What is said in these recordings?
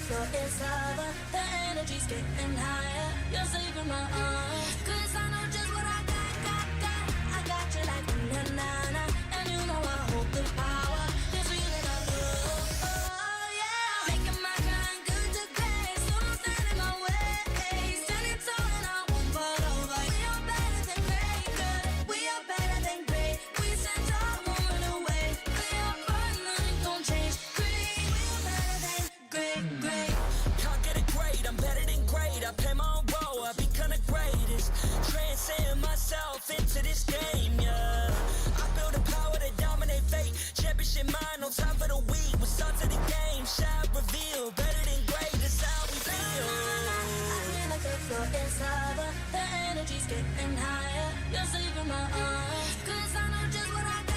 floor is lava. The energy's getting higher. You're saving my arms. 'Cause I know just what I got. I got you like na-na-na. And you know I hold the power. This feeling of love. Oh yeah. Making my grind good to great. So don't stand in my way. Standing tall and I won't fall over. We are better than great. Good. We are better than great. We stand tall, won't run away. We are fun, nothing gon' change. Great. We are better than great. Can't get it great, I'm better than great. I play my own role, I become the greatest. Transcend myself into this game, yeah. I build the power to dominate fate. Championship mind, no time for the weak. We're start to the game, shine, reveal. Better than great, that's how we feel. I feel like the floor is lava. The energy's getting higher. You're saving my arms. 'Cause I know just what I got.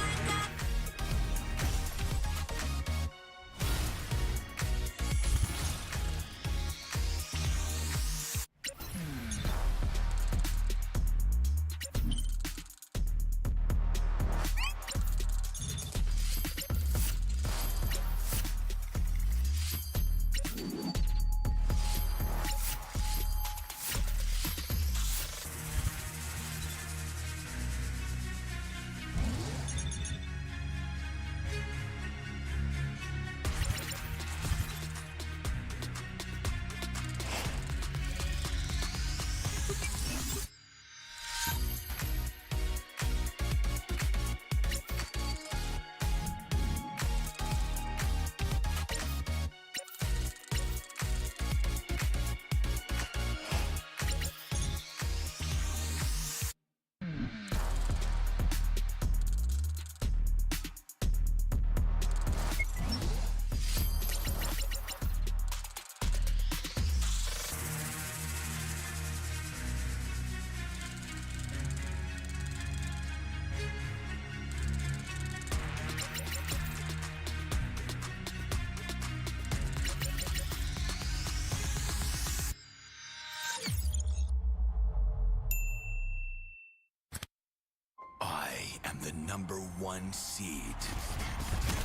#1 seed,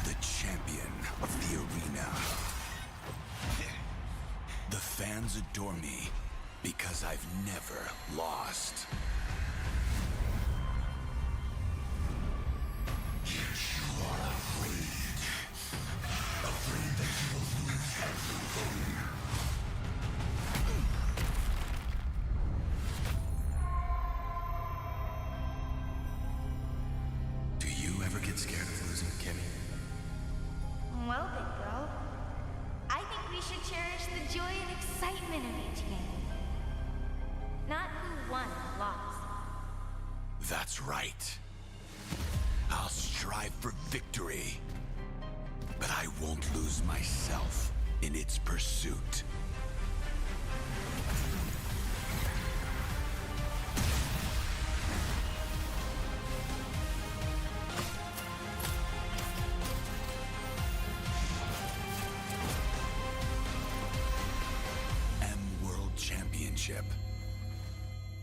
the champion of the arena. The fans adore me because I've never lost. Yet you are afraid that you will lose everything. Get scared of losing, Kimmy? Well, big bro, I think we should cherish the joy and excitement of each game. Not who won or lost. That's right. I'll strive for victory, but I won't lose myself in its pursuit.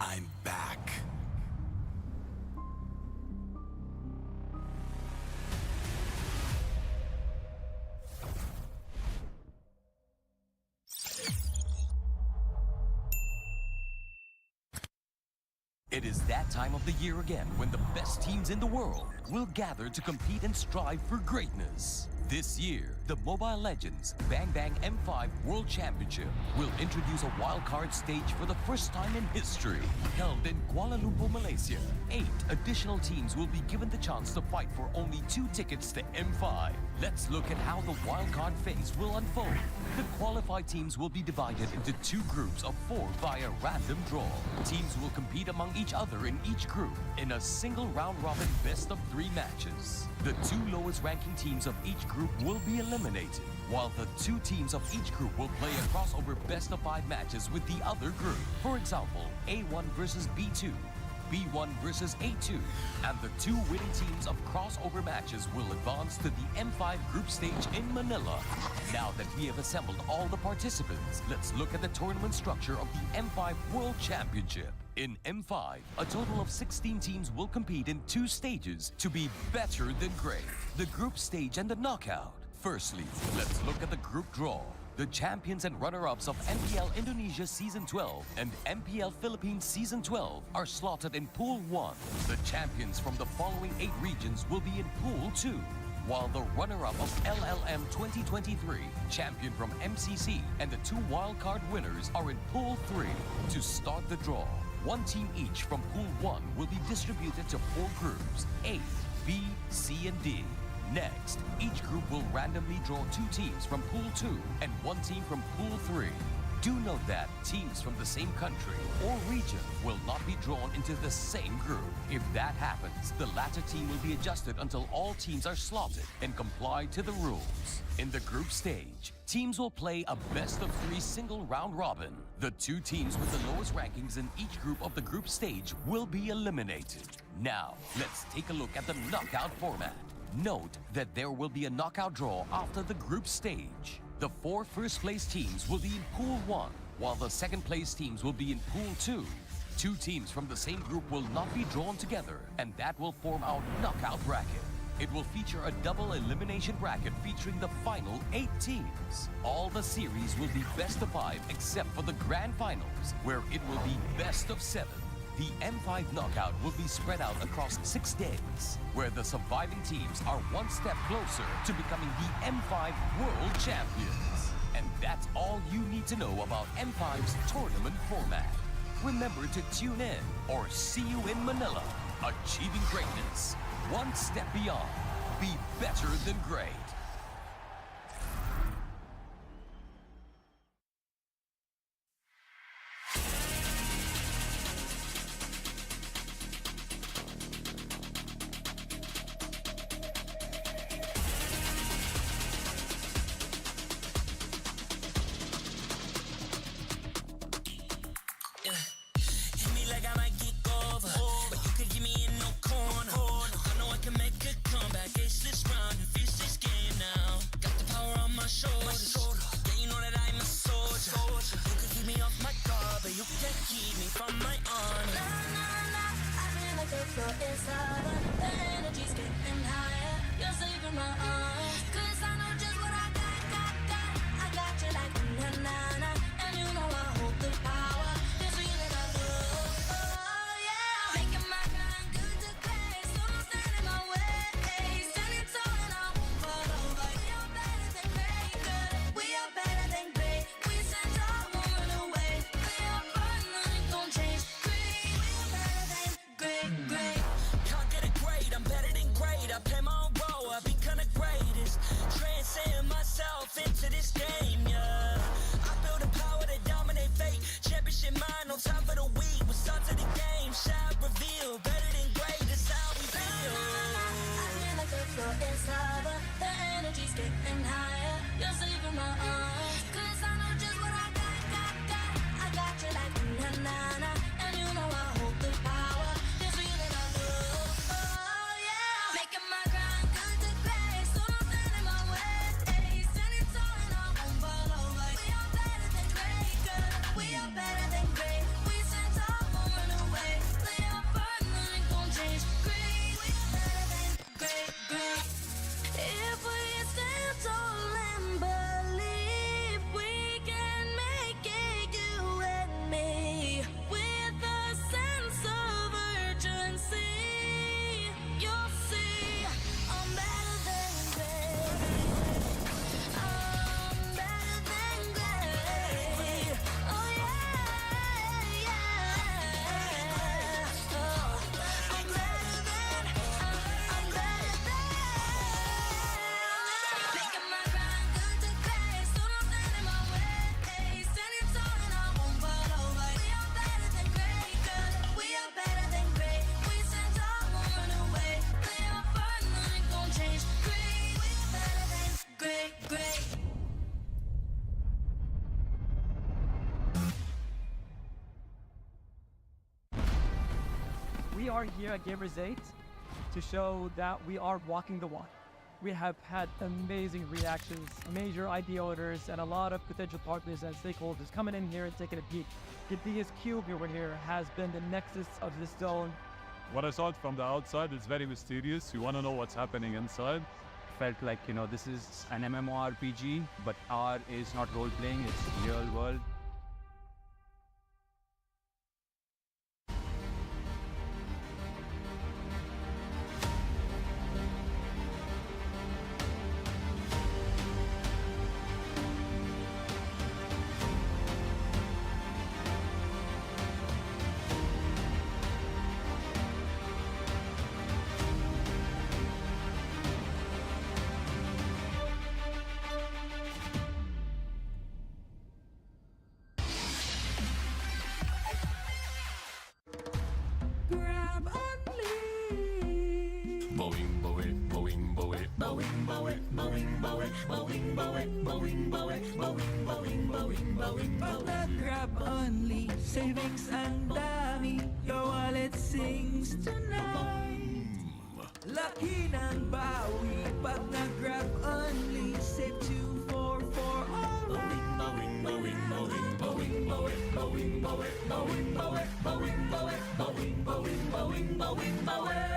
I'm back. It is that time of the year again when the best teams in the world will gather to compete and strive for greatness. This year, the Mobile Legends Bang Bang M5 World Championship will introduce a wildcard stage for the first time in history. Held in Kuala Lumpur, Malaysia, 8 additional teams will be given the chance to fight for only 2 tickets to M5. Let's look at how the wildcard phase will unfold. The qualified teams will be divided into 2 groups of 4 via random draw. Teams will compete among each other in each group in a single round-robin best-of-3 matches. The 2 lowest ranking teams of each group will be eliminated, while the 2 teams of each group will play a crossover best-of-5 matches with the other group. For example, A1 versus B2, B1 versus A2, and the 2 winning teams of crossover matches will advance to the M5 group stage in Manila. Now that we have assembled all the participants, let's look at the tournament structure of the M5 World Championship. In M5, a total of 16 teams will compete in 2 stages to be better than great: the group stage and the knockout. Firstly, let's look at the group draw. The champions and runner-ups of MPL Indonesia Season 12 and MPL Philippines Season 12 are slotted in Pool 1. The champions from the following 8 regions will be in Pool 2, while the runner-up of LLM 2023, champion from MCC, and the 2 wildcard winners are in Pool 3. To start the draw, 1 team each from Pool 1 will be distributed to 4 groups, A, B, C, and D. Next, each group will randomly draw 2 teams from Pool 2 and 1 team from Pool 3. Do note that teams from the same country or region will not be drawn into the same group. If that happens, the latter team will be adjusted until all teams are slotted and comply to the rules. In the group stage, teams will play a best-of-3 single round robin. The 2 teams with the lowest rankings in each group of the group stage will be eliminated. Now, let's take a look at the knockout format. Note that there will be a knockout draw after the group stage. The 4 first-place teams will be in Pool 1, while the second-place teams will be in Pool 2. 2 teams from the same group will not be drawn together, and that will form our knockout bracket. It will feature a double elimination bracket featuring the final 8 teams. All the series will be best of 5 except for the grand finals, where it will be best of 7. The M5 knockout will be spread out across 6 days, where the surviving teams are 1 step closer to becoming the M5 World Champions. And that's all you need to know about M5's tournament format. Remember to tune in or see you in Manila. Achieving greatness, 1 step beyond. Be better than great. Hit me like I might get over, but you could give me in no corner. I know I can make a comeback. Ace this round and finish this game now. Got the power on my shoulders. Yeah, you know that I'm a soldier. You could keep me off my guard, but you can't keep me from my honor. Nah, nah, nah, I feel like the floor is lava. The energy's getting higher. You're saving my arms. 'Cause I know just what I got. I got you like na-na-na. And you know I hold the power. This feeling I love. Oh, yeah. Making my grind good to great. So don't stand in my way. Standing tall and I won't fall over. We are better than great, good. We are better than great. We stand tall, won't run away. We are fun, nothing gon' change. Great, we are better than great. Can't get it great, I'm better than great. I play my own role, I become the greatest. Transcend myself into this game, yeah. I build a power to dominate fate. Championship mind, no time for the weak. We start to the game, shout, reveal. Better than great, that's how we feel. I feel like the floor is lava. The energy's getting higher. You're saving my arms. 'Cause I know just what I got. I got you like na-na-na. And you know I hold the power. This feeling I love. Oh, yeah. Making my grind good to great. So don't stand in my way. Standing tall and I won't fall over. We are better than great, good. We are better than great. We stand tall, won't run away. We are fun, nothing gon' change. Great, we are better than great. If we stand tall and believe we can make it, you and me, with a sense of urgency, you'll see I'm better than great. I'm better than great. Oh yeah. Oh, I'm better than. Making my grind good to great. So don't stand in my way. Standing tall and I won't fall over. We are better than great, good. We are better than great. We stand tall, won't run away. We are fun, nothing gon' change. Great, we are better than great. We are here at Gamers 8 to show that we are walking the walk. We have had amazing reactions, major idea owners, and a lot of potential partners and stakeholders coming in here and taking a peek. Gedia's cube over here has been the nexus of this zone. What I saw it from the outside is very mysterious. You want to know what's happening inside. felt like, this is an MMORPG, but R is not role-playing, it's real world. Grab only. Boing, boing, boing, boing, boing, boing, boing, boing, boing, boing, boing, boing, boing, boing, boing, boing, boing. Grab only. Savings ang dami. Your wallet sings tonight. Laki ng bawi. Pag nag-grab only. Save 244 alright. Boing, boing, boing, boing, boing, boing, boing, boing, boing, boing, boing, boing, boing, boing, boing, boing.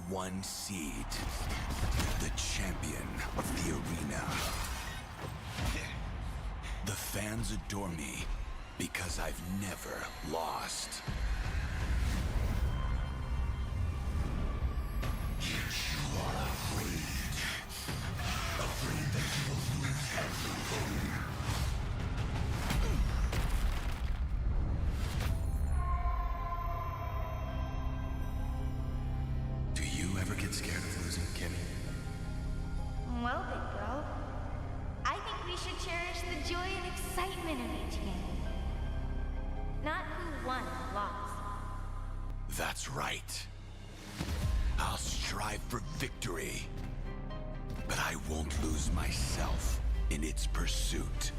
#1 seed, the champion of the arena. The fans adore me because I've never lost. Yet you are afraid. Afraid that you will lose everything. Do you ever get scared of losing, Kimmy? Well, big girl, I think we should cherish the joy and excitement of each game. Not who won or lost. That's right. I'll strive for victory, but I won't lose myself in its pursuit.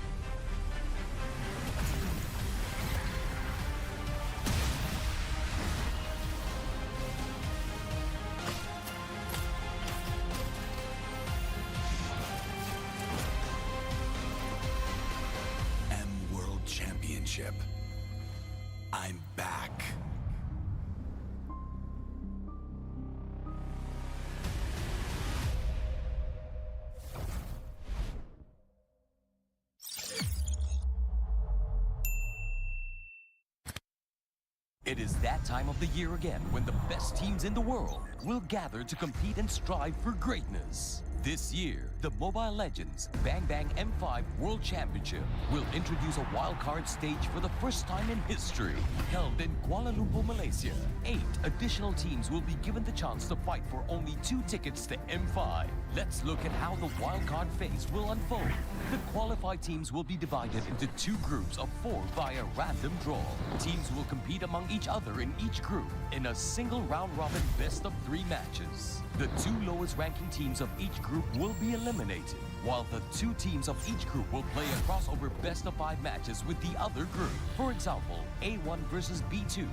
World Championship. I'm back. It is that time of the year again when the best teams in the world will gather to compete and strive for greatness. This year, the Mobile Legends Bang Bang M5 World Championship will introduce a wildcard stage for the first time in history. Held in Kuala Lumpur, Malaysia, 8 additional teams will be given the chance to fight for only 2 tickets to M5. Let's look at how the wildcard phase will unfold. The qualified teams will be divided into 2 groups of 4 via random draw. Teams will compete among each other in each group in a single round-robin best-of-3 matches. The 2 lowest ranking teams of each group will be eliminated, while the 2 teams of each group will play a crossover best-of-5 matches with the other group. For example, A1 versus B2,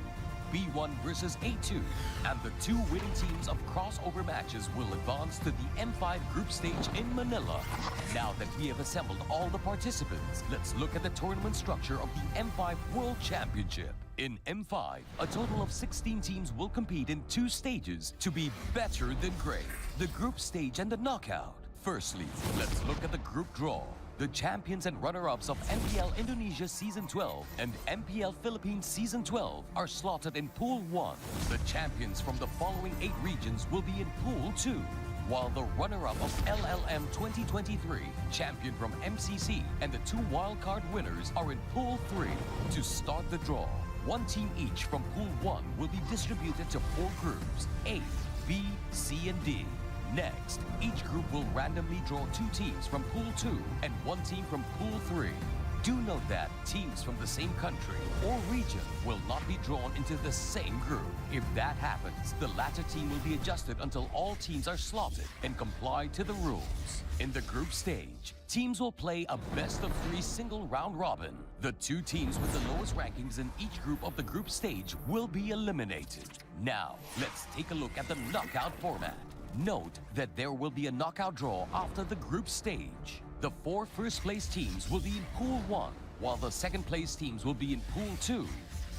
B1 versus A2, and the 2 winning teams of crossover matches will advance to the M5 group stage in Manila. Now that we have assembled all the participants, let's look at the tournament structure of the M5 World Championship. In M5, a total of 16 teams will compete in 2 stages to be better than great: the group stage and the knockout. Firstly, let's look at the group draw. The champions and runner-ups of MPL Indonesia Season 12 and MPL Philippines Season 12 are slotted in Pool 1. The champions from the following 8 regions will be in Pool 2, while the runner-up of LLM 2023, champion from MCC, and the 2 wildcard winners are in Pool 3. To start the draw, 1 team each from Pool 1 will be distributed to 4 groups, A, B, C, and D. Next, each group will randomly draw 2 teams from Pool 2 and 1 team from Pool 3. Do note that teams from the same country or region will not be drawn into the same group. If that happens, the latter team will be adjusted until all teams are slotted and comply to the rules. In the group stage, teams will play a best-of-3 single round robin. The 2 teams with the lowest rankings in each group of the group stage will be eliminated. Now, let's take a look at the knockout format. Note that there will be a knockout draw after the group stage. The 4 first-place teams will be in Pool 1, while the second-place teams will be in Pool 2.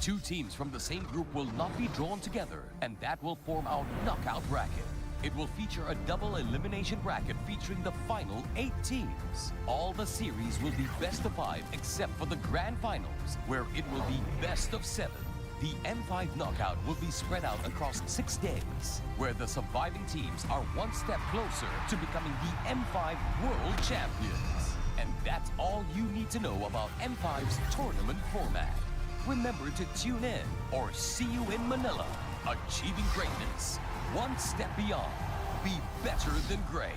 2 teams from the same group will not be drawn together, and that will form our knockout bracket. It will feature a double elimination bracket featuring the final 8 teams. All the series will be best of 5 except for the grand finals, where it will be best of 7. The M5 knockout will be spread out across 6 days, where the surviving teams are 1 step closer to becoming the M5 World Champions. And that's all you need to know about M5's tournament format. Remember to tune in or see you in Manila. Achieving greatness, 1 step beyond. Be better than great.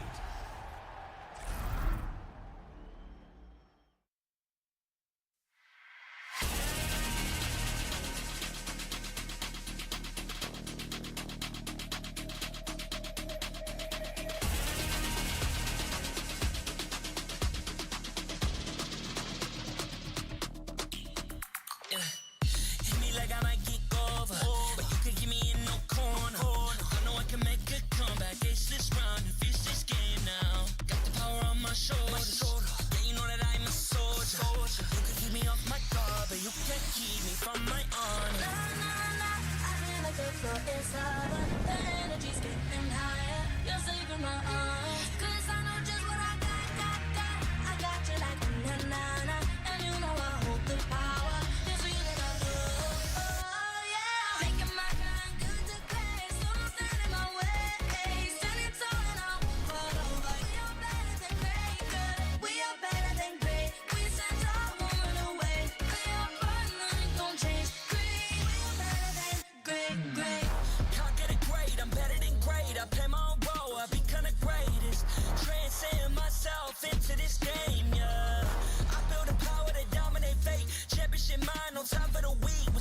Into this game, yeah. I feel the power to dominate fate. Championship mind, no time for the weak.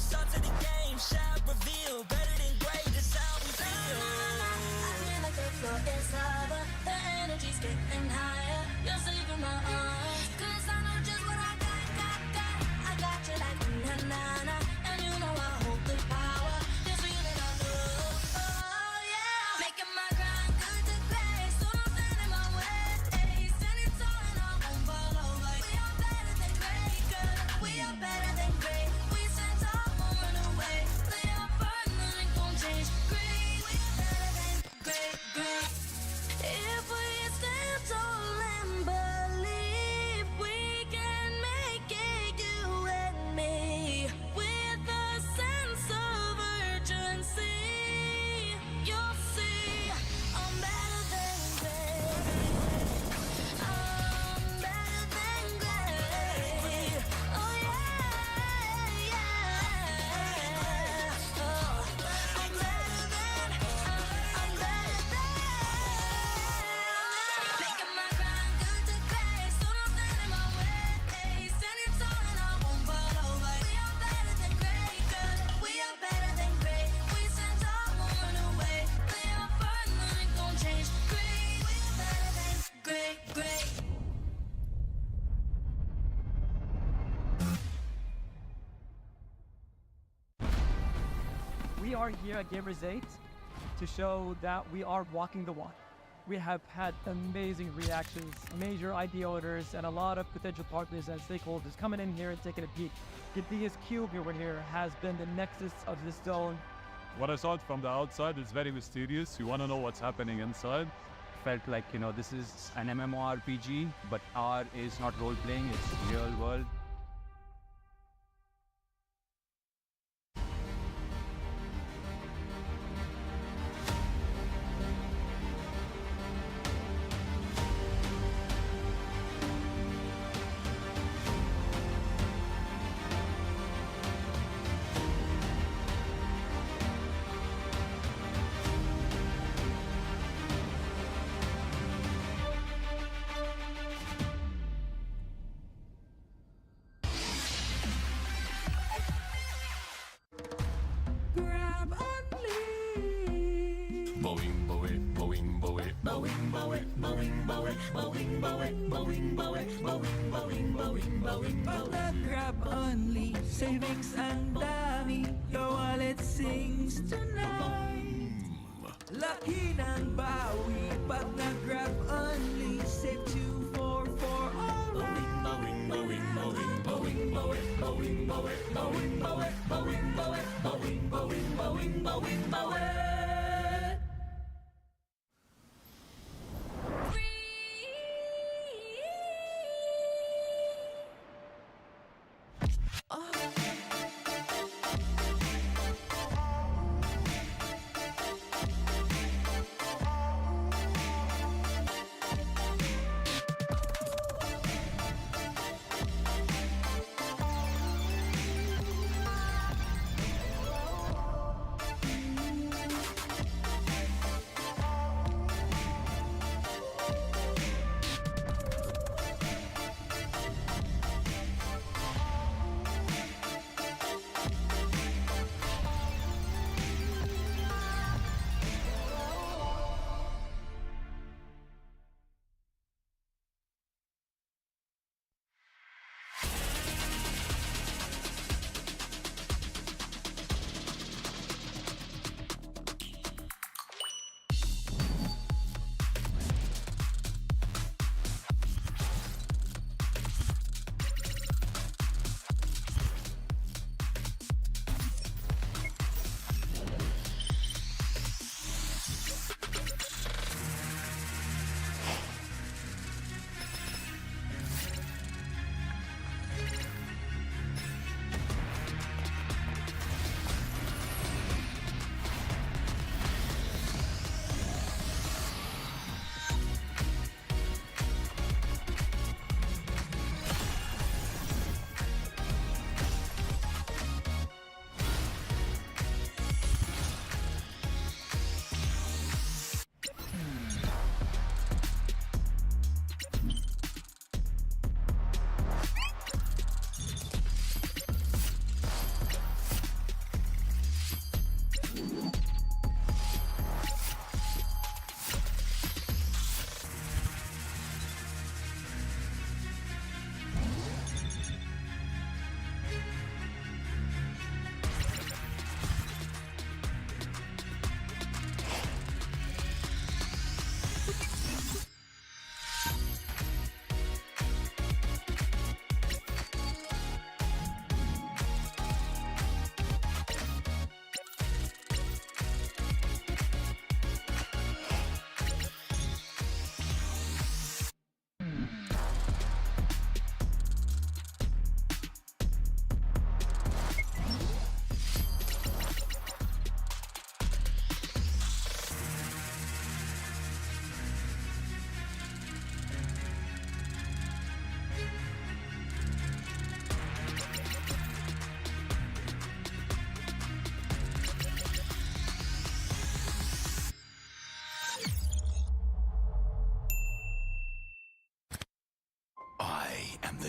It's lava, the energy's getting higher. You're saving my arms, 'cause I know just what I got. I got you like na-na-na, and you know I hold the power. This feeling I love, oh yeah. Making my grind good to great, so don't stand in my way. Standing tall and I won't fall over. We are better than great, girl. We are better than great. We stand tall, won't run away. Play our part, nothing gon' change. Great, we are better than great. If we stand tall and believe we can make it, you and me, with a sense of urgency, you'll see I'm better than great. I'm better than great. Oh yeah. Oh, I'm better than. Making my grind good to great, so don't stand in my way. Standing tall and I won't fall over. We are better than great, girl. We are better than great. We stand tall, won't run away. Play our part, nothing gon' change. Great, we are better than great. We are here at Gamers 8 to show that we are walking the walk. We have had amazing reactions, major idea owners, and a lot of potential partners and stakeholders coming in here and taking a peek. Gidea's cube over here has been the nexus of this zone. What I saw it from the outside is very mysterious. You want to know what's happening inside. Felt like, this is an MMORPG, but R is not role-playing, it's real world. Boing, boing, boing, boing, boing, boing, boing, boing, boing, boing, boing, boing, boing, boing, boing, boing, Pag nag-grab only, savings ang dami, your wallet sings tonight. Laki ng bawi, pag nag-grab only, save 244 alright. boing, boing, boing, boing, boing, boing, boing, boing, boing, boing, boing, boing, boing, boing, boing.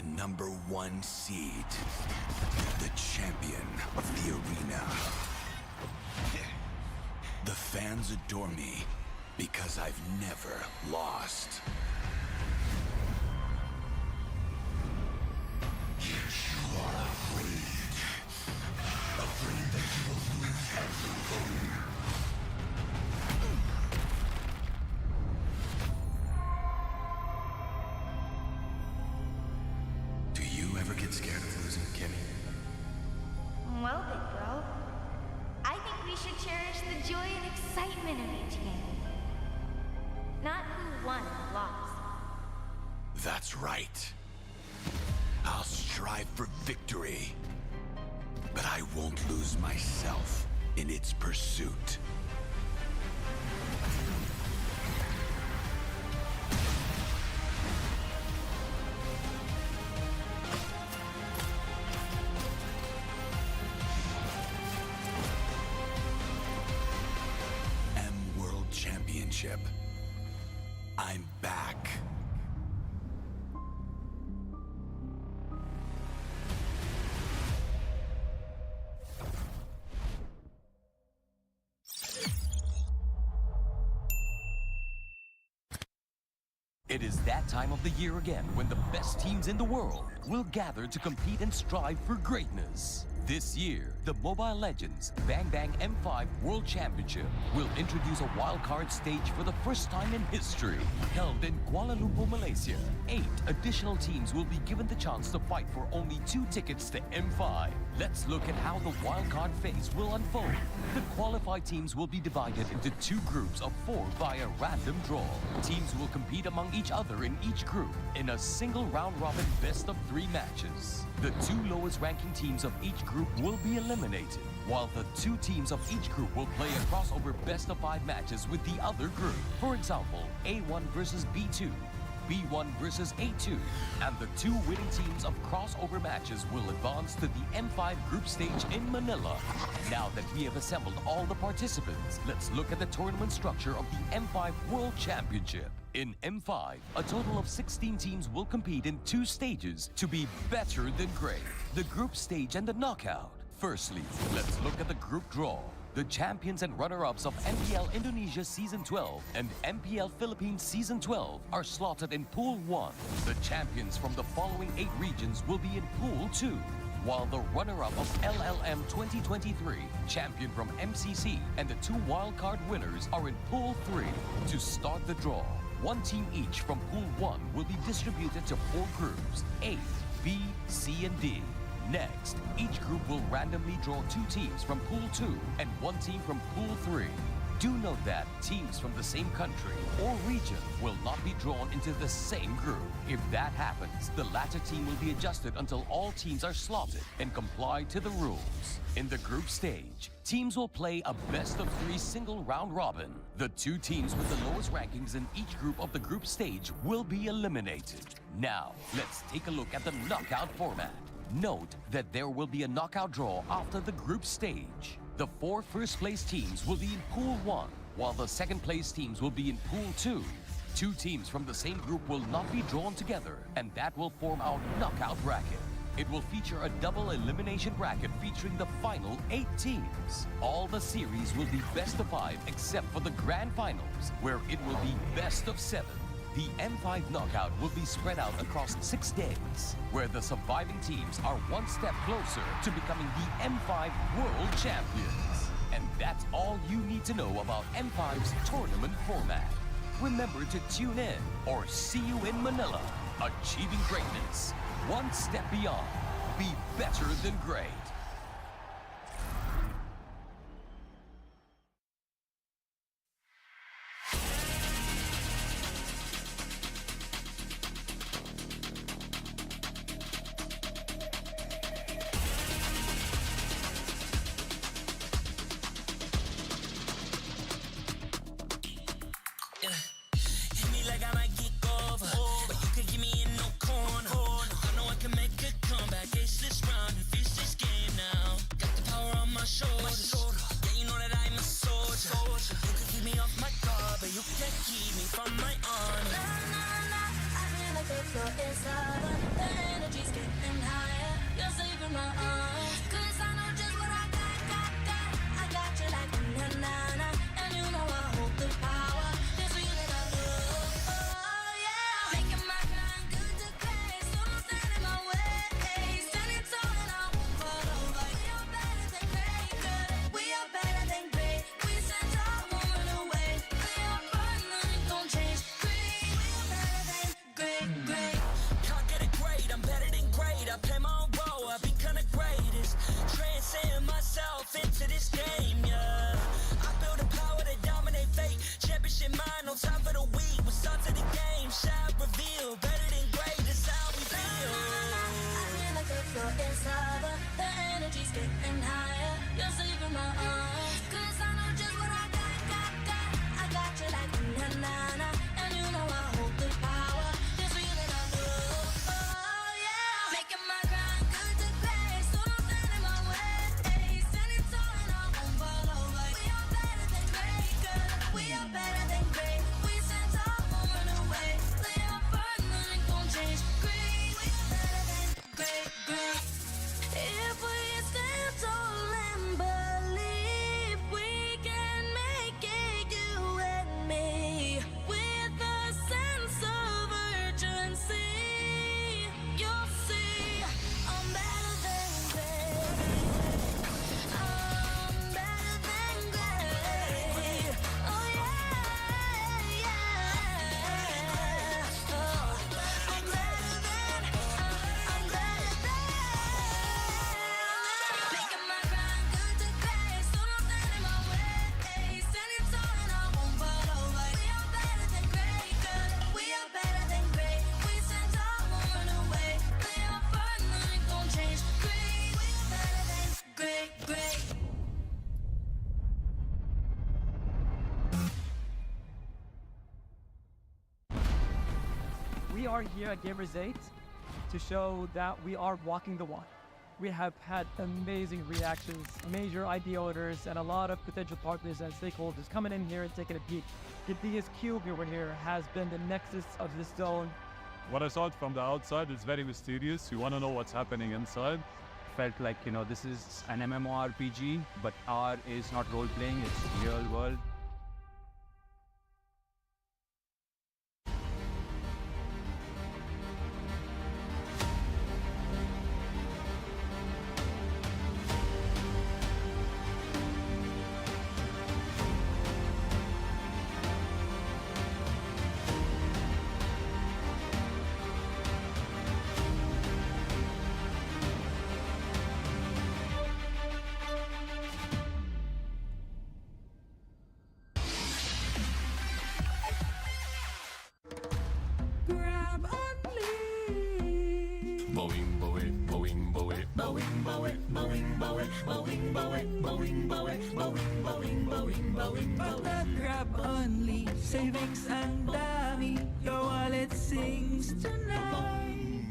the #1 seed, the champion of the arena. The fans adore me because I've never lost. You are afraid. Afraid that you will lose everything. Do you ever get scared of losing, Kimmy? Well, big bro, I think we should cherish the joy and excitement of each game. Not who won or lost. That's right. I'll strive for victory, but I won't lose myself in its pursuit. World Championship. I'm back. It is that time of the year again when the best teams in the world will gather to compete and strive for greatness. This year, the Mobile Legends Bang Bang M5 World Championship will introduce a wildcard stage for the first time in history. Held in Kuala Lumpur, Malaysia, 8 additional teams will be given the chance to fight for only 2 tickets to M5. Let's look at how the wildcard phase will unfold. The qualified teams will be divided into 2 groups of 4 via random draw. Teams will compete among each other in each group in a single round-robin best-of-3 matches. The 2 lowest ranking teams of each group will be eliminated, while the 2 teams of each group will play a crossover best-of-5 matches with the other group. For example, A1 versus B2, B1 versus A2, and the 2 winning teams of crossover matches will advance to the M5 group stage in Manila. Now that we have assembled all the participants, let's look at the tournament structure of the M5 World Championship. In M5, a total of 16 teams will compete in 2 stages to be better than great: the group stage and the knockout. Firstly, let's look at the group draw. The champions and runner-ups of MPL Indonesia Season 12 and MPL Philippines Season 12 are slotted in Pool 1. The champions from the following 8 regions will be in Pool 2, while the runner-up of LLM 2023, champion from MCC, and the 2 wildcard winners are in Pool 3. To start the draw, 1 team each from Pool 1 will be distributed to 4 groups, A, B, C, and D. Next, each group will randomly draw 2 teams from Pool 2 and 1 team from Pool 3. Do note that teams from the same country or region will not be drawn into the same group. If that happens, the latter team will be adjusted until all teams are slotted and comply to the rules. In the group stage, teams will play a best-of-3 single round robin. The 2 teams with the lowest rankings in each group of the group stage will be eliminated. Now, let's take a look at the knockout format. Note that there will be a knockout draw after the group stage. The 4 first-place teams will be in Pool 1, while the second-place teams will be in Pool 2. 2 teams from the same group will not be drawn together, and that will form our knockout bracket. It will feature a double elimination bracket featuring the final 8 teams. All the series will be best of 5 except for the grand finals, where it will be best of 7. The M5 knockout will be spread out across 6 days, where the surviving teams are 1 step closer to becoming the M5 World Champions. And that's all you need to know about M5's tournament format. Remember to tune in or see you in Manila. Achieving greatness, 1 step beyond. Be better than great. I feel like they flow inside. The energy We are here at Gamers 8 to show that we are walking the walk. We have had amazing reactions, major idea owners, and a lot of potential partners and stakeholders coming in here and taking a peek. Gidea's cube over here has been the nexus of this zone. What I saw it from the outside is very mysterious. You want to know what's happening inside. Felt like, this is an MMORPG, but R is not role-playing, it's real world. Grab only. Boing, boing, boing, boing, boing, boing, boing, boing, boing, boing, boing, boing, boing, boing, boing, boing, Pag boing. nag-grab only, savings ang dami, your wallet sings tonight.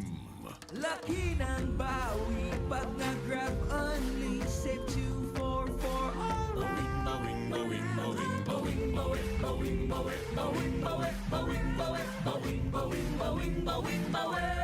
Laki ng bawi, pag nag-grab only, save 244 alright. Boing, boing, boing, boing, boing, boing, boing, boing, boing, boing, boing, boing, boing, boing, boing, boing.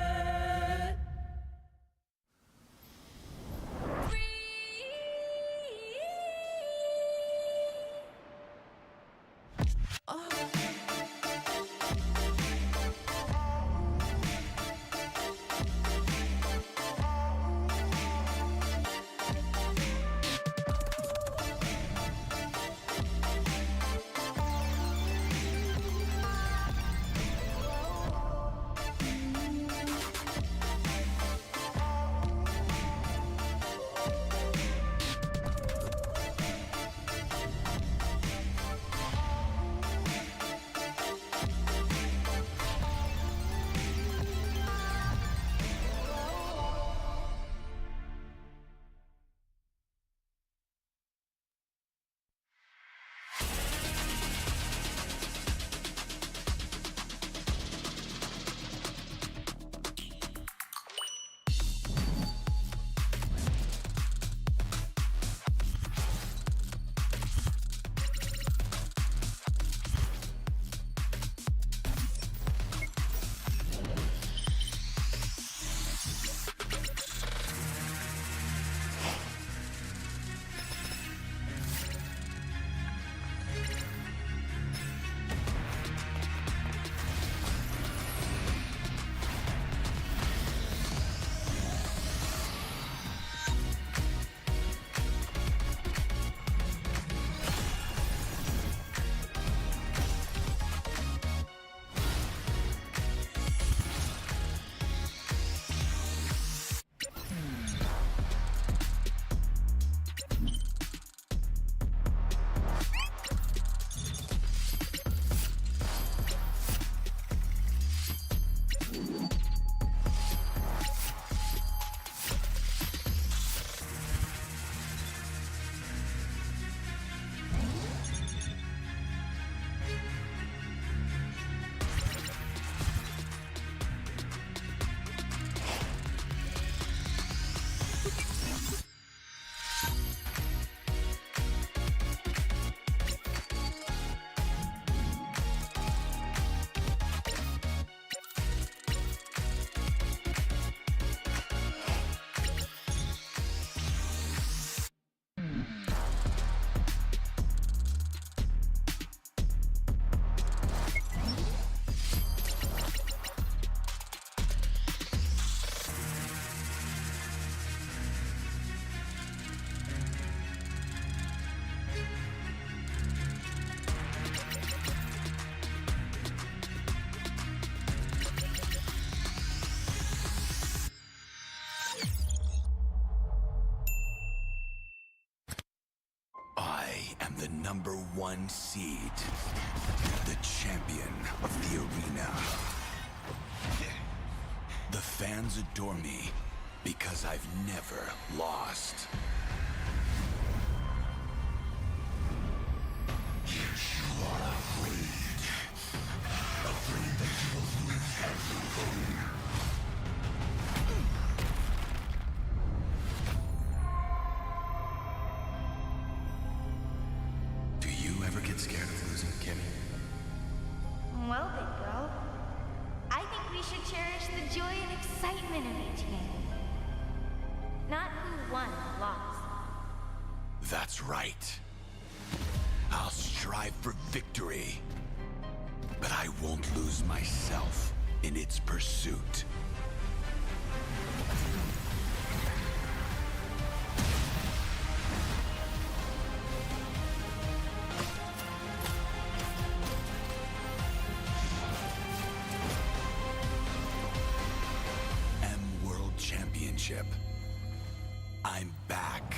the #1 seed, the champion of the arena. The fans adore me because I've never lost. You are afraid that you will lose everything. excitement of each game. Not who won or lost. That's right. I'll strive for victory, but I won't lose myself in its pursuit. World Championship. I'm back.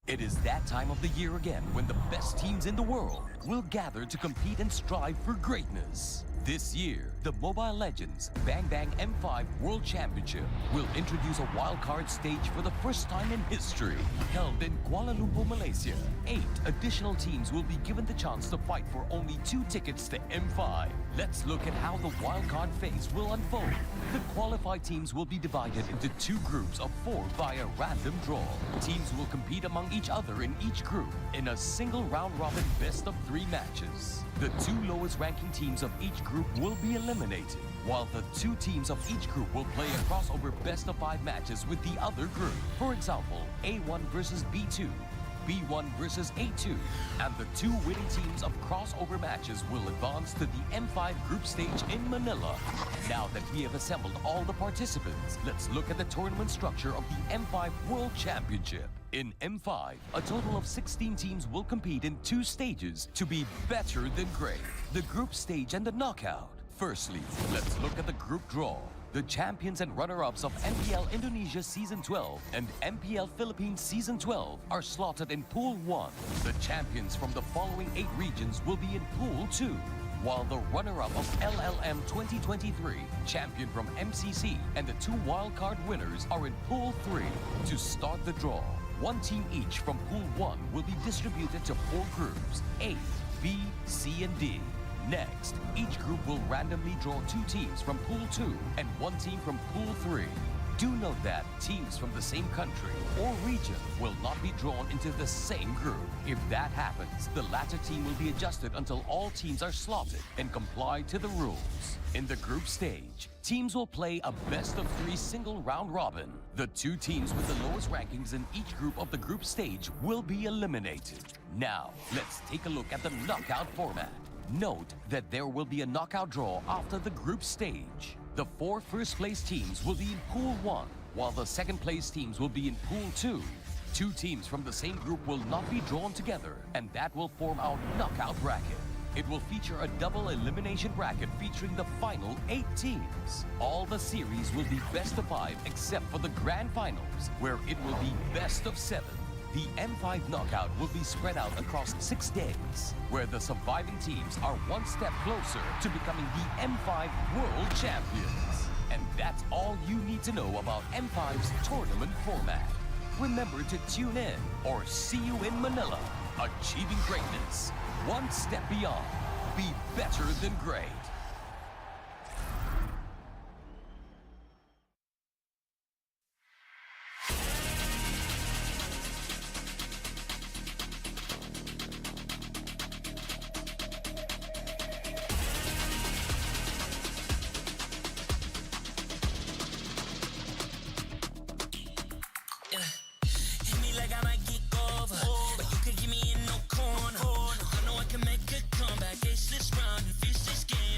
It is that time of the year again when the best teams in the world will gather to compete and strive for greatness. This year, the Mobile Legends Bang Bang M5 World Championship will introduce a wildcard stage for the first time in history. Held in Kuala Lumpur, Malaysia, 8 additional teams will be given the chance to fight for only 2 tickets to M5. Let's look at how the wildcard phase will unfold. The qualified teams will be divided into 2 groups of 4 via random draw. Teams will compete among each other in each group in a single round-robin best-of-3 matches. The 2 lowest ranking teams of each group will be eliminated, while the 2 teams of each group will play a crossover best-of-5 matches with the other group. For example, A1 versus B2, B1 versus A2, and the 2 winning teams of crossover matches will advance to the M5 group stage in Manila. Now that we have assembled all the participants, let's look at the tournament structure of the M5 World Championship. In M5, a total of 16 teams will compete in 2 stages to be better than great: the group stage and the knockout. Firstly, let's look at the group draw. The champions and runner-ups of MPL Indonesia Season 12 and MPL Philippines Season 12 are slotted in Pool 1. The champions from the following 8 regions will be in Pool 2, while the runner-up of LLM 2023, champion from MCC, and the 2 wildcard winners are in Pool 3. To start the draw, 1 team each from Pool 1 will be distributed to 4 groups, A, B, C, and D. Next, each group will randomly draw 2 teams from Pool 2 and 1 team from Pool 3. Do note that teams from the same country or region will not be drawn into the same group. If that happens, the latter team will be adjusted until all teams are slotted and comply to the rules. In the group stage, teams will play a best-of-3 single round robin. The 2 teams with the lowest rankings in each group of the group stage will be eliminated. Now, let's take a look at the knockout format. Note that there will be a knockout draw after the group stage. The 4 first-place teams will be in Pool 1, while the second-place teams will be in Pool 2. 2 teams from the same group will not be drawn together, and that will form our knockout bracket. It will feature a double elimination bracket featuring the final 8 teams. All the series will be best of 5 except for the grand finals, where it will be best of 7. The M5 knockout will be spread out across 6 days, where the surviving teams are 1 step closer to becoming the M5 World Champions. And that's all you need to know about M5's tournament format. Remember to tune in or see you in Manila. Achieving greatness, 1 step beyond. Be better than great. Hit me like I might get over, but you could give me in no corner. I know I can make a comeback, ace this round and finish this game.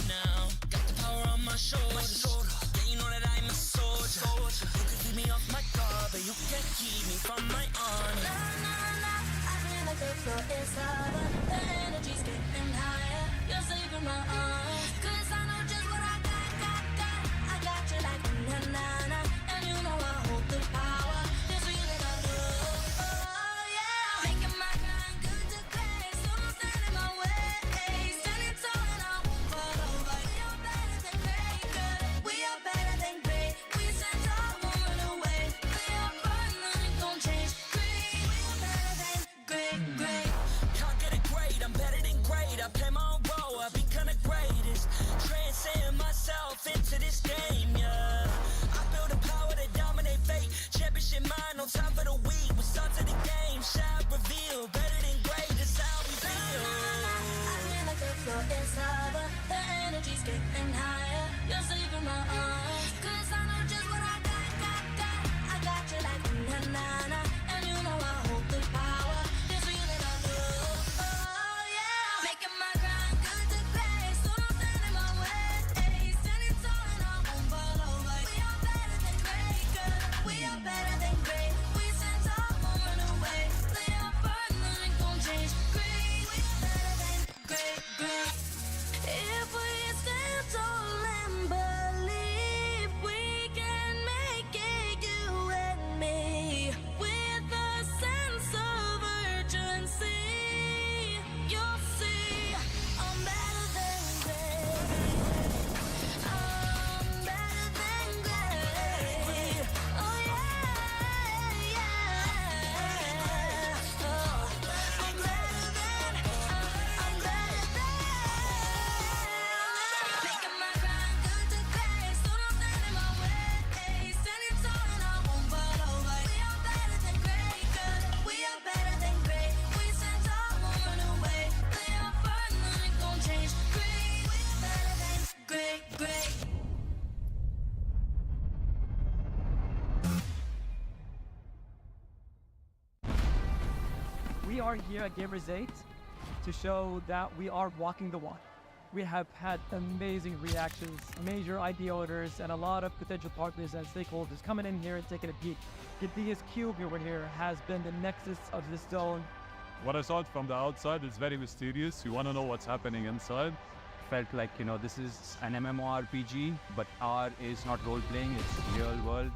We are here at Gamers 8 to show that we are walking the walk. We have had amazing reactions, major idea owners, and a lot of potential partners and stakeholders coming in here and taking a peek. Gidea's cube over here has been the nexus of this zone. What I saw from the outside is very mysterious. You want to know what's happening inside. Felt like, this is an MMORPG, but R is not role-playing, it's real world.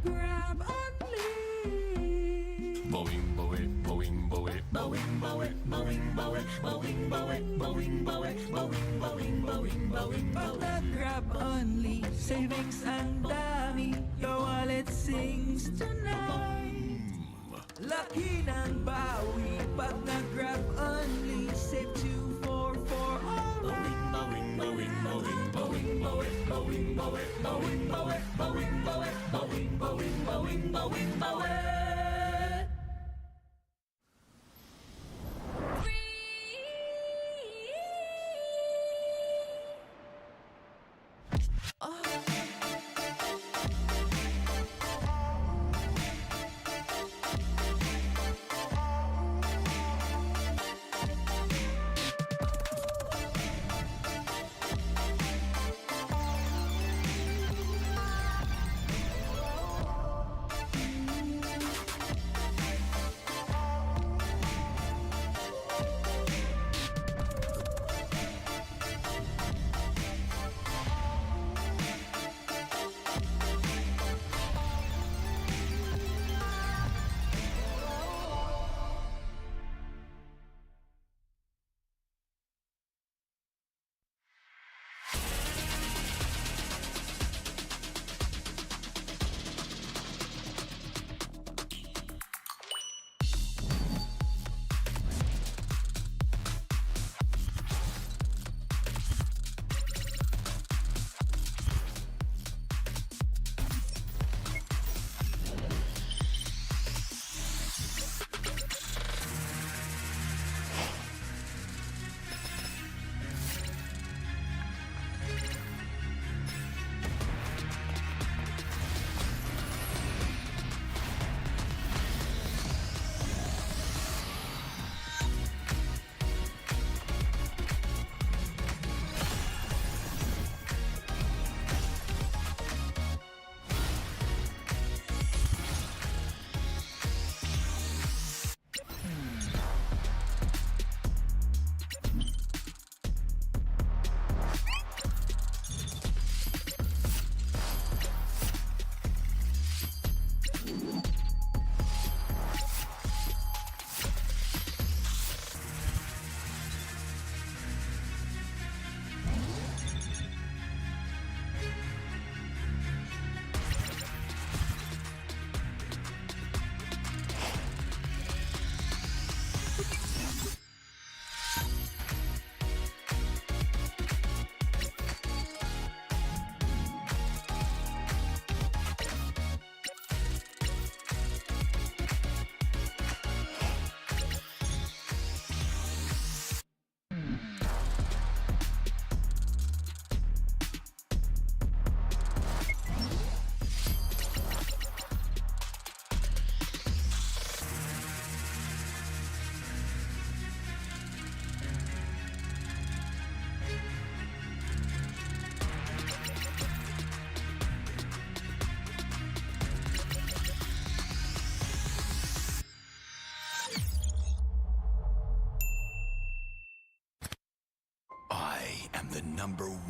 Grab only. Boing, boing, boing, boing, boing, boing, boing, boing, boing, boing, boing, boing, boing, boing, boing, boing, Pag nag-grab only, savings ang dami, your wallet sings tonight. Laki ng bawi, pag nag-grab only, save 2 for alright. boing, boing, boing, boing, boing, boing, boing, boing, boing, boing, boing, boing, boing, boing, boing, boing.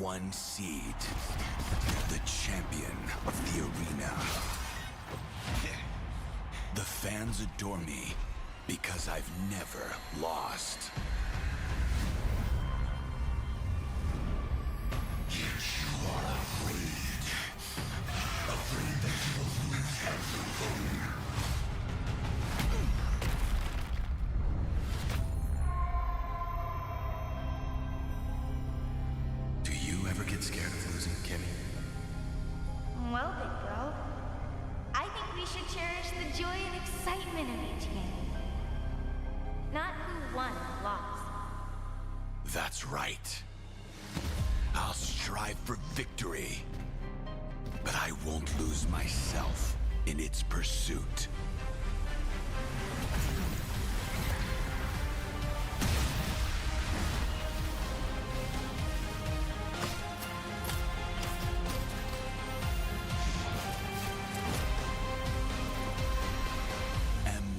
#1 seed, the champion of the arena. The fans adore me because I've never lost. You are afraid that you will lose everything. ever get scared of losing, Kimmy? Well, big girl, I think we should cherish the joy and excitement of each game. Not who won or lost. That's right. I'll strive for victory, but I won't lose myself in its pursuit.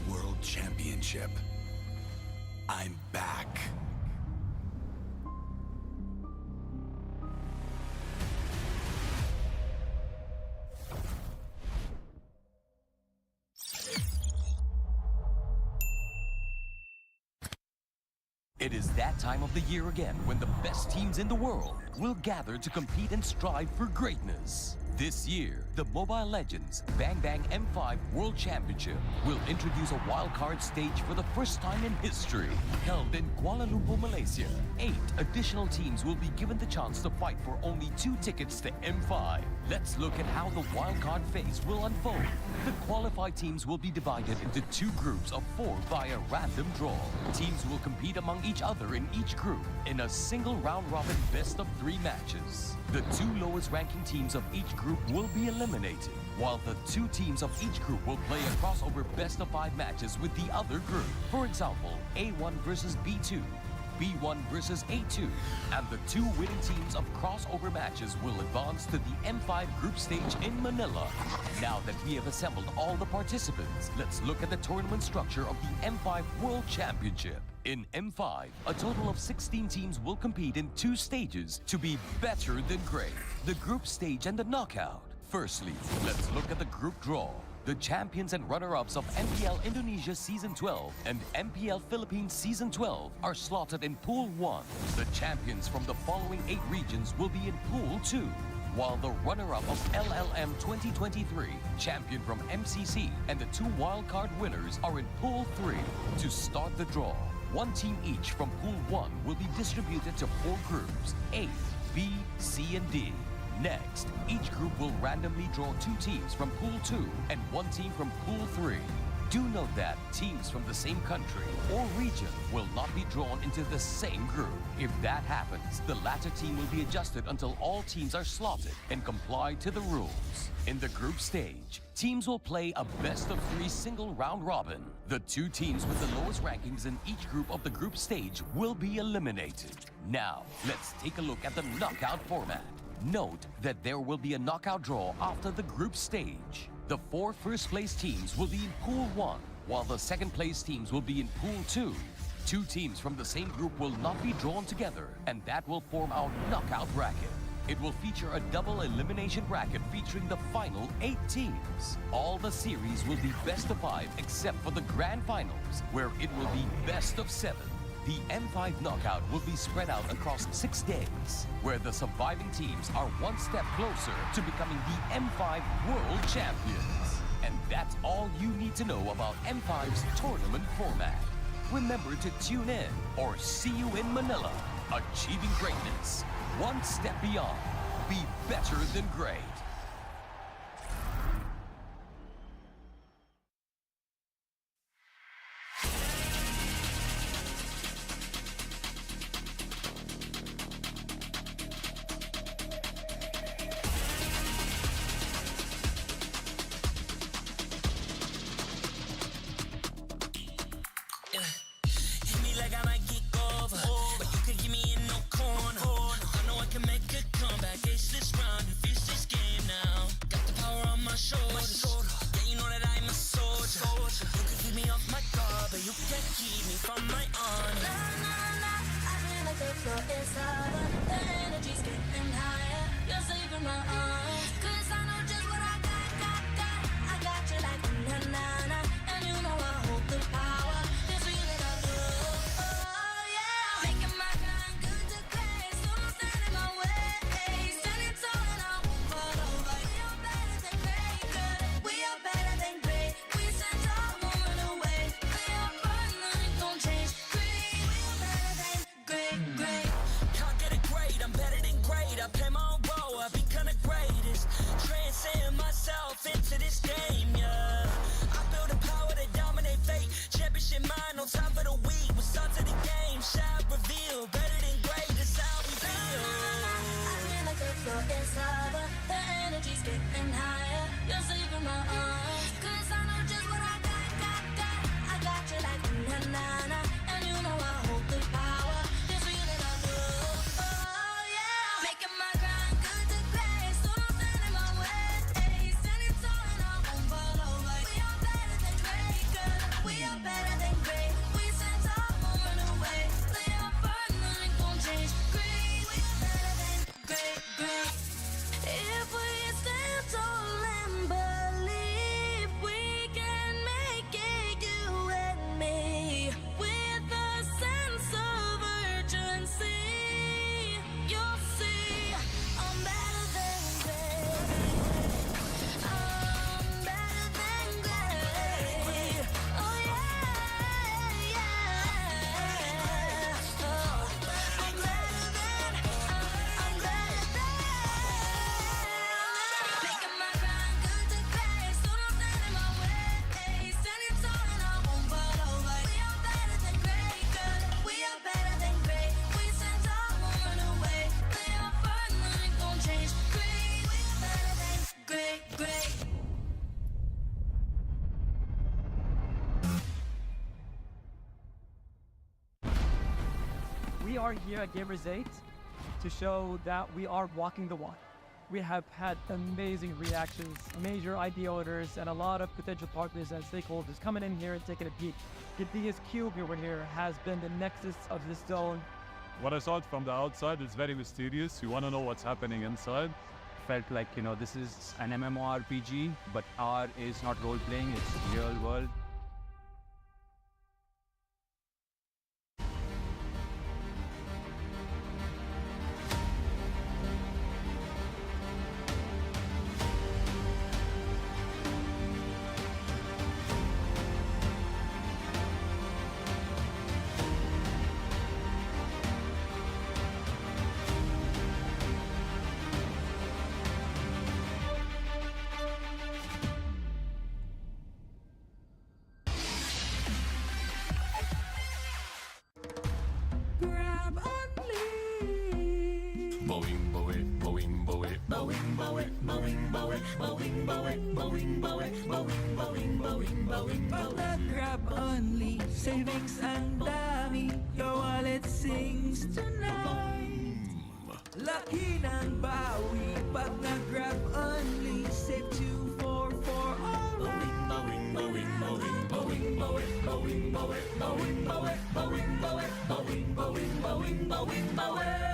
World Championship. I'm back. It is that time of the year again when the best teams in the world will gather to compete and strive for greatness. This year, the Mobile Legends Bang Bang M5 World Championship will introduce a wildcard stage for the first time in history. Held in Kuala Lumpur, Malaysia, 8 additional teams will be given the chance to fight for only 2 tickets to M5. Let's look at how the wildcard phase will unfold. The qualified teams will be divided into 2 groups of 4 via random draw. Teams will compete among each other in each group in a single round-robin best-of-3 matches. The 2 lowest ranking teams of each group will be eliminated, while the 2 teams of each group will play a crossover best-of-5 matches with the other group. For example, A1 versus B2, B1 versus A2, and the 2 winning teams of crossover matches will advance to the M5 group stage in Manila. Now that we have assembled all the participants, let's look at the tournament structure of the M5 World Championship. In M5, a total of 16 teams will compete in 2 stages to be better than great: the group stage and the knockout. Firstly, let's look at the group draw. The champions and runner-ups of MPL Indonesia Season 12 and MPL Philippines Season 12 are slotted in Pool 1. The champions from the following 8 regions will be in Pool 2, while the runner-up of LLM 2023, champion from MCC, and the 2 wildcard winners are in Pool 3. To start the draw, 1 team each from Pool 1 will be distributed to 4 groups, A, B, C, and D. Next, each group will randomly draw 2 teams from Pool 2 and 1 team from Pool 3. Do note that teams from the same country or region will not be drawn into the same group. If that happens, the latter team will be adjusted until all teams are slotted and comply to the rules. In the group stage, teams will play a best-of-3 single round robin. The 2 teams with the lowest rankings in each group of the group stage will be eliminated. Now, let's take a look at the knockout format. Note that there will be a knockout draw after the group stage. The 4 first-place teams will be in Pool 1, while the second-place teams will be in Pool 2. 2 teams from the same group will not be drawn together, and that will form our knockout bracket. It will feature a double elimination bracket featuring the final 8 teams. All the series will be best of 5 except for the grand finals, where it will be best of 7. The M5 knockout will be spread out across 6 days, where the surviving teams are 1 step closer to becoming the M5 World Champions. And that's all you need to know about M5's tournament format. Remember to tune in or see you in Manila. Achieving greatness, 1 step beyond. Be better than great. I play We are here at Gamers 8 to show that we are walking the walk. We have had amazing reactions, major idea owners, and a lot of potential partners and stakeholders coming in here and taking a peek. Gidea's cube over here has been the nexus of this zone. What I saw it from the outside, it's very mysterious. You want to know what's happening inside. Felt like, this is an MMORPG, but R is not role-playing, it's real world. Grab only. Boing, boing, boing, boing, boing, boing, boing, boing, boing, boing, boing, boing, boing, boing, boing, boing, Pag boing. nag-grab only, savings ang dami, your wallet sings tonight. Laki ng bawi, pag nag-grab only, save 244 alright. Boing, boing, boing, boing, boing, boing, boing, boing, boing, boing, boing, boing, boing, boing, boing, boing.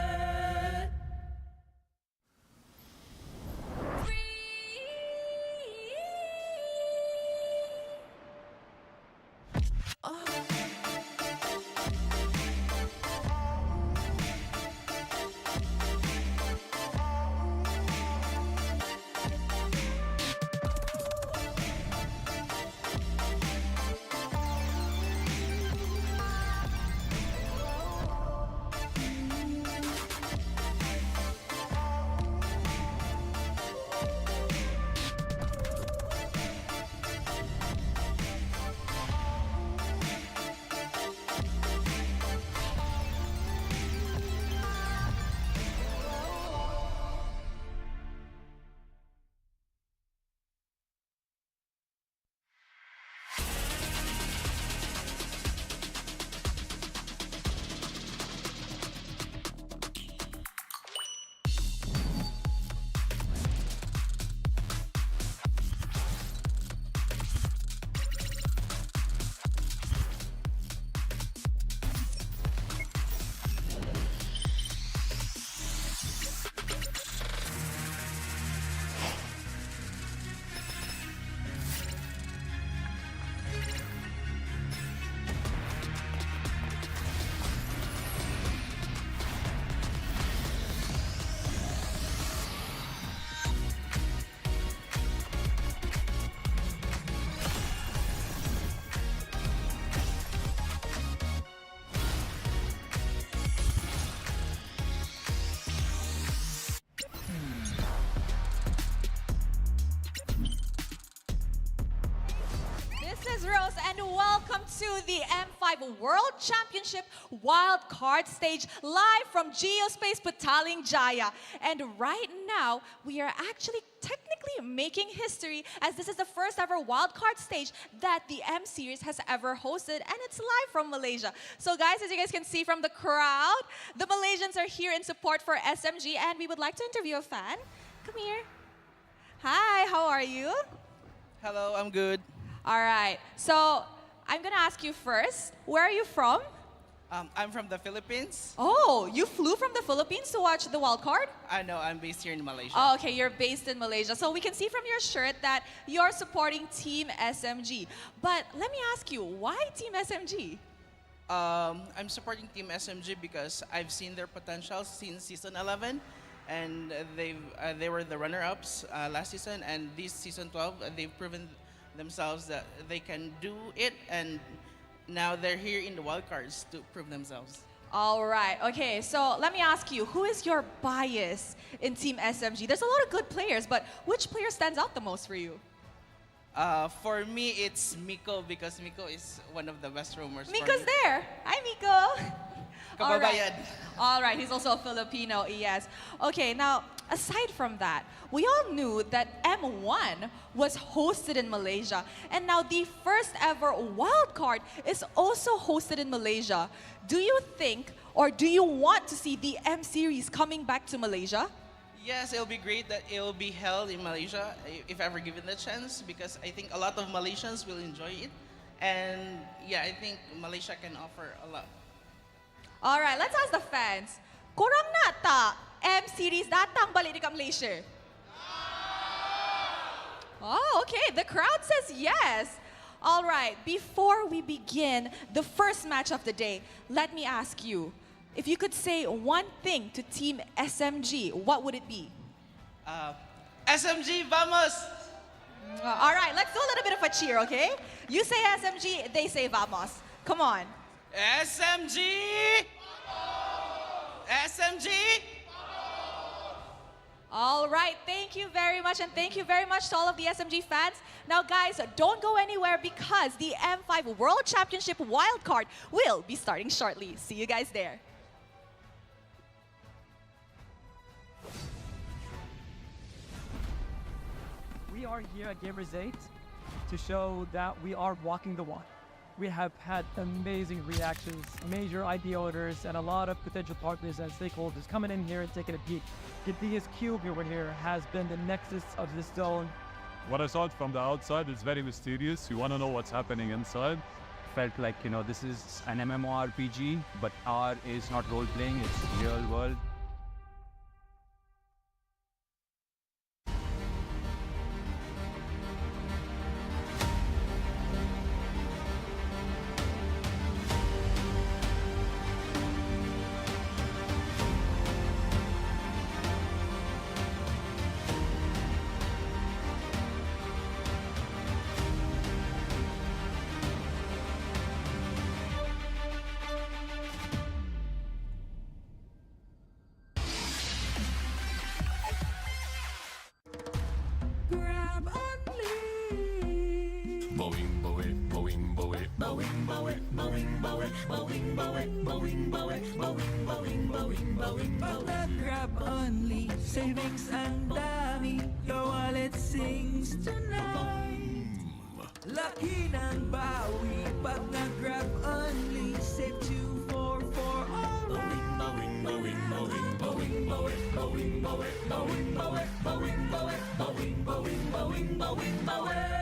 This is Rose, and welcome to the M5 World Championship Wild Card Stage, live from Geospace Petaling Jaya. And right now, we are actually technically making history, as this is the first ever Wild Card Stage that the M Series has ever hosted, and it's live from Malaysia. So guys, as you guys can see from the crowd, the Malaysians are here in support for SMG, and we would like to interview a fan. Come here. Hi, how are you? Hello, I'm good. All right, so I'm gonna ask you first, where are you from? I'm from the Philippines. Oh, you flew from the Philippines to watch the wild card? I know, I'm based here in Malaysia. Oh, okay, you're based in Malaysia. So we can see from your shirt that you're supporting Team SMG. But let me ask you, why Team SMG? I'm supporting Team SMG because I've seen their potential since season 11, and they were the runner-ups last season, and this season 12, they've proven themselves that they can do it, and now they're here in the wildcards to prove themselves. All right, okay, so let me ask you, who is your bias in Team SMG? There's a lot of good players, but which player stands out the most for you? For me, it's Miko, because Miko is one of the best roamers. Miko's there. Hi, Miko. Kababayan. All right, he's also a Filipino, yes. Okay, now, aside from that, we all knew that M1 was hosted in Malaysia, and now the first ever wildcard is also hosted in Malaysia. Do you think, Or do you want to see the M Series coming back to Malaysia? Yes, it'll be great that it'll be held in Malaysia if ever given the chance, because I think a lot of Malaysians will enjoy it. And yeah, I think Malaysia can offer a lot. All right, let's ask the fans. Kurang nata M Series datang balik dekat Malaysia? Oh, okay. The crowd says yes. All right, before we begin the first match of the day, let me ask you, if you could say one thing to Team SMG, what would it be? SMG, vamos! All right, let's do a little bit of a cheer, okay? You say SMG, they say vamos. Come on. SMG! SMG! All right, thank you very much, and thank you very much to all of the SMG fans. Now, guys, don't go anywhere because the M5 World Championship wildcard will be starting shortly. See you guys there. We are here at Gamers 8 to show that we are walking the walk. We have had amazing reactions, major idea owners, and a lot of potential partners and stakeholders coming in here and taking a peek. Gidea's cube over here has been the nexus of this zone. What I saw it from the outside is very mysterious. You want to know what's happening inside. Felt like, you know, this is an MMORPG, but R is not role-playing, it's real world. Grab only. Boing, boing, boing, boing, boing, boing, boing, boing, boing, boing, boing, boing, boing, boing, boing, boing, Pag nag-grab only, savings ang dami, your wallet sings tonight. Laki ng bawi, pag nag-grab only, save 2 for all. boing, boing, boing, boing, boing, boing, boing, boing, boing, boing, boing, boing, boing, boing, boing, boing, boing.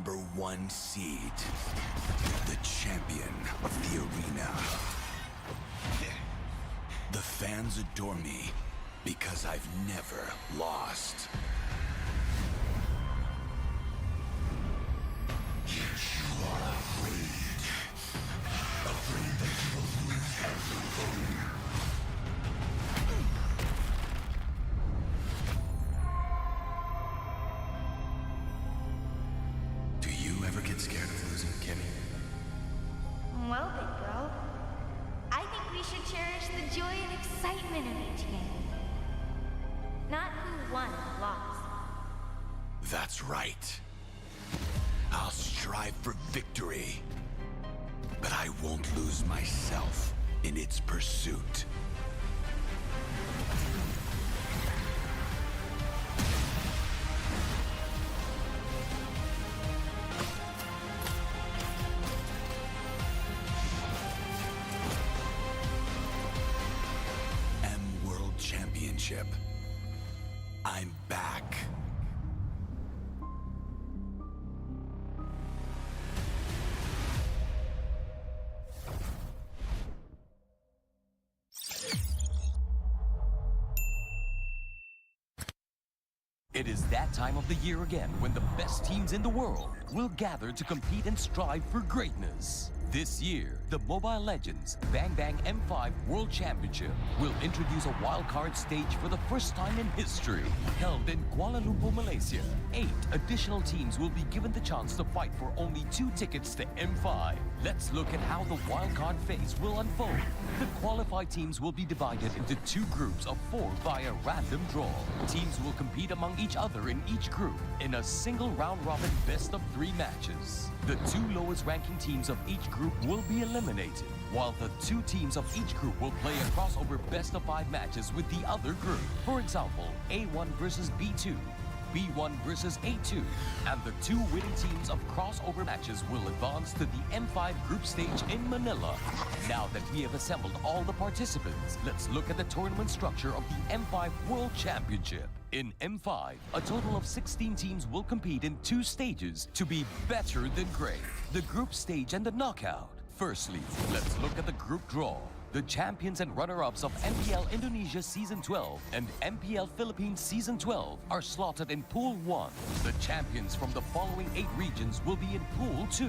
number 1 seed, the champion of the arena. The fans adore me because I've never lost. Yet you are afraid. Afraid that you will lose everything. Do you ever get scared of losing, Kenny? Well, big bro, I think we should cherish the joy and excitement of each game. Not who won or lost. That's right. I'll strive for victory, but I won't lose myself in its pursuit. World Championship. I'm back. It is that time of the year again when the best teams in the world will gather to compete and strive for greatness. This year, the Mobile Legends Bang Bang M5 World Championship will introduce a wildcard stage for the first time in history. Held in Kuala Lumpur, Malaysia, 8 additional teams will be given the chance to fight for only 2 tickets to M5. Let's look at how the wildcard phase will unfold. The qualified teams will be divided into 2 groups of 4 via random draw. Teams will compete among each other in each group in a single round-robin best-of-3 matches. The 2 lowest ranking teams of each group will be eliminated, while the 2 teams of each group will play a crossover best-of-5 matches with the other group. For example, A1 versus B2, B1 versus A2, and the 2 winning teams of crossover matches will advance to the M5 group stage in Manila. Now that we have assembled all the participants, let's look at the tournament structure of the M5 World Championship. In M5, a total of 16 teams will compete in 2 stages to be better than great: the group stage and the knockout. Firstly, let's look at the group draw. The champions and runner-ups of MPL Indonesia Season 12 and MPL Philippines Season 12 are slotted in Pool 1. The champions from the following 8 regions will be in Pool 2,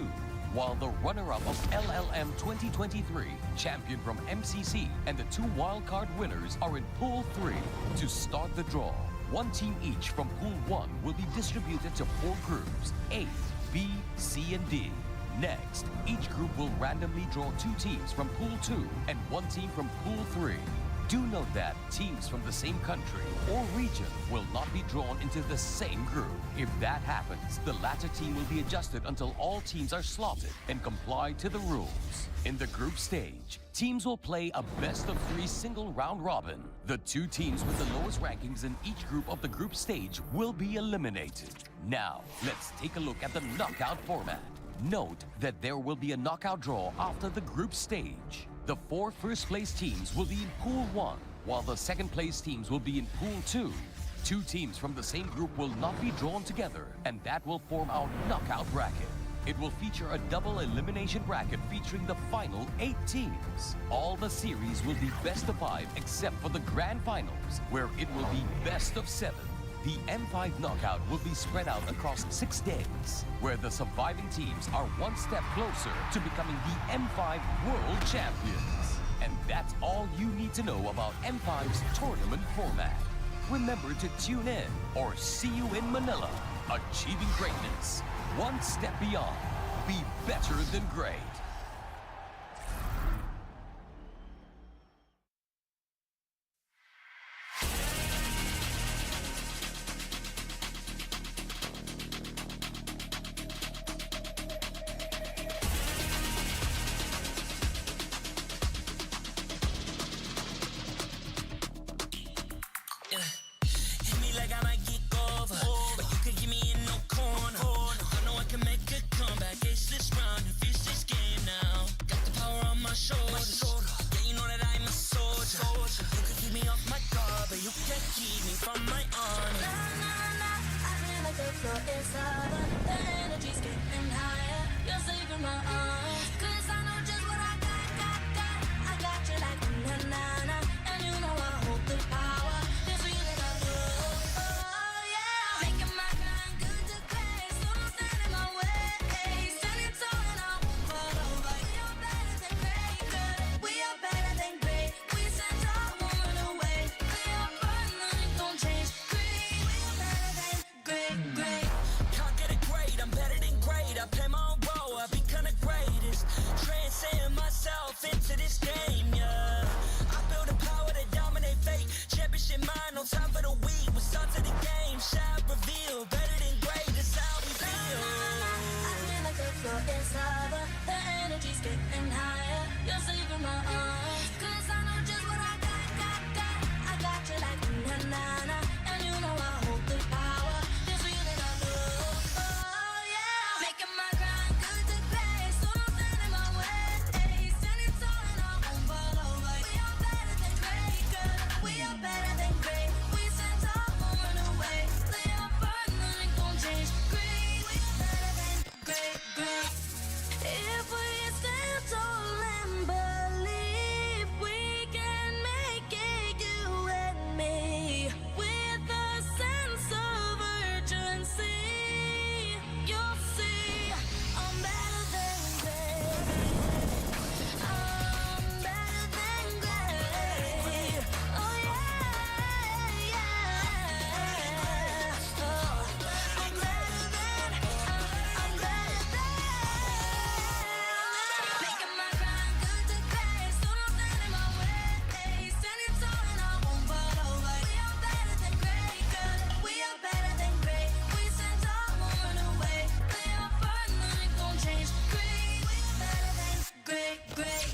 while the runner-up of LLM 2023, champion from MCC, and the 2 wildcard winners are in Pool 3. To start the draw, 1 team each from Pool 1 will be distributed to 4 groups, A, B, C, and D. Next, each group will randomly draw 2 teams from Pool 2 and 1 team from Pool 3. Do note that teams from the same country or region will not be drawn into the same group. If that happens, the latter team will be adjusted until all teams are slotted and comply to the rules. In the group stage, teams will play a best-of-3 single round robin. The 2 teams with the lowest rankings in each group of the group stage will be eliminated. Now, let's take a look at the knockout format. Note that there will be a knockout draw after the group stage. The 4 first-place teams will be in Pool 1, while the second-place teams will be in Pool 2. 2 teams from the same group will not be drawn together, and that will form our knockout bracket. It will feature a double elimination bracket featuring the final 8 teams. All the series will be best of 5 except for the grand finals, where it will be best of 7. The M5 knockout will be spread out across 6 days, where the surviving teams are 1 step closer to becoming the M5 World Champions. And that's all you need to know about M5's tournament format. Remember to tune in or see you in Manila. Achieving greatness, 1 step beyond. Be better than great. Hit me like I might get over, but you could give me in no corner. I know I can make a comeback. Ace this round and finish this game. it's over. The energy's getting higher. You're saving my arms. 'Cause I know just what I got. I got you like na-na-na. And you know I hold the power. This feeling I know. Oh yeah. Making my grind good to great. So don't stand in my way. Standing tall and I won't fall over. We are better than great, girl. We are better than great. We stand tall, won't run away. Lay our burden, nothing gon' change. Great, we are better than great, great. If we stand tall and believe we can make it, you and me, with a sense of urgency, you'll see I'm better than great. I'm better than great. Oh yeah, yeah. Oh, I'm better than. Making my grind good to great, so don't stand in my way. Standing tall and I won't fall over. We are better than great, girl. We are better than great. We stand tall, won't run away. Lay our burden, nothing gon' change. Great, we are better than great, great.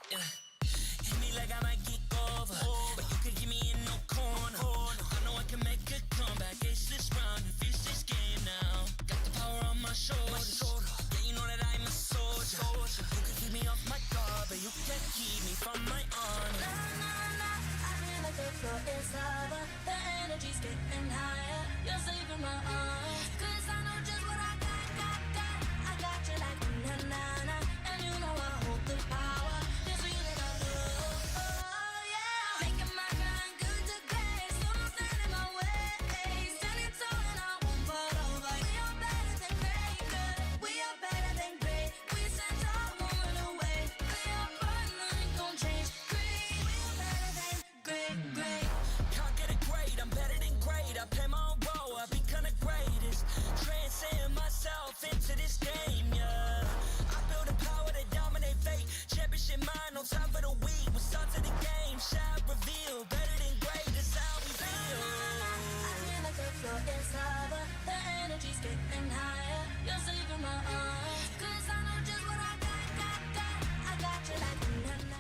Hit me like I might get over, but you can give me in no corner. I know I can make a comeback. Ace this round and finish this game now. Got the power on my shoulders. Yeah, you know that I'm a soldier. You can keep me off my guard, but you can't keep me from my honor. I feel like the floor is over. The energy's getting higher. You're saving my arms. 'Cause I know just what I got. I got you like na-na-na. And you know I hold the power. This feeling I love. Oh yeah. Making my grind good to great. So don't stand in my way. Standing tall and I won't fall over. We are better than great, girl. We are better than great. We stand tall, won't run away. We are burden, nothing gon' change. Great, we are better than great, great. Can't get it great, I'm better than great. I play my own role, I become the greatest. Transcend myself into this game, yeah. I build a power to dominate fate. Championship mind, no time for the weak. We start to the game, shout, reveal. Better than great, that's how we feel. I feel like the floor is over. The energy's getting higher. You're saving my arms. 'Cause I know just what I got. I got you like na-na-na.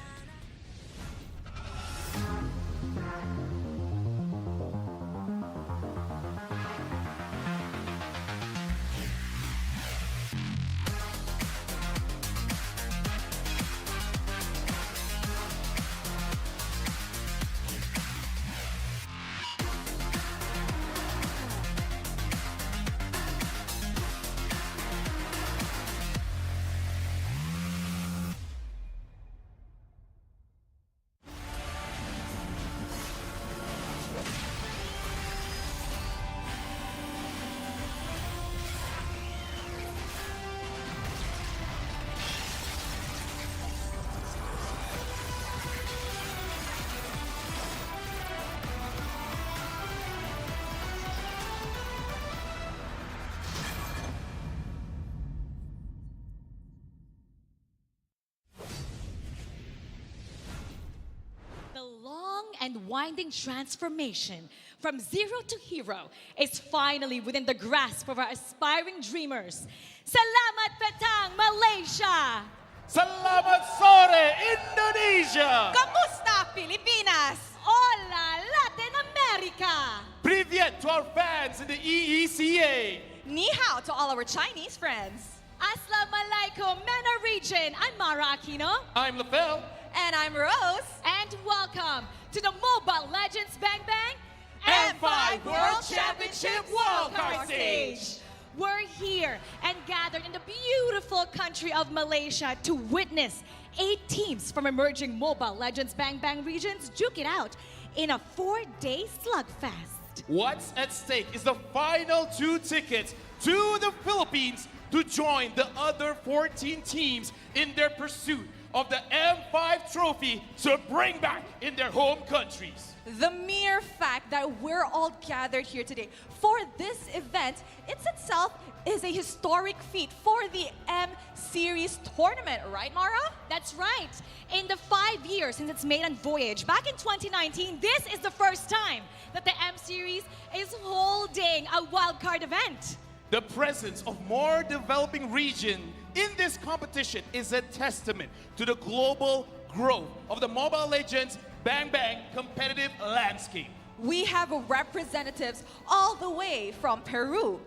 The long and winding transformation from zero to hero is finally within the grasp of our aspiring dreamers. Salamat Petang, Malaysia! Salamat Sore, Indonesia! Kamusta, Pilipinas? Hola, Latin America! Privyet to our fans in the EECA! Ni hao to all our Chinese friends. Assalamualaikum, MENA region. I'm Mara Aquino. I'm LaFell. And I'm Rose. And welcome to the Mobile Legends Bang Bang M5 World Championship Wildcard Stage. We're here and gathered in the beautiful country of Malaysia to witness 8 teams from emerging Mobile Legends Bang Bang regions duke it out in a 4-day slugfest. What's at stake is the final 2 tickets to the Philippines to join the other 14 teams in their pursuit of the M5 trophy to bring back in their home countries. The mere fact that we're all gathered here today for this event, itself is a historic feat for the M Series tournament, right, Mara? That's right. In the 5 years since its maiden voyage, back in 2019, this is the first time that the M Series is holding a wildcard event. The presence of more developing region in this competition is a testament to the global growth of the Mobile Legends Bang Bang competitive landscape. We have representatives all the way from Peru,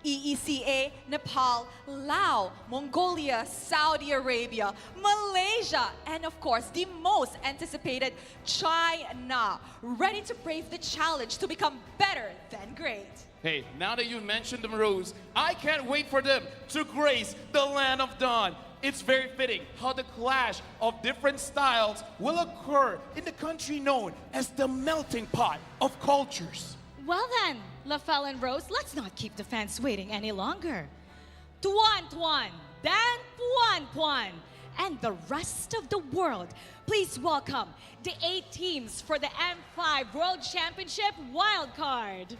EECA, Nepal, Laos, Mongolia, Saudi Arabia, Malaysia, and of course, the most anticipated, China, ready to brave the challenge to become better than great. Hey, now that you mentioned the Maroons, I can't wait for them to grace the land of dawn. It's very fitting how the clash of different styles will occur in the country known as the melting pot of cultures. Well then, LaFell and Rose, let's not keep the fans waiting any longer. Tuan Tuan, Dan Puan Puan, and the rest of the world, please welcome the 8 teams for the M5 World Championship Wildcard.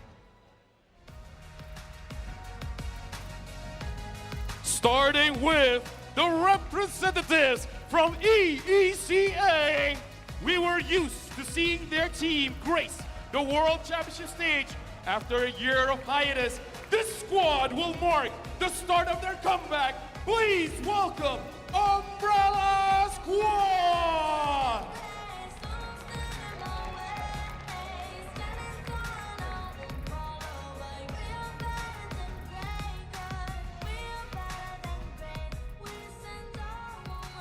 Starting with the representatives from EECA. We were used to seeing their team grace the World Championship stage. After a year of hiatus, this squad will mark the start of their comeback. Please welcome Umbrella Squad!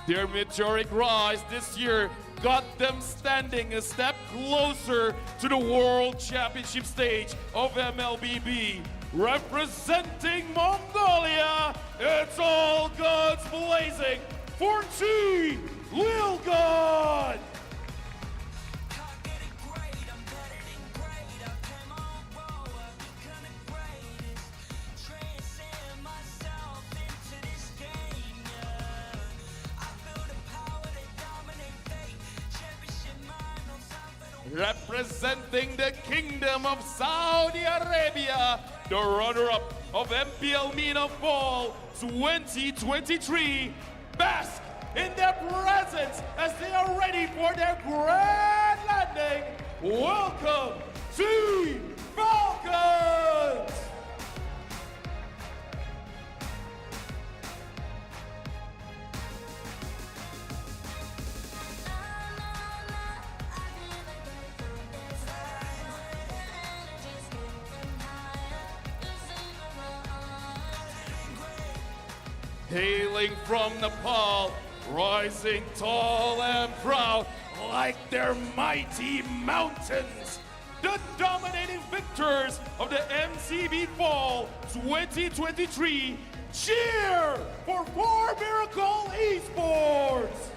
Their meteoric rise this year got them standing a step closer to the World Championship stage of MLBB. Representing Mongolia, it's all guns blazing for Team Lil God! Representing the Kingdom of Saudi Arabia, the runner-up of MPL MENA Fall 2023, bask in their presence as they are ready for their grand landing. Welcome, Team Falcons! Hailing from Nepal, rising tall and proud like their mighty mountains. The dominating victors of the MCB Fall 2023, cheer for 4 Miracle Esports!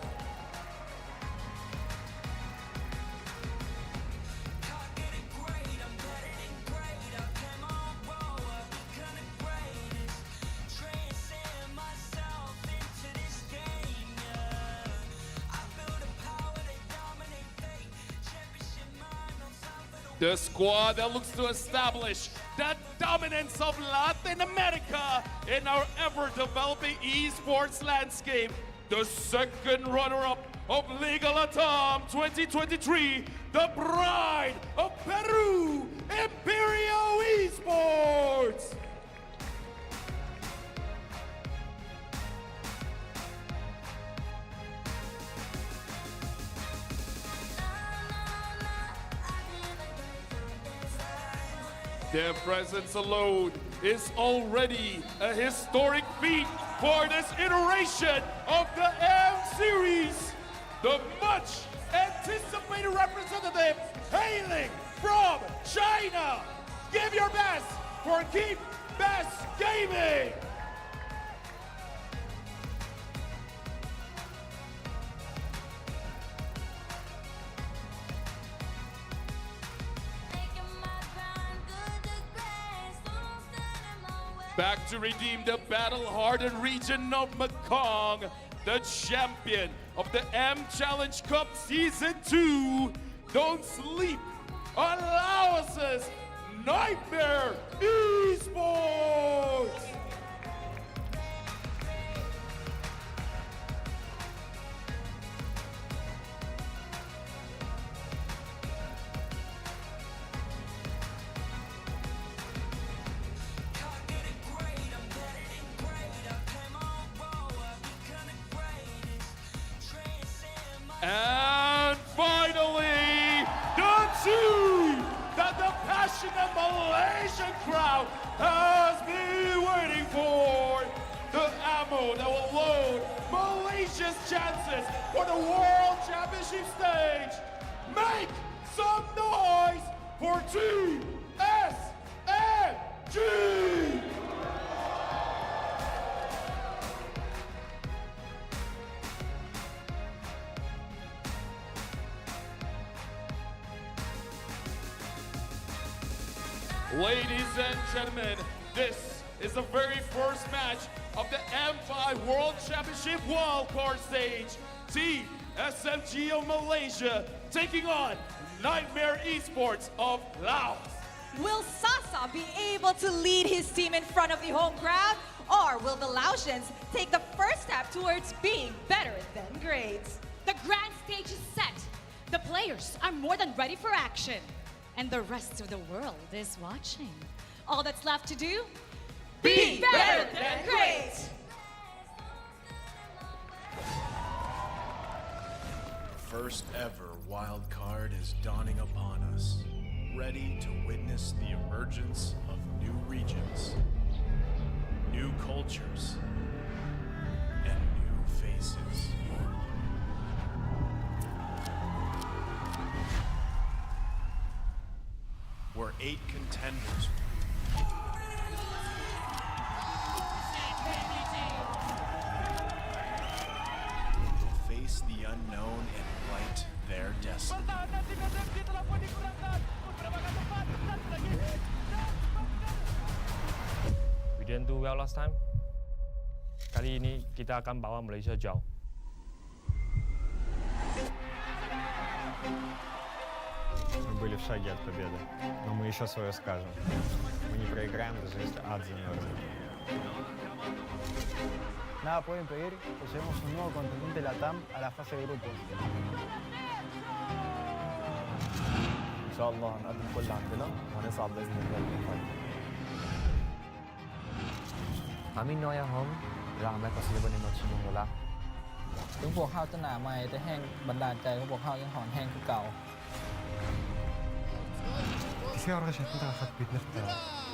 The squad that looks to establish the dominance of Latin America in our ever-developing esports landscape. The second runner-up of Liga Latam 2023, the pride of Peru, Imperio Esports. Their presence alone is already a historic feat for this iteration of the M Series. The much anticipated representative hailing from China. Give your best for Keep Best Gaming. Back to redeem the battle-hardened region of Mekong, the champion of the M Challenge Cup Season 2. Don't sleep on Laos's Niightmare Esports! And finally, the team that the passionate Malaysian crowd has been waiting for. The ammo that will load Malaysia's chances for the World Championship stage. Make some noise for Team SMG! Ladies and gentlemen, this is the very first match of the M5 World Championship wildcard stage. Team SMG of Malaysia taking on Niightmare Esports of Laos. Will Sasa be able to lead his team in front of the home crowd? Or will the Laotians take the first step towards being better than great? The grand stage is set. The players are more than ready for action. And the rest of the world is watching. All that's left to do? Be better than great! First ever wild card is dawning upon us, ready to witness the emergence of new regions, new cultures, and new faces. Where 8 contenders will face the unknown and write their destiny. We didn't do well last time. Kali ini kita akan bawa Malaysia jauh. Мы были в шаге от победы, но мы еще свое скажем. Мы не проиграем, даже если ад замерзнет. Nada puede impedir que llevemos un nuevo contendiente LATAM a la fase de grupos. إن شاء الله هنقدم كل اللي عندنا وهنصعد بإذن الله للفاينل. Kami nói hôm rằng mẹ có sự bên một chim mùa lá. ถึงพวกเขาจะหนาใหม่แต่แห้งบันดาลใจของพวกเขายังหอนแห้งคือเก่า Дэлхийн аварга шатанд гарахад бид нарт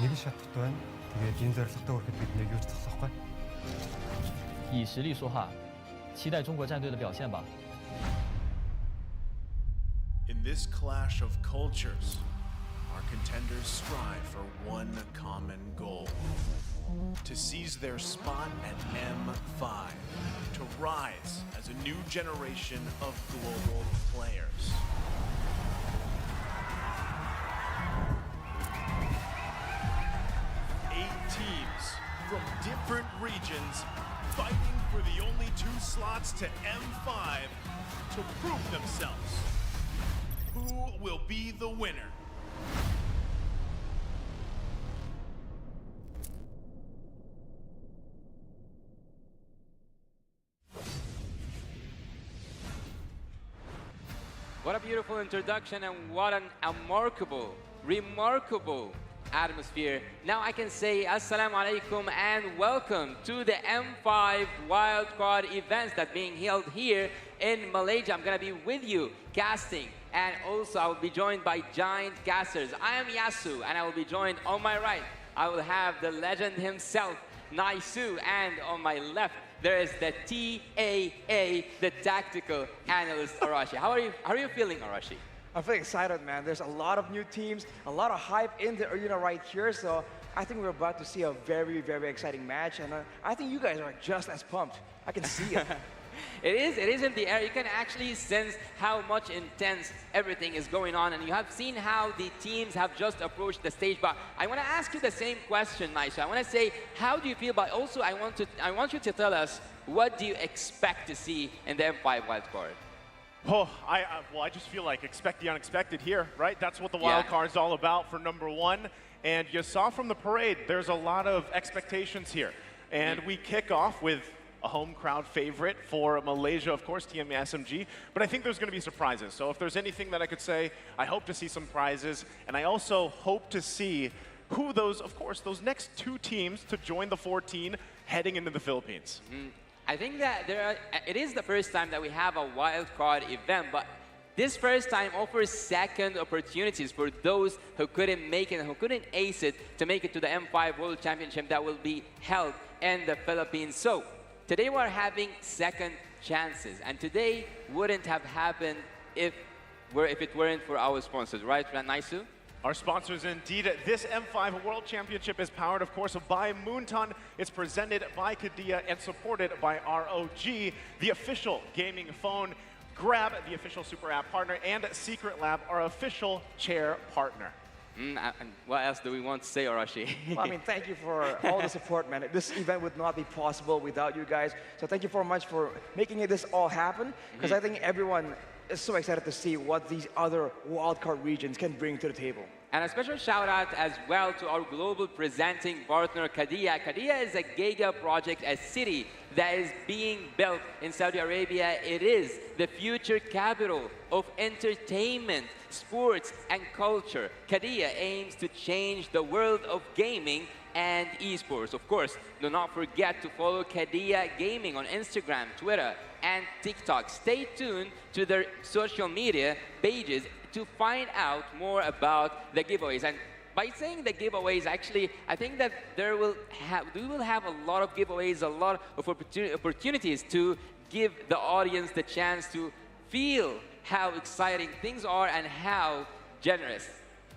нэг л шатт байна. Тэгээд энэ зорилготой хүрэхэд бид нэг юу ч зогсохгүй. 以实力说话，期待中国战队的表现吧。In this clash of cultures, our contenders strive for one common goal: to seize their spot at M5, to rise as a new generation of global players. Teams from different regions fighting for the only 2 slots to M5 to prove themselves. Who will be the winner? What a beautiful introduction and what an remarkable atmosphere. Now I can say Assalamu alaikum and welcome to the M5 wildcard events that being held here in Malaysia. I'm gonna be with you casting, and also I will be joined by giant casters. I am Yasu and I will be joined on my right. I will have the legend himself, Naisu, and on my left there is the TAA, the tactical analyst Arashi. How are you feeling, Arashi? I'm feeling excited, man. There's a lot of new teams, a lot of hype in the arena right here. So I think we're about to see a very, very exciting match. And I think you guys are just as pumped. I can see it. It is in the air. You can actually sense how much intense everything is going on, and you have seen how the teams have just approached the stage. But I want to ask you the same question, Naisha. I want to say, how do you feel? But also, I want you to tell us, what do you expect to see in the M5 wildcard? Oh, well, I just feel like expect the unexpected here, right? That's what the wild card's all about for #1. And you saw from the parade, there's a lot of expectations here. And we kick off with a home crowd favorite for Malaysia, of course, Team SMG. But I think there's going to be surprises. So if there's anything that I could say, I hope to see some prizes. And I also hope to see who those next 2 teams to join the 14 heading into the Philippines. I think that it is the first time that we have a wild card event, but this first time offers second opportunities for those who couldn't make it and who couldn't ace it to make it to the M5 World Championship that will be held in the Philippines. So today we're having second chances, and today wouldn't have happened if it weren't for our sponsors, right, Naisu? Our sponsors indeed. This M5 World Championship is powered, of course, by Moonton. It's presented by Kadia and supported by ROG, the official gaming phone. Grab, the official super app partner, and Secret Lab, our official chair partner. And what else do we want to say, Arashi? Well, I mean, thank you for all the support, man. This event would not be possible without you guys. So thank you very much for making this all happen, because I think everyone is so excited to see what these other wildcard regions can bring to the table. And a special shout out as well to our global presenting partner, Kadia. Kadia is a giga project, a city that is being built in Saudi Arabia. It is the future capital of entertainment, sports, and culture. Kadia aims to change the world of gaming and esports. Of course, do not forget to follow Kadia Gaming on Instagram, Twitter, and TikTok. Stay tuned to their social media pages to find out more about the giveaways. And by saying the giveaways, actually, I think that we will have a lot of giveaways, a lot of opportunities to give the audience the chance to feel how exciting things are and how generous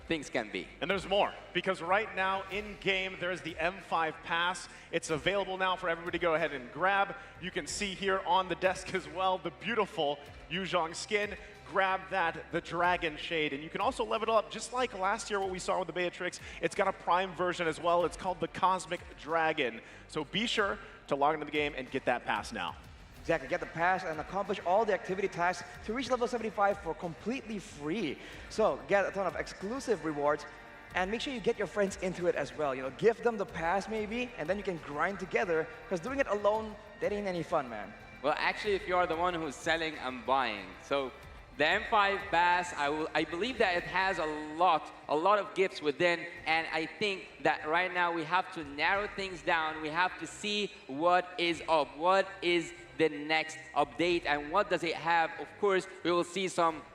things can be. And there's more, because right now in-game there's the M5 Pass. It's available now for everybody to go ahead and grab. You can see here on the desk as well the beautiful Yuzhong skin. Grab that, the Dragon Shade, and you can also level it up just like last year what we saw with the Beatrix. It's got a Prime version as well. It's called the Cosmic Dragon. So be sure to log into the game and get that pass now. Exactly, get the pass and accomplish all the activity tasks to reach level 75 for completely free. So get a ton of exclusive rewards, and make sure you get your friends into it as well. You know, give them the pass maybe, and then you can grind together, because doing it alone, that ain't any fun, man. Well, actually, if you are the one who's selling, I'm buying. So the M5 Pass, I believe that it has a lot of gifts within, and I think that right now we have to narrow things down. We have to see what is up, what is the next update, and what does it have. Of course, we will see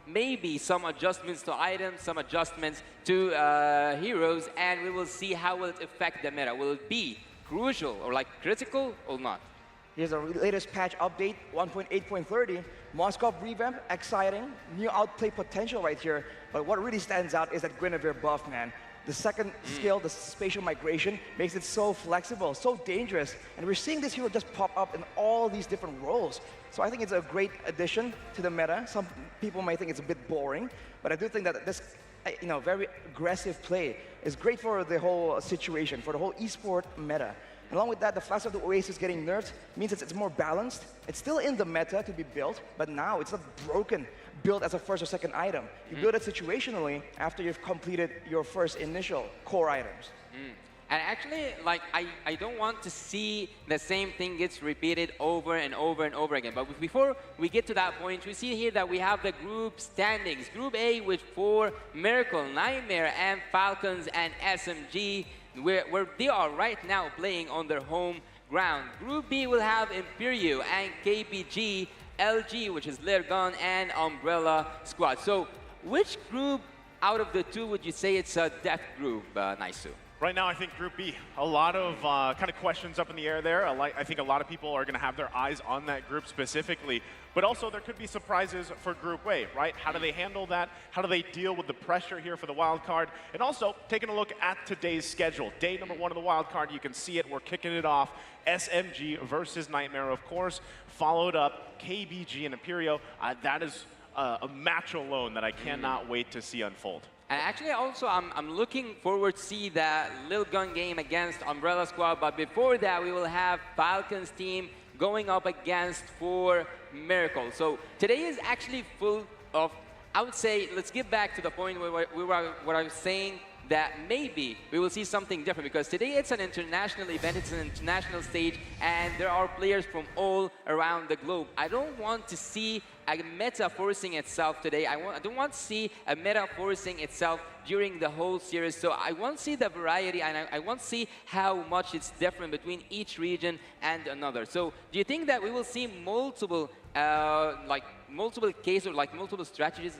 maybe some adjustments to items, some adjustments to heroes, and we will see how will it affect the meta. Will it be crucial or like critical or not? Here's the latest patch update, 1.8.30. Moscow revamp, exciting, new outplay potential right here. But what really stands out is that Guinevere buff, man. The second skill, the spatial migration, makes it so flexible, so dangerous. And we're seeing this hero just pop up in all these different roles. So I think it's a great addition to the meta. Some people might think it's a bit boring, but I do think that this very aggressive play is great for the whole situation, for the whole esport meta. And along with that, the Flash of the Oasis getting nerfed means it's more balanced. It's still in the meta to be built, but now it's not broken, built as a first or second item. You build it situationally after you've completed your first initial core items. And actually, like, I don't want to see the same thing gets repeated over and over and over again. But before we get to that point, we see here that we have the group standings. Group A with 4 Miracle, Nightmare, and Falcons, and SMG, where they are right now playing on their home ground. Group B will have Imperio and KPG, LG, which is Lergon, and Umbrella Squad. So which group out of the two would you say it's a death group, Naisu? Right now, I think Group B, a lot of kind of questions up in the air there. I think a lot of people are going to have their eyes on that group specifically. But also, there could be surprises for Group A, right? How do they handle that? How do they deal with the pressure here for the wild card? And also, taking a look at today's schedule. Day number 1 of the wild card, you can see it. We're kicking it off. SMG versus Niightmare, of course. Followed up, KBG and Imperio. That is a match alone that I cannot wait to see unfold. And actually, also, I'm looking forward to see that Lil Gun game against Umbrella Squad. But before that, we will have Falcon's team going up against 4 Miracle. So today is actually full of, I would say, let's get back to the point where what I was saying, that maybe we will see something different, because today it's an international event, it's an international stage, and there are players from all around the globe. I don't want to see a meta forcing itself today. I don't want to see a meta forcing itself during the whole series. So I want to see the variety, and I want to see how much it's different between each region and another. So do you think that we will see multiple cases or multiple strategies?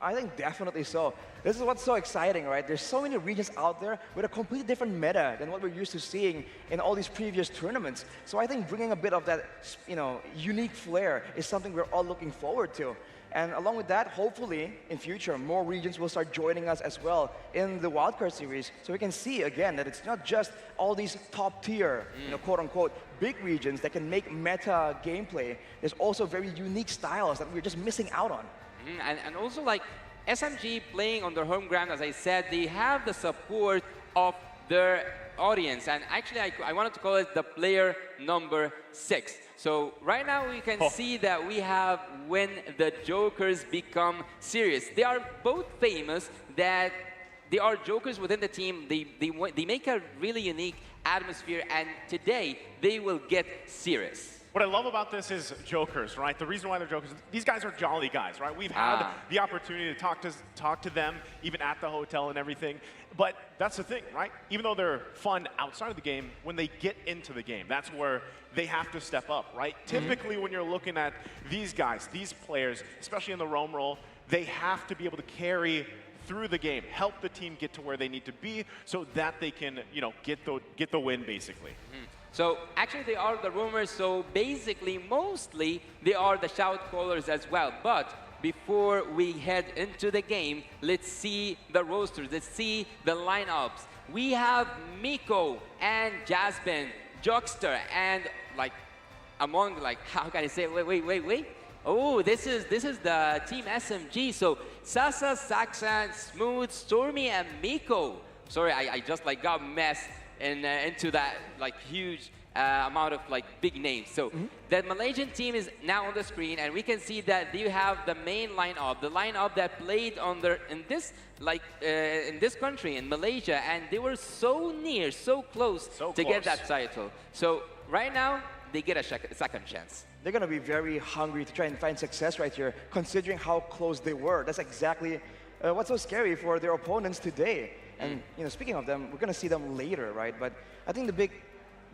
I think definitely so. This is what's so exciting, right? There's so many regions out there with a completely different meta than what we're used to seeing in all these previous tournaments. So I think bringing a bit of that, unique flair is something we're all looking forward to. And along with that, hopefully, in future, more regions will start joining us as well in the wildcard series. So we can see, again, that it's not just all these top-tier, quote-unquote, big regions that can make meta gameplay. There's also very unique styles that we're just missing out on. And also, SMG playing on their home ground, as I said, they have the support of their audience. And actually, I wanted to call it the player number 6. So right now, we can see that we have when the Jokers become serious. They are both famous that they are Jokers within the team. They make a really unique atmosphere, and today, they will get serious. What I love about this is Jokers, right? The reason why they're Jokers, these guys are jolly guys, right? We've had the opportunity to talk to them, even at the hotel and everything. But that's the thing, right? Even though they're fun outside of the game, when they get into the game, that's where they have to step up, right? Typically, when you're looking at these guys, these players, especially in the roam role, they have to be able to carry through the game, help the team get to where they need to be so that they can, get the win, basically. So actually, they are the rumors. So basically, mostly, they are the shout callers as well. But before we head into the game, let's see the rosters. Let's see the lineups. We have Miko and Jasmine, Jokster, and among how can I say? Wait. Oh, this is the team SMG. So Sasa, Saxon, Smooth, Stormy, and Miko. Sorry, I just got messed into that huge amount of big names. So the Malaysian team is now on the screen, and we can see that they have the main lineup, the lineup that played in this country, in Malaysia, and they were so near, so close to get that title. So right now, they get a second chance. They're going to be very hungry to try and find success right here, considering how close they were. That's exactly what's so scary for their opponents today. And speaking of them, we're going to see them later, right? But I think the big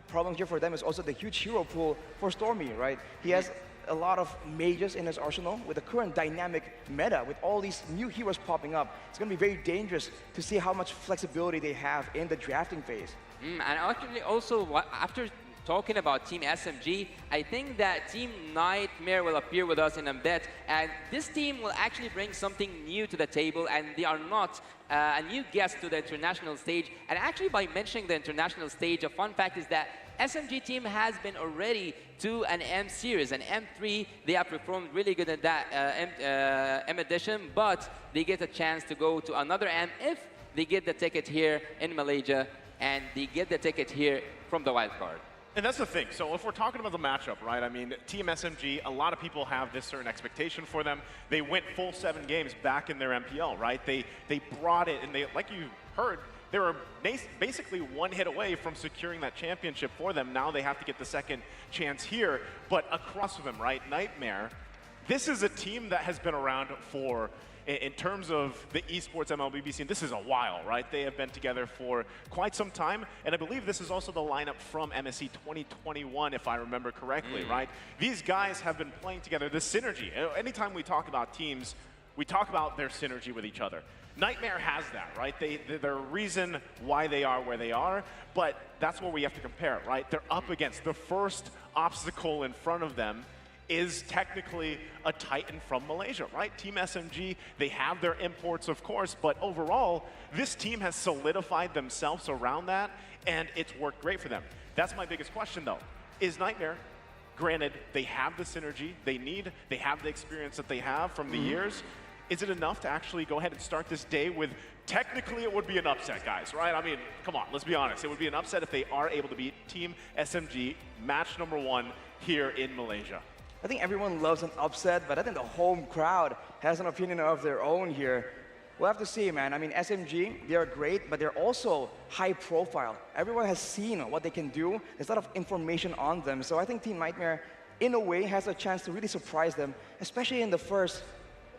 problem here for them is also the huge hero pool for Stormy, right? He has a lot of mages in his arsenal with the current dynamic meta, with all these new heroes popping up. It's going to be very dangerous to see how much flexibility they have in the drafting phase. And actually, also, after talking about Team SMG, I think that Team Nightmare will appear with us in a bit, and this team will actually bring something new to the table, and they are not a new guest to the international stage. And actually, by mentioning the international stage, a fun fact is that SMG team has been already to an M series, an M3. They have performed really good in that M edition, but they get a chance to go to another M if they get the ticket here in Malaysia, and they get the ticket here from the wildcard. And that's the thing. So if we're talking about the matchup, right? I mean, Team SMG, a lot of people have this certain expectation for them. They went full 7 games back in their MPL, right? They brought it, and they, like you heard, they were basically 1 hit away from securing that championship for them. Now they have to get the second chance here. But across from them, right, Niightmare, this is a team that has been around for, in terms of the esports MLBB scene, this is a while, right? They have been together for quite some time, and I believe this is also the lineup from MSC 2021, if I remember correctly, right? These guys have been playing together, the synergy. Anytime we talk about teams, we talk about their synergy with each other. Nightmare has that, right? They're a reason why they are where they are, but that's where we have to compare it, right? They're up against the first obstacle in front of them is technically a Titan from Malaysia, right? Team SMG, they have their imports, of course, but overall, this team has solidified themselves around that, and it's worked great for them. That's my biggest question, though. Is Nightmare, granted, they have the synergy they have the experience that they have from the years, is it enough to actually go ahead and start this day with, technically it would be an upset, guys, right? I mean, come on, let's be honest. It would be an upset if they are able to beat Team SMG, match #1 here in Malaysia. I think everyone loves an upset, but I think the home crowd has an opinion of their own here. We'll have to see, man. I mean, SMG, they're great, but they're also high profile. Everyone has seen what they can do. There's a lot of information on them. So I think Team Nightmare, in a way, has a chance to really surprise them, especially in the first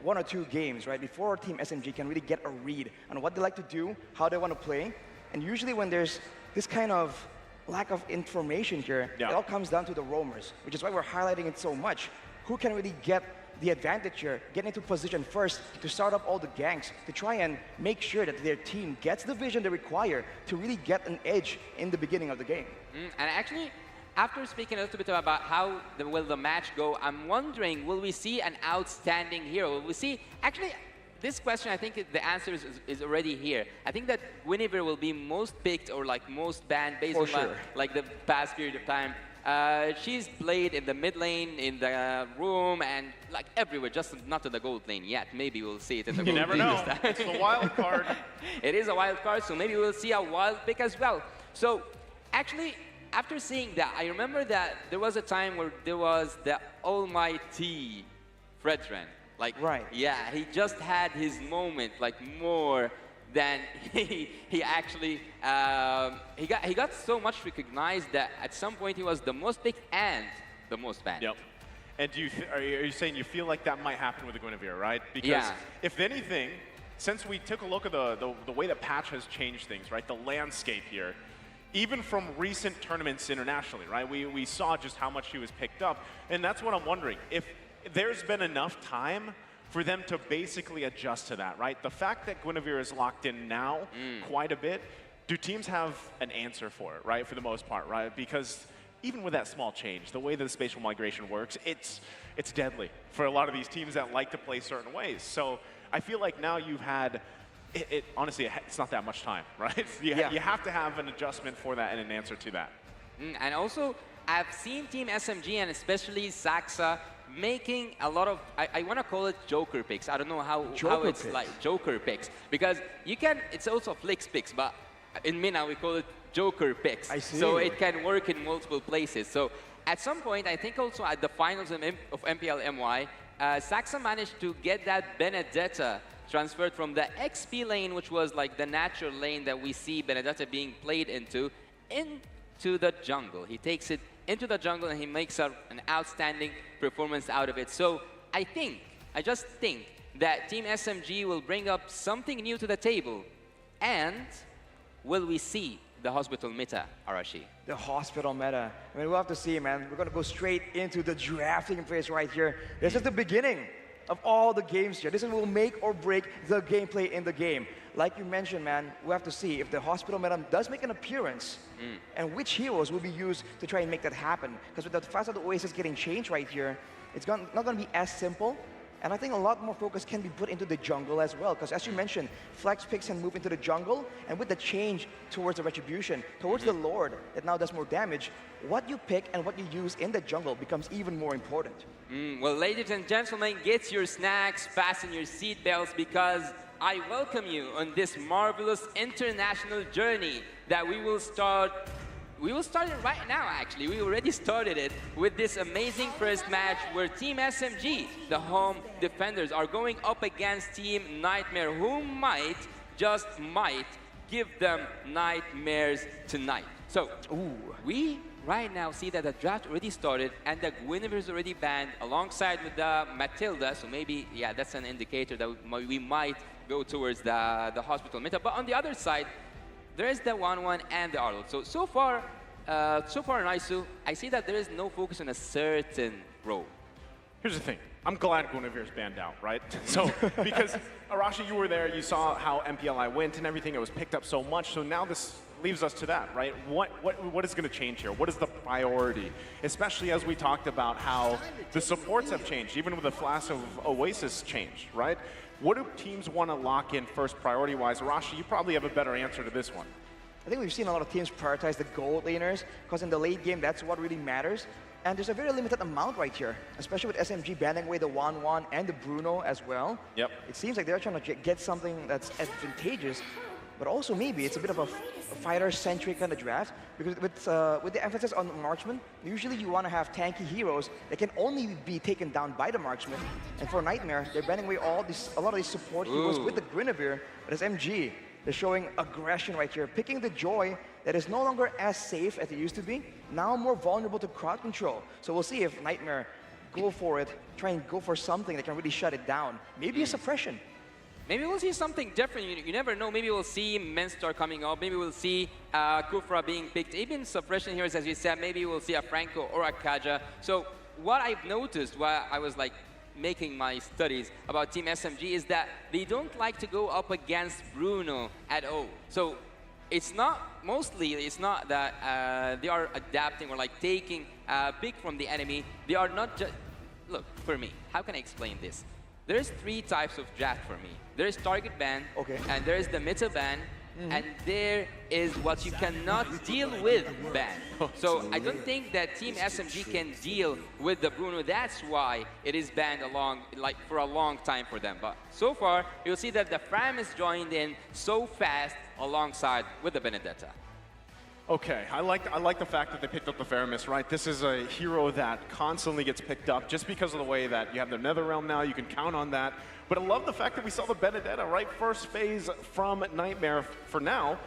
1 or 2 games, right? Before Team SMG can really get a read on what they like to do, how they want to play. And usually when there's this kind of lack of information here, it all comes down to the roamers, which is why we're highlighting it so much. Who can really get the advantage here, get into position first to start up all the ganks, to try and make sure that their team gets the vision they require to really get an edge in the beginning of the game. And actually, after speaking a little bit about how will the match go, I'm wondering, will we see an outstanding hero? Will we see, actually, this question, I think the answer is already here. I think that Guinevere will be most picked or like most banned based on like the past period of time. She's played in the mid lane, in the room, and like everywhere, just not in the gold lane yet. Maybe we'll see it in the gold lane. You never know. It's a wild card. It is a wild card, so maybe we'll see a wild pick as well. So actually, after seeing that, I remember that there was a time where there was the almighty Fredren. Like, yeah, he just had his moment, like more than he actually, he got so much recognized that at some point he was the most picked and the most banned. Yep. And are you saying you feel like that might happen with the Guinevere, right? Because if anything, since we took a look at the way the patch has changed things, right? The landscape here, even from recent tournaments internationally, right? We saw just how much she was picked up. And that's what I'm wondering. If there's been enough time for them to basically adjust to that, right? The fact that Guinevere is locked in now quite a bit, do teams have an answer for it, right? For the most part, right? Because even with that small change, the way that the spatial migration works, it's deadly for a lot of these teams that like to play certain ways. So I feel like now you've had, honestly, it's not that much time, right? You have to have an adjustment for that and an answer to that. And also, I've seen Team SMG and especially Saxa making a lot of, I want to call it Joker picks. I don't know how it's like Joker picks. Because you can, it's also Flicks picks, but in Mina we call it Joker picks. I see. So it can work in multiple places. So at some point, I think also at the finals of MPL MY, Saxa managed to get that Benedetta transferred from the XP lane, which was like the natural lane that we see Benedetta being played into the jungle. He takes it into the jungle and he makes an outstanding performance out of it. So I just think that Team SMG will bring up something new to the table. And will we see the hospital meta, Arashi? The hospital meta. I mean, we'll have to see, man. We're going to go straight into the drafting phase right here. This is the beginning of all the games here. This will make or break the gameplay in the game. Like you mentioned, man, we have to see if the hospital meta does make an appearance and which heroes will be used to try and make that happen. Because with the fact that the Oasis getting changed right here, it's not going to be as simple. And I think a lot more focus can be put into the jungle as well. Because as you mentioned, flex picks can move into the jungle. And with the change towards the Retribution, towards the Lord that now does more damage, what you pick and what you use in the jungle becomes even more important. Well, ladies and gentlemen, get your snacks, fasten your seatbelts, because I welcome you on this marvelous international journey that we will start it right now, actually. We already started it with this amazing first match where Team SMG, the home defenders, are going up against Team Nightmare, who might, just might, give them nightmares tonight. So, we right now see that the draft already started and the Guinevere is already banned alongside with the Matilda. So maybe, yeah, that's an indicator that we might go towards the hospital meta. But on the other side, there is the 1-1 and the Arnold. So far, Naisu, I see that there is no focus on a certain role. Here's the thing. I'm glad Guinevere's banned out, right? So, because Arashi, you were there, you saw how MPLI went and everything, it was picked up so much, so now this leaves us to that, right? What is going to change here? What is the priority? Especially as we talked about how the supports have changed, even with the flash of Oasis changed, right? What do teams want to lock in first priority-wise? Arashi, you probably have a better answer to this one. I think we've seen a lot of teams prioritize the gold laners, because in the late game, that's what really matters. And there's a very limited amount right here, especially with SMG banning away the Wan and the Bruno as well. Yep. It seems like they're trying to get something that's advantageous, but also maybe it's a bit of a fighter-centric kind of draft, because with the emphasis on marksman, usually you want to have tanky heroes that can only be taken down by the marksman. And for Niightmare, they're banning away a lot of these support heroes with the Guinevere, but as MG, they're showing aggression right here, picking the Joy that is no longer as safe as it used to be, now more vulnerable to crowd control. So we'll see if Niightmare go for it, try and go for something that can really shut it down. Maybe a suppression. Maybe we'll see something different. You never know. Maybe we'll see Menstar coming up. Maybe we'll see Kufra being picked. Even suppression heroes, as you said. Maybe we'll see a Franco or a Kaja. So what I've noticed while I was like making my studies about Team SMG is that they don't like to go up against Bruno at all. So it's not, mostly it's not that they are adapting or like taking a pick from the enemy. They are not just, look, for me, how can I explain this? There's 3 types of draft for me. There's target ban, and there's the meta ban, and there is what you cannot deal with ban. So I don't think that Team SMG can deal with the Bruno. That's why it is banned for a long time for them. But so far, you'll see that the Fram is joined in so fast alongside with the Benedetta. Okay, I like the fact that they picked up the Faramis, right? This is a hero that constantly gets picked up just because of the way that you have the Netherrealm now, you can count on that. But I love the fact that we saw the Benedetta, right? First phase from Niightmare for now,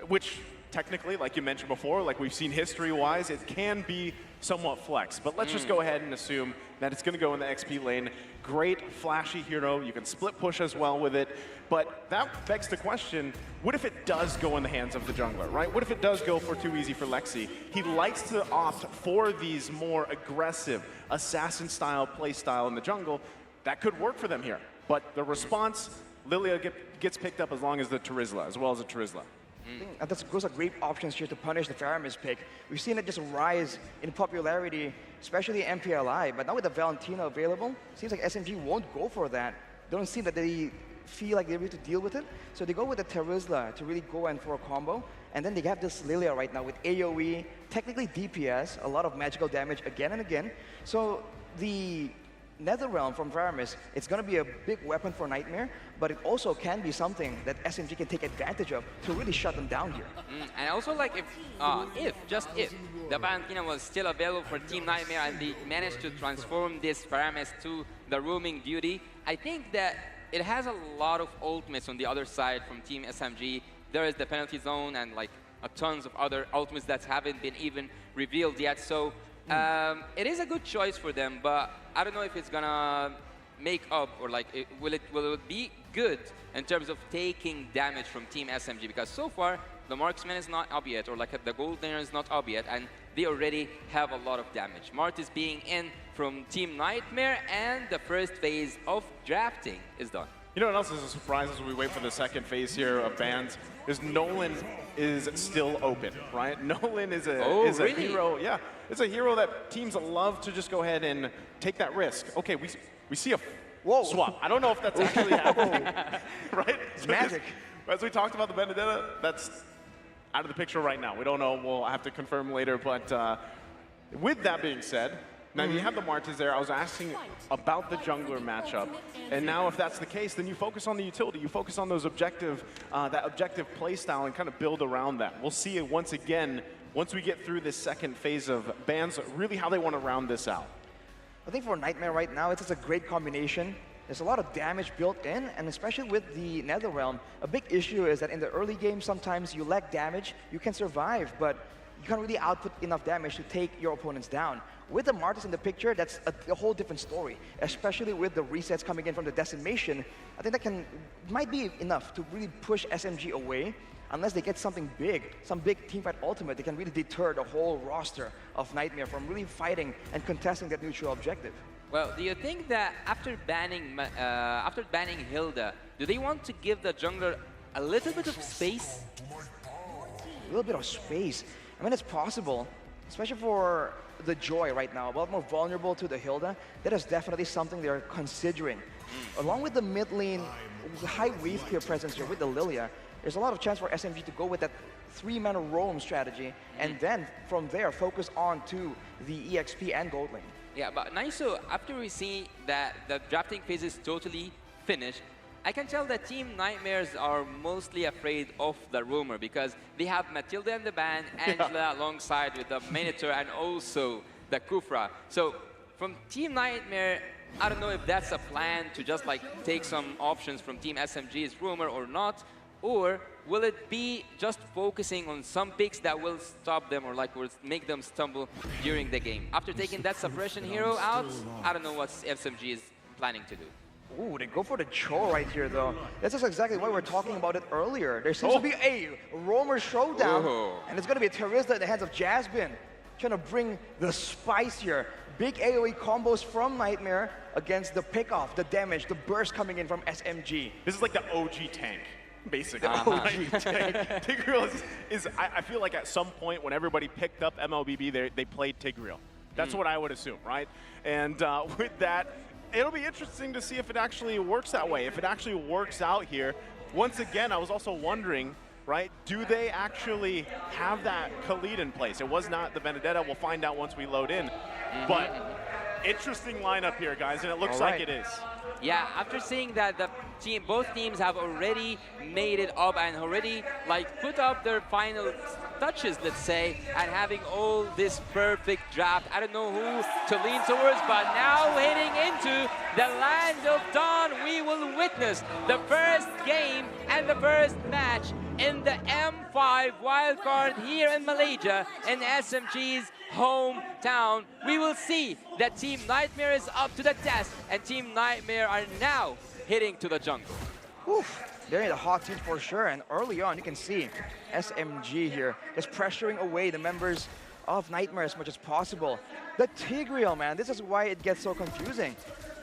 which technically, like you mentioned before, like we've seen history-wise, it can be somewhat flex. But let's just go ahead and assume that it's going to go in the XP lane. Great, flashy hero. You can split push as well with it. But that begs the question, what if it does go in the hands of the jungler, right? What if it does go for too easy for Lexi? He likes to opt for these more aggressive assassin-style play style in the jungle. That could work for them here. But the response, Lilia gets picked up as long as the Terizla, as well as the Terizla. And those are great options here to punish the Faramis pick. We've seen it just rise in popularity, especially MPLI. But now with the Valentina available, it seems like SMG won't go for that. They don't seem that they feel like they're able to deal with it. So they go with the Terizla to really go in for a combo. And then they have this Lilia right now with AoE, technically DPS, a lot of magical damage again and again. So the Netherrealm from Faramis, it's going to be a big weapon for Niightmare, but it also can be something that SMG can take advantage of to really shut them down here. And also, like, if the Valentina was still available for Team Niightmare and they managed to transform this Faramis to the roaming beauty, I think that it has a lot of ultimates on the other side from Team SMG. There is the penalty zone and like tons of other ultimates that haven't been even revealed yet. So it is a good choice for them, but I don't know if it's gonna make up or like will it be good in terms of taking damage from Team SMG, because so far the marksman is not up yet, or like the gold laner is not up yet, and they already have a lot of damage. Mart is being in from Team Niightmare, and the first phase of drafting is done. You know what else is a surprise as we wait for the second phase here of bans is Nolan is still open, right? Nolan is a hero. Yeah, it's a hero that teams love to just go ahead and take that risk. Okay, we see a swap. I don't know if that's actually happening, right? It's magic. As we talked about the Benedetta, that's out of the picture right now. We don't know. We'll have to confirm later. But with that being said, now you have the Martins there. I was asking about the jungler matchup, and now if that's the case, then you focus on the utility. You focus on those objective, that objective play style, and kind of build around that. We'll see it once again once we get through this second phase of bans, really how they want to round this out. I think for Niightmare right now, it's just a great combination. There's a lot of damage built in, and especially with the Netherrealm, a big issue is that in the early game, sometimes you lack damage, you can survive, but you can't really output enough damage to take your opponents down. With the Martis in the picture, that's a whole different story, especially with the resets coming in from the decimation. I think that might be enough to really push SMG away, unless they get something big, some big teamfight ultimate that can really deter the whole roster of Niightmare from really fighting and contesting that neutral objective. Well, do you think that after banning Hilda, do they want to give the jungler a little bit of space? A little bit of space. I mean, it's possible, especially for the Joy right now, a lot more vulnerable to the Hilda. That is definitely something they're considering. Along with the mid lane, high wave clear presence here with the Lilia, there's a lot of chance for SMG to go with that 3-mana roam strategy, and then from there focus on to the EXP and gold lane. Yeah, but Naiso, after we see that the drafting phase is totally finished, I can tell that Team Nightmares are mostly afraid of the rumor because they have Matilda in the ban, Angela alongside with the Minotaur and also the Kufra. So from Team Nightmare, I don't know if that's a plan to just like take some options from Team SMG's rumor or not, or will it be just focusing on some picks that will stop them or like will make them stumble during the game? After taking that suppression hero out, I don't know what SMG is planning to do. Ooh, they go for the Cho right here, though. This is exactly why we were talking about it earlier. There seems to be a roamer showdown, and it's going to be a Teresa in the hands of Jasmine, trying to bring the spice here. Big AoE combos from Nightmare against the pickoff, the damage, the burst coming in from SMG. This is like the OG tank, basically. OG tank. Tigreal is I feel like at some point when everybody picked up MLBB, they played Tigreal. That's what I would assume, right? And with that, it'll be interesting to see if it actually works that way, if it actually works out here. Once again, I was also wondering, right, do they actually have that Khalid in place? It was not the Benedetta. We'll find out once we load in. But interesting lineup here, guys, and it looks like it is. Yeah, after seeing that both teams have already made it up and already like put up their final touches, let's say, and having all this perfect draft. I don't know who to lean towards, but now heading into the land of dawn, we will witness the first game and the first match in the M5 wildcard here in Malaysia in SMG's hometown. We will see that Team Nightmare is up to the test, and Team Nightmare are now heading to the jungle. Oof. They're in the hot seat for sure, and early on you can see SMG here just pressuring away the members of Nightmare as much as possible. The Tigreal, man, this is why it gets so confusing.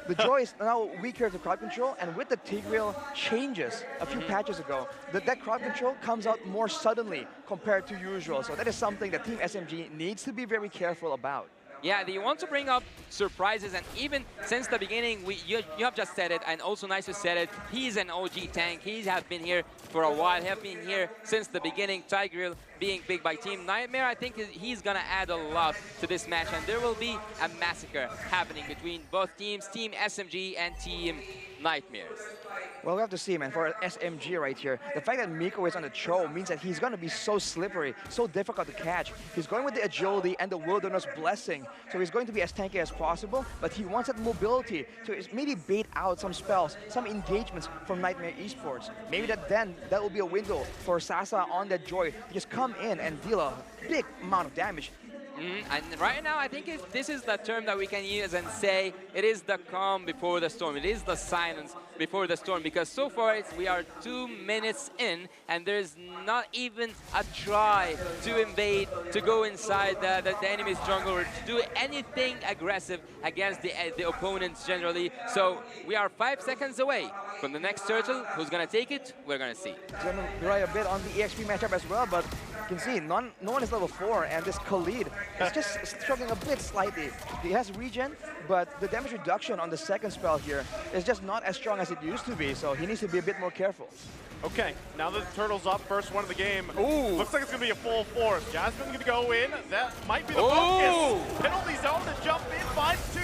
The Joy is now weaker to crowd control, and with the Tigreal changes a few patches ago, that crowd control comes out more suddenly compared to usual. So that is something that Team SMG needs to be very careful about. Yeah, they want to bring up surprises, and even since the beginning, you have just said it, and also Nice said it, he's an OG tank. He has been here for a while, have been here since the beginning. Tigreal being big by Team Nightmare, I think he's gonna add a lot to this match, and there will be a massacre happening between both teams, Team SMG and Team Nightmares. Well, we have to see, man, for SMG right here, the fact that Miko is on the Cho means that he's going to be so slippery, so difficult to catch. He's going with the agility and the wilderness blessing, so he's going to be as tanky as possible, but he wants that mobility to maybe bait out some spells, some engagements from Niightmare Esports. Maybe that will be a window for Sasa on that Joy to just come in and deal a big amount of damage. And right now, I think this is the term that we can use and say it is the calm before the storm. It is the silence before the storm, because so far we are 2 minutes in and there's not even a try to invade, to go inside the enemy's jungle or to do anything aggressive against the opponents generally. So we are 5 seconds away from the next turtle. Who's going to take it? We're going to see. It's going to rely a bit on the EXP matchup as well, but you can see no one is level 4, and this Khalid is just struggling a bit slightly. He has regen, but the damage reduction on the second spell here is just not as strong as it used to be, so he needs to be a bit more careful. Okay, now that the turtle's up, first one of the game. Ooh, looks like it's going to be a full force. Jasmine going to go in. That might be the focus. Penalty zone to jump in, finds two.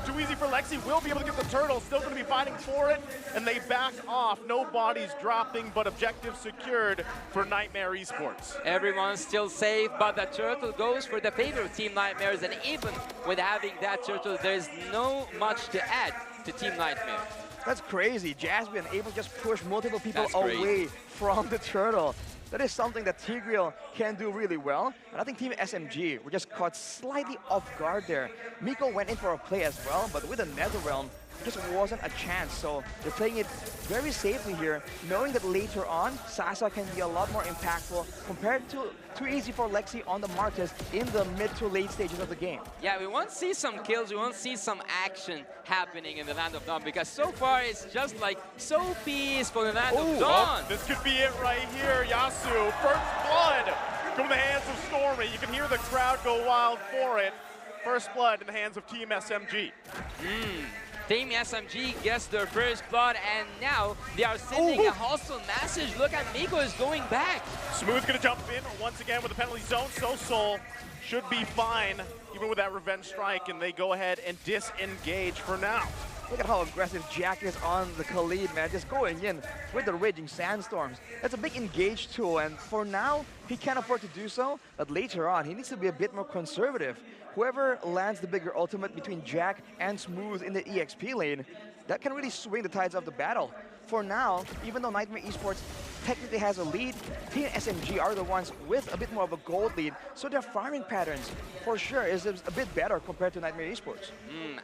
Too easy for Lexi. Will be able to get the turtle. Still going to be fighting for it, and they back off. No bodies dropping, but objective secured for Niightmare Esports. Everyone's still safe, but the turtle goes for the favor of Team Nightmares, and even with having that turtle, there's no much to add to Team Nightmare. That's crazy. Jasmine able to just push multiple people away from the turtle. That is something that Tigreal can do really well. And I think Team SMG were just caught slightly off guard there. Miko went in for a play as well, but with a Netherrealm, just wasn't a chance. So they're playing it very safely here, knowing that later on, Sasa can be a lot more impactful compared to too easy for Lexi on the Martes in the mid to late stages of the game. Yeah, we want to see some kills, we want to see some action happening in the Land of Dawn, because so far it's just like so peaceful in the Land of Dawn. Oh, this could be it right here, Yasu. First blood from the hands of Stormy. You can hear the crowd go wild for it. First blood in the hands of Team SMG. Team SMG gets their first blood, and now they are sending a hostile message. Look at Miko is going back. Smooth gonna jump in once again with the penalty zone. So Soul should be fine, even with that revenge strike, and they go ahead and disengage for now. Look at how aggressive Jack is on the Khalid, man. Just going in with the Raging Sandstorms. That's a big engage tool, and for now, he can't afford to do so, but later on, he needs to be a bit more conservative. Whoever lands the bigger ultimate between Jack and Smooth in the EXP lane, that can really swing the tides of the battle. For now, even though Niightmare Esports technically has a lead, Team SMG are the ones with a bit more of a gold lead, so their farming patterns, for sure, is a bit better compared to Niightmare Esports.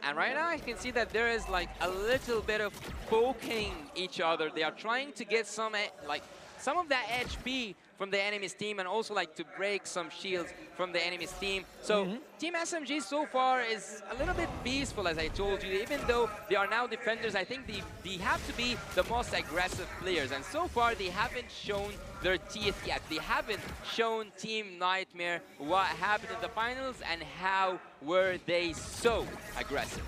And right now, I can see that there is like a little bit of poking each other. They are trying to get some of that HP from the enemy's team, and also like to break some shields from the enemy's team. So Team SMG so far is a little bit peaceful, as I told you. Even though they are now defenders, I think they have to be the most aggressive players. And so far, they haven't shown their teeth yet. They haven't shown Team Nightmare what happened in the finals and how were they so aggressive.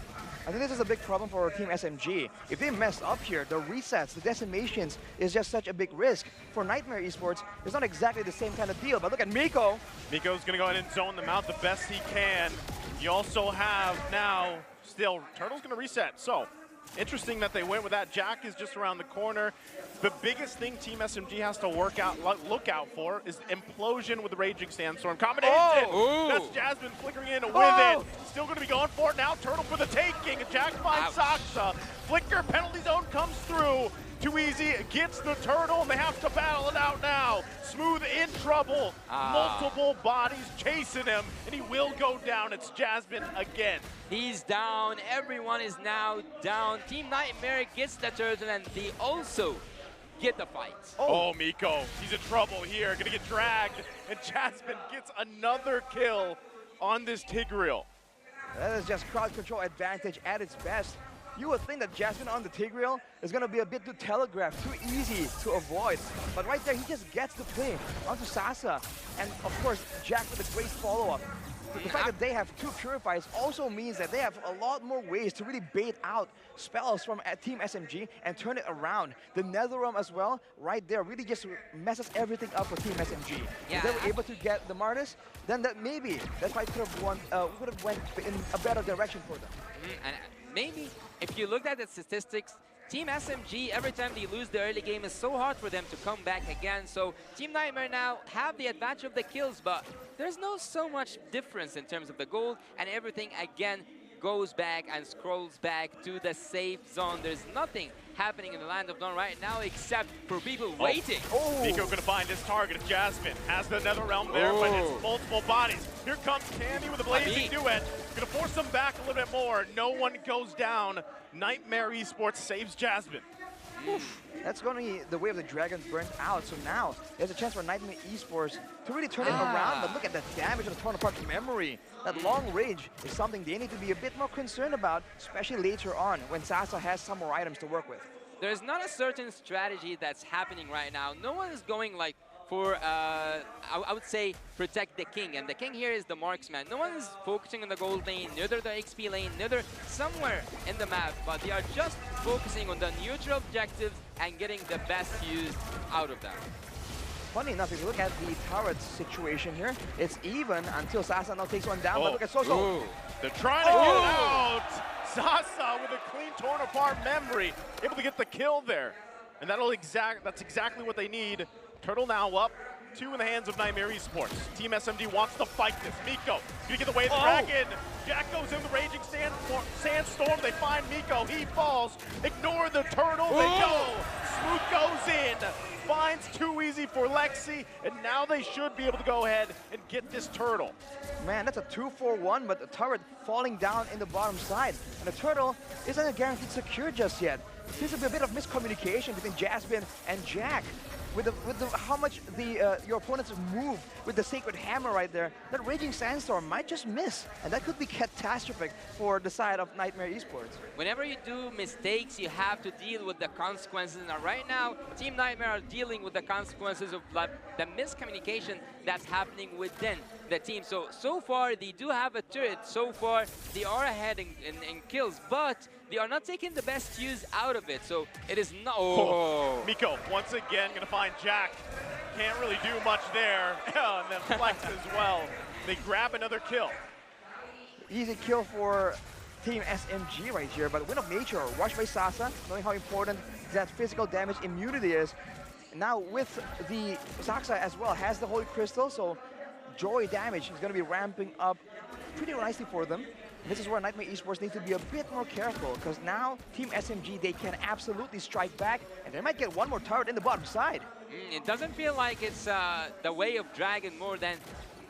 I think this is a big problem for Team SMG. If they mess up here, the resets, the decimations is just such a big risk. For Niightmare Esports, it's not exactly the same kind of deal, but look at Miko. Miko's gonna go ahead and zone them out the best he can. You also have now, still, Turtle's gonna reset. So, interesting that they went with that. Jack is just around the corner. The biggest thing Team SMG has to look out for is implosion with the Raging Sandstorm combination. That's Jasmine flickering in with it. Still going to be going for it now. Turtle for the taking. Jack finds Saksa. Flicker penalty zone comes through. Too easy. Gets the Turtle, and they have to battle it out now. Smooth in trouble. Multiple bodies chasing him, and he will go down. It's Jasmine again. He's down. Everyone is now down. Team Nightmare gets the Turtle, and they also get the fight. Oh, Miko, he's in trouble here. Gonna get dragged, and Jasmine gets another kill on this Tigreal. That is just crowd control advantage at its best. You would think that Jasmine on the Tigreal is going to be a bit too telegraphed, too easy to avoid. But right there, he just gets the play onto Sasa. And of course, Jack with a great follow-up. The fact that they have 2 Purifies also means that they have a lot more ways to really bait out spells from Team SMG and turn it around. The Netherrealm as well, right there, really just messes everything up for Team SMG. If they were able to get the Martis, then that fight could have went in a better direction for them. And maybe if you looked at the statistics, Team SMG, every time they lose the early game, is so hard for them to come back again. So Team Nightmare now have the advantage of the kills, but there's no so much difference in terms of the gold, and everything again goes back and scrolls back to the safe zone. There's nothing happening in the Land of Dawn right now except for people waiting. Miko gonna find his target. It's Jasmine. Has the Netherrealm there, but it's multiple bodies. Here comes Candy with a blazing duet. Gonna force them back a little bit more. No one goes down. Niightmare Esports saves Jasmine. That's going to be the way of the Dragon burnt out. So now there's a chance for Niightmare Esports to really turn it around. But look at the damage of the torn apart memory. That long range is something they need to be a bit more concerned about, especially later on when Sasa has some more items to work with. There's not a certain strategy that's happening right now. No one is going like for, I would say, protect the king. And the king here is the marksman. No one is focusing on the gold lane, neither the XP lane, neither somewhere in the map. But they are just focusing on the neutral objectives and getting the best use out of them. Funny enough, if you look at the turret situation here, it's even until Sasa now takes one down. But look at Soso. They're trying to get it out. Sasa with a clean torn apart memory, able to get the kill there. And that's exactly what they need. Turtle now up, 2 in the hands of Niightmare Esports. Team SMG wants to fight this. Miko gonna get the way of the dragon. Jack goes in the Raging Sandstorm. They find Miko. He falls. Ignore the Turtle. They go. Smooth goes in. finds too easy for Lexi, and now they should be able to go ahead and get this turtle. Man, that's a 2-4-1, but the turret falling down in the bottom side. And the turtle isn't guaranteed secure just yet. Seems to be a bit of miscommunication between Jasmine and Jack. With how much your opponents move with the Sacred Hammer right there, that Raging Sandstorm might just miss. And that could be catastrophic for the side of Niightmare Esports. Whenever you do mistakes, you have to deal with the consequences. And right now, Team Niightmare are dealing with the consequences of like, the miscommunication that's happening within the team. So far, they do have a turret. So far, they are ahead in kills, but they are not taking the best use out of it. So it is not. Oh. Miko once again gonna find Jack. Can't really do much there. And then Flex as well. They grab another kill. Easy kill for Team SMG right here, but Win of Nature, watched by Sasa, knowing how important that physical damage immunity is. Now with the Saxa as well, has the Holy Crystal, so Joy damage is going to be ramping up pretty nicely for them. This is where Niightmare Esports needs to be a bit more careful, because now Team SMG, they can absolutely strike back, and they might get one more turret in the bottom side. It doesn't feel like it's the way of Dragon more than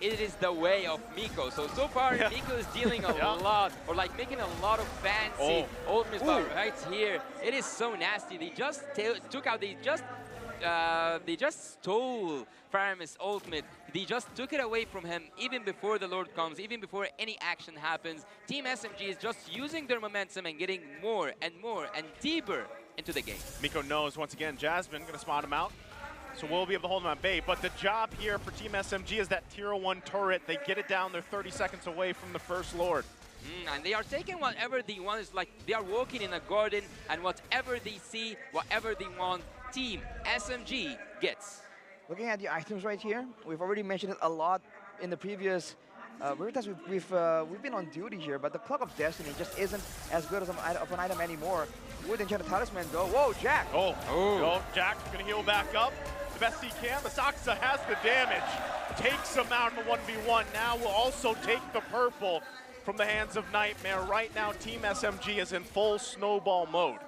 it is the way of Miko. So far, Miko is dealing a lot, or like making a lot of fancy ultimates, but right here, it is so nasty. They just took out, they just stole Faramis' ultimate. They just took it away from him even before the Lord comes, even before any action happens. Team SMG is just using their momentum and getting more and more and deeper into the game. Miko knows, once again, Jasmine going to spot him out. So we'll be able to hold him at bay. But the job here for Team SMG is that tier 1 turret. They get it down. They're 30 seconds away from the first Lord. And they are taking whatever they want. It's like they are walking in a garden, and whatever they see, whatever they want, Team SMG gets. Looking at the items right here, we've already mentioned it a lot in the previous times we've been on duty here, but the Clock of Destiny just isn't as good as an item anymore. With Enchanted Talisman though. Whoa, Jack! Oh, Jack's gonna heal back up the best he can. The Saxa has the damage, takes him out in the 1v1. Now will also take the purple from the hands of Niightmare. Right now, Team SMG is in full snowball mode.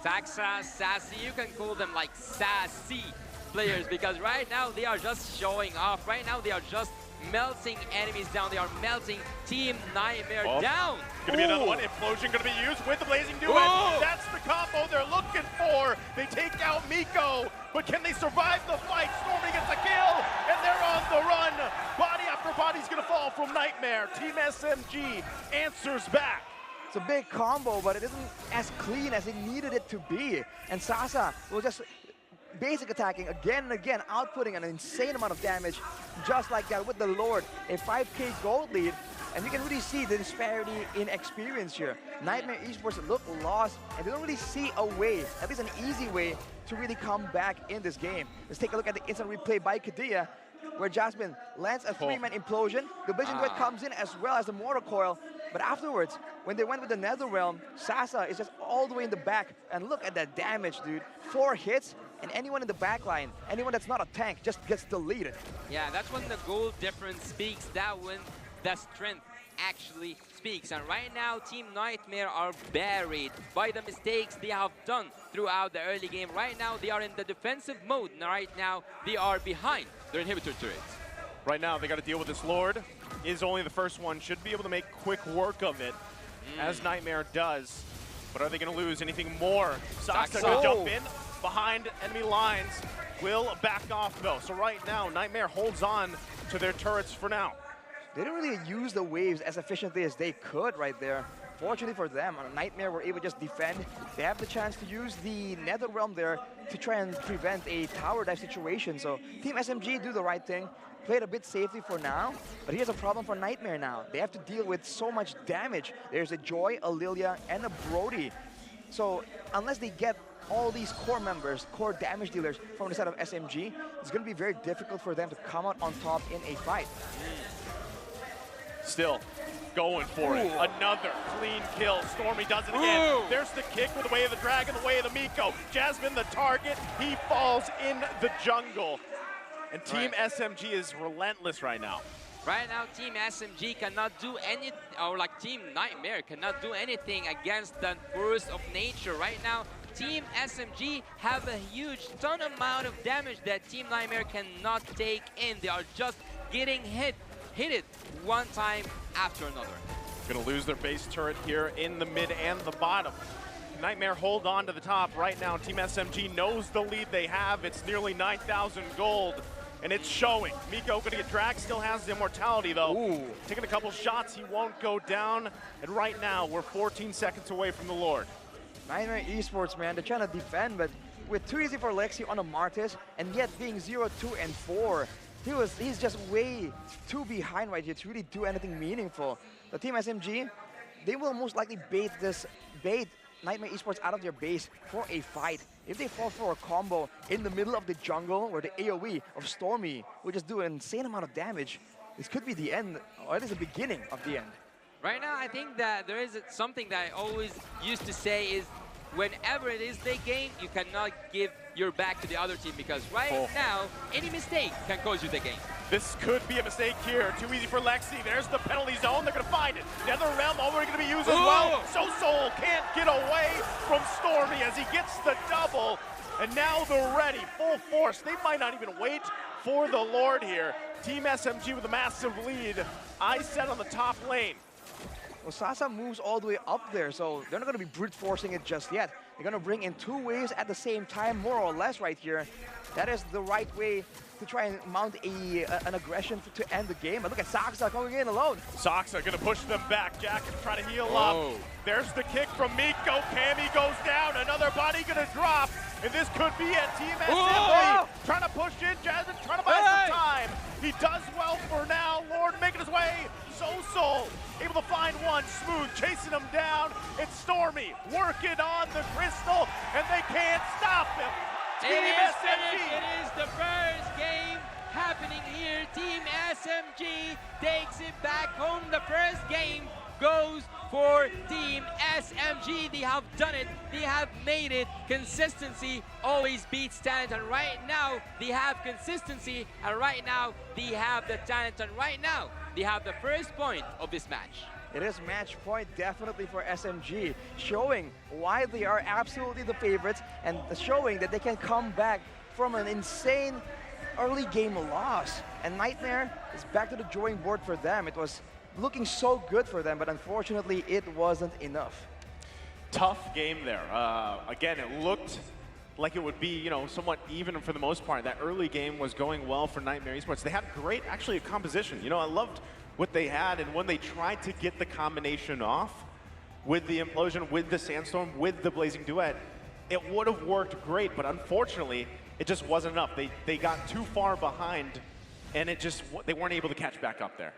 Saxa, Sassy, you can call them like sassy players, because right now they are just showing off. Right now they are just melting enemies down. They are melting Team Niightmare down. Gonna be another one. Implosion gonna be used with the Blazing Duet. That's the combo they're looking for. They take out Miko, but can they survive the fight? Stormy gets a kill, and they're on the run. Body after body's gonna fall from Niightmare. Team SMG answers back. It's a big combo, but it isn't as clean as it needed it to be. And Sasa will just basic attacking again and again, outputting an insane amount of damage, just like that with the Lord. A 5k gold lead, and you can really see the disparity in experience here. Niightmare Esports look lost, and they don't really see a way, at least an easy way, to really come back in this game. Let's take a look at the instant replay by Kadia, where Jasmine lands a 3-man implosion. The Blazing Duet comes in as well as the Mortar Coil. But afterwards, when they went with the Netherrealm, Sasa is just all the way in the back. And look at that damage, dude. 4 hits, and anyone in the back line, anyone that's not a tank, just gets deleted. Yeah, that's when the goal difference speaks. That when the strength actually speaks. And right now, Team Niightmare are buried by the mistakes they have done throughout the early game. Right now, they are in the defensive mode. Right now, they are behind their inhibitor turrets. Right now, they got to deal with this Lord. Is only the first one. Should be able to make quick work of it, as Niightmare does. But are they going to lose anything more? Saxa going to jump in behind enemy lines. Will back off, though. So right now, Niightmare holds on to their turrets for now. They didn't really use the waves as efficiently as they could right there. Fortunately for them, Niightmare were able to just defend. They have the chance to use the Netherrealm there to try and prevent a tower dive situation. So Team SMG do the right thing. Played a bit safely for now, but here's a problem for Niightmare now. They have to deal with so much damage. There's a Joy, a Lilia, and a Brody. So unless they get all these core members, core damage dealers from the side of SMG, it's going to be very difficult for them to come out on top in a fight. Still going for it. Another clean kill. Stormy does it again. There's the kick with the way of the dragon, the way of the Miko. Jasmine the target. He falls in the jungle. And Team SMG is relentless right now. Right now, Team SMG cannot do anything, or like Team Niightmare cannot do anything against the force of nature. Right now, Team SMG have a huge ton amount of damage that Team Nightmare cannot take in. They are just getting hit it one time after another. Gonna lose their base turret here in the mid and the bottom. Nightmare hold on to the top right now. Team SMG knows the lead they have. It's nearly 9,000 gold, and it's showing. Miko gonna get dragged, still has the immortality though. Ooh. Taking a couple shots, he won't go down. And right now, we're 14 seconds away from the Lord. Nightmare Esports, man, they're trying to defend, but with too easy for Lexi on a Martis, and yet being 0, 2, and 4, he's just way too behind right here to really do anything meaningful. The Team SMG, they will most likely bait Nightmare Esports out of their base for a fight. If they fall for a combo in the middle of the jungle where the AoE of Stormy will just do an insane amount of damage, this could be the end, or at least the beginning of the end. Right now, I think that there is something that I always used to say is whenever it is their game, you cannot give your back to the other team because right now, any mistake can cause you the game. This could be a mistake here. Too easy for Lexi. There's the penalty zone. They're going to find it. Nether Realm already going to be used as well. Soul can't get away from Stormy as he gets the double. And now they're ready, full force. They might not even wait for the Lord here. Team SMG with a massive lead. I set on the top lane. Well, Sasa moves all the way up there, so they're not going to be brute forcing it just yet. They're going to bring in 2 waves at the same time, more or less right here. That is the right way to try and mount an aggression to end the game. But look at Saksa coming in alone. Saksa going to push them back. Jack is trying to heal up. There's the kick from Miko. Cammy goes down. Another body going to drop. And this could be it. Team SMG trying to push in. Jasmine trying to buy some time. He does well for now. Lord making his way. Soul able to find one. Smooth chasing him down. It's Stormy working on the crystal. And they can't stop him. It is finished. It is the first game happening here. Team SMG takes it back home. The first game goes for Team SMG. They have done it. They have made it. Consistency always beats talent. And right now, they have consistency. And right now, they have the talent. And right now, they have the first point of this match. It is match point definitely for SMG, showing why they are absolutely the favorites and showing that they can come back from an insane early game loss. And Nightmare is back to the drawing board for them. It was looking so good for them, but unfortunately it wasn't enough. Tough game there. Again, it looked like it would be, you know, somewhat even for the most part. That early game was going well for Niightmare Esports. They had great, actually, composition. You know, I loved what they had, and when they tried to get the combination off with the implosion, with the sandstorm, with the blazing duet, it would have worked great, but unfortunately, it just wasn't enough. They got too far behind, and they weren't able to catch back up there.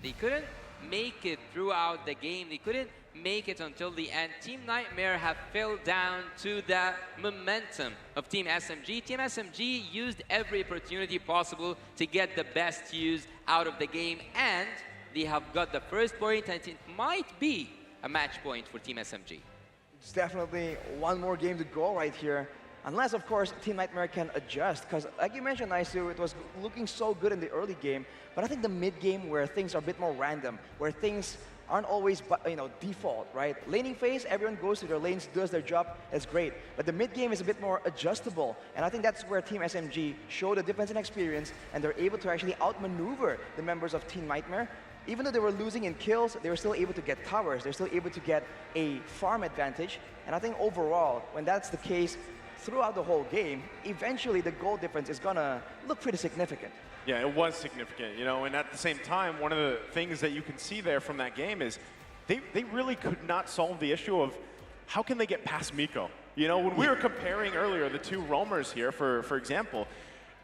They couldn't make it throughout the game. They couldn't make it until the end. Team Nightmare have fell down to the momentum of Team SMG. Team SMG used every opportunity possible to get the best use out of the game, and they have got the first point, and it might be a match point for Team SMG. It's definitely one more game to go right here. Unless, of course, Team Nightmare can adjust, because like you mentioned, Naisu, it was looking so good in the early game, but I think the mid-game where things are a bit more random, where things aren't always, you know, default, right? Laning phase, everyone goes to their lanes, does their job, that's great. But the mid-game is a bit more adjustable, and I think that's where Team SMG showed a difference in experience, and they're able to actually outmaneuver the members of Team Nightmare. Even though they were losing in kills, they were still able to get towers, they're still able to get a farm advantage, and I think overall, when that's the case, throughout the whole game, eventually the goal difference is gonna look pretty significant. Yeah, it was significant, you know, and at the same time, one of the things that you can see there from that game is they really could not solve the issue of how can they get past Miko. You know, when we were comparing earlier the two roamers here, for example,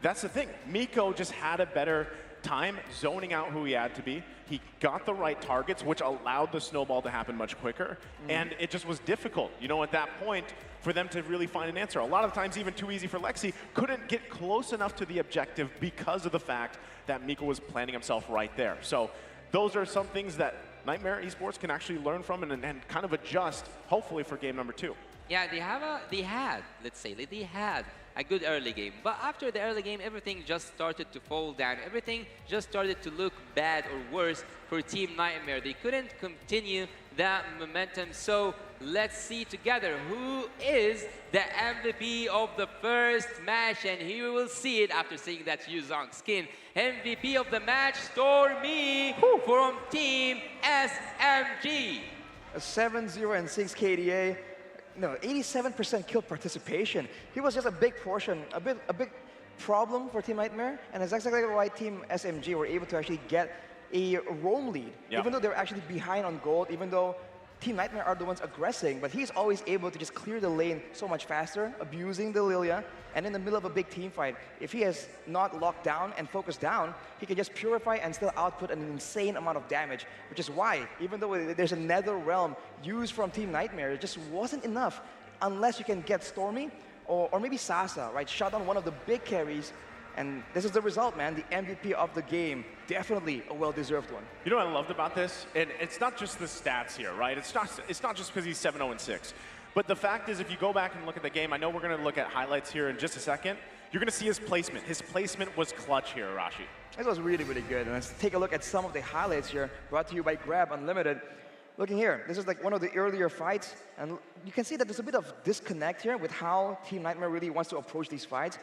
that's the thing. Miko just had a better time zoning out who he had to be. He got the right targets, which allowed the snowball to happen much quicker, and it just was difficult, you know, at that point for them to really find an answer. A lot of times, even too easy for Lexi, couldn't get close enough to the objective because of the fact that Miko was planting himself right there. So those are some things that Niightmare Esports can actually learn from and kind of adjust, hopefully, for game number 2. Yeah, they had a good early game. But after the early game, everything just started to fall down. Everything just started to look bad or worse for Team Niightmare. They couldn't continue that momentum. So let's see together who is the MVP of the first match. And here we will see it after seeing that Yuzong skin. MVP of the match, Stormy from Team SMG. A 7-0 and 6 KDA. No, 87% kill participation. He was just a big portion, a big problem for Team Niightmare, and it's exactly why Team SMG were able to actually get a roam lead, even though they were actually behind on gold, even though Team Niightmare are the ones aggressing, but he's always able to just clear the lane so much faster, abusing the Lilia, and in the middle of a big team fight, if he has not locked down and focused down, he can just purify and still output an insane amount of damage, which is why, even though there's a Nether Realm used from Team Niightmare, it just wasn't enough unless you can get Stormy or maybe Sasa, right? Shut down one of the big carries. And this is the result, man. The MVP of the game. Definitely a well-deserved one. You know what I loved about this? And it's not just the stats here, right? It's not just because he's 7-0 and 6. But the fact is, if you go back and look at the game, I know we're going to look at highlights here in just a second. You're going to see his placement. His placement was clutch here, Arashi. It was really, really good. And let's take a look at some of the highlights here, brought to you by Grab Unlimited. Looking here, this is like one of the earlier fights, and you can see that there's a bit of disconnect here with how Team Niightmare really wants to approach these fights.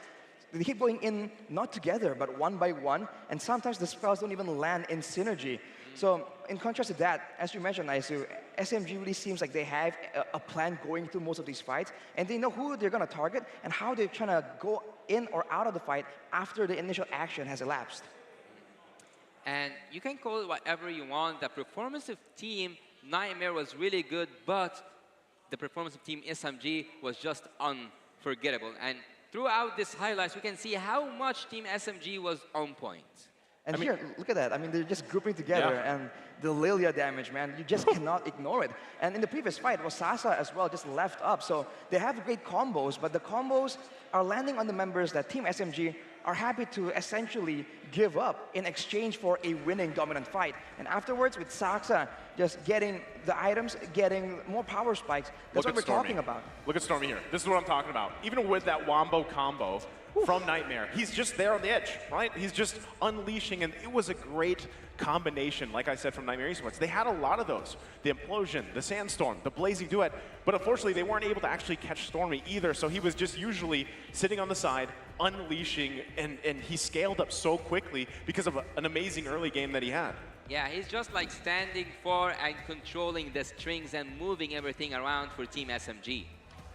They keep going in, not together, but one by one, and sometimes the spells don't even land in synergy. So in contrast to that, as you mentioned, Aisu, SMG really seems like they have a plan going through most of these fights, and they know who they're going to target and how they're trying to go in or out of the fight after the initial action has elapsed. And you can call it whatever you want. The performance of Team Niightmare was really good, but the performance of Team SMG was just unforgettable. And throughout these highlights, we can see how much Team SMG was on point. And here, look at that. I mean, they're just grouping together, and the Lilia damage, man, you just cannot ignore it. And in the previous fight, it was Sasa as well, just left up. So they have great combos, but the combos are landing on the members that Team SMG are happy to essentially give up in exchange for a winning dominant fight. And afterwards, with Sasa just getting the items, getting more power spikes, that's what we're talking about. Look at Stormy here. This is what I'm talking about. Even with that Wombo combo from Niightmare, he's just there on the edge, right? He's just unleashing, and it was a great combination, like I said, from Niightmare Esports. They had a lot of those. The Implosion, the Sandstorm, the Blazing Duet, but unfortunately they weren't able to actually catch Stormy either, so he was just usually sitting on the side, unleashing, and he scaled up so quickly because of an amazing early game that he had. Yeah, he's just like standing for and controlling the strings and moving everything around for Team SMG.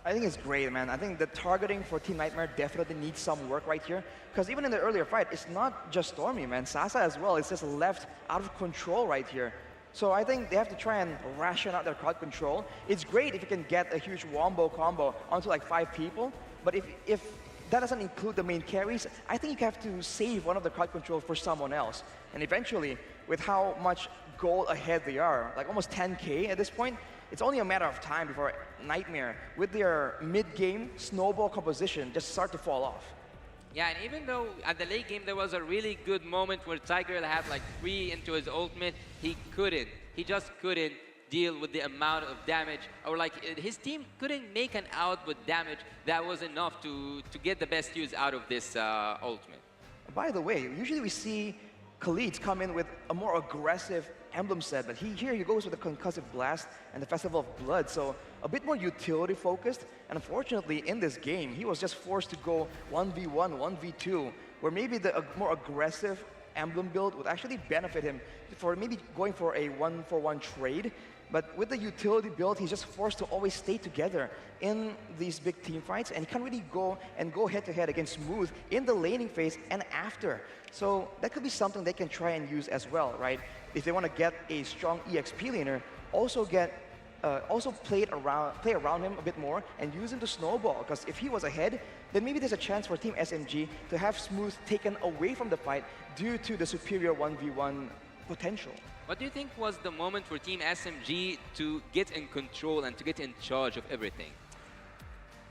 I think it's great, man. I think the targeting for Team Niightmare definitely needs some work right here. Because even in the earlier fight, it's not just Stormy, man. Sasa as well is just left out of control right here. So I think they have to try and ration out their crowd control. It's great if you can get a huge wombo combo onto like 5 people. But if that doesn't include the main carries, I think you have to save one of the crowd control for someone else. And eventually, with how much goal ahead they are, like almost 10K at this point, it's only a matter of time before Niightmare, with their mid-game snowball composition, just start to fall off. Yeah, and even though at the late game there was a really good moment where Tiger had like 3 into his ultimate, he just couldn't deal with the amount of damage, or like his team couldn't make an output damage that was enough to get the best use out of this ultimate. By the way, usually we see Khalid come in with a more aggressive emblem set, but here he goes with the Concussive Blast and the Festival of Blood, so a bit more utility focused, and unfortunately in this game he was just forced to go 1v1, 1v2, where maybe the more aggressive emblem build would actually benefit him for maybe going for a 1-for-1 trade. But with the utility build, he's just forced to always stay together in these big team fights, and he can't really go head-to-head against Smooth in the laning phase and after. So that could be something they can try and use as well, right? If they want to get a strong EXP laner, also play around him a bit more and use him to snowball. Because if he was ahead, then maybe there's a chance for Team SMG to have Smooth taken away from the fight due to the superior 1v1 potential. What do you think was the moment for Team SMG to get in control and to get in charge of everything?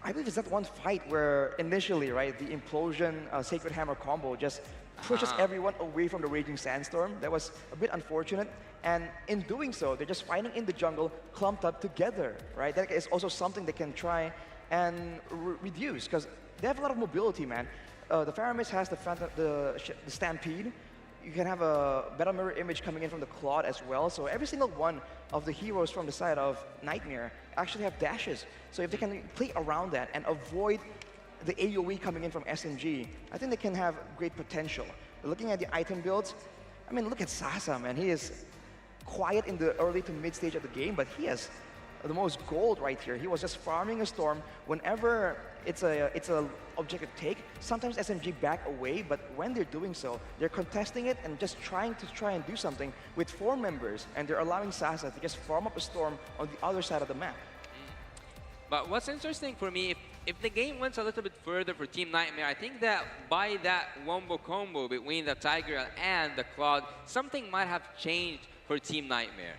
I believe it's that one fight where initially, right, the Implosion Sacred Hammer combo just pushes everyone away from the Raging Sandstorm. That was a bit unfortunate. And in doing so, they're just fighting in the jungle, clumped up together, right? That is also something they can try and reduce, because they have a lot of mobility, man. The Faramis has the Stampede. You can have a Battle Mirror image coming in from the Claude as well. So every single one of the heroes from the side of Nightmare actually have dashes. So if they can play around that and avoid the AoE coming in from SMG, I think they can have great potential. Looking at the item builds, I mean, look at Sasa, man. He is quiet in the early to mid stage of the game, but he has the most gold right here. He was just farming a storm. Whenever it's a objective take, sometimes SMG back away, but when they're doing so, they're contesting it and just trying and do something with 4 members, and they're allowing Sasa to just farm up a storm on the other side of the map. But what's interesting for me, if the game went a little bit further for Team Nightmare, I think that by that wombo combo between the Tiger and the Claude, something might have changed for Team Nightmare.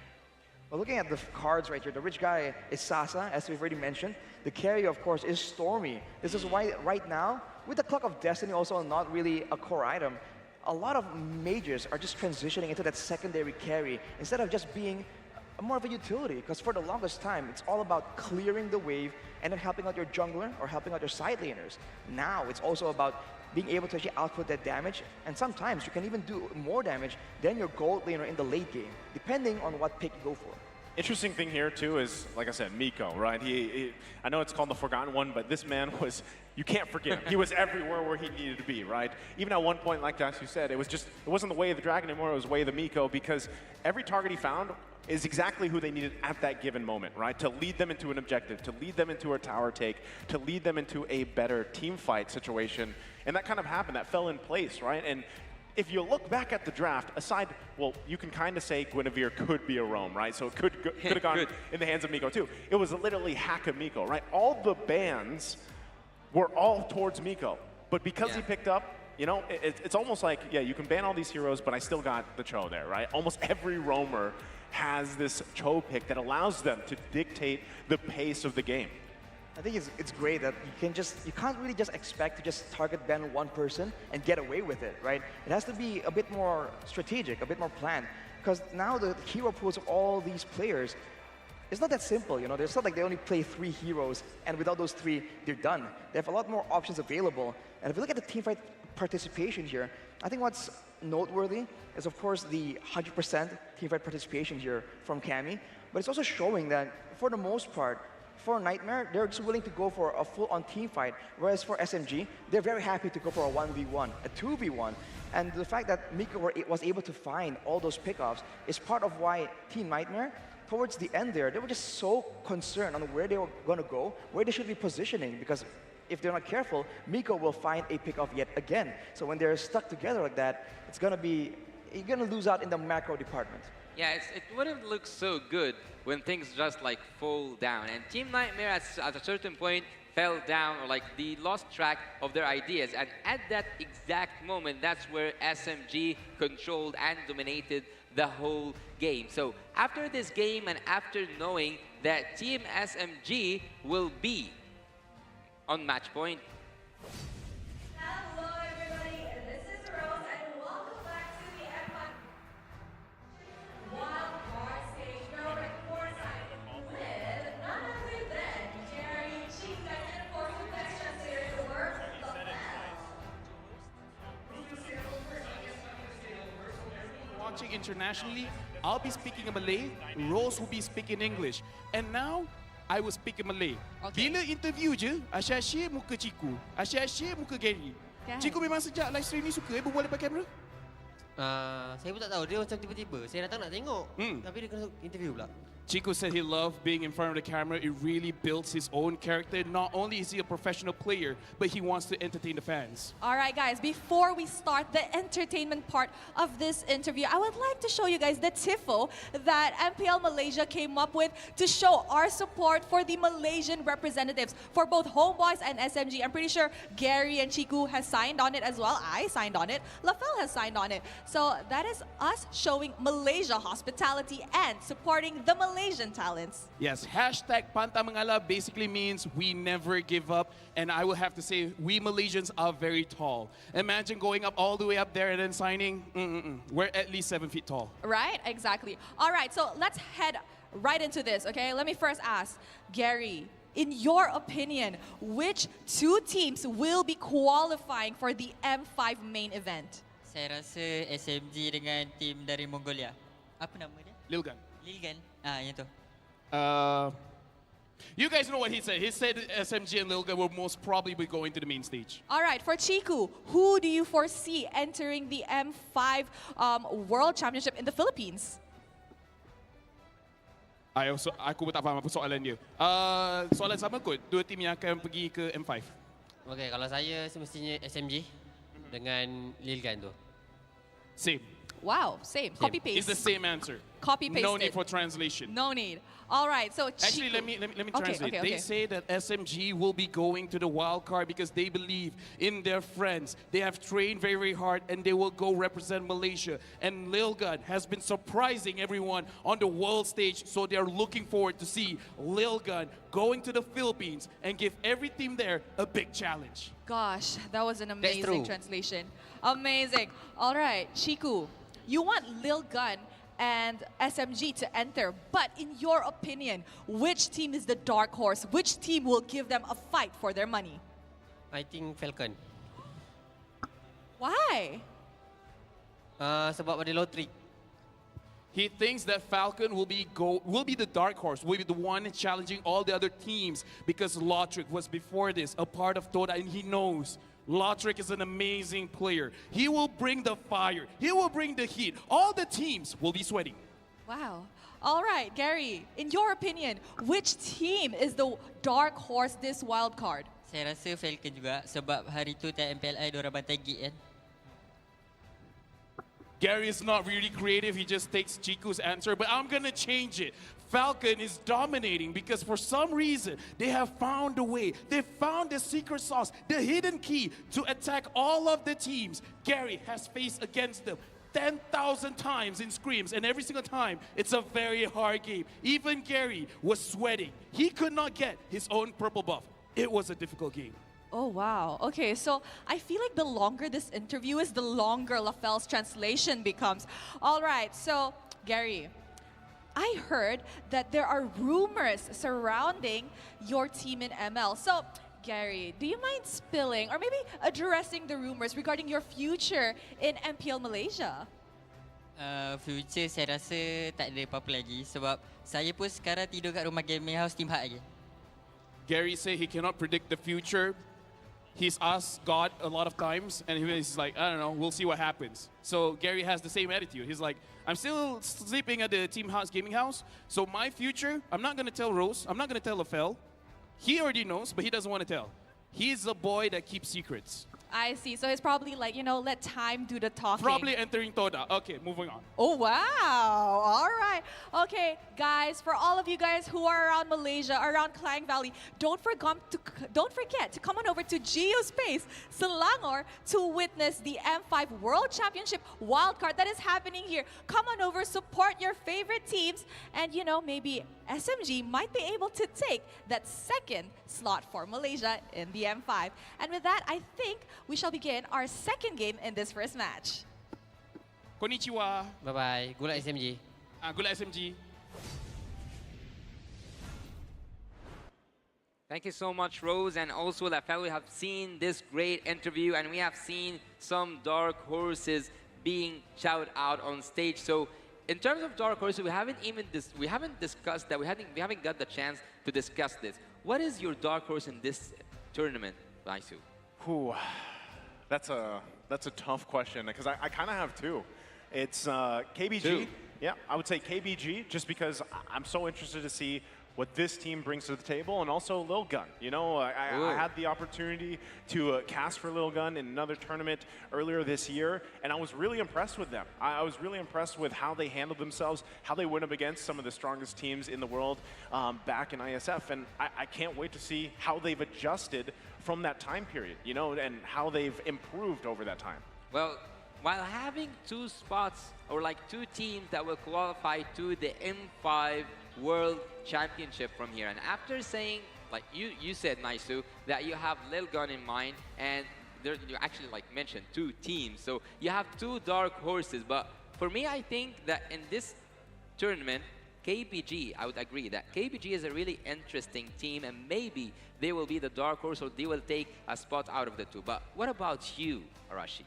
Well, looking at the cards right here, the rich guy is Sasa, as we've already mentioned. The carry, of course, is Stormy. This is why right now, with the Clock of Destiny also not really a core item, a lot of mages are just transitioning into that secondary carry instead of just being more of a utility, because for the longest time, it's all about clearing the wave and then helping out your jungler or helping out your side laners. Now, it's also about being able to actually output that damage, and sometimes you can even do more damage than your gold laner in the late game, depending on what pick you go for. Interesting thing here too is, like I said, Miko, right? I know it's called the Forgotten One, but this man was, you can't forget him. He was everywhere where he needed to be, right? Even at one point, like Dasu said, it wasn't the way of the dragon anymore, it was the way of the Miko, because every target he found is exactly who they needed at that given moment, right? To lead them into an objective, to lead them into a tower take, to lead them into a better team fight situation. And that kind of happened, that fell in place, right? And if you look back at the draft, aside, well, you can kind of say Guinevere could be a roam, right? So it could have gone in the hands of Miko too. It was literally hack of Miko, right? All the bans were all towards Miko. But because he picked up, you know, it's almost like, yeah, you can ban all these heroes, but I still got the Cho there, right? Almost every roamer has this Cho pick that allows them to dictate the pace of the game. I think it's great that you can't really just expect to just target ban one person and get away with it, right? It has to be a bit more strategic, a bit more planned, because now the hero pools of all these players, it's not that simple, you know? It's not like they only play 3 heroes, and without those 3, they're done. They have a lot more options available, and if you look at the teamfight participation here, I think what's noteworthy is, of course, the 100% teamfight participation here from Cammy, but it's also showing that, for the most part, for Nightmare, they're just willing to go for a full-on team fight, whereas for SMG, they're very happy to go for a 1v1, a 2v1. And the fact that Miko was able to find all those pickoffs is part of why Team Nightmare, towards the end there, they were just so concerned on where they were going to go, where they should be positioning, because if they're not careful, Miko will find a pickoff yet again. So when they're stuck together like that, you're going to lose out in the macro department. Yeah, it wouldn't look so good when things just like fall down. And Team Nightmare at a certain point fell down, or like they lost track of their ideas. And at that exact moment, that's where SMG controlled and dominated the whole game. So after this game and after knowing that Team SMG will be on match point, Hello everybody, this is Rose and welcome back to the M5 Wild Card Stage. Now we're at courtside with none other than Jerry, Chief Guy, and of course the best translator in the world, Watching internationally, I'll be speaking Malay, Rose will be speaking English. And now, I will speak Malay. Bila interview je, asyik-asyik muka Ciku, asyik-asyik muka Gary. Ciku memang sejak live stream ni suka berbual depan kamera? Saya pun tak tahu, dia macam tiba-tiba. Saya datang nak tengok, tapi dia kena interview pula. Chico said he loved being in front of the camera. It really builds his own character. Not only is he a professional player, but he wants to entertain the fans. All right, guys, before we start the entertainment part of this interview, I would like to show you guys the tifo that MPL Malaysia came up with to show our support for the Malaysian representatives for both Homeboys and SMG. I'm pretty sure Gary and Chiku has signed on it as well. I signed on it. Lafel has signed on it. So that is us showing Malaysia hospitality and supporting the Malaysian talents. Yes, hashtag Pantang Mengalah basically means we never give up. And I will have to say, we Malaysians are very tall. Imagine going up all the way up there and then signing. We're at least 7 feet tall. Right, exactly. All right, so let's head right into this, okay? Let me first ask, Gary, in your opinion, which two teams will be qualifying for the M5 main event? Saya rasa SMG dengan tim dari Mongolia. Apa nama dia? Lilgan. Lilgan. Ah, yang tu. You guys know what he said. He said SMG and Lilgan will most probably be going to the main stage. All right, for Chiku, who do you foresee entering the M5 World Championship in the Philippines? Aku tak faham apa soalan dia. Soalan sama kot. Dua tim yang akan pergi ke M5. Okay, kalau saya semestinya SMG dengan Lilgan tu. Same. Wow, same. Copy paste. It's the same answer. Copy paste. No need for translation. No need. All right, so Actually, let me translate. Okay. They say that SMG will be going to the wild card because they believe in their friends. They have trained very, very hard and they will go represent Malaysia. And Lilgan has been surprising everyone on the world stage, so they're looking forward to see Lilgan going to the Philippines and give every team there a big challenge. Gosh, that was an amazing translation. Amazing. All right, Chiku, you want Lilgan and SMG to enter, but in your opinion, which team is the dark horse? Which team will give them a fight for their money? I think Falcon. Why? Sebab ada lottery. He thinks that Falcon will be the dark horse, will be the one challenging all the other teams because Lotric was before this a part of Dota, and he knows Lotric is an amazing player. He will bring the fire. He will bring the heat. All the teams will be sweating. Wow. All right, Gary, in your opinion, which team is the dark horse this wild card? Saya rasa Falcon juga sebab hari tu time MPLI diorang bantai gig kan. Gary is not really creative. He just takes Chiku's answer, but I'm going to change it. Falcon is dominating because for some reason, they have found a way. They found the secret sauce, the hidden key to attack all of the teams Gary has faced against them 10,000 times in scrims, and every single time, it's a very hard game. Even Gary was sweating. He could not get his own purple buff. It was a difficult game. Oh, wow. Okay, so I feel like the longer this interview is, the longer LaFell's translation becomes. All right, so Gary, I heard that there are rumors surrounding your team in ML. So, Gary, do you mind spilling or maybe addressing the rumors regarding your future in MPL Malaysia? Future saya rasa tak ada apa-apa lagi sebab saya pun sekarang tidur kat rumah gaming house Team Hak je. Gary said he cannot predict the future. He's asked God a lot of times, and he's like, I don't know, we'll see what happens. So Gary has the same attitude. He's like, I'm still sleeping at the Team House gaming house, so my future, I'm not going to tell Rose, I'm not going to tell LaFell. He already knows, but he doesn't want to tell. He's a boy that keeps secrets. I see. So it's probably like, you know, let time do the talking. Probably entering Toda. Okay, moving on. Oh, wow. All right. Okay, guys, for all of you guys who are around Malaysia, around Klang Valley, don't forget to come on over to Geospace, Selangor, to witness the M5 World Championship wildcard that is happening here. Come on over, support your favorite teams, and, you know, maybe SMG might be able to take that second slot for Malaysia in the M5. And with that, I think we shall begin our second game in this first match. Konnichiwa. Bye-bye. Good luck, SMG. Good luck, SMG. Thank you so much, Rose, and also LaFell. We have seen this great interview, and we have seen some dark horses being shouted out on stage. So, in terms of dark horses, we haven't discussed that. We haven't got the chance to discuss this. What is your dark horse in this tournament, Laisu? That's a tough question because I kind of have two. It's KBG. Two. Yeah, I would say KBG just because I'm so interested to see what this team brings to the table, and also Lil Gun. You know, I had the opportunity to cast for Lil Gun in another tournament earlier this year, and I was really impressed with them. I was really impressed with how they handled themselves, how they went up against some of the strongest teams in the world back in ISF, and I can't wait to see how they've adjusted from that time period, you know, and how they've improved over that time. Well, while having two spots, or like two teams that will qualify to the M5 World Championship from here, and after saying, like you said, Naisu, that you have Lil Gun in mind, and you actually like mentioned two teams, so you have two dark horses. But for me, I think that in this tournament, KBG, I would agree that KBG is a really interesting team, and maybe they will be the dark horse or they will take a spot out of the two. But what about you, Arashi?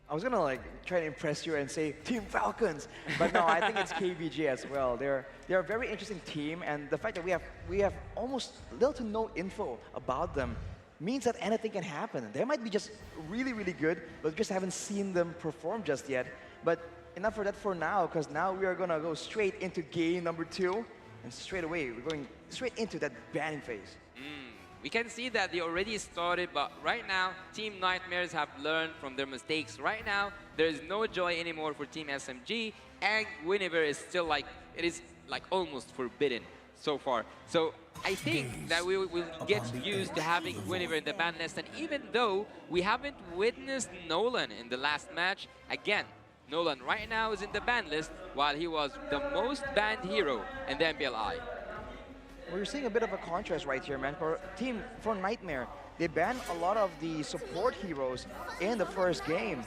I was gonna try to impress you and say Team Falcons, but no, I think it's KBG as well. They're a very interesting team, and the fact that we have almost little to no info about them means that anything can happen. They might be just really, really good, but we just haven't seen them perform just yet. But enough for that for now, because now we are gonna go straight into game number 2, and straight away we're going straight into that banning phase. We can see that they already started, but right now, Team Nightmares have learned from their mistakes. Right now, there is no joy anymore for Team SMG, and Guinevere is still it is almost forbidden so far. So I think that we will get used to having Guinevere in the ban list, and even though we haven't witnessed Nolan in the last match, again, Nolan right now is in the ban list while he was the most banned hero in the MPLI. We're seeing a bit of a contrast right here, man. For Nightmare, they banned a lot of the support heroes in the first game.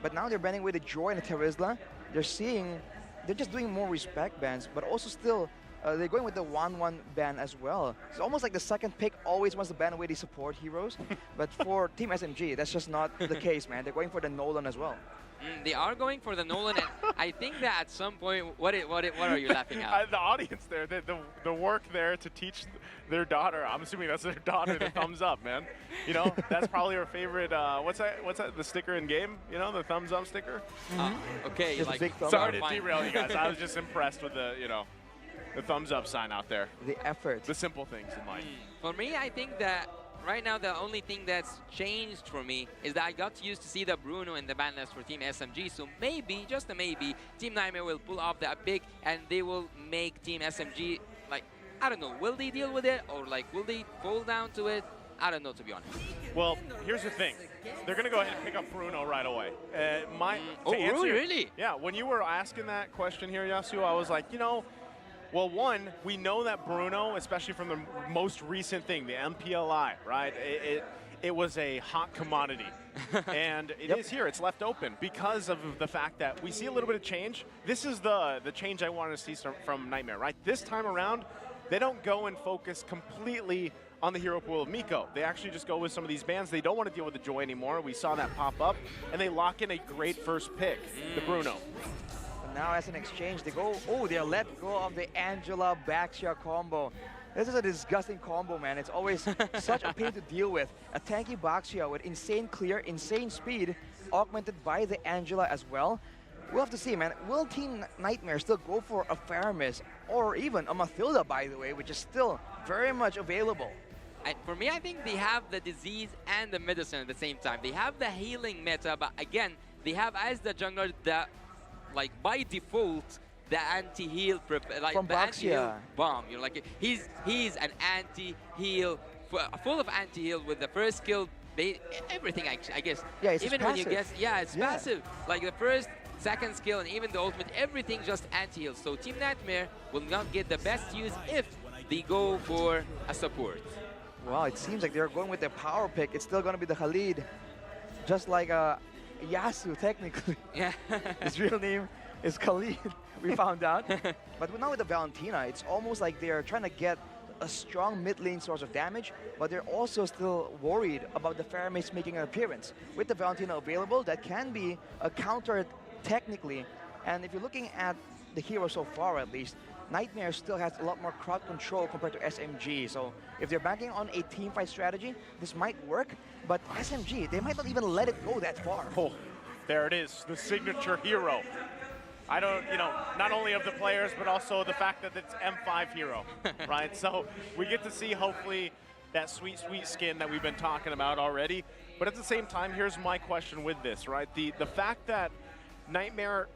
But now they're banning away the Joy and the Terizla. They're just doing more respect bans, but also still, they're going with the 1-1 ban as well. It's almost like the second pick always wants to ban away the support heroes. But for Team SMG, that's just not the case, man. They're going for the Nolan as well. They are going for the Nolan, and I think that at some point, what are you laughing at? The audience there, the work there to teach their daughter, I'm assuming that's their daughter, the thumbs up, man. You know, that's probably her favorite, what's that, the sticker in game? You know, the thumbs up sticker? Okay, just big thumbs sorry to derail you guys. I was just impressed with the thumbs up sign out there. The effort. The simple things in life. For me, I think that right now, the only thing that's changed for me is that I got used to see the Bruno in the ban list for Team SMG. So maybe, just a maybe, Team Nightmare will pull off that pick and they will make Team SMG, I don't know, will they deal with it or will they fall down to it? I don't know, to be honest. Well, here's the thing. They're going to go ahead and pick up Bruno right away. Really? Yeah, when you were asking that question here, Yasu, I was like, well, one, we know that Bruno, especially from the most recent thing, the MPLI, right? It was a hot commodity. And it is here. It's left open because of the fact that we see a little bit of change. This is the change I wanted to see from Nightmare, right? This time around, they don't go and focus completely on the hero pool of Miko. They actually just go with some of these bans. They don't want to deal with the Joy anymore. We saw that pop up. And they lock in a great first pick, the Bruno. Now as an exchange, they let go of the Angela Baxia combo. This is a disgusting combo, man. It's always such a pain to deal with. A tanky Baxia with insane clear, insane speed, augmented by the Angela as well. We'll have to see, man. Will Team Nightmare still go for a Faramis or even a Mathilda, by the way, which is still very much available? For me, I think they have the disease and the medicine at the same time. They have the healing meta, but again, they have as the jungler that by default, the anti-heal, from the anti-heal Baxia. bomb. He's an anti-heal, full of anti-heal with the first skill, everything I guess. Yeah, it's even passive. when you guess, it's passive. Like the first, second skill, and even the ultimate, everything just anti-heal. So Team Nightmare will not get the best use if they go for a support. Wow, it seems like they're going with their power pick. It's still going to be the Khalid, just like Yasu, technically. Yeah. His real name is Khalid, we found out. But now with the Valentina, it's almost like they're trying to get a strong mid lane source of damage, but they're also still worried about the Faramis making an appearance. With the Valentina available, that can be countered technically. And if you're looking at the hero so far, at least, Nightmare still has a lot more crowd control compared to SMG. So if they're banking on a team fight strategy, this might work. But SMG, they might not even let it go that far. Oh, there it is, the signature hero. I don't, not only of the players, but also the fact that it's M5 hero, right? So we get to see, hopefully, that sweet, sweet skin that we've been talking about already. But at the same time, here's my question with this, right? The fact that Nightmare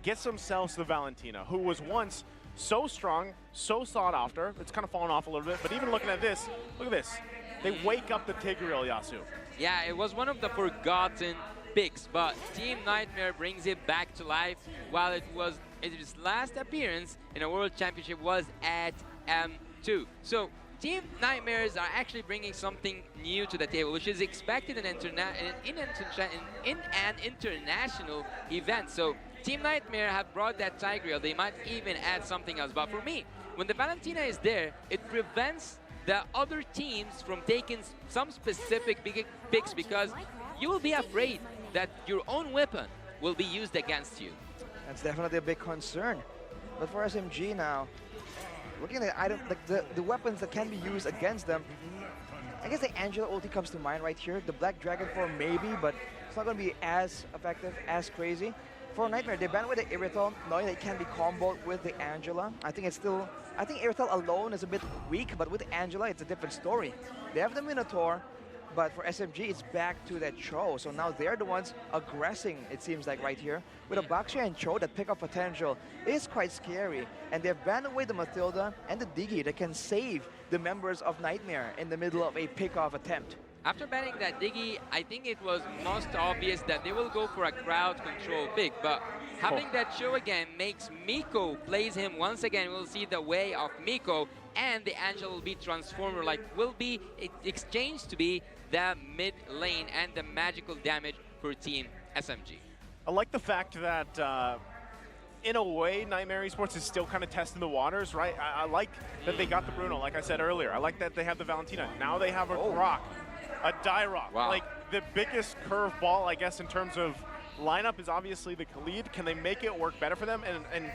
gets themselves the Valentina, who was once so strong, so sought after. It's kind of fallen off a little bit, but even looking at this, look at this. They wake up the Tigreal, Yasu. Yeah, it was one of the forgotten picks, but Team Nightmare brings it back to life, while its last appearance in a World Championship was at M2. So Team Nightmares are actually bringing something new to the table, which is expected in an international event. So Team Nightmare have brought that Tigreal. They might even add something else. But for me, when the Valentina is there, it prevents the other teams from taking some specific picks because you will be afraid that your own weapon will be used against you. That's definitely a big concern. But for SMG now, looking at the item, like the weapons that can be used against them, I guess the Angela ulti comes to mind right here. The Black Dragon form maybe, but it's not going to be as effective, as crazy. For Nightmare, they banned with the Irithel, knowing that it can be comboed with the Angela. I think Irithel alone is a bit weak, but with Angela, it's a different story. They have the Minotaur, but for SMG, it's back to that Cho. So now they're the ones aggressing, it seems like, right here. With a Baxia and Cho, that pick-up potential is quite scary. And they've banned away the Mathilda and the Diggy that can save the members of Nightmare in the middle of a pick-off attempt. After banning that Diggy, I think it was most obvious that they will go for a crowd control pick, but having that Cho again makes Miko plays him once again. We'll see the way of Miko, and the Angel will be transformer, will be exchanged to be the mid lane and the magical damage for Team SMG. I like the fact that in a way, Niightmare Esports is still kind of testing the waters, right? I like that they got the Bruno, like I said earlier. I like that they have the Valentina. Now they have a Grok, a Dyrok. Wow. Like, the biggest curveball, I guess, in terms of lineup is obviously the Khalid. Can they make it work better for them? And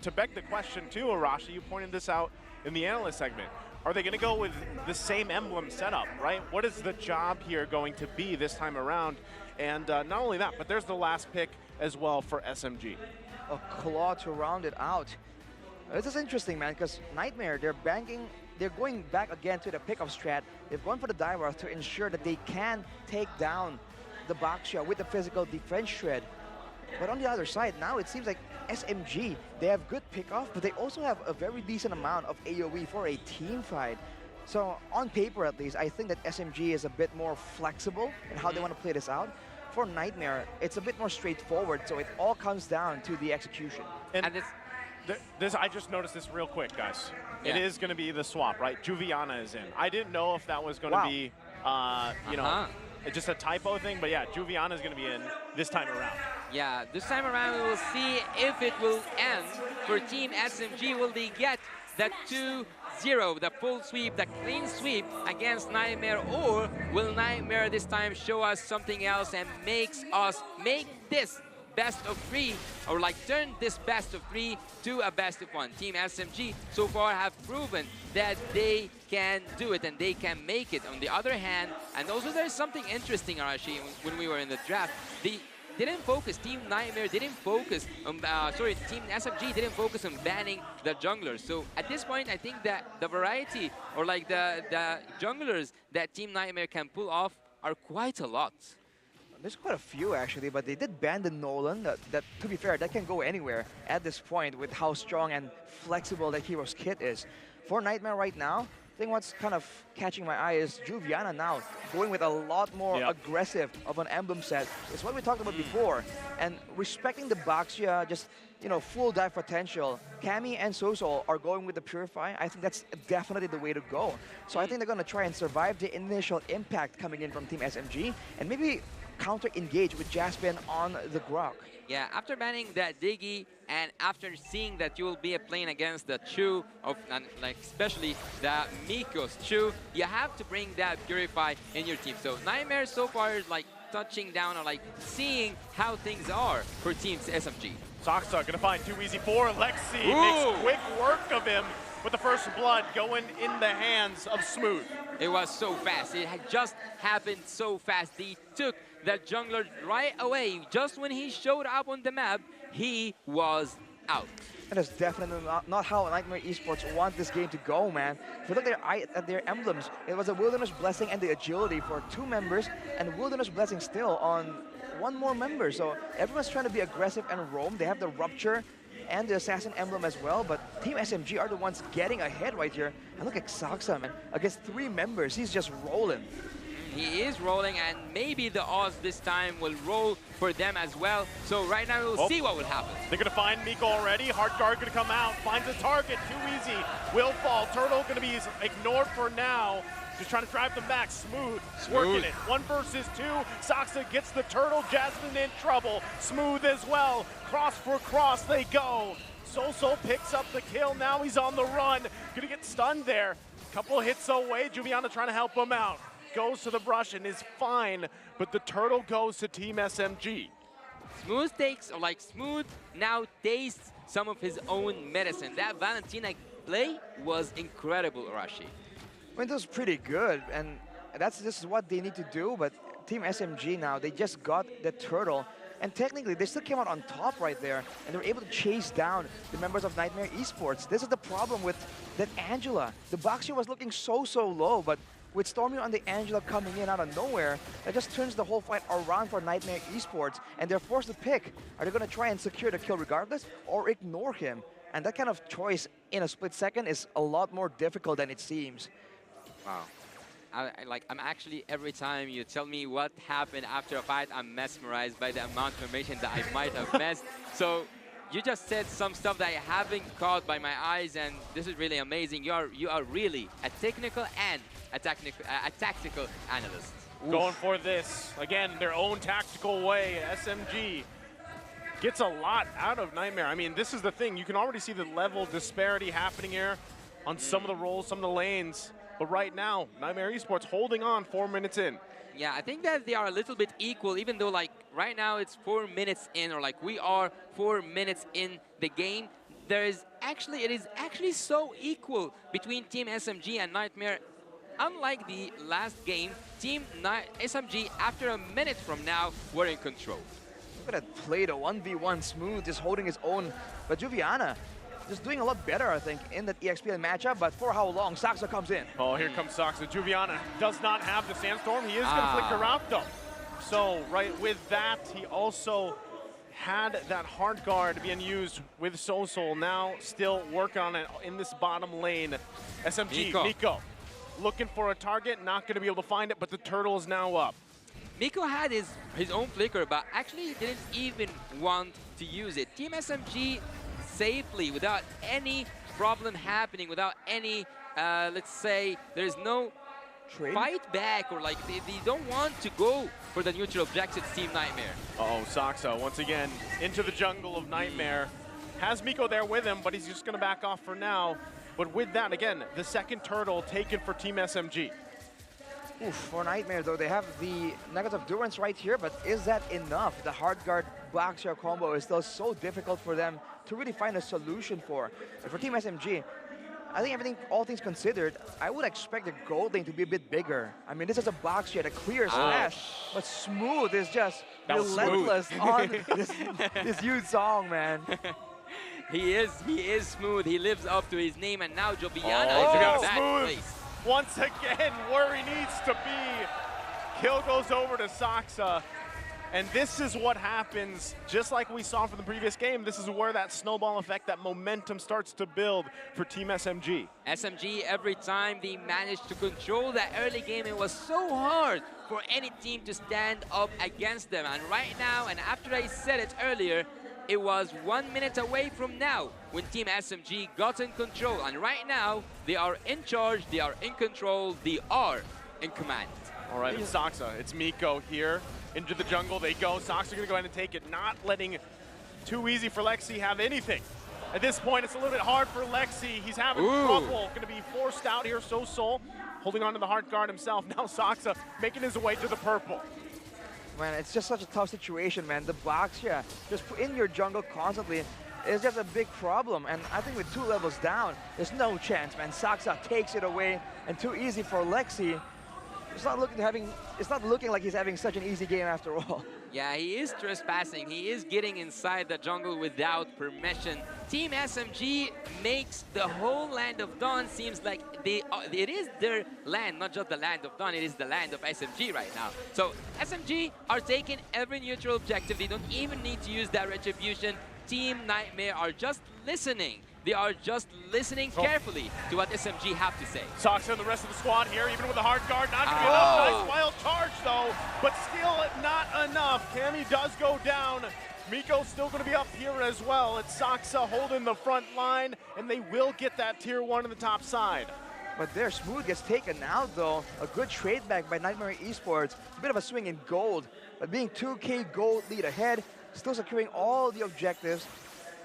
to beg the question, too, Arashi, you pointed this out in the analyst segment. Are they going to go with the same emblem setup, right? What is the job here going to be this time around? And not only that, but there's the last pick as well for SMG. A claw to round it out. This is interesting, man, because Nightmare, they're going back again to the pick-up strat. They've gone for the Dyrok to ensure that they can take down the Baxia with the physical defense shred. But on the other side, now it seems like SMG, they have good pick-off, but they also have a very decent amount of AoE for a team fight. So on paper, at least, I think that SMG is a bit more flexible in how they want to play this out. For Nightmare, it's a bit more straightforward, so it all comes down to the execution. And this I just noticed this real quick, guys. Yeah. It is going to be the swap, right? Juviana is in. I didn't know if that was going to be, you know, just a typo thing, but yeah, Juviana is going to be in this time around. Yeah, this time around we will see if it will end for Team SMG. Will they get that 2-0, the full sweep, the clean sweep against Nightmare, or will Nightmare this time show us something else and make this best of 3, or turn this best of 3 to a best of 1. Team SMG so far have proven that they can do it and they can make it. On the other hand, and also there's something interesting, Arashi, when we were in the draft, didn't focus, Team Nightmare didn't focus on, Team SMG didn't focus on banning the junglers. So at this point, I think that the variety, or the junglers that Team Nightmare can pull off are quite a lot. There's quite a few, actually, but they did ban the Nolan. That, to be fair, that can go anywhere at this point with how strong and flexible that hero's kit is. For Nightmare right now, I think what's kind of catching my eye is Juviana now going with a lot more aggressive of an emblem set. It's what we talked about before. And respecting the Baxia, just, you know, full dive potential. Cammy and Soso are going with the Purify. I think that's definitely the way to go. So I think they're going to try and survive the initial impact coming in from Team SMG and maybe counter-engage with Jaspin on the Grok. Yeah, after banning that Diggy and after seeing that you will be playing against the Chu, especially the Miko's Chu, you have to bring that Purify in your team. So Nightmare so far is touching down or seeing how things are for Team SMG. Saksa gonna find too easy for Lexi. Makes quick work of him with the first blood going in the hands of Smooth. It was so fast. It had just happened so fast. He took that jungler right away. Just when he showed up on the map, he was out. And that's definitely not how Niightmare Esports want this game to go, man. If you look at their emblems, it was a Wilderness Blessing and the Agility for 2 members, and Wilderness Blessing still on 1 more member. So everyone's trying to be aggressive and roam. They have the Rupture and the Assassin emblem as well, but Team SMG are the ones getting ahead right here. And look at Saksa, man. Against 3 members, he's just rolling. He is rolling, and maybe the odds this time will roll for them as well. So right now we'll see what will happen. They're gonna find Miko already. Hard guard gonna come out, finds a target, too easy. Will fall. Turtle gonna be ignored for now. just trying to drive them back. Smooth, working it. 1 versus 2. Saksa gets the turtle. Jasmine in trouble. Smooth as well. Cross for cross they go. Soso picks up the kill. Now he's on the run. Gonna get stunned there. Couple hits away. Juviana trying to help him out. Goes to the brush and is fine, but the turtle goes to Team SMG. Smooth now tastes some of his own medicine. That Valentina play was incredible, Arashi. I mean, it was pretty good, and this is what they need to do, but Team SMG now, they just got the turtle, and technically they still came out on top right there, and they were able to chase down the members of Niightmare Esports. This is the problem with that Angela. The Boxer was looking so low, but with Stormy and the Angela coming in out of nowhere, that just turns the whole fight around for Niightmare Esports, and they're forced to pick. Are they going to try and secure the kill regardless, or ignore him? And that kind of choice in a split second is a lot more difficult than it seems. Wow. I'm actually, every time you tell me what happened after a fight, I'm mesmerized by the amount of information that I might have missed. So you just said some stuff that I haven't caught by my eyes, and this is really amazing. You are really a technical and a tactical analyst. Going for this, again, their own tactical way. SMG gets a lot out of Nightmare. I mean, this is the thing. You can already see the level disparity happening here on some of the roles, some of the lanes. But right now, Niightmare Esports holding on 4 minutes in. Yeah, I think that they are a little bit equal, even though like right now it's 4 minutes in, or like we are 4 minutes in the game. It is actually so equal between Team SMG and Niightmare. Unlike the last game, Team SMG, after a minute from now, were in control. Look at that play, the 1v1 Smooth, just holding his own. But Juviana, just doing a lot better, I think, in that EXPN matchup, but for how long? Saksa comes in. Oh, here comes Saksa. Juviana does not have the Sandstorm. He is going to flick her out, though. So, right with that, he also had that hard guard being used with Soul. Now, still working on it in this bottom lane. SMG, Miko, looking for a target, not going to be able to find it, but the turtle is now up. Miko had his own flicker, but actually didn't even want to use it. Team SMG safely, without any problem happening, without any, let's say, there's no fight back, or like they don't want to go for the neutral objectives, Team Nightmare. Uh-oh, Saksa once again into the jungle of Nightmare. Has Miko there with him, but he's just going to back off for now. But with that, again, the second turtle taken for Team SMG. Oof, for Nightmare, though, they have the negative Durance right here, but is that enough? The hard guard Boxer combo is still so difficult for them to really find a solution for. But for Team SMG, I think all things considered, I would expect the gold lane to be a bit bigger. I mean, this is a Boxer, a clear smash, but Smooth is just relentless on this huge song, man. He is smooth. He lives up to his name, and now Joviana is in that place. Once again, where he needs to be. Kill goes over to Saksa. And this is what happens, just like we saw from the previous game. This is where that snowball effect, that momentum starts to build for Team SMG. SMG, every time they managed to control that early game, it was so hard for any team to stand up against them. And right now, and after I said it earlier, it was 1 minute away from now when Team SMG got in control. And right now, they are in charge, they are in control, they are in command. All right, it's Saksa. It's Miko here. Into the jungle they go. Saksa gonna go ahead and take it, not letting too easy for Lexi have anything. At this point, it's a little bit hard for Lexi. He's having trouble. Gonna be forced out here. Soul holding on to the heart guard himself. Now Saksa making his way to the purple. Man, it's just such a tough situation, man. The box, just in your jungle constantly is just a big problem. And I think with 2 levels down, there's no chance, man. Saksa takes it away, and too easy for Lexi. It's not looking like he's having such an easy game after all. Yeah, he is trespassing. He is getting inside the jungle without permission. Team SMG makes the whole land of Dawn seems like it is their land, not just the land of Dawn, it is the land of SMG right now. So SMG are taking every neutral objective. They don't even need to use that retribution. Team Nightmare are just listening. They are just listening carefully to what SMG have to say. Saksa and the rest of the squad here, even with a hard guard, not gonna be enough. Nice wild charge though, but still not enough. Cammy does go down. Miko's still gonna be up here as well. It's Saksa holding the front line, and they will get that tier 1 on the top side. But there, Smooth gets taken out though. A good trade back by Niightmare Esports. A bit of a swing in gold, but being 2K gold lead ahead, still securing all the objectives.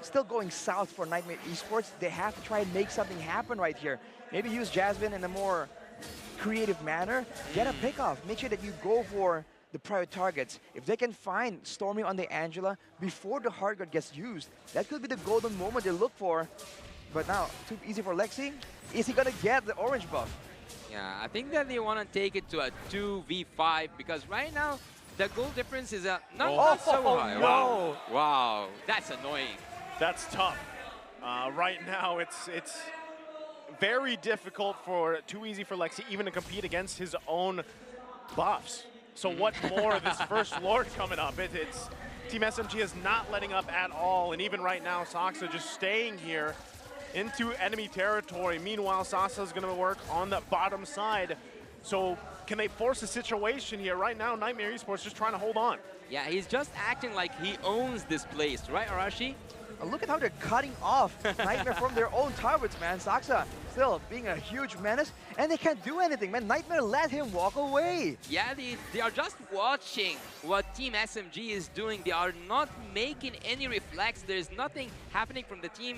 Still going south for Niightmare Esports. They have to try and make something happen right here. Maybe use Jasmine in a more creative manner. Get a pick off. Make sure that you go for the prior targets. If they can find Stormy on the Angela before the hard guard gets used, that could be the golden moment they look for. But now, too easy for Lexi. Is he gonna get the orange buff? Yeah, I think that they want to take it to a 2v5 because right now the goal difference is not so high. No. Wow, that's annoying. That's tough. Right now, it's very difficult for Too Easy for Lexi even to compete against his own buffs. So what more of this first Lord coming up? It's Team SMG is not letting up at all, and even right now, Saksa just staying here into enemy territory. Meanwhile, Sasa's going to work on the bottom side. So can they force a situation here? Right now, Niightmare Esports just trying to hold on. Yeah, he's just acting like he owns this place, right, Arashi? Look at how they're cutting off Nightmare from their own targets, man. Saksa still being a huge menace, and they can't do anything, man. Nightmare let him walk away. Yeah, they are just watching what Team SMG is doing. They are not making any reflex. There's nothing happening from the team,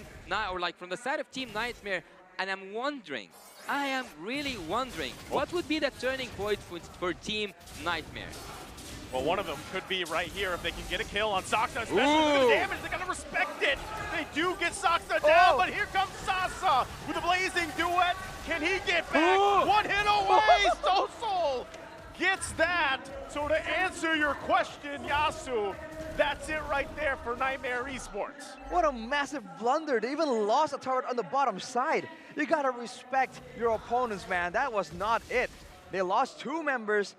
or like from the side of Team Nightmare, and I'm wondering, I am really wondering, what would be the turning point for Team Nightmare? Well, one of them could be right here if they can get a kill on Saksa, especially with the damage. They're gonna respect it. They do get Saksa down, but here comes Sasa with a blazing duet. Can he get back? One hit away. Soul gets that. So to answer your question, Yasu, that's it right there for Niightmare Esports. What a massive blunder. They even lost a turret on the bottom side. You gotta respect your opponents, man. That was not it. They lost 2 members.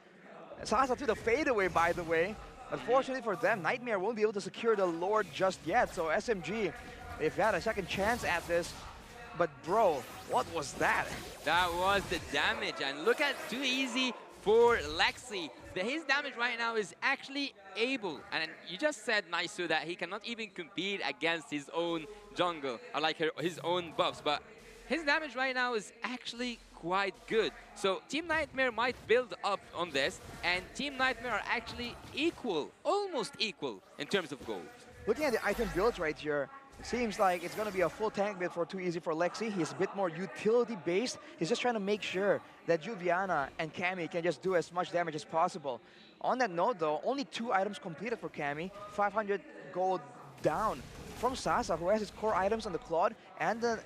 Sasa to the fadeaway, by the way. Unfortunately for them, Nightmare won't be able to secure the Lord just yet. So SMG, they've got a second chance at this. But bro, what was that? That was the damage. And look at Too Easy for Lexi. His damage right now is actually able. And you just said, Naisu, that he cannot even compete against his own jungle, or like his own buffs. But his damage right now is actually quite good. So Team Nightmare might build up on this, and Team Nightmare are actually equal, almost equal in terms of gold. Looking at the item builds right here, it seems like it's going to be a full tank build for Too Easy for Lexi. He's a bit more utility-based. He's just trying to make sure that Juviana and Cammy can just do as much damage as possible. On that note, though, only 2 items completed for Cammy, 500 gold down from Sasa, who has his core items on the Claude and the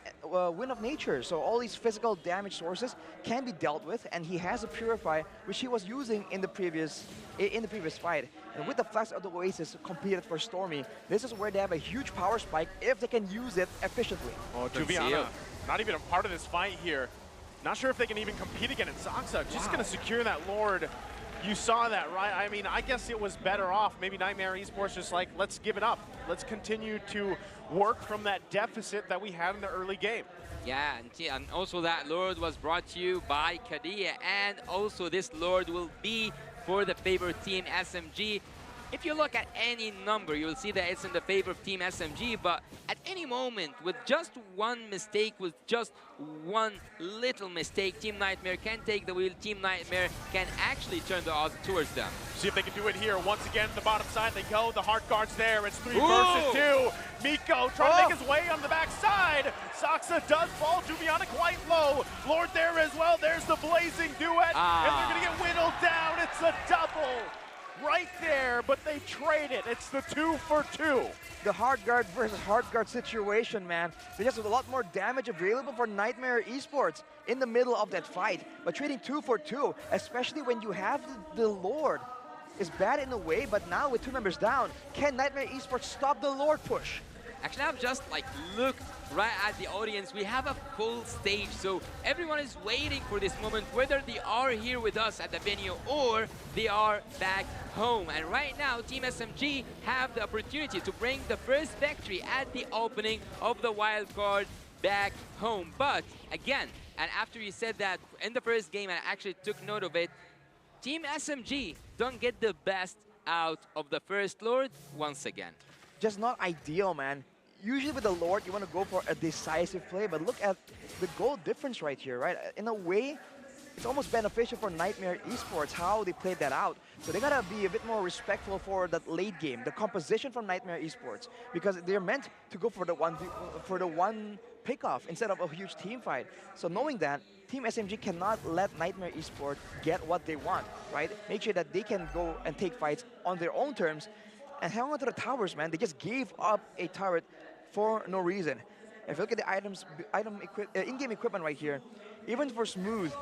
Wind of Nature. So all these physical damage sources can be dealt with, and he has a Purify, which he was using in the previous fight. And with the Flex of the Oasis completed for Stormy, this is where they have a huge power spike if they can use it efficiently. Oh, Juviana, not even a part of this fight here. Not sure if they can even compete again in Saksa. Just going to secure that Lord. You saw that, right? I mean, I guess it was better off. Maybe Niightmare Esports just like, let's give it up. Let's continue to work from that deficit that we had in the early game. Yeah, and also that Lord was brought to you by Kadia, and also this Lord will be for the favorite team, SMG. If you look at any number, you will see that it's in the favor of Team SMG, but at any moment, with just one mistake, with just one little mistake, Team Nightmare can take the wheel. Team Nightmare can actually turn the odds towards them. See if they can do it here. Once again, the bottom side, they go. The heart guard's there. It's 3 versus 2. Miko trying to make his way on the backside. Saksa does fall. Juviana quite low. Lord there as well. There's the blazing duet. And they're going to get whittled down. It's a double. Right there, but they trade it. It's the 2 for 2. The hard guard versus hard guard situation, man. There's just a lot more damage available for Niightmare Esports in the middle of that fight. But trading 2 for 2, especially when you have the Lord, is bad in a way. But now with 2 members down, can Niightmare Esports stop the Lord push? Actually, I've just like looked right at the audience. We have a full stage, so everyone is waiting for this moment, whether they are here with us at the venue or they are back home. And right now, Team SMG have the opportunity to bring the first victory at the opening of the wild card back home. But again, and after you said that in the first game, I actually took note of it, Team SMG don't get the best out of the first Lord once again. Just not ideal, man. usually with the Lord, you want to go for a decisive play, but look at the goal difference right here, right? In a way, it's almost beneficial for Niightmare Esports how they played that out. So they gotta be a bit more respectful for that late game, the composition from Niightmare Esports, because they're meant to go for the one pickoff instead of a huge team fight. So knowing that, Team SMG cannot let Niightmare Esports get what they want, right? Make sure that they can go and take fights on their own terms and hang on to the towers, man. They just gave up a turret for no reason. If you look at the in-game equipment right here, even for Smooth,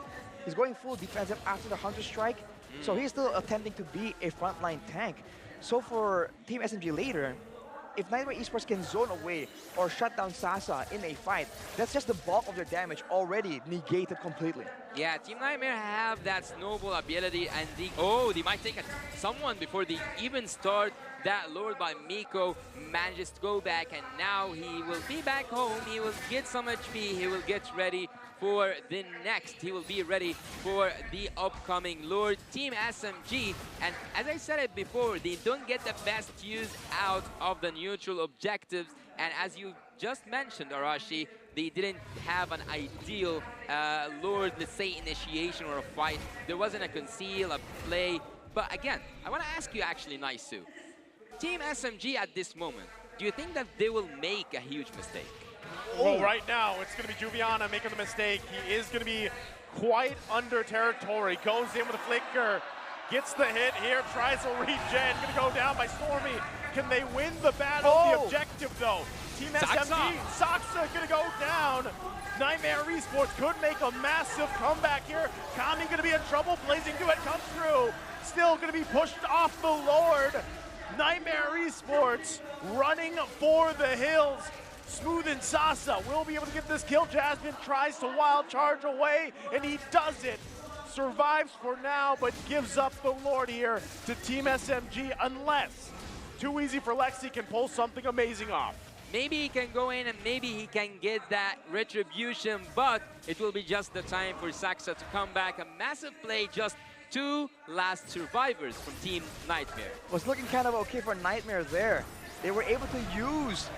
he's going full defensive after the Hunter Strike, so he's still attempting to be a frontline tank. So for Team SMG later, if Niightmare Esports can zone away or shut down Sasa in a fight, that's just the bulk of their damage already negated completely. Yeah, Team Nightmare have that snowball ability, and they might take someone before they even start that Lord, by Miko manages to go back, and now he will be back home. He will get some HP. He will get ready for the next. He will be ready for the upcoming Lord. Team SMG, and as I said it before, they don't get the best use out of the neutral objectives. And as you just mentioned, Arashi, they didn't have an ideal Lord, let's say, initiation or a fight. There wasn't a conceal, a play. But again, I want to ask you actually, Naisu. Team SMG at this moment, do you think that they will make a huge mistake? Oh, right now, it's going to be Juviana making the mistake. He is going to be quite under territory. Goes in with a flicker, gets the hit here, tries a regen. Going to go down by Stormy. Can they win the battle? The objective, though. Team SMG, Saksa going to go down. Niightmare Esports could make a massive comeback here. Kami going to be in trouble. Blazing Duet comes through. Still going to be pushed off the Lord. Niightmare Esports running for the hills. Smooth and Sasa will be able to get this kill. Jasmine tries to wild charge away, and he does it. Survives for now, but gives up the Lord here to Team SMG, unless Too Easy for Lexi can pull something amazing off. Maybe he can go in and maybe he can get that retribution, but it will be just the time for Saksa to come back. A massive play, just 2 last survivors from Team Nightmare. Was looking kind of okay for Nightmare there. They were able to use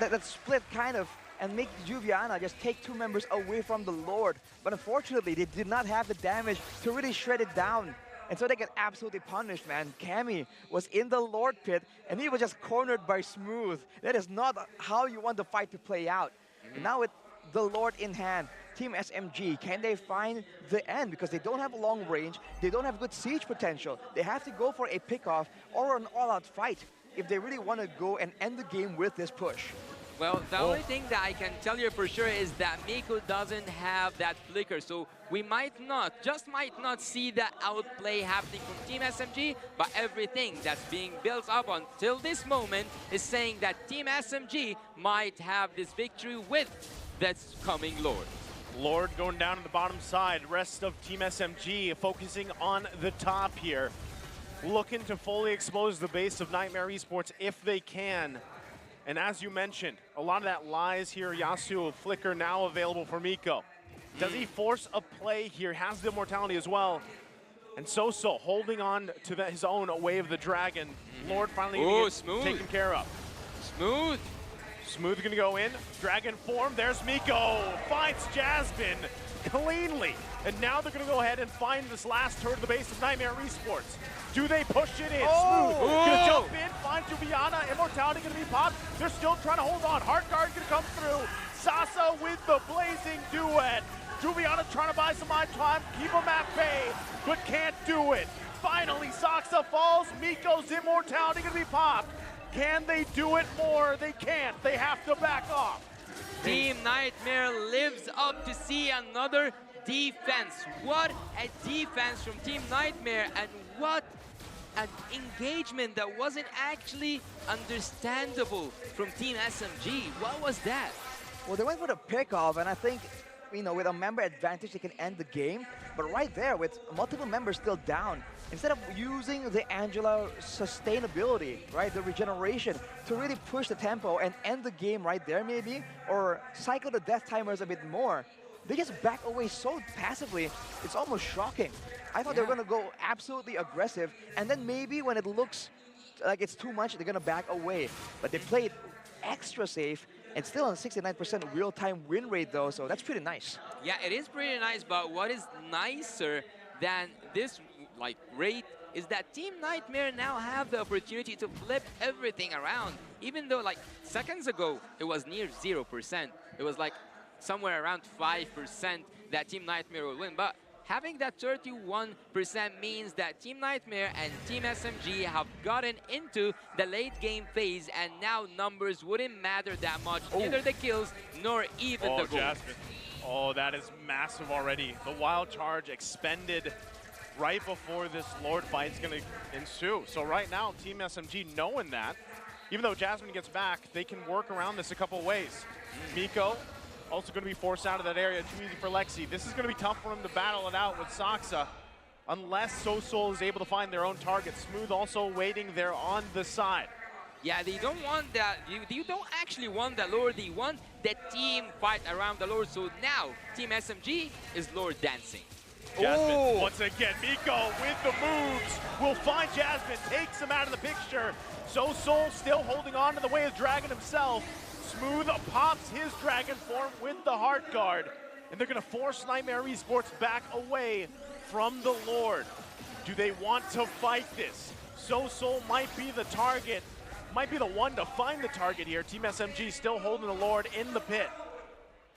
that split kind of and make Juviana just take 2 members away from the Lord. But unfortunately, they did not have the damage to really shred it down. And so they get absolutely punished, man. Cammy was in the Lord pit, and he was just cornered by Smooth. That is not how you want the fight to play out. And now with the Lord in hand, Team SMG, can they find the end? Because they don't have long range, they don't have good siege potential. They have to go for a pickoff or an all-out fight if they really want to go and end the game with this push. Well, the only thing that I can tell you for sure is that Miko doesn't have that flicker, so we might not see the outplay happening from Team SMG, but everything that's being built up until this moment is saying that Team SMG might have this victory with this coming Lord. Lord going down to the bottom side. Rest of Team SMG focusing on the top here. Looking to fully expose the base of Niightmare Esports if they can. And as you mentioned, a lot of that lies here. Yasuo, Flicker now available for Miko. Does he force a play here? Has the immortality as well. And Soso holding on to his own Way of the Dragon. Lord finally taken care of. Smooth. Smooth gonna go in. Dragon form. There's Miko. Finds Jasmine cleanly. And now they're gonna go ahead and find this last turret of the base of Niightmare Esports. Do they push it in? Smooth gonna jump in, find Juviana. Immortality gonna be popped. They're still trying to hold on. Heart Guard gonna come through. Sasa with the blazing duet. Juviana trying to buy some time, keep him at bay, but can't do it. Finally, Saksa falls. Miko's immortality gonna be popped. Can they do it more? They can't. They have to back off. Team Nightmare lives up to see another defense. What a defense from Team Nightmare, and what an engagement that wasn't actually understandable from Team SMG. What was that? Well, they went for the pickoff, and I think, you know, with a member advantage, they can end the game. But right there, with multiple members still down, instead of using the Angela sustainability, right, the regeneration, to really push the tempo and end the game right there maybe, or cycle the death timers a bit more, they just back away so passively, it's almost shocking. I thought they were going to go absolutely aggressive, and then maybe when it looks like it's too much, they're going to back away. But they played extra safe and still on 69% real-time win rate though, so that's pretty nice. Yeah, it is pretty nice, but what is nicer than this rate is that Team Niightmare now have the opportunity to flip everything around. Even though seconds ago it was near 0%, it was somewhere around 5% that Team Niightmare will win. But having that 31% means that Team Niightmare and Team SMG have gotten into the late game phase, and now numbers wouldn't matter that much, neither the kills nor even the goals. Jasmine. Oh, that is massive already. The wild charge expended right before this Lord fight is going to ensue. So right now, Team SMG knowing that, even though Jasmine gets back, they can work around this a couple ways. Miko also going to be forced out of that area, too easy for Lexi. This is going to be tough for him to battle it out with Saksa, unless SoSoul is able to find their own target. Smooth also waiting there on the side. Yeah, they don't want that. You don't actually want the Lord. They want the team fight around the Lord. So now, Team SMG is Lord dancing. Jasmine, once again, Miko with the moves will find Jasmine, takes him out of the picture. SoSoul still holding on to the way of Dragon himself. Smooth pops his Dragon form with the Heart Guard, and they're going to force Niightmare Esports back away from the Lord. Do they want to fight this? SoSoul might be the target, might be the one to find the target here. Team SMG still holding the Lord in the pit.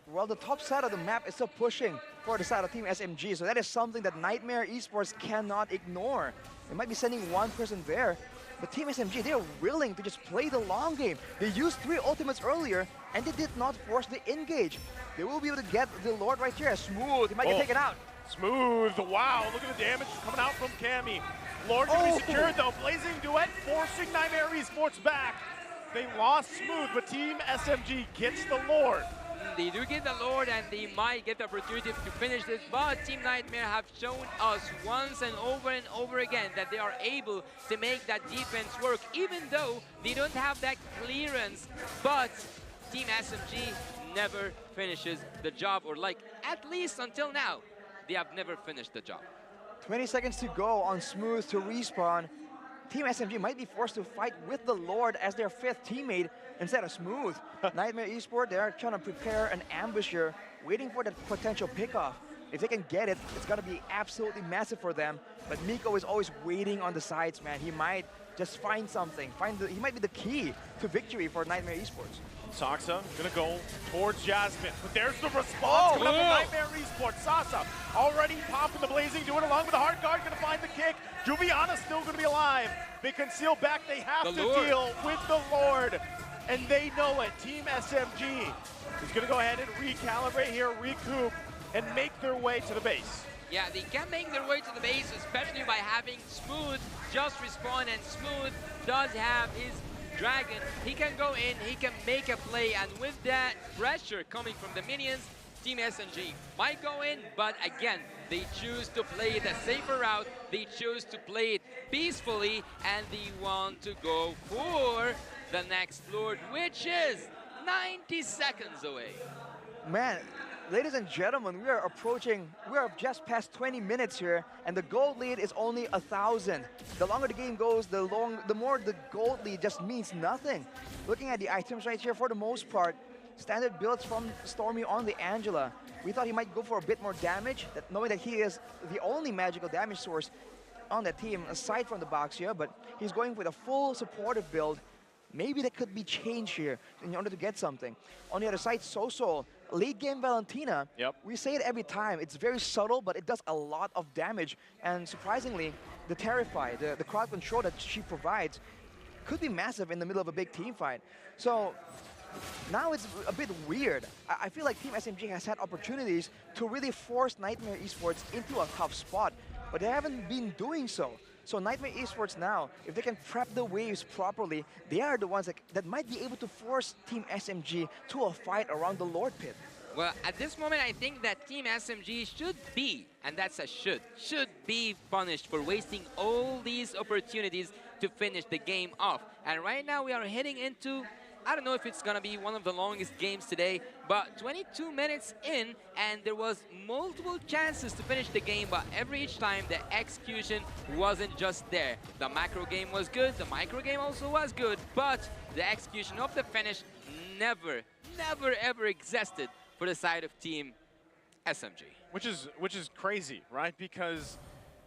Well, the top side of the map is still pushing for the side of Team SMG, so that is something that Niightmare Esports cannot ignore. They might be sending one person there, but Team SMG, they are willing to just play the long game. They used 3 ultimates earlier, and they did not force the engage. They will be able to get the Lord right here. Smooth, he might get taken out. Smooth, wow, look at the damage coming out from Cammy. Lord gonna be secured though, Blazing Duet forcing Niightmare Esports back. They lost Smooth, but Team SMG gets the Lord. They do get the Lord, and they might get the opportunity to finish this, but Team Niightmare have shown us once and over again that they are able to make that defense work, even though they don't have that clearance. But Team SMG never finishes the job, or at least until now, they have never finished the job. 20 seconds to go on Smooth to respawn. Team SMG might be forced to fight with the Lord as their 5th teammate instead of Smooth. Niightmare Esports, they're trying to prepare an ambush here, waiting for that potential pickoff. If they can get it, it's going to be absolutely massive for them. But Miko is always waiting on the sides, man. He might just find something. He might be the key to victory for Niightmare Esports. Saksa gonna go towards Jasmine, but there's the response coming up from Niightmare Esports. Sasa already popping the Blazing, doing along with the Heart Guard, gonna find the kick. Juviana still gonna be alive. They conceal back, they have to deal with the Lord, and they know it. Team SMG is gonna go ahead and recalibrate here, recoup, and make their way to the base. Yeah, they can make their way to the base, especially by having Smooth just respawn, and Smooth does have his Dragon. He can go in, he can make a play, and with that pressure coming from the minions, Team SMG might go in, but again, they choose to play it a safer route, they choose to play it peacefully, and they want to go for the next Lord, which is 90 seconds away. Man, ladies and gentlemen, we are just past 20 minutes here, and the gold lead is only 1,000. The longer the game goes, the more the gold lead just means nothing. Looking at the items right here, for the most part, standard builds from Stormy on the Angela. We thought he might go for a bit more damage, knowing that he is the only magical damage source on that team, aside from the box here, but he's going with a full supportive build. Maybe that could be changed here in order to get something. On the other side, SoSoul, late game Valentina, we say it every time, it's very subtle, but it does a lot of damage. And surprisingly, the Terrify, the crowd control that she provides, could be massive in the middle of a big team fight. So now it's a bit weird. I feel like Team SMG has had opportunities to really force Niightmare Esports into a tough spot, but they haven't been doing so. So Niightmare Esports now, if they can prep the waves properly, they are the ones that might be able to force Team SMG to a fight around the Lord Pit. Well, at this moment, I think that Team SMG should be, and that's a should be punished for wasting all these opportunities to finish the game off. And right now, we are heading into I don't know if it's gonna be one of the longest games today, but 22 minutes in, and there was multiple chances to finish the game, but each time the execution wasn't just there. The macro game was good, the micro game also was good, but the execution of the finish never ever existed for the side of Team SMG. Which is crazy, right? Because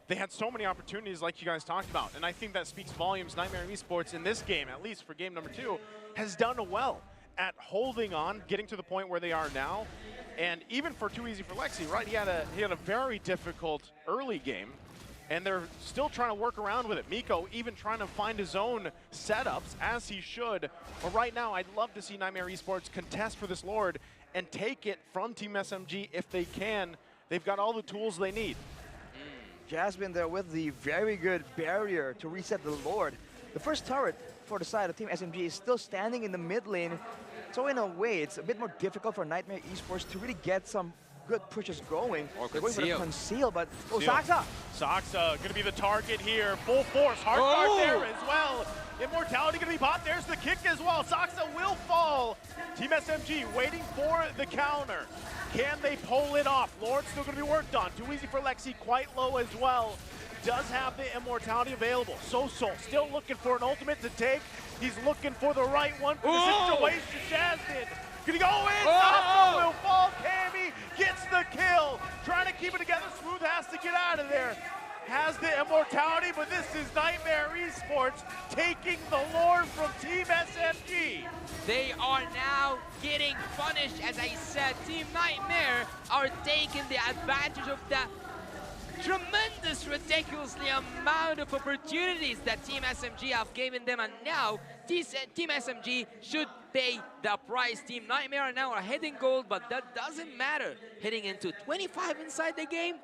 they had so many opportunities like you guys talked about. And I think that speaks volumes. Niightmare Esports in this game, at least for game number 2, has done well at holding on, getting to the point where they are now. And even for Too Easy for Lexi, right? He had a very difficult early game. And they're still trying to work around with it. Miko even trying to find his own setups, as he should. But right now, I'd love to see Niightmare Esports contest for this Lord and take it from Team SMG if they can. They've got all the tools they need. Jasmine there with the very good barrier to reset the Lord. The first turret for the side of Team SMG is still standing in the mid lane. So in a way, it's a bit more difficult for Niightmare Esports to really get some good pushes going. They're going for the conceal, but Saksa! Saksa gonna be the target here. Full force, hard guard there as well. Immortality gonna be popped. There's the kick as well. Saksa will fall. Team SMG waiting for the counter. Can they pull it off? Lord's still gonna be worked on. Too Easy for Lexi, quite low as well. Does have the immortality available. Soul still looking for an ultimate to take. He's looking for the right one for the situation. Jasmine gonna go in. Saksa will fall. Cammy gets the kill. Trying to keep it together. Smooth has to get out of there. Has the immortality, but this is Niightmare Esports taking the Lord from Team SMG. They are now getting punished. As I said, Team Niightmare are taking the advantage of the tremendous, ridiculously amount of opportunities that Team SMG have given them, and now Team SMG should pay the price. Team Niightmare now are heading gold, but that doesn't matter. Heading into 25 inside the game,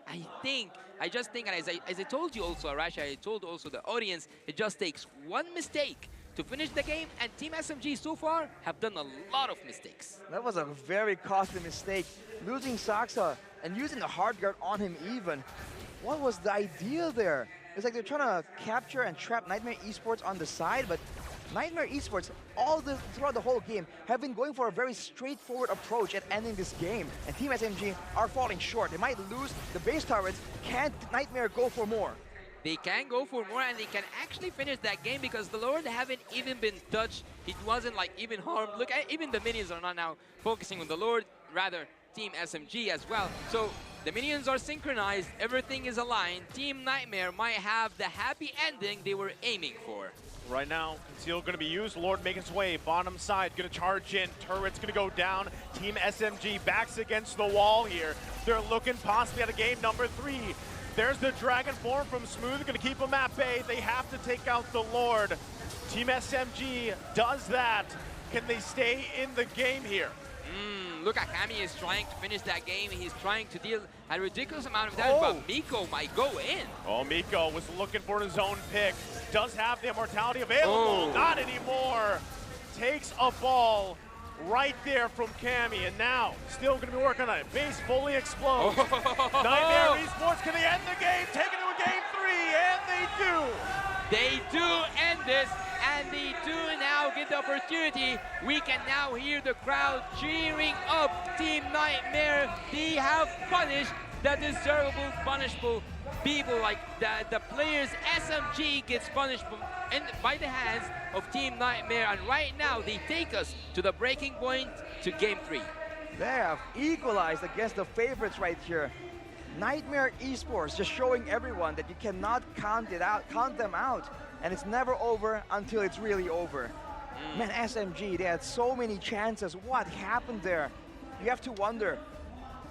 I just think, and as I told you also, Arash, I told also the audience, it just takes one mistake to finish the game, and Team SMG so far have done a lot of mistakes. That was a very costly mistake. Losing Saksa and using a hard guard on him even. What was the idea there? It's like they're trying to capture and trap Niightmare Esports on the side, but Niightmare Esports, throughout the whole game, have been going for a very straightforward approach at ending this game. And Team SMG are falling short. They might lose the base turrets. Can't Niightmare go for more? They can go for more, and they can actually finish that game because the Lord haven't even been touched. It wasn't like even harmed. Look, even the minions are not now focusing on the Lord, rather Team SMG as well. So the minions are synchronized, everything is aligned. Team Niightmare might have the happy ending they were aiming for. Right now, conceal gonna be used. Lord making his way, bottom side, gonna charge in. Turret's gonna go down. Team SMG backs against the wall here. They're looking possibly at a game number 3. There's the Dragon form from Smooth, gonna keep him at bay. They have to take out the Lord. Team SMG does that. Can they stay in the game here? Look at Cammy is trying to finish that game. He's trying to deal a ridiculous amount of damage, but Miko might go in. Oh, Miko was looking for his own pick. Does have the immortality available. Not anymore. Takes a ball right there from Cammy, and now still going to be working on it. Base fully explodes. Niightmare Esports, can they end the game? Take it to a game 3, and they do. They do end this, and they do now get the opportunity. We can now hear the crowd cheering up Team Niightmare. They have punished the deservable, punishable people, like the players. SMG gets punished by the hands of Team Niightmare, and right now they take us to the breaking point to game 3. They have equalized against the favorites right here. Niightmare Esports just showing everyone that you cannot count them out, and it's never over until it's really over. Man, SMG, they had so many chances. What happened there? You have to wonder.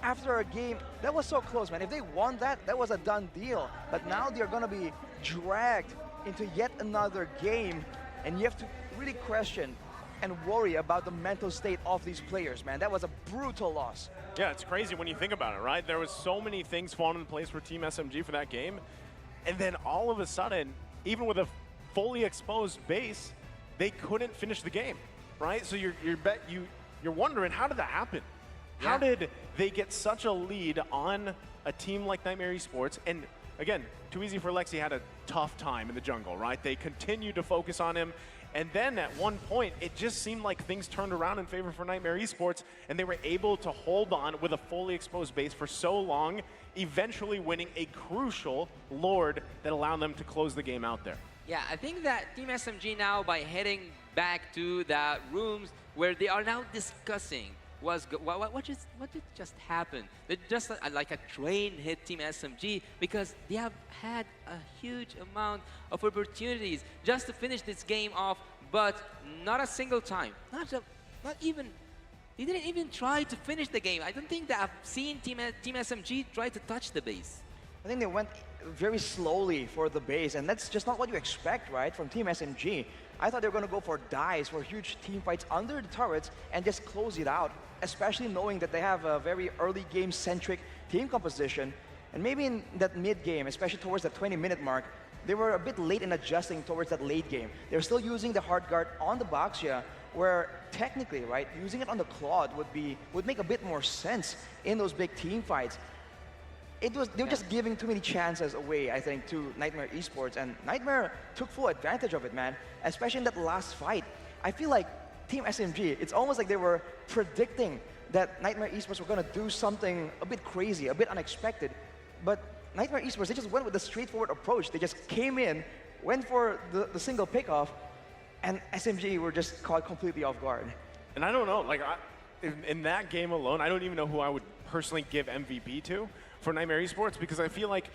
After a game, that was so close, man. If they won that, that was a done deal. But now they're gonna be dragged into yet another game, and you have to really question and worry about the mental state of these players, man. That was a brutal loss. Yeah, it's crazy when you think about it, right? There was so many things falling in place for Team SMG for that game, and then all of a sudden, even with a fully exposed base, they couldn't finish the game, right? So you're wondering, how did that happen? How did they get such a lead on a team like Niightmare Esports? And again, Too Easy for Lexi had a tough time in the jungle, right? They continued to focus on him, And then at one point, it just seemed like things turned around in favor for Niightmare Esports, and they were able to hold on with a fully exposed base for so long, eventually winning a crucial Lord that allowed them to close the game out there. Yeah, I think that Team SMG now, by heading back to the rooms where they are now discussing what did just happen. They just like a train hit Team SMG because they have had a huge amount of opportunities just to finish this game off, but not a single time. Not even. They didn't even try to finish the game. I don't think that I've seen Team SMG try to touch the base. I think they went very slowly for the base, and that's just not what you expect, right, from Team SMG. I thought they were going to go for dives, for huge team fights under the turrets, and just close it out, especially knowing that they have a very early game-centric team composition. And maybe in that mid-game, especially towards the 20-minute mark, they were a bit late in adjusting towards that late game. They're still using the hard guard on the Baxia, where technically, right, using it on the Claude would make a bit more sense in those big team fights. They were just giving too many chances away, I think, to Niightmare Esports, and Niightmare took full advantage of it, man. Especially in that last fight. I feel like Team SMG, it's almost like they were predicting that Niightmare Esports were going to do something a bit crazy, a bit unexpected. But Niightmare Esports, they just went with the straightforward approach. They just came in, went for the single pickoff, and SMG were just caught completely off guard. And I don't know, like, in that game alone, I don't even know who I would personally give MVP to for Niightmare Esports, because I feel like,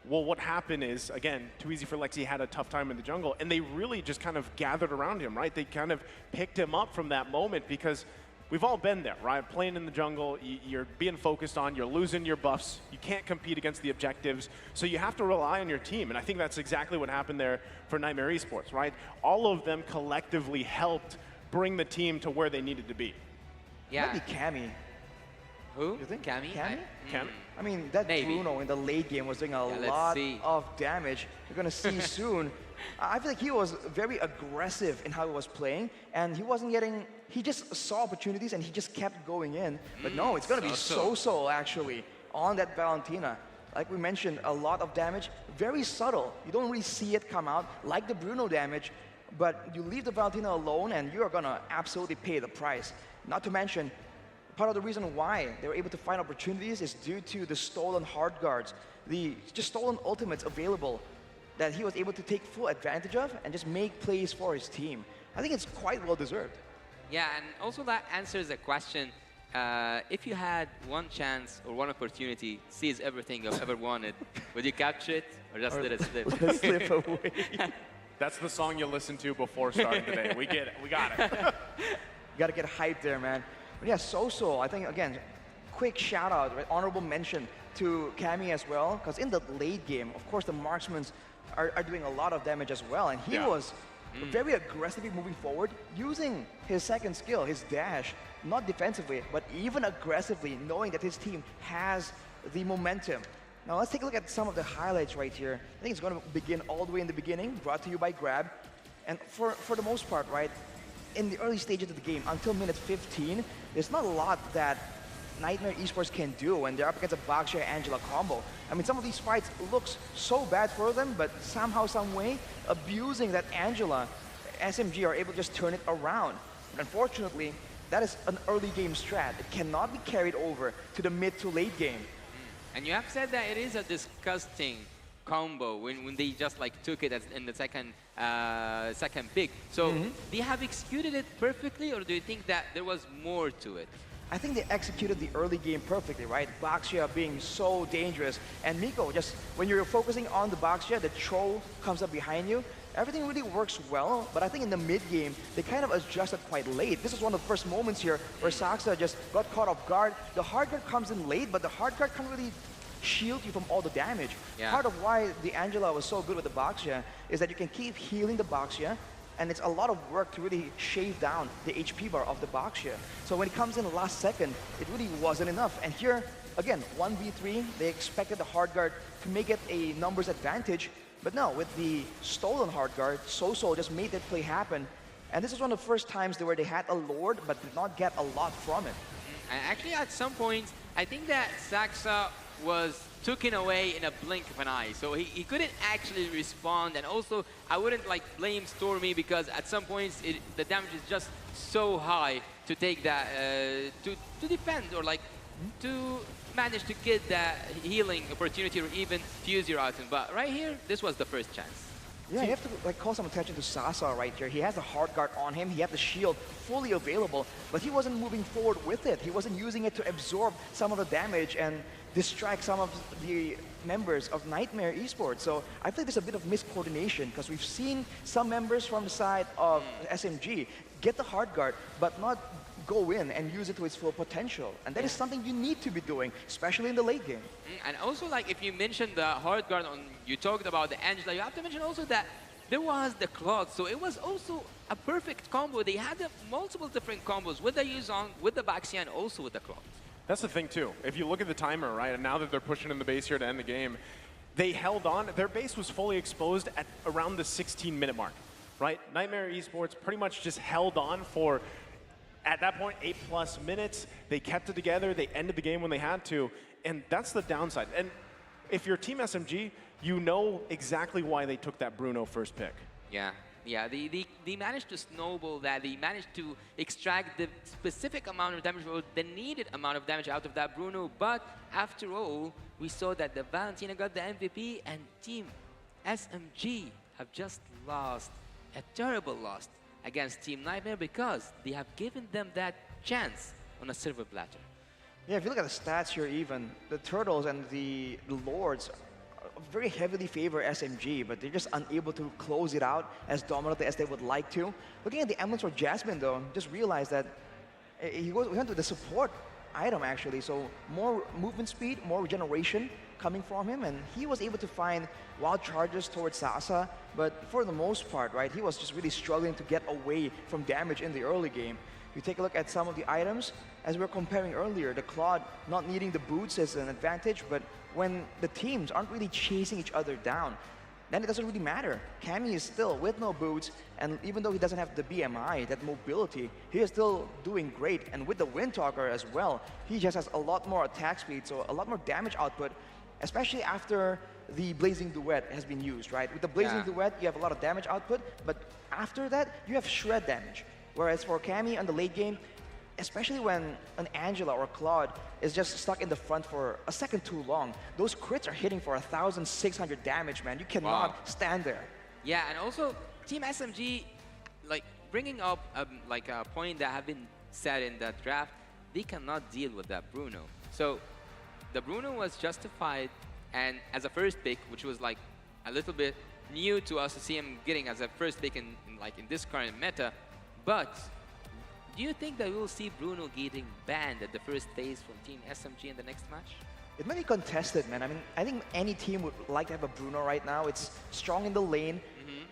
well, what happened is, again, Too Easy for Lexi had a tough time in the jungle, and they really just kind of gathered around him, right? They kind of picked him up from that moment, because we've all been there, right? Playing in the jungle, you're being focused on, you're losing your buffs, you can't compete against the objectives, so you have to rely on your team, and I think that's exactly what happened there for Niightmare Esports, right? All of them collectively helped bring the team to where they needed to be. Yeah. Maybe Cammy. Who? You think? Cammy? Cammy? I mean, that Maybe. Bruno in the late game was doing a let's lot see. of damage. You're going to see soon. I feel like he was very aggressive in how he was playing, and he just saw opportunities and he just kept going in. But no, it's going to be so actually on that Valentina. Like we mentioned, a lot of damage, very subtle. You don't really see it come out like the Bruno damage, but you leave the Valentina alone and you are going to absolutely pay the price. Not to mention, part of the reason why they were able to find opportunities is due to the stolen hard guards, the just stolen ultimates available that he was able to take full advantage of and just make plays for his team. I think it's quite well deserved. Yeah, and also that answers the question, if you had one chance or one opportunity, seize everything you've ever wanted, would you capture it or just let it slip? Just slip away. That's the song you listen to before starting the day. We get it. We got it. You got to get hyped there, man. But yeah, So, I think, again, quick shout out, right? Honorable mention to Cammy as well, because in the late game, of course, the marksmen are doing a lot of damage as well, and he was very aggressively moving forward, using his second skill, his dash, not defensively, but even aggressively, knowing that his team has the momentum. Now let's take a look at some of the highlights right here. I think it's going to begin all the way in the beginning, brought to you by Grab. And for the most part, right, in the early stages of the game, until minute 15, there's not a lot that Niightmare Esports can do when they're up against a Baxia-Angela combo. I mean, some of these fights looks so bad for them, but somehow, some way, abusing that Angela, SMG are able to just turn it around. But unfortunately, that is an early game strat. It cannot be carried over to the mid to late game. And you have said that it is a disgusting combo when they just like took it as in the second pick. So they have executed it perfectly, or do you think that there was more to it? I think they executed the early game perfectly, right? Baxia being so dangerous. And Miko, just when you're focusing on the Baxia, the troll comes up behind you. Everything really works well, but I think in the mid-game, they kind of adjusted quite late. This is one of the first moments here where Saksa just got caught off guard. The hard guard comes in late, but the hard guard can't really shield you from all the damage. Yeah. Part of why the Angela was so good with the Baxia is that you can keep healing the Baxia, and it's a lot of work to really shave down the HP bar of the Baxia. So when it comes in the last second, it really wasn't enough. And here, again, 1v3, they expected the hard guard to make it a numbers advantage, but no, with the stolen hard guard, So just made that play happen. And this is one of the first times where they had a Lord, but did not get a lot from it. And actually, at some point, I think that Saksa was taken away in a blink of an eye. So he couldn't actually respond. And also, I wouldn't like blame Stormy because at some points the damage is just so high to take that, to defend or like to manage to get that healing opportunity or even fuse your item. But right here, this was the first chance. Yeah, you have to like call some attention to Sasa right here. He has the hard guard on him. He has the shield fully available, but he wasn't moving forward with it. He wasn't using it to absorb some of the damage and distract some of the members of Niightmare Esports. So I think there's a bit of miscoordination because we've seen some members from the side of SMG get the hard guard, but not go in and use it to its full potential. And that is something you need to be doing, especially in the late game. And also, like, if you mentioned the hard guard on, you talked about the Angela, you have to mention also that there was the Claude. So it was also a perfect combo. They had multiple different combos with the Yuzong, with the Baxia, and also with the Claude. That's the thing, too. If you look at the timer, right, and now that they're pushing in the base here to end the game, they held on. Their base was fully exposed at around the 16-minute mark, right? Niightmare Esports pretty much just held on for, at that point, 8+ minutes. They kept it together. They ended the game when they had to. And that's the downside. And if you're Team SMG, you know exactly why they took that Bruno first pick. Yeah. Yeah, they managed to snowball that. They managed to extract the specific amount of damage or the needed amount of damage out of that Bruno. But after all, we saw that the Valentina got the MVP and Team SMG have just lost, a terrible loss against Team Nightmare because they have given them that chance on a silver platter. Yeah, if you look at the stats here even, the Turtles and the Lords very heavily favor SMG, but they're just unable to close it out as dominantly as they would like to. Looking at the emblems for Jasmine though, just realized that he went to the support item actually, so more movement speed, more regeneration coming from him, and he was able to find wild charges towards Sasa, but for the most part, right, he was just really struggling to get away from damage in the early game. You take a look at some of the items, as we were comparing earlier, the Claude not needing the boots is an advantage, but when the teams aren't really chasing each other down, then it doesn't really matter. Cammy is still with no boots, and even though he doesn't have the BMI, that mobility, he is still doing great. And with the Windtalker as well, he just has a lot more attack speed, so a lot more damage output, especially after the Blazing Duet has been used, right? With the Blazing Duet, you have a lot of damage output, but after that, you have shred damage. Whereas for Cammy on the late game, especially when an Angela or Claude is just stuck in the front for a second too long, those crits are hitting for 1,600 damage, man. You cannot stand there. Yeah, and also Team SMG, like bringing up like a point that have been said in the draft, they cannot deal with that Bruno. So the Bruno was justified, and as a first pick, which was like a little bit new to us to see him getting as a first pick in this current meta, but do you think that we will see Bruno getting banned at the first phase from Team SMG in the next match? It may be contested, man. I mean, I think any team would like to have a Bruno right now. It's strong in the lane,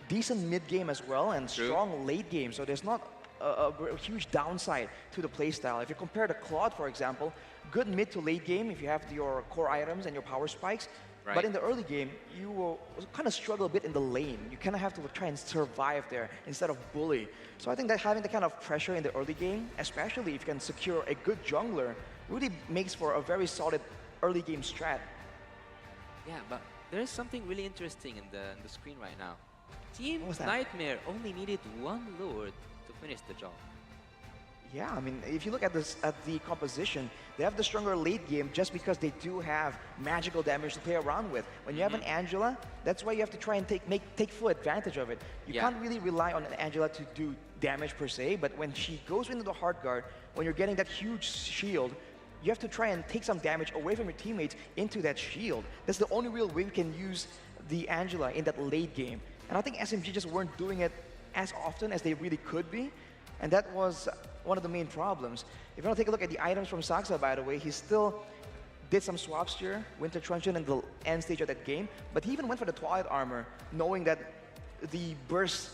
decent mid game as well, and strong late game. So there's not a huge downside to the playstyle. If you compare to Claude, for example, good mid to late game if you have your core items and your power spikes. But in the early game, you will kind of struggle a bit in the lane. You kind of have to try and survive there instead of bully. So I think that having the kind of pressure in the early game, especially if you can secure a good jungler, really makes for a very solid early game strat. Yeah, but there's something really interesting in the screen right now. Team Nightmare only needed one Lord to finish the job. Yeah, I mean, if you look at this at the composition, they have the stronger late game just because they do have magical damage to play around with. When you have an Angela, that's why you have to try and take full advantage of it. You can't really rely on an Angela to do damage per se, but when she goes into the hard guard, when you're getting that huge shield, you have to try and take some damage away from your teammates into that shield. That's the only real way we can use the Angela in that late game. And I think SMG just weren't doing it as often as they really could be. And that was one of the main problems. If you want to take a look at the items from Saksa, by the way, he still did some swaps here, Winter Truncheon in the end stage of that game, but he even went for the Twilight Armor, knowing that the burst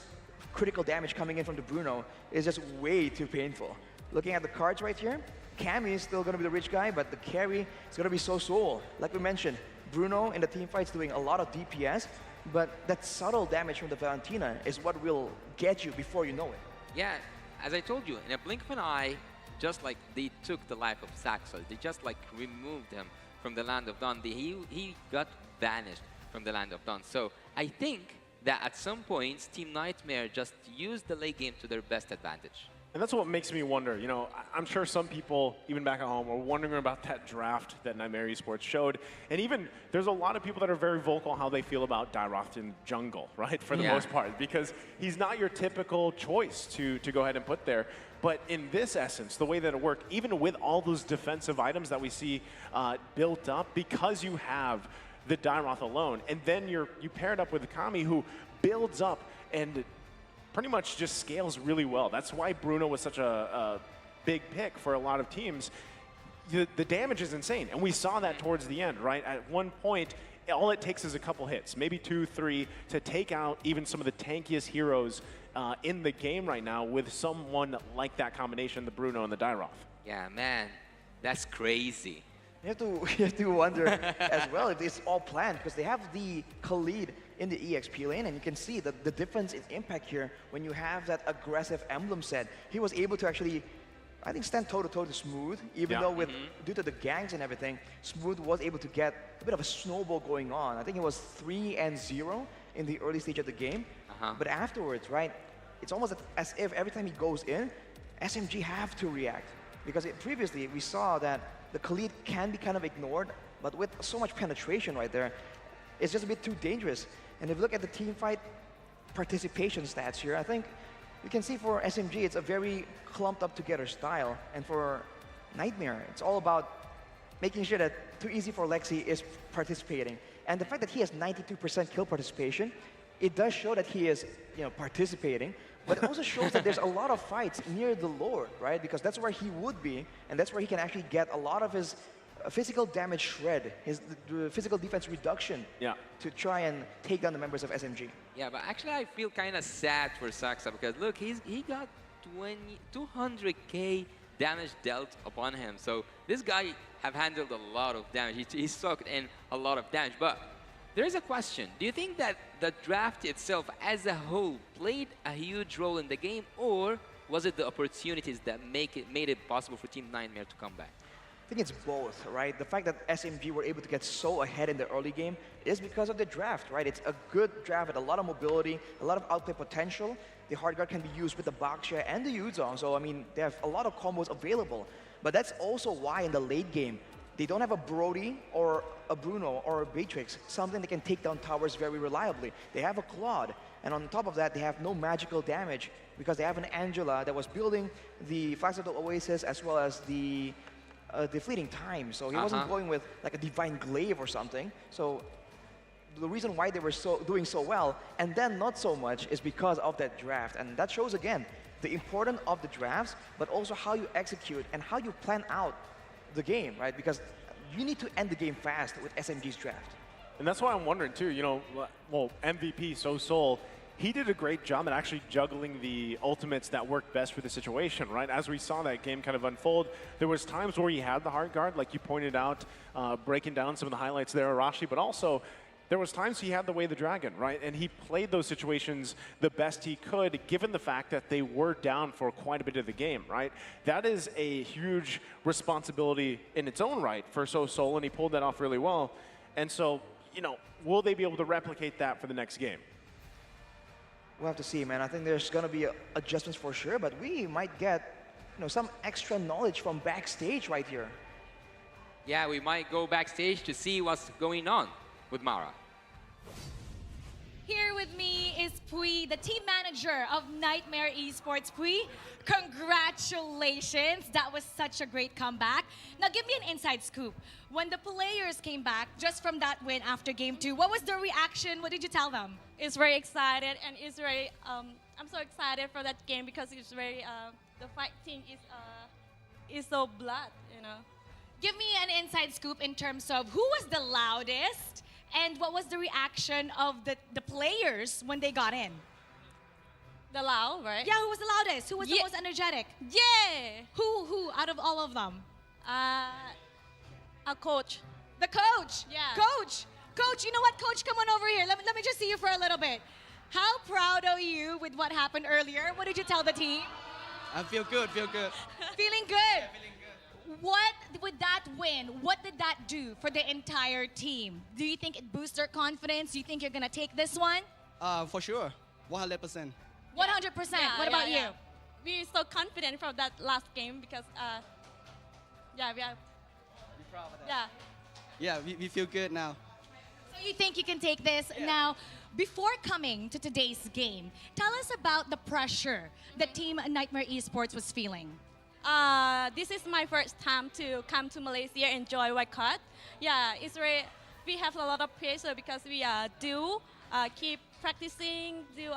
critical damage coming in from the Bruno is just way too painful. Looking at the cards right here, Cammy is still going to be the rich guy, but the carry is going to be So. Like we mentioned, Bruno in the team fight is doing a lot of DPS, but that subtle damage from the Valentina is what will get you before you know it. Yeah. As I told you, in a blink of an eye, just like they took the life of Saxo, they just like removed him from the land of Dawn. He got banished from the land of Dawn. So I think that at some points, Team Nightmare just used the late game to their best advantage. And that's what makes me wonder. You know, I'm sure some people, even back at home, are wondering about that draft that Nightmare Esports showed. And even there's a lot of people that are very vocal how they feel about Dairoth in jungle, right, for the most part, because he's not your typical choice to go ahead and put there. But in this essence, the way that it worked, even with all those defensive items that we see built up, because you have the Dairoth alone, and then you pair it up with Kami, who builds up and pretty much just scales really well. That's why Bruno was such a big pick for a lot of teams. The damage is insane, and we saw that towards the end, right? At one point, all it takes is a couple hits, maybe 2, 3, to take out even some of the tankiest heroes in the game right now with someone like that combination, the Bruno and the Dairoth. Yeah, man, that's crazy. You have to wonder as well if it's all planned, because they have the Khalid in the EXP lane, and you can see the difference in impact here when you have that aggressive emblem set. He was able to actually, I think, stand toe-to-toe to Smooth, even though due to the gangs and everything, Smooth was able to get a bit of a snowball going on. I think it was 3-0 in the early stage of the game, but afterwards, right, it's almost as if every time he goes in, SMG have to react, because previously we saw that the Khalid can be kind of ignored, but with so much penetration right there, it's just a bit too dangerous. And if you look at the team fight participation stats here, I think you can see for SMG, it's a very clumped up together style. And for Nightmare, it's all about making sure that Too Easy for Lexi is participating. And the fact that he has 92% kill participation, it does show that he is, participating. But it also shows that there's a lot of fights near the Lord, right? Because that's where he would be, and that's where he can actually get a lot of his physical damage shred, his physical defense reduction to try and take down the members of SMG. Yeah, but actually I feel kind of sad for Saksa, because look, he got 200k damage dealt upon him. So this guy have handled a lot of damage. He soaked in a lot of damage. But there is a question. Do you think that the draft itself as a whole played a huge role in the game, or was it the opportunities that made it possible for Team Nightmare to come back? I think it's both, right? The fact that SMG were able to get so ahead in the early game is because of the draft, right? It's a good draft with a lot of mobility, a lot of outplay potential. The hard guard can be used with the Baksha and the Yuzong, so I mean, they have a lot of combos available. But that's also why in the late game, they don't have a Brody or a Bruno or a Beatrix, something that can take down towers very reliably. They have a Claude, and on top of that, they have no magical damage because they have an Angela that was building the Flags of the Oasis as well as the fleeting time. So he wasn't going with like a Divine Glaive or something. So the reason why they were doing so well and then not so much is because of that draft. And that shows again the importance of the drafts, but also how you execute and how you plan out the game, right? Because you need to end the game fast with SMG's draft. And that's why I'm wondering too, MVP Soul, he did a great job at actually juggling the ultimates that worked best for the situation, right? As we saw that game kind of unfold, there was times where he had the hard guard, like you pointed out, breaking down some of the highlights there, Arashi, but also there was times he had the Way of the Dragon, right? And he played those situations the best he could, given the fact that they were down for quite a bit of the game, right? That is a huge responsibility in its own right for Soul, and he pulled that off really well. And so, will they be able to replicate that for the next game? We'll have to see, man. I think there's going to be adjustments for sure, but we might get, some extra knowledge from backstage right here. Yeah, we might go backstage to see what's going on with Mara. Here with me is Pui, the team manager of Niightmare Esports. Pui, congratulations. That was such a great comeback. Now give me an inside scoop. When the players came back just from that win after game 2, what was the reaction? What did you tell them? It's very excited, and it's very, I'm so excited for that game because it's very, the fighting is so blood, Give me an inside scoop in terms of who was the loudest and what was the reaction of the players when they got in? The loud, right? Yeah, who was the loudest? Who was the most energetic? Yeah! Who out of all of them? A coach. The coach? Yeah. Coach! Coach, you know what? Coach, come on over here. Let me just see you for a little bit. How proud are you with what happened earlier? What did you tell the team? I feel good, feel good. Feeling good? Yeah, feeling good. what with that win, what did that do for the entire team? Do you think it boosts their confidence? Do you think you're gonna take this one? For sure, 100%. 100%. Yeah, What about yeah. you? We're so confident from that last game because, yeah, we are. Yeah. Yeah, we feel good now. So you think you can take this? Now, before coming to today's game, tell us about the pressure that Team Niightmare Esports was feeling. This is my first time to come to Malaysia and enjoy wildcard. Yeah, it's really, we have a lot of pressure because we do keep practicing, do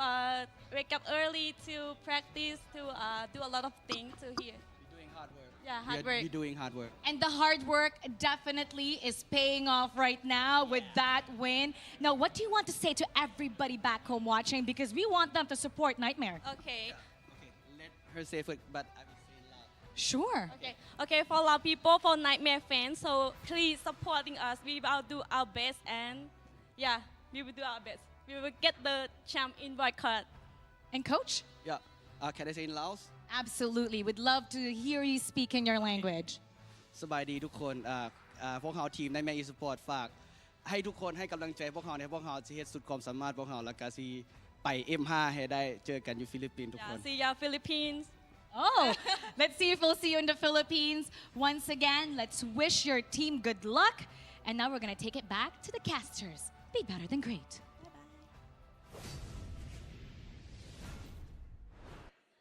wake up early to practice, to do a lot of things to here. You're doing hard work. Yeah, hard work. You're doing hard work. And the hard work definitely is paying off right now with that win. Now, what do you want to say to everybody back home watching? Because we want them to support Niightmare. Okay. Let her say it, but I will say loud. Sure. Okay, for our people, for Niightmare fans, so please supporting us. We will do our best and yeah, we will do our best. We will get the champ in wildcard. And coach? Yeah. Can I say in Laos? Absolutely. Would love to hear you speak in your language. สบายดีทุกคนพวกเราทีม Niightmare Esports ฝากให้ทุกคนให้กำลังใจพวกเราเนี่ยพวกเราจะเฮ็ดสุดความสามารถพวกเราแล้วก็สิไป M5 ให้ได้เจอกันอยู่ฟิลิปปินส์ทุกคน Yeah, see ya Philippines. Oh, let's see if we'll see you in the Philippines. Once again, let's wish your team good luck. And now we're going to take it back to the casters. Be better than great.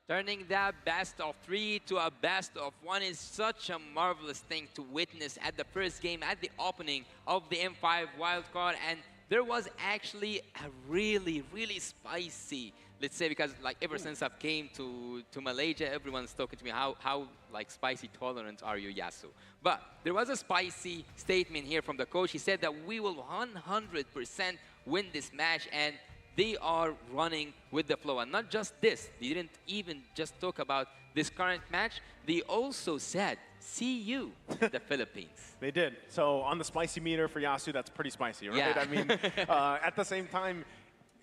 Turning that best of 3 to a best of 1 is such a marvelous thing to witness at the first game, at the opening of the M5 wildcard. And there was actually a really, really spicy, let's say, because like ever since I've came to Malaysia, everyone's talking to me, how like spicy tolerant are you, Yasu? But there was a spicy statement here from the coach. He said that we will 100% win this match, and they are running with the flow. And not just this, they didn't even just talk about this current match. They also said, see you, the Philippines. They did. So on the spicy meter for Yasu, that's pretty spicy, right? Yeah. I mean, at the same time,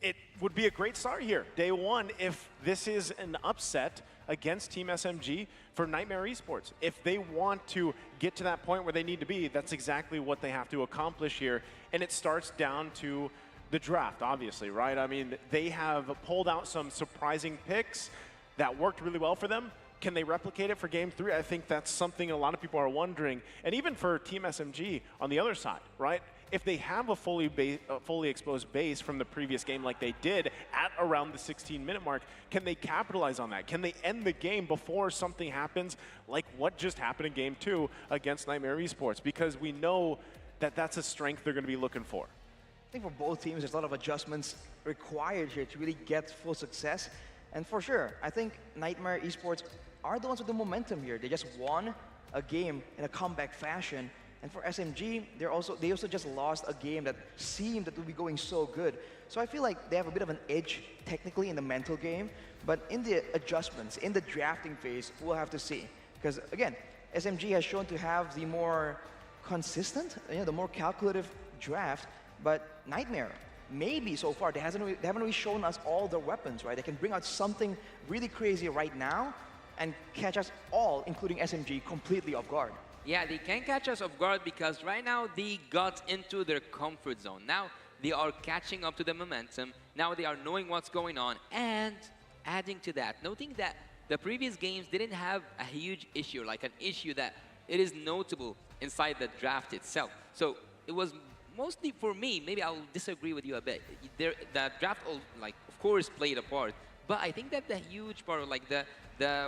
it would be a great start here. Day one, if this is an upset against Team SMG for Niightmare Esports. If they want to get to that point where they need to be, that's exactly what they have to accomplish here. And it starts down to the draft, obviously, right? I mean, they have pulled out some surprising picks that worked really well for them. Can they replicate it for Game 3? I think that's something a lot of people are wondering. And even for Team SMG on the other side, right? If they have a fully exposed base from the previous game like they did at around the 16-minute mark, can they capitalize on that? Can they end the game before something happens like what just happened in Game 2 against Niightmare Esports? Because we know that that's a strength they're going to be looking for. I think for both teams, there's a lot of adjustments required here to really get full success. And for sure, I think Niightmare Esports are the ones with the momentum here. They just won a game in a comeback fashion. And for SMG, they also just lost a game that seemed that would be going so good. So I feel like they have a bit of an edge technically in the mental game, but in the adjustments, in the drafting phase, we'll have to see. Because again, SMG has shown to have the more consistent, the more calculative draft. But Niightmare, maybe so far, they haven't really shown us all their weapons, right? They can bring out something really crazy right now and catch us all, including SMG, completely off guard. Yeah, they can catch us off guard because right now they got into their comfort zone. Now they are catching up to the momentum. Now they are knowing what's going on. And adding to that, noting that the previous games didn't have a huge issue, like an issue that it is notable inside the draft itself. So it was mostly for me, maybe I'll disagree with you a bit. The draft, like, of course, played a part, but I think that the huge part, like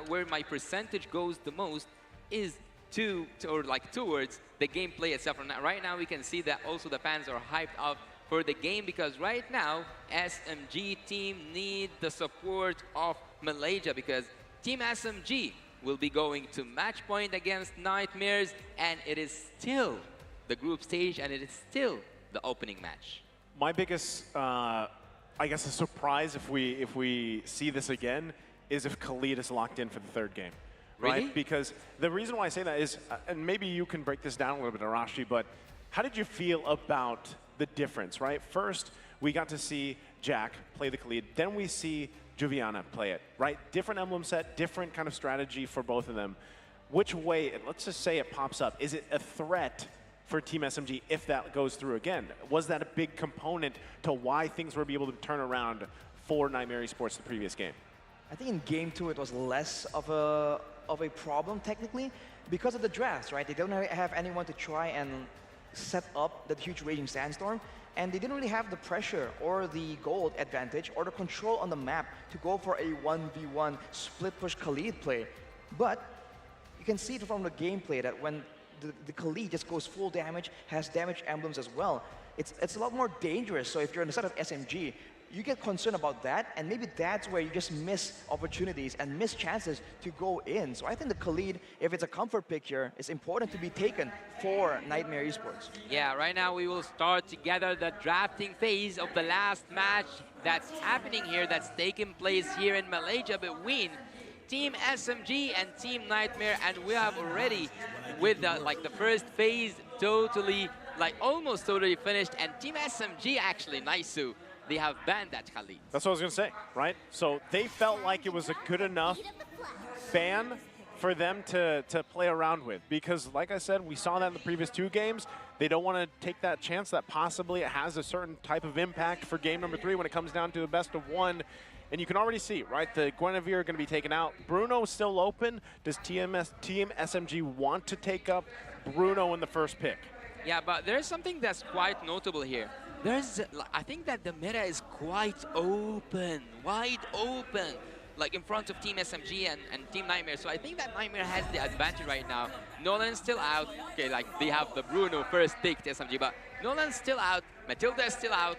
where my percentage goes the most, is towards the gameplay itself. Right now, we can see that also the fans are hyped up for the game because right now, SMG team need the support of Malaysia because Team SMG will be going to match point against Nightmares, and it is still the group stage, and it is still the opening match. My biggest, I guess, a surprise if we see this again is if Khalid is locked in for the third game, right? Really? Because the reason why I say that is, and maybe you can break this down a little bit, Arashi, but how did you feel about the difference, right? First, we got to see Jack play the Khalid, then we see Juviana play it, right? Different emblem set, different kind of strategy for both of them. which way, let's just say it pops up, is it a threat for Team SMG if that goes through again? Was that a big component to why things were able to turn around for Niightmare Esports the previous game? I think in game 2 it was less of a problem technically because of the drafts, right? They don't have anyone to try and set up that huge Raging Sandstorm, and they didn't really have the pressure or the gold advantage or the control on the map to go for a 1v1 split push Khalid play. But you can see from the gameplay that when the Khalid just goes full damage, has damage emblems as well, it's a lot more dangerous. So if you're on the side of SMG, you get concerned about that, and maybe that's where you just miss opportunities and miss chances to go in. So I think the Khalid, if it's a comfort pick here, is important to be taken for Niightmare Esports. Yeah, right now we will start together the drafting phase of the last match that's happening here, that's taking place here in Malaysia between Team SMG and Team Niightmare, and we have already with the first phase almost totally finished, and Team SMG actually, Naisu, they have banned that Khalid. That's what I was going to say, right? So they felt like it was a good enough ban for them to play around with. Because, like I said, we saw that in the previous 2 games. They don't want to take that chance that possibly it has a certain type of impact for game number 3 when it comes down to a best of 1. And you can already see, right, the Guinevere are going to be taken out. Bruno is still open. Does Team SMG want to take up Bruno in the first pick? Yeah, but there's something that's quite notable here. I think that the meta is quite open, wide open, like in front of Team SMG and Team Niightmare. So I think that Niightmare has the advantage right now. Nolan's still out. Okay, like they have the Bruno first pick to SMG, but Nolan's still out. Matilda is still out,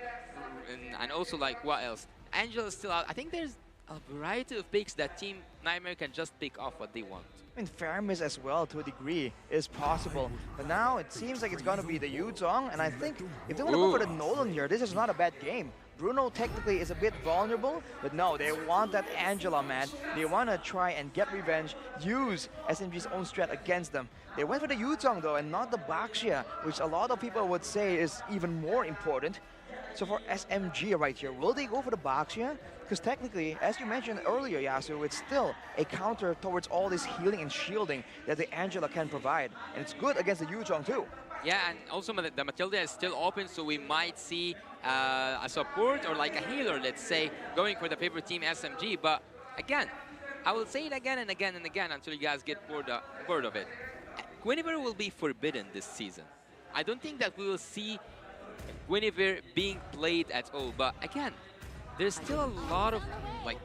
and also like what else? Angela is still out. I think there's a variety of picks that Team Niightmare can just pick off what they want. I mean, fairness as well, to a degree, is possible. But now it seems like it's going to be the Yuzong, and I think if they want to go for the Nolan here, this is not a bad game. Bruno technically is a bit vulnerable, but no, they want that Angela, man. They want to try and get revenge, use SMG's own strat against them. They went for the Yuzong, though, and not the Baxia, which a lot of people would say is even more important. So for SMG right here, will they go for the Baxia? Because technically, as you mentioned earlier, Yasu, it's still a counter towards all this healing and shielding that the Angela can provide. And it's good against the Yuzong too. Yeah, and also the Matilda is still open, so we might see a support or like a healer, let's say, going for the favorite team SMG. But again, I will say it again and again and again until you guys get bored of it. Guinevere will be forbidden this season. I don't think that we will see Guinevere being played at all, but again, there's still a lot of like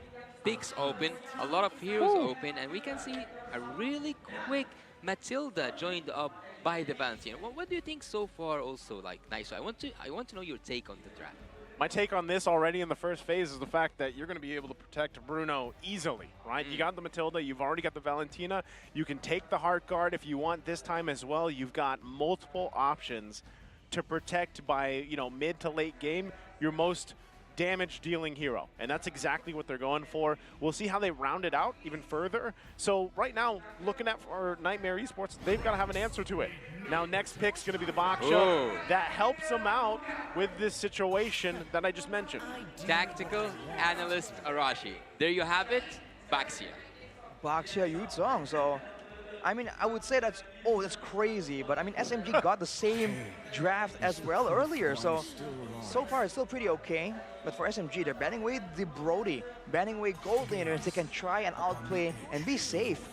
picks open, a lot of heroes open, and we can see a really quick Matilda joined up by the Valentine. What do you think so far also, like, Nice? I want to know your take on the draft. My take on this already in the first phase is the fact that you're going to be able to protect Bruno easily, right? You got the Matilda, you've already got the Valentina. You can take the Heart Guard if you want this time as well. You've got multiple options to protect by, mid to late game, your most damage-dealing hero. And that's exactly what they're going for. We'll see how they round it out even further. So right now, looking at for Niightmare Esports, they've got to have an answer to it. Now, next pick's going to be the Baxia. That helps them out with this situation that I just mentioned. Tactical Analyst Arashi. There you have it, Baxia. Baxia Yuzong, so I mean, I would say that's crazy, but I mean, SMG got the same draft as well earlier, so far it's still pretty okay. But for SMG, they're banning away the Brody, banning away gold laners. They can try and outplay and be safe,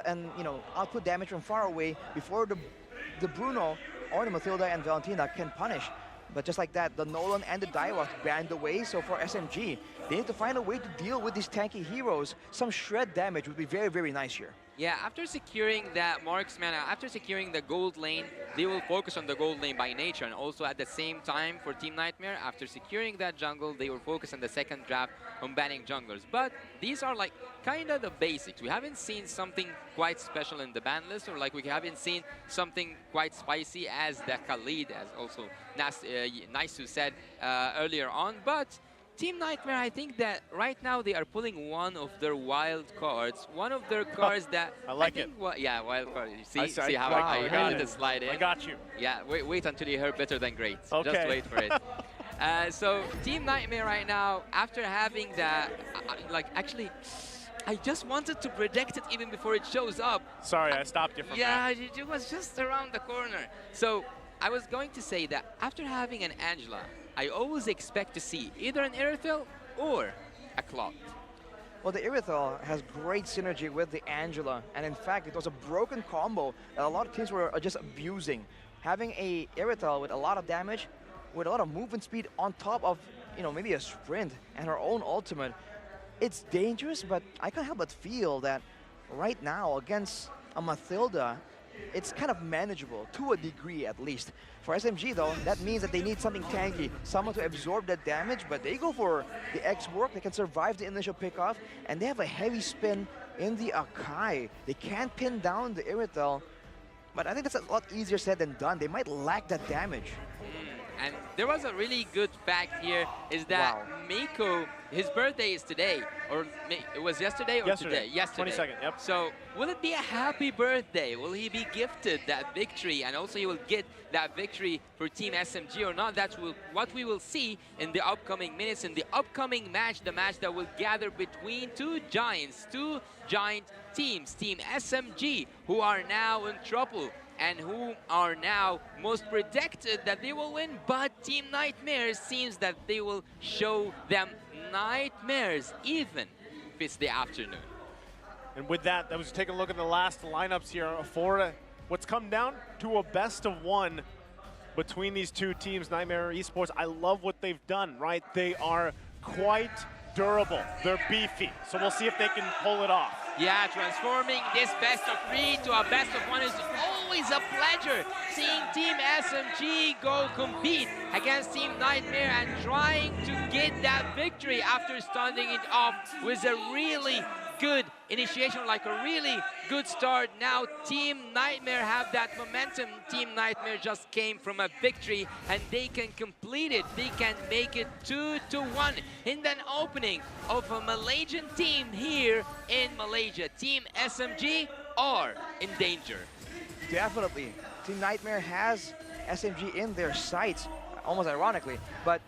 and output damage from far away before the Bruno or the Matilda and Valentina can punish. But just like that, the Nolan and the Daiwa banned away. So for SMG, they need to find a way to deal with these tanky heroes. Some shred damage would be very, very nice here. Yeah, after securing that marksman, after securing the gold lane, they will focus on the gold lane by nature. And also at the same time for Team Niightmare, after securing that jungle, they will focus on the second draft on banning junglers. But these are like kind of the basics. We haven't seen something quite special in the ban list, or like we haven't seen something quite spicy as the Khalid, as also Naisu said earlier on. But Team Niightmare, I think that right now they are pulling one of their wild cards. One of their cards that I like it. Yeah, wild card. See how I heard it slide in. I got you. Yeah, wait until you hear better than great. Okay. Just wait for it. So Team Niightmare right now, after having that, actually, I just wanted to predict it even before it shows up. Sorry, I stopped you from that. Yeah, it was just around the corner. So I was going to say that after having an Angela, I always expect to see either an Irithel or a Cloud. Well, the Irithel has great synergy with the Angela, and in fact, it was a broken combo that a lot of teams were just abusing. Having a Irithel with a lot of damage, with a lot of movement speed on top of, maybe a sprint and her own ultimate, it's dangerous, but I can't help but feel that right now against a Mathilda, it's kind of manageable, to a degree at least. For SMG though, that means that they need something tanky, someone to absorb that damage, but they go for the X work, they can survive the initial pickoff, and they have a heavy spin in the Akai. They can't pin down the Irithel, but I think that's a lot easier said than done. They might lack that damage. And there was a really good fact here, is that Miko, his birthday is today, or it was yesterday or today? Yesterday. 22nd, yep. So will it be a happy birthday? Will he be gifted that victory? And also he will get that victory for Team SMG or not? That's what we will see in the upcoming minutes, in the upcoming match, the match that will gather between two giant teams, Team SMG, who are now in trouble and who are now most predicted that they will win, but Team Nightmares seems that they will show them nightmares even if it's the afternoon. And with that, I was taking a look at the last lineups here for what's come down to a best of one between these two teams, Niightmare Esports. I love what they've done, right? They are quite durable. They're beefy, so we'll see if they can pull it off. Yeah, transforming this best of 3 to a best of 1 is always a pleasure. Seeing Team SMG go compete against Team Nightmare and trying to get that victory after starting it off with a really good initiation, like a really good start. Now Team Nightmare have that momentum. Team Nightmare just came from a victory and they can complete it. They can make it 2-1 in an opening of a Malaysian team here in Malaysia. Team SMG are in danger. Definitely. Team Nightmare has SMG in their sights, almost ironically, but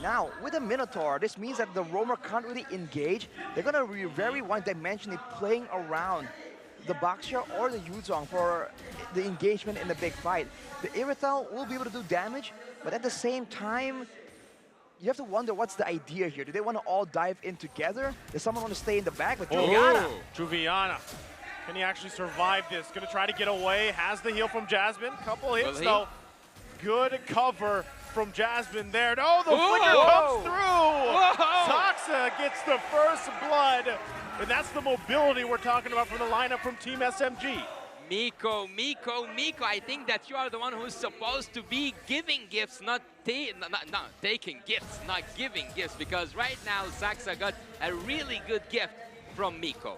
now, with the Minotaur, this means that the Roamer can't really engage. They're going to be very one-dimensionally playing around the Baxia or the Yuzong for the engagement in the big fight. The Irithel will be able to do damage, but at the same time, you have to wonder what's the idea here. Do they want to all dive in together? Does someone want to stay in the back with Juliana? Juliana. Can he actually survive this? Going to try to get away. Has the heal from Jasmine. Couple hits, though. Good cover from Jasmine there. Oh, the flicker comes through! Saxa gets the first blood, and that's the mobility we're talking about from the lineup from Team SMG. Miko, I think that you are the one who's supposed to be giving gifts, not taking gifts, not giving gifts, because right now Saxa got a really good gift from Miko.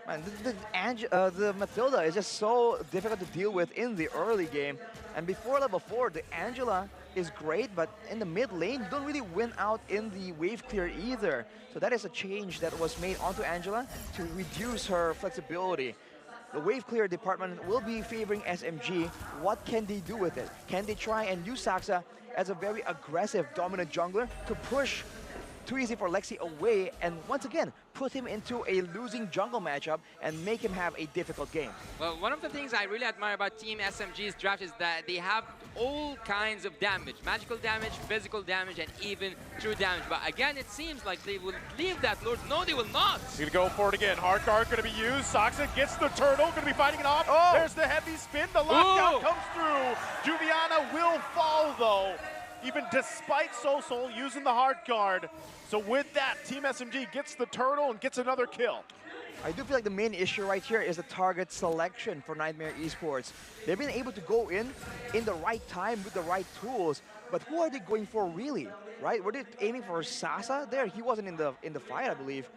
Man, the Mathilda is just so difficult to deal with in the early game. And before level 4, the Angela is great, but in the mid lane, you don't really win out in the wave clear either. So that is a change that was made onto Angela to reduce her flexibility. The wave clear department will be favoring SMG. What can they do with it? Can they try and use Saxa as a very aggressive, dominant jungler to push Too Easy for Lexi away and once again put him into a losing jungle matchup and make him have a difficult game? Well, one of the things I really admire about Team SMG's draft is that they have all kinds of damage. Magical damage, physical damage, and even true damage. But again, it seems like they will leave that Lord. No, they will not. He's going to go for it again. Hard guard going to be used. Saxa gets the turtle. Going to be fighting it off. There's the heavy spin. The lockdown comes through. Juliana will fall, though, even despite Sosol using the hard guard. So with that, Team SMG gets the turtle and gets another kill. I do feel like the main issue right here is the target selection for Niightmare Esports. They've been able to go in the right time with the right tools, but who are they going for really, right? Were they aiming for Sasa there? He wasn't in the fight, I believe.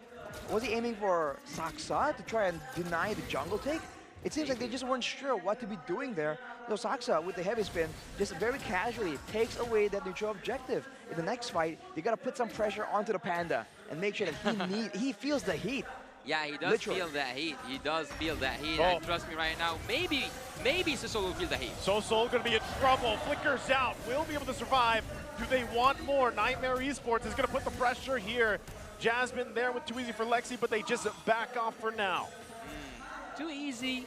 Was he aiming for Saxa to try and deny the jungle take? It seems like they just weren't sure what to be doing there. So Saxa, with the heavy spin, just very casually takes away that neutral objective. In the next fight, they gotta put some pressure onto the Panda and make sure that he feels the heat. Yeah, he does feel that heat. He does feel that heat. And trust me right now, maybe Sosol will feel the heat. Sosol gonna be in trouble. Flickers out. Will be able to survive. Do they want more? Niightmare Esports is gonna put the pressure here Jasmine there with too easy for Lexi, but they just back off for now. Too easy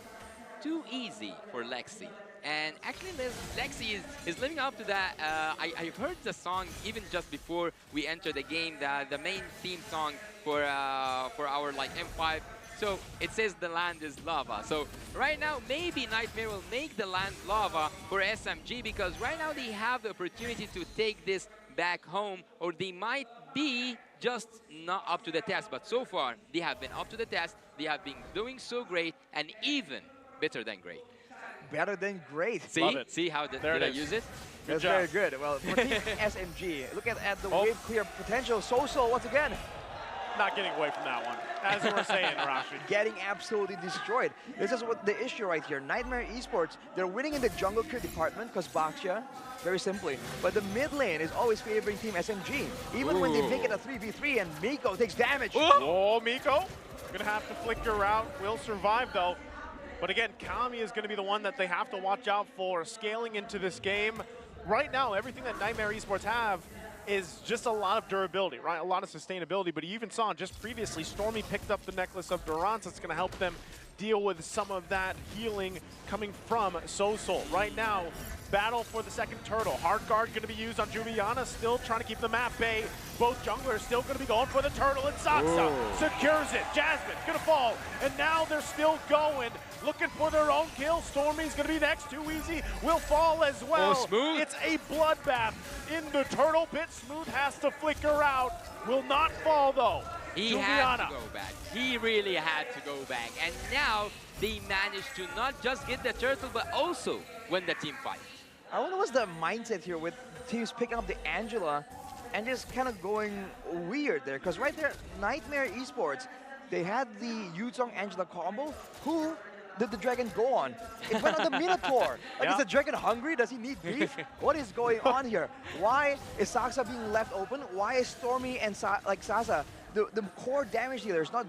for Lexi. And actually, Lexi is living up to that. I heard the song even just before we enter the game, the main theme song for our like M5. So it says the land is lava. So right now, maybe Niightmare will make the land lava for SMG, because right now they have the opportunity to take this back home, or they might be just not up to the test. But so far, they have been up to the test. They have been doing so great, and even better than great. Better than great. See how did I use it? That's very good. Well, for Team SMG, look at the wave clear potential. So once again. Not getting away from that one, as we were saying, Rashi. Getting absolutely destroyed. This is what the issue right here. Niightmare Esports, they're winning in the jungle clear department because Baxia, very simply. But the mid lane is always favoring Team SMG. Even when they make it a 3v3 and Miko takes damage. Oh, Miko gonna have to flicker out. Will survive though. But again, Kami is gonna be the one that they have to watch out for scaling into this game. Right now, everything that Niightmare Esports have is just a lot of durability, right? A lot of sustainability. But you even saw just previously, Stormy picked up the Necklace of Durance. That's going to help them deal with some of that healing coming from Soul. Right now, battle for the second turtle. Hard guard going to be used on Juliana, still trying to keep them at bay. Both junglers still going to be going for the turtle, and Saksa secures it. Jasmine going to fall, and now they're still going, looking for their own kill. Stormy's going to be next. Too easy will fall as well. Smooth. It's a bloodbath in the turtle pit. Smooth has to flicker out. Will not fall though. He Juliana. had to go back. He really had to go back. And now they managed to not just get the turtle, but also win the team fight. I wonder what's the mindset here with teams picking up the Angela and just kind of going weird there. Because right there, Niightmare Esports, they had the Yuzong Angela combo. Who did the dragon go on? It went on the Minotaur. Like, is the dragon hungry? Does he need beef? What is going on here? Why is Saksa being left open? Why is Stormy and Sasa, the core damage dealers, not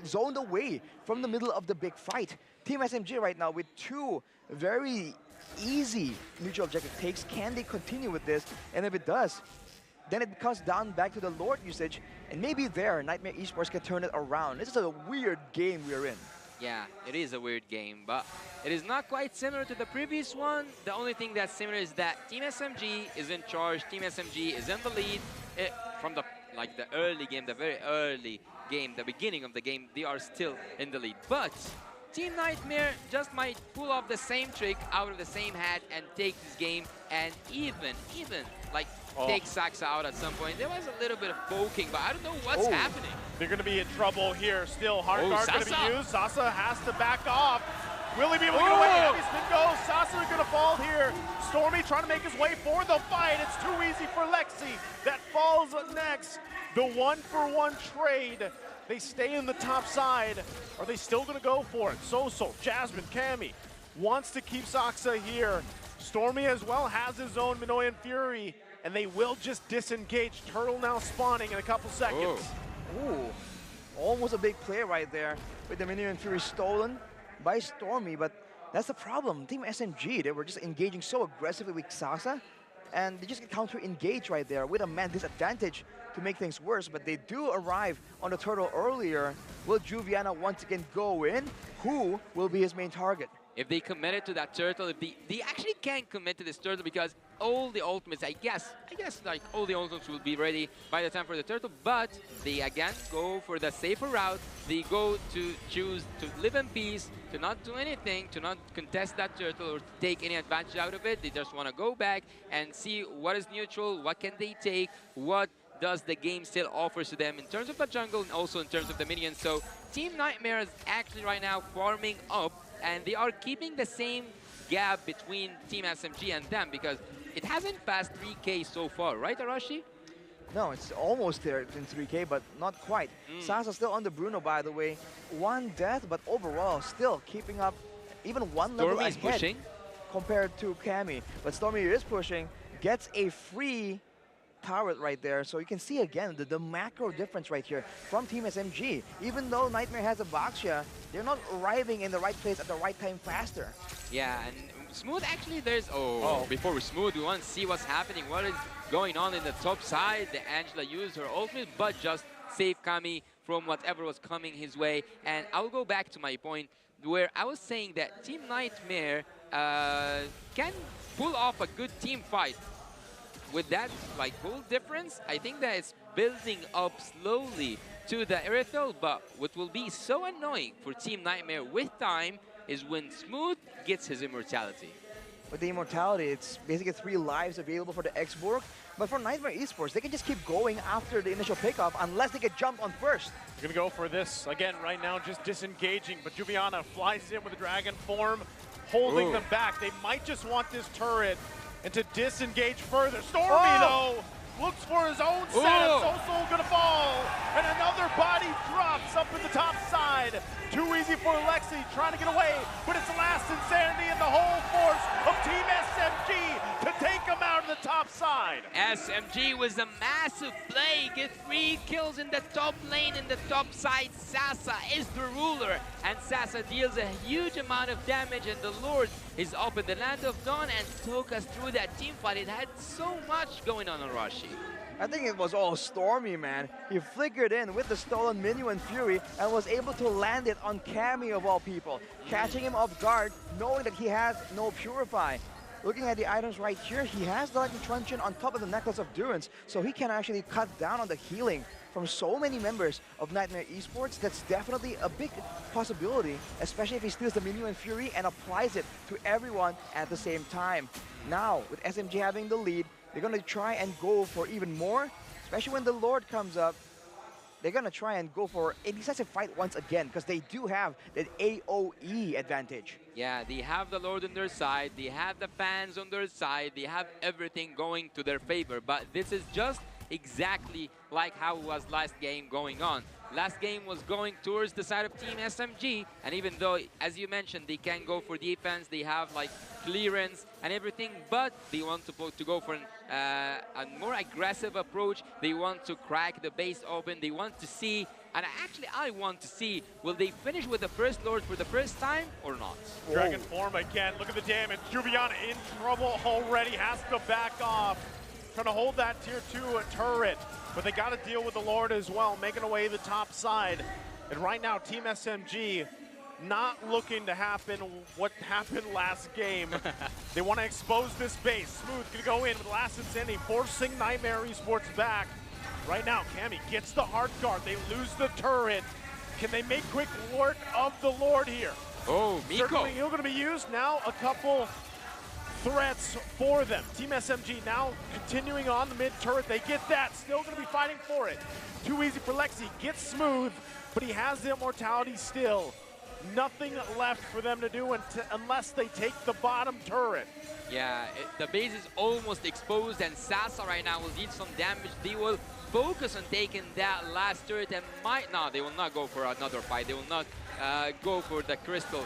zoned away from the middle of the big fight? Team SMG right now with two very easy neutral objective takes. Can they continue with this? And if it does, then it comes down back to the Lord usage, and maybe there, Niightmare Esports can turn it around. This is a weird game we're in. Yeah, it is a weird game, but it is not quite similar to the previous one. The only thing that's similar is that Team SMG is in charge. Team SMG is in the lead. From the early game, the very early game, the beginning of the game, they are still in the lead. But Team Niightmare just might pull off the same trick out of the same hat and take this game, and even take Saksa out at some point. There was a little bit of poking, but I don't know what's happening. They're going to be in trouble here still. Hard guard going to be used. Sasa has to back off. Will he be able to get away? Heavy spin goes. Sasa is going to fall here. Stormy trying to make his way for the fight. It's too easy for Lexi. That falls next. The 1-for-1 trade. They stay in the top side. Are they still going to go for it? Soul, Jasmine, Kami wants to keep Saksa here. Stormy as well has his own Minoan Fury, and they will just disengage. Turtle now spawning in a couple seconds. Ooh, almost a big play right there with the Minoan Fury stolen by Stormy, but that's the problem. Team SMG, they were just engaging so aggressively with Saksa, and they just get counter-engaged right there with a man disadvantage to make things worse, but they do arrive on the turtle earlier. Will Juliana once again go in? Who will be his main target? If they committed to that turtle, if they actually can't commit to this turtle because all the ultimates, I guess like all the ultimates will be ready by the time for the turtle, but they again go for the safer route. They go to choose to live in peace, to not do anything, to not contest that turtle or to take any advantage out of it. They just want to go back and see what is neutral, what can they take, what does the game still offers to them in terms of the jungle and also in terms of the minions. So Team Niightmare is actually right now farming up, and they are keeping the same gap between Team SMG and them because it hasn't passed 3K so far, right, Arashi? No, it's almost there in 3K, but not quite. Sasa still on the Bruno, by the way. One death, but overall still keeping up even one level Stormy is ahead pushing compared to Kami. But Stormy is pushing, gets a free turret right there. So you can see again the macro difference right here from Team SMG. Even though Niightmare has a Baxia, they're not arriving in the right place at the right time faster. Yeah, and Smooth actually before we Smooth, we want to see what's happening, what is going on in the top side. The Angela used her ultimate, but just save Kami from whatever was coming his way. And I'll go back to my point where I was saying that Team Nightmare can pull off a good team fight. With that goal difference, I think that it's building up slowly to the Irithel, but what will be so annoying for Team Nightmare with time is when Smooth gets his immortality. With the immortality, it's basically 3 lives available for the X-Borg, but for Niightmare Esports, they can just keep going after the initial pickoff unless they get jumped on first. They're gonna go for this again right now, just disengaging, but Juviana flies in with the dragon form, holding them back. They might just want this turret and to disengage further. Stormy, though, looks for his own setup. Soul gonna fall, and another body drops up in the top side. Too easy for Lexi, trying to get away, but it's the last insanity and the whole force of Team SMG to take him out of the top side. SMG was a massive play, get 3 kills in the top lane, in the top side. Sasa is the ruler, and Sasa deals a huge amount of damage, and the Lord is up in the Land of Dawn and took us through that team fight. It had so much going on Rashi. I think it was all Stormy, man. He flickered in with the stolen Minu and Fury and was able to land it on Cammy of all people, catching him off guard, knowing that he has no Purify. Looking at the items right here, he has the Lightning Truncheon on top of the Necklace of Durance, so he can actually cut down on the healing from so many members of Niightmare Esports. That's definitely a big possibility, especially if he steals the Minu and Fury and applies it to everyone at the same time. Now, with SMG having the lead, they're going to try and go for even more, especially when the Lord comes up. They're going to try and go for a decisive fight once again because they do have that AoE advantage. Yeah, they have the Lord on their side, they have the fans on their side, they have everything going to their favor, but this is just exactly like how it was last game going on. Last game was going towards the side of Team SMG, and even though, as you mentioned, they can go for defense, they have clearance and everything, but they want to go for a more aggressive approach. They want to crack the base open. They want to see, and actually I want to see, will they finish with the first Lord for the first time or not? Dragon form again. Look at the damage. Juviana in trouble already. Has to back off. Trying to hold that tier 2 turret. But they got to deal with the Lord as well, making away the top side. And right now, Team SMG not looking to happen what happened last game. They want to expose this base. Smooth going to go in with the last insanity, forcing Niightmare Esports back. Right now, Cammy gets the hard guard. They lose the turret. Can they make quick work of the Lord here? Oh, Miko. Certainly, he's going to be used now. A couple threats for them. Team SMG now continuing on the mid turret. They get that. Still going to be fighting for it. Too easy for Lexi. Gets Smooth, but he has the immortality still. Nothing left for them to do unless they take the bottom turret. Yeah, the base is almost exposed, and Sasa right now will need some damage. They will focus on taking that last turret and they will not go for another fight. They will not go for the crystal.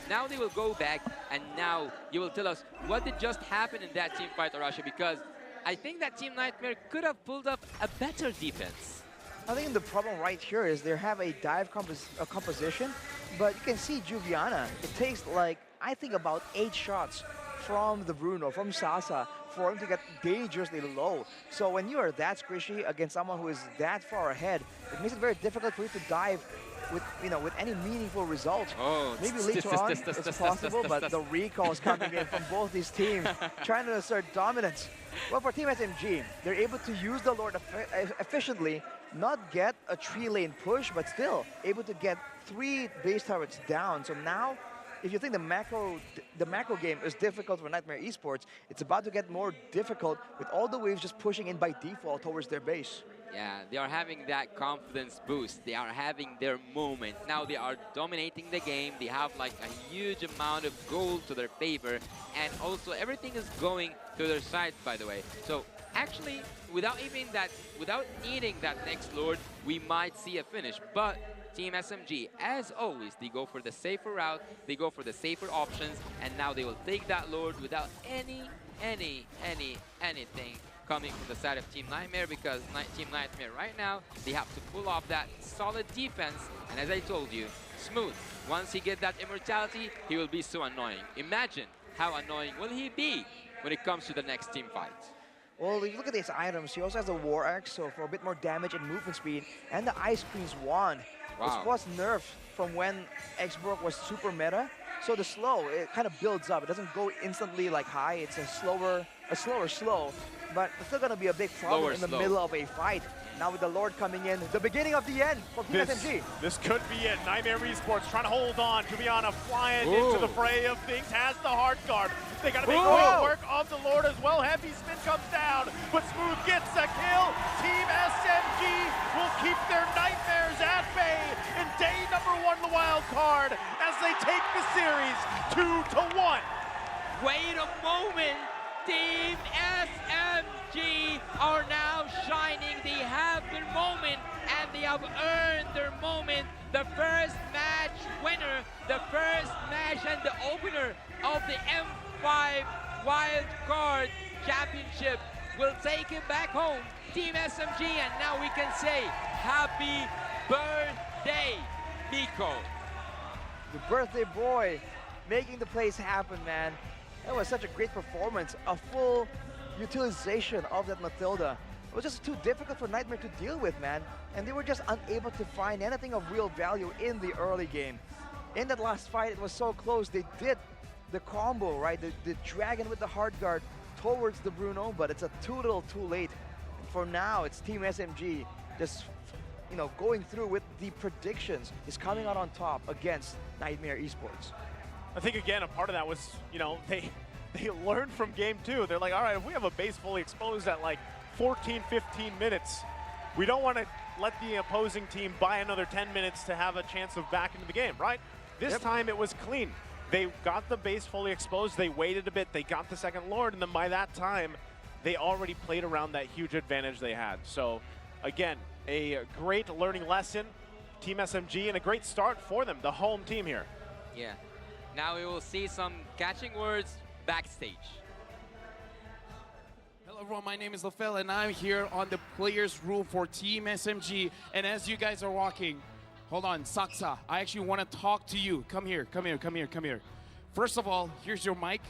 Now they will go back, and now you will tell us what did just happen in that team fight, Arashi, because I think that Team Nightmare could have pulled up a better defense. I think the problem right here is they have a dive composition, but you can see Juviana. It takes I think about 8 shots from the Bruno, from Sasa, for him to get dangerously low. So when you are that squishy against someone who is that far ahead, it makes it very difficult for you to dive with any meaningful result. Maybe later on it's possible, but the recalls coming in from both these teams trying to assert dominance. Well, for Team SMG, they're able to use the Lord efficiently, not get a 3-lane push, but still able to get 3 base turrets down. So now, if you think the macro game is difficult for Niightmare Esports, it's about to get more difficult with all the waves just pushing in by default towards their base. Yeah, they are having that confidence boost. They are having their moment. Now they are dominating the game. They have a huge amount of gold to their favor. And also everything is going to their side, by the way. So actually, without needing that next Lord, we might see a finish. But Team SMG, as always, they go for the safer route. They go for the safer options. And now they will take that Lord without anything coming from the side of Team Nightmare, because Team Nightmare right now, they have to pull off that solid defense. And as I told you, Smooth, once he gets that immortality, he will be so annoying. Imagine how annoying will he be when it comes to the next team fight. Well, if you look at these items, he also has the War Axe, so for a bit more damage and movement speed, and the Ice Queen's Wand, which was nerfed from when Xborg was super meta. So the slow, it kind of builds up. It doesn't go instantly like high. It's a slower slow, but it's still gonna be a big problem in the middle of a fight. Now with the Lord coming in, the beginning of the end for Team SMG. This could be it. Nightmare Esports trying to hold on. Juliana flying into the fray of things, has the hard guard. They gotta make quick work of the Lord as well. Heavy spin comes down, but Smooth gets a kill. Team SMG will keep their nightmares at bay in day number 1 of the wild card as they take the series 2-1. Wait a moment. Team SMG are now shining. They have their moment, and they have earned their moment. The first match winner, the first match and the opener of the M5 Wild Card Championship will take it back home. Team SMG, and now we can say happy birthday, Nico. The birthday boy making the plays happen, man. That was such a great performance, a full utilization of that Matilda. It was just too difficult for Nightmare to deal with, man. And they were just unable to find anything of real value in the early game. In that last fight, it was so close. They did the combo, right? The dragon with the hard guard towards the Bruno, but it's a too little too late. And for now, it's Team SMG just, you know, going through with the predictions, is coming out on top against Nightmare Esports. I think, again, a part of that was, you know, they learned from game 2. They're like, all right, if we have a base fully exposed at like 14, 15 minutes, we don't want to let the opposing team buy another 10 minutes to have a chance of back into the game, right? This time it was clean. They got the base fully exposed, they waited a bit, they got the second Lord, and then by that time, they already played around that huge advantage they had. So, again, a great learning lesson, Team SMG, and a great start for them, the home team here. Yeah. Now we will see some catching words backstage. Hello everyone, my name is Lafel and I'm here on the players room for Team SMG. And as you guys are walking, hold on, Saksa, I actually want to talk to you. Come here, come here, come here, come here. First of all, here's your mic.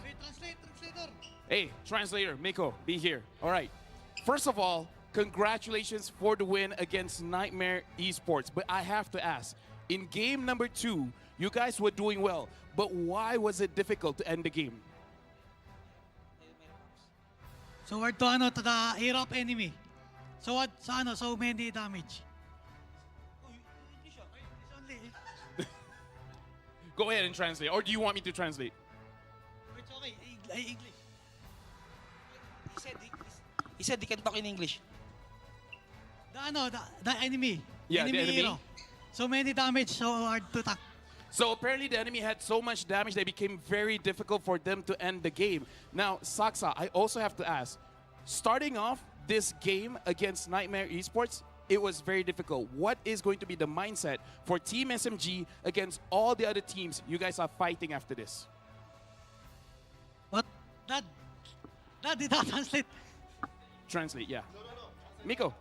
Hey, translator, Miko, be here. All right. First of all, congratulations for the win against Niightmare Esports. But I have to ask, in game number 2, you guys were doing well, but why was it difficult to end the game? So we're to the hero of enemy. So what? So many damage. Go ahead and translate, or do you want me to translate? It's okay, English. He said he can talk in English. The enemy. Yeah, the enemy. Hero. So many damage, so hard to attack. So apparently the enemy had so much damage that it became very difficult for them to end the game. Now, Saksa, I also have to ask, starting off this game against Nightmare Esports, it was very difficult. What is going to be the mindset for Team SMG against all the other teams you guys are fighting after this? What? That did not translate. Translate, yeah. Miko.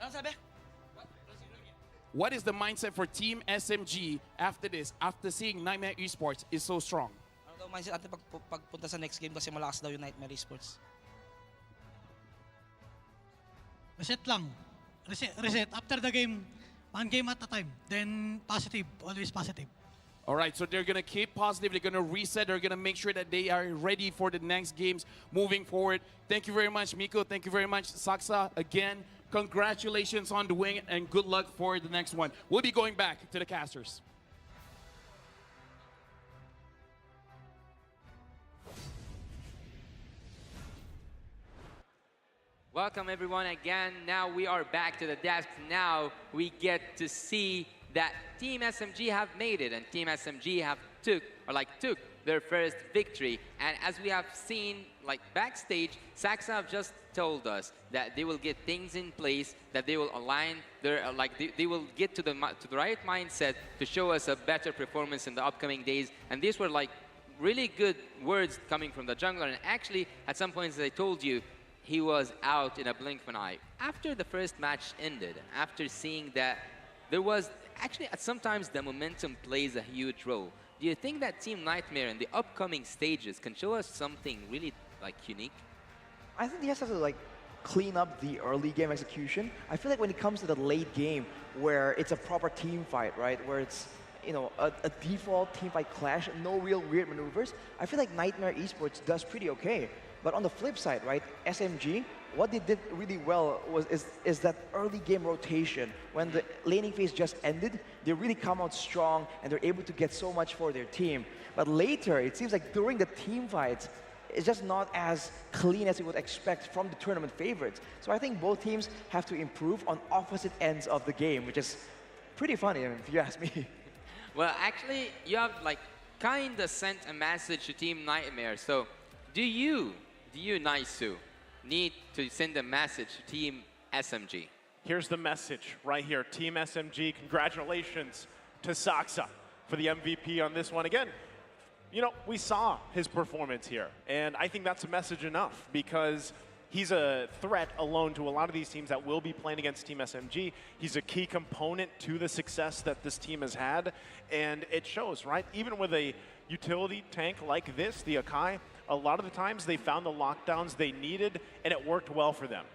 Ano sabi? What is the mindset for Team SMG after this, after seeing Nightmare Esports is so strong? Ano daw mindset natin pagpunta sa next game kasi malakas daw yung Nightmare Esports? Reset lang. Reset. After the game, one game at a time. Then positive, always positive. All right, so they're going to keep positive. They're going to reset. They're going to make sure that they are ready for the next games moving forward. Thank you very much, Miko. Thank you very much, Saksa. Again, congratulations on the win and good luck for the next one. We'll be going back to the casters. Welcome everyone again. Now we are back to the desk. Now we get to see that Team SMG have made it and Team SMG have took their first victory. And as we have seen backstage, Saksa have just told us that they will get things in place, that they will align their they will get to the right mindset to show us a better performance in the upcoming days. And these were really good words coming from the jungler. And actually, at some points, as I told you, he was out in a blink of an eye. After the first match ended, after seeing that there was actually sometimes the momentum plays a huge role. Do you think that Team Nightmare in the upcoming stages can show us something really unique? I think he has to like clean up the early game execution. I feel like when it comes to the late game, where it's a proper team fight, right, where it's a default team fight clash, no real weird maneuvers, I feel like Niightmare Esports does pretty okay. But on the flip side, right, SMG, what they did really well is that early game rotation. When the laning phase just ended, they really come out strong and they're able to get so much for their team. But later, it seems like during the team fights, it's just not as clean as you would expect from the tournament favorites. So I think both teams have to improve on opposite ends of the game, which is pretty funny, if you ask me. Well, actually, you have like kind of sent a message to Team Nightmare. So, do you, Naisu, need to send a message to Team SMG? Here's the message right here. Team SMG, congratulations to Saksa for the MVP on this one. Again, we saw his performance here, and I think that's a message enough because he's a threat alone to a lot of these teams that will be playing against Team SMG. He's a key component to the success that this team has had, and it shows, right? Even with a utility tank like this, the Akai, a lot of the times they found the lockdowns they needed, and it worked well for them.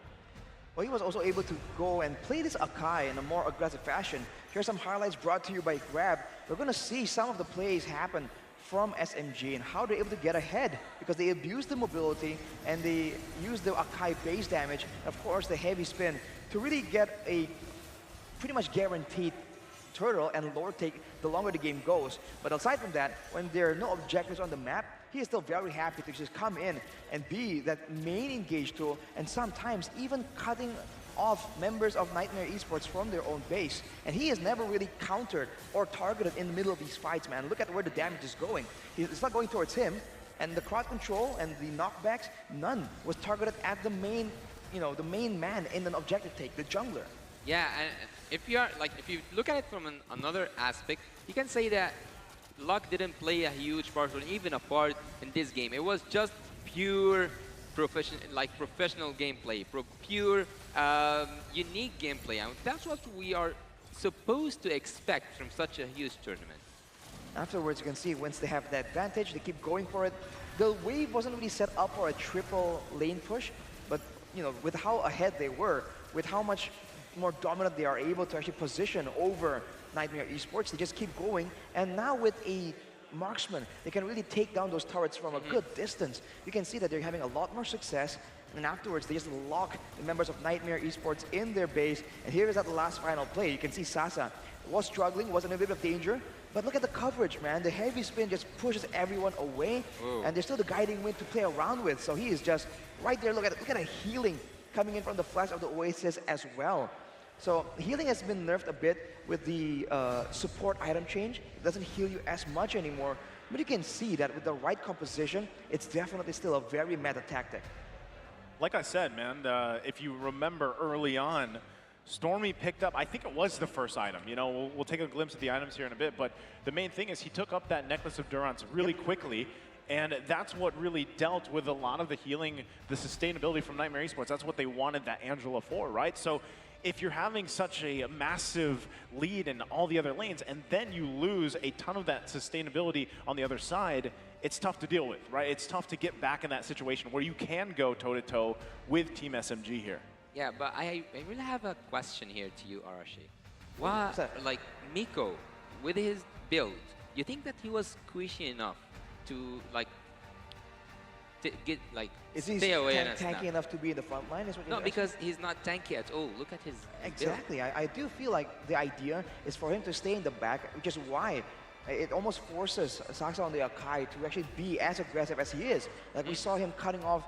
Well, he was also able to go and play this Akai in a more aggressive fashion. Here's some highlights brought to you by Grab. We're going to see some of the plays happen from SMG and how they're able to get ahead because they abuse the mobility and they use the Akai base damage, and of course the heavy spin to really get a pretty much guaranteed turtle and lore take the longer the game goes. But aside from that, when there are no objectives on the map, he is still very happy to just come in and be that main engage tool and sometimes even cutting off members of Niightmare Esports from their own base. And he has never really countered or targeted in the middle of these fights, man. Look at where the damage is going. It's not going towards him, and the crowd control and the knockbacks, none was targeted at the main, the main man in an objective take, the jungler. Yeah, and if you look at it from another aspect, you can say that luck didn't play a huge part or even a part in this game. It was just pure professional gameplay, pure unique gameplay. And that's what we are supposed to expect from such a huge tournament. Afterwards, you can see once they have the advantage, they keep going for it. The wave wasn't really set up for a triple lane push, but with how ahead they were, with how much more dominant they are able to actually position over Niightmare Esports, they just keep going. And now with a marksman, they can really take down those turrets from a good distance. You can see that they're having a lot more success, and afterwards they just lock the members of Niightmare Esports in their base. And here is that last final play. You can see Sasa was struggling, was in a bit of danger, but look at the coverage, man. The heavy spin just pushes everyone away. Whoa. And there's still the guiding wind to play around with, so he is just right there. Look at a healing coming in from the flash of the Oasis as well. So healing has been nerfed a bit with the support item change. It doesn't heal you as much anymore, but you can see that with the right composition, it's definitely still a very meta tactic. Like I said, man, if you remember early on, Stormy picked up, I think it was the first item. We'll take a glimpse at the items here in a bit, but the main thing is he took up that Necklace of Durance really quickly, and that's what really dealt with a lot of the healing, the sustainability from Niightmare Esports. That's what they wanted that Angela for, right? So if you're having such a massive lead in all the other lanes and then you lose a ton of that sustainability on the other side, it's tough to deal with, right? It's tough to get back in that situation where you can go toe-to-toe with Team SMG here. Yeah, but I really have a question here to you, Arashi. Why, Miko, with his build, you think that he was squishy enough to is he stay away tanky enough to be in the front line? Is what no, because he's not tanky at all. Look at his exactly. I do feel like the idea is for him to stay in the back, which is why it almost forces Saksa on the Akai to actually be as aggressive as he is. Like we saw him cutting off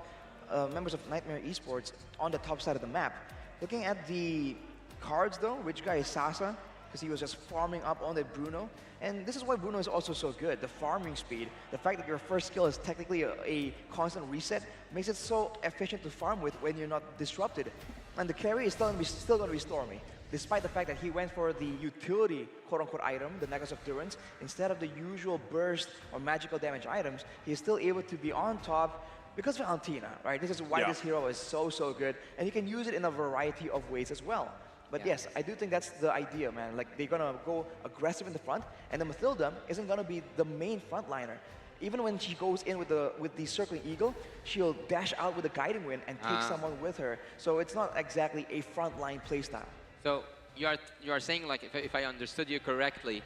members of Niightmare Esports on the top side of the map. Looking at the cards though, which guy is Sasa? Because he was just farming up on that Bruno. And this is why Bruno is also so good, the farming speed. The fact that your first skill is technically a constant reset makes it so efficient to farm with when you're not disrupted. And the carry is still going to be Stormy, despite the fact that he went for the utility quote-unquote item, the Necklace of Durance, instead of the usual burst or magical damage items. He is still able to be on top because of Altina, right? This is why this hero is so good. And you can use it in a variety of ways as well. But yes, I do think that's the idea, man. Like, they're going to go aggressive in the front, and the Mathilda isn't going to be the main frontliner. even when she goes in with the circling eagle, she'll dash out with a guiding wind and take someone with her. So it's not exactly a frontline playstyle. So you are saying, like, if I understood you correctly,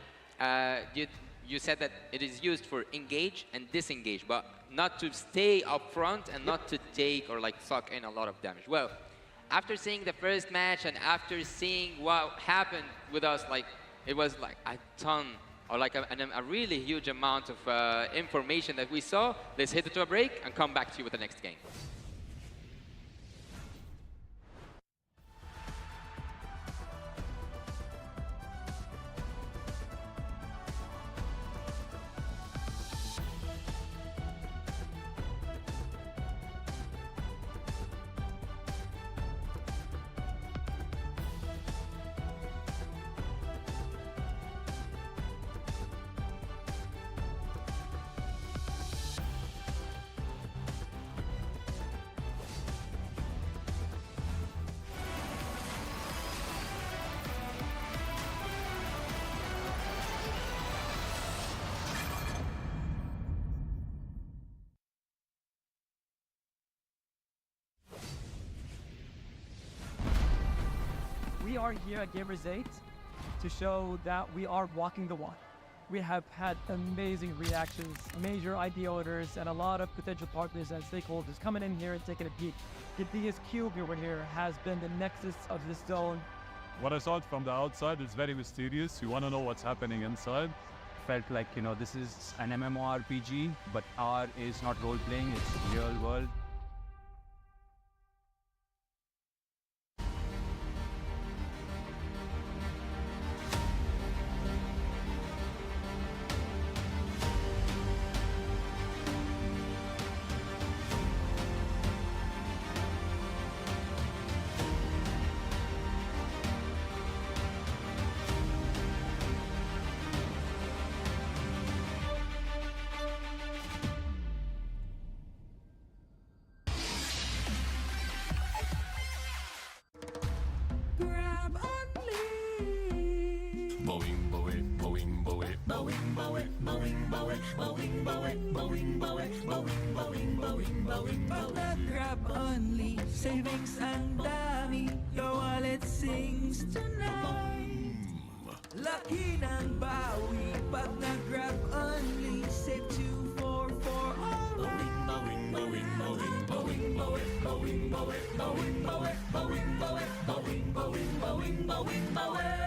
you said that it is used for engage and disengage, but not to stay up front and not to take or like suck in a lot of damage. Well, after seeing the first match and after seeing what happened with us, like it was like a ton or like a really huge amount of information that we saw. Let's hit it to a break and come back to you with the next game. We are here at Gamers 8 to show that we are walking the walk. We have had amazing reactions, major idea owners, and a lot of potential partners and stakeholders coming in here and taking a peek. The DS Cube over here has been the nexus of this zone. What I saw it from the outside is very mysterious. You want to know what's happening inside. Felt like, you know, this is an MMORPG, but R is not role-playing, it's real world. Grab only, savings ang dami, your wallet sings tonight. Laki ng bawi, pag nag-grab only, save 2 4 for all. Bowing, bowing, bowing, bowing, bowing, bowing, bowing, bowing, bowing, bowing, bowing, bowing, bowing, bowing, bowing, bowing.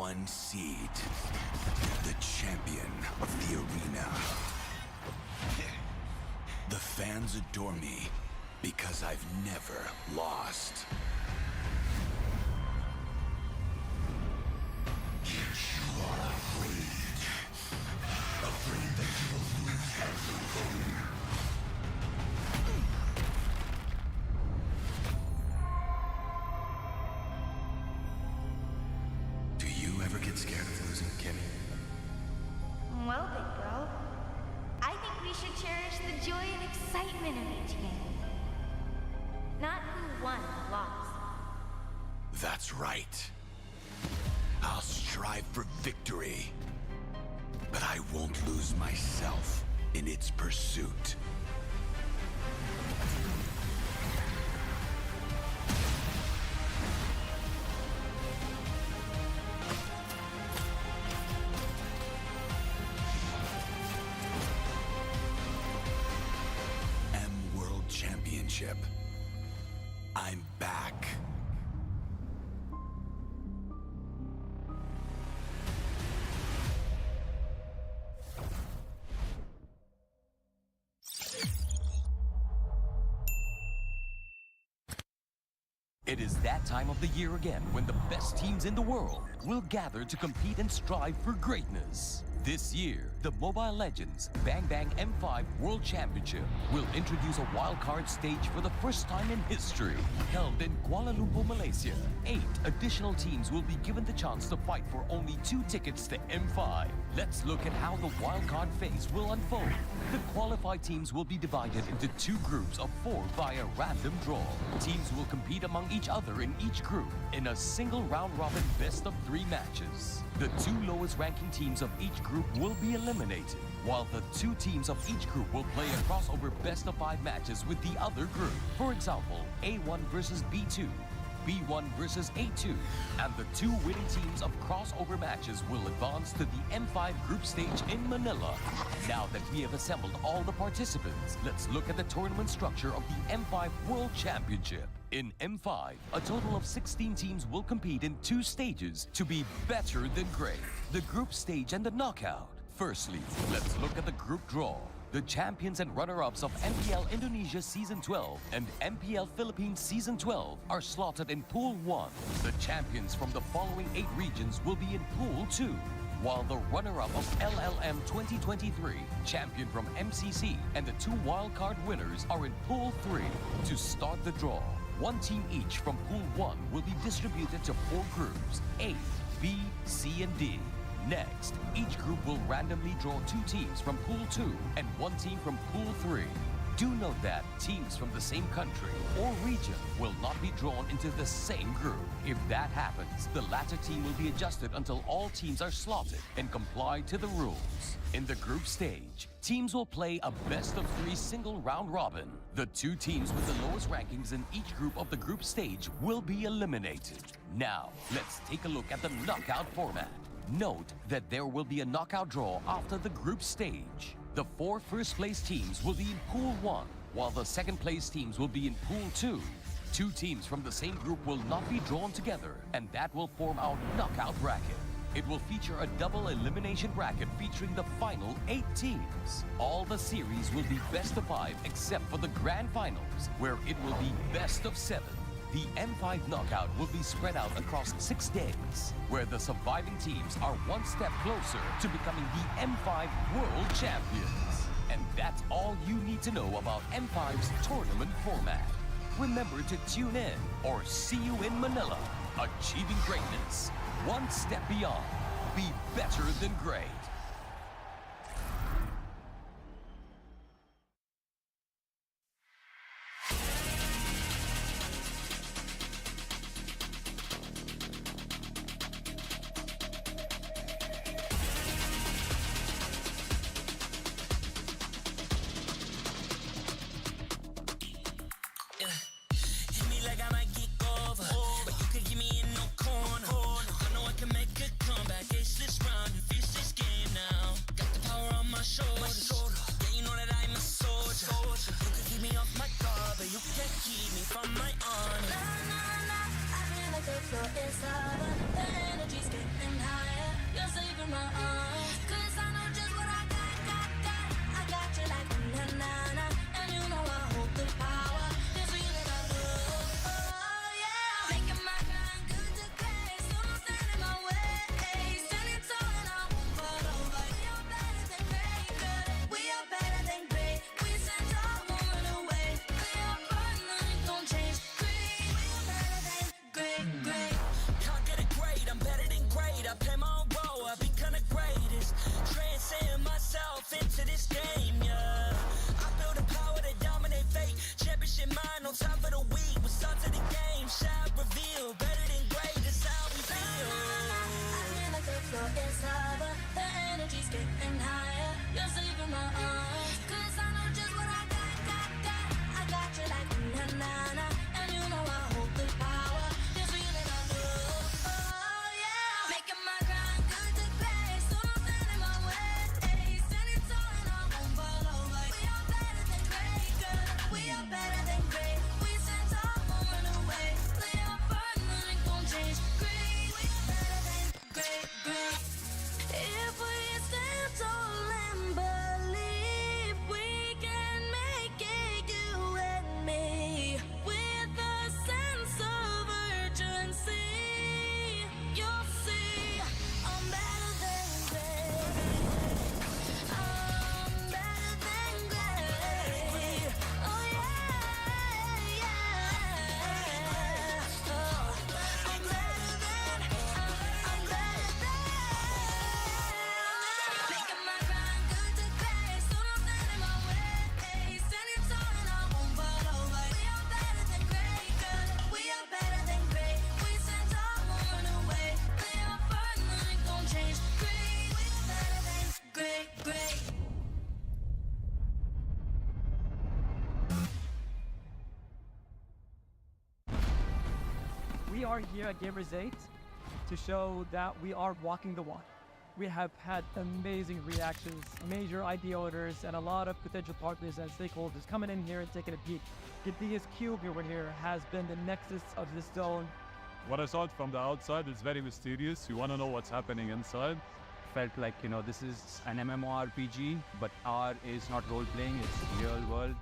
1 seed, the champion of the arena. The fans adore me because I've never lost. You are afraid that you will lose everything. Do you ever get scared of losing, Kenny? Well, big bro, I think we should cherish the joy and excitement of each game. Not who won or lost. That's right. I'll strive for victory, but I won't lose myself in its pursuit. World Championship. I'm back. It is that time of the year again when the best teams in the world will gather to compete and strive for greatness. This year, the Mobile Legends Bang Bang M5 World Championship will introduce a wildcard stage for the first time in history. Held in Kuala Lumpur, Malaysia, 8 additional teams will be given the chance to fight for only 2 tickets to M5. Let's look at how the wildcard phase will unfold. The qualified teams will be divided into 2 groups of 4 via random draw. Teams will compete among each other in each group in a single round-robin best-of-3 matches. The 2 lowest ranking teams of each group will be eliminated, while the 2 teams of each group will play a crossover best-of-5 matches with the other group. For example, A1 versus B2, B1 versus A2, and the 2 winning teams of crossover matches will advance to the M5 group stage in Manila. Now that we have assembled all the participants, let's look at the tournament structure of the M5 World Championship. In M5, a total of 16 teams will compete in 2 stages to be better than great: the group stage and the knockout. Firstly, let's look at the group draw. The champions and runner-ups of MPL Indonesia Season 12 and MPL Philippines Season 12 are slotted in Pool 1. The champions from the following 8 regions will be in Pool 2, while the runner-up of LLM 2023, champion from MCC, and the 2 wildcard winners are in Pool 3. To start the draw, 1 team each from Pool 1 will be distributed to 4 groups, A, B, C, and D. Next, each group will randomly draw 2 teams from Pool 2 and 1 team from Pool 3. Do note that teams from the same country or region will not be drawn into the same group. If that happens, the latter team will be adjusted until all teams are slotted and comply to the rules. In the group stage, teams will play a best-of-3 single round robin. The 2 teams with the lowest rankings in each group of the group stage will be eliminated. Now, let's take a look at the knockout format. Note that there will be a knockout draw after the group stage. The 4 first-place teams will be in Pool 1, while the second-place teams will be in Pool 2. 2 teams from the same group will not be drawn together, and that will form our knockout bracket. It will feature a double elimination bracket featuring the final 8 teams. All the series will be best of 5 except for the grand finals, where it will be best of 7. The M5 knockout will be spread out across 6 days, where the surviving teams are 1 step closer to becoming the M5 World Champions. And that's all you need to know about M5's tournament format. Remember to tune in or see you in Manila. Achieving greatness, 1 step beyond. Be better than great. The energy's getting high. saving my arms. 'Cause I know just what I got. I got you like na-na-na. And you know I hold the power. This feeling I love. Oh yeah. Making my grind good to great. So don't stand in my way. Standing tall and I won't fall over. We are better than great, girl. We are better than great. We stand tall, won't run away. We are fun, nothing gon' change. Great. We are better than great. Can't get it great, I'm better than great. I play my own role, I've been kinda greatest. Transcend myself into this game, yeah. I build a power to dominate fate. Championship mind, no time for the weak. We're start to the game, shout, reveal. Better than great, that's how we feel. I'm in the good floor, it's lava. The energy's getting higher. You're saving my arms. 'Cause I know just what I got. I got you like na-na-na. And you know I hold the power. This feeling I love. Oh yeah. Making my grind good to great. So don't stand in my way. Standing tall and I won't fall over. We are better than great, girl. We are better than great. We stand tall, won't run away. We are fun, nothing gon' change. Great. We are better than great. If we stand tall and believe we can make it, you and me, with a sense of urgency, you'll see I'm better than great. I'm better than great. Oh yeah. Oh, I'm better than. Making my grind good to great. So don't stand in my way. Standing tall and I won't fall over. We are better than great, girl. We are better than great. We stand tall, won't run away. We are fun, nothing gon' change. Great. We are better than great. We are here at Gamers 8 to show that we are walking the walk. We have had amazing reactions, major idea owners, and a lot of potential partners and stakeholders coming in here and taking a peek. Gadia's Cube over here has been the nexus of this zone. What I saw it from the outside is very mysterious. You want to know what's happening inside. Felt like, this is an MMORPG, but R is not role-playing, it's real world.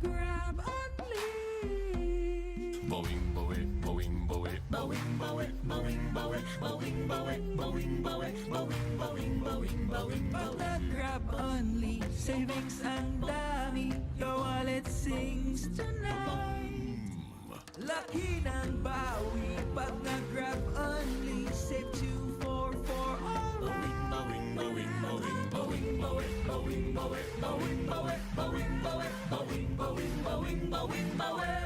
Grab only. Boing, boing, boing, boing, boing, boing, boing, boing, boing, boing, boing, boing, boing, boing, boing, boing. Pag nag-grab only, savings ang dami. Your wallet sings tonight. Laki ng bawi, pag nag-grab only, save 244 alright. Boing, boing, boing, boing, boing, boing, boing, boing, boing, boing, boing, boing, boing, boing, boing, boing.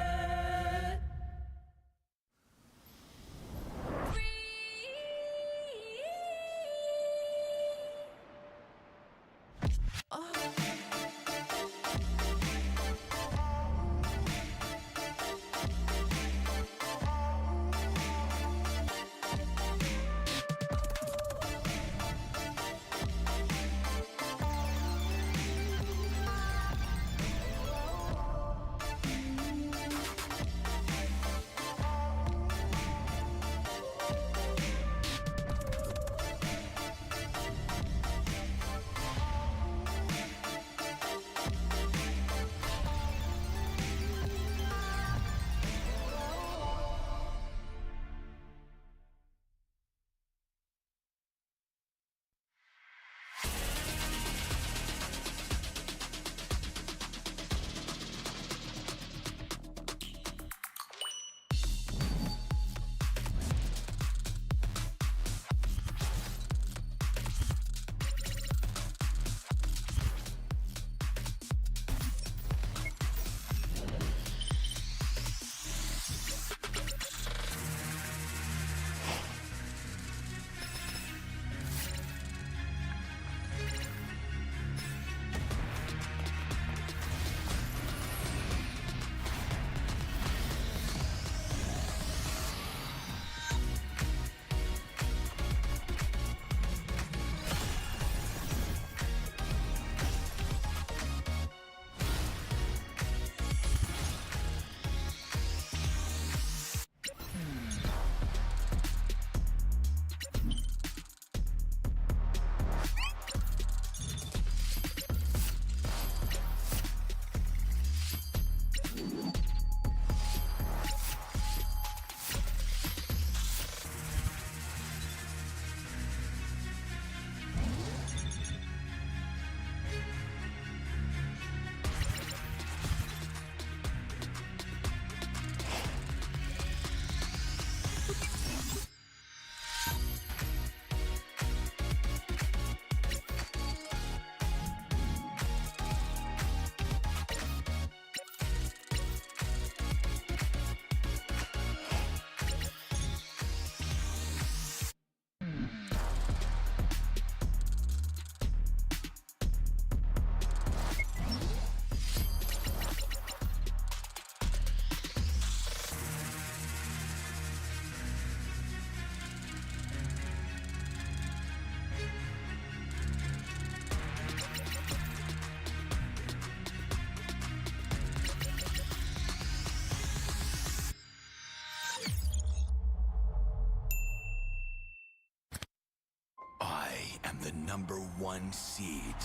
the #1 seed,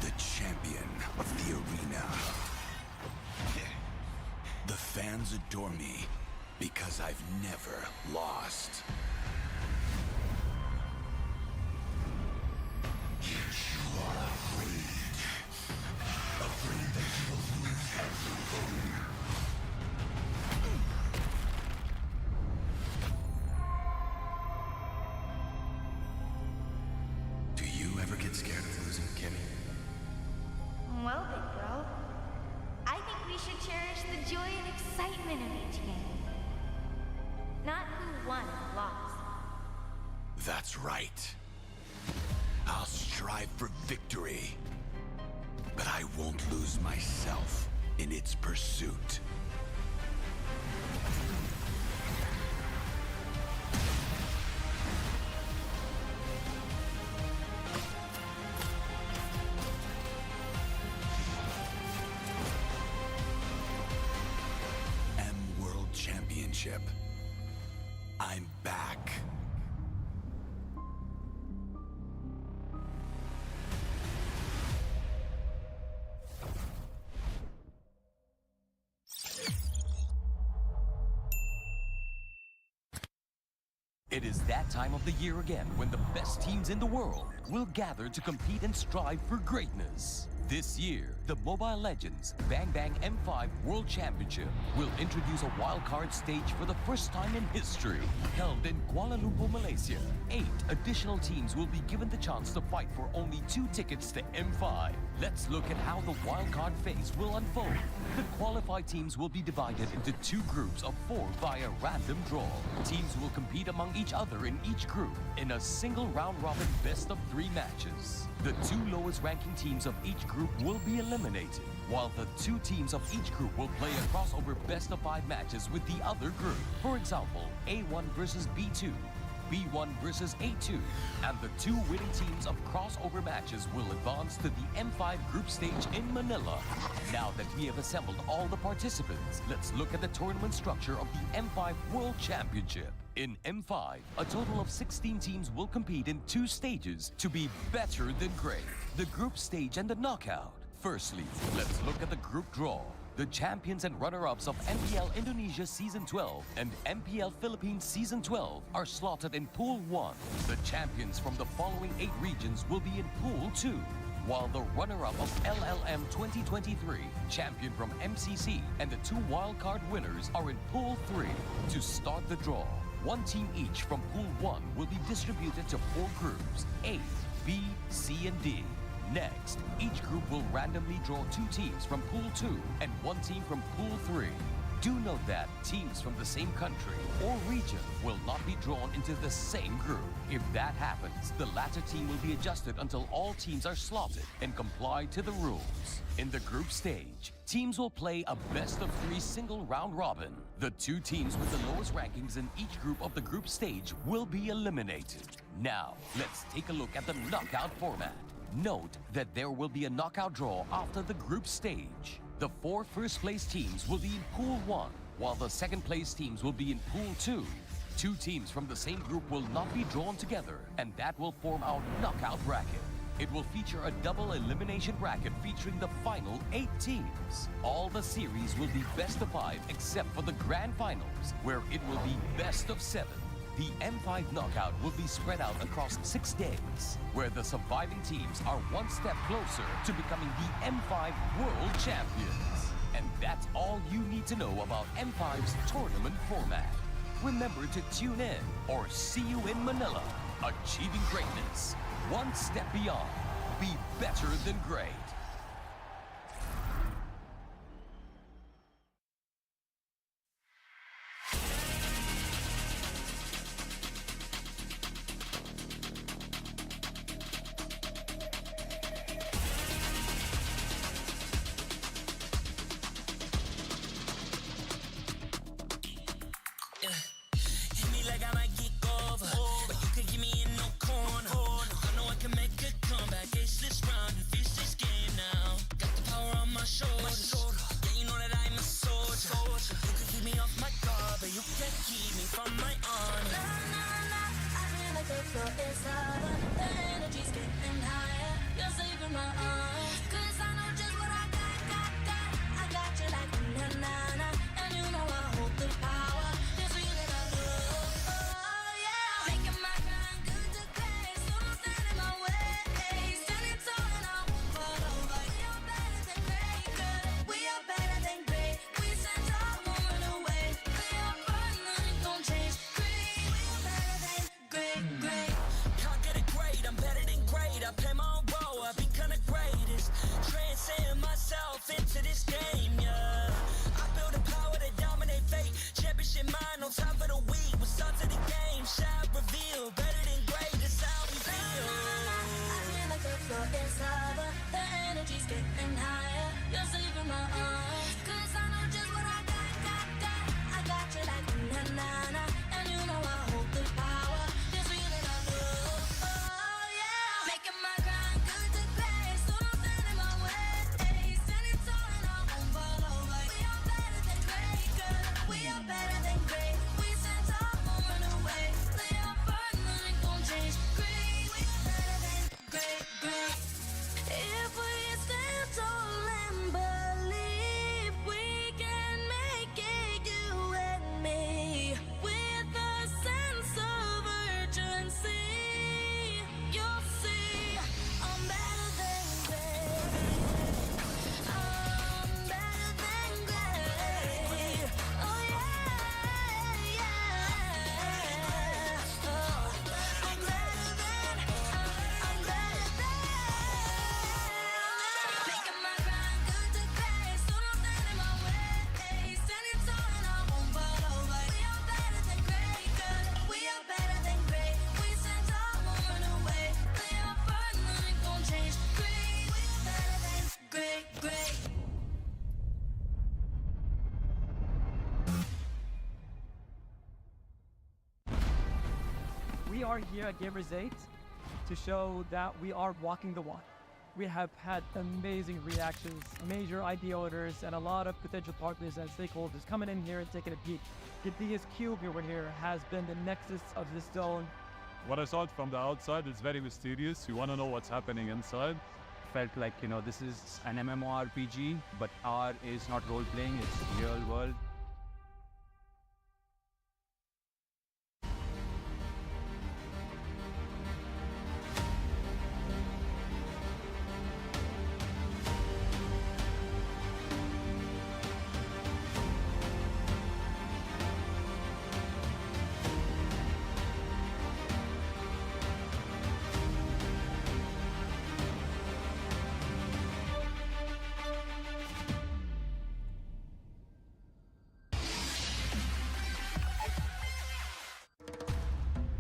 the champion of the arena. The fans adore me because I've never lost. You are afraid that you will lose everything. Do you ever get scared of losing, Kimmy? Well, big bro, I think we should cherish the joy and excitement of each game. Not who won or lost. That's right. I'll strive for victory, but I won't lose myself in its pursuit. World Championship. I'm back. It is that time of the year again when the best teams in the world will gather to compete and strive for greatness. This year, the Mobile Legends Bang Bang M5 World Championship will introduce a wildcard stage for the first time in history. Held in Kuala Lumpur, Malaysia, 8 additional teams will be given the chance to fight for only 2 tickets to M5. Let's look at how the wildcard phase will unfold. The qualified teams will be divided into 2 groups of 4 via random draw. Teams will compete among each other in each group in a single round-robin best-of-3 matches. The 2 lowest ranking teams of each group will be eliminated, while the 2 teams of each group will play a crossover best-of-5 matches with the other group. For example, A1 versus B2, B1 versus A2, and the 2 winning teams of crossover matches will advance to the M5 group stage in Manila. Now that we have assembled all the participants, let's look at the tournament structure of the M5 World Championship. In M5, a total of 16 teams will compete in 2 stages to be better than great: the group stage and the knockout. Firstly, let's look at the group draw. The champions and runner-ups of MPL Indonesia Season 12 and MPL Philippines Season 12 are slotted in Pool 1. The champions from the following 8 regions will be in Pool 2, while the runner-up of LLM 2023, champion from MCC, and the 2 wildcard winners are in Pool 3. To start the draw, 1 team each from Pool 1 will be distributed to 4 groups, A, B, C, and D. Next, each group will randomly draw 2 teams from Pool 2 and 1 team from Pool 3. Do note that teams from the same country or region will not be drawn into the same group. If that happens, the latter team will be adjusted until all teams are slotted and comply to the rules. In the group stage, teams will play a best-of-3 single round robin. The 2 teams with the lowest rankings in each group of the group stage will be eliminated. Now, let's take a look at the knockout format. Note that there will be a knockout draw after the group stage. The 4 first-place teams will be in Pool 1, while the second-place teams will be in Pool 2. 2 teams from the same group will not be drawn together, and that will form our knockout bracket. It will feature a double elimination bracket featuring the final 8 teams. All the series will be best of 5 except for the grand finals, where it will be best of 7. The M5 knockout will be spread out across 6 days, where the surviving teams are 1 step closer to becoming the M5 World Champions. And that's all you need to know about M5's tournament format. Remember to tune in or see you in Manila. Achieving greatness, 1 step beyond. Be better than great. Hit me like I might get over, but you could get me in no corner. I know I can make a comeback. Ace this round and finish this game now. floor is lava. The energy's getting higher. You're saving my arms. 'Cause I know just what I got. I got you like na-na-na. And you know I hold the power. This feeling I love. Oh yeah. Making my grind good to great. So don't stand in my way. Standing tall and I won't fall over. We are better than great, good. We are better than great. We stand tall, won't run away. We are fun, nothing gon' change. Great, we are better than great. Can't get it great, I'm better than great. I play my own role, I become the greatest. Transcend myself into this game, yeah. I build a power to dominate fate. Championship mind, no time for the weak. We start to the game, shout, reveal. Better than great, that's how we feel. I feel like the floor is lava. The energy's getting higher. You're saving my arms. 'Cause I know just what I got. I got you like na-na-na. And you know I hold the power. This feeling I love. Oh yeah. Making my grind good to great. So don't stand in my way. Standing tall and I won't fall over. We are better than great, good. We are better than great. We stand tall, won't run away. Lay our burden, nothing gon' change. Great, we are better than great. If we stand tall and believe we can make it, you and me, with a sense of urgency, you'll see I'm better than great. I'm better than great. Oh yeah, yeah. Oh, I'm better than. Making my grind good to great. So don't stand in my way. Standing tall and I won't fall over. We are better than great, good. We are better than great. We stand tall, won't run away. Lay our burden, nothing gon' change. Great, we are better than great. We are here at Gamers 8 to show that we are walking the walk. We have had amazing reactions, major idea owners, and a lot of potential partners and stakeholders coming in here and taking a peek. The biggest cube over here has been the nexus of this zone. What I saw from the outside is very mysterious. You want to know what's happening inside. Felt like, this is an MMORPG, but R is not role-playing, it's real world.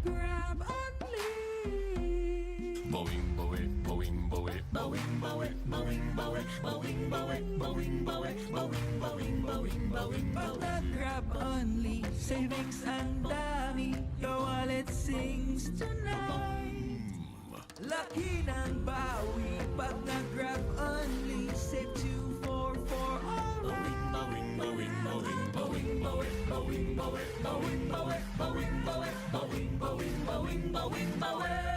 Grab only. Boing, boing, boing, boing, boing, boing, boing, boing, boing, boing, boing, boing, boing, boing, boing, boing, Pag nag-grab only, savings ang dami. Your wallet sings tonight. Laki ng bawi. Pag nag-grab only, save 2 for alright. boing, boing, boing, boing, boing, boing, boing, boing, boing, boing, boing, boing, boing, boing, boing, boing.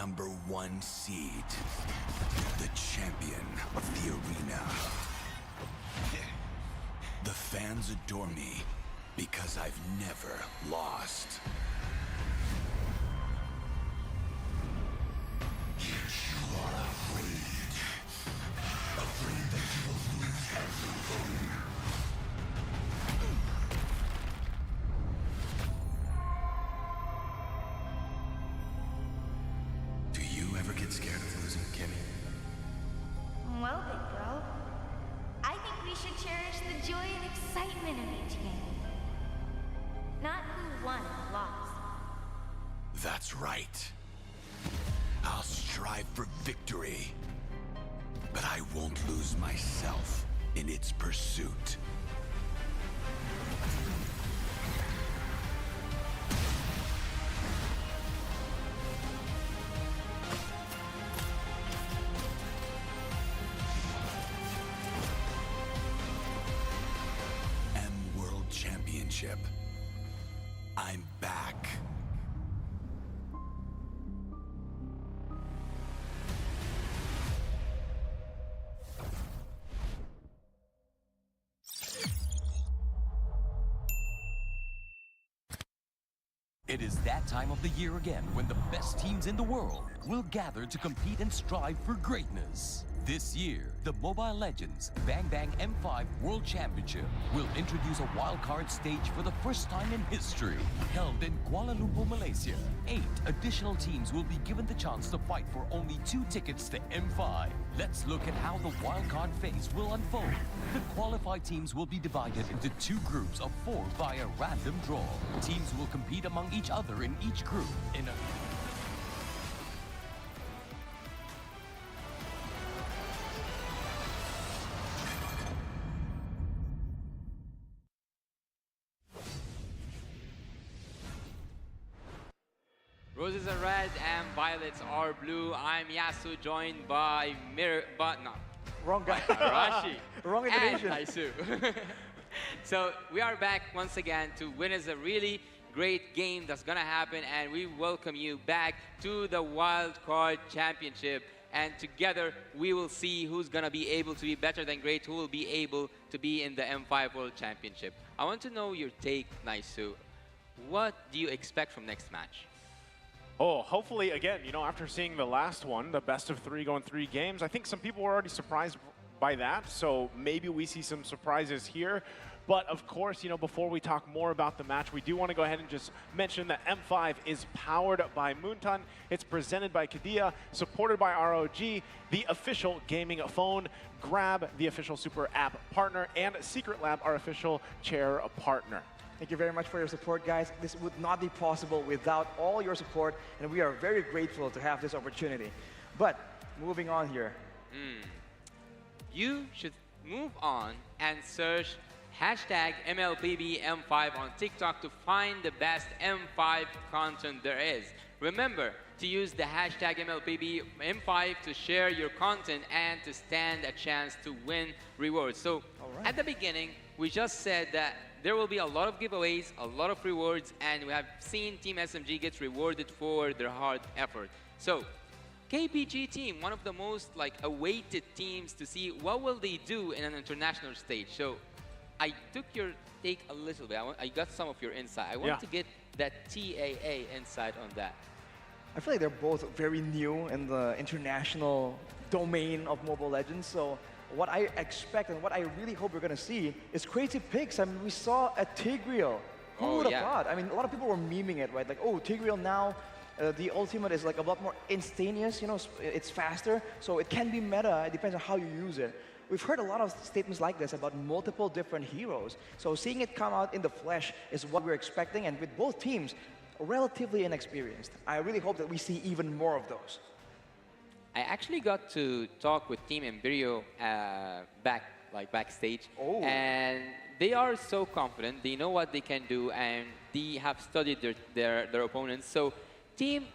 number 1 seed, the champion of the arena. The fans adore me because I've never lost. You are afraid that you will lose everything. Do you ever get scared of losing, Kimmy? Well, big bro, I think we should cherish the joy and excitement of each game. Not who won or lost. That's right. I'll strive for victory, but I won't lose myself in its pursuit. World Championship. I'm back. It is that time of the year again when the best teams in the world will gather to compete and strive for greatness. This year, the Mobile Legends Bang Bang M5 World Championship will introduce a wildcard stage for the first time in history. Held in Kuala Lumpur, Malaysia, 8 additional teams will be given the chance to fight for only 2 tickets to M5. Let's look at how the wildcard phase will unfold. The qualified teams will be divided into 2 groups of 4 via random draw. Teams will compete among each other in each group in a Roses are red and violets are blue. I'm Yasu, joined by Wrong guy. Arashi. Wrong and intonation. Taisu. So we are back once again to witness a really great game that's gonna happen, and we welcome you back to the Wild Card Championship. And together we will see who's gonna be able to be better than great, who will be able to be in the M5 World Championship. I want to know your take, Naisu. What do you expect from next match? Oh, hopefully, again, you know, after seeing the last one, the best of 3 going 3 games, I think some people were already surprised by that, so maybe we see some surprises here. But of course, you know, before we talk more about the match, we do want to go ahead and just mention that M5 is powered by Moonton. It's presented by Kadia, supported by ROG, the official gaming phone, Grab, the official super app partner, and Secret Lab, our official chair partner. Thank you very much for your support, guys. This would not be possible without all your support, and we are very grateful to have this opportunity. But moving on here. You should move on and search hashtag MLPBM5 on TikTok to find the best M5 content there is. Remember to use the hashtag MLPBM5 to share your content and to stand a chance to win rewards. So at the beginning, we just said that there will be a lot of giveaways, a lot of rewards, and we have seen Team SMG gets rewarded for their hard effort. So KPG team, one of the most awaited teams to see what will they do in an international stage. So I took your take a little bit. I got some of your insight. I want to get that TAA insight on that. I feel like they're both very new in the international domain of Mobile Legends. So what I expect and what I really hope we're going to see is crazy picks. I mean, we saw a Tigreal. Who would have thought? I mean, a lot of people were memeing it, right? Like, oh, Tigreal now, the ultimate is like a lot more instantaneous, you know, it's faster. So it can be meta. It depends on how you use it. We've heard a lot of statements like this about multiple different heroes. So seeing it come out in the flesh is what we're expecting. And with both teams relatively inexperienced, I really hope that we see even more of those. I actually got to talk with Team Embryo backstage, and they are so confident. They know what they can do, and they have studied their opponents. So Team,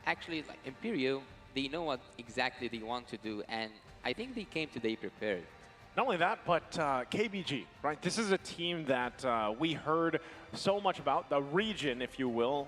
actually, like Embryo, they know what exactly they want to do, and I think they came today prepared. Not only that, but KBG, right? This is a team that we heard so much about, the region, if you will,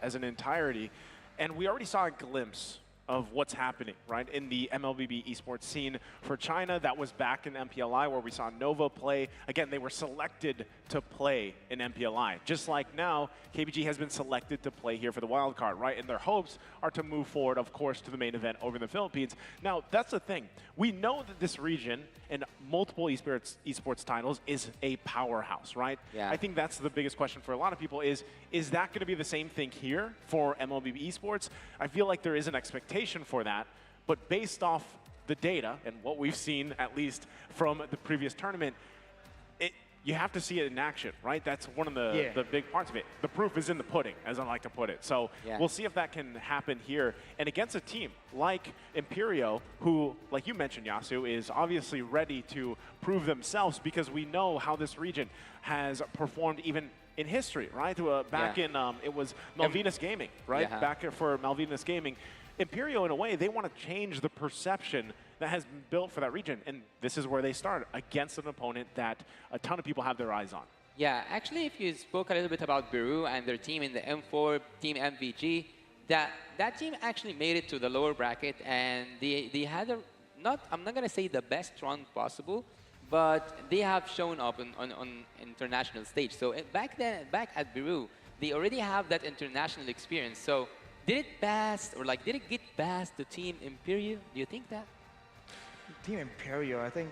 as an entirety. And we already saw a glimpse of what's happening, right, in the MLBB esports scene for China. That was back in MPLI where we saw Nova play. Again, they were selected to play in MPLI. Just like now, KBG has been selected to play here for the wild card, right? And their hopes are to move forward, of course, to the main event over in the Philippines. Now, that's the thing. We know that this region and multiple esports titles is a powerhouse, right? Yeah. I think that's the biggest question for a lot of people is that going to be the same thing here for MLBB esports? I feel like there is an expectation for that, but based off the data and what we've seen, at least from the previous tournament, you have to see it in action, right? That's one of the big parts of it. The proof is in the pudding, as I like to put it. So we'll see if that can happen here. And against a team like Imperio, who, like you mentioned, Yasu, is obviously ready to prove themselves because we know how this region has performed even in history, right? Back in, it was Malvinas Gaming, right? Back for Malvinas Gaming. Imperio, in a way, they want to change the perception that has been built for that region, and this is where they start, against an opponent that a ton of people have their eyes on. Yeah, actually, if you spoke a little bit about Beru and their team in the M4, Team MVG, that team actually made it to the lower bracket, and they had I'm not going to say the best run possible, but they have shown up on international stage. So back at Beru, they already have that international experience. So did it pass, or did it get past the Team Imperio? Do you think that? Team Imperio, I think.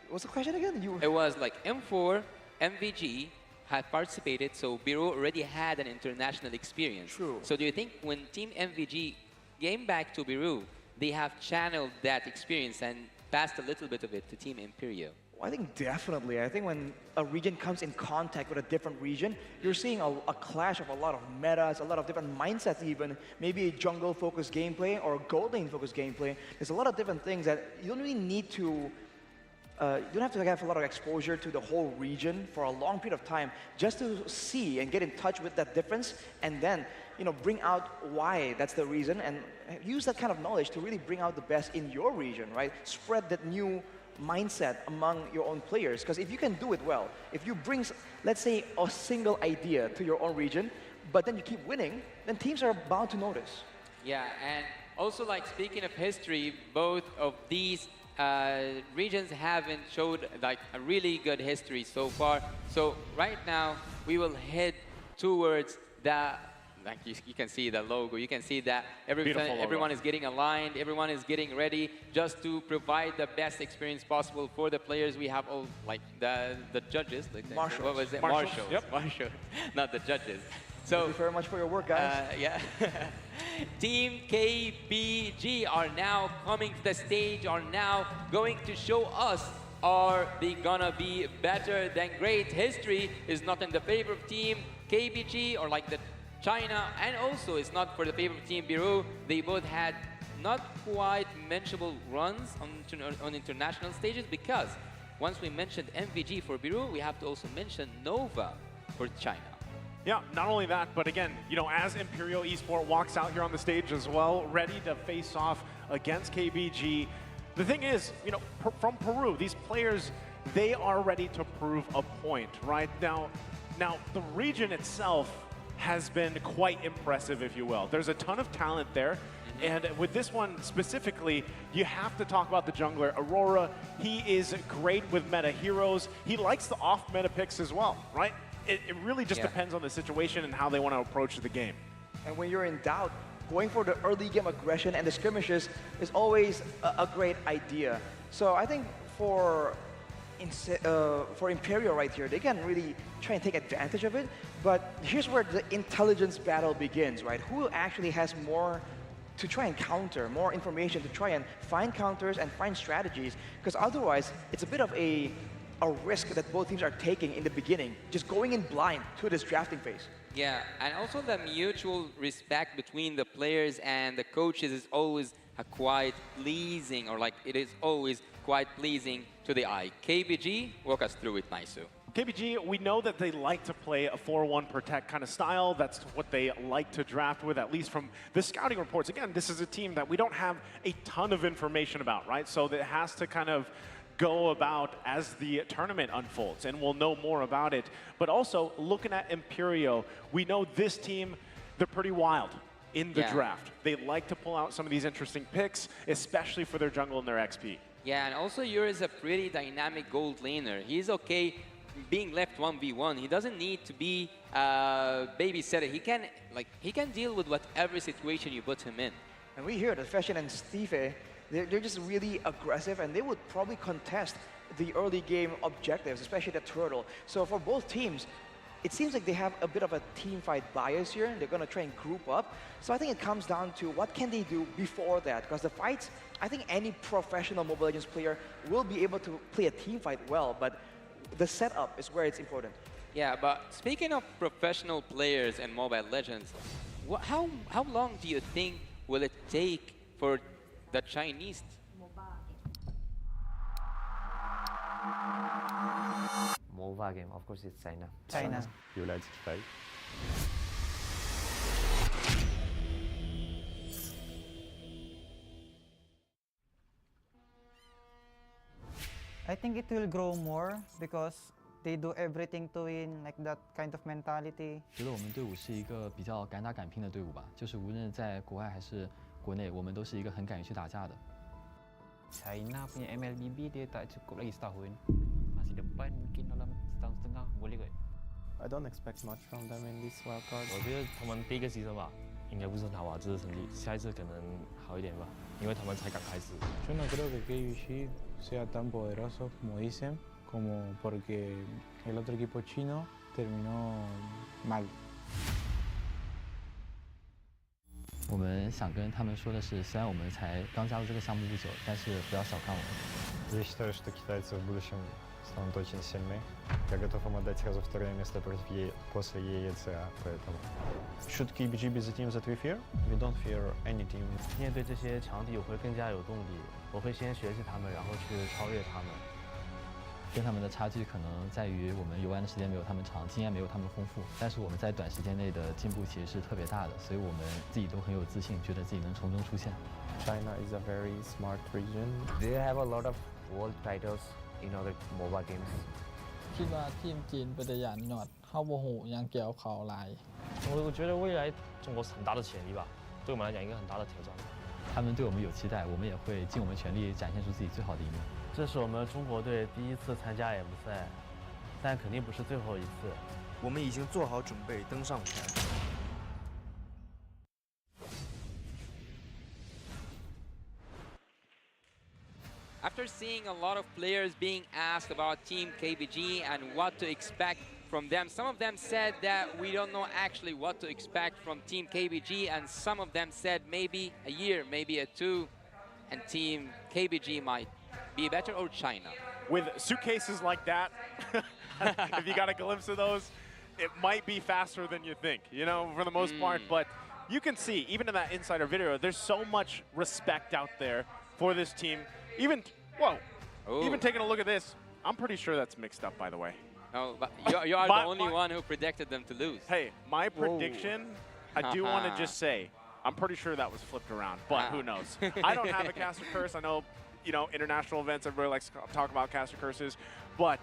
What's the question again? It was like M4, MVG had participated, so Beru already had an international experience. True. So do you think when Team MVG came back to Beru, they have channeled that experience and passed a little bit of it to Team Imperio? Well, I think definitely. I think when a region comes in contact with a different region, you're seeing a clash of a lot of metas, a lot of different mindsets even, maybe a jungle-focused gameplay or a gold lane-focused gameplay. There's a lot of different things that you don't really need to, you don't have to have a lot of exposure to the whole region for a long period of time just to see and get in touch with that difference and then, bring out why that's the reason and use that kind of knowledge to really bring out the best in your region, right? Spread that new mindset among your own players, because if you can do it well, if you bring, let's say, a single idea to your own region, but then you keep winning, then teams are bound to notice. Yeah, and also speaking of history, both of these regions haven't showed a really good history so far. So right now we will head towards the you can see the logo, you can see that everyone is getting aligned, everyone is getting ready just to provide the best experience possible for the players. We have all the judges, Marshals. What was it? Marshals. Yep. Marshals, not the judges. So thank you very much for your work, guys. Yeah. Team KBG are now coming to the stage, are now going to show us, are they gonna be better than great? History is not in the favor of Team KBG or the China, and also it's not for the favor of Team Beru. They both had not quite mentionable runs on international stages, because once we mentioned MVG for Beru, we have to also mention Nova for China. Yeah, not only that, but again, as Imperial Esport walks out here on the stage as well, ready to face off against KBG, the thing is, from Peru, these players, they are ready to prove a point, right? Now the region itself has been quite impressive, if you will. There's a ton of talent there. And with this one specifically, you have to talk about the jungler, Aurora. He is great with meta heroes. He likes the off-meta picks as well, right? It really just depends on the situation and how they want to approach the game. And when you're in doubt, going for the early game aggression and the skirmishes is always a great idea. So I think for Imperial right here, they can really try and take advantage of it. But here's where the intelligence battle begins, right? Who actually has more to try and counter, more information to try and find counters and find strategies? Because otherwise, it's a bit of a risk that both teams are taking in the beginning, just going in blind to this drafting phase. Yeah, and also the mutual respect between the players and the coaches is always quite pleasing, or it is always quite pleasing to the eye. KBG, walk us through it, Naisu. KBG, we know that they like to play a 4-1 protect kind of style. That's what they like to draft with, at least from the scouting reports. Again, this is a team that we don't have a ton of information about, right? So that has to kind of go about as the tournament unfolds, and we'll know more about it. But also, looking at Imperio, we know this team, they're pretty wild. in the draft. They like to pull out some of these interesting picks, especially for their jungle and their XP. Yeah, and also Yuri is a pretty dynamic gold laner. He's okay being left 1v1. He doesn't need to be babysitter. He can deal with whatever situation you put him in. And we hear that Fashion and Steve, they're just really aggressive, and they would probably contest the early game objectives, especially the turtle. So for both teams, it seems like they have a bit of a team fight bias here. They're going to try and group up. So I think it comes down to what can they do before that, because the fights, I think any professional Mobile Legends player will be able to play a team fight well, but the setup is where it's important. Yeah, but speaking of professional players in Mobile Legends, how long do you think will it take for the Chinese? MOBA game, of course, it's China. China. United States. I think it will grow more because they do everything to win, like that kind of mentality. 觉得我们队伍是一个比较敢打敢拼的队伍吧，就是无论在国外还是国内，我们都是一个很敢于去打架的。China punya MLBB dia tak cukup lagi setahun. Masih depan mungkin dalam setahun setengah boleh kot. I don't expect much from them in this wildcard. 我觉得他们第一个season吧，应该不是很好啊，这次成绩，下一次可能好一点吧，因为他们才刚开始。Yo no creo que KBG sea tan poderoso como dicen, como porque el otro equipo chino terminó mal. 我们想跟他们说的是，虽然我们才刚加入这个项目不久，但是不要小看我们。Я считаю, что китайцы в будущем станут очень сильны. Я готов им отдать сразу второе место после EECA, поэтому... Should KBG be the team that we fear? We don't fear any team. 面对这些强敌，我会更加有动力。我会先学习他们，然后去超越他们。跟他们的差距可能在于我们游玩的时间没有他们长，经验没有他们丰富，但是我们在短时间内的进步其实是特别大的，所以我们自己都很有自信，觉得自己能从中出现。China is a very smart region. They have a lot of world titles in other MOBA games. คิดว่าทีมจีนเป็นตัวอย่างหนอดเข้าโมโหยังเกี่ยวเขาหลาย 我觉得未来中国是很大的潜力吧，对我们来讲一个很大的挑战。他们对我们有期待，我们也会尽我们全力展现出自己最好的一面。这是我们中国队第一次参加 M 赛，但肯定不是最后一次。我们已经做好准备登上舞台。After seeing a lot of players being asked about Team KBG and what to expect from them, some of them said that we don't know actually what to expect from Team KBG, and some of them said maybe a year, maybe a two, and Team KBG might be better, or China. With suitcases like that, if you got a glimpse of those, it might be faster than you think, you know, for the most part. But you can see, even in that insider video, there's so much respect out there for this team. Even, even taking a look at this, I'm pretty sure that's mixed up, by the way. No, but you are the only one who predicted them to lose. Hey, my prediction, I do want to just say, I'm pretty sure that was flipped around, but who knows? I don't have a caster curse. I know, you know, international events, everybody likes to talk about caster curses, but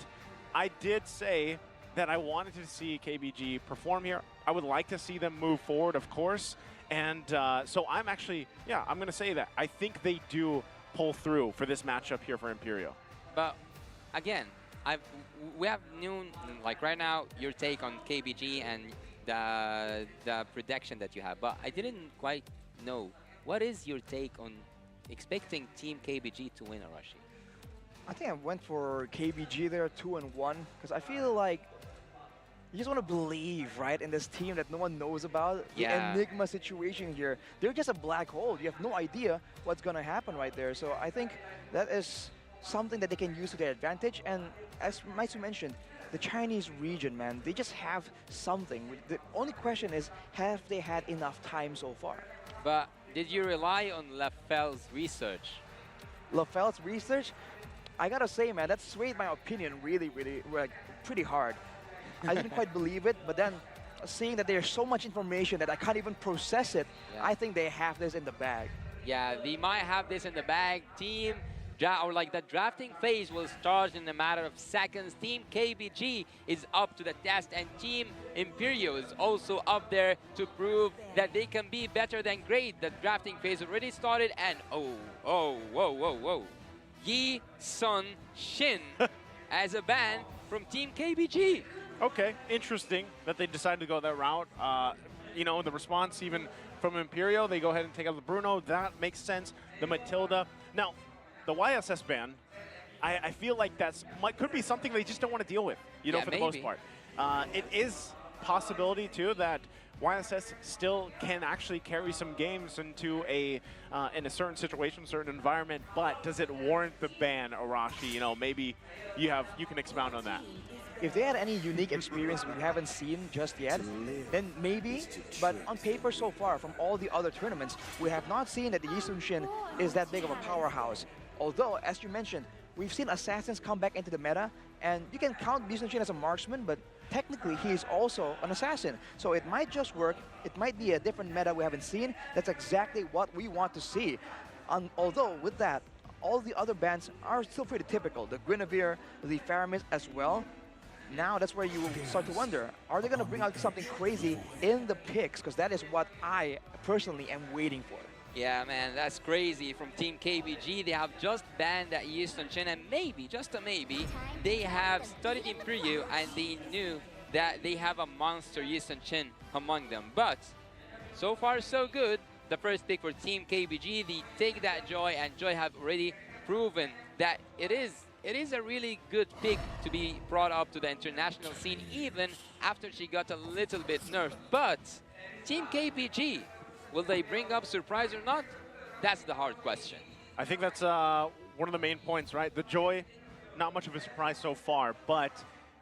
I did say that I wanted to see KBG perform here. I would like to see them move forward, of course, and so I'm actually, I'm going to say that. I think they do pull through for this matchup here for Imperial. But again, we have known, like right now, your take on KBG and the prediction that you have, but I didn't quite know. What is your take on expecting Team KBG to win Arashi? I think I went for KBG there, 2-1, because I feel like you just want to believe, right, in this team that no one knows about. The enigma situation here. They're just a black hole. You have no idea what's going to happen right there. So I think that is something that they can use to their advantage. And as Maisu mentioned, the Chinese region, man, they just have something. The only question is, have they had enough time so far? But did you rely on LaFell's research? LaFell's research? I gotta say, man, that swayed my opinion really, like, pretty hard. I didn't quite believe it, but then seeing that there's so much information that I can't even process it, I think they have this in the bag. Yeah, they might have this in the bag. Team the drafting phase will start in a matter of seconds. Team KBG is up to the test, and Team Imperio is also up there to prove that they can be better than great. The drafting phase already started, and whoa. Yi Sun Shin as a ban from Team KBG. Okay, interesting that they decided to go that route. You know, the response even from Imperio, they go ahead and take out the Bruno. That makes sense. The Matilda. Now, the YSS ban, I feel like could be something they just don't want to deal with, you know, for the most part. It is possibility, too, that YSS still can actually carry some games into in a certain situation, certain environment, but does it warrant the ban, Arashi? You know, maybe you can expound on that. If they had any unique experience we haven't seen just yet, then maybe. But on paper so far, from all the other tournaments, we have not seen that the Yi Sun Shin is that big of a powerhouse. Although, as you mentioned, we've seen assassins come back into the meta, and you can count Yi Sun Shin as a marksman, but technically he is also an assassin. So it might just work. It might be a different meta we haven't seen. That's exactly what we want to see. Although, with that, all the other bans are still pretty typical. The Guinevere, the Faramis as well. Now that's where you will start to wonder, are they going to bring out something crazy in the picks? Because that is what I personally am waiting for. Yeah, man, that's crazy from Team KBG. They have just banned that Yi Sun Shin, and maybe, just a maybe, they have studied Imperio and they knew that they have a monster Yi Sun Shin among them. But so far, so good. The first pick for Team KBG, the Take That Joy, and Joy have already proven that it is a really good pick to be brought up to the international scene, even after she got a little bit nerfed. But Team KBG, will they bring up surprise or not? That's the hard question. I think that's one of the main points, right? The Joy, not much of a surprise so far, but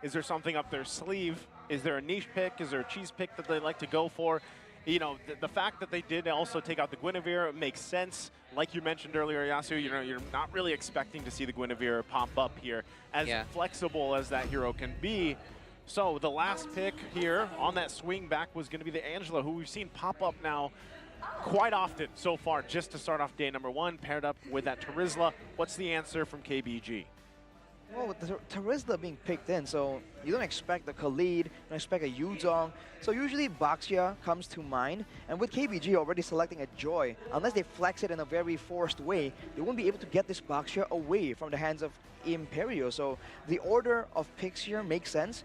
is there something up their sleeve? Is there a niche pick? Is there a cheese pick that they like to go for? You know, the fact that they did also take out the Guinevere makes sense. Like you mentioned earlier, Yasu, you know, you're not really expecting to see the Guinevere pop up here, as flexible as that hero can be. So the last pick here on that swing back was going to be the Angela, who we've seen pop up now quite often so far, just to start off day number one, paired up with that Terizla. What's the answer from KBG? Well, with the Terizla being picked in, so you don't expect the Khalid, you don't expect a Yuzong. So usually Baxia comes to mind, and with KBG already selecting a Joy, unless they flex it in a very forced way, they won't be able to get this Baxia away from the hands of Imperio. So the order of picks here makes sense.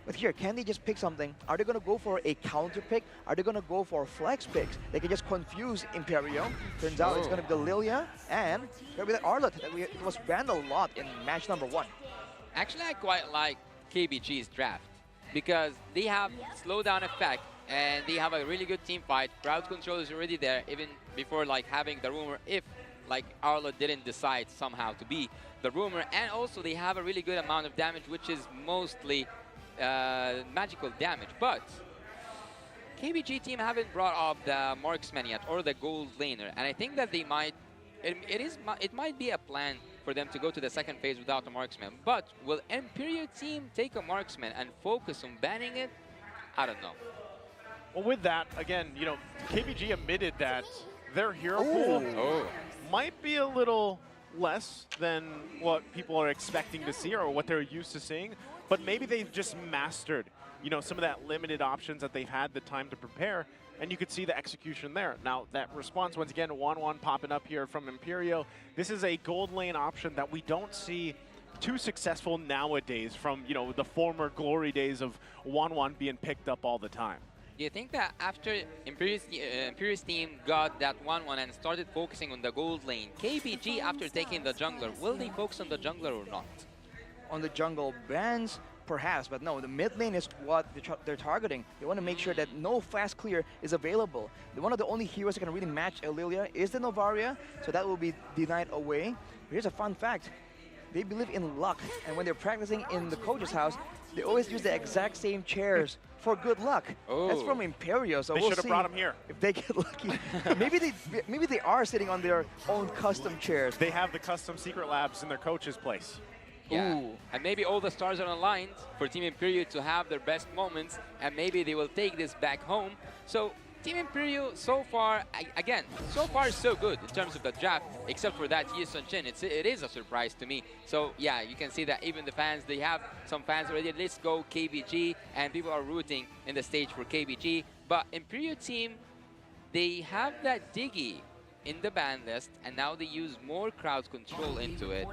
But here, can they just pick something? Are they going to go for a counter pick? Are they going to go for flex picks? They can just confuse Imperio. Turns out it's going to be the Lilia, and it's going to be the Arlott that it was banned a lot in match number 1. Actually, I quite like KBG's draft because they have slowdown effect and they have a really good team fight. Crowd control is already there, even before like having the rumor, if like Arlott didn't decide somehow to be the rumor. And also they have a really good amount of damage, which is mostly magical damage. But KBG team haven't brought up the marksman yet, or the gold laner, and I think that they might. It might be a plan for them to go to the second phase without a marksman. But will Imperio team take a marksman and focus on banning it? I don't know. Well, with that, again, you know, KBG admitted that their hero pool might be a little less than what people are expecting to see or what they're used to seeing. But maybe they've just mastered, you know, some of that limited options that they've had the time to prepare, and you could see the execution there. Now, that response, once again, 1-1 popping up here from Imperio. This is a gold lane option that we don't see too successful nowadays from, you know, the former glory days of 1-1 being picked up all the time. Do you think that after Imperio's team got that 1-1 and started focusing on the gold lane, KBG, after taking the jungler, will they focus on the jungler or not? On the jungle bans, perhaps, but no, the mid lane is what they're targeting. They want to make sure that no fast clear is available. One of the only heroes that can really match Lilia is the Novaria, so that will be denied away. Here's a fun fact. They believe in luck, and when they're practicing in the coach's house, they always use the exact same chairs for good luck. That's from Imperio, so they we'll should have brought him here. If they get lucky. maybe they are sitting on their own custom chairs. They have the custom secret labs in their coach's place. Yeah, Ooh. and maybe all the stars are aligned for Team Imperio to have their best moments, and maybe they will take this back home. So Team Imperial so far, again, so far so good in terms of the draft, except for that Yi Sun-Shin. It is a surprise to me. So yeah, you can see that even the fans, they have some fans already, let's go KBG, and people are rooting in the stage for KBG. But Imperial team, they have that Diggy in the ban list, and now they use more crowd control into it.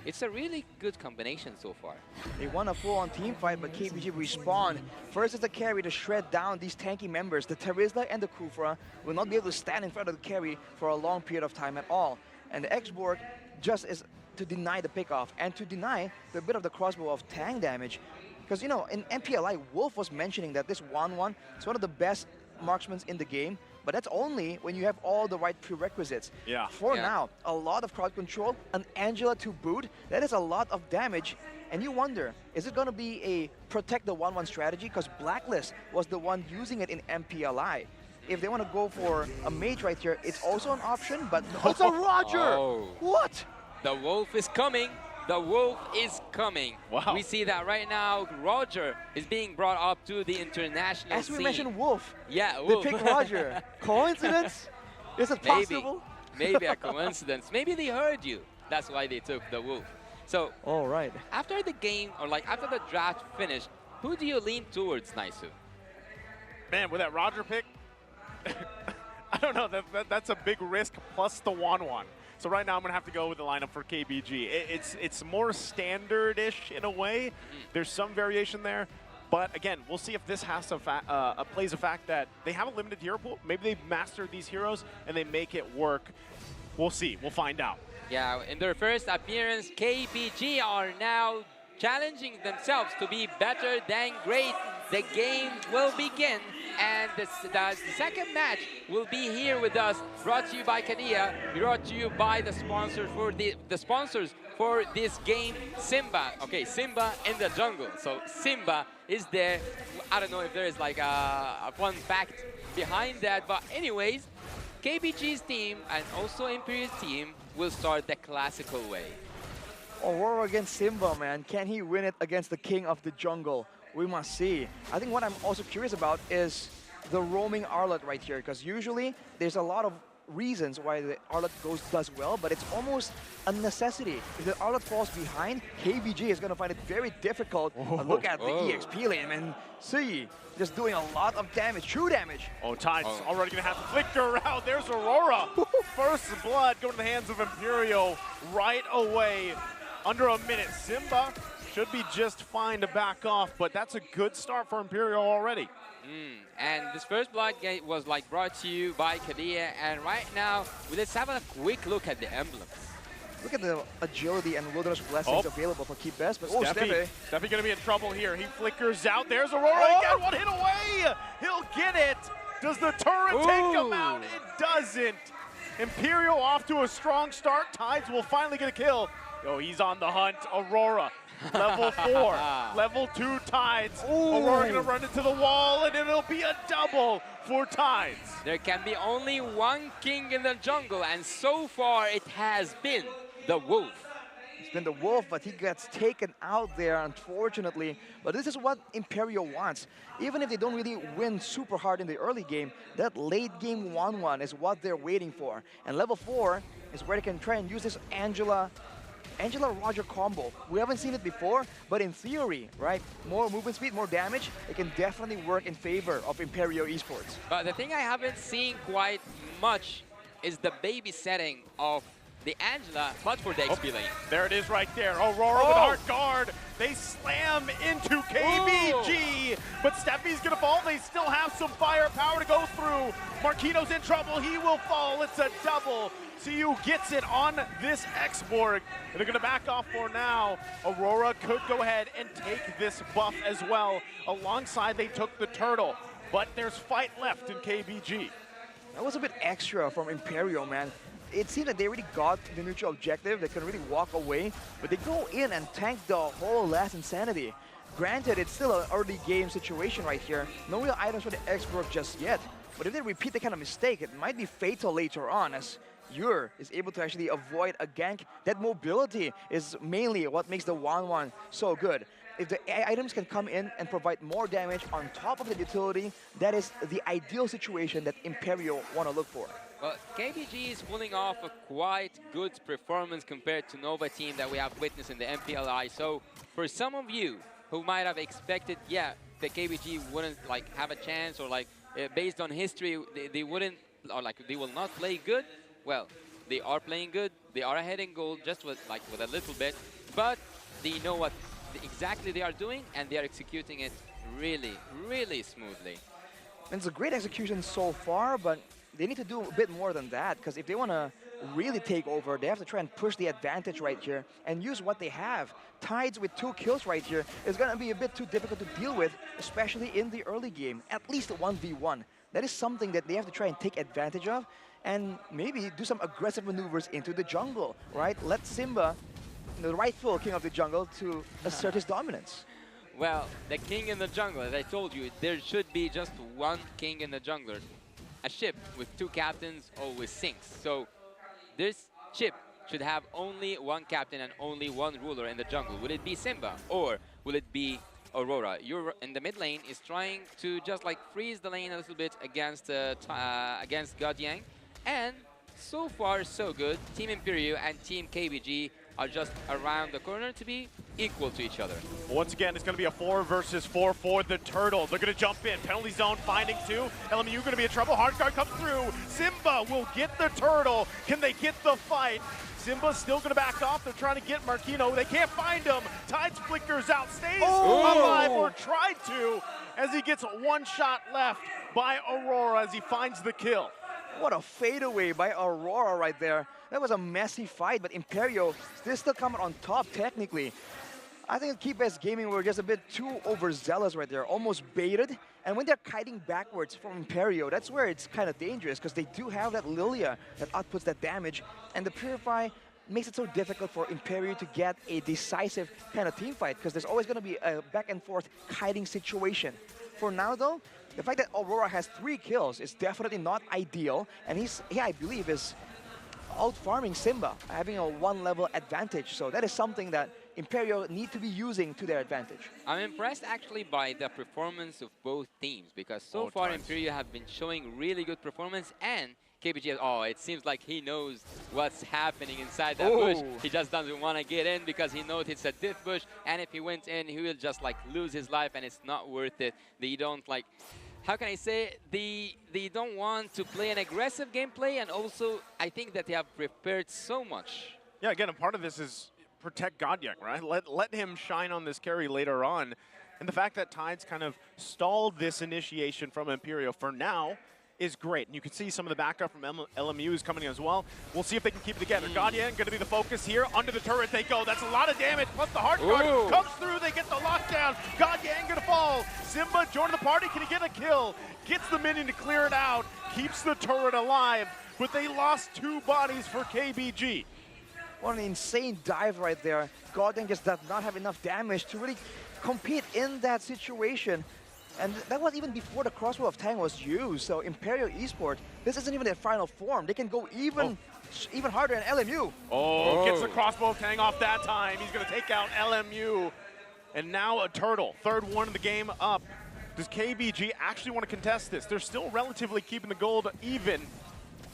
It's a really good combination so far. They won a full-on team fight, but KBG respawned. First is the carry to shred down these tanky members. The Terizla and the Kufra will not be able to stand in front of the carry for a long period of time at all. And the X-Borg just is to deny the pickoff and to deny the bit of the crossbow of tank damage. Because, you know, in MPLI, Wolf was mentioning that this 1-1 is one of the best marksmen in the game. But that's only when you have all the right prerequisites. Yeah. For now, a lot of crowd control, an Angela to boot, that is a lot of damage. And you wonder, is it going to be a protect the 1-1 strategy? Because Blacklist was the one using it in MPLI. If they want to go for a mage right here, it's also an option, but it's a Roger! Oh. What? The Wolf is coming. The Wolf is coming. Wow. We see that right now. Roger is being brought up to the international As we scene. mentioned Wolf. Yeah, Wolf. They picked Roger. Coincidence? Is it possible? Maybe a coincidence. Maybe they heard you. That's why they took the Wolf. So, all right. After the game, or like after the draft finished, who do you lean towards, Naisu? Man, with that Roger pick, I don't know. That's a big risk, plus the 1-1. So right now I'm going to have to go with the lineup for KBG. It's more standard-ish in a way. There's some variation there. But again, we'll see if this has plays a fact that they have a limited hero pool. Maybe they've mastered these heroes and they make it work. We'll see. We'll find out. Yeah, in their first appearance, KBG are now challenging themselves to be better than great. The game will begin, and the second match will be here with us, brought to you by Kadia, brought to you by the sponsors for the sponsors for this game, Simba. Okay, Simba in the jungle. So Simba is there. I don't know if there is like a fun fact behind that, but anyways, KBG's team and also Imperial's team will start the classical way. Aurora against Simba, man. Can he win it against the king of the jungle? We must see. I think what I'm also curious about is the roaming Arlet right here, because usually there's a lot of reasons why the Arlet does well, but it's almost a necessity. If the Arlet falls behind, KBG is going to find it very difficult. Look at the EXP lane, and see, just doing a lot of damage, true damage. Oh, Tide's already going to have to flicker out. There's Aurora. First blood going to the hands of Imperial right away. Under a minute, Simba should be just fine to back off, but that's a good start for Imperial already. And this first blood game was like brought to you by Kadia, and right now, let's have a quick look at the emblems. Look at the agility and wilderness blessings available for Keep Best, but Steffi gonna be in trouble here. He flickers out. There's Aurora again, one hit away. He'll get it. Does the turret take him out? It doesn't. Imperial off to a strong start. Tides will finally get a kill. Oh, he's on the hunt. Aurora, level 4, level 2 Tides. Aurora gonna run into the wall, and it'll be a double for Tides. There can be only one king in the jungle, and so far it has been the Wolf. It's been the Wolf, but he gets taken out there, unfortunately. But this is what Imperial wants. Even if they don't really win super hard in the early game, that late game 1-1 is what they're waiting for. And level 4 is where they can try and use this Angela Roger combo. We haven't seen it before, but in theory, right? More movement speed, more damage, it can definitely work in favor of Imperial Esports. But the thing I haven't seen quite much is the babysitting of the Angela, but for the XP lane. There it is right there. Aurora with Heart Guard. They slam into KBG, but Steffi's gonna fall. They still have some firepower to go through. Marquino's in trouble. He will fall. It's a double. CU gets it on this X-Borg. They're going to back off for now. Aurora could go ahead and take this buff as well. Alongside, they took the turtle. But there's fight left in KBG. That was a bit extra from Imperial, man. It seemed that they already got the neutral objective. They could really walk away. But they go in and tank the whole last Insanity. Granted, it's still an early game situation right here. No real items for the X-Borg just yet. But if they repeat the kind of mistake, it might be fatal later on, as Yur is able to actually avoid a gank. That mobility is mainly what makes the 1-1 so good. If the items can come in and provide more damage on top of the utility, that is the ideal situation that Imperio want to look for. Well, KBG is pulling off a quite good performance compared to Nova team that we have witnessed in the MPLI. So for some of you who might have expected, yeah, that KBG wouldn't like have a chance, or like based on history, they wouldn't, or like they will not play good. Well, they are playing good. They are ahead in goal, just with a little bit, but they know what exactly they are doing, and they are executing it really, really smoothly. And it's a great execution so far, but they need to do a bit more than that, because if they want to really take over, they have to try and push the advantage right here and use what they have. Tides with 2 kills right here is going to be a bit too difficult to deal with, especially in the early game. At least a 1v1. That is something that they have to try and take advantage of, and maybe do some aggressive maneuvers into the jungle, right? Let Simba, the rightful king of the jungle, to assert his dominance. Well, the king in the jungle, as I told you, there should be just one king in the jungler. A ship with 2 captains always sinks. So this ship should have only one captain and only one ruler in the jungle. Will it be Simba, or will it be Aurora? You're in the mid lane is trying to just like freeze the lane a little bit against Godiang, and so far so good. Team Imperio and Team KBG are just around the corner to be equal to each other. Once again, it's going to be a 4 versus 4 for the Turtles. They're going to jump in. Penalty zone finding 2. LMU going to be in trouble. Hard guard comes through. Simba will get the turtle. Can they get the fight? Simba's still going to back off. They're trying to get Marquino. They can't find him. Tides flickers out. Stays alive, or tried to, as he gets 1 shot left by Aurora as he finds the kill. What a fadeaway by Aurora right there. That was a messy fight, but Imperio still coming on top technically. I think Keep-S Gaming were just a bit too overzealous right there, almost baited. And when they're kiting backwards from Imperio, that's where it's kind of dangerous, because they do have that Lilia that outputs that damage. And the Purify makes it so difficult for Imperio to get a decisive kind of team fight, because there's always going to be a back and forth kiting situation. For now though, the fact that Aurora has 3 kills is definitely not ideal, and he, I believe, is out-farming Simba, having a 1-level advantage. So that is something that Imperio need to be using to their advantage. I'm impressed actually by the performance of both teams, because so far Imperio have been showing really good performance, and KBG, it seems like he knows what's happening inside that bush. He just doesn't want to get in because he knows it's a diff bush, and if he went in, he will just like lose his life, and it's not worth it. They don't like, how can I say, they don't want to play an aggressive gameplay, and also I think that they have prepared so much. Yeah, again, a part of this is protect Godyak, right? Let him shine on this carry later on. And the fact that Tides kind of stalled this initiation from Imperio for now is great. And you can see some of the backup from LMU is coming as well. We'll see if they can keep it together. Godyan going to be the focus here. Under the turret they go. That's a lot of damage. Plus the hard guard comes through. They get the lockdown. Godyan going to fall. Simba joining the party. Can he get a kill? Gets the minion to clear it out. Keeps the turret alive. But they lost 2 bodies for KBG. What an insane dive right there. Godyan just does not have enough damage to really compete in that situation. And that was even before the crossbow of Tang was used. So Imperial Esports, this isn't even their final form. They can go even harder than LMU. Gets the crossbow of Tang off that time. He's going to take out LMU. And now a turtle, 3rd one in the game up. Does KBG actually want to contest this? They're still relatively keeping the gold even.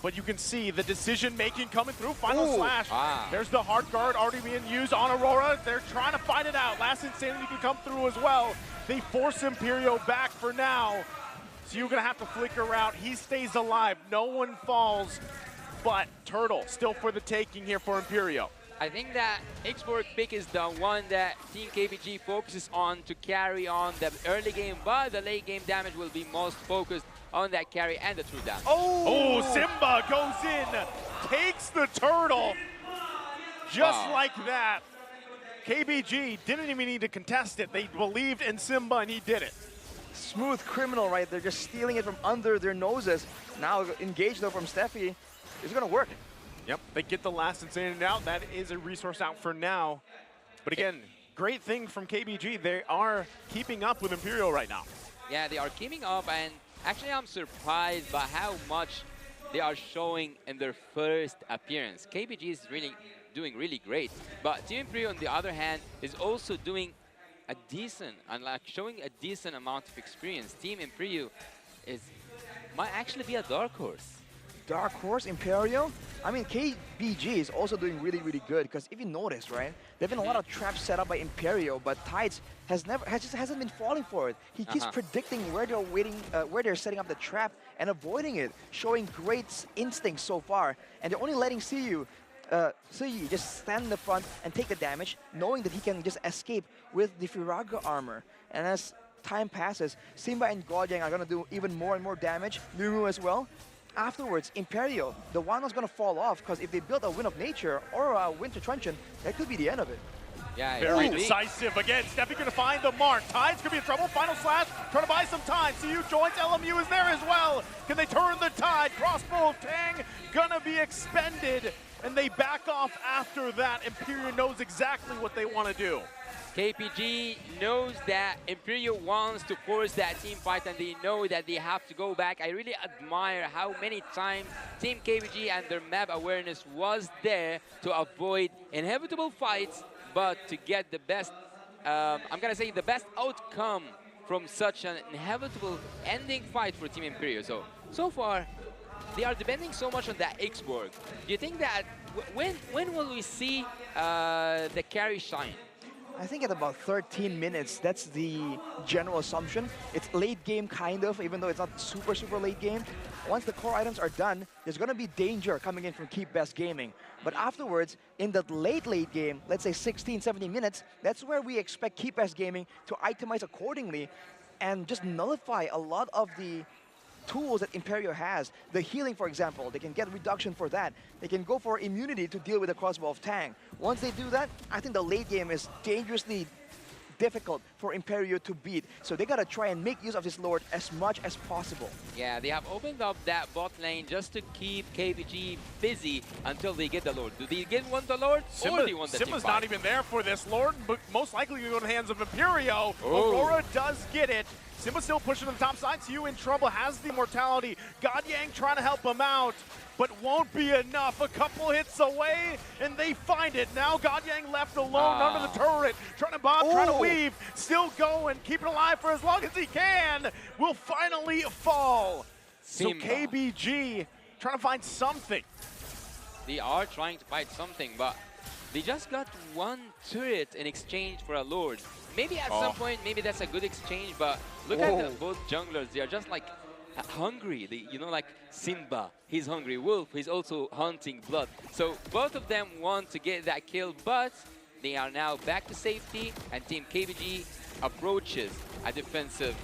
But you can see the decision-making coming through. Final slash. There's the hard guard already being used on Aurora. They're trying to fight it out. Last Insanity can come through as well. They force Imperio back for now. So you're going to have to flicker out. He stays alive. No one falls. But Turtle still for the taking here for Imperio. I think that Xborg pick is the one that Team KBG focuses on to carry on the early game, but the late game damage will be most focused on that carry and the true damage. Simba goes in, takes the turtle, just like that. KBG didn't even need to contest it. They believed in Simba and he did it. Smooth criminal right there, just stealing it from under their noses. Now engaged though from Steffi, it's gonna work. Yep, they get the last Insanity out. That is a resource out for now. But again, great thing from KBG. They are keeping up with Imperial right now. Yeah, they are keeping up, and actually I'm surprised by how much they are showing in their first appearance. KBG is doing really great, but Team Imperial on the other hand is also doing a decent and like showing a decent amount of experience. Team Imperial might actually be a dark horse. Dark horse, Imperial? I mean, KBG is also doing really, really good because if you notice, right, there have been a lot of traps set up by Imperial, but Tides just hasn't been falling for it. He keeps predicting where they're where they're setting up the trap and avoiding it, showing great instincts so far. And they're only letting Siyu just stand in the front and take the damage, knowing that he can just escape with the Firaga armor. And as time passes, Simba and Godyang are going to do even more and more damage, Nuru as well. Afterwards, Imperial, the one who's going to fall off, because if they build a Wind of Nature or a Winter Truncheon, that could be the end of it. Yeah, very decisive again. Steffi going to find the mark. Tides could be in trouble. Final slash, trying to buy some time. CU joins. LMU is there as well. Can they turn the tide? Crossbow of Tang gonna be expended, and they back off after that. Imperial knows exactly what they want to do. KPG knows that Imperial wants to force that team fight, and they know that they have to go back. I really admire how many times Team KPG and their map awareness was there to avoid inevitable fights, but to get the best, I'm gonna say the best outcome from such an inevitable ending fight for Team Imperial. So far, they are depending so much on that X-Borg. Do you think that, when will we see the carry shine? I think at about 13 minutes, that's the general assumption. It's late game kind of, even though it's not super, super late game. Once the core items are done, there's gonna be danger coming in from Keep Best Gaming. But afterwards, in that late game, let's say 16, 17 minutes, that's where we expect Keep Best Gaming to itemize accordingly and just nullify a lot of the tools that Imperial has. The healing, for example, they can get reduction for that. They can go for immunity to deal with the crossbow of Tang. Once they do that, I think the late game is dangerously difficult for Imperial to beat. So they gotta try and make use of this Lord as much as possible. Yeah, they have opened up that bot lane just to keep KBG busy until they get the Lord. Do they want the Lord, or do they want the Simba's team not fight? even there for this Lord, but most likely going to go in the hands of Imperio. Oh. Aurora does get it. Simba still pushing to the top side. Siyu in trouble, has the immortality. Godyang trying to help him out, but won't be enough. A couple hits away, and they find it. Now Godyang left alone under the turret, trying to bob, trying to weave, still going, keeping alive for as long as he can. Will finally fall. Simba. So KBG trying to find something. They are trying to fight something, but they just got one turret in exchange for a Lord. Maybe at some point, maybe that's a good exchange, but look at both junglers. They are just like hungry. They, you know, like Simba, he's hungry. Wolf, he's also hunting blood. So both of them want to get that kill, but they are now back to safety, and Team KBG approaches a defensive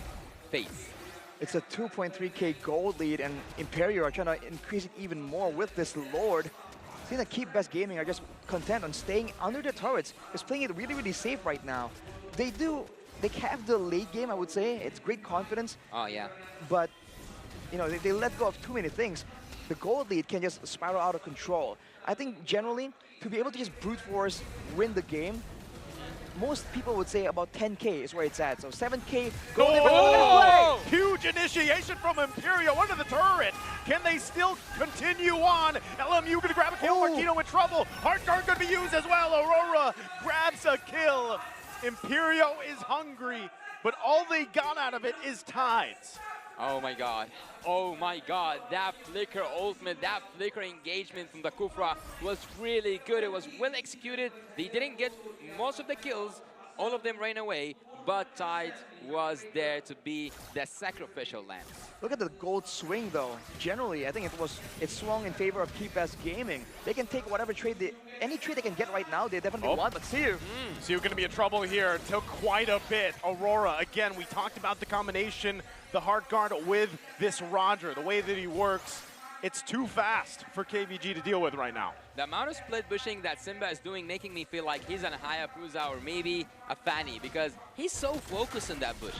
phase. It's a 2.3k gold lead, and Imperial are trying to increase it even more with this Lord. I think that Keep Best Gaming are just content on staying under the turrets, just playing it really, really safe right now. They have the late game, I would say. It's great confidence. Oh, yeah. But, you know, they let go of too many things. The gold lead can just spiral out of control. I think generally, to be able to just brute force win the game, most people would say about 10k is where it's at. So 7k, Oh! Huge initiation from Imperio under the turret. Can they still continue on? LMU gonna grab a kill. Marquino in trouble. Heart Guard gonna be used as well. Aurora grabs a kill. Imperio is hungry, but all they got out of it is Tides. Oh my god. Oh my god. That flicker ultimate, that flicker engagement from the Kufra was really good. It was well executed. They didn't get most of the kills. All of them ran away, but Tides was there to be the sacrificial lamb. Look at the gold swing though. Generally, I think it swung in favor of Keep Best Gaming. They can take whatever trade, any trade they can get right now, they definitely want, but Siyu. Siyu gonna be in trouble here. Took quite a bit. Aurora, again, we talked about the combination, the Heart Guard with this Roger, the way that he works. It's too fast for KBG to deal with right now. The amount of split bushing that Simba is doing making me feel like he's an Hayabusa or maybe a Fanny, because he's so focused on that bush.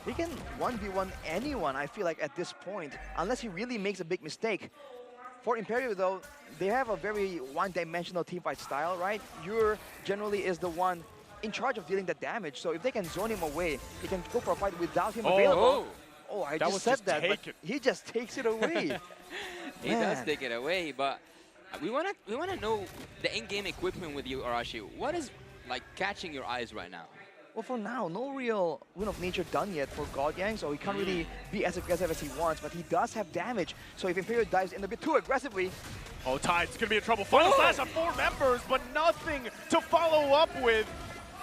He can 1v1 anyone, I feel like, at this point, unless he really makes a big mistake. For Imperial, though, they have a very one-dimensional teamfight style, right? Yur generally is the one in charge of dealing the damage, so if they can zone him away, they can go for a fight without him available. Oh, I just said that, but he just takes it away. He does take it away, but we wanna know the in-game equipment with you, Arashi. What is like catching your eyes right now? Well, for now, no real Wind of Nature done yet for God Yang, so he can't really be as aggressive as he wants, but he does have damage. So if Imperial dives in a bit too aggressively... Oh, Tide's gonna be in trouble. Final slash on 4 members, but nothing to follow up with.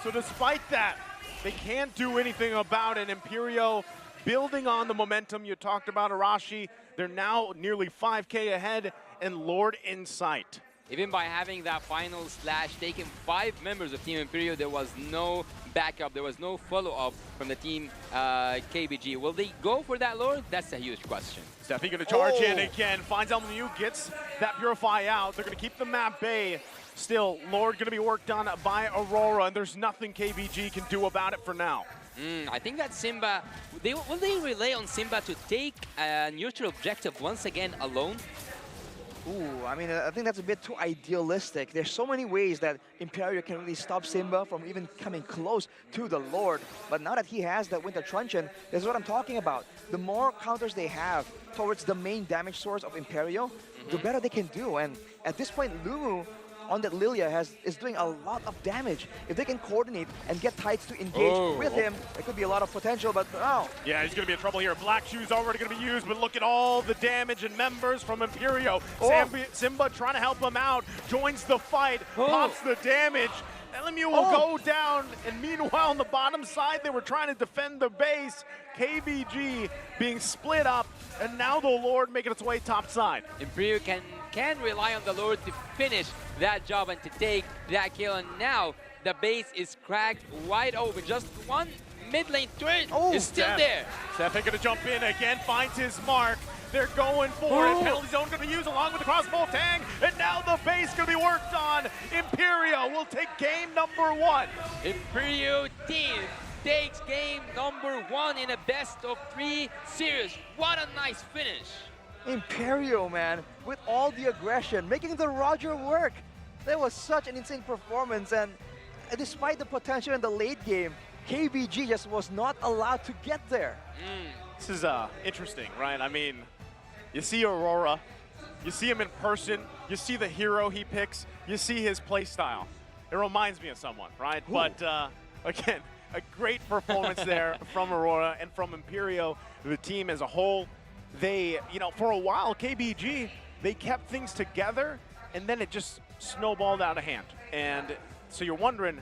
So despite that, they can't do anything about it. Imperio building on the momentum you talked about, Arashi. They're now nearly 5K ahead and Lord in sight. Even by having that final slash, taking 5 members of Team Imperio, there was no backup, there was no follow-up from the team KBG. Will they go for that Lord? That's a huge question. Steffi gonna charge in again, finds LMU, gets that Purify out. They're gonna keep the map bay. Still, Lord gonna be worked on by Aurora, and there's nothing KBG can do about it for now. I think that Simba, will they rely on Simba to take a neutral objective once again alone? Ooh, I mean, I think that's a bit too idealistic. There's so many ways that Imperio can really stop Simba from even coming close to the Lord. But now that he has that Winter Truncheon, this is what I'm talking about. The more counters they have towards the main damage source of Imperio, the better they can do. And at this point, Lumu on that Lilia is doing a lot of damage. If they can coordinate and get Tides to engage with him, there could be a lot of potential, but oh. Yeah, he's gonna be in trouble here. Black Shoe's already gonna be used, but look at all the damage and members from Imperio. Simba trying to help him out, joins the fight, pops the damage. LMU will go down, and meanwhile on the bottom side, they were trying to defend the base. KBG being split up, and now the Lord making its way top side. Imperio can rely on the Lord to finish that job and to take that kill, and now the base is cracked wide open. Just one mid lane turret is still there. Stefan gonna jump in again, finds his mark. They're going for it. Penalty zone gonna be used along with the crossbow tang, and now the base gonna be worked on. Imperio will take game number 1. Imperio team takes game number 1 in a best-of-3 series. What a nice finish. Imperio, man, with all the aggression, making the Roger work. That was such an insane performance, and despite the potential in the late game, KBG just was not allowed to get there. This is interesting, right? I mean, you see Aurora, you see him in person, you see the hero he picks, you see his play style. It reminds me of someone, right? Ooh. But again, a great performance there from Aurora and from Imperio, the team as a whole. They, for a while, KBG, they kept things together, and then it just snowballed out of hand. And so you're wondering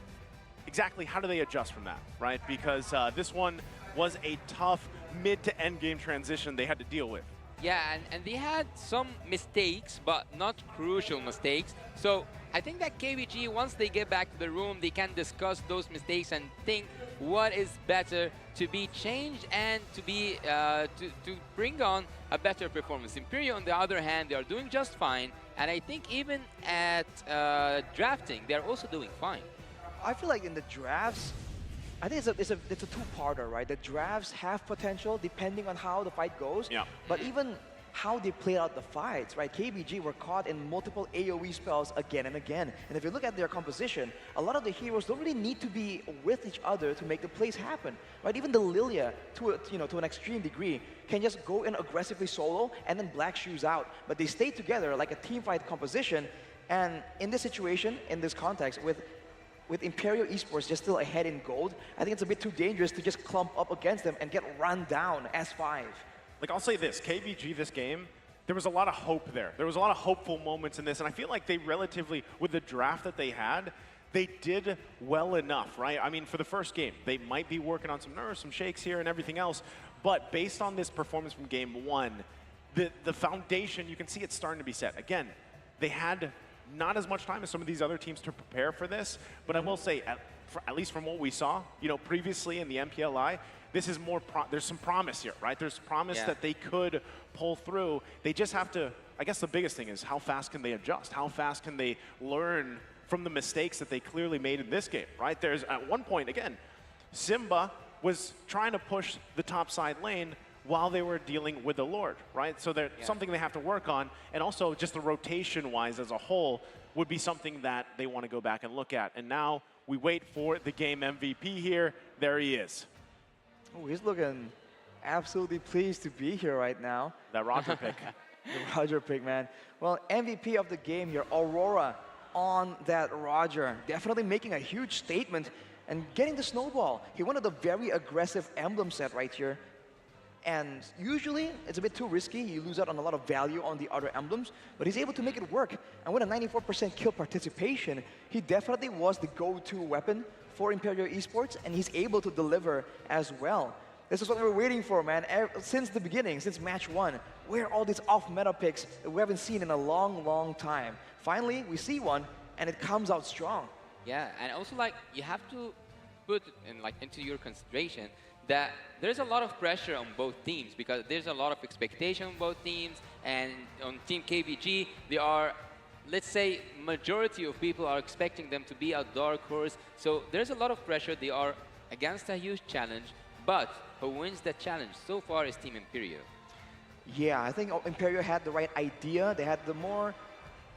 exactly how do they adjust from that, right? Because this one was a tough mid to end game transition they had to deal with. Yeah, and they had some mistakes, but not crucial mistakes. So I think that KBG, once they get back to the room, they can discuss those mistakes and think what is better to be changed and to be to bring on a better performance. Imperio, on the other hand, they are doing just fine, and I think even at drafting, they're also doing fine. I feel like in the drafts, I think it's a two-parter, right? The drafts have potential depending on how the fight goes. Yeah. But even how they play out the fights, right? KBG were caught in multiple AoE spells again and again. And if you look at their composition, a lot of the heroes don't really need to be with each other to make the plays happen, right? Even the Lilia, to an extreme degree, can just go in aggressively solo and then Black Shoes out. But they stay together like a team fight composition. And in this situation, in this context, with Imperial Esports just still ahead in gold, I think it's a bit too dangerous to just clump up against them and get run down as 5. Like, I'll say this, KBG this game, there was a lot of hope there. There was a lot of hopeful moments in this, and I feel like they relatively, with the draft that they had, they did well enough, right? I mean, for the first game, they might be working on some nerves, some shakes here and everything else, but based on this performance from game 1, the foundation, you can see it's starting to be set. Again, they had not as much time as some of these other teams to prepare for this, but I will say, at least from what we saw, previously in the MPLI, this is more, there's some promise here, right? There's promise that they could pull through. They just have to, I guess the biggest thing is how fast can they adjust? How fast can they learn from the mistakes that they clearly made in this game, right? There's, at one point, again, Simba was trying to push the top side lane while they were dealing with the Lord, right? So there's something they have to work on, and also just the rotation-wise as a whole would be something that they want to go back and look at. And now we wait for the game MVP here. There he is. Oh, he's looking absolutely pleased to be here right now. That Roger pick. The Roger pick, man. Well, MVP of the game here, Aurora on that Roger. Definitely making a huge statement and getting the snowball. He wanted a very aggressive emblem set right here. And usually, it's a bit too risky. You lose out on a lot of value on the other emblems, but he's able to make it work. And with a 94% kill participation, he definitely was the go-to weapon for Imperial Esports, and he's able to deliver as well. This is what we're waiting for, man. Since the beginning, since match 1, where are all these off-meta picks that we haven't seen in a long, long time? Finally, we see one, and it comes out strong. Yeah, and also like you have to put in like into your consideration that there's a lot of pressure on both teams because there's a lot of expectation on both teams, and on Team KBG, they are, let's say, majority of people are expecting them to be a dark horse. So there's a lot of pressure. They are against a huge challenge, but who wins that challenge so far is Team Imperial. Yeah, I think Imperial had the right idea. They had the more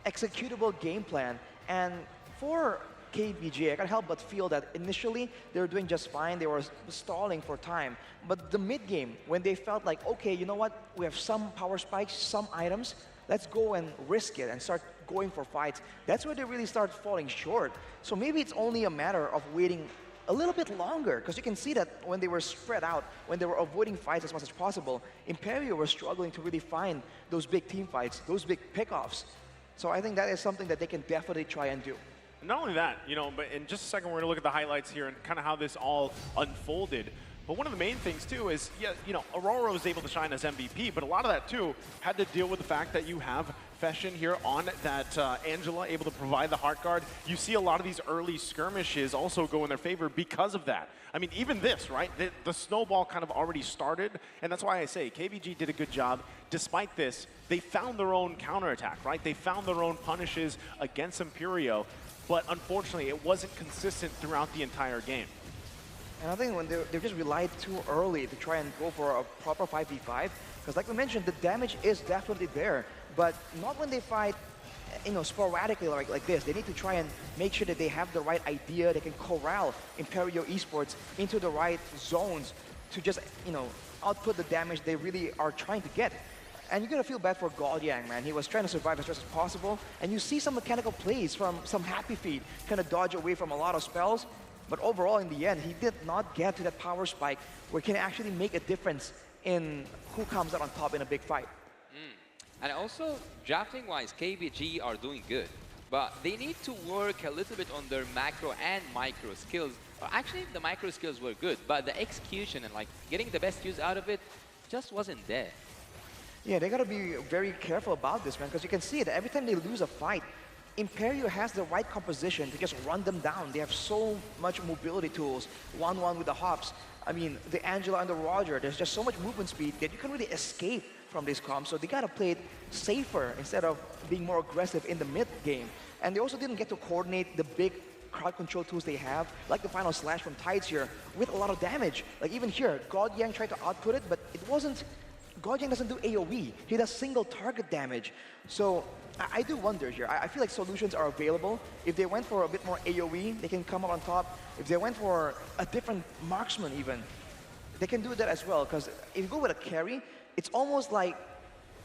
executable game plan. And for KBG, I can't help but feel that initially they were doing just fine. They were stalling for time. But the mid-game, when they felt like, okay, you know what? We have some power spikes, some items. Let's go and risk it and start going for fights. That's where they really start falling short. So maybe it's only a matter of waiting a little bit longer, because you can see that when they were spread out, when they were avoiding fights as much as possible, Imperial were struggling to really find those big team fights, those big pickoffs. So I think that is something that they can definitely try and do. Not only that, you know, but in just a second, we're going to look at the highlights here and kind of how this all unfolded. But one of the main things, too, is, yeah, you know, Aurora was able to shine as MVP, but a lot of that, too, had to deal with the fact that you have Feshin here on that Angela, able to provide the heart guard. You see a lot of these early skirmishes also go in their favor because of that. I mean, even this, right? The snowball kind of already started, and that's why I say KBG did a good job. Despite this, they found their own counterattack, right? They found their own punishes against Imperio, but unfortunately, it wasn't consistent throughout the entire game. And I think when they just relied too early to try and go for a proper 5v5, because like we mentioned, the damage is definitely there, but not when they fight, you know, sporadically like this. They need to try and make sure that they have the right idea. They can corral Imperial Esports into the right zones to just, you know, output the damage they really are trying to get. And you're gonna feel bad for Godyang, man. He was trying to survive as best as possible, and you see some mechanical plays from some Happy Feet, kind of dodge away from a lot of spells. But overall, in the end, he did not get to that power spike where he can actually make a difference in who comes out on top in a big fight. And also, drafting-wise, KBG are doing good. But they need to work a little bit on their macro and micro skills. Actually, the micro skills were good, but the execution and like getting the best use out of it just wasn't there. Yeah, they gotta be very careful about this, man, because you can see that every time they lose a fight, Imperial has the right composition to just run them down. They have so much mobility tools, 1-1 with the hops. I mean, the Angela and the Roger, there's just so much movement speed that you can really escape from this comp. So they gotta play it safer instead of being more aggressive in the mid game. And they also didn't get to coordinate the big crowd control tools they have, like the final slash from Tides here, with a lot of damage. Like even here, Godyang tried to output it, but it wasn't. Godyang doesn't do AoE. He does single target damage. So I do wonder here. I feel like solutions are available. If they went for a bit more AoE, they can come up on top. If they went for a different marksman even, they can do that as well. Because if you go with a carry, it's almost like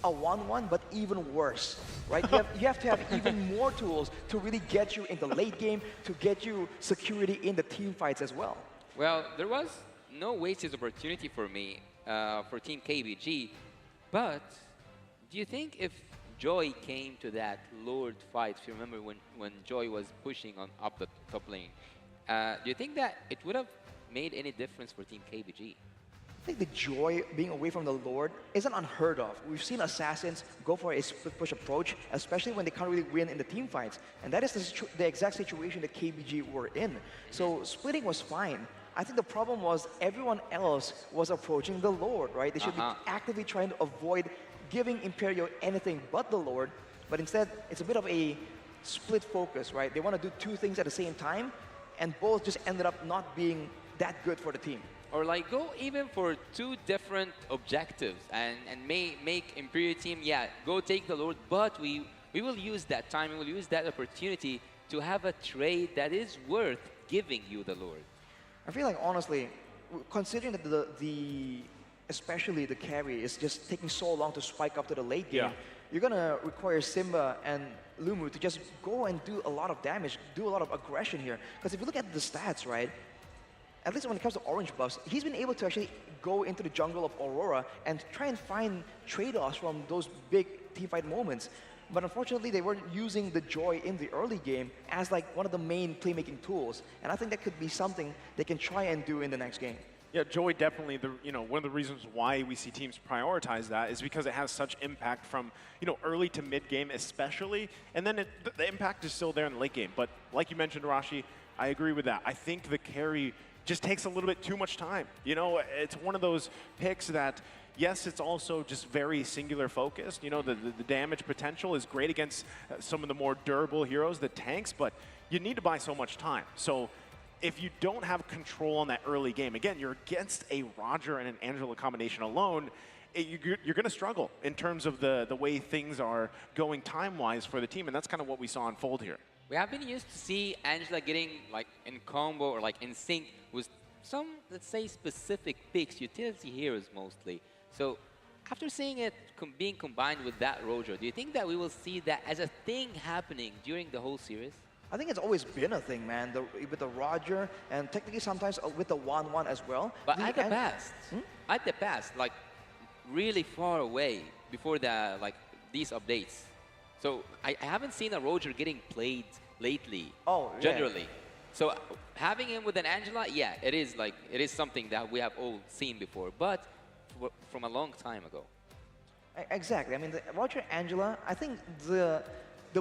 a 1-1, but even worse, right? You have to have even more tools to really get you in the late game, to get you security in the team fights as well. Well, there was no wasted opportunity for me for Team KBG, but do you think if Joy came to that Lord fight, if you remember when Joy was pushing on up the top lane, do you think that it would have made any difference for Team KBG? I think the Joy being away from the Lord isn't unheard of. We've seen Assassins go for a split push approach, especially when they can't really win in the team fights. And that is the exact situation that KBG were in. So splitting was fine. I think the problem was everyone else was approaching the Lord, right? They should be actively trying to avoid giving Imperial anything but the Lord, but instead it's a bit of a split focus, right? They want to do two things at the same time, and both just ended up not being that good for the team. Or like go even for two different objectives and make Imperial team, yeah, go take the Lord, but we will use that time, we will use that opportunity to have a trade that is worth giving you the Lord. I feel like honestly, considering that the especially the carry, is just taking so long to spike up to the late game, Yeah. you're gonna require Simba and Lumu to just go and do a lot of damage, do a lot of aggression here. Because if you look at the stats, right, at least when it comes to orange buffs, he's been able to actually go into the jungle of Aurora and try and find trade-offs from those big teamfight moments. But unfortunately, they weren't using the Joy in the early game as like one of the main playmaking tools. And I think that could be something they can try and do in the next game. Yeah, Joy definitely, one of the reasons why we see teams prioritize that is because it has such impact from, early to mid game especially, and then the impact is still there in the late game. But like you mentioned, Rashi, I agree with that. I think the carry just takes a little bit too much time. It's one of those picks that, yes, it's also just very singular focused. The damage potential is great against some of the more durable heroes, the tanks, but you need to buy so much time. So if you don't have control on that early game, again, you're against a Roger and an Angela combination alone, you're going to struggle in terms of the way things are going time-wise for the team, and that's kind of what we saw unfold here. We have been used to see Angela getting like in combo or like in sync with some, let's say, specific picks, utility heroes mostly. So after seeing it being combined with that Roger, do you think that we will see that as a thing happening during the whole series? I think it's always been a thing, man, with the Roger, and technically sometimes with the 1-1 as well. But at the past, like really far away before these updates. So I haven't seen a Roger getting played lately, generally. So having him with an Angela, yeah, it is something that we have all seen before, but from a long time ago. Exactly. I mean, the Roger Angela, I think the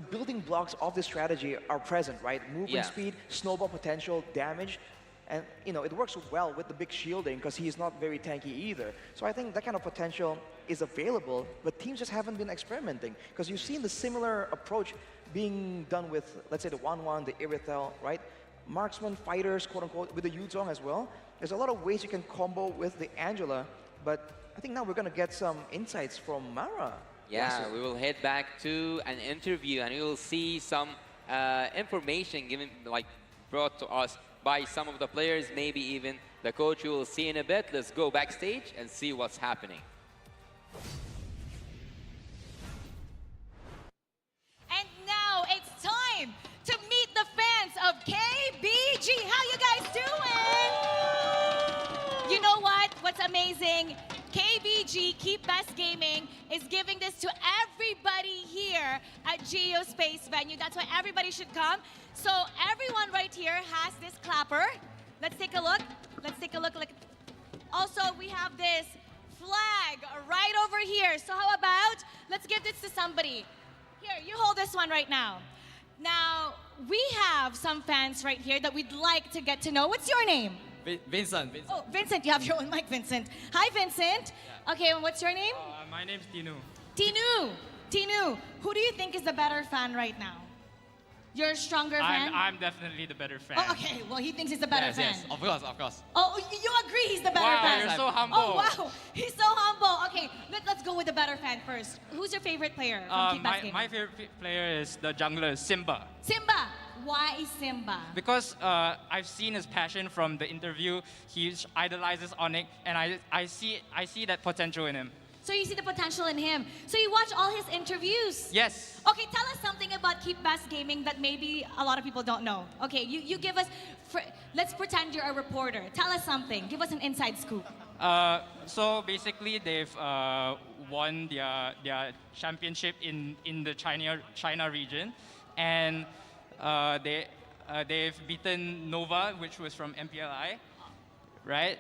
building blocks of this strategy are present, right? Movement speed, snowball potential, damage. And, it works well with the big shielding because he's not very tanky either. So I think that kind of potential is available, but teams just haven't been experimenting. Because you've seen the similar approach being done with, let's say, the 1-1, the Irithel, right? Marksman, fighters, quote-unquote, with the Yuzong as well. There's a lot of ways you can combo with the Angela, but I think now we're going to get some insights from Mara. Yeah, we will head back to an interview and we will see some information brought to us by some of the players, maybe even the coach. We will see in a bit. Let's go backstage and see what's happening. And now it's time to meet the fans of KBG. How you guys doing? You know what? What's amazing? KBG, Keep Best Gaming, is giving this to everybody here at Geospace Venue. That's why everybody should come. So everyone right here has this clapper. Let's take a look. Let's take a look. Also, we have this flag right over here. So how about, let's give this to somebody. Here, you hold this one right now. Now, we have some fans right here that we'd like to get to know. What's your name? Vincent. Oh, Vincent, you have your own mic, Vincent. Hi, Vincent. Yeah. Okay, and what's your name? My name's Tinu. Tinu, who do you think is the better fan right now? You're a stronger fan? I'm definitely the better fan. Oh, okay, well, he thinks he's the better fan. Yes, of course. Oh, you agree he's the better fan? Wow, you're so humble. Oh, wow, he's so humble. Okay, let's go with the better fan first. Who's your favorite player from Keep Best Gaming? My favorite player is the jungler, Simba. Simba. Why Simba? Because I've seen his passion from the interview. He idolizes Onyx, and I see that potential in him. So you see the potential in him. So you watch all his interviews? Yes. Okay, tell us something about Keep Best Gaming that maybe a lot of people don't know. Okay, you give us, let's pretend you're a reporter. Tell us something. Give us an inside scoop. So basically, they've won their championship in the China region, and they've beaten Nova, which was from MPLI, right?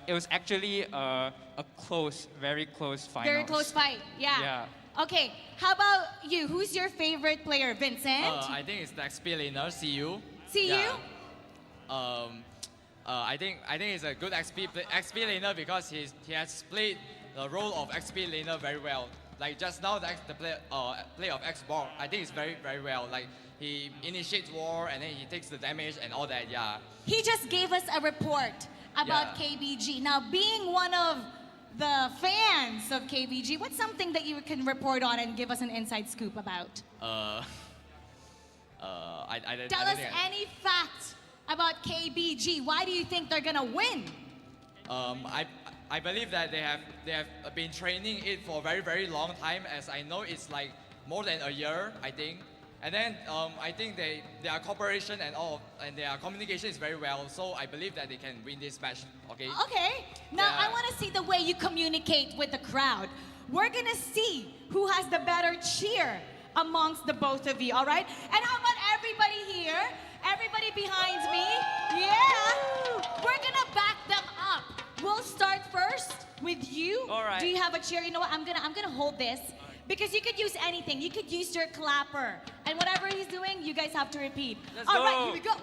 It was actually a very close fight. Very close fight, yeah. Okay, how about you? Who's your favorite player, Vincent? I think it's the XP laner, CU. CU? Yeah. I think it's a good XP laner because he has played the role of XP laner very well. Like just now, the play of X-Borg, I think it's very, very well. Like he initiates war and then he takes the damage and all that, yeah. He just gave us a report about KBG. Now, being one of the fans of KBG, what's something that you can report on and give us an inside scoop about? Tell us any fact about KBG. Why do you think they're gonna win? I I believe that they have been training it for a very long time, as I know it's like more than a year, I think. And then I think their cooperation and their communication is very well. So I believe that they can win this match. Okay. Okay. Now I want to see the way you communicate with the crowd. We're gonna see who has the better cheer amongst the both of you. All right. And how about everybody here? Everybody behind me? Yeah. We're gonna back them up. We'll start first with you. All right. Do you have a cheer? You know what? I'm gonna hold this. Because you could use anything. You could use your clapper. And whatever he's doing, you guys have to repeat. Let's All go. right, here we go.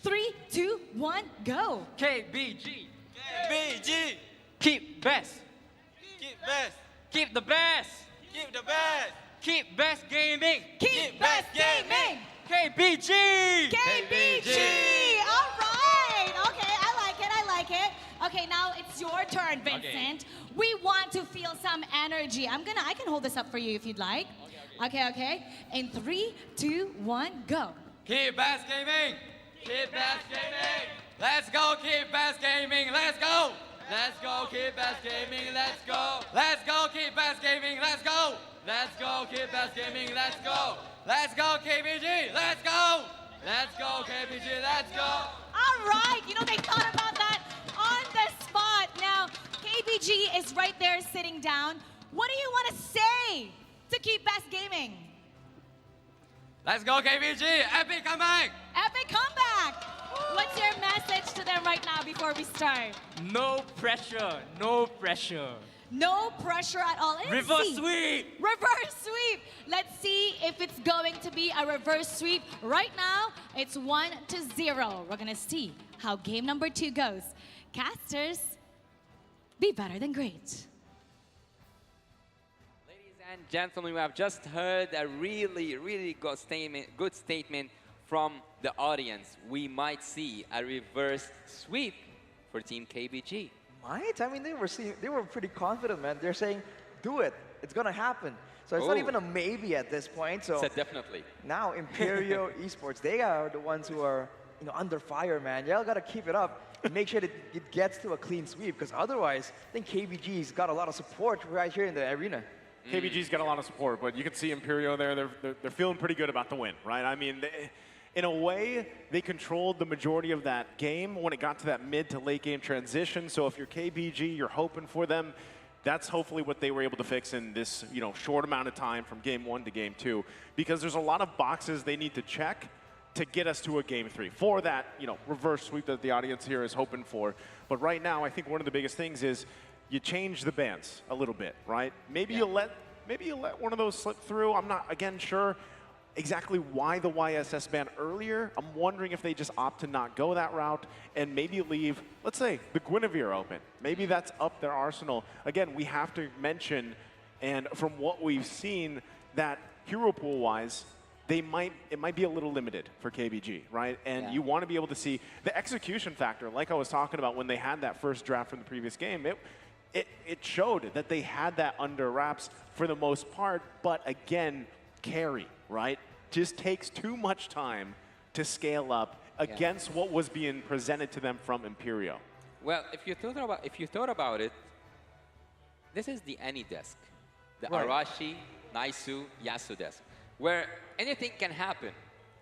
3, 2, 1, go. KBG. KBG. Keep best. Keep best. Keep the best. Keep the best. Keep best gaming. Keep best gaming. KBG. KBG. All right. Okay, I like it. Okay, now it's your turn, Vincent. We want to feel some energy. I can hold this up for you if you'd like. Okay. In 3, 2, 1, go. Keep best gaming. Keep best gaming. Let's go, keep best gaming. Let's go. Let's go, keep best gaming. Let's go. Let's go, keep best gaming. Let's go. Let's go, keep best gaming. Let's go. Let's go, KBG. Let's go. Let's go, KBG. Let's go. All right. You know, they thought about that on the spot. Now, KBG is right there sitting down. What do you want to say to keep best gaming? Let's go, KBG. Epic comeback. Epic comeback. What's your message to them right now before we start? No pressure. No pressure. No pressure at all. Reverse sweep. Reverse sweep. Let's see if it's going to be a reverse sweep. Right now, it's 1-0. We're going to see how game number 2 goes. Casters, be better than great. Ladies and gentlemen, we have just heard a really good statement from the audience. We might see a reverse sweep for Team KBG. Might? I mean, they were pretty confident, man. They're saying, do it. It's going to happen. So it's not even a maybe at this point. So Said definitely. now Imperial Esports, they are the ones who are under fire, man. Y'all got to keep it up and make sure that it gets to a clean sweep, because otherwise, I think KBG's got a lot of support right here in the arena. KBG's got a lot of support, but you can see Imperial there. They're feeling pretty good about the win, right? I mean, in a way, they controlled the majority of that game when it got to that mid to late game transition. So if you're KBG, you're hoping for them. That's hopefully what they were able to fix in this short amount of time from game 1 to game 2, because there's a lot of boxes they need to check to get us to a game 3 for that reverse sweep that the audience here is hoping for. But right now, I think one of the biggest things is you change the bans a little bit, right? Maybe you let one of those slip through. I'm not again sure exactly why the YSS ban earlier. I'm wondering if they just opt to not go that route and maybe leave, let's say, the Guinevere open. Maybe that's up their arsenal. Again, we have to mention, and from what we've seen, that hero pool-wise, it might be a little limited for KBG, right? And you want to be able to see the execution factor, like I was talking about when they had that first draft from the previous game. It showed that they had that under wraps for the most part, but again, carry, right? Just takes too much time to scale up against what was being presented to them from Imperial. Well, if you thought about it, this is the Any desk, the Arashi, Naisu, Yasu desk, where anything can happen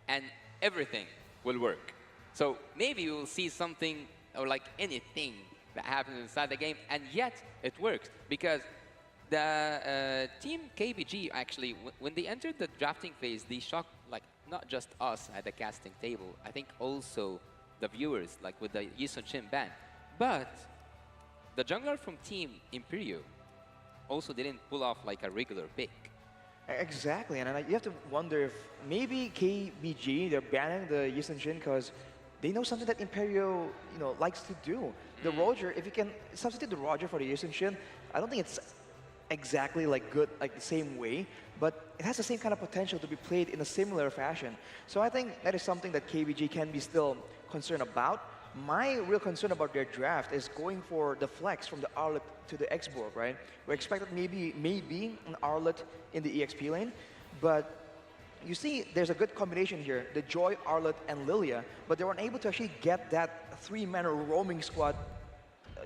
and everything will work. So maybe you will see something or like anything that happens inside the game, and yet it works because the team KBG actually, when they entered the drafting phase, they shocked not just us at the casting table. I think also the viewers, like with the Yisun Shin ban. But the jungler from Team Imperial also didn't pull off like a regular pick. Exactly, and you have to wonder if maybe KBG, they're banning the Yisun Shin because they know something that Imperial, likes to do. The Roger, if you can substitute the Roger for the Yisun Shin, I don't think it's exactly good, the same way, but it has the same kind of potential to be played in a similar fashion. So I think that is something that KBG can be still concerned about. My real concern about their draft is going for the flex from the Arlet to the X-Borg, right? We expected maybe an Arlet in the EXP lane, but you see there's a good combination here, the Joy, Arlet, and Lilia, but they weren't able to actually get that 3-man roaming squad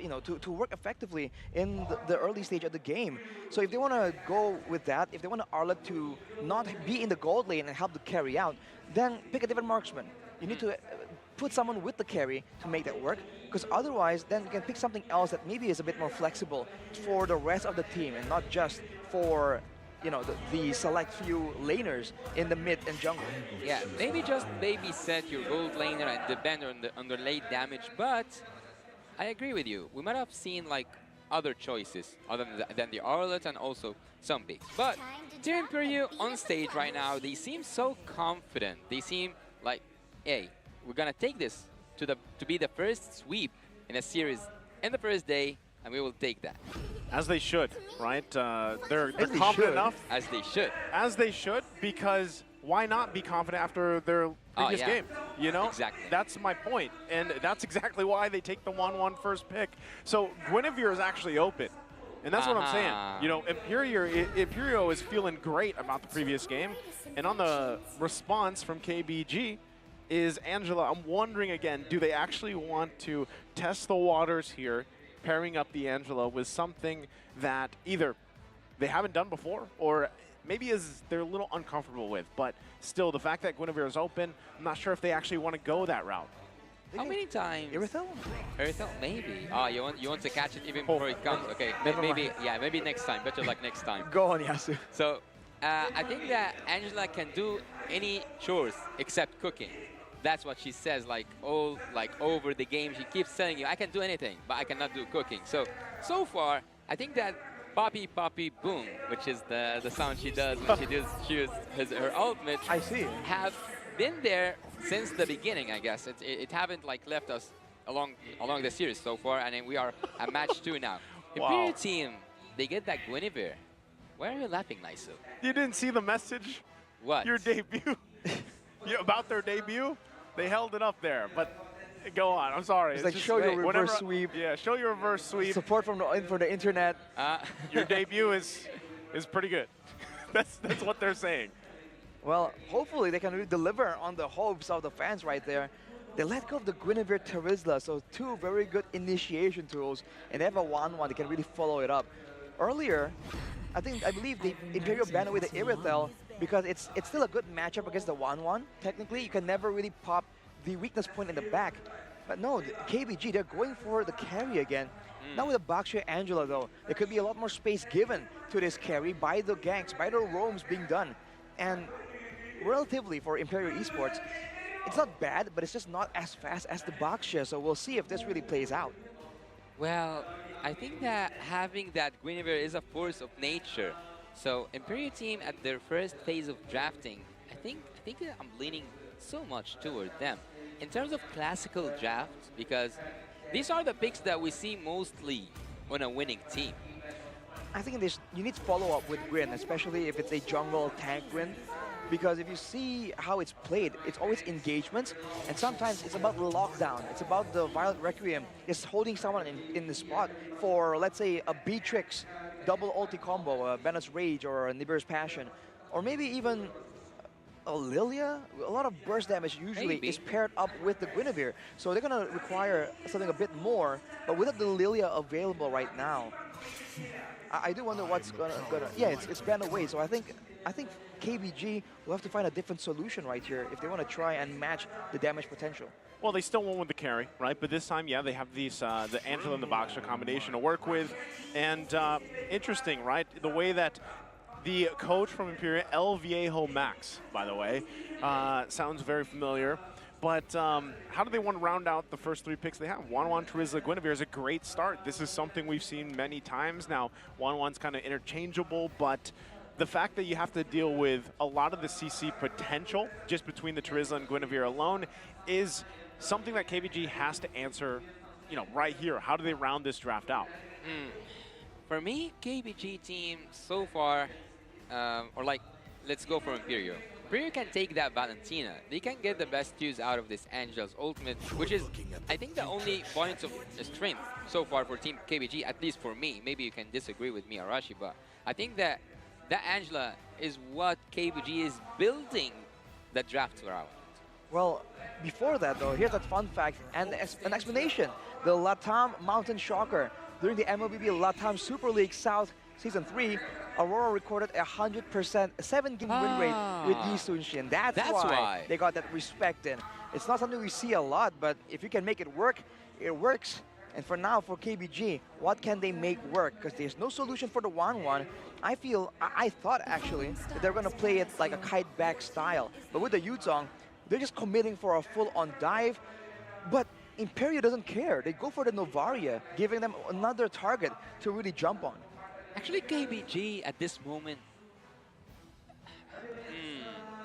to work effectively in the early stage of the game. So if they want to go with that, if they want Arlet to not be in the gold lane and help to carry out, then pick a different marksman. You need to put someone with the carry to make that work, because otherwise then you can pick something else that maybe is a bit more flexible for the rest of the team and not just for the select few laners in the mid and jungle. Yeah, maybe just babysit your gold laner and depend on the late damage, but I agree with you. We might have seen like other choices other than the Arlet and also some picks. But Team Imperio on stage right now, they seem so confident. They seem like, hey, we're gonna take this to be the first sweep in a series in the first day, and we will take that. As they should, right? They're confident enough. As they should. As they should, because why not be confident after their previous game? You know? Exactly. That's my point. And that's exactly why they take the 1-1 first pick. So Guinevere is actually open. And that's what I'm saying. You know, Imperio is feeling great about the previous game. And on the response from KBG is Angela. I'm wondering again, do they actually want to test the waters here, pairing up the Angela with something that either they haven't done before or maybe they're a little uncomfortable with. But still, the fact that Guinevere is open, I'm not sure if they actually want to go that route. How many times? Irithel? Irithel, maybe. Oh, you want to catch it even before it comes. Okay, maybe next time. Better luck next time. Go on, Yasu. So I think that Angela can do any chores except cooking. That's what she says, like over the game. She keeps telling you, I can do anything, but I cannot do cooking. So far, I think that Poppy Poppy Boom, which is the sound she does when she does her ultimate, I see, have been there since the beginning, I guess. It haven't like left us along the series so far, and then we are at match 2 now. Wow. Imperial team, they get that Guinevere. Why are you laughing, Naisu? You didn't see the message? What? Your debut? About their debut? They held it up there, but go on. I'm sorry. It's like show your reverse sweep. Yeah, show your reverse sweep. Support for the internet. Your debut is pretty good. That's what they're saying. Well, hopefully they can really deliver on the hopes of the fans right there. They let go of the Guinevere Terizla, so 2 very good initiation tools, and they have a 1-1. They can really follow it up. Earlier, I believe the Imperial banned away the Irithel because it's still a good matchup against the 1-1. Technically, you can never really pop the weakness point in the back. But no, the KBG, they're going for the carry again. Now with the Baxia Angela, though, there could be a lot more space given to this carry by the ganks, by the roams being done. And relatively for Imperial Esports, it's not bad, but it's just not as fast as the Baxia. So we'll see if this really plays out. Well, I think that having that Guinevere is a force of nature. So Imperial team at their first phase of drafting, I think that I'm leaning so much toward them. In terms of classical drafts, because these are the picks that we see mostly on a winning team. I think you need to follow up with Gwyn, especially if it's a jungle tank Gwyn. Because if you see how it's played, it's always engagements, and sometimes it's about the lockdown. It's about the Violent Requiem. It's holding someone in the spot for, let's say, a Beatrix double ulti combo, a Bennett's Rage or a Nibiru's Passion, or maybe even a Lilia. A lot of burst damage usually is paired up with the Guinevere, so they're going to require something a bit more, but without the Lilia available right now, I do wonder what's gonna yeah, it's banned away, so I think KBG will have to find a different solution right here if they want to try and match the damage potential. Well, they still won with the carry, right? But this time, yeah, they have these the Angela and the Boxer combination to work with. And interesting, right? The way that the coach from Imperial, El Viejo Max, by the way, sounds very familiar. But how do they want to round out the first 3 picks they have? 1-1 Terizla Guinevere is a great start. This is something we've seen many times now. 1-1's kind of interchangeable, but the fact that you have to deal with a lot of the CC potential just between the Terizla and Guinevere alone is something that KBG has to answer, right here. How do they round this draft out? For me, KBG team so far, let's go for Imperial. Imperial can take that Valentina. They can get the best use out of this Angela's ultimate, which is, I think, the only point of strength so far for Team KBG, at least for me. Maybe you can disagree with me, Arashi, but I think that Angela is what KBG is building the draft around. Well, before that though, here's a fun fact and an explanation. The Latam Mountain Shocker. During the MLBB Latam Super League South Season 3, Aurora recorded a 100% 7-game win rate with Yi Sun-shin. That's why they got that respect in. It's not something we see a lot, but if you can make it work, it works. And for now, for KBG, what can they make work? Because there's no solution for the 1-1. I thought actually that they're going to play it like a kite back style. But with the Yuzong, they're just committing for a full-on dive. But Imperio doesn't care. They go for the Novaria, giving them another target to really jump on. Actually, KBG at this moment,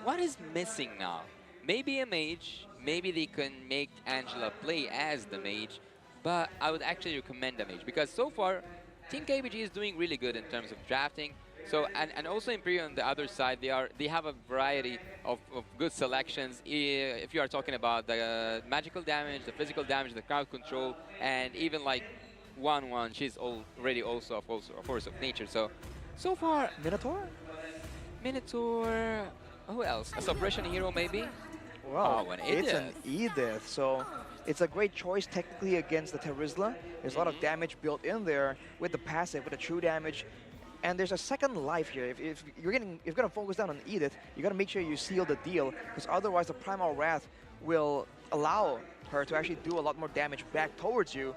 what is missing now? Maybe a mage. Maybe they can make Angela play as the mage. But I would actually recommend a mage because so far, Team KBG is doing really good in terms of drafting. So and also Imperio on the other side, they have a variety of good selections. If you are talking about the magical damage, the physical damage, the crowd control, and even like 1-1, she's already also a force of nature. So far, Minotaur, who else? A suppression hero maybe? Well, it's an Edith, so it's a great choice technically against the Terizla. There's a lot of damage built in there with the passive, with the true damage. And there's a second life here. If you're going to focus down on Edith, you got to make sure you seal the deal, because otherwise the Primal Wrath will allow her to actually do a lot more damage back towards you.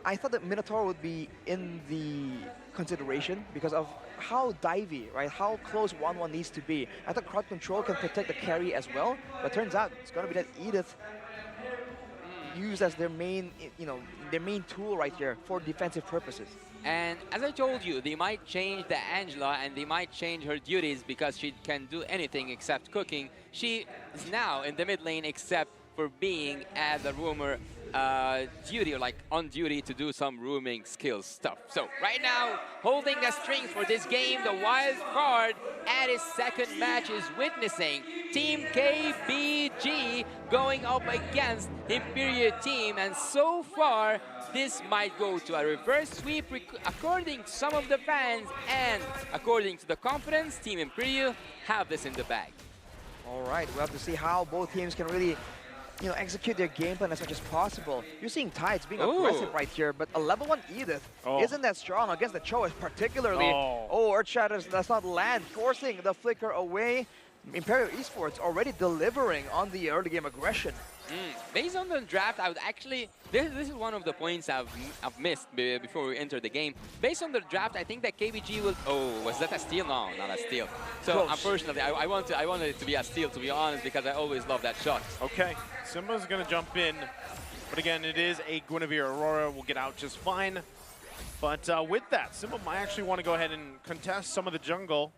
I thought that Minotaur would be in the consideration because of how divey, right? How close 1-1 needs to be. I thought crowd control can protect the carry as well, but turns out it's going to be that Edith used as their main, their main tool right here for defensive purposes. And as I told you, they might change the Angela and they might change her duties because she can do anything except cooking. She is now in the mid lane except for being at the roamer duty, or like on duty to do some rooming skills stuff. So right now, holding the strings for this game, the wild card at his second match is witnessing Team KBG going up against Imperio team, and so far this might go to a reverse sweep according to some of the fans, and according to the confidence, Team Imperio have this in the bag. All right, we'll have to see how both teams can really execute their game plan as much as possible. You're seeing Tides being aggressive right here, but a level 1 Edith isn't that strong against the Choice particularly. Earthshatter does not land, forcing the flicker away. Imperial Esports already delivering on the early game aggression. Based on the draft, I would actually, this is one of the points I've missed before we enter the game. Based on the draft, I think that KBG will, was that a steal? No, not a steal. So unfortunately, I wanted it to be a steal, to be honest, because I always love that shot. Okay, Simba's gonna jump in, but again, it is a Guinevere. Aurora will get out just fine. But with that, Simba might actually want to go ahead and contest some of the jungle,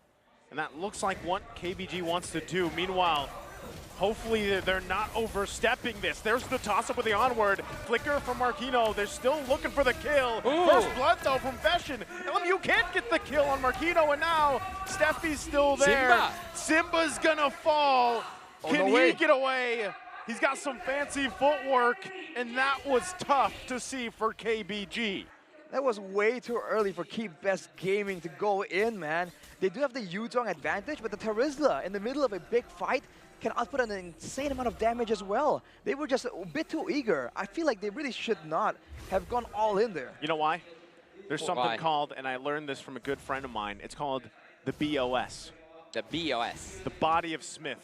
and that looks like what KBG wants to do. Meanwhile, hopefully they're not overstepping this. There's the toss-up with the onward. Flicker from Marquino. They're still looking for the kill. First blood, though, from Veshin. LMU can't get the kill on Marquino, and now Steffi's still there. Simba's gonna fall. Can he get away? He's got some fancy footwork, and that was tough to see for KBG. That was way too early for Keep Best Gaming to go in, man. They do have the Yuzong advantage, but the Terizla in the middle of a big fight can output an insane amount of damage as well. They were just a bit too eager. I feel like they really should not have gone all in there. You know why? There's something called, and I learned this from a good friend of mine, it's called the BOS. The BOS. The Body of Smith.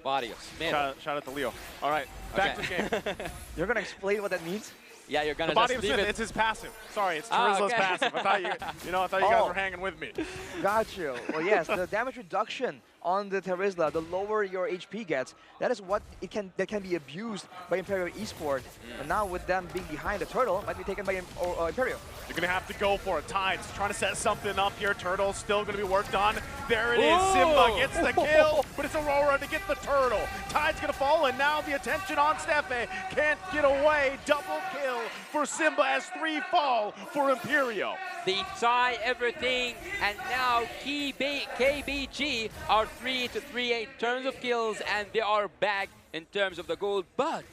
Body of Smith. Shout out to Leo. All right, back to the game. You're going to explain what that means? Yeah, you're gonna the Body just of Smith, it's his passive. Sorry, it's Terizla's passive. I thought you guys were hanging with me. Got you. Well, yes, the damage reduction on the Terizla, the lower your HP gets, that is what that can be abused by Imperial Esports. And now with them being behind the turtle, might be taken by Imperial. You're gonna have to go for it. Tides trying to set something up here. Turtle still gonna be worked on. There it is. Simba gets the kill, but it's Aurora to get the turtle. Tide's gonna fall, and now the attention on Steffe. Can't get away. Double kill for Simba as 3 fall for Imperio. They tie everything, and now KBG are 3 to 3 in terms of kills, and they are back in terms of the gold. But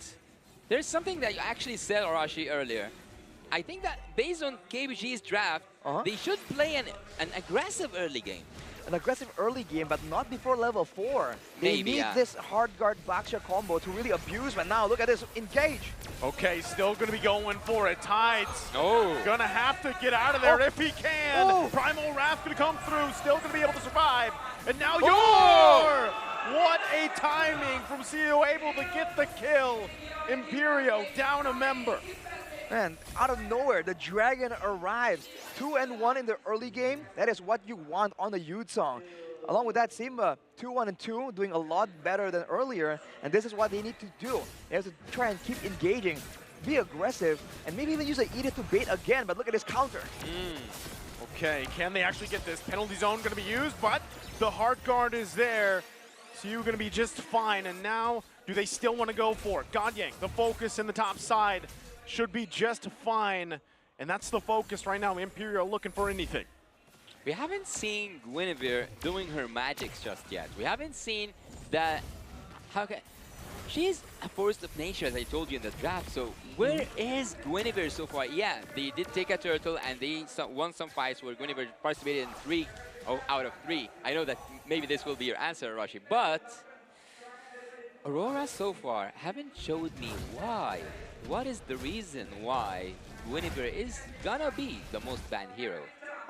there's something that you actually said, Arashi, earlier. I think that based on KBG's draft, they should play an aggressive early game. an aggressive early game, but not before level 4. They Maybe, need yeah. this hard guard backshot combo to really abuse, but now look at this, engage. Okay, still gonna be going for it. Tides Oh. gonna have to get out of there if he can. Oh. Primal Wrath gonna come through, still gonna be able to survive. And now Oh. What a timing from CEO, able to get the kill. Imperio down a member. Man, out of nowhere, the Dragon arrives. 2-1 in the early game. That is what you want on the Youth song. Along with that, Simba, 2-1-2, doing a lot better than earlier. And this is what they need to do. They have to try and keep engaging, be aggressive, and maybe even use an Edith to bait again. But look at this counter. Okay, can they actually get this? Penalty zone gonna be used, but the hard guard is there. So you're gonna be just fine. And now, do they still want to go for it? Godyank, the focus in the top side, should be just fine. And that's the focus right now. Imperial looking for anything. We haven't seen Guinevere doing her magics just yet. We haven't seen that. She's a force of nature, as I told you in the draft. So where is Guinevere so far? Yeah, they did take a turtle and they won some fights where Guinevere participated in 3 out of 3. I know that maybe this will be your answer, Rashi, but Aurora so far haven't showed me why. What is the reason why Guinevere is gonna be the most banned hero?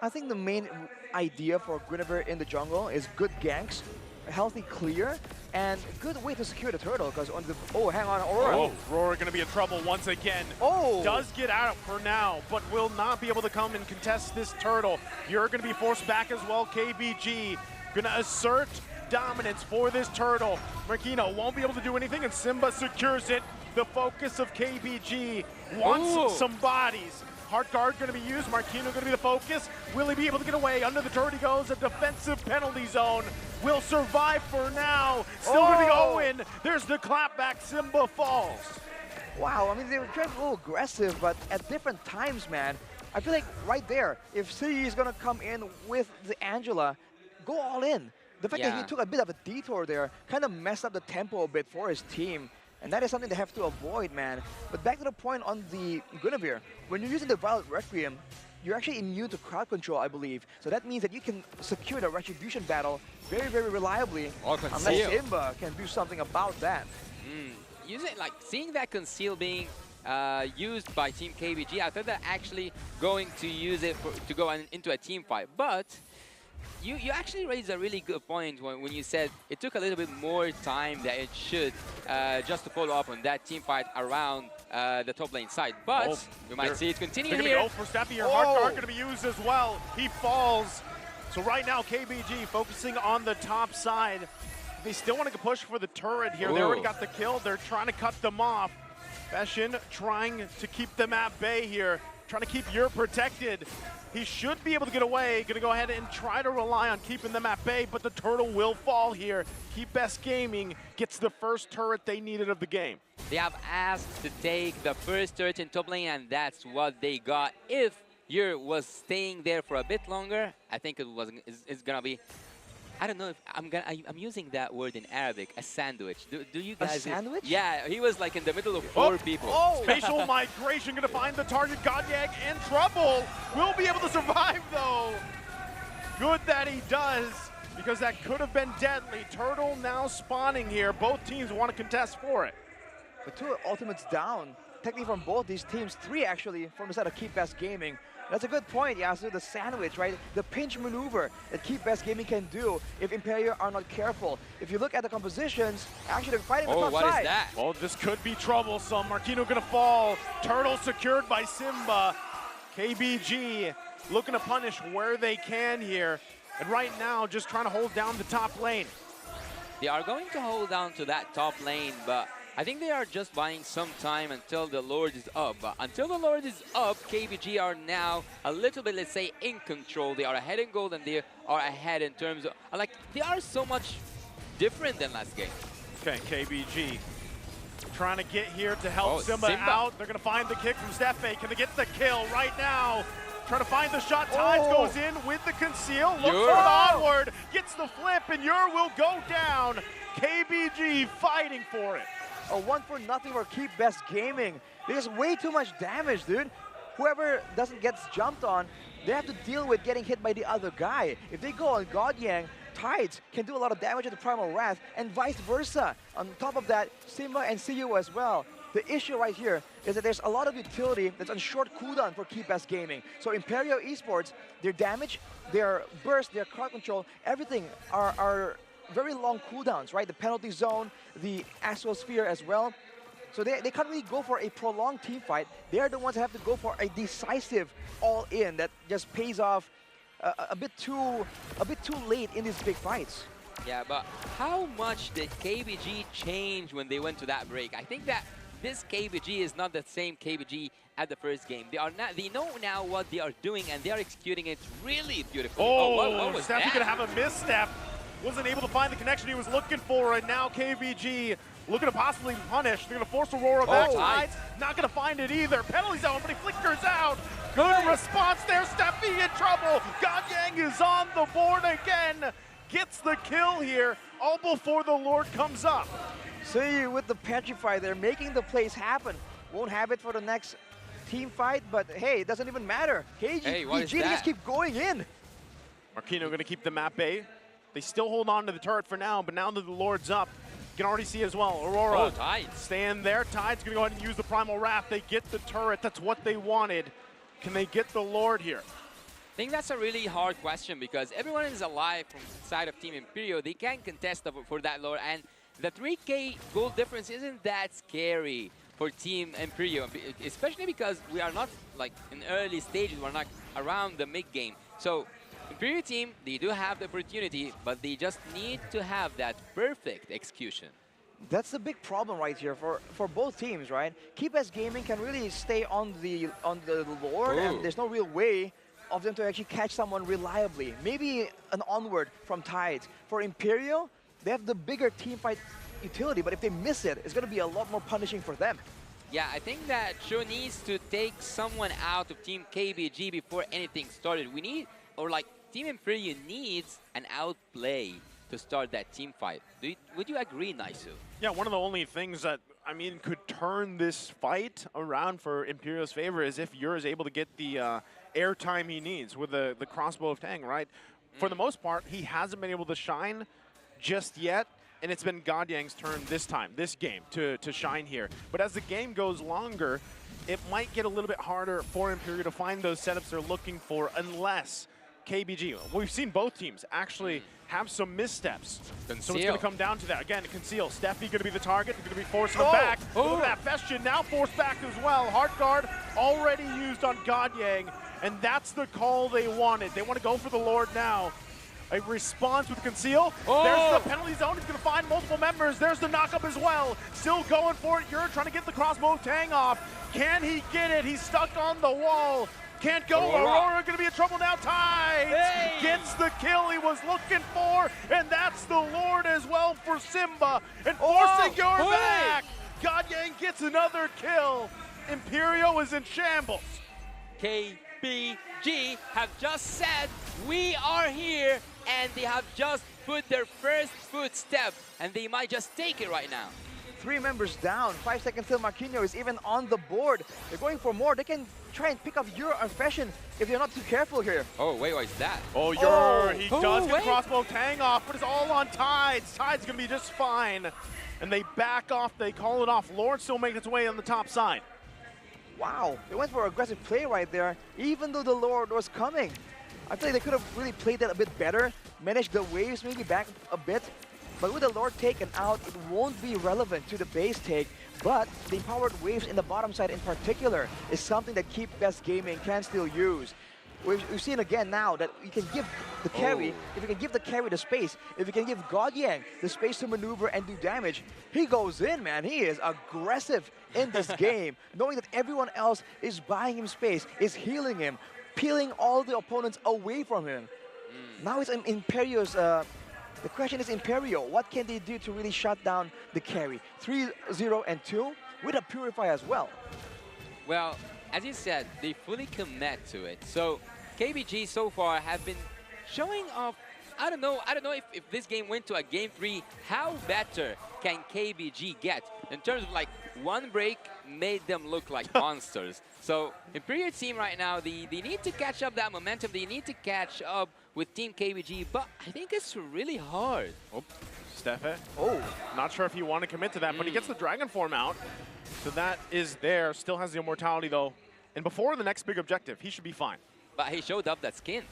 I think the main idea for Guinevere in the jungle is good ganks, a healthy clear, and a good way to secure the turtle. Because on the hang on, Aurora. Oh, Aurora gonna be in trouble once again. Oh, does get out for now, but will not be able to come and contest this turtle. You're gonna be forced back as well. KBG gonna assert dominance for this turtle. Marquino won't be able to do anything, and Simba secures it. The focus of KBG wants some bodies. Hard guard going to be used. Marquino going to be the focus. Will he be able to get away? Under the turret he goes. A defensive penalty zone. Will survive for now. Still going to be Owen. There's the clapback. Simba falls. Wow, I mean, they were trying a little aggressive, but at different times, man. I feel like right there, if City is going to come in with the Angela, go all in. The fact that he took a bit of a detour there kind of messed up the tempo a bit for his team. And that is something they have to avoid, man. But back to the point on the Guinevere, when you're using the Violet Requiem, you're actually immune to crowd control, I believe. So that means that you can secure the Retribution battle very, very reliably, unless Simba can do something about that. Seeing that conceal being used by Team KBG, I thought they're actually going to use it to go into a team fight. But you actually raised a really good point when you said it took a little bit more time than it should just to follow up on that team fight around the top lane side. But we might see it continue here. They're going to go for Steppy. Your hard guard going to be used as well. He falls. So right now, KBG focusing on the top side. They still want to push for the turret here. They already got the kill. They're trying to cut them off. Fashion trying to keep them at bay here. Trying to keep Yer protected. He should be able to get away. Going to go ahead and try to rely on keeping them at bay, but the turtle will fall here. Keep Best Gaming gets the first turret they needed of the game. They have asked to take the first turret in top lane, and that's what they got. If Yer was staying there for a bit longer, I think it's gonna be. I don't know if I'm using that word in Arabic, a sandwich. Do you guys? A sandwich? Yeah, he was like in the middle of 4 people. Spatial migration gonna find the target. Godyank in trouble. Will be able to survive though. Good that he does, because that could have been deadly. Turtle now spawning here. Both teams want to contest for it. The 2 ultimates down. Technically from both these teams, 3 actually from the side of Keep Best Gaming. That's a good point, Yasu. The sandwich, right? The pinch maneuver that Keep Best Gaming can do if Imperial are not careful. If you look at the compositions, actually they're fighting the top side. What is that? Well, this could be troublesome. Marquino gonna fall. Turtle secured by Simba. KBG looking to punish where they can here. And right now, just trying to hold down the top lane. They are going to hold down to that top lane, but I think they are just buying some time until the Lord is up. But until the Lord is up, KBG are now a little bit, let's say, in control. They are ahead in gold and they are ahead in terms of, like, they are so much different than last game. Okay, KBG trying to get here to help Simba out. They're going to find the kick from Steffe. Can they get the kill right now? Trying to find the shot. Tides goes in with the conceal. Looks for the onward. Gets the flip, and Yer will go down. KBG fighting for it. A 1-for-0 for Keep Best Gaming. There's way too much damage, dude. whoever doesn't get jumped on, they have to deal with getting hit by the other guy. If they go on God Yang, Tides can do a lot of damage to the Primal Wrath, and vice versa. On top of that, Simba and CU as well. The issue right here is that there's a lot of utility that's on short cooldown for Key Best Gaming. So Imperio Esports, their damage, their burst, their crowd control, everything are very long cooldowns, right? The penalty zone, the Astral Sphere as well. So they can't really go for a prolonged team fight. They're the ones that have to go for a decisive all-in that just pays off a bit too late in these big fights. Yeah, but how much did KBG change when they went to that break? I think that this KBG is not the same KBG at the first game. They know now what they are doing, and they are executing it really beautifully. Oh, what was Steffi that? gonna have a misstep. Wasn't able to find the connection he was looking for, and now KBG looking to possibly punish. They're gonna force Aurora back. Tides not gonna find it either. Penalty zone, but he flickers out. Good response there. Steffi in trouble. God Yang is on the board again. Gets the kill here, all before the Lord comes up. See with the Petrify there, making the plays happen. Won't have it for the next team fight, but hey, it doesn't even matter. KBG just keep going in. Marquino gonna keep them at bay. They still hold on to the turret for now, but now that the Lord's up, you can already see it as well. Aurora staying there. Tide's gonna go ahead and use the Primal Wrath. They get the turret, that's what they wanted. Can they get the Lord here? I think that's a really hard question because everyone is alive from the side of Team Imperio. They can contest for that Lord, and the 3K gold difference isn't that scary for Team Imperio, especially because we are not like in early stages, we're not around the mid-game. So Imperio team, they do have the opportunity, but they just need to have that perfect execution. That's the big problem right here for both teams, right? Key Best Gaming can really stay on the Lord, and there's no real way of them to actually catch someone reliably. Maybe an onward from Tides. For Imperio, they have the bigger team fight utility, but if they miss it, it's going to be a lot more punishing for them. Yeah, I think that Sho needs to take someone out of Team KBG before anything started. We need, or like Team Imperio needs an outplay to start that team fight. Would you agree, Naisu? Yeah, one of the only things that, I mean, could turn this fight around for Imperio's favor is if Ur is able to get the airtime he needs with the crossbow of Tang, right? For the most part, he hasn't been able to shine just yet, and it's been God Yang's turn this time, this game, to shine here. But as the game goes longer, it might get a little bit harder for Imperio to find those setups they're looking for unless KBG, we've seen both teams actually have some missteps. Conceal. So it's going to come down to that. Again, Conceal. Steffi going to be the target. They're going to be forcing him back. Look at that Festian now forced back as well. Heart Guard already used on God Yang, and that's the call they wanted. They want to go for the Lord now. A response with Conceal. There's the penalty zone. He's going to find multiple members. There's the knockup as well. Still going for it. You're trying to get the crossbow Tang off. Can he get it? He's stuck on the wall. Can't go. Aurora going to be in trouble now. Tides gets the kill he was looking for, and that's the Lord as well for Simba. And forcing Yor back. God Yang gets another kill. Imperio is in shambles. KBG have just said, we are here, and they have just put their first footstep, and they might just take it right now. 3 members down, 5 seconds till Marquinhos is even on the board. They're going for more. They can try and pick up Yor and Fashion if they're not too careful here. Oh, wait, what is that? Oh, Yor, he does get the crossbow Tang off, but it's all on Tides. Tides gonna be just fine. And they back off, they call it off. Lord still making its way on the top side. Wow, they went for aggressive play right there, even though the Lord was coming. I feel like they could have really played that a bit better, managed the waves maybe back a bit. But with the Lord taken out, it won't be relevant to the base take. But the empowered waves in the bottom side in particular is something that Keep Best Gaming can still use. We've seen again now that you can give the carry, if you can give the carry the space, if you can give God Yang the space to maneuver and do damage, he goes in, man. He is aggressive in this game, knowing that everyone else is buying him space, is healing him, peeling all the opponents away from him. Now it's Imperio's... the question is Imperio, what can they do to really shut down the carry? 3-0 and 2 with a Purify as well. Well, as you said, they fully commit to it. So KBG so far have been showing off. I don't know if this game went to a game 3, how better can KBG get? in terms of like one break made them look like monsters. So Imperial team right now, they need to catch up that momentum. They need to catch up with Team KBG, but I think it's really hard. Oh, Stefe. Oh, not sure if you want to commit to that, but he gets the Dragon Form out. So that is there. Still has the Immortality though. And before the next big objective, he should be fine. But he showed up that skin.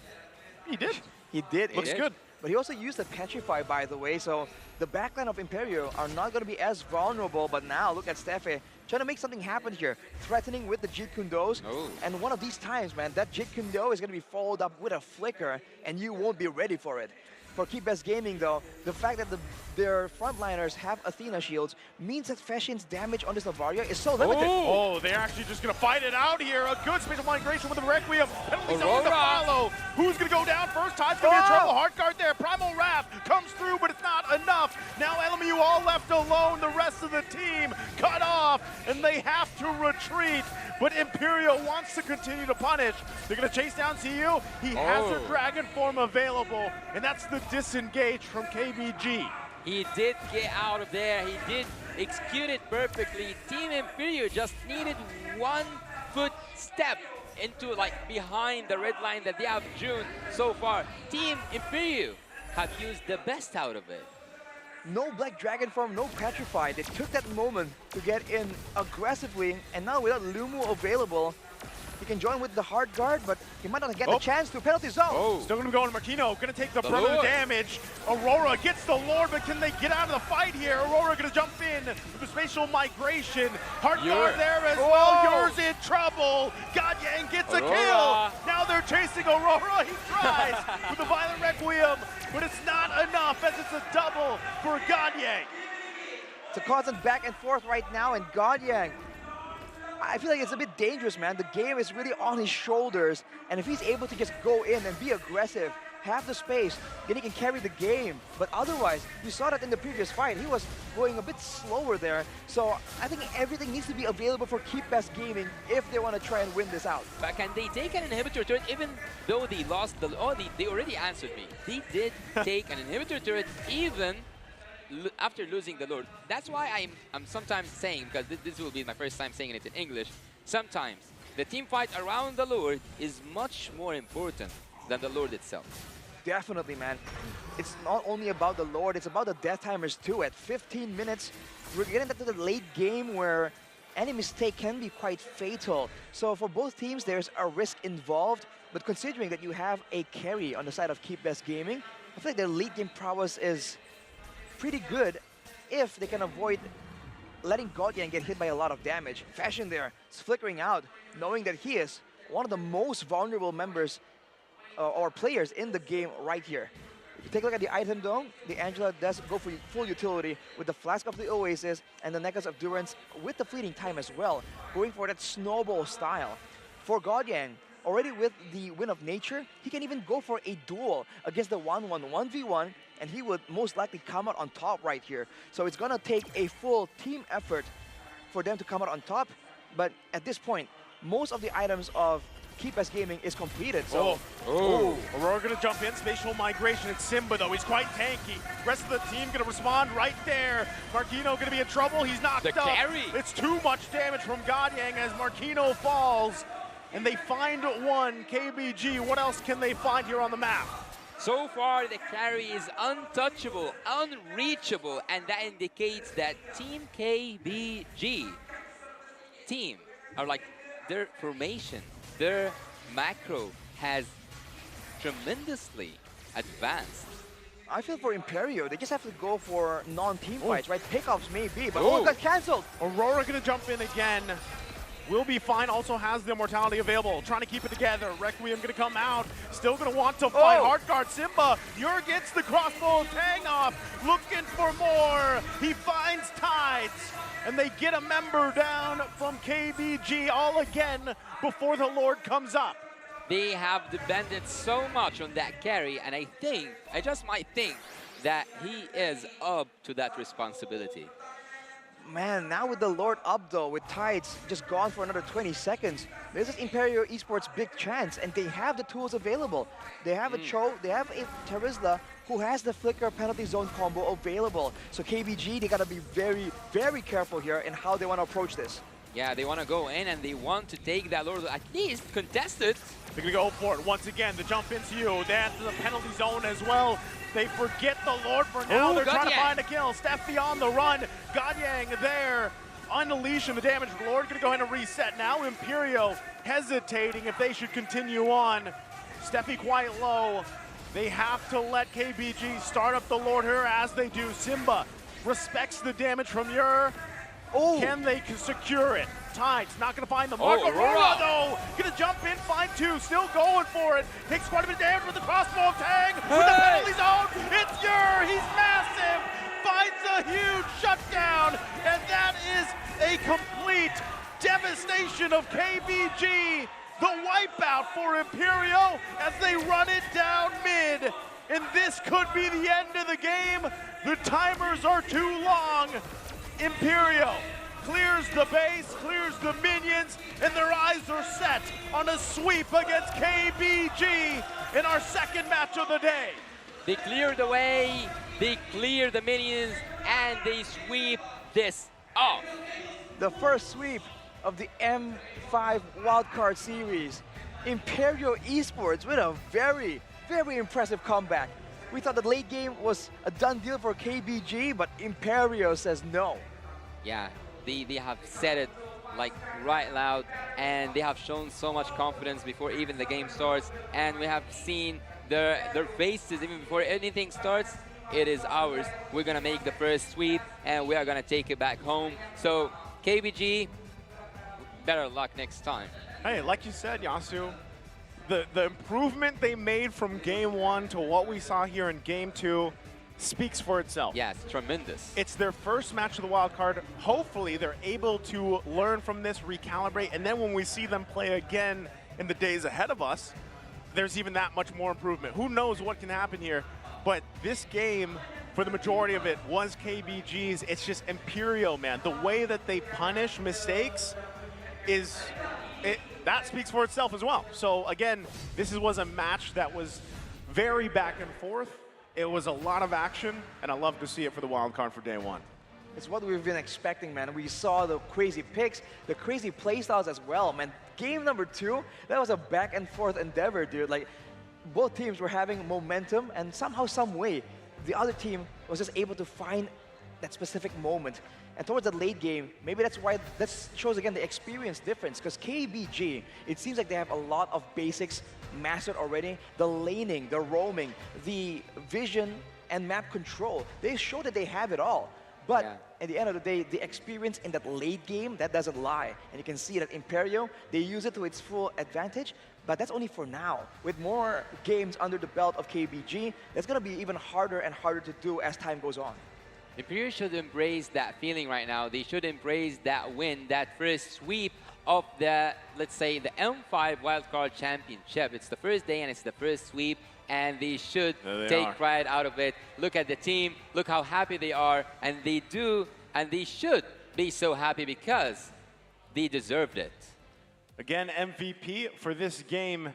He did. He did. Looks good. But he also used the Petrify, by the way, so the backline of Imperio are not going to be as vulnerable, but now look at Stefe trying to make something happen here, threatening with the Jeet Kune Dos. Oh. And one of these times, man, that Jeet Kune Do is going to be followed up with a flicker, and you won't be ready for it. For Keep Best Gaming, though, the fact that their frontliners have Athena shields means that Fashien's damage on this Navaria is so limited. Oh, they're actually just going to fight it out here. A good spatial migration with the Requiem. Penalties on to follow. Who's going to go down first? Time's going to be in trouble. Hard guard there. Primal Wrath comes through, but it's not enough. Now LMU all left alone. The rest of the team cut off, and they have to retreat. But Imperial wants to continue to punish. They're going to chase down CU. He has a Dragon Form available, and that's the disengage from KBG. He did get out of there. He did execute it perfectly. Team Imperial just needed 1 foot step into like behind the red line that they have June so far. Team Imperial have used the best out of it. No Black Dragon Form, no Petrify. They took that moment to get in aggressively, and now without Lumu available, he can join with the hard guard, but he might not get the chance to penalty zone. Still gonna go on Marquino, gonna take the brother damage. Aurora gets the Lord, but can they get out of the fight here? Aurora gonna jump in with the spatial migration. Hard guard there as well, Yours in trouble. Godyang gets a kill. Now they're chasing Aurora, he tries with the Violent Requiem, but it's not enough as it's a double for Godyang. It's a constant back and forth right now, and Godyang, I feel like it's a bit dangerous, man. The game is really on his shoulders, and if he's able to just go in and be aggressive, have the space, then he can carry the game. But otherwise, you saw that in the previous fight, he was going a bit slower there. So I think everything needs to be available for Keep Best Gaming if they want to try and win this out. But can they take an inhibitor turret even though they lost the... Oh, they already answered me. They did take an inhibitor turret even after losing the Lord. That's why I'm sometimes saying, because this will be my first time saying it in English, sometimes the team fight around the Lord is much more important than the Lord itself. Definitely, man. It's not only about the Lord, it's about the Death Timers too. At 15 minutes, we're getting to the late game where any mistake can be quite fatal. So for both teams, there's a risk involved, but considering that you have a carry on the side of Keep Best Gaming, I feel like their late game prowess is pretty good if they can avoid letting Godyang get hit by a lot of damage. Fashion there is flickering out, knowing that he is one of the most vulnerable members or players in the game right here. If you take a look at the item though, the Angela does go for full utility with the Flask of the Oasis and the Necklace of Durance with the fleeting time as well, going for that snowball style. For Godyang, already with the Wind of Nature, he can even go for a duel against the 1-1-1v1, and he would most likely come out on top right here. So it's gonna take a full team effort for them to come out on top, but at this point, most of the items of Keep Best Gaming is completed, so... Aurora gonna jump in, spatial migration. It's Simba though, he's quite tanky. Rest of the team gonna respond right there. Marquino gonna be in trouble, he's knocked up. Carry. It's too much damage from Godyang as Marquino falls. And they find one, KBG. What else can they find here on the map? So far, the carry is untouchable, unreachable, and that indicates that Team KBG team are like their formation, their macro has tremendously advanced. I feel for Imperio, they just have to go for non-team fights, right? Pickoffs maybe, but it got cancelled. Aurora gonna jump in again. Will be fine, also has the Immortality available. Trying to keep it together. Requiem gonna come out. Still gonna want to fight. Hard guard Simba. Yor gets the crossbow tang off. Looking for more. He finds Tides. And they get a member down from KBG all again before the Lord comes up. They have depended so much on that carry, and I just might think that he is up to that responsibility. Man, now with the Lord up though, with Tides just gone for another 20 seconds, this is Imperial Esports' big chance, and they have the tools available. They have a Cho, they have a Terizla who has the Flicker penalty zone combo available. So KBG, they gotta be very, very careful here in how they want to approach this. Yeah, they want to go in and they want to take that Lord at least contested. They're going to go for it once again. The jump into you. That's the penalty zone as well. They forget the Lord for now. They're trying to find a kill. Steffi on the run. Gadyang there. Unleashing the damage. Lord going to go ahead and reset now. Imperio hesitating if they should continue on. Steffi quite low. They have to let KBG start up the Lord here as they do. Simba respects the damage from Ur. Can they secure it? Tides not going to find the mark. Aurora, though, going to jump in, find two, still going for it. Takes quite a bit of damage with the crossbow of Tang. With the penalty zone, it's Ur. He's massive. Finds a huge shutdown. And that is a complete devastation of KBG. The wipeout for Imperio as they run it down mid. And this could be the end of the game. The timers are too long. Imperio clears the base, clears the minions, and their eyes are set on a sweep against KBG in our second match of the day. They clear the way, they clear the minions, and they sweep this off. The first sweep of the M5 Wildcard Series. Imperial Esports with a very, very impressive comeback. We thought the late game was a done deal for KBG, but Imperio says no. Yeah, they have said it like right loud, and they have shown so much confidence before even the game starts, and we have seen their faces even before anything starts. It is ours. We're gonna make the first sweep, and we are gonna take it back home. So KBG, better luck next time. Hey, like you said, Yasu, the improvement they made from game one to what we saw here in game two speaks for itself. Yeah, it's tremendous. It's their first match of the wild card. Hopefully they're able to learn from this, recalibrate, and then when we see them play again in the days ahead of us, there's even that much more improvement. Who knows what can happen here, but this game, for the majority of it, was KBG's. It's just Imperial, man. The way that they punish mistakes that speaks for itself as well. So again, this was a match that was very back and forth. It was a lot of action, and I love to see it for the wild card for day one. It's what we've been expecting, man. We saw the crazy picks, the crazy playstyles as well, man. Game number two, that was a back and forth endeavor, dude. Like, both teams were having momentum, and somehow, some way, the other team was just able to find that specific moment. And towards the late game, maybe that's why that shows again the experience difference, because KBG, it seems like they have a lot of basics mastered already. The laning, the roaming, the vision, and map control. They show that they have it all. But at the end of the day, the experience in that late game, that doesn't lie. And you can see that Imperio, they use it to its full advantage, but that's only for now. With more games under the belt of KBG, that's gonna be even harder and harder to do as time goes on. Imperial should embrace that feeling right now. They should embrace that win, that first sweep of the, let's say, the M5 Wildcard Championship. It's the first day and it's the first sweep, and they should take pride out of it. Look at the team, look how happy they are, and they do, and they should be so happy because they deserved it. Again, MVP for this game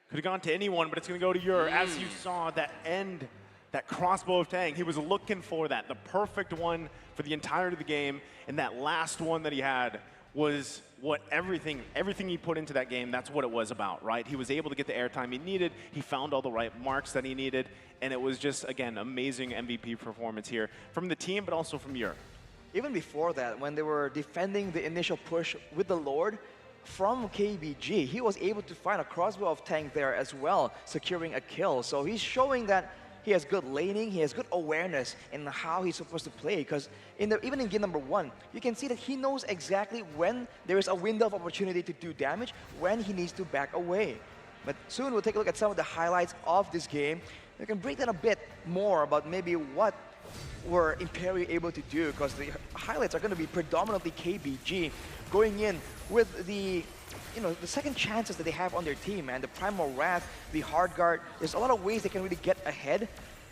could have gone to anyone, but it's going to go to Ur. As you saw, that end, that crossbow of Tang, he was looking for that, the perfect one for the entirety of the game, and that last one that he had was what everything he put into that game, that's what it was about, right? He was able to get the airtime he needed, he found all the right marks that he needed, and it was just, again, amazing MVP performance here from the team, but also from Ur. Even before that, when they were defending the initial push with the Lord, from KBG, he was able to find a crossbow of Tang there as well, securing a kill. So he's showing that he has good laning, he has good awareness in how he's supposed to play, because even in game number one, you can see that he knows exactly when there is a window of opportunity to do damage, when he needs to back away. But soon we'll take a look at some of the highlights of this game. We can break down a bit more about maybe what were Imperio able to do, because the highlights are going to be predominantly KBG going in with the the second chances that they have on their team, man. The Primal Wrath, the Hard Guard, there's a lot of ways they can really get ahead.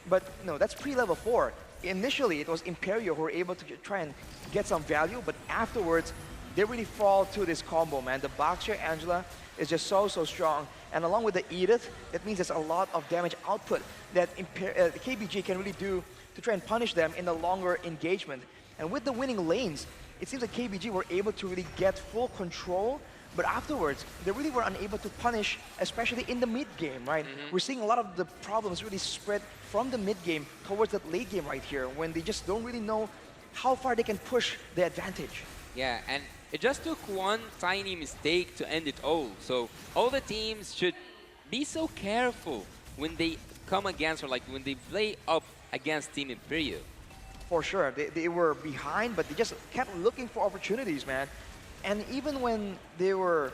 But that's pre-level 4. initially it was Imperio who were able to try and get some value, but afterwards they really fall to this combo, man. The Boxer Angela is just so strong, and along with the Edith, that means there's a lot of damage output that KBG can really do to try and punish them in a longer engagement. And with the winning lanes, it seems like KBG were able to really get full control, but afterwards, they really were unable to punish, especially in the mid game, right? We're seeing a lot of the problems really spread from the mid game towards that late game right here, when they just don't really know how far they can push the advantage. Yeah, and it just took one tiny mistake to end it all. So all the teams should be so careful when they come against, or like when they play up against Team Imperio. For sure, they were behind, but they just kept looking for opportunities, man. And even when they were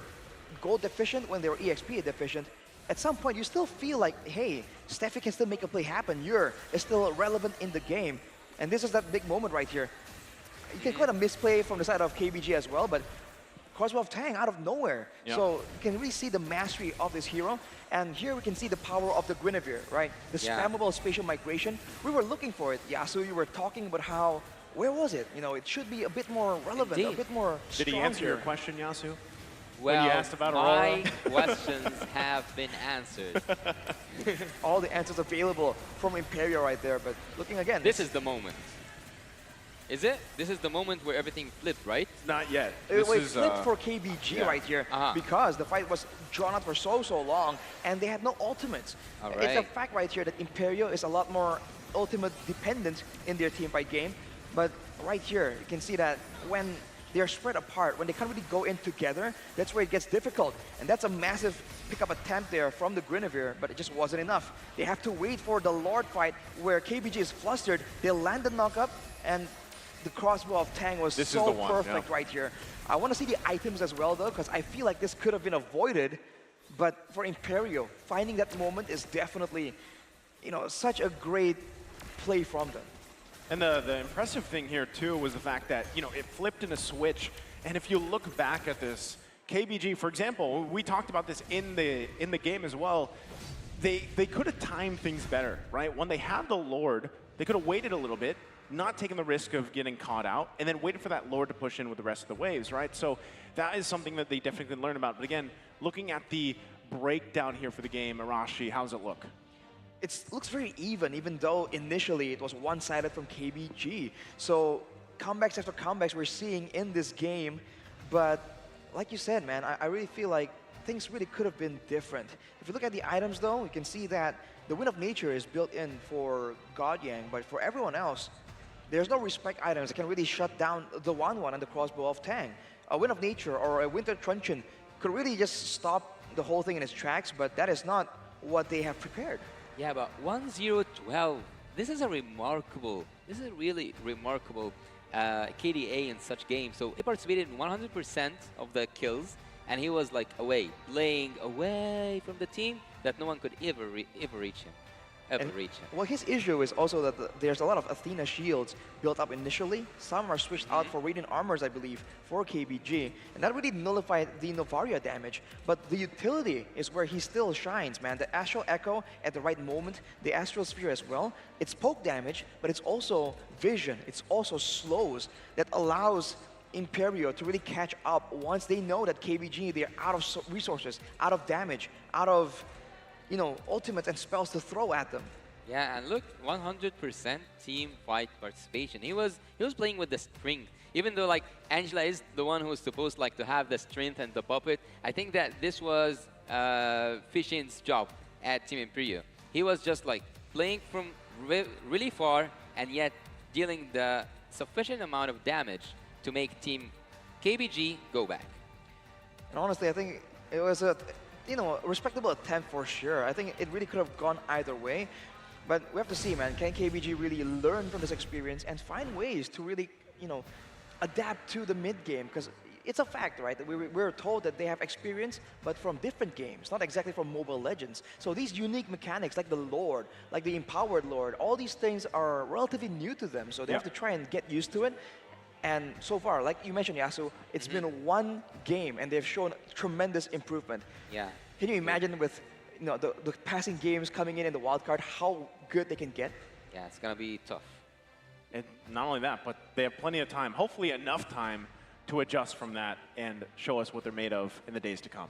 gold deficient, when they were EXP deficient, at some point you still feel like, hey, Steffi can still make a play happen. You're still relevant in the game. And this is that big moment right here. You can quite a misplay from the side of KBG as well, but Crossbow of Tang out of nowhere. Yep. So you can really see the mastery of this hero. And here we can see the power of the Guinevere, right? The spammable spatial migration. We were looking for it. Yasu, you were talking about how, where was it? You know, it should be a bit more relevant, a bit more strong. Did he answer here. your question, Yasu? Well, when you asked about Aurora? my questions have been answered. All the answers available from Imperio right there, but looking again. This is the moment. Is it? This is the moment where everything flipped, right? Not yet. It flipped for KBG right here because the fight was drawn out for so long and they had no ultimates. It's a fact right here that Imperio is a lot more ultimate dependent in their teamfight game. But right here, you can see that when they're spread apart, when they can't really go in together, that's where it gets difficult. And that's a massive pickup attempt there from the Guinevere, but it just wasn't enough. They have to wait for the Lord fight where KBG is flustered. They'll land the knock-up, and the Crossbow of Tang was so perfect right here. I want to see the items as well, though, because I feel like this could have been avoided. But for Imperio, finding that moment is definitely, you know, such a great play from them. And the impressive thing here, too, was the fact that, you know, it flipped in a switch. And if you look back at this, KBG, for example, we talked about this in the game as well. They could have timed things better, right? When they had the Lord, they could have waited a little bit, not taking the risk of getting caught out, and then waited for that Lord to push in with the rest of the waves, right? So that is something that they definitely can learn about. But again, looking at the breakdown here for the game, Arashi, how does it look? It looks very even though initially it was one-sided from KBG. So comebacks after comebacks we're seeing in this game. But like you said, man, I really feel like things really could have been different. If you look at the items, though, you can see that the Wind of Nature is built in for God Yang, but for everyone else, there's no respect items that can really shut down the 1-1 and the Crossbow of Tang. A Wind of Nature or a Winter Truncheon could really just stop the whole thing in its tracks, but that is not what they have prepared. Yeah, but 1-0-12, this is a really remarkable KDA in such games. So he participated in 100% of the kills, and he was like playing away from the team that no one could ever reach him. Well, his issue is also that there's a lot of Athena shields built up initially. Some are switched out for Radiant Armors, I believe, for KBG. And that really nullified the Novaria damage. But the utility is where he still shines, man. The Astral Echo at the right moment, the Astral Sphere as well. It's poke damage, but it's also vision. It's also slows that allows Imperio to really catch up once they know that KBG, they're out of resources, out of damage, out of, you know, ultimates and spells to throw at them. Yeah, and look, 100% team fight participation. He was playing with the strength. Even though like Angela is the one who's supposed like to have the strength and the puppet, I think that this was Fishin's job at Team Imperio. He was just like playing from really far and yet dealing the sufficient amount of damage to make Team KBG go back. And honestly, I think it was a respectable attempt for sure. I think it really could have gone either way. But we have to see, man, can KBG really learn from this experience and find ways to really, adapt to the mid-game? Because it's a fact, right? That we're told that they have experience, but from different games, not exactly from Mobile Legends. So these unique mechanics, like the Lord, like the Empowered Lord, all these things are relatively new to them. So they have to try and get used to it. And so far, like you mentioned, Yasu, it's been one game, and they've shown tremendous improvement. Yeah. Can you imagine with the passing games coming in the wildcard, how good they can get? Yeah, it's gonna be tough. And not only that, but they have plenty of time, hopefully enough time to adjust from that and show us what they're made of in the days to come.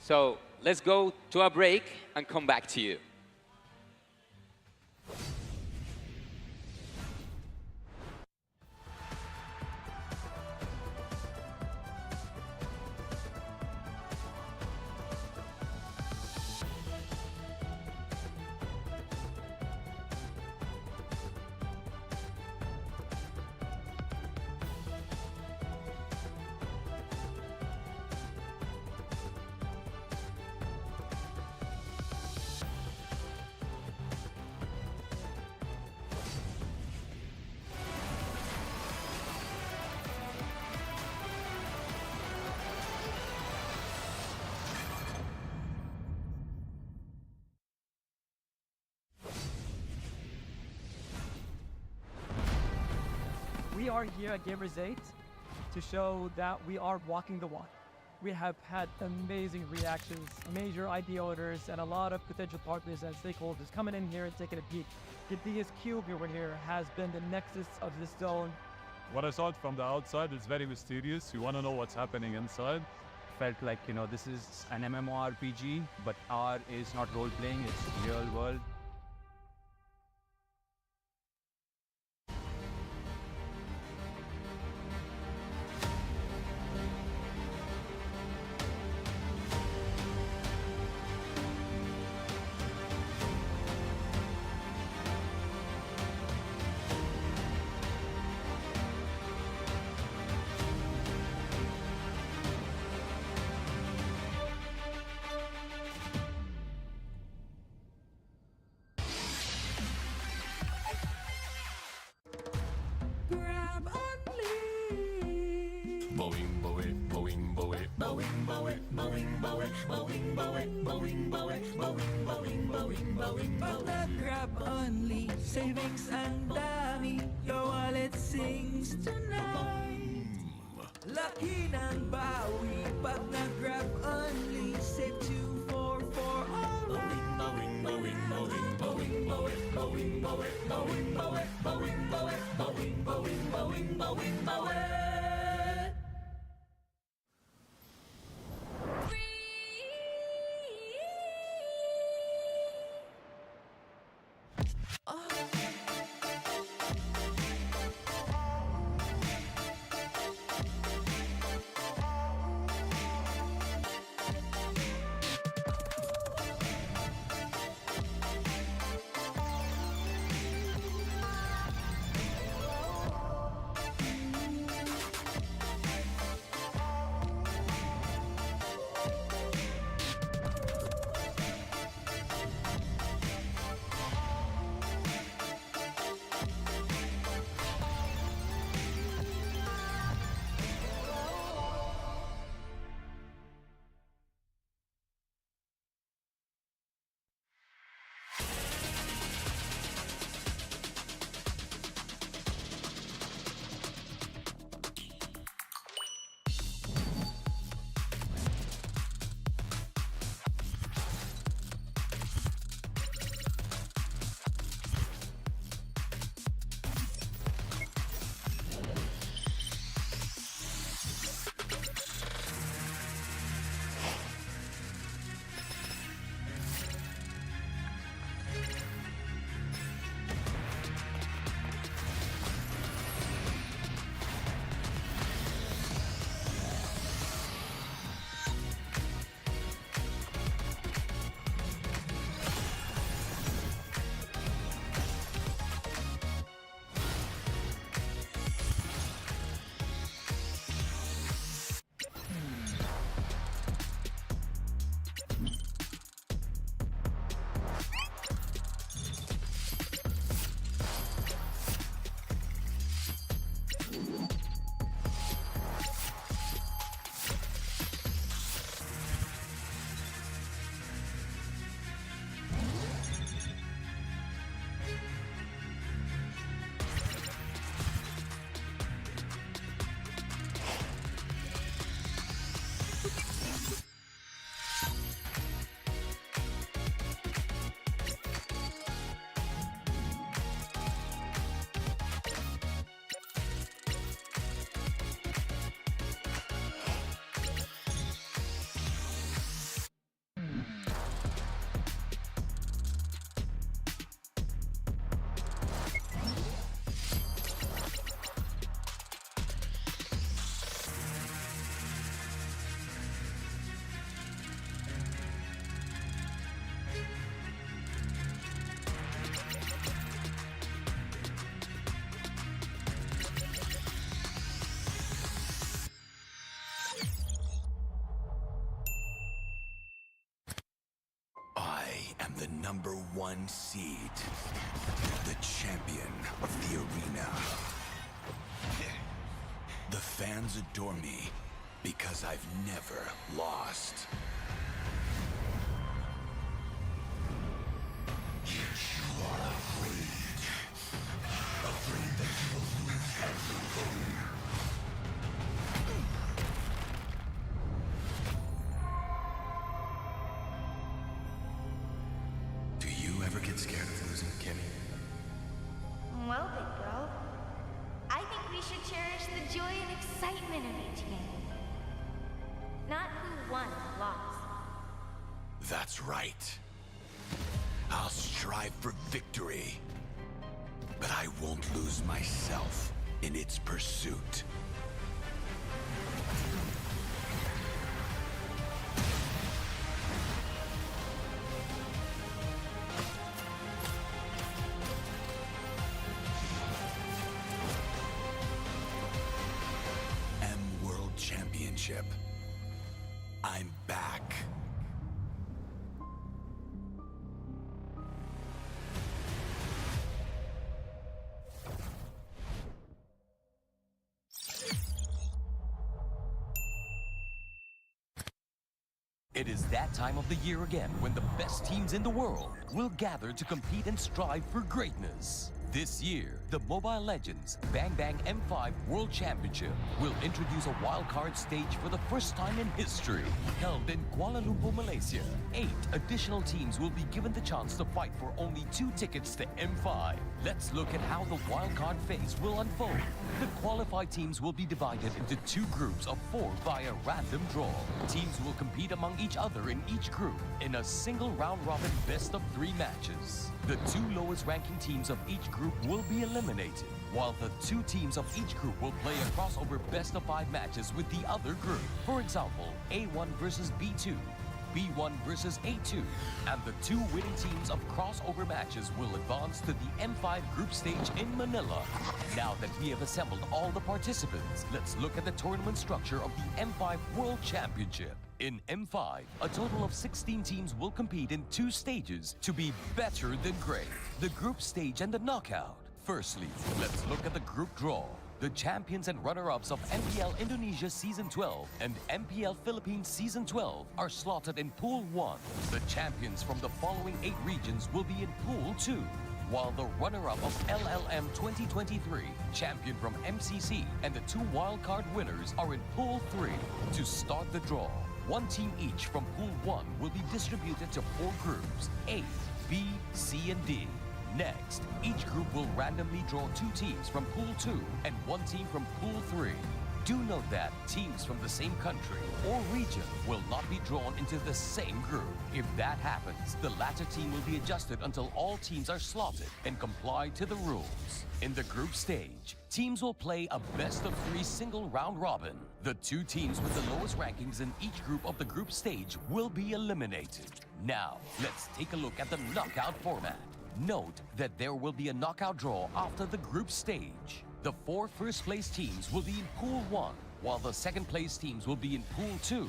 So let's go to a break and come back to you. We are here at Gamers 8 to show that we are walking the walk. We have had amazing reactions, major idea owners, and a lot of potential partners and stakeholders coming in here and taking a peek. The biggest cube over here has been the nexus of this zone. What I saw from the outside is very mysterious. You want to know what's happening inside. Felt like, you know, this is an MMORPG, but R is not role-playing, it's real world. Grab only. Boing, boing, boing, boing, boing, boing, boing, boing, boing, boing, boing, boing, boing, boing, boing, boing. Pag nag-grab only, savings ang dami, your wallet sings tonight. Laki ng bawi, pag nag-grab only, save 2 for alright. Bowing, bowing, bowing, bowing, bowing, bowing, bowing, bowing, bowing, bowing, bowing, bowing, bowing, bowing, bowing, bowing. the #1 seed, the champion of the arena. The fans adore me because I've never lost. You are afraid that you will lose everything. Do you ever get scared of losing, Kimmy? Well, big bro, I think we should cherish the joy and excitement of each game. Not who won or lost. That's right. I'll strive for victory, but I won't lose myself in its pursuit. World Championship. I'm back. It is that time of the year again when the best teams in the world will gather to compete and strive for greatness. This year, the Mobile Legends Bang Bang M5 World Championship will introduce a wildcard stage for the first time in history. Held in Kuala Lumpur, Malaysia, 8 additional teams will be given the chance to fight for only 2 tickets to M5. Let's look at how the wildcard phase will unfold. The qualified teams will be divided into 2 groups of 4 via random draw. Teams will compete among each other in each group in a single round-robin best-of-3 matches. The 2 lowest ranking teams of each group will be eliminated, while the 2 teams of each group will play a crossover best-of-5 matches with the other group. For example, A1 versus B2, B1 versus A2, and the 2 winning teams of crossover matches will advance to the M5 group stage in Manila. Now that we have assembled all the participants, let's look at the tournament structure of the M5 World Championship. In M5, a total of 16 teams will compete in 2 stages to be better than great: the group stage and the knockout. Firstly, let's look at the group draw. The champions and runner-ups of MPL Indonesia Season 12 and MPL Philippines Season 12 are slotted in Pool 1. The champions from the following 8 regions will be in Pool 2, while the runner-up of LLM 2023, champion from MCC, and the 2 wildcard winners are in Pool 3. To start the draw, 1 team each from Pool 1 will be distributed to 4 groups, A, B, C, and D. Next, each group will randomly draw 2 teams from Pool 2 and 1 team from Pool 3. Do note that teams from the same country or region will not be drawn into the same group. If that happens, the latter team will be adjusted until all teams are slotted and comply to the rules. In the group stage, teams will play a best-of-3 single round robin. The 2 teams with the lowest rankings in each group of the group stage will be eliminated. Now, let's take a look at the knockout format. Note that there will be a knockout draw after the group stage. The 4 first-place teams will be in Pool 1, while the second-place teams will be in Pool 2.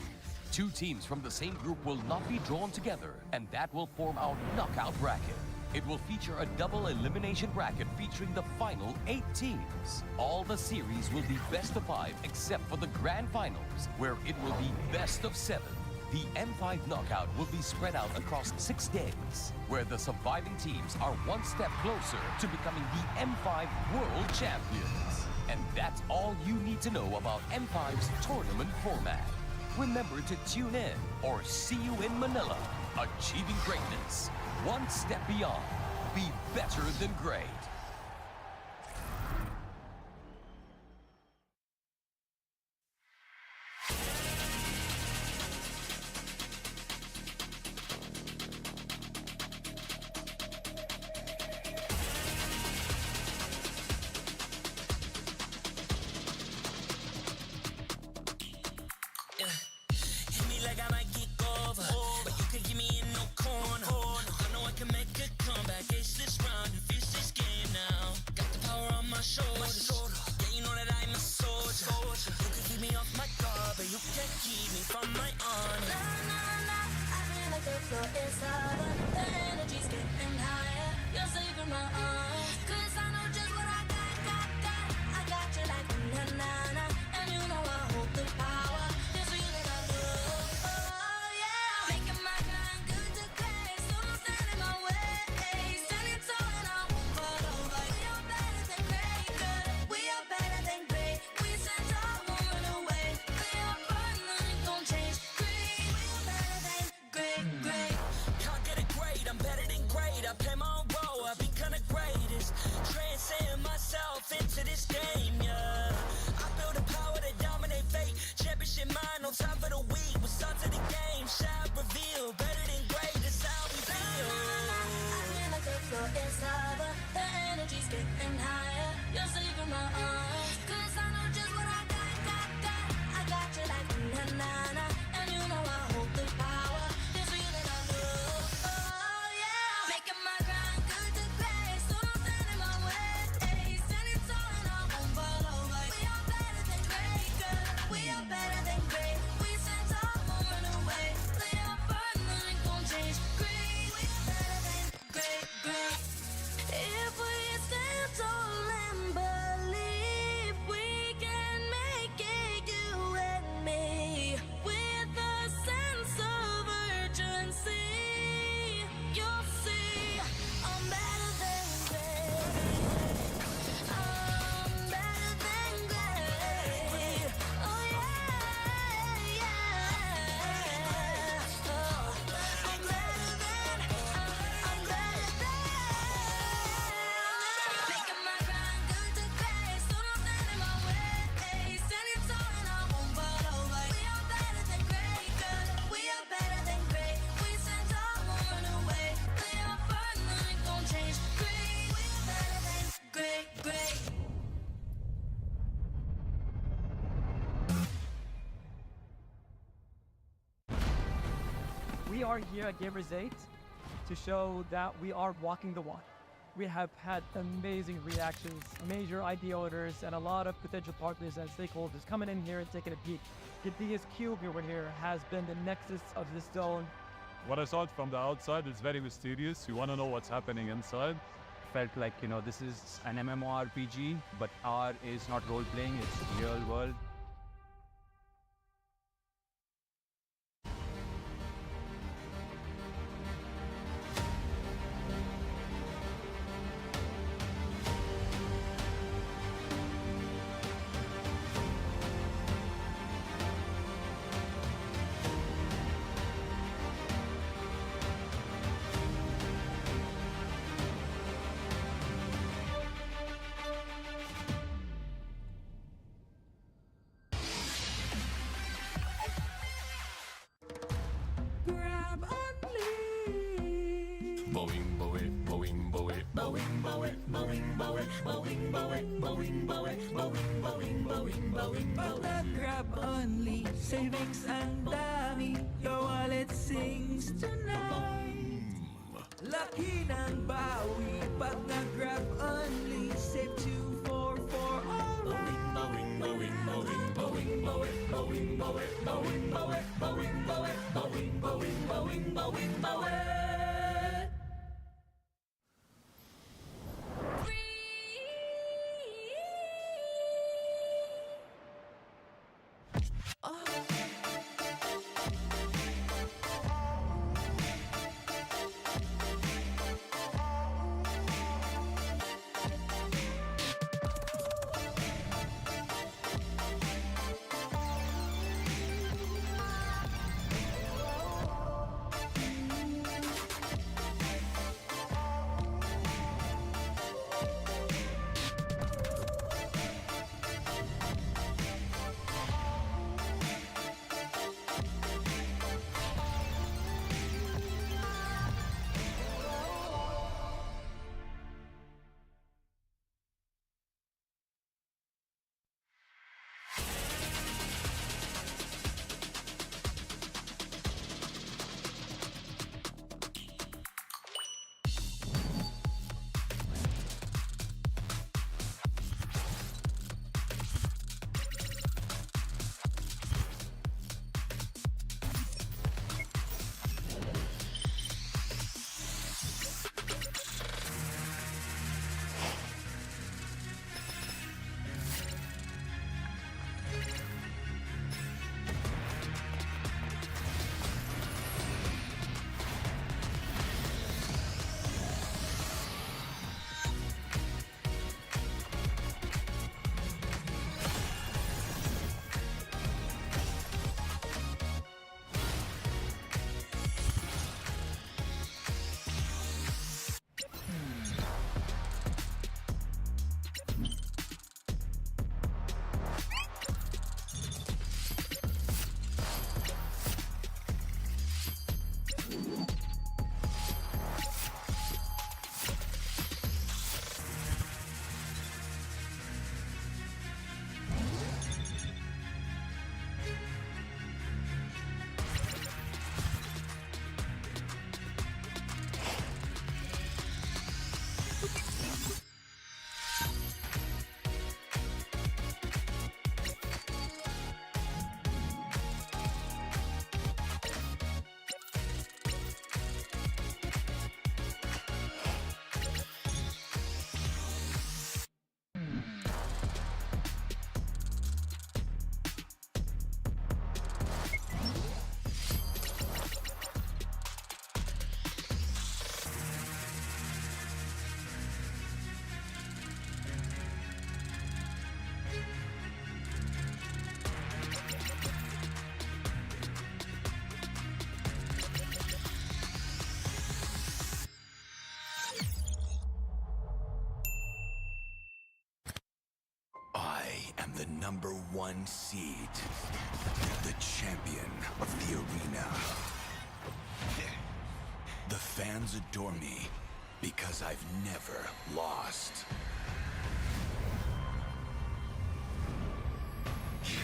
2 teams from the same group will not be drawn together, and that will form our knockout bracket. It will feature a double elimination bracket featuring the final 8 teams. All the series will be best of 5 except for the grand finals, where it will be best of 7. The M5 knockout will be spread out across 6 days, where the surviving teams are 1 step closer to becoming the M5 World Champions. And that's all you need to know about M5's tournament format. Remember to tune in or see you in Manila. Achieving greatness, 1 step beyond. Be better than great. Can make a comeback, ace this round and finish this game. so it's over. The energy's getting higher. You're saving my arms. 'Cause I know just what I got. I got you like na-na-na. And you know I hold the power. This feeling I love. Oh yeah. Making my grind good to great. So don't stand in my way. Standing tall and I won't fall over. We are better than great, good. We are better than great. We stand tall, won't run away. We are fun, nothing gon' change. Great. We are better than great. Can't get it great, I'm better than great. I play my own role, I've been kinda greatest. Transcend myself into this game, yeah. I build a power to dominate fate. Championship mind, no time for the weak. We're start to the game, shout, reveal. Better than great, that's how we feel. I'm in the club, so it's over. The energy's getting higher. You're saving my arms. 'Cause I know just what I got. I got you like na-na-na. And you know I hold the power. This feeling I love. Oh yeah. Making my grind good to great. So don't stand in my way. Standing tall and I won't fall over. We are better than great, good. We are better than great. We stand tall, won't run away. We are fun, nothing gon' change. Great. We are better than great. If we stand tall and believe we can make it, you and me, with a sense of urgency, you'll see I'm better than great. I'm better than great. Oh yeah. Oh, I'm better than. Making my grind good to great. So don't stand in my way. Standing tall and I won't fall over. We are better than great, good. We are better than great. We stand tall, won't run away. We are fun, nothing gon' change. Great. We are better than great. We are here at Gamers 8 to show that we are walking the walk. We have had amazing reactions, major idea owners, and a lot of potential partners and stakeholders coming in here and taking a peek. Gidea's cube over here has been the nexus of this zone. What I saw it from the outside is very mysterious. You want to know what's happening inside. Felt like, this is an MMORPG, but R is not role-playing, it's real world. Grab only. Boing, boing, boing, boing, boing, boing, boing, boing, boing, boing, boing, boing, boing, boing, boing, boing. Pag grab only, savings ang dami. Your wallet sings tonight. Laki ng bawi. Pag nag-grab only, save 244 alright. Boing, boing, boing, boing, boing, boing, boing, boing, boing, boing, boing, boing, boing, boing, boing, boing. 1 seed, the champion of the arena. The fans adore me because I've never lost. You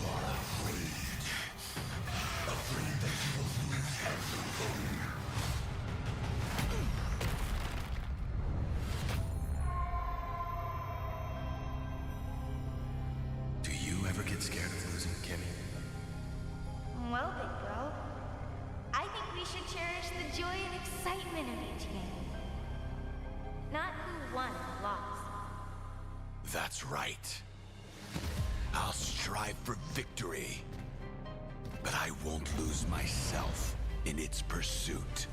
are afraid that you will lose everything. Do you ever get scared of losing, Kimmy? Well, big bro, I think we should cherish the joy and excitement of each game. Not who won or lost. That's right. I'll strive for victory, but I won't lose myself in its pursuit.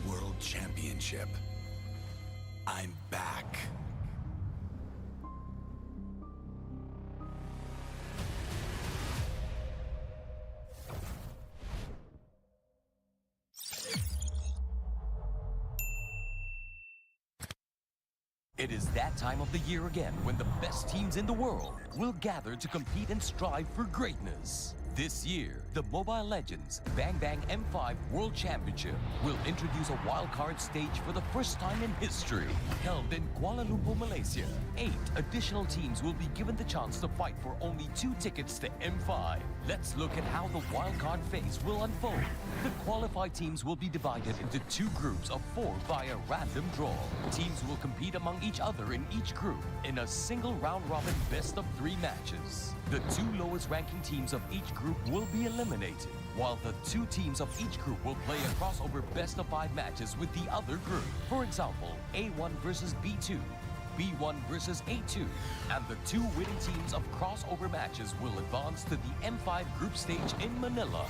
World Championship. I'm back. It is that time of the year again when the best teams in the world will gather to compete and strive for greatness. This year, the Mobile Legends Bang Bang M5 World Championship will introduce a wildcard stage for the first time in history. Held in Kuala Lumpur, Malaysia, 8 additional teams will be given the chance to fight for only 2 tickets to M5. Let's look at how the wildcard phase will unfold. The qualified teams will be divided into 2 groups of 4 via random draw. Teams will compete among each other in each group in a single round-robin best-of-3 matches. The 2 lowest ranking teams of each group will be eliminated, while the 2 teams of each group will play a crossover best-of-5 matches with the other group. For example, A1 versus B2, B1 versus A2, and the 2 winning teams of crossover matches will advance to the M5 group stage in Manila.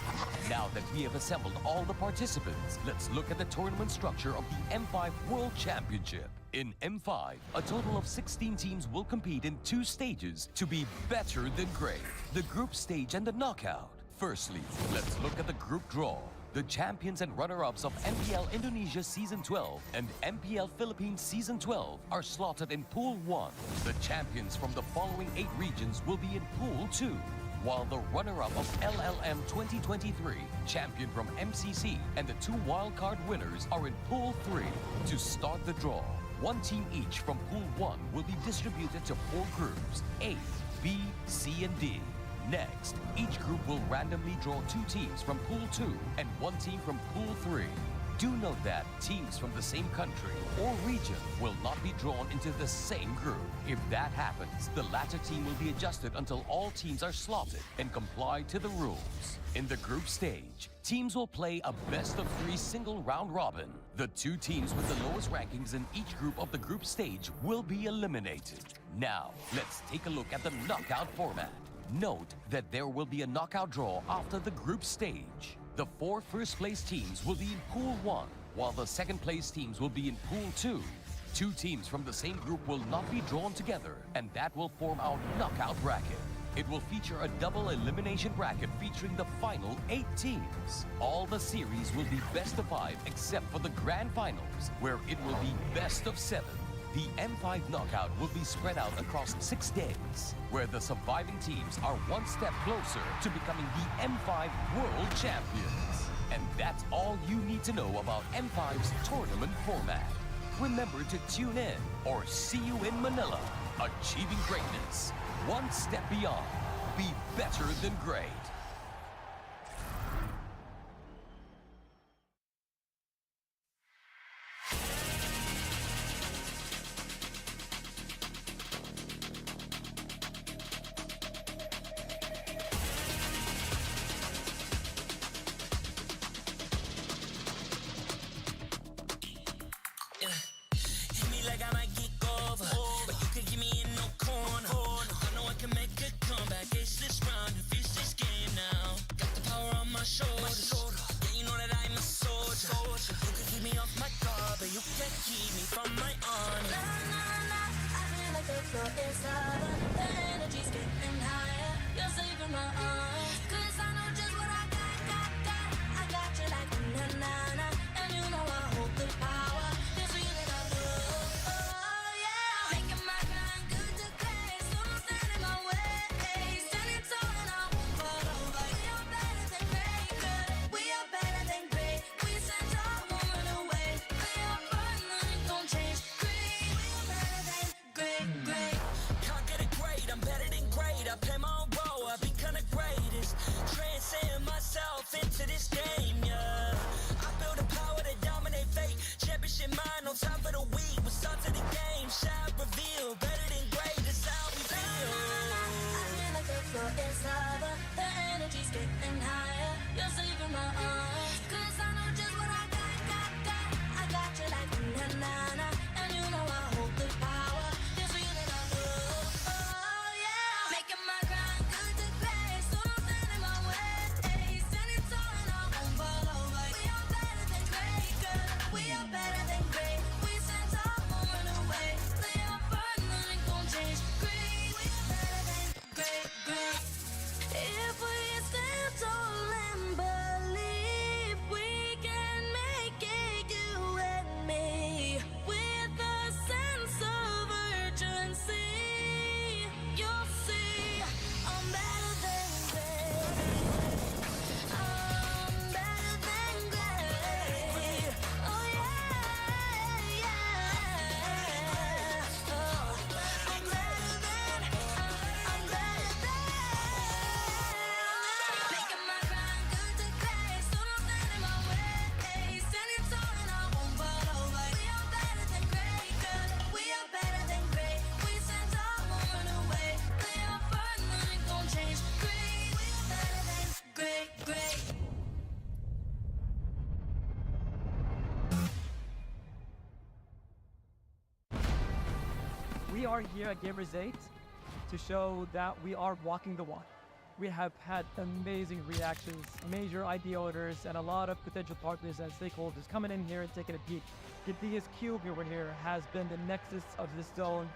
Now that we have assembled all the participants, let's look at the tournament structure of the M5 World Championship. In M5, a total of 16 teams will compete in 2 stages to be better than great: the group stage and the knockout. Firstly, let's look at the group draw. The champions and runner-ups of MPL Indonesia Season 12 and MPL Philippines Season 12 are slotted in Pool 1. The champions from the following 8 regions will be in Pool 2, while the runner-up of LLM 2023, champion from MCC, and the 2 wildcard winners are in Pool 3. To start the draw, 1 team each from Pool 1 will be distributed to 4 groups, A, B, C, and D. Next, each group will randomly draw 2 teams from Pool 2 and 1 team from Pool 3. Do note that teams from the same country or region will not be drawn into the same group. If that happens, the latter team will be adjusted until all teams are slotted and comply to the rules. In the group stage, teams will play a best-of-3 single round robin. The 2 teams with the lowest rankings in each group of the group stage will be eliminated. Now, let's take a look at the knockout format. Note that there will be a knockout draw after the group stage. The 4 first-place teams will be in Pool 1, while the second-place teams will be in Pool 2. 2 teams from the same group will not be drawn together, and that will form our knockout bracket. It will feature a double elimination bracket featuring the final 8 teams. All the series will be best of 5 except for the grand finals, where it will be best of 7. The M5 knockout will be spread out across 6 days, where the surviving teams are 1 step closer to becoming the M5 World Champions. And that's all you need to know about M5's tournament format. Remember to tune in or see you in Manila. Achieving greatness, 1 step beyond. Be better than great. Hit me like I might get over, but you can give me in no corner. I know I can make a comeback. Ace this round and finish this game now. Got the power on my shoulders. Yeah, you know that I'm a soldier. You can keep me off my guard, but you can't keep me from my honor. I feel like the floor is lava. The energy's getting higher. You're saving my arms. 'Cause I know just what I got. I got you like na-na-na. And you know I hold the power. This feeling I love. Oh yeah. Making my grind good to great. So don't stand in my way. Standing tall and I won't fall over. We are better than great, good. We are better than great. We stand tall, won't run away. We are fun, nothing gon' change. Great. We are better than great. Conquer the great, I'm better than great. I play my own role, I become the greatest. Transcend myself into this game, yeah. I build a power to dominate fate. Championship mind on top of the week. We start to the game, shine, reveal. Better than great, that's how we feel. I feel like the floor is lava. The energy's getting higher. You're saving my arms. 'Cause I know just what I got. I got you like na-na-na. And you know I hold the power. This feeling I love. Oh yeah. Making my grind good to great. So don't stand in my way. Standing tall and I won't fall over. We are better than great, good. We are better than great. We stand tall, won't run away. They are fun, nothing gon' change. Great. We are better than great. If we stand tall and believe we can make it, you and me, with a sense of urgency, you'll see I'm better than great. I'm better than great. Oh yeah. Oh, I'm better than. Making my grind good to great. So don't stand in my way. Standing tall and I won't fall over. We are better than great, good. We are better than great. We stand tall, won't run away. They are fun, nothing gon' change. Great. We are better than great. We are here at Gamers 8 to show that we are walking the walk. We have had amazing reactions, major idea owners, and a lot of potential partners and stakeholders coming in here and taking a peek. The DS Cube over here has been the nexus of this zone.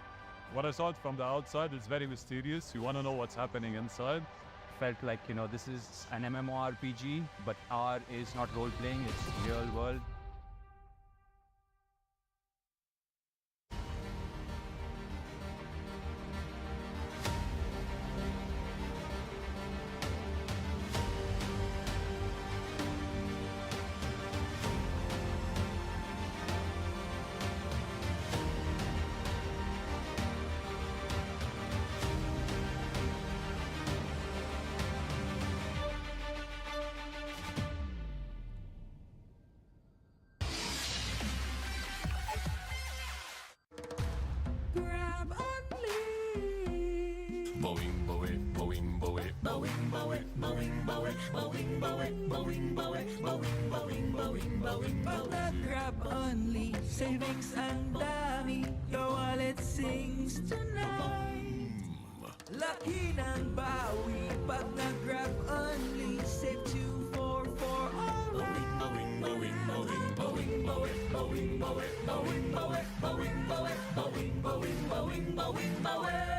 What I saw it from the outside is very mysterious. You want to know what's happening inside. Felt like, this is an MMORPG, but R is not role-playing, it's real world. Grab only. Boing, boing, boing, boing, boing, boing, boing, boing, boing, boing, boing, boing, boing, boing, boing, boing. Pag nag-grab only, savings ang dami. Your wallet sings tonight. Laki ng bawi. Pag nag-grab only, save 244 alright. Boing, boing, boing, boing, boing, boing, boing, boing, boing, boing, boing, boing, boing, boing, boing, boing.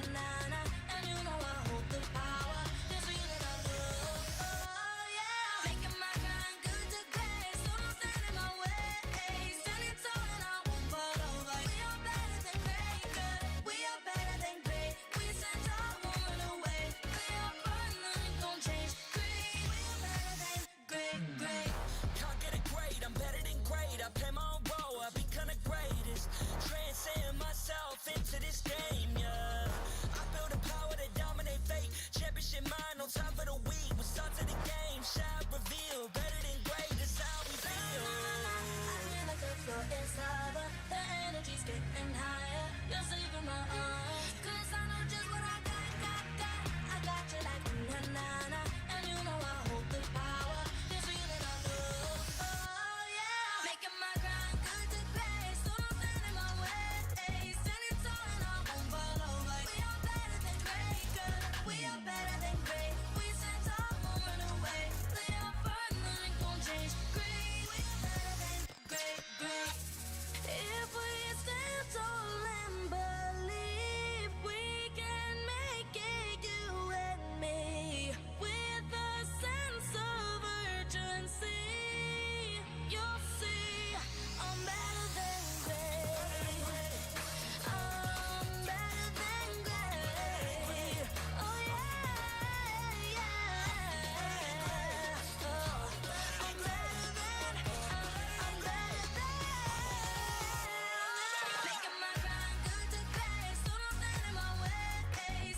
na-na-na, and you know I hold the power. This feeling I feel, oh yeah. Making my grind good to great, so don't stand in my way. Standing tall and I won't fall over. We are better than great, good. We are better than great. We stand tall, won't run away. We are fun, nothing gon' change. Great, we are better than great, great. Can't get it great, I'm better than great. I play my own role, I become the greatest. Transcend myself into this game, yeah. I build a power to dominate fate. Championship mind, no time for the weak. We start to the game, shine, reveal. Better than great, that's how we feel. I feel like the floor is lava. The energy's getting higher. You're saving my arms, 'cause I know just what I got. I got you like na-na-na, and you know I hold the power. This feeling I feel, oh yeah. Making my grind good to great, so don't stand in my way. Standing tall and I won't fall over. We are better than great, good. We are better than great. We stand tall, won't run away. They are fun, nothing gon' change. Great, we are better than great, great. If we stand tall and believe, we can make it, you and me. With a sense of urgency, you'll see I'm better than great. I'm better than great. Oh yeah, yeah. Oh, I'm better than, I'm better than. Making my grind good to great, so don't stand in my way.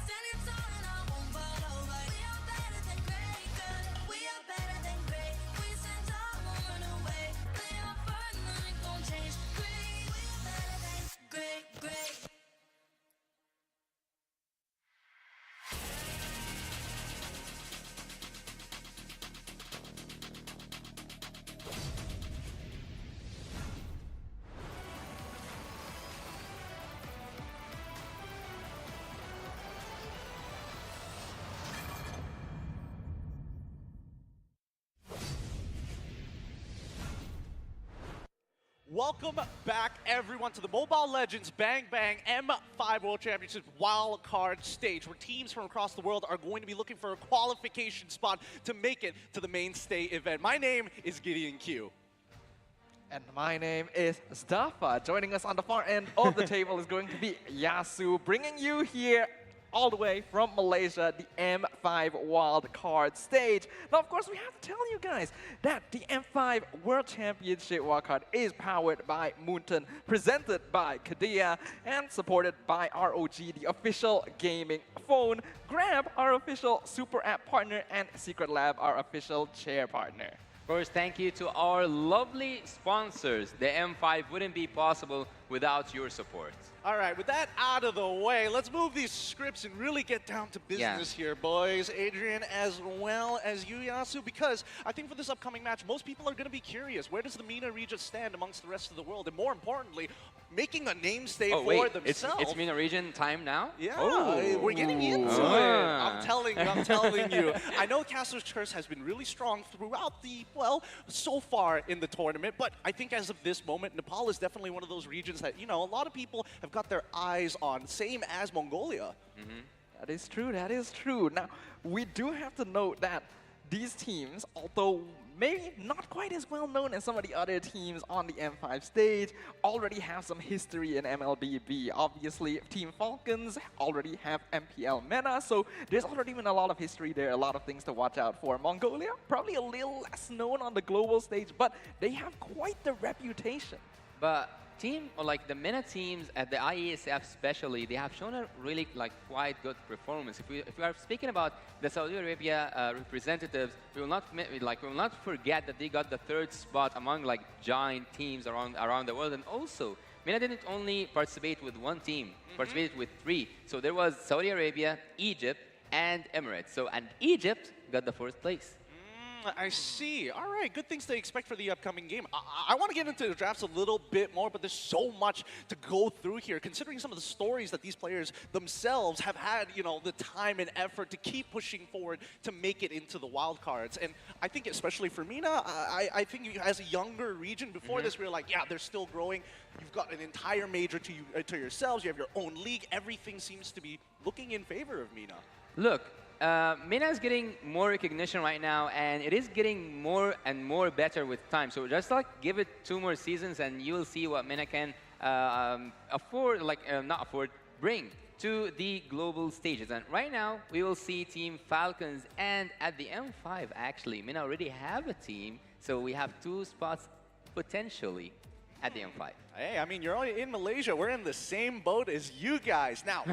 Standing tall and I won't fall over. We are better than great, good. We are better than great. We stand tall, won't run away. They are fun, nothing gon' change. Great, we are better than great, great. Welcome back, everyone, to the Mobile Legends Bang Bang M5 World Championship Wild Card stage, where teams from across the world are going to be looking for a qualification spot to make it to the mainstay event. My name is Gideon Q. And my name is Staffa. Joining us on the far end of the table is going to be Yasu, bringing you here all the way from Malaysia, the M5 Wild Card stage. Now, of course, we have to tell you guys that the M5 World Championship Wild Card is powered by Moonton, presented by Kadia, and supported by ROG, the official gaming phone, Grab, our official super app partner, and Secret Lab, our official chair partner. Of course, thank you to our lovely sponsors. The M5 wouldn't be possible without your support. All right, with that out of the way, let's move these scripts and really get down to business here, boys. Adrian, as well as you, Yasu, because I think for this upcoming match, most people are going to be curious. Where does the MENA region stand amongst the rest of the world? And more importantly, making a namesake for themselves. It's MENA region time now? Yeah, oh. We're getting into it. I'm telling you. I know Castle's Curse has been really strong throughout the, well, so far in the tournament, but I think as of this moment, Nepal is definitely one of those regions that, you know, a lot of people have got their eyes on, same as Mongolia. That is true, that is true. Now, we do have to note that these teams, although maybe not quite as well known as some of the other teams on the M5 stage, already have some history in MLBB. Obviously, Team Falcons already have MPL meta, so there's already been a lot of history there, a lot of things to watch out for. Mongolia, probably a little less known on the global stage, but they have quite the reputation. But the MENA teams at the IESF especially, they have shown a really quite good performance. If we are speaking about the Saudi Arabia representatives, we will not forget that they got the 3rd spot among giant teams around the world. And also, MENA didn't only participate with one team, participated with 3. So there was Saudi Arabia, Egypt, and Emirates. And Egypt got the 4th place. I see. All right, good things to expect for the upcoming game. I want to get into the drafts a little bit more, but there's so much to go through here, considering some of the stories that these players themselves have had, you know, the time and effort to keep pushing forward to make it into the wildcards. And I think especially for Mina, I think as a younger region, before this, we were like, yeah, they're still growing. You've got an entire major to yourselves. You have your own league. Everything seems to be looking in favor of Mina. Look, Mina is getting more recognition right now, and it is getting more and more better with time. So just like give it 2 more seasons, and you will see what Mina can bring to the global stages. And right now, we will see Team Falcons, and at the M5, actually, Mina already have a team, so we have 2 spots potentially at the M5. Hey, I mean, you're only in Malaysia. We're in the same boat as you guys. Now,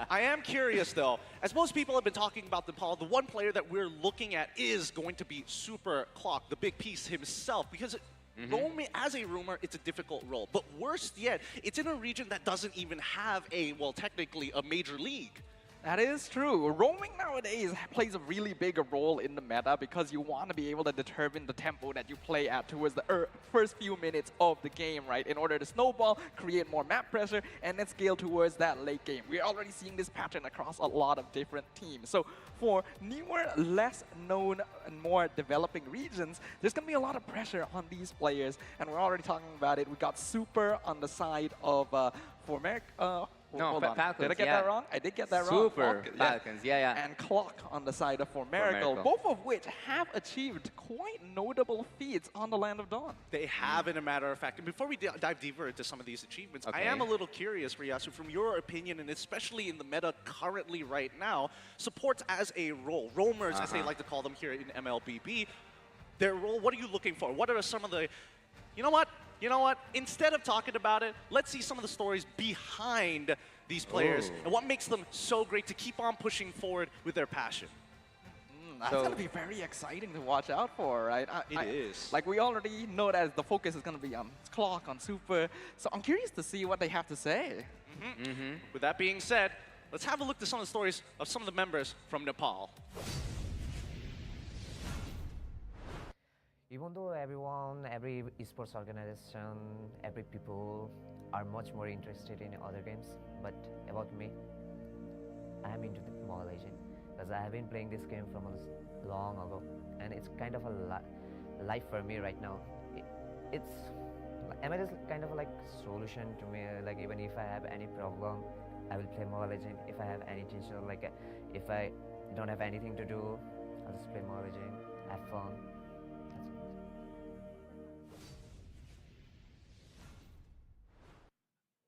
I am curious, though. As most people have been talking about Nepal, the one player that we're looking at is going to be Super Clock, the big piece himself, because roaming as a roamer, it's a difficult role. But worse yet, it's in a region that doesn't even have a, well, technically a major league. That is true. Roaming nowadays plays a really big role in the meta because you want to be able to determine the tempo that you play at towards the first few minutes of the game, right? In order to snowball, create more map pressure, and then scale towards that late game. We're already seeing this pattern across a lot of different teams. So for newer, less known, and more developing regions, there's going to be a lot of pressure on these players. And we're already talking about it. We got Super on the side of Falcons. Did I get that wrong? I did get that wrong. Super Falcons, yeah. And Clock on the side of For Miracle, both of which have achieved quite notable feats on the Land of Dawn. They have, in a matter of fact. And before we dive deeper into some of these achievements, I am a little curious, Ryasu, from your opinion, and especially in the meta currently right now, supports as a role, roamers, as they like to call them here in MLBB, their role, what are you looking for? What are some of the, you know what? Instead of talking about it, let's see some of the stories behind these players and what makes them so great to keep on pushing forward with their passion. That's going to be very exciting to watch out for, right? It is. Like, we already know that the focus is going to be on Clock, on Super, so I'm curious to see what they have to say. With that being said, let's have a look at some of the stories of some of the members from Nepal. Even though every esports organization, every people are much more interested in other games, but about me, I am into the Mobile Legends because I have been playing this game from long ago, and it's kind of a life for me right now. ML is kind of like solution to me. Like even if I have any problem, I will play Mobile Legends. If I have any tension, like if I don't have anything to do, I'll just play Mobile Legends, have fun.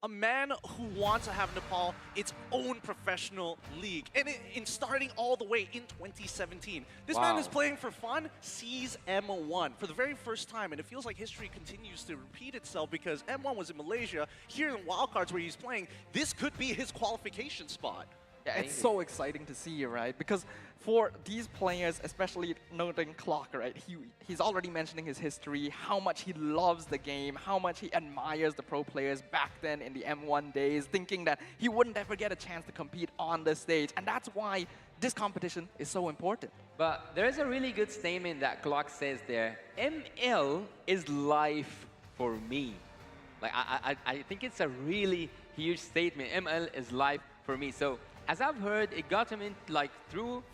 A man who wants to have Nepal its own professional league. And in starting all the way in 2017. This man is playing for fun, sees M1 for the very first time. And it feels like history continues to repeat itself because M1 was in Malaysia. Here in Wildcards where he's playing, this could be his qualification spot. Yeah, it's so exciting to see, right? Because for these players, especially noting Clock, right? He's already mentioning his history, how much he loves the game, how much he admires the pro players back then in the M1 days, thinking that he wouldn't ever get a chance to compete on the stage. And that's why this competition is so important. But there is a really good statement that Clock says there. ML is life for me. Like, I think it's a really huge statement. ML is life for me. So, as I've heard, it got him in throughout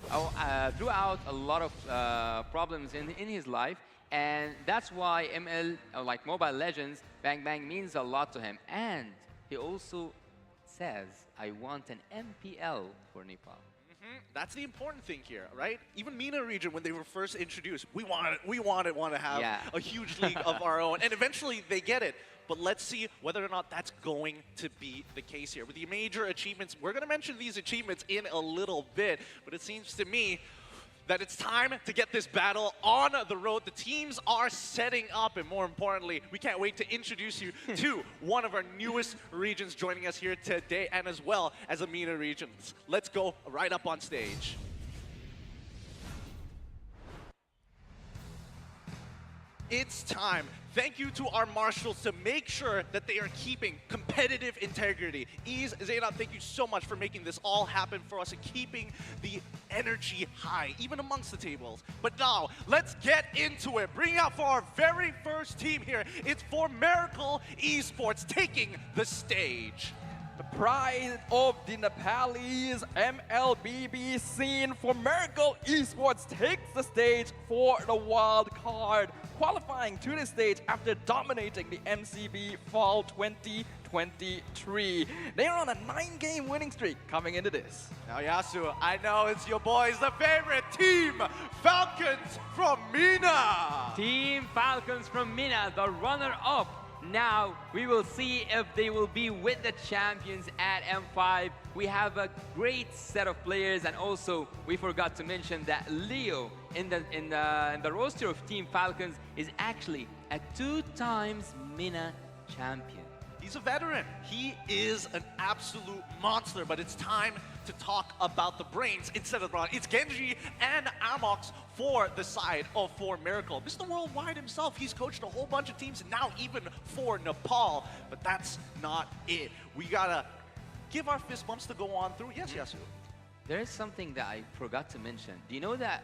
a lot of problems in his life, and that's why ML, like Mobile Legends, Bang Bang means a lot to him. And he also says, "I want an MPL for Nepal." That's the important thing here, right? Even MENA region, when they were first introduced, we want to have a huge league of our own, and eventually they get it. But let's see whether or not that's going to be the case here. With the major achievements, we're going to mention these achievements in a little bit, but it seems to me that it's time to get this battle on the road. The teams are setting up, and more importantly, we can't wait to introduce you to one of our newest regions joining us here today, and as well as the MENA regions. Let's go right up on stage. It's time. Thank you to our marshals to make sure that they are keeping competitive integrity. Ease, Zainab, thank you so much for making this all happen for us and keeping the energy high, even amongst the tables. But now, let's get into it. Bringing out for our very first team here, it's Homecrowd Esports taking the stage. The pride of the Nepalese MLBB scene, Homecrowd Esports takes the stage for the wild card, qualifying to the stage after dominating the MCB Fall 2023. They are on a 9-game winning streak coming into this. Now Yasu, I know it's your boys, the favorite team, Falcons from Mina. Team Falcons from Mina, the runner-up. Now we will see if they will be with the champions at M5. We have a great set of players, and also we forgot to mention that Leo in the roster of Team Falcons is actually a 2-times Mina champion. He's a veteran. He is an absolute monster, but it's time to talk about the brains instead of the brawn. It's Genji and Amox for the side of Homecrowd. Mr. Worldwide himself, he's coached a whole bunch of teams, and now even for Nepal. But that's not it. We gotta give our fist bumps to go on through. Yes, Yasu. There's something that I forgot to mention. Do you know that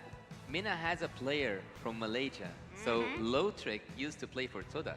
Mina has a player from Malaysia? So Lotrick used to play for Toda.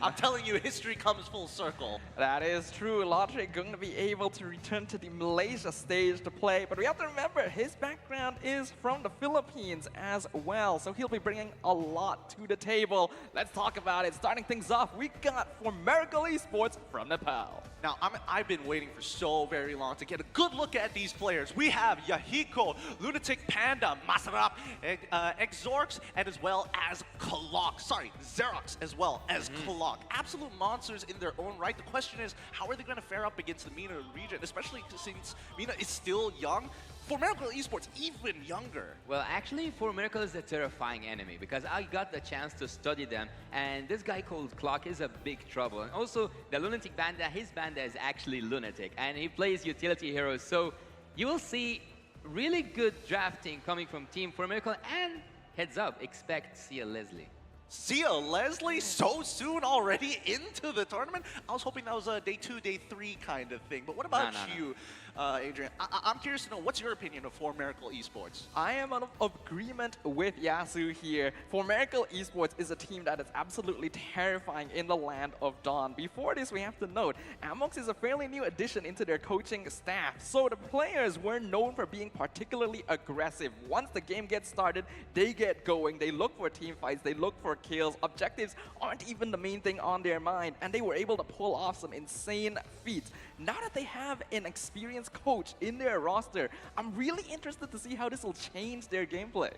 I'm telling you, history comes full circle. That is true. Lotrick going to be able to return to the Malaysia stage to play. But we have to remember, his background is from the Philippines as well. So he'll be bringing a lot to the table. Let's talk about it. Starting things off, we got Homecrowd Esports from Nepal. Now, I've been waiting for so very long to get a good look at these players. We have Yahiko, Lunatic Panda, Masarap, Exorx, and as well as Kalok. Sorry, Xerox as well as Kalok. Absolute monsters in their own right. The question is, how are they going to fare up against the Mina region, especially since Mina is still young? Homecrowd Esports even younger. Well, actually, Homecrowd is a terrifying enemy because I got the chance to study them, and this guy called Clock is a big trouble. And also, the Lunatic Banda, his banda is actually Lunatic, and he plays utility heroes. So you will see really good drafting coming from Team Homecrowd, and heads up, expect Sia Leslie. Sia Leslie so soon already into the tournament? I was hoping that was a day 2, day 3 kind of thing. But what about you, Adrian? I'm curious to know, what's your opinion of Homecrowd Esports? I am in agreement with Yasu here. Homecrowd Esports is a team that is absolutely terrifying in the land of Dawn. Before this, we have to note, Amox is a fairly new addition into their coaching staff. So the players were known for being particularly aggressive. Once the game gets started, they get going. They look for team fights. They look for kills. Objectives aren't even the main thing on their mind, and they were able to pull off some insane feats. Now that they have an experienced coach in their roster, I'm really interested to see how this will change their gameplay.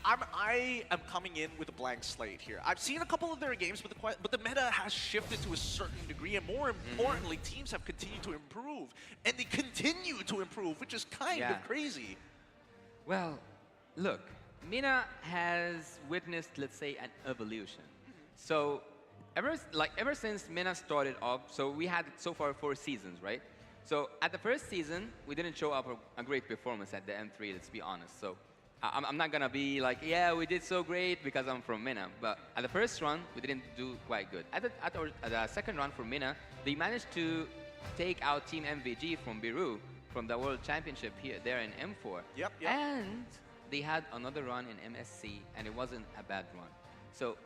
I am coming in with a blank slate here. I've seen a couple of their games, but the meta has shifted to a certain degree, and more importantly, teams have continued to improve, and they continue to improve, which is kind of crazy. Well, look, Mina has witnessed, let's say, an evolution. So ever since Mina started off, so we had so far 4 seasons, right? So at the first season, we didn't show up a great performance at the M3, let's be honest. So I'm not gonna be like, yeah, we did so great because I'm from Mina. But at the first run, we didn't do quite good. At the second run for Mina, they managed to take out Team MVG from Biru, from the World Championship there in M4. Yep. And they had another run in MSC, and it wasn't a bad run. So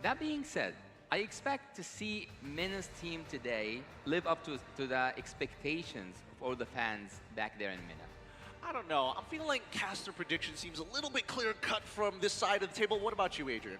that being said, I expect to see Mina's team today live up to the expectations of all the fans back there in Mina. I don't know. I'm feeling like caster prediction seems a little bit clear-cut from this side of the table. What about you, Adrian?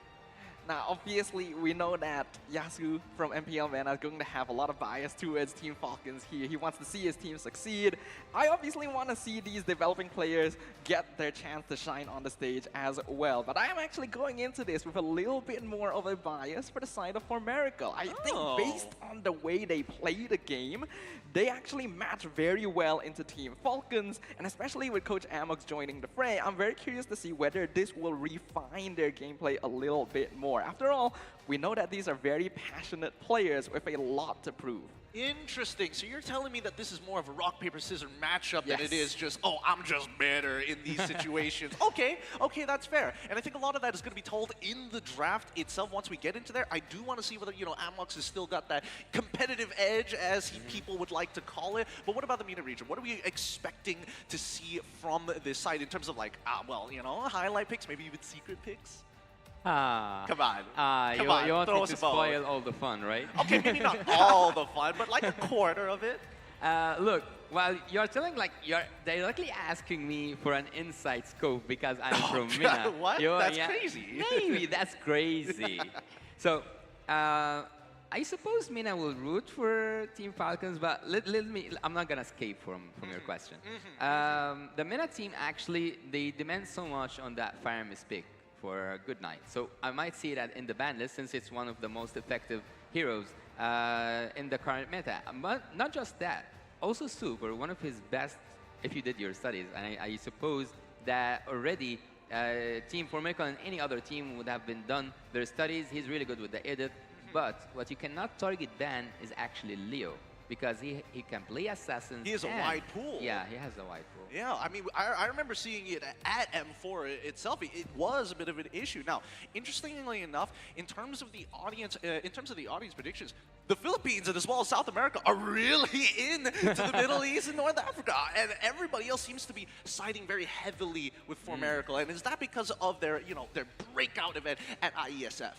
Now, obviously, we know that Yasu from MPL Mana is going to have a lot of bias towards Team Falcons here. He wants to see his team succeed. I obviously want to see these developing players get their chance to shine on the stage as well. But I am actually going into this with a little bit more of a bias for the side of Homecrowd. I think based on the way they play the game, they actually match very well into Team Falcons, and especially with Coach Amox joining the fray, I'm very curious to see whether this will refine their gameplay a little bit more. After all, we know that these are very passionate players with a lot to prove. Interesting. So you're telling me that this is more of a rock, paper, scissors matchup than it is just, oh, I'm just better in these situations. Okay, that's fair. And I think a lot of that is going to be told in the draft itself once we get into there. I do want to see whether, Amlux has still got that competitive edge, as people would like to call it. But what about the MENA region? What are we expecting to see from this side in terms of like, highlight picks, maybe even secret picks? Come on. You want me to spoil all the fun, right? Okay, maybe not all the fun, but like a quarter of it. Look, while you're telling, you're directly asking me for an inside scope because I'm from MENA. What? That's crazy. Maybe that's crazy. So, I suppose MENA will root for Team Falcons, but I'm not gonna escape from your question. The MENA team actually, they demand so much on that Fire Mist pick for a good night. So I might see that in the ban list since it's one of the most effective heroes in the current meta. But not just that, also Super, one of his best, if you did your studies, and I suppose that already Team Formicon and any other team would have been done their studies. He's really good with the edit, but what you cannot target ban is actually Leo, because he can play assassins. He has a wide pool. Yeah, he has a wide pool. Yeah, I mean, I remember seeing it at M4 itself. It was a bit of an issue. Now, interestingly enough, in terms of the audience predictions, the Philippines and as well as South America are really into the Middle East and North Africa, and everybody else seems to be siding very heavily with Formerical. And is that because of their, their breakout event at IESF?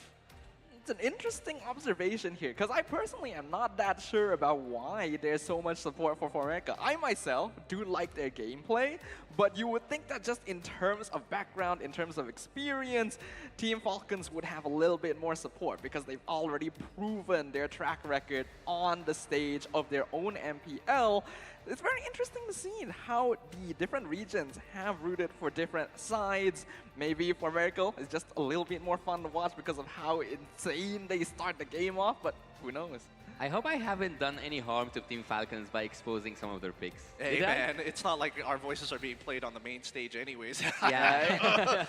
It's an interesting observation here, because I personally am not that sure about why there's so much support for Formerica. I myself do like their gameplay, but you would think that just in terms of background, in terms of experience, Team Falcons would have a little bit more support because they've already proven their track record on the stage of their own MPL. It's very interesting to see how the different regions have rooted for different sides. Maybe for Miracle, it's just a little bit more fun to watch because of how insane they start the game off, but who knows? I hope I haven't done any harm to Team Falcons by exposing some of their picks. Hey man, it's not like our voices are being played on the main stage anyways. Yeah.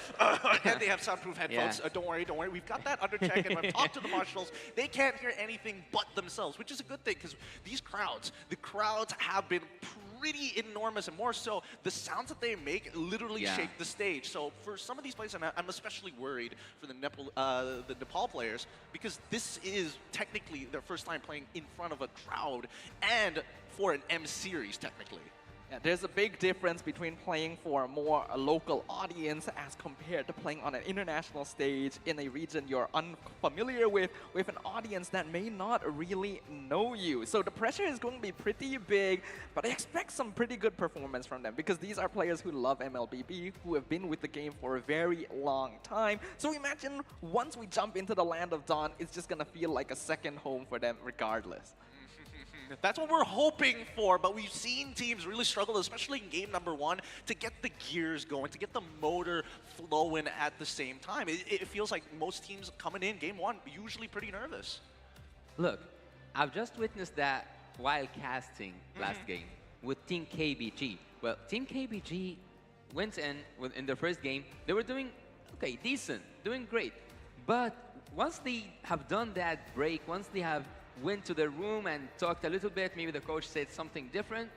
And they have soundproof headphones. Yeah. Don't worry. We've got that under check, and I've talked to the marshals. They can't hear anything but themselves, which is a good thing, because these crowds, have been pretty enormous, and more so, the sounds that they make literally shake the stage. So for some of these players, and I'm especially worried for the Nepal players, because this is technically their first time playing in front of a crowd, and for an M series technically. Yeah, there's a big difference between playing for a local audience as compared to playing on an international stage in a region you're unfamiliar with an audience that may not really know you. So the pressure is going to be pretty big, but I expect some pretty good performance from them because these are players who love MLBB, who have been with the game for a very long time. So imagine once we jump into the Land of Dawn, it's just going to feel like a second home for them regardless. That's what we're hoping for, but we've seen teams really struggle, especially in game number 1, to get the gears going, to get the motor flowing at the same time. It feels like most teams coming in game 1 usually pretty nervous. Look, I've just witnessed that while casting last game with Team KBG. Well, Team KBG went in their first game. They were doing, okay, decent, doing great. But once they have done that break, once they have went to their room and talked a little bit, maybe the coach said something different,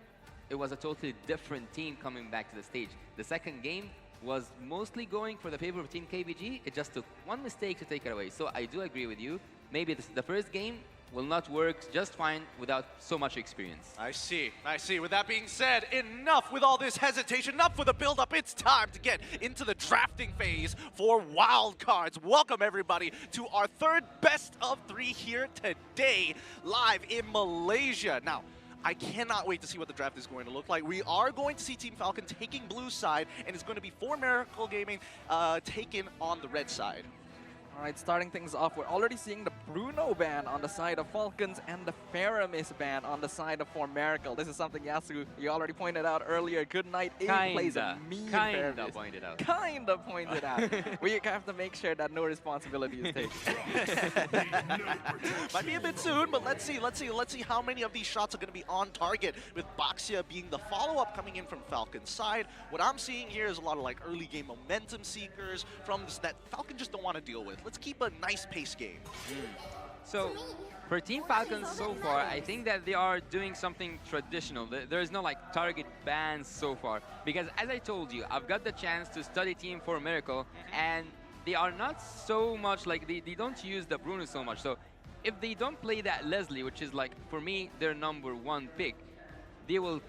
it was a totally different team coming back to the stage. The second game was mostly going for the favor of Team KBG. It just took one mistake to take it away. So I do agree with you. Maybe the first game will not work just fine without so much experience. I see. With that being said, enough with all this hesitation, enough with the build-up. It's time to get into the drafting phase for wildcards. Welcome, everybody, to our third best of 3 here today, live in Malaysia. Now, I cannot wait to see what the draft is going to look like. We are going to see Team Falcon taking blue side, and it's going to be 4 Miracle Gaming taken on the red side. All right, starting things off, we're already seeing the Bruno ban on the side of Falcons and the Faramis ban on the side of Formerical. This is something, Yasu, you already pointed out earlier. Good Night plays a mean Kinda pointed out. Kinda pointed out. We have to make sure that no responsibility is taken. Might be a bit soon, but let's see how many of these shots are going to be on target, with Baxia being the follow-up coming in from Falcon's side. What I'm seeing here is a lot of early game momentum seekers from this that Falcon just don't want to deal with. Let's keep a nice pace game. So, for Team Falcons so far, I think that they are doing something traditional. There is no like target bans so far. Because as I told you, I've got the chance to study Team for Miracle, and they are not so much like, they don't use the Bruno so much. So, if they don't play that Leslie, which is like, for me, their #1 pick, they will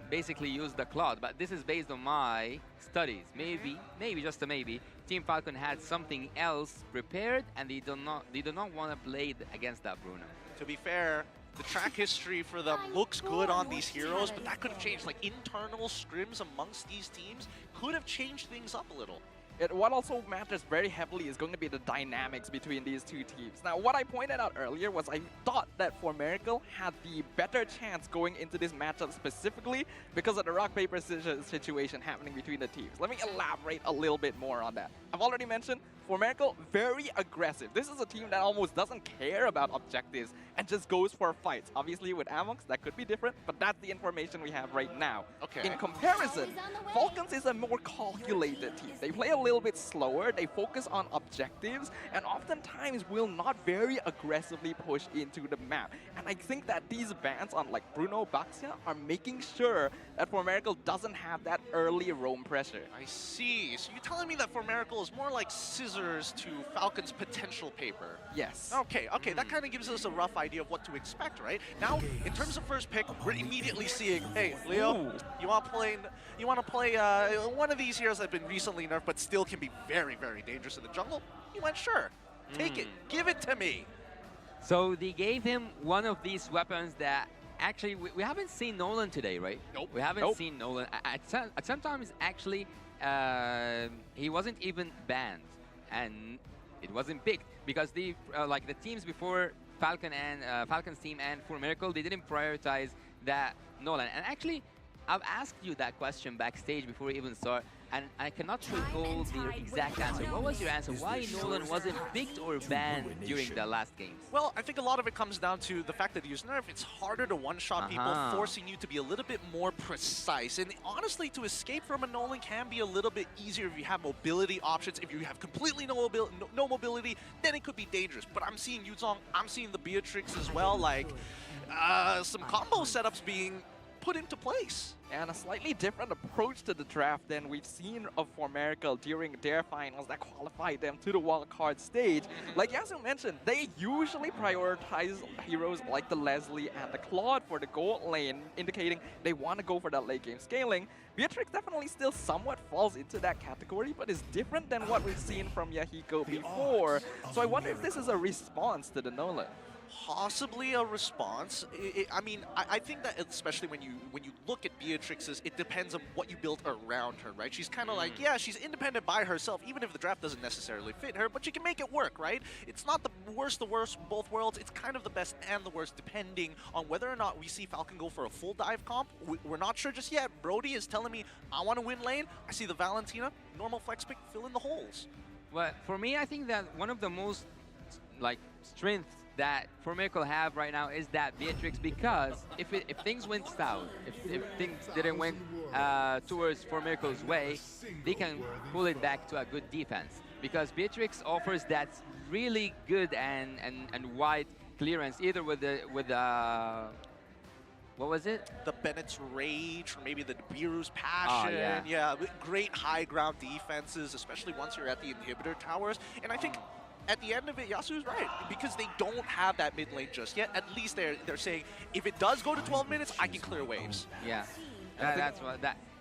basically use the Claude. But this is based on my studies. Maybe, just a maybe, Team Falcon had something else prepared, and they do not want to play against that Bruno. To be fair, the track history for them looks good on these heroes, but that could have changed. Like, internal scrims amongst these teams could have changed things up a little. What also matters very heavily is going to be the dynamics between these two teams. Now, what I pointed out earlier was I thought that For Miracle had the better chance going into this matchup specifically because of the rock, paper, scissors situation happening between the teams. Let me elaborate a little bit more on that. I've already mentioned For Miracle, very aggressive. This is a team that almost doesn't care about objectives and just goes for fights. Obviously, with Amox, that could be different, but that's the information we have right now. Okay. In comparison, Falcons is a more calculated team. They play a little bit slower, they focus on objectives, and oftentimes will not very aggressively push into the map. And I think that these bans on like Bruno, Baxia are making sure that For Miracle doesn't have that early roam pressure. I see. So you're telling me that For Miracle is more like scissors to Falcon's potential paper? Yes. Okay, that kind of gives us a rough idea of what to expect, right? Now, in terms of first pick, we're immediately seeing, hey, Leo, you want to play one of these heroes that have been recently nerfed but still can be very, very dangerous in the jungle? He went, sure, take it, give it to me. So they gave him one of these weapons that actually we haven't seen Nolan today, right? Nope. We haven't seen Nolan. At sometimes actually he wasn't even banned, and it wasn't picked because the like the teams before Falcon's team and For Miracle, they didn't prioritize that Nolan. And actually, I've asked you that question backstage before we even start, and I cannot recall the exact answer. What was your answer? Why Nolan wasn't picked or banned during the last games? Well, I think a lot of it comes down to the fact that you use nerf. It's harder to one-shot people, forcing you to be a little bit more precise. And honestly, to escape from a Nolan can be a little bit easier if you have mobility options. If you have completely no mobility, then it could be dangerous. But I'm seeing Yuzong, I'm seeing the Beatrix as well, like some combo setups being put into place. And a slightly different approach to the draft than we've seen of For Miracle during their finals that qualified them to the wildcard stage. Like Yasu mentioned, they usually prioritize heroes like the Leslie and the Claude for the gold lane, indicating they want to go for that late game scaling. Beatrix definitely still somewhat falls into that category, but is different than what we've seen from Yahiko before. So I wonder if this is a response to the Nolan. Possibly a response. I mean, I think that especially when you look at Beatrix's, it depends on what you build around her, right? She's kind of like, yeah, she's independent by herself, even if the draft doesn't necessarily fit her, but she can make it work, right? It's not the worst of both worlds. It's kind of the best and the worst, depending on whether or not we see Falcon go for a full dive comp. We're not sure just yet. Brody is telling me, I want to win lane. I see the Valentina, normal flex pick, fill in the holes. Well, for me, I think that one of the most like strengths that For Miracle have right now is that Beatrix, because if things went south, if things didn't went towards For Miracle's way, they can pull it back to a good defense. Because Beatrix offers that really good and wide clearance, either with the what was it? The Bennett's Rage, or maybe the Nibiru's Passion. Oh, yeah, great high ground defenses, especially once you're at the inhibitor towers. And I think at the end of it, Yasu's right, because they don't have that mid lane just yet. At least they're saying, if it does go to 12 minutes, I can clear waves. Yeah,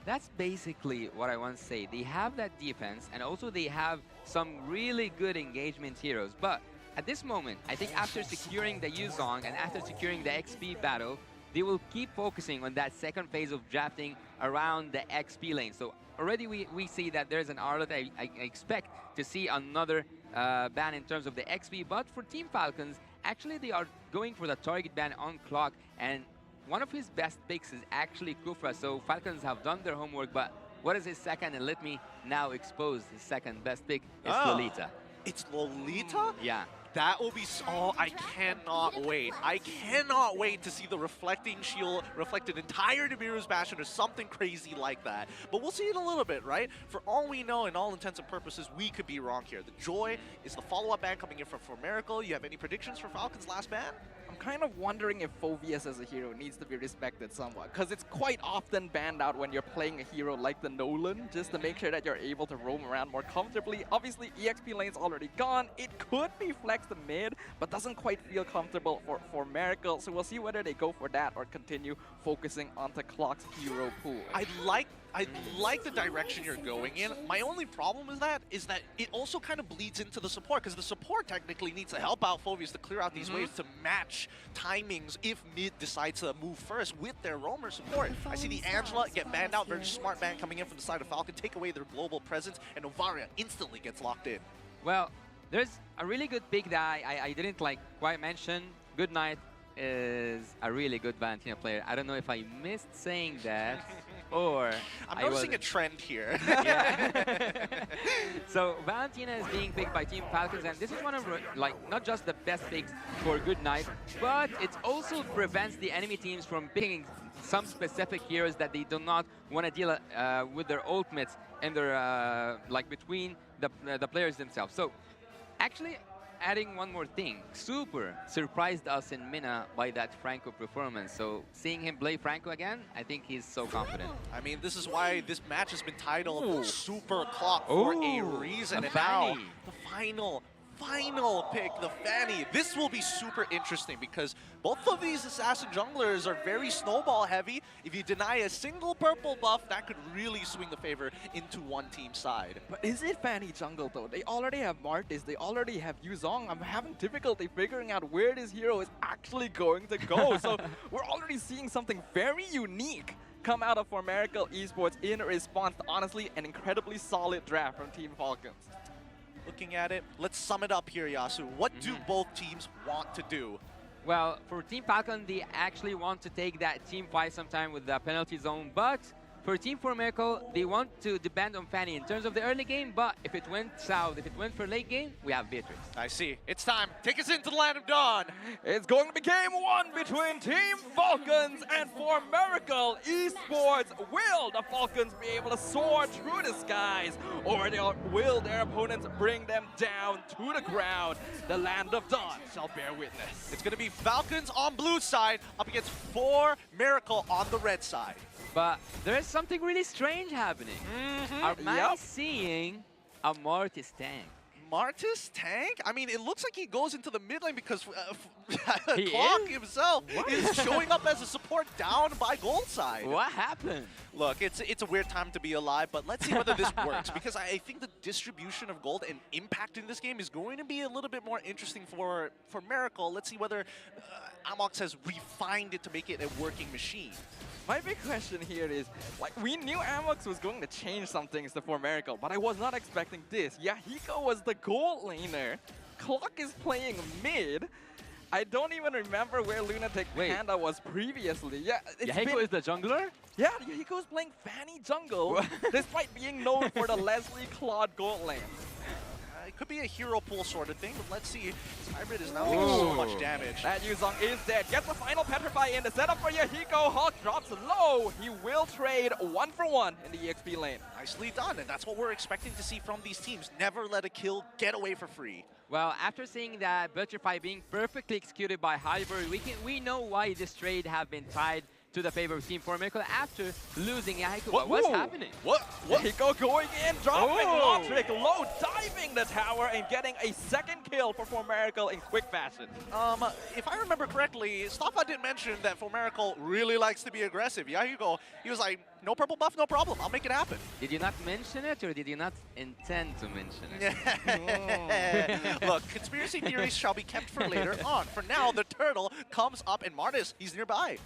that's basically what I want to say. They have that defense, and also they have some really good engagement heroes. But at this moment, I think after securing the Yuzong and after securing the XP battle, they will keep focusing on that second phase of drafting around the XP lane. So already we see that there's an Arlet. I expect to see another ban in terms of the XP, but for Team Falcons, actually they are going for the target ban on Clock, and one of his best picks is actually Kufra, so Falcons have done their homework, but what is his second? And let me now expose his second best pick is Lolita. It's Lolita? Yeah. That will be, oh, I cannot wait. I cannot wait to see the reflecting shield reflected entire Nibiru's Bastion or something crazy like that. But we'll see in a little bit, right? For all we know, in all intents and purposes, we could be wrong here. The Joy is the follow-up ban coming in from Miracle. You have any predictions for Falcon's last ban? I'm kind of wondering if Phoveus as a hero needs to be respected somewhat, because it's quite often banned out when you're playing a hero like the Nolan, just to make sure that you're able to roam around more comfortably. Obviously, EXP lane's already gone. It could be flexed to mid, but doesn't quite feel comfortable for Miracle, so we'll see whether they go for that or continue focusing onto Clock's hero pool. I like the direction you're going in. My only problem is that it also kind of bleeds into the support, because the support technically needs to help out Phoveus to clear out these waves to match timings if mid decides to move first with their roamer support. I see the Angela get banned out, very smart ban coming in from the side of Falcon, take away their global presence, and Novaria instantly gets locked in. Well, there's a really good pick that I didn't quite mention. Good Night is a really good Valentina player. I don't know if I missed saying that or I'm noticing a trend here. So Valentina is being picked by Team Falcons, and this is one of not just the best picks for Good Night, but it also prevents the enemy teams from picking some specific heroes that they do not want to deal with their ultimates and their between the players themselves. So actually, adding one more thing, Super surprised us in Mina by that Franco performance. So seeing him play Franco again, I think he's so confident. I mean, this is why this match has been titled Super Clock for a reason. And now, the final pick, the Fanny. This will be super interesting because both of these assassin junglers are very snowball heavy. If you deny a single purple buff, that could really swing the favor into one team's side. But is it Fanny jungle though? They already have Martis, they already have Yuzong. I'm having difficulty figuring out where this hero is actually going to go. So we're already seeing something very unique come out of Homecrowd Esports in response to, honestly, an incredibly solid draft from Team Falcons. Looking at it, let's sum it up here, Yasu. What do both teams want to do? Well, for Team Falcon, they actually want to take that team fight sometime with the penalty zone, but for Team Miracle, they want to depend on Fanny in terms of the early game, but if it went south, if it went for late game, we have Beatrix. I see. It's time. Take us into the Land of Dawn. It's going to be game one between Team Falcons and Miracle Esports. Will the Falcons be able to soar through the skies, or will their opponents bring them down to the ground? The Land of Dawn shall bear witness. It's going to be Falcons on blue side up against Miracle on the red side. But there is something really strange happening. Am I seeing a Martis tank? Martis tank? I mean, it looks like he goes into the mid lane because Clock himself is showing up as a support down by gold side. What happened? Look, it's a weird time to be alive, but let's see whether this works, because I think the distribution of gold and impact in this game is going to be a little bit more interesting for Miracle. Let's see whether Amox has refined it to make it a working machine. My big question here is, we knew Amox was going to change some things to Miracle, but I was not expecting this. Yahiko was the gold laner. Clock is playing mid. I don't even remember where Lunatic Panda was previously. Yahiko is the jungler? Yeah, Yahiko is playing Fanny jungle, despite being known for the Leslie Claude gold lane. It could be a hero pool sort of thing, but let's see. This hybrid is now taking so much damage. That Yuzong is dead. Gets the final Petrify in. The setup for Yahiko. Hawk drops low. He will trade 1-for-1 in the EXP lane. Nicely done, and that's what we're expecting to see from these teams. Never let a kill get away for free. Well, after seeing that Petrify being perfectly executed by Hybrid, we know why this trade have been tied to the favor of Team Miracle after losing Yahiko. What's happening? What? Yahiko going in, dropping Lotric, low diving the tower and getting a second kill for Miracle in quick fashion. If I remember correctly, Staffa did mention that Miracle really likes to be aggressive. Yahiko, he was like, no purple buff, no problem, I'll make it happen. Did you not mention it, or did you not intend to mention it? Look, conspiracy theories shall be kept for later on. For now, the turtle comes up, and Martis, he's nearby.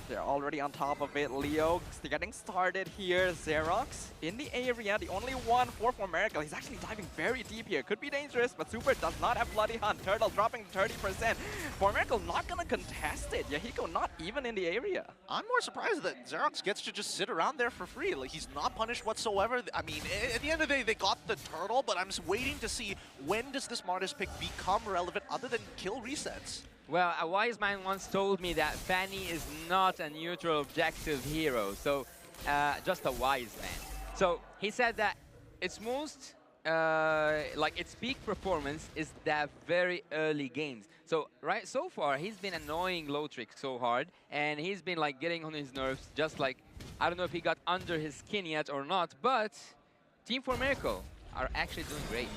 They're already on top of it. Leo getting started here. Xerox in the area, the only one for Miracle. He's actually diving very deep here. Could be dangerous, but Super does not have Bloody Hunt. Turtle dropping 30%. Miracle not gonna contest it. Yahiko not even in the area. I'm more surprised that Xerox gets to just sit around there for free. Like, he's not punished whatsoever. I mean, at the end of the day, they got the turtle, but I'm just waiting to see when does this Martis pick become relevant other than kill resets. Well, a wise man once told me that Fanny is not a neutral objective hero, so just a wise man. So he said that its most, like its peak performance is that very early games. So so far he's been annoying Lotric so hard, and he's been like getting on his nerves. Just like, I don't know if he got under his skin yet or not, but Team 4Miracle are actually doing great.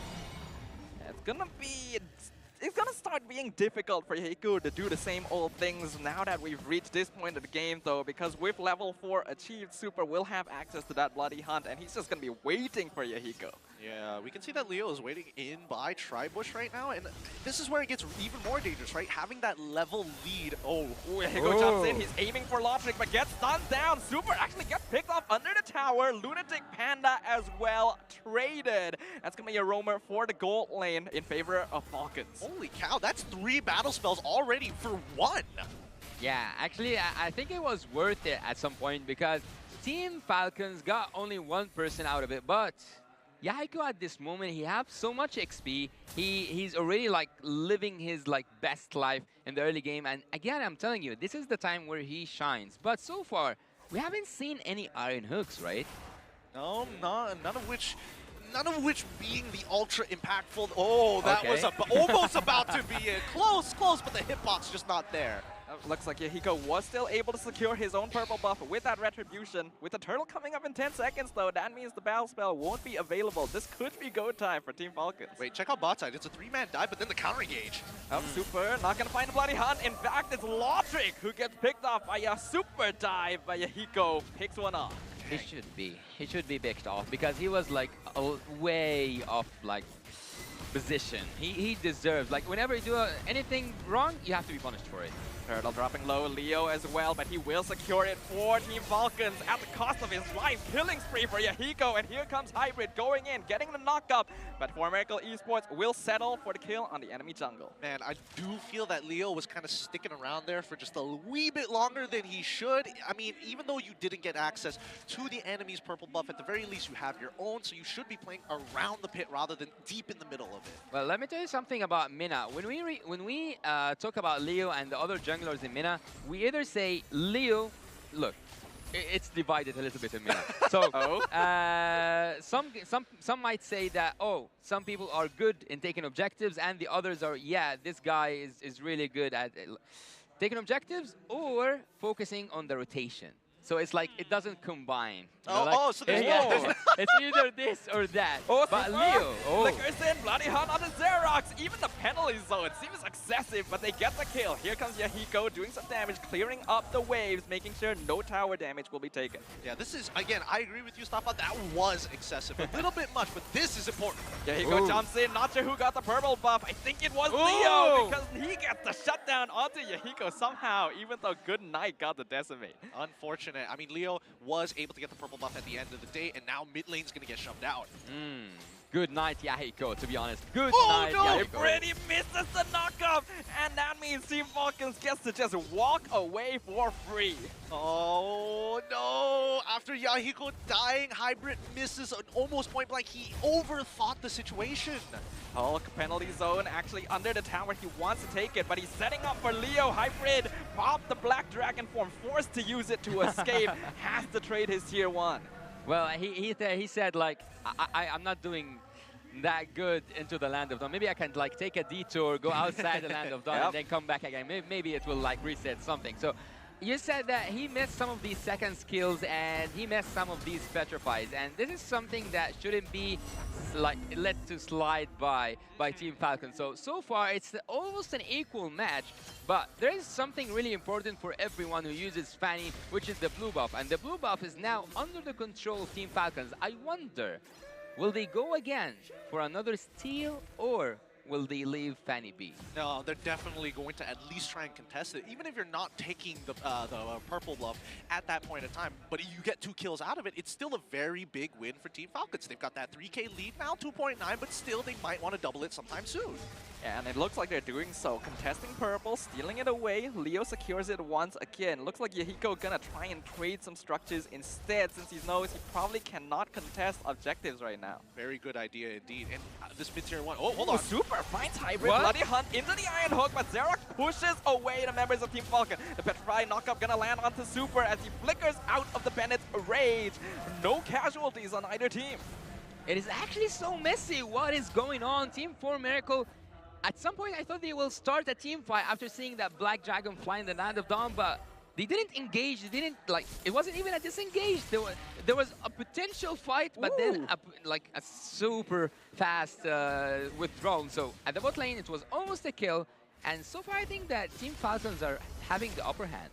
It's gonna start being difficult for Yahiko to do the same old things now that we've reached this point of the game, though, because with level 4 achieved, Super will have access to that Bloody Hunt, and he's just gonna be waiting for Yahiko. Yeah, we can see that Leo is waiting in by Tribush right now, and this is where it gets even more dangerous, right? Having that level lead. Oh, Yahiko jumps in, he's aiming for Lotric, but gets stunned down. Super actually gets picked off under the tower. Lunatic Panda as well traded. That's gonna be a roamer for the gold lane in favor of Falcons. Holy cow, that's 3 battle spells already for 1. Yeah, actually, I think it was worth it at some point because Team Falcons got only 1 person out of it, but Yahiko at this moment, he has so much XP. He's already like living his like best life in the early game, and again, I'm telling you, this is the time where he shines. But so far, we haven't seen any iron hooks, right? No, none of which being the ultra impactful. Oh, that was almost about to be it. Close, but the hitbox just not there. Looks like Yahiko was still able to secure his own purple buff with that retribution. With the turtle coming up in 10 seconds, though, that means the battle spell won't be available. This could be go time for Team Falcons. Wait, check out bot side. It's a 3-man dive, but then the counter engage. Super not gonna find a Bloody Hunt. In fact, it's Lotric who gets picked off by a super dive, but Yahiko picks one off. He should be picked off because he was like way off like position. He deserves, like, whenever you do anything wrong, you have to be punished for it. Turtle dropping low, Leo as well, but he will secure it for Team Falcons at the cost of his life. Killing spree for Yahiko, and here comes Hybrid going in, getting the knock-up, but 4Miracle Esports will settle for the kill on the enemy jungle. Man, I do feel that Leo was kind of sticking around there for just a wee bit longer than he should. I mean, even though you didn't get access to the enemy's purple buff, at the very least you have your own, so you should be playing around the pit rather than deep in the middle of it. Well, let me tell you something about Mina. When we talk about Leo and the other junglers in Mina, we either say Leo, look, it's divided a little bit in Mina. So some might say that, oh, some people are good in taking objectives, and the others are, yeah, this guy is really good at taking objectives or focusing on the rotation. So it's like it doesn't combine. So there's it's either this or that. But Leo, Flickers in, Bloody Hunt on the Xerox. Even the penalty zone seems excessive, but they get the kill. Here comes Yahiko doing some damage, clearing up the waves, making sure no tower damage will be taken. Yeah, this is, again, I agree with you, Stapa. That was excessive. A little bit much, but this is important. Yahiko jumps in, not sure who got the purple buff. I think it was Leo, because he gets the shutdown onto Yahiko somehow, even though Good Night got the decimate. Unfortunate. I mean, Leo was able to get the purple buff at the end of the day, and now mid lane's going to get shoved out. Good night, Yahiko, to be honest. Good night, Yahiko. Brady misses the knockup, and that means Team Falcons gets to just walk away for free. Oh, no. After Yahiko dying, Hybrid misses an almost point blank. He overthought the situation. Hulk penalty zone actually under the tower. He wants to take it, but he's setting up for Leo. Hybrid popped the Black Dragon form, forced to use it to escape. Has to trade his tier 1. Well, he said, like, I'm not doing that good into the Land of Dawn. Maybe I can like take a detour, go outside the Land of Dawn, and then come back again. Maybe it will like reset something. So you said that he missed some of these second skills and he missed some of these petrifies, and this is something that shouldn't be like let to slide by Team Falcon. So far it's almost an equal match, but there is something really important for everyone who uses Fanny, which is the blue buff, and the blue buff is now under the control of Team Falcons. I wonder, will they go again for another steal, or will they leave Fanny be? No, they're definitely going to at least try and contest it, even if you're not taking the purple buff at that point in time. But if you get 2 kills out of it, it's still a very big win for Team Falcons. They've got that 3K lead now, 2.9, but still they might want to double it sometime soon. And it looks like they're doing so. Contesting purple, stealing it away. Leo secures it once again. Looks like Yahiko gonna try and trade some structures instead, since he knows he probably cannot contest objectives right now. Very good idea indeed. And this mid-tier 1, oh, hold on. Super finds hybrid. Bloody Hunt into the Iron Hook, but Xerox pushes away the members of Team Falcon. The Petrified knockup gonna land onto Super as he flickers out of the Bennett's rage. No casualties on either team. It is actually so messy. What is going on? Team 4 Miracle. At some point, I thought they will start a team fight after seeing that Black Dragon fly in the Land of Dawn, but they didn't engage. They didn't, like, it wasn't even a disengage. There was a potential fight, but then a super fast withdrawal. So at the bot lane, it was almost a kill. And so far, I think that Team Falcons are having the upper hand.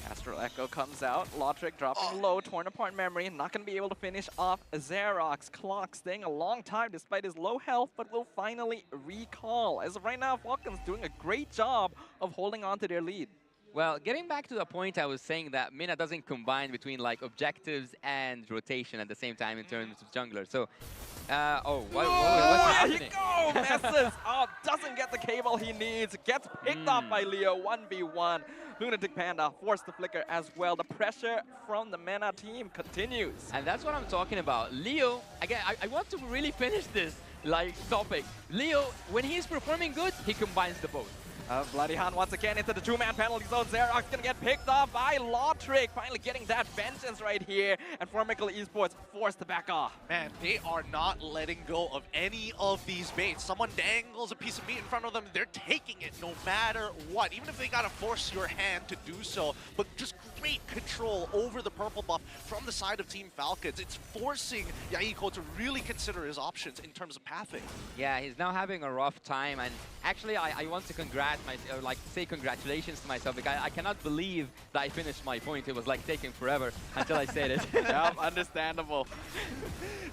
Astral Echo comes out, Lotric dropping low, torn apart memory, not going to be able to finish off Xerox. Clock staying a long time despite his low health, but will finally recall. As of right now, Falcons doing a great job of holding on to their lead. Well, getting back to the point I was saying that Mina doesn't combine between like objectives and rotation at the same time in terms of jungler. So, what's happening? Here he go! Messes up, doesn't get the cable he needs, gets picked up by Leo, 1v1. Lunatic Panda forced to flicker as well. The pressure from the Mena team continues. And that's what I'm talking about. Leo, again, I want to really finish this topic. Leo, when he's performing good, he combines the both. Bloody Hunt once again into the 2-man penalty zone. Xerox gonna get picked off by Lotric, finally getting that vengeance right here. And Homecrowd Esports forced to back off. Man, they are not letting go of any of these baits. Someone dangles a piece of meat in front of them, they're taking it no matter what. Even if they gotta force your hand to do so. But just great control over the purple buff from the side of Team Falcons. It's forcing Yahiko to really consider his options in terms of pathing. Yeah, he's now having a rough time. And actually, I want to say congratulations to myself, because I cannot believe that I finished my point. It was like taking forever until I said it. Yeah, understandable.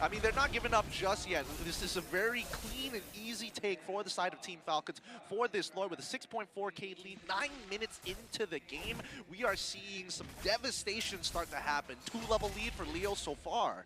I mean, they're not giving up just yet. This is a very clean and easy take for the side of Team Falcons for this Lord with a 6.4k lead. 9 minutes into the game, we are seeing some devastation start to happen. 2-level lead for Leo so far.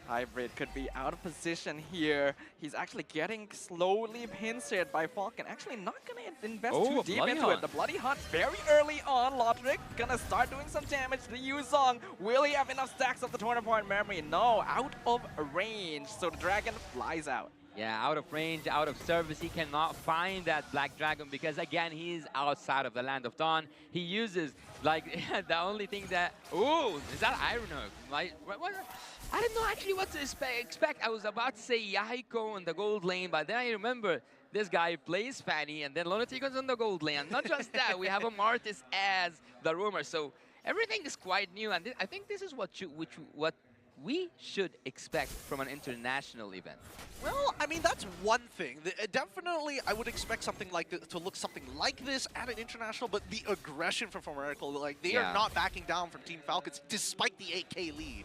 Hybrid could be out of position here. He's actually getting slowly pincered by Falcon. Actually not going to invest too deep into it. The Bloody Hunt very early on. Lotric gonna start doing some damage to Yuzong. Will he have enough stacks of the torn apart memory? No, out of range. So the dragon flies out. Yeah, out of range, out of service. He cannot find that Black Dragon because, again, he's outside of the Land of Dawn. He uses, like, the only thing that... Ooh, is that Iron Hook? I didn't know actually what to expect. I was about to say Yahiko on the gold lane, but then I remember this guy plays Fanny, and then Lunatico's on the gold lane. And not just that, we have a Martis as the rumor. So everything is quite new, and I think this is what we should expect from an international event. Well, I mean, that's one thing. Definitely, I would expect something like to look something like this at an international, but the aggression from Miracle, like, they are not backing down from Team Falcons despite the 8k lead.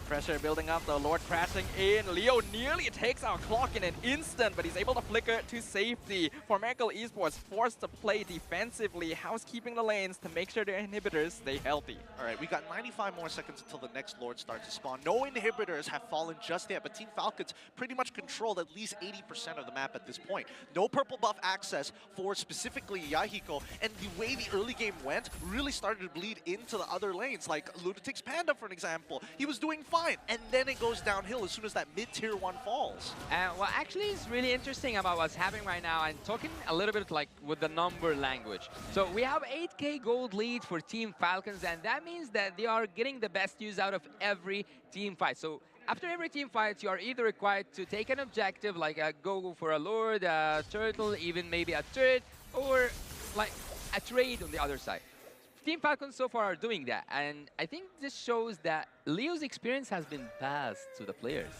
Pressure building up, the Lord crashing in. Leo nearly takes our clock in an instant, but he's able to flicker to safety. Homecrowd Esports forced to play defensively, housekeeping the lanes to make sure their inhibitors stay healthy. All right, we got 95 more seconds until the next Lord starts to spawn. No inhibitors have fallen just yet, but Team Falcons pretty much controlled at least 80% of the map at this point. No purple buff access for specifically Yahiko, and the way the early game went really started to bleed into the other lanes, like Lunatic's Panda, for an example. He was doing fine, and then it goes downhill as soon as that mid-tier 1 falls. What actually is really interesting about what's happening right now, and talking a little bit like with the number language. So we have 8k gold lead for Team Falcons, and that means that they are getting the best use out of every team fight. So after every team fight, you are either required to take an objective, like go for a Lord, a Turtle, even maybe a turret, or like a trade on the other side. Team Falcons so far are doing that, and I think this shows that Leo's experience has been passed to the players.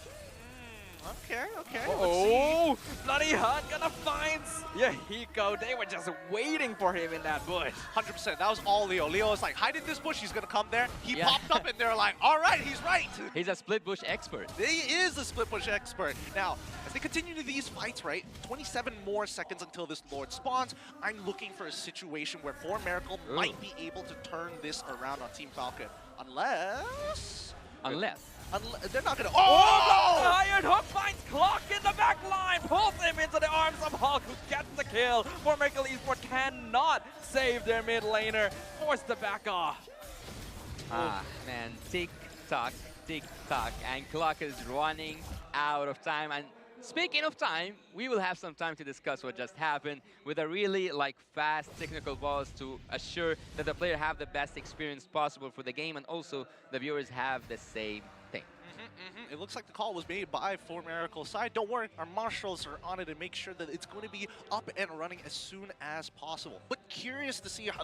Okay. Oh, Bloody Hunt gonna find Yahiko. They were just waiting for him in that bush. 100%. That was all Leo. Leo was like, hide in this bush. He's gonna come there. He popped up, and they're like, all right, he's right. He's a split bush expert. He is a split bush expert. Now, as they continue these fights, right? 27 more seconds until this Lord spawns. I'm looking for a situation where For Miracle might be able to turn this around on Team Falcon, unless they're not gonna. Oh! Iron Hook finds Clock in the back line, pulls him into the arms of Hulk, who gets the kill. For Miracle Esports cannot save their mid laner, forced to back off. Man, tick tock, and Clock is running out of time. And speaking of time, we will have some time to discuss what just happened with a really fast technical balls to assure that the player have the best experience possible for the game, and also the viewers have the same thing. It looks like the call was made by For Miracle's side. Don't worry, our marshals are on it to make sure that it's going to be up and running as soon as possible. But curious to see how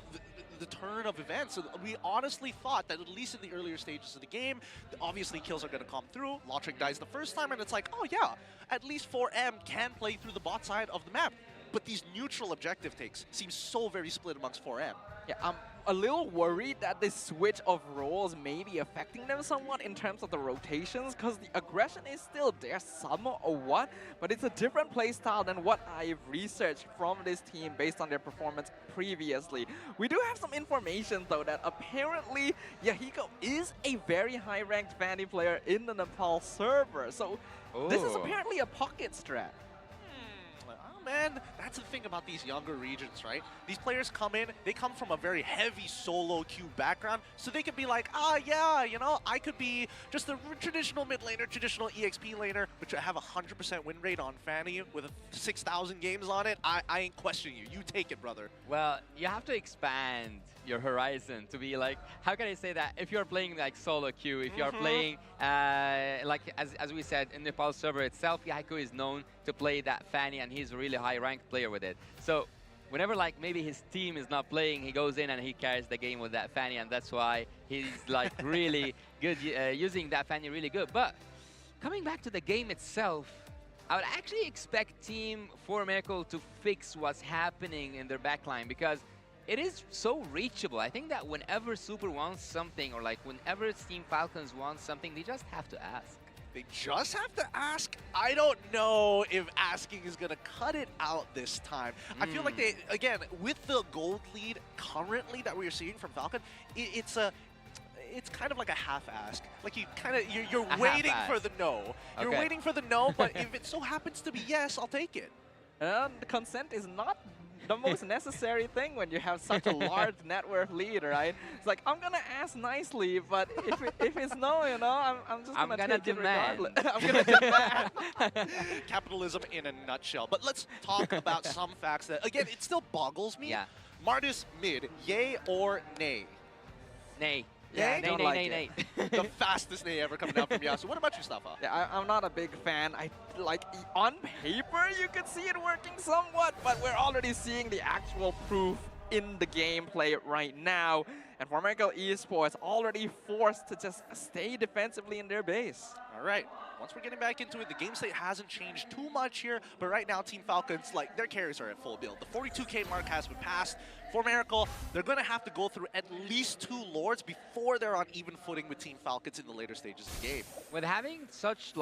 the turn of events. We honestly thought that at least in the earlier stages of the game, obviously kills are going to come through. Lotric dies the first time, and it's like, oh yeah, at least 4M can play through the bot side of the map. But these neutral objective takes seem so very split amongst 4M. Yeah, I'm a little worried that this switch of roles may be affecting them somewhat in terms of the rotations, because the aggression is still there somewhat, but it's a different playstyle than what I've researched from this team based on their performance previously. We do have some information though that apparently Yahiko is a very high-ranked Fanny player in the Nepal server, so this is apparently a pocket strat. Man, that's the thing about these younger regions, right? These players come in, they come from a very heavy solo queue background, so they could be like, yeah, you know, I could be just a traditional mid laner, traditional EXP laner, but have a 100% win rate on Fanny with 6,000 games on it. I ain't questioning you. You take it, brother. Well, you have to expand your horizon to be how can I say that? If you're playing solo queue, if you're playing as we said in Nepal server itself, Yahiko is known to play that Fanny, and he's a really high ranked player with it. So whenever maybe his team is not playing, he goes in and he carries the game with that Fanny, and that's why he's really good, using that Fanny really good. But coming back to the game itself, I would actually expect Team For Miracle to fix what's happening in their backline, because it is so reachable. I think that whenever Super wants something, or whenever Team Falcons wants something, they just have to ask. They just have to ask? I don't know if asking is going to cut it out this time. I feel like they, again, with the gold lead currently that we're seeing from Falcon, it's kind of like a half-ask. Like you're waiting for the no. You're waiting for the no, but if it so happens to be yes, I'll take it. The consent is not the most necessary thing when you have such a large net worth lead, right? It's like, I'm gonna ask nicely, but if it's no, you know, I'm just gonna take it regardless. I'm gonna demand. Capitalism in a nutshell. But let's talk about some facts that, again, it still boggles me. Yeah. Martis mid, yay or nay? Nay. Yeah, nay. The fastest nay ever coming out from Yasu. What about you, Stafa? Yeah, I'm not a big fan. On paper, you could see it working somewhat, but we're already seeing the actual proof in the gameplay right now. And For Miracle Esports already forced to just stay defensively in their base. All right. Once we're getting back into it, the game state hasn't changed too much here, but right now Team Falcons, their carries are at full build. The 42k mark has been passed. For Miracle, they're going to have to go through at least 2 Lords before they're on even footing with Team Falcons in the later stages of the game. With having such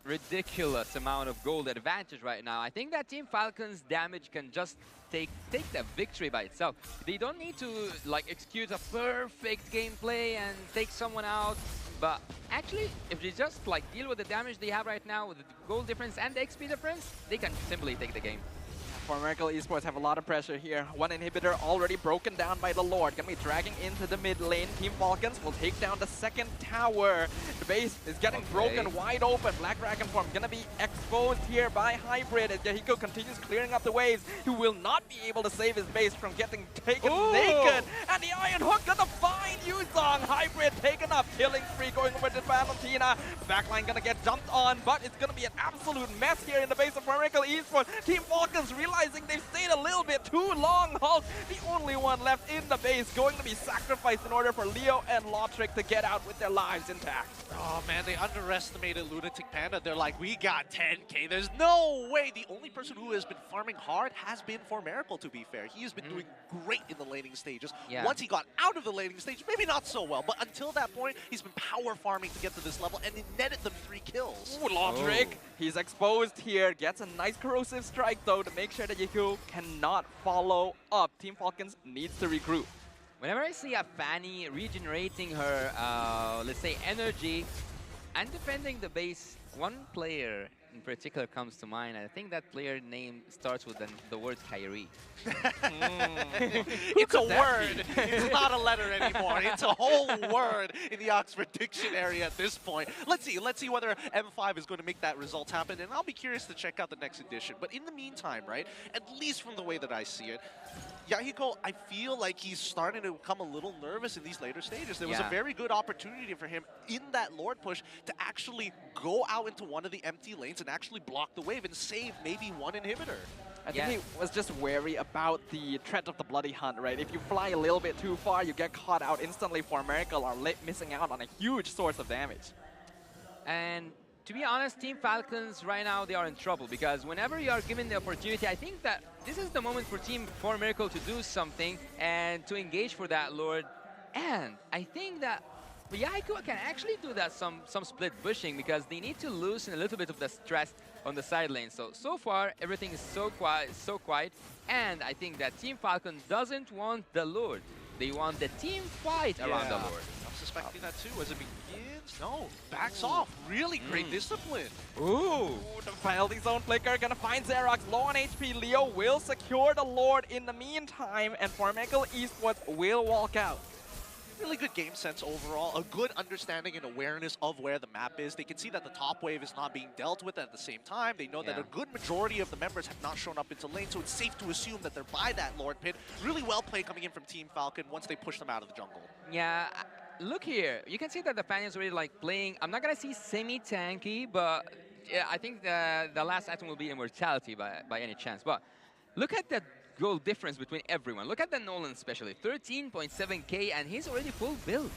ridiculous amount of gold advantage right now, I think that Team Falcon's damage can just take the victory by itself. They don't need to execute a perfect gameplay and take someone out, but actually if they just deal with the damage they have right now with the gold difference and the XP difference, they can simply take the game. For Miracle Esports have a lot of pressure here. One inhibitor already broken down by the Lord. Gonna be dragging into the mid lane. Team Falcons will take down the second tower. The base is getting broken wide open. Black Dragon form gonna be exposed here by Hybrid as Yahiko continues clearing up the waves. He will not be able to save his base from getting taken naked. And the Iron Hook gonna find Yuzong. Hybrid taken up. Killing spree going over to Valentina. Backline gonna get jumped on, but it's gonna be an absolute mess here in the base of For Miracle Esports. Team Falcons realize realizing they've stayed a little bit too long. Hulk, the only one left in the base, going to be sacrificed in order for Leo and Lotric to get out with their lives intact. Oh man, they underestimated Lunatic Panda. They're like, we got 10k. There's no way. The only person who has been farming hard has been for Miracle, to be fair. He has been doing great in the laning stages. Yeah. Once he got out of the laning stage, maybe not so well, but until that point, he's been power farming to get to this level, and it netted them 3 kills. Ooh, Lotric, he's exposed here. Gets a nice corrosive strike though to make sure that Yahoo cannot follow up. Team Falcons needs to regroup. Whenever I see a Fanny regenerating her, let's say, energy and defending the base, one player in particular comes to mind. I think that player name starts with the word Kyrie. It's a word. It's not a letter anymore. It's a whole word in the Oxford Dictionary at this point. Let's see whether M5 is going to make that result happen, and I'll be curious to check out the next edition. But in the meantime, right, at least from the way that I see it, Yahiko, I feel like he's starting to become a little nervous in these later stages. There was a very good opportunity for him in that Lord push to actually go out into one of the empty lanes and actually block the wave and save maybe one inhibitor. I think he was just wary about the threat of the Bloody Hunt, right? If you fly a little bit too far, you get caught out instantly. For Miracle are missing out on a huge source of damage. And to be honest, Team Falcons right now, they are in trouble because whenever you are given the opportunity, I think that this is the moment for Miracle to do something and to engage for that Lord. And I think that Yahiko can actually do that some split bushing because they need to loosen a little bit of the stress on the side lane. So far, everything is so quiet. And I think that Team Falcon doesn't want the Lord. They want the team fight around the Lord. I'm suspecting that too as it begins. No, backs off. Really great discipline. Ooh, the penalty zone flicker gonna find Xerox low on HP. Leo will secure the Lord in the meantime, and Miracle Esports will walk out. Really good game sense overall, a good understanding and awareness of where the map is. They can see that the top wave is not being dealt with at the same time. They know that a good majority of the members have not shown up into lane, so it's safe to assume that they're by that Lord pit. Really well played coming in from Team Falcon once they push them out of the jungle. Yeah, look here. You can see that the fan is already like playing. I'm not going to see semi-tanky, but yeah, I think the last item will be Immortality by any chance. But look at the goal difference between everyone. Look at the Nolan especially, 13.7k, and he's already full build.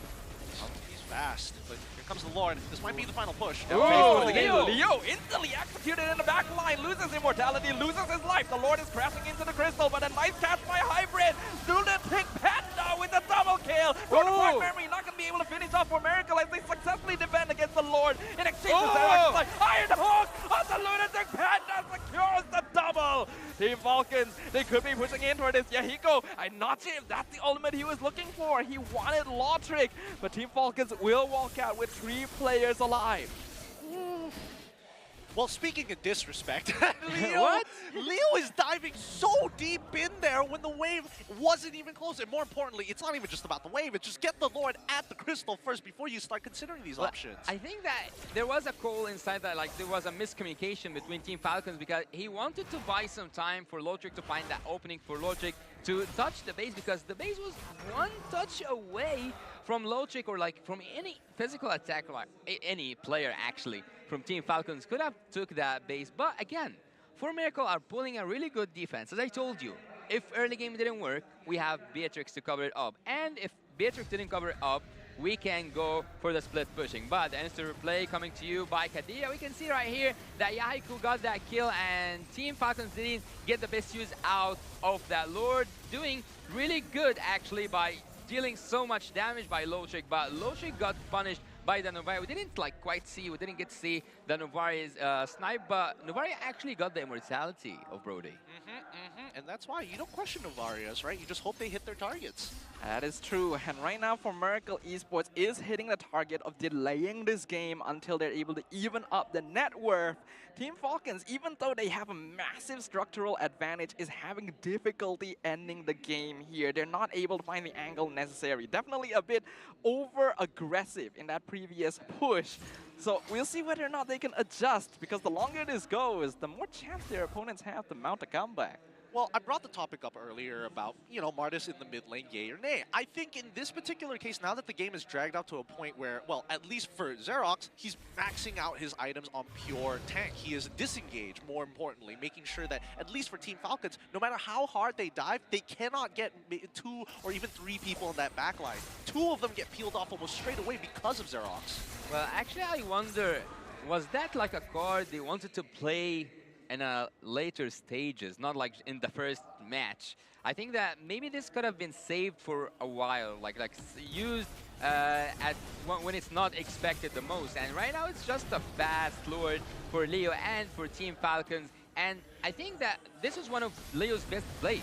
Oh, he's fast, but here comes the Lord. This might be the final push. Oh, Leo instantly executed in the back line, loses Immortality, loses his life. The Lord is crashing into the crystal, but a nice catch by Hybrid. Lunatic Panda with a double kill. Bonafide Memory not going to be able to finish off for Miracle as they successfully defend against the Lord. In exchange for Xerox, like Iron Hook on the Lunatic Panda secures the double. Team Falcons, they could be pushing in toward this. Yahiko, I'm not sure if that's the ultimate he was looking for. He wanted Lotric, but Team Falcons will walk out with 3 players alive. Well, speaking of disrespect, Leo is diving so deep in there when the wave wasn't even close. And more importantly, it's not even just about the wave. It's just get the Lord at the crystal first before you start considering these options. I think that there was a call inside that, like, there was a miscommunication between Team Falcons because he wanted to buy some time for Lotric to find that opening for Lotric to touch the base because the base was one touch away from Lotric or like from any physical attack, like any player actually from Team Falcons could have took that base. But again, For Miracle are pulling a really good defense. As I told you, if early game didn't work, we have Beatrix to cover it up. And if Beatrix didn't cover it up, we can go for the split pushing. But the instant replay coming to you by Kadia. We can see right here that Yahiko got that kill and Team Falcons didn't get the best use out of that Lord. Doing really good actually by dealing so much damage by Lotric, but Lotric got punished by the Novari. We didn't we didn't get to see the Novari's snipe, but Novari actually got the immortality of Brody. And that's why you don't question Novarias, right? You just hope they hit their targets. That is true, and right now for Miracle Esports is hitting the target of delaying this game until they're able to even up the net worth. Team Falcons, even though they have a massive structural advantage, is having difficulty ending the game here. They're not able to find the angle necessary. Definitely a bit over-aggressive in that previous push. So we'll see whether or not they can adjust, because the longer this goes, the more chance their opponents have to mount a comeback. Well, I brought the topic up earlier about, Martis in the mid lane, yay or nay. I think in this particular case, now that the game is dragged out to a point where, well, at least for Xerox, he's maxing out his items on pure tank. He is disengaged, more importantly, making sure that, at least for Team Falcons, no matter how hard they dive, they cannot get 2 or even 3 people in that backline. 2 of them get peeled off almost straight away because of Xerox. Well, actually, I wonder, was that like a card they wanted to play in later stages, not like in the first match? I think that maybe this could have been saved for a while, like used when it's not expected the most. And right now it's just a fast Lord for Leo and for Team Falcons. And I think that this is one of Leo's best plays.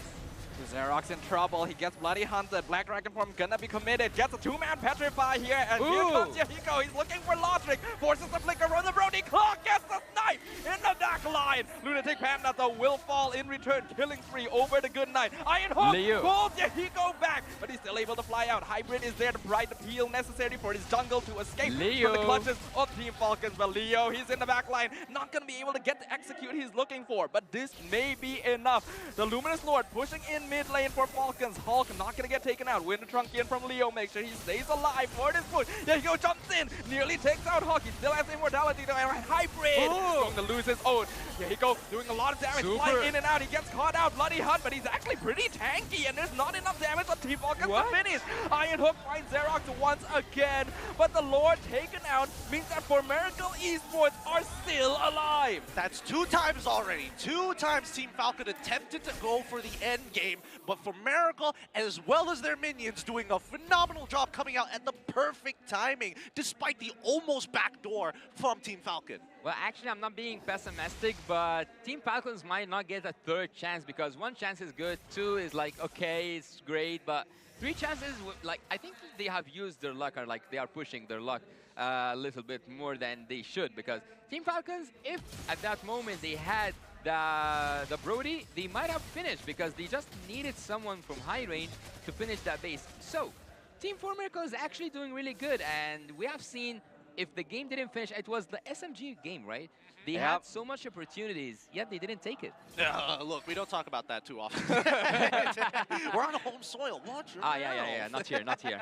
Xerox in trouble. He gets bloody hunted. Black Dragon form gonna be committed. Gets a 2-man petrify here. And here comes Yahiko. He's looking for Logic. Forces the flicker from the Brody. Clock gets the snipe in the back line. Lunatic Panda though will fall in return. Killing spree over the good night. Iron Hook pulls Yahiko back. But he's still able to fly out. Hybrid is there to provide the peel necessary for his jungle to escape from the clutches of Team Falcons. But Leo, he's in the back line. Not gonna be able to get the execute he's looking for. But this may be enough. The Luminous Lord pushing in mid lane for Falcons. Hulk not gonna get taken out. Winter Trunkian from Leo. Make sure he stays alive for this push. Yahiko jumps in. Nearly takes out Hulk. He still has immortality though. And Hybrid going to lose his own. Yahiko doing a lot of damage. Flying in and out. He gets caught out. Bloody Hunt, but he's actually pretty tanky. And there's not enough damage on Team Falcons to finish. Iron Hook finds Xerox once again. But the Lord taken out means that for Miracle Esports are still alive. That's 2 times already. 2 times Team Falcon attempted to go for the end game. But for Miracle, as well as their minions, doing a phenomenal job coming out at the perfect timing, despite the almost backdoor from Team Falcon. Well, actually, I'm not being pessimistic, but Team Falcons might not get a 3rd chance because 1 chance is good, 2 is like, okay, it's great, but 3 chances, like, I think they have used their luck, or like they are pushing their luck a little bit more than they should, because Team Falcons, if at that moment they had the Brody, they might have finished because they just needed someone from high range to finish that base. So, Team 4 Miracle is actually doing really good, and we have seen if the game didn't finish, it was the SMG game, right? They had so much opportunities, yet they didn't take it. Look, we don't talk about that too often. We're on home soil. Watch your mouth. Yeah. Not here, not here.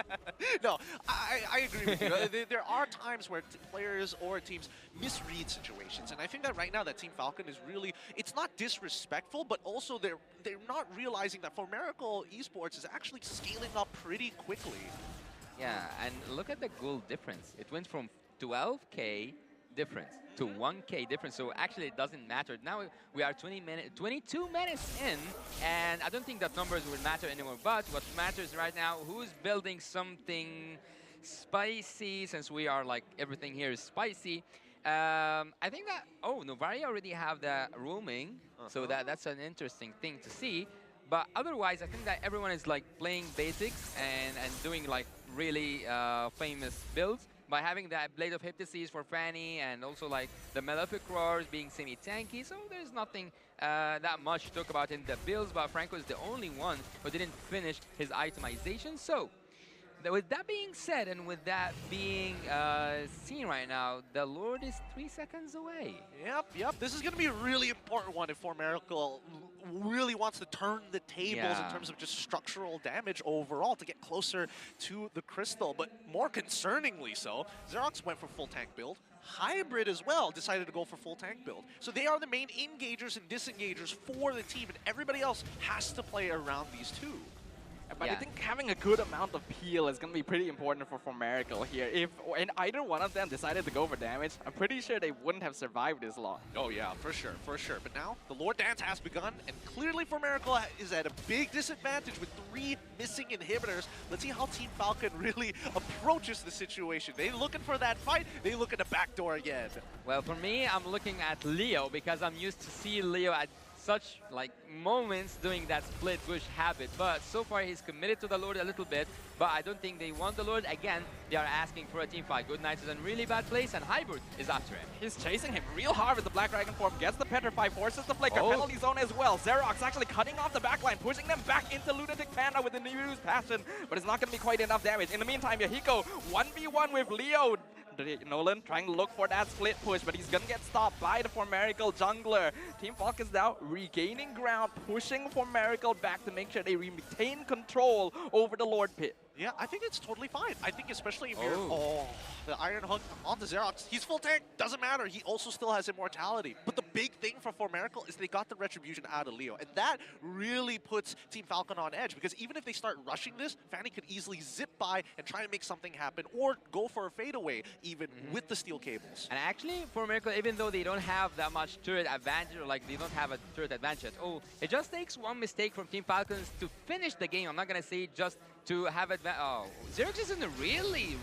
No, I agree with you. There are times where players or teams misread situations, and I think that right now that Team Falcon is really, it's not disrespectful, but also they're not realizing that for Miracle Esports is actually scaling up pretty quickly. Yeah, and look at the goal difference. It went from 12K difference to 1K difference, so actually it doesn't matter. Now we are 22 minutes in, and I don't think that numbers will matter anymore, but what matters right now, who's building something spicy, since we are like, everything here is spicy. I think that, Novari already have the roaming, so that's an interesting thing to see. But otherwise, I think that everyone is like playing basics and doing like really famous builds by having that Blade of Hypnosis for Fanny and also like the Malefic Roars being semi-tanky. So there's nothing that much to talk about in the builds, but Franco is the only one who didn't finish his itemization. So with that being said, and with that being seen right now, the Lord is 3 seconds away. Yep. This is going to be a really important one if Miracle really wants to turn the tables in terms of just structural damage overall to get closer to the crystal. But more concerningly so, Xerox went for full tank build. Hybrid as well decided to go for full tank build. So they are the main engagers and disengagers for the team, and everybody else has to play around these two. But I think having a good amount of peel is going to be pretty important for Miracle here. If either one of them decided to go for damage, I'm pretty sure they wouldn't have survived this long. Oh yeah, for sure. But now, the Lord Dance has begun, and clearly for Miracle is at a big disadvantage with 3 missing inhibitors. Let's see how Team Falcon really approaches the situation. They looking for that fight, they look at the back door again. Well, for me, I'm looking at Leo because I'm used to see Leo at such like moments doing that split push habit, but so far he's committed to the Lord a little bit, but I don't think they want the Lord. Again, they are asking for a team fight. Good Knight is in really bad place, and Hybrid is after him. He's chasing him real hard with the Black Dragon form, gets the Petrify, forces the Flicker, penalty zone as well. Xerox actually cutting off the backline, pushing them back into Lunatic Panda with the News Passion, but it's not going to be quite enough damage. In the meantime, Yahiko 1v1 with Leo. Nolan trying to look for that split push, but he's gonna get stopped by the Formerical jungler. Team Falcons now regaining ground, pushing Formerical back to make sure they retain control over the Lord Pit. Yeah, I think it's totally fine. I think especially if you're... Oh, the Iron Hook onto Xerox. He's full tank, doesn't matter. He also still has immortality. But the big thing for Formerical is they got the Retribution out of Leo. And that really puts Team Falcon on edge, because even if they start rushing this, Fanny could easily zip by and try to make something happen, or go for a fadeaway even with the steel cables. And actually, Formerical, even though they don't have that much turret advantage, or like they don't have a turret advantage at all, it just takes one mistake from Team Falcons to finish the game. I'm not gonna say just to have advantage. Oh, Xerox is in a really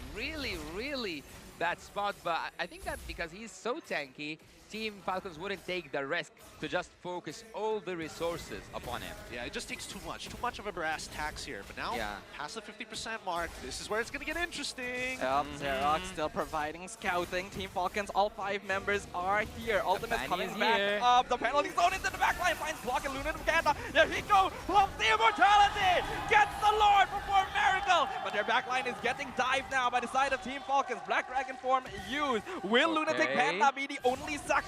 bad spot, but I think that because he's so tanky, Team Falcons wouldn't take the risk to just focus all the resources upon him. Yeah, it just takes too much of a brass tax here. But now, past the 50% mark, this is where it's going to get interesting. Xerox still providing scouting. Team Falcons, all 5 members are here. Ultimate coming back up. The penalty zone into the backline. Finds block and Luna to Canada. There he goes. Pumps the immortality. Gets the Lord before Miracle. But their backline is getting dived now by the side of Team Falcons. Black Dragon form used. Will Lunatic Panda be the only sacrifice?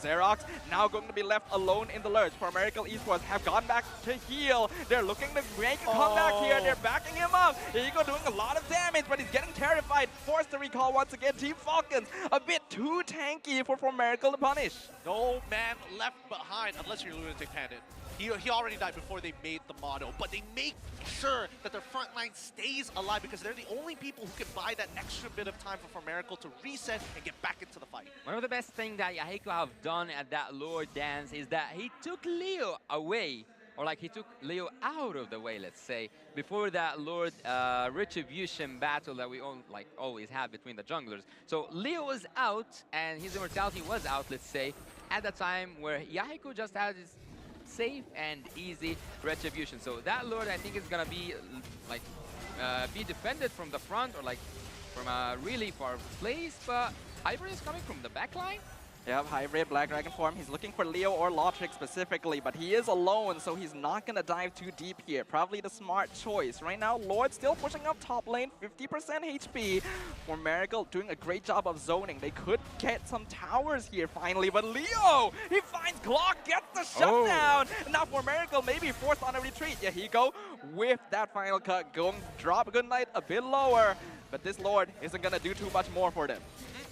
Xerox now going to be left alone in the lurch. Formerical Esports have gone back to heal. They're looking to make a comeback here. They're backing him up. Here you go, doing a lot of damage, but he's getting terrified. Forced to recall once again. Team Falcons a bit too tanky for Formerical to punish. No man left behind, unless you're Lunatic Panda. He already died before they made the motto, but they make sure that their front line stays alive, because they're the only people who can buy that extra bit of time for Formerical to reset and get back into the fight. One of the best things that Yahiko have done at that Lord dance is that he took Leo away, or like he took Leo out of the way, let's say, before that Lord Retribution battle that we always have between the junglers. So Leo was out, and his immortality was out, let's say, at the time where Yahiko just had his safe and easy Retribution. So that Lord, I think, is gonna be like be defended from the front, or like from a really far place, but Hybrid is coming from the back line. Yep, Hybrid, Black Dragon form. He's looking for Leo or Lotric specifically, but he is alone, so he's not going to dive too deep here. Probably the smart choice. Right now, Lord still pushing up top lane, 50% HP. Formerical doing a great job of zoning. They could get some towers here finally, but Leo, he finds Glock, gets the shutdown. Now Formerical may be forced on a retreat. Yeah, he go with that final cut, going drop Goodnight a bit lower, but this Lord isn't going to do too much more for them.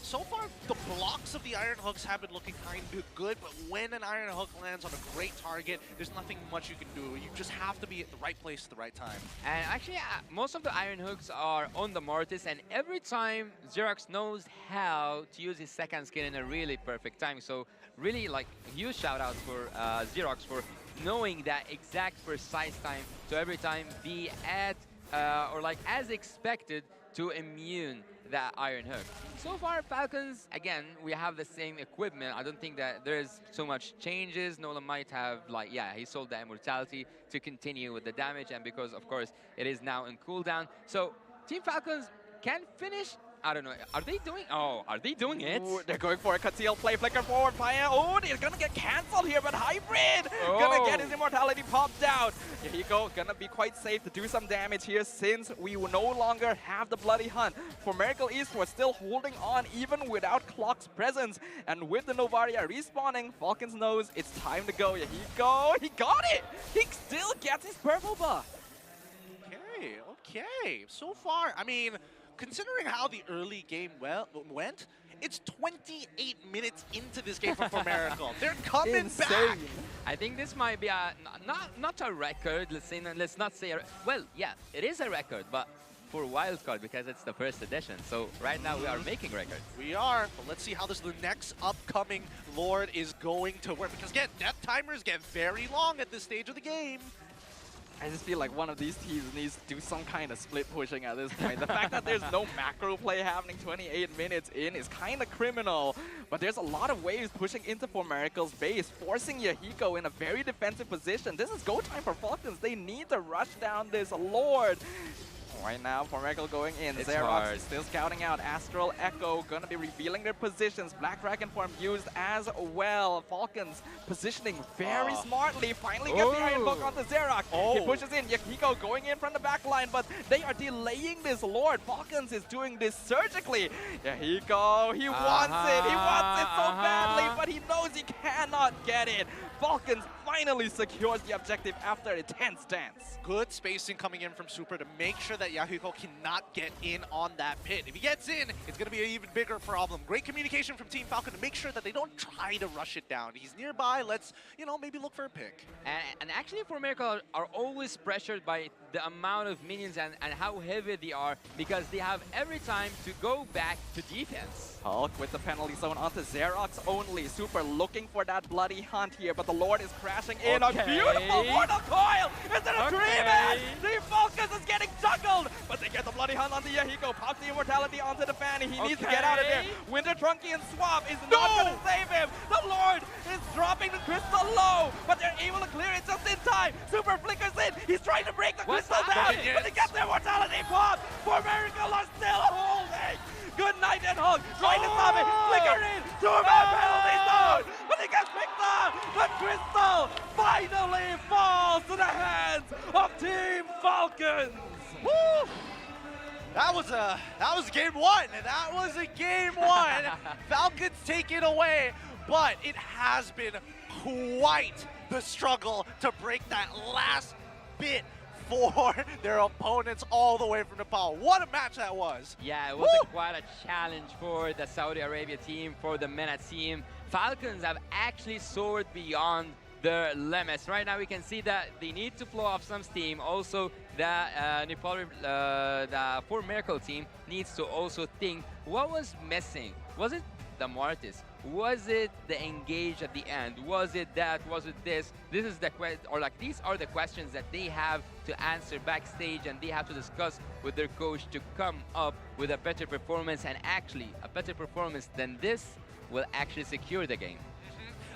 So far, the blocks of the Iron Hooks have been looking kind of good, but when an Iron Hook lands on a great target, there's nothing much you can do. You just have to be at the right place at the right time. And actually, most of the Iron Hooks are on the Mortis, and every time Xerox knows how to use his second skin in a really perfect time. So really, like, a huge shout out for Xerox for knowing that exact precise time to every time be at, or like as expected, to immune that Iron Hook. So far, Falcons, again, we have the same equipment. I don't think that there's so much changes. Nolan might have, like, yeah, he sold the immortality to continue with the damage, and because, of course, it is now in cooldown. So, Team Falcons can finish. I don't know. Are they doing? Oh, are they doing it? Ooh, they're going for a conceal play, flicker forward, fire. Oh, they're gonna get cancelled here, but Hybrid gonna get his immortality popped out. Here you go, gonna be quite safe to do some damage here, since we will no longer have the bloody hunt. Formerical Esports still holding on even without Clock's presence, and with the Novaria respawning, Falcons knows it's time to go. Here he go, he got it. He still gets his purple buff. Okay. So far, I mean, considering how the early game went, it's 28 minutes into this game for Formerical. They're coming back. I think this might be a not a record. Let's not say well, yeah, it is a record, but for wildcard, because it's the first edition. So right now we are making records. We are, but let's see how the next upcoming Lord is going to work, because again, death timers get very long at this stage of the game. I just feel like one of these teams needs to do some kind of split pushing at this point. The fact that there's no macro play happening 28 minutes in is kind of criminal. But there's a lot of waves pushing into Formerical's base, forcing Yahiko in a very defensive position. This is go time for Falcons. They need to rush down this Lord. Right now, Formerical going in. It's Xerox hard. still scouting out. Astral Echo gonna be revealing their positions. Black Dragon form used as well. Falcons positioning very smartly. Finally gets the Iron Book onto Xerox. He pushes in. Yahiko going in from the back line, but they are delaying this Lord. Falcons is doing this surgically. Yahiko, he wants it. He wants it so badly, but he knows he cannot get it. Falcons finally secures the objective after a tense dance. Good spacing coming in from Super to make sure that Yahiko cannot get in on that pit. If he gets in, it's going to be an even bigger problem. Great communication from Team Falcon to make sure that they don't try to rush it down. He's nearby. Let's, you know, maybe look for a pick. And actually, Formerical are always pressured by the amount of minions and how heavy they are, because they have every time to go back to defense. Hulk with the penalty zone onto Xerox only. Super looking for that bloody hunt here, but the Lord is crashing in. A beautiful mortal coil! Is it a dream match? The Focus is getting juggled, but they get the bloody hunt onto Yahiko. Pops the immortality onto the Fanny. He needs to get out of there. Winter Trunky and Swap is not going to save him. The Lord is dropping the crystal low, but they're able to clear it just in time. Super flickers in. He's trying to break the crystal down, but he gets the immortality pop. Formerical are still holding. Good night and Hulk trying to stop it. Flicker in. 2-man penalty zone, but he gets picked up. The crystal finally falls to the hands of Team Falcons. Woo! That was game one. That was a game one. Falcons take it away, but it has been quite the struggle to break that last bit for their opponents all the way from Nepal. What a match that was. Yeah, it was quite a challenge for the Saudi Arabia team, for the MENA team. Falcons have actually soared beyond their limits. Right now we can see that they need to blow off some steam. Also, the Nepal, the Formerical team needs to also think what was missing. Was it the Mortis? Was it the engage at the end? Was it that? Was it this? This is the these are the questions that they have to answer backstage, and they have to discuss with their coach to come up with a better performance, and actually a better performance than this will actually secure the game.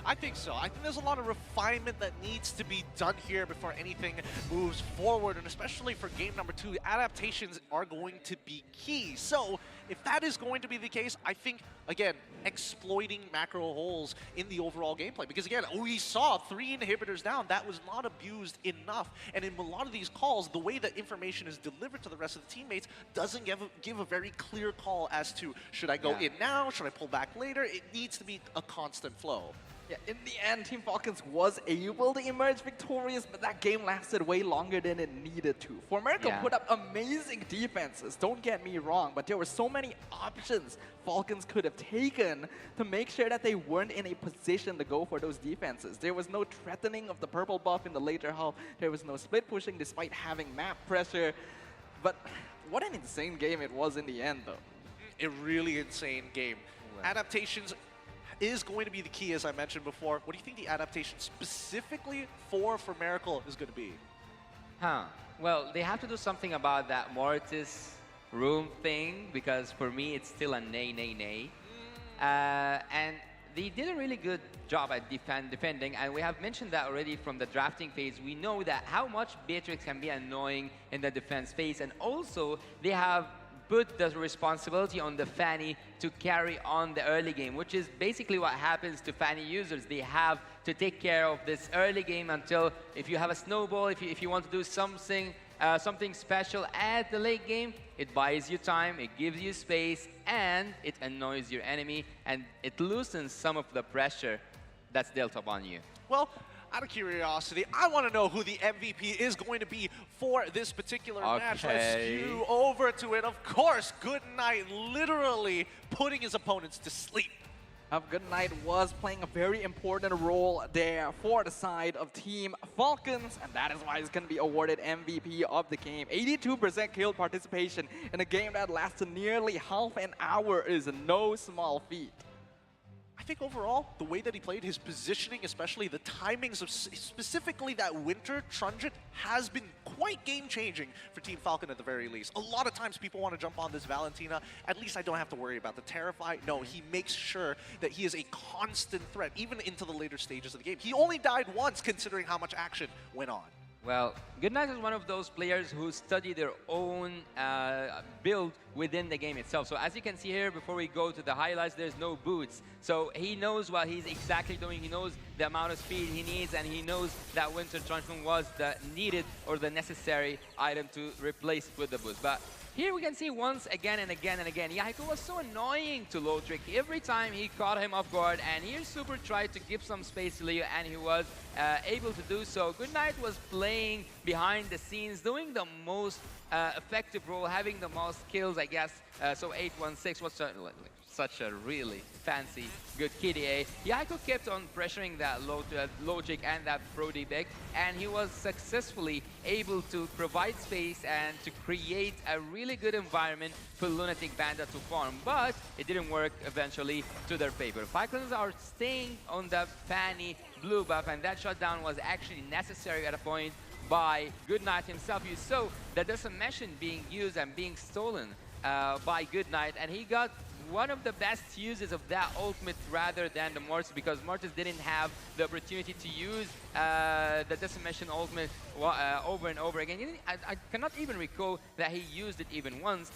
I think so. I think there's a lot of refinement that needs to be done here before anything moves forward, and especially for game number 2, adaptations are going to be key. So if that is going to be the case, I think, again, exploiting macro holes in the overall gameplay. Because again, we saw 3 inhibitors down. That was not abused enough. And in a lot of these calls, the way that information is delivered to the rest of the teammates doesn't give a very clear call as to, should I go in now? Should I pull back later? It needs to be a constant flow. Yeah, in the end, Team Falcons was able to emerge victorious, but that game lasted way longer than it needed to. Formerical put up amazing defenses, don't get me wrong, but there were so many options Falcons could have taken to make sure that they weren't in a position to go for those defenses. There was no threatening of the purple buff in the later half. There was no split pushing despite having map pressure. But what an insane game it was in the end, though. A really insane game. Adaptations is going to be the key, as I mentioned before. What do you think the adaptation specifically for Formerical is going to be? Well, they have to do something about that Mortis room thing, because for me it's still a nay. And they did a really good job at defending, and we have mentioned that already from the drafting phase. We know that how much Beatrix can be annoying in the defense phase, and also they have put the responsibility on the Fanny to carry on the early game, which is basically what happens to Fanny users. They have to take care of this early game until, if you have a snowball, if you want to do something special at the late game, it buys you time, it gives you space, and it annoys your enemy, and it loosens some of the pressure that's dealt upon you. Well, out of curiosity, I want to know who the MVP is going to be for this particular match. Let's skew over to it. Of course, Good Night literally putting his opponents to sleep. Good Night was playing a very important role there for the side of Team Falcons, and that is why he's going to be awarded MVP of the game. 82% kill participation in a game that lasted nearly half an hour is no small feat. I think overall, the way that he played, his positioning, especially the timings of specifically that Winter Trunjet, has been quite game-changing for Team Falcon at the very least. A lot of times people want to jump on this Valentina. At least I don't have to worry about the Terrify. No, he makes sure that he is a constant threat, even into the later stages of the game. He only died once, considering how much action went on. Well, Goodnight is one of those players who study their own build within the game itself. So as you can see here, before we go to the highlights, there's no boots. So he knows what he's exactly doing. He knows the amount of speed he needs, and he knows that Winter Truncheon was the needed or the necessary item to replace with the boots. But here we can see once again and again and again, Yahiko was so annoying to Lotric. Every time he caught him off guard, and here Super tried to give some space to Leo, and he was able to do so. Goodnight was playing behind the scenes, doing the most effective role, having the most kills, I guess. So 816 was such a really fancy, good KDA. Yahiko kept on pressuring that Logic and that Brody Beck, and he was successfully able to provide space and to create a really good environment for Lunatic Banda to farm, but it didn't work eventually to their favor. Falcons are staying on the Fanny blue buff, and that shutdown was actually necessary at a point by Goodnight himself. You saw the decimation being used and being stolen by Goodnight, and he got one of the best uses of that ultimate rather than the Mortis, because Mortis didn't have the opportunity to use the Decimation ultimate over and over again. I cannot even recall that he used it even once.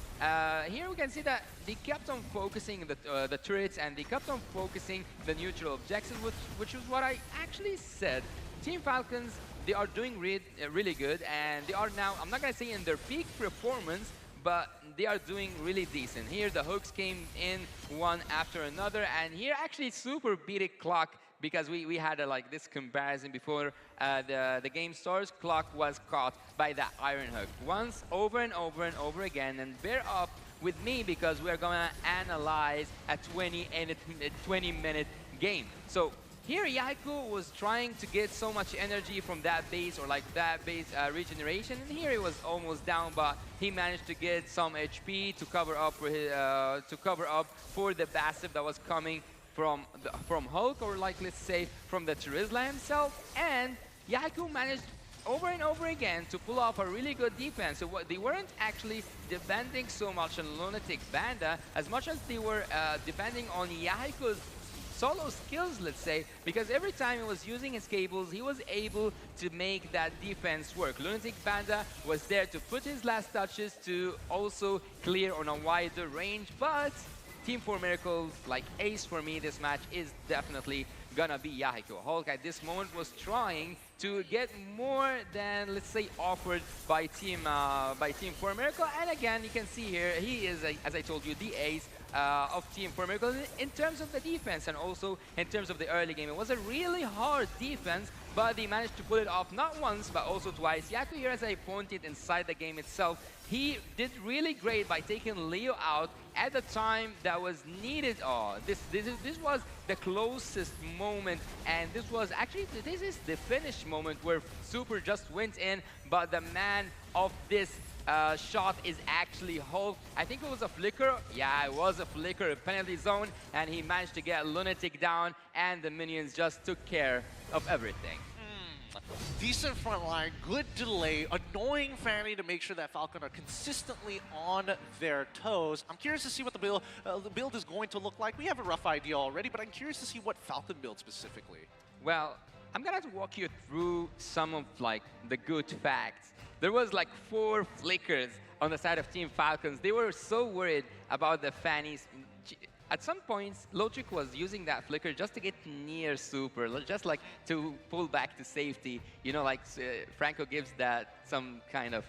Here we can see that they kept on focusing the turrets, and they kept on focusing the neutral objectives, which was what I actually said. Team Falcons, they are doing really good, and they are now, I'm not going to say in their peak performance, but they are doing really decent. Here the hooks came in one after another, and here actually Super beat it Clock, because we had like this comparison before the game starts. Clock was caught by that Iron Hook once, over and over and over again, and bear up with me because we're gonna analyze a 20-minute game. So here Yahiko was trying to get so much energy from that base, or like that base regeneration, and here he was almost down, but he managed to get some HP to cover up for his, for the passive that was coming from Hulk, or like let's say from the Terizla himself, and Yahiko managed over and over again to pull off a really good defense. So they weren't actually depending so much on Lunatic Banda as much as they were depending on Yahiko's solo skills, let's say, because every time he was using his cables, he was able to make that defense work. Lunatic Banda was there to put his last touches to also clear on a wider range, but Team 4 Miracles, like ace for me, this match is definitely gonna be Yahiko. Hulk at this moment was trying to get more than, let's say, offered by Team 4 Miracle, and again, you can see here, he is, as I told you, the ace of Team 4 Miracle in terms of the defense and also in terms of the early game. It was a really hard defense, but they managed to pull it off not once, but also twice. Yahiko here, as I pointed inside the game itself, he did really great by taking Leo out at the time that was needed. Oh, this was the closest moment, and this is the finish moment where Super just went in, but the man of this shot is actually Hulk. I think it was a flicker. Yeah, it was a flicker, a penalty zone, and he managed to get Lunatic down, and the minions just took care of everything. Decent front line, good delay, annoying Fanny to make sure that Falcon are consistently on their toes. I'm curious to see what the build is going to look like. We have a rough idea already, but I'm curious to see what Falcon build specifically. Well, I'm gonna have to walk you through some of like the good facts. There was like 4 flickers on the side of Team Falcons. They were so worried about the Fannies. At some points, Lotric was using that flicker just to get near Super, just like to pull back to safety. You know, like Franco gives that some kind of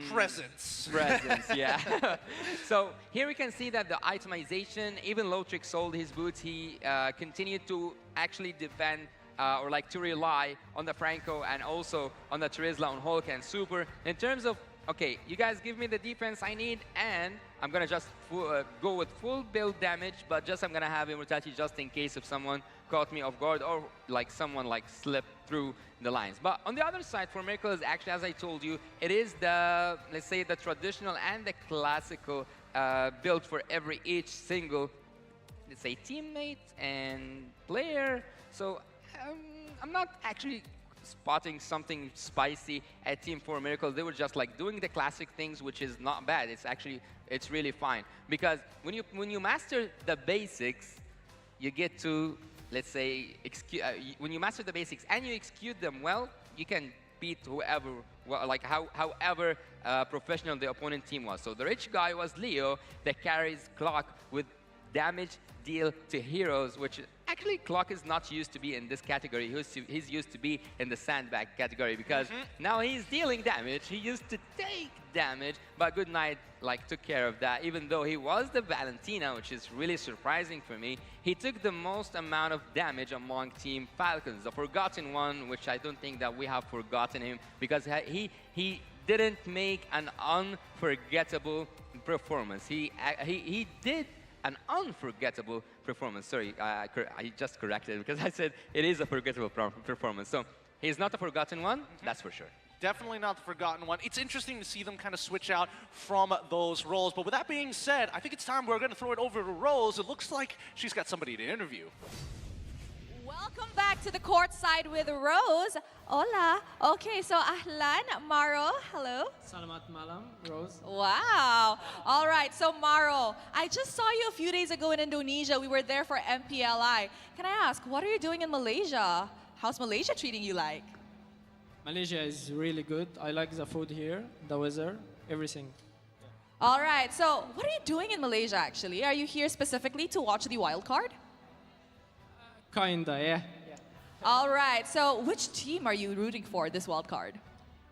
presence. Presence, yeah. So here we can see that the itemization, even Lotric sold his boots. He continued to actually defend or like to rely on the Franco and also on the Terizla, on Hulk and Super. In terms of, okay, you guys give me the defense I need, and I'm gonna just go with full build damage, but just I'm gonna have Immortality just in case if someone caught me off guard or like someone like slipped through the lines. But on the other side, for Miracle is actually, as I told you, it is the, let's say, the traditional and the classical build for each single, let's say, teammate and player. So I'm not actually spotting something spicy at Team 4 Miracle. They were just like doing the classic things, which is not bad. It's actually, it's really fine. Because when you master the basics, you get to, let's say, when you master the basics and you execute them well, you can beat whoever, well, like however professional the opponent team was. So the rich guy was Leo that carries Clock with damage deal to heroes, which actually Clock is not used to be in this category. He's used to be in the sandbag category because now he's dealing damage. He used to take damage, but Goodnight like took care of that. Even though he was the Valentina, which is really surprising for me, he took the most amount of damage among Team Falcons, the forgotten one, which I don't think that we have forgotten him because he didn't make an unforgettable performance. He did an unforgettable performance. Sorry, I just corrected because I said it is a forgettable performance. So he's not a forgotten one, that's for sure. Definitely not the forgotten one. It's interesting to see them kind of switch out from those roles. But with that being said, I think it's time we're going to throw it over to Rose. It looks like she's got somebody to interview. Welcome back to the court side with Rose. Hola. Okay, so ahlan, Maro. Hello. Salamat malam, Rose. Wow. All right, so Maro, I just saw you a few days ago in Indonesia. We were there for MPLI. Can I ask, what are you doing in Malaysia? How's Malaysia treating you like? Malaysia is really good. I like the food here, the weather, everything. All right, so what are you doing in Malaysia actually? Are you here specifically to watch the wild card? Kinda, yeah. All right, so which team are you rooting for this wild card?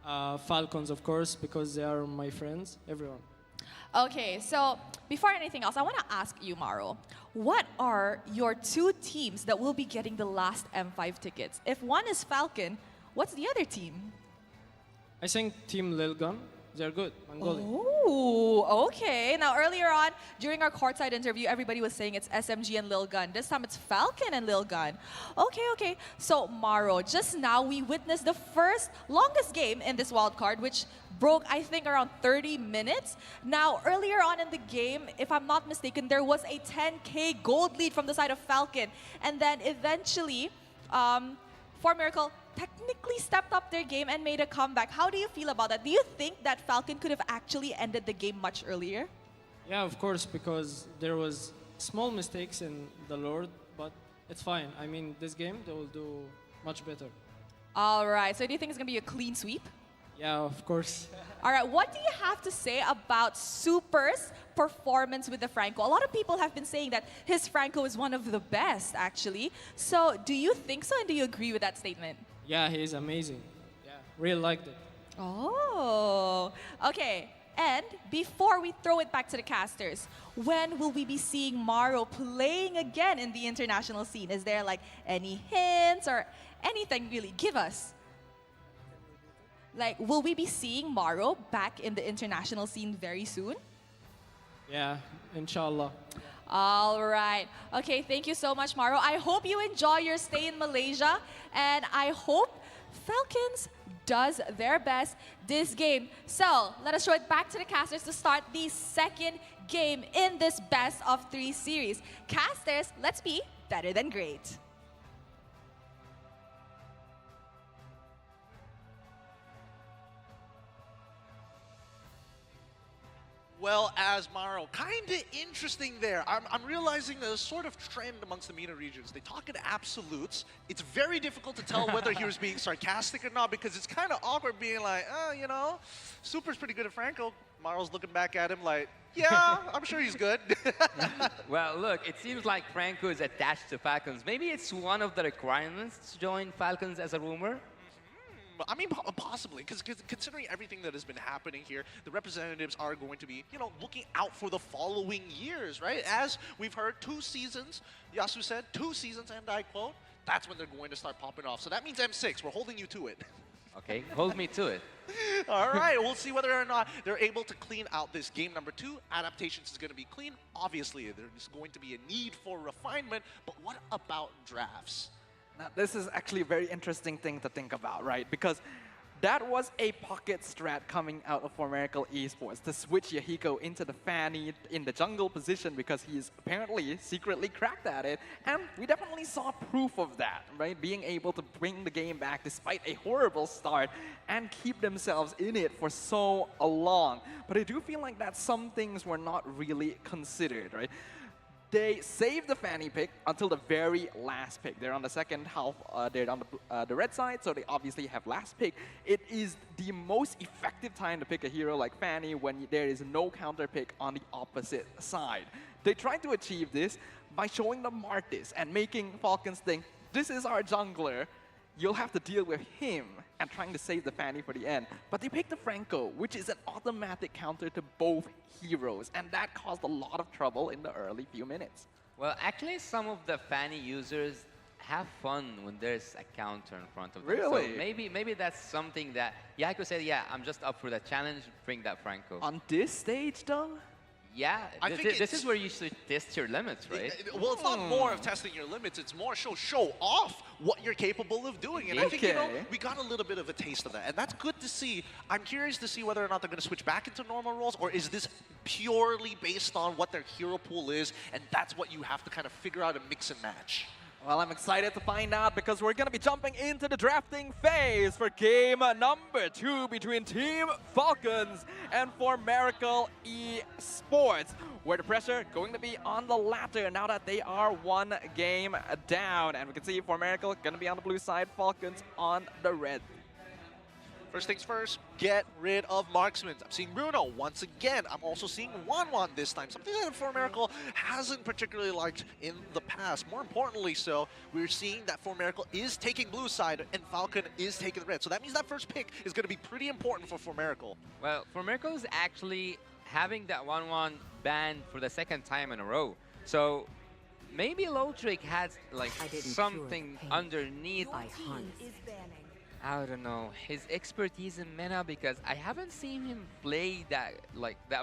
Falcons, of course, because they are my friends, everyone. Okay, so before anything else, I want to ask you, Maro, what are your two teams that will be getting the last M5 tickets? If one is Falcon, what's the other team? I think Team Lilgun, they're good, Mongolian. Oh, okay. Now, earlier on, during our courtside interview, everybody was saying it's SMG and Lilgun. This time, it's Falcon and Lilgun. Okay. So, Maro, just now, we witnessed the first longest game in this wildcard, which broke, I think, around 30 minutes. Now, earlier on in the game, if I'm not mistaken, there was a 10K gold lead from the side of Falcon. And then, eventually, For Miracle technically stepped up their game and made a comeback. How do you feel about that? Do you think that Falcon could have actually ended the game much earlier? Yeah, of course, because there was small mistakes in the Lord, but it's fine. I mean, this game, they will do much better. All right, so do you think it's going to be a clean sweep? Yeah, of course. All right, what do you have to say about Super's performance with the Franco? A lot of people have been saying that his Franco is one of the best, actually. So do you think so, and do you agree with that statement? Yeah, he is amazing. Yeah, really liked it. Oh, okay. And before we throw it back to the casters, when will we be seeing Maro playing again in the international scene? Is there like any hints or anything really? Give us. Like, will we be seeing Maro back in the international scene very soon? Yeah, inshallah. All right. Okay, thank you so much, Maro. I hope you enjoy your stay in Malaysia, and I hope Falcons does their best this game. So, let us throw it back to the casters to start the second game in this best of 3 series. Casters, let's be better than great. Well, as Maro, kind of interesting there. I'm realizing a sort of trend amongst the MENA regions. They talk in absolutes. It's very difficult to tell whether he was being sarcastic or not because it's kind of awkward being like, oh, you know, Super's pretty good at Franco. Maro's looking back at him like, yeah, I'm sure he's good. Well, look, it seems like Franco is attached to Falcons. Maybe it's one of the requirements to join Falcons as a rumor? I mean, possibly, because considering everything that has been happening here, the representatives are going to be, you know, looking out for the following years, right? As we've heard, 2 seasons, Yasu said, 2 seasons, and I quote, that's when they're going to start popping off. So that means M6, we're holding you to it. Okay, hold me to it. All right, we'll see whether or not they're able to clean out this game number 2. Adaptations is going to be clean. Obviously, there's going to be a need for refinement, but what about drafts? Now, this is actually a very interesting thing to think about, right? Because that was a pocket strat coming out of For Miracle Esports to switch Yahiko into the Fanny in the jungle position because he's apparently secretly cracked at it. And we definitely saw proof of that, right? Being able to bring the game back despite a horrible start and keep themselves in it for so long. But I do feel like that some things were not really considered, right? they save the Fanny pick until the very last pick. They're on the second half, they're on the red side, so they obviously have last pick. It is the most effective time to pick a hero like Fanny when there is no counter pick on the opposite side. They try to achieve this by showing the Martis and making Falcons think, this is our jungler, you'll have to deal with him, and trying to save the Fanny for the end. But they picked the Franco, which is an automatic counter to both heroes, and that caused a lot of trouble in the early few minutes. Well, actually, some of the Fanny users have fun when there's a counter in front of them. Really? So maybe that's something that, yeah, I could say, yeah, I'm just up for that challenge, bring that Franco. On this stage, though? Yeah, I think this is where you should test your limits, right? Well, it's not more of testing your limits, it's more show off what you're capable of doing. And I think, you know, we got a little bit of a taste of that. And that's good to see. I'm curious to see whether or not they're going to switch back into normal roles, or is this purely based on what their hero pool is, and that's what you have to kind of figure out and mix and match. Well, I'm excited to find out because we're going to be jumping into the drafting phase for game number 2 between Team Falcons and for Miracle Esports, where the pressure going to be on the latter now that they are 1 game down. And we can see for Miracle going to be on the blue side, Falcons on the red. First things first, get rid of marksmen. I'm seeing Bruno once again. I'm also seeing Wanwan this time, something that For Miracle hasn't particularly liked in the past. More importantly so, we're seeing that For Miracle is taking blue side and Falcon is taking the red. So that means that first pick is going to be pretty important for Miracle. Well, For Miracle is actually having that 1-1 banned for the 2nd time in a row. So maybe Lotrick has like something underneath. I don't know, his expertise in meta, because I haven't seen him play that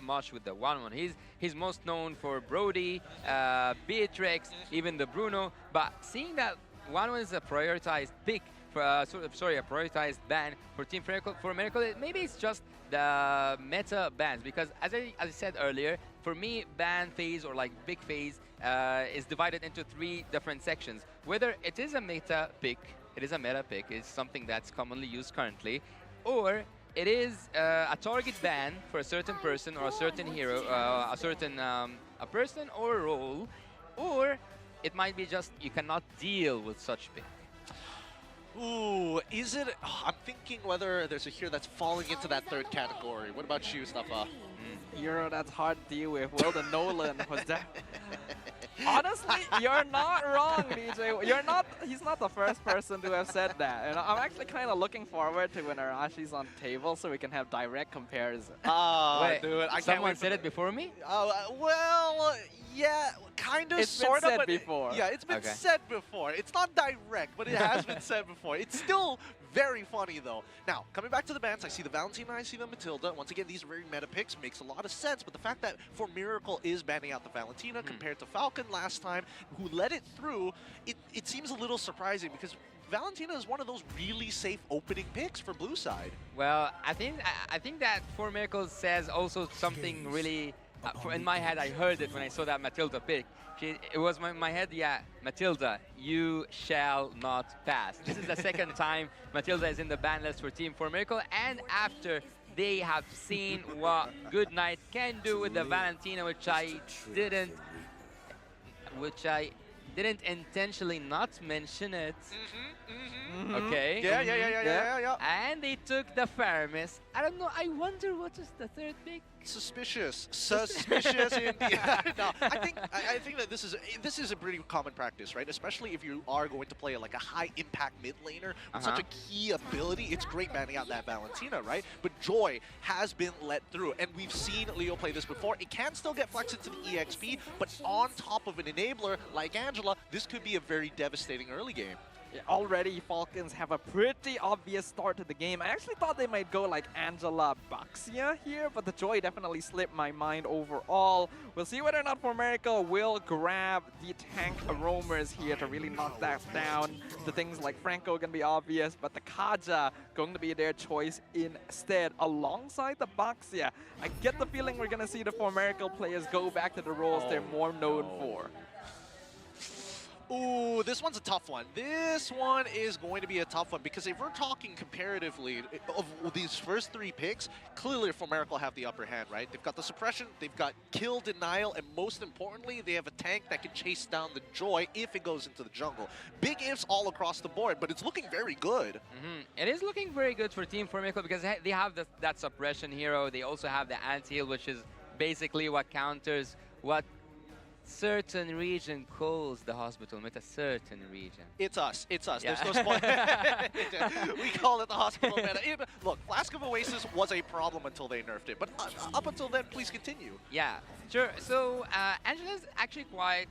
much with the 1-1. He's most known for Brody, Beatrix, even the Bruno. But seeing that 1-1 is a prioritized pick, for, a prioritized ban for Team For Miracle, maybe it's just the meta bans. Because as I said earlier, for me, ban phase or like big phase is divided into 3 different sections. Whether it is a meta pick, it's something that's commonly used currently, or it is a target ban for a certain person or a certain hero, a person or a role, or it might be just you cannot deal with such pick. Ooh, is it? I'm thinking whether there's a hero that's falling into that 3rd category. What about you, Staffa? Hero that's hard to deal with. Well, the Nolan was that. Honestly, you're not wrong, DJ. He's not the first person to have said that. And I'm actually kind of looking forward to when Arashi's on table so we can have direct comparison. Wait, dude, I someone said it before me? Well, yeah, kind of, sort of. It's been said before. Yeah, it's been said before. It's not direct, but it has been said before. It's still very funny, though. Now, coming back to the bans, I see the Valentina, I see the Matilda. Once again, these are very meta picks. Makes a lot of sense, but the fact that For Miracle is banning out the Valentina compared to Falcon last time, who let it through, it seems a little surprising because Valentina is one of those really safe opening picks for blue side. Well, I think that For Miracle says also something really. In my head, I heard it when I saw that Matilda pick. It was my head, yeah, Matilda, you shall not pass. This is the 2nd time Matilda is in the ban list for Team For Miracle, and after they have seen what Goodnight can do with the Valentina, which I didn't intentionally not mention it. Okay. Yeah. And they took the Faramis. I don't know. I wonder what is the 3rd pick. Suspicious indeed. No, I think that this is a pretty common practice, right? Especially if you are going to play like a high impact mid laner with such a key ability. It's great banning out that Valentina, right? But Joy has been let through, and we've seen Leo play this before. It can still get flexed into the EXP, but on top of an enabler like Angela, this could be a very devastating early game. Already, Falcons have a pretty obvious start to the game. I actually thought they might go like Angela Baxia here, but the Joy definitely slipped my mind overall. We'll see whether or not For Miracle will grab the tank roamers here to really knock that down. The things like Franco can be obvious, but the Kaja going to be their choice instead, alongside the Baxia. I get the feeling we're going to see the For Miracle players go back to the roles they're more known for. Ooh, Ooh, this one's a tough one. This one is going to be a tough one because if we're talking comparatively of these first 3 picks, clearly Formerical have the upper hand, right? They've got the suppression, they've got kill denial, and most importantly, they have a tank that can chase down the Joy if it goes into the jungle. Big ifs all across the board, but it's looking very good. It is looking very good for Team Formerical because they have that suppression hero. They also have the anti-heal, which is basically what counters what certain region calls the hospital. With a certain region. It's us. It's us. Yeah. There's no spoil. We call it the hospital meta. Look, Flask of Oasis was a problem until they nerfed it, but up until then, please continue. Yeah, sure. So Angela's actually quite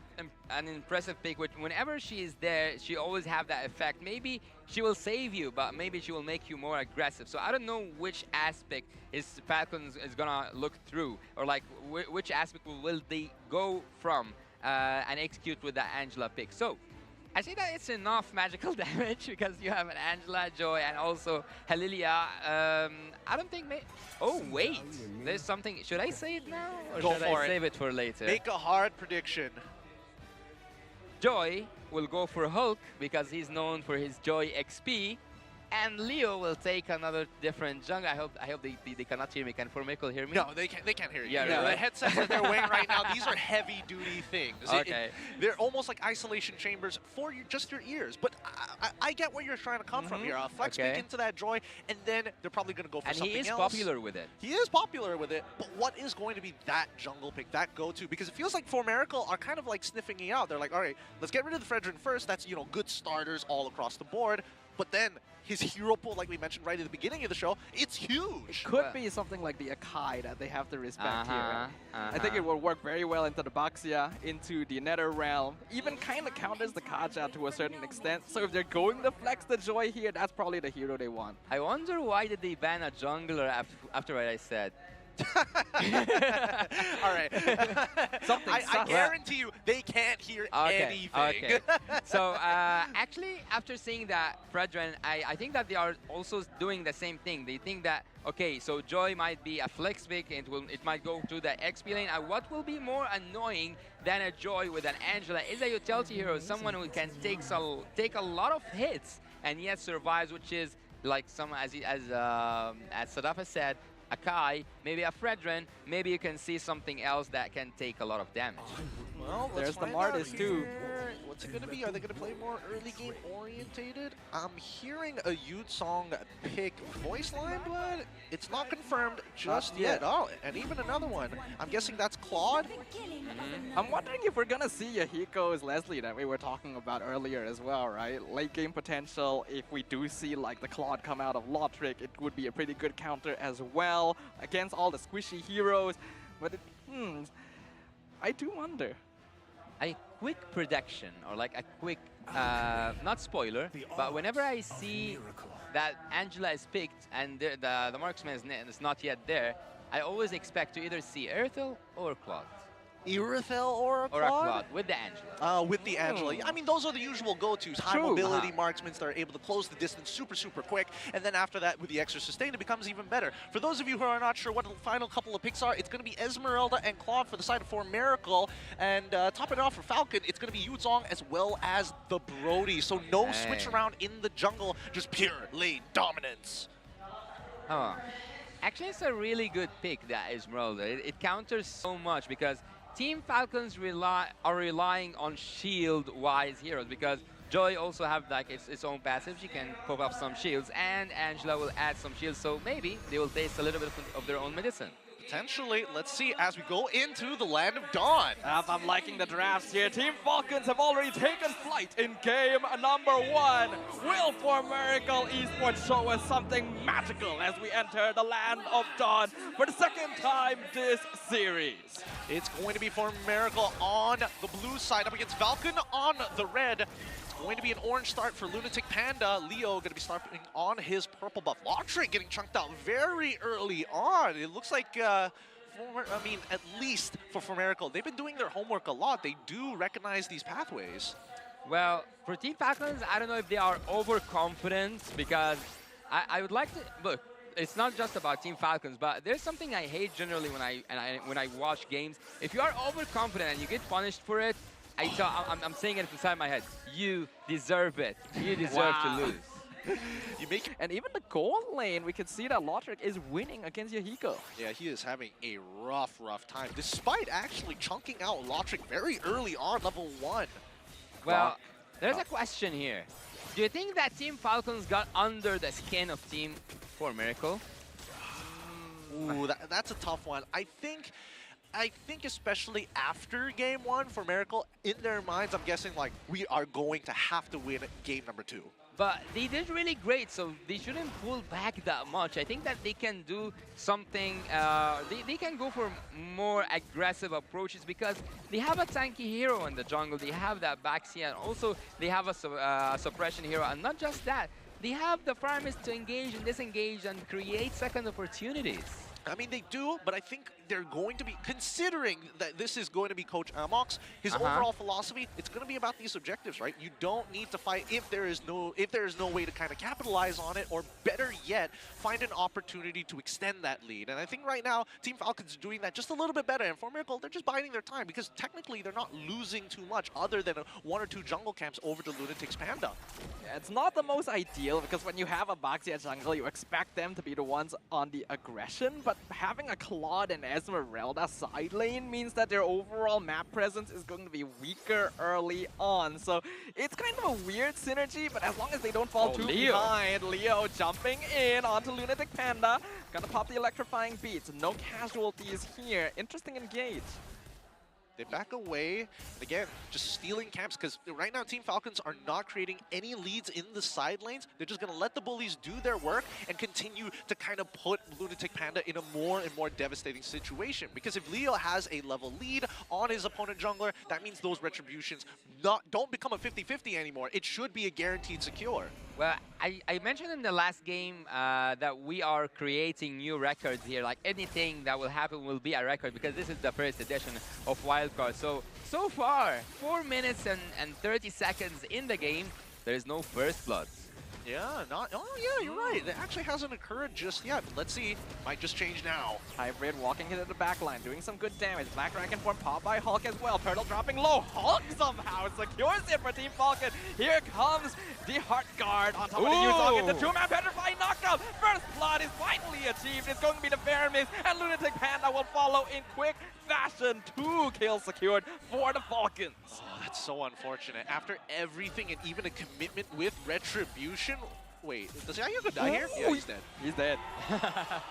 an impressive pick. Whenever she is there, she always have that effect. Maybe she will save you, but maybe she will make you more aggressive. So I don't know which aspect Falcons is gonna look through, or like which aspect will they go from and execute with the Angela pick. So I say that it's enough magical damage because you have an Angela, Joy, and also Helilia. I don't think. Oh wait, there's something. Should I say it now, or should I save it for later? Make a hard prediction. Joy will go for Hulk because he's known for his Joy XP, and Leo will take another different jungle. I hope they cannot hear me. Can Formerical hear me? No, they can't hear you. Yeah, The right. headsets that they're wearing right now, these are heavy-duty things. Okay. They're almost like isolation chambers for just your ears. But I get where you're trying to come from here. Flex Okay. speak into that Joy, and then they're probably going to go for And something else. he is popular with it. He is popular with it, but what is going to be that jungle pick, that go-to? Because it feels like Formerical are kind of like sniffing me out. They're like, all right, let's get rid of the Fredrin first. That's, you know, good starters all across the board. But then his hero pool, like we mentioned right at the beginning of the show, it's huge. Could be something like the Akai that they have to respect here. I think Uh-huh. it will work very well into the Baxia, into the Nether Realm. Even kind of counters the Kaja to a certain extent. So if they're going to flex the Joy here, that's probably the hero they want. I wonder why did they ban a jungler after what I said. All right. I guarantee you they can't hear anything. Okay. So actually, after seeing that Fredrin, I think that they are also doing the same thing. They think that, okay, so Joy might be a flex pick, and it might go to the XP lane. And what will be more annoying than a Joy with an Angela is a utility hero, someone who can take a lot of hits and yet survives, which is like as Sadafa said, Akai, maybe a Fredrin, maybe you can see something else that can take a lot of damage. Well, there's the Martis too. What's it going to be? Are they going to play more early game orientated? I'm hearing a Yutsong pick voice line, but it's not confirmed just yet. Oh, and even another one. I'm guessing that's Claude. I'm wondering if we're gonna see Yahiko's Leslie that we were talking about earlier as well, right? Late game potential, if we do see like the Claude come out of Lotric, it would be a pretty good counter as well against all the squishy heroes. But I do wonder. A quick prediction, or like a quick, not spoiler, but whenever I see that Angela is picked and the marksman is not yet there, I always expect to either see Earthel or Claude. Irithel or a Claude? Or a Claude, with the Angela. With the Angela. I mean, those are the usual go-tos. High mobility marksmen that are able to close the distance super, super quick. And then after that, with the extra sustain, it becomes even better. For those of you who are not sure what the final couple of picks are, it's going to be Esmeralda and Claude for the side of Formerical. And topping it off for Falcon, it's going to be Yutsong as well as the Brody. So no switch around in the jungle, just pure lane dominance. Oh. Actually, it's a really good pick, that Esmeralda. It counters so much because Team Falcons are relying on shield-wise heroes because Joy also have like its own passive. She can pop up some shields, and Angela will add some shields. So maybe they will taste a little bit of their own medicine. Potentially. Let's see as we go into the Land of Dawn. I'm liking the drafts here. Team Falcons have already taken flight in game number 1. Will Formerical Esports show us something magical as we enter the Land of Dawn for the second time this series? It's going to be Formerical on the blue side up against Falcon on the red. It's going to be an orange start for Lunatic Panda. Leo going to be starting on his purple buff. Lotric getting chunked out very early on. It looks like, at least for Formerical, they've been doing their homework a lot. They do recognize these pathways. Well, for Team Falcons, I don't know if they are overconfident because I would like to look. It's not just about Team Falcons, but there's something I hate generally when I watch games. If you are overconfident and you get punished for it, I'm saying it inside my head. You deserve it. You deserve to lose. And even the gold lane, we can see that Lotric is winning against Yahiko. Yeah, he is having a rough time, despite actually chunking out Lotric very early on, level 1. Well, there's a question here. Do you think that Team Falcons got under the skin of Team for Miracle? Ooh, that's a tough one. I think especially after game 1 for Miracle, in their minds, I'm guessing like we are going to have to win game number 2. But they did really great, so they shouldn't pull back that much. I think that they can do something, they can go for more aggressive approaches because they have a tanky hero in the jungle, they have that backseat, and also they have a suppression hero. And not just that, they have the farmers to engage and disengage and create second opportunities. I mean, they do, but I think they're going to be, considering that this is going to be Coach Amok's, his overall philosophy, it's going to be about these objectives, right? You don't need to fight if there is no way to kind of capitalize on it, or better yet, find an opportunity to extend that lead. And I think right now, Team Falcons are doing that just a little bit better. And for Miracle, they're just biding their time because technically they're not losing too much other than 1 or 2 jungle camps over to Lunatic's Panda. Yeah, it's not the most ideal because when you have a Baxi at jungle, you expect them to be the ones on the aggression, but having a Claude and Esmeralda side lane means that their overall map presence is going to be weaker early on. So it's kind of a weird synergy, but as long as they don't fall too behind, Leo jumping in onto Lunatic Panda, gonna pop the electrifying beats. No casualties here. Interesting engage. They back away, and again, just stealing camps, because right now Team Falcons are not creating any leads in the side lanes. They're just going to let the bullies do their work and continue to kind of put Lunatic Panda in a more and more devastating situation. Because if Leo has a level lead on his opponent jungler, that means those retributions don't become a 50-50 anymore. It should be a guaranteed secure. Well, I mentioned in the last game that we are creating new records here. Like anything that will happen will be a record because this is the first edition of Wildcard. So far, 4 minutes and 30 seconds in the game, there is no first blood. Yeah, oh yeah, you're right. It actually hasn't occurred just yet. Let's see. Might just change now. Hybrid walking into the backline, doing some good damage. Black Dragon form popped by Hulk as well. Turtle dropping low. Hulk somehow secures it for Team Falcon. Here comes the Heart Guard on top of the Yuzong. It's a 2-man petrifying knockdown. First blood is finally achieved. It's going to be the fair miss, and Lunatic Panda will follow in quick fashion. 2 kills secured for the Falcons. Oh, that's so unfortunate. After everything and even a commitment with retribution. Wait, does Yayuko die here? Yeah, he's dead. He's dead.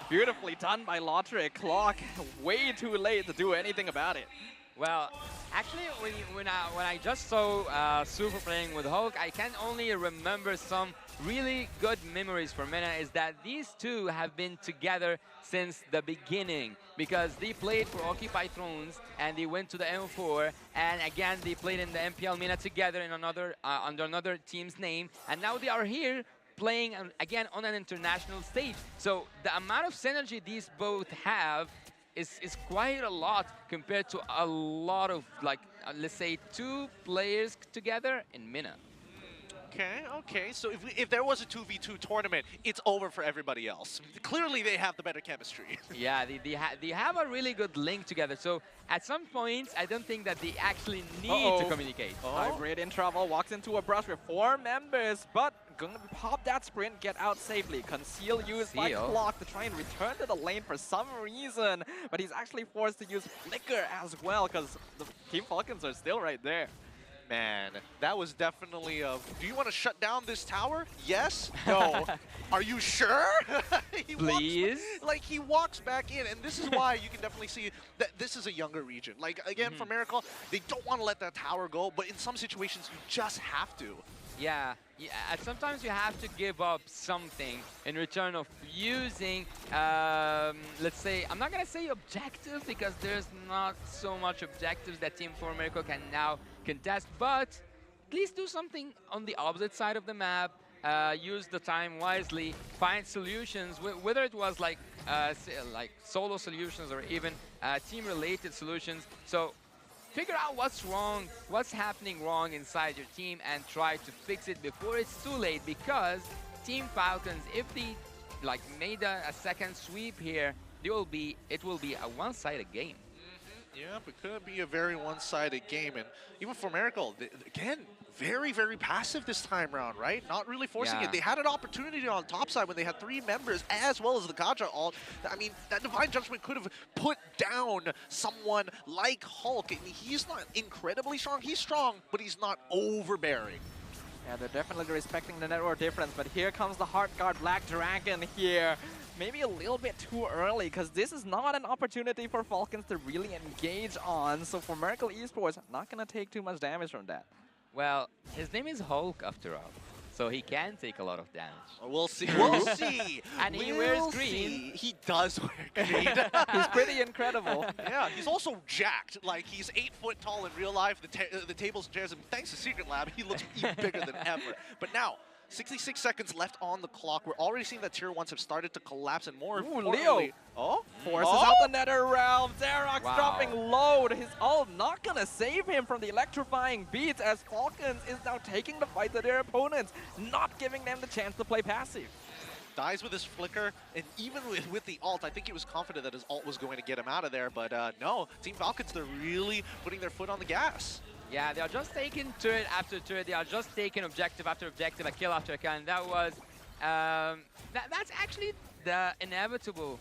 Beautifully done by Lotric. Clock way too late to do anything about it. Well, actually, when I just saw Super playing with Hulk, I can only remember some really good memories for Mena is that these two have been together since the beginning because they played for Occupy Thrones and they went to the M4 and again they played in the MPL MENA together in another under another team's name, and now they are here playing again on an international stage. So the amount of synergy these both have is quite a lot compared to a lot of, like, let's say 2 players together in MENA. Okay. So if there was a 2v2 tournament, it's over for everybody else. Clearly, they have the better chemistry. Yeah, they have a really good link together. So at some points, I don't think that they actually need to communicate. Hybrid in trouble, walks into a brush with 4 members, but gonna pop that sprint, get out safely. Conceal used by Clock to try and return to the lane for some reason, but he's actually forced to use Flicker as well because the Team Falcons are still right there. Man, that was definitely a... Do you want to shut down this tower? Yes? No. Are you sure? Please? He walks back in, and this is why you can definitely see that this is a younger region. Like, again, for Miracle, they don't want to let that tower go, but in some situations, you just have to. Yeah, sometimes you have to give up something in return of using, let's say, I'm not going to say objective because there's not so much objectives that Team 4 Miracle can now contest, but at least do something on the opposite side of the map, use the time wisely, find solutions, whether it was like solo solutions or even team-related solutions. So figure out what's wrong, what's happening wrong inside your team, and try to fix it before it's too late, because Team Falcons, if they made a second sweep here, it will be a one-sided game. Yeah, but could be a very one-sided game. And even for Miracle, again, very, very passive this time around, right? Not really forcing Yeah. it. They had an opportunity on top side when they had 3 members, as well as the Gacha ult. I mean, that Divine Judgment could have put down someone like Hulk. I mean, he's not incredibly strong. He's strong, but he's not overbearing. Yeah, they're definitely respecting the network difference, but here comes the Heart Guard Black Dragon here. Maybe a little bit too early, because this is not an opportunity for Falcons to really engage on. So for Miracle Esports, not going to take too much damage from that. Well, his name is Hulk after all, so he can take a lot of damage. We'll see. We'll see. And he We'll wears green. see. He does wear green. He's pretty incredible. Yeah, he's also jacked. Like, he's 8 foot tall in real life. The tables and chairs, and thanks to Secret Lab, he looks even bigger than ever. But now, 66 seconds left on the clock. We're already seeing that tier 1s have started to collapse, and more Leo forces out the Nether Realm. Xerox dropping load. His ult not gonna save him from the electrifying beats, as Falcons is now taking the fight to their opponents, not giving them the chance to play passive. Dies with his flicker, and even with the ult, I think he was confident that his ult was going to get him out of there, but no. Team Falcons, they're really putting their foot on the gas. Yeah, they are just taking turret after turret. They are just taking objective after objective, a kill after a kill, and that was that's actually the inevitable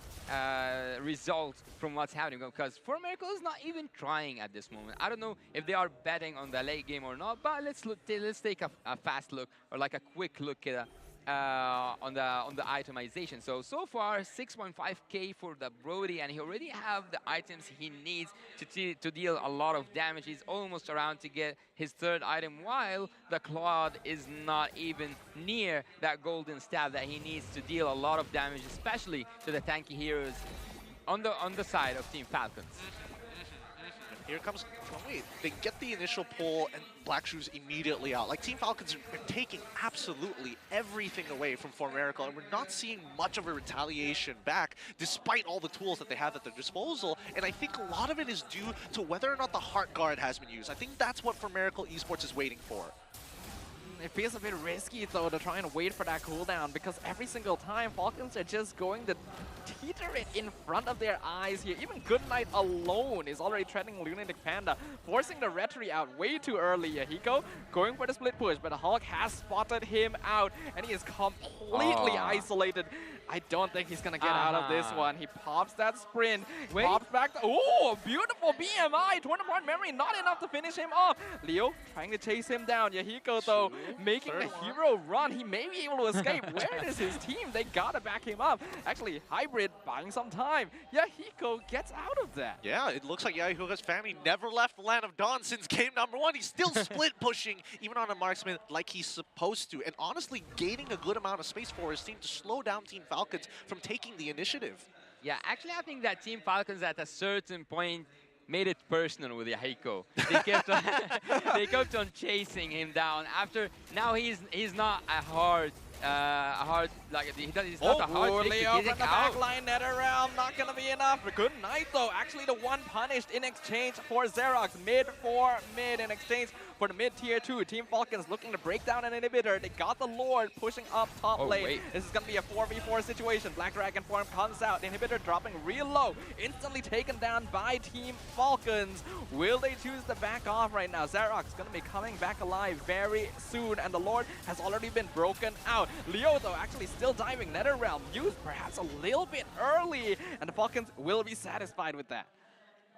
result from what's happening. Because For Miracle is not even trying at this moment. I don't know if they are betting on the late game or not, but let's take a fast look, or like a quick look at on the itemization. So far 6.5k for the Brody, and he already have the items he needs to deal a lot of damage. He's almost around to get his 3rd item, while the Claude is not even near that golden staff that he needs to deal a lot of damage, especially to the tanky heroes on the side of Team Falcons. Here comes Chloe. They get the initial pull, and Black Shoes immediately out. Like, Team Falcons are taking absolutely everything away from For Miracle, and we're not seeing much of a retaliation back, despite all the tools that they have at their disposal. And I think a lot of it is due to whether or not the Heart Guard has been used. I think that's what For Miracle Esports is waiting for. It feels a bit risky, though, to try and wait for that cooldown, because every single time Falcons are just going to teeter it in front of their eyes here. Even Goodnight alone is already threatening Lunatic Panda, forcing the Retry out way too early. Yahiko going for the split push, but Hulk has spotted him out, and he is completely isolated. I don't think he's going to get out of this one. He pops that sprint, pops back. Oh, beautiful BMI. Torn apart memory, not enough to finish him off. Leo trying to chase him down. Yahiko, though, making the hero run. He may be able to escape. Where is his team? They got to back him up. Actually, Hybrid buying some time. Yahiko gets out of that. Yeah, it looks like Yahiko's family never left the Land of Dawn since game number 1. He's still split pushing, even on a marksman, like he's supposed to. And honestly, gaining a good amount of space for his team to slow down Team Falcons from taking the initiative. Yeah, actually, I think that Team Falcons at a certain point made it personal with Yahiko. They kept on chasing him down. Now he's not a hard like he's not a hard pick Leo to from the back line, Nether Realm, not gonna be enough. Good night though. Actually, the one punished in exchange for Xerox. Mid for mid in exchange for the mid tier 2. Team Falcons looking to break down an inhibitor. They got the Lord pushing up top lane. Wait. This is gonna be a 4v4 situation. Black Dragon form comes out. Inhibitor dropping real low. Instantly taken down by Team Falcons. Will they choose to back off right now? Xerox gonna be coming back alive very soon, and the Lord has already been broken out. Leo though actually still diving. Nether Realm used perhaps a little bit early, and the Falcons will be satisfied with that.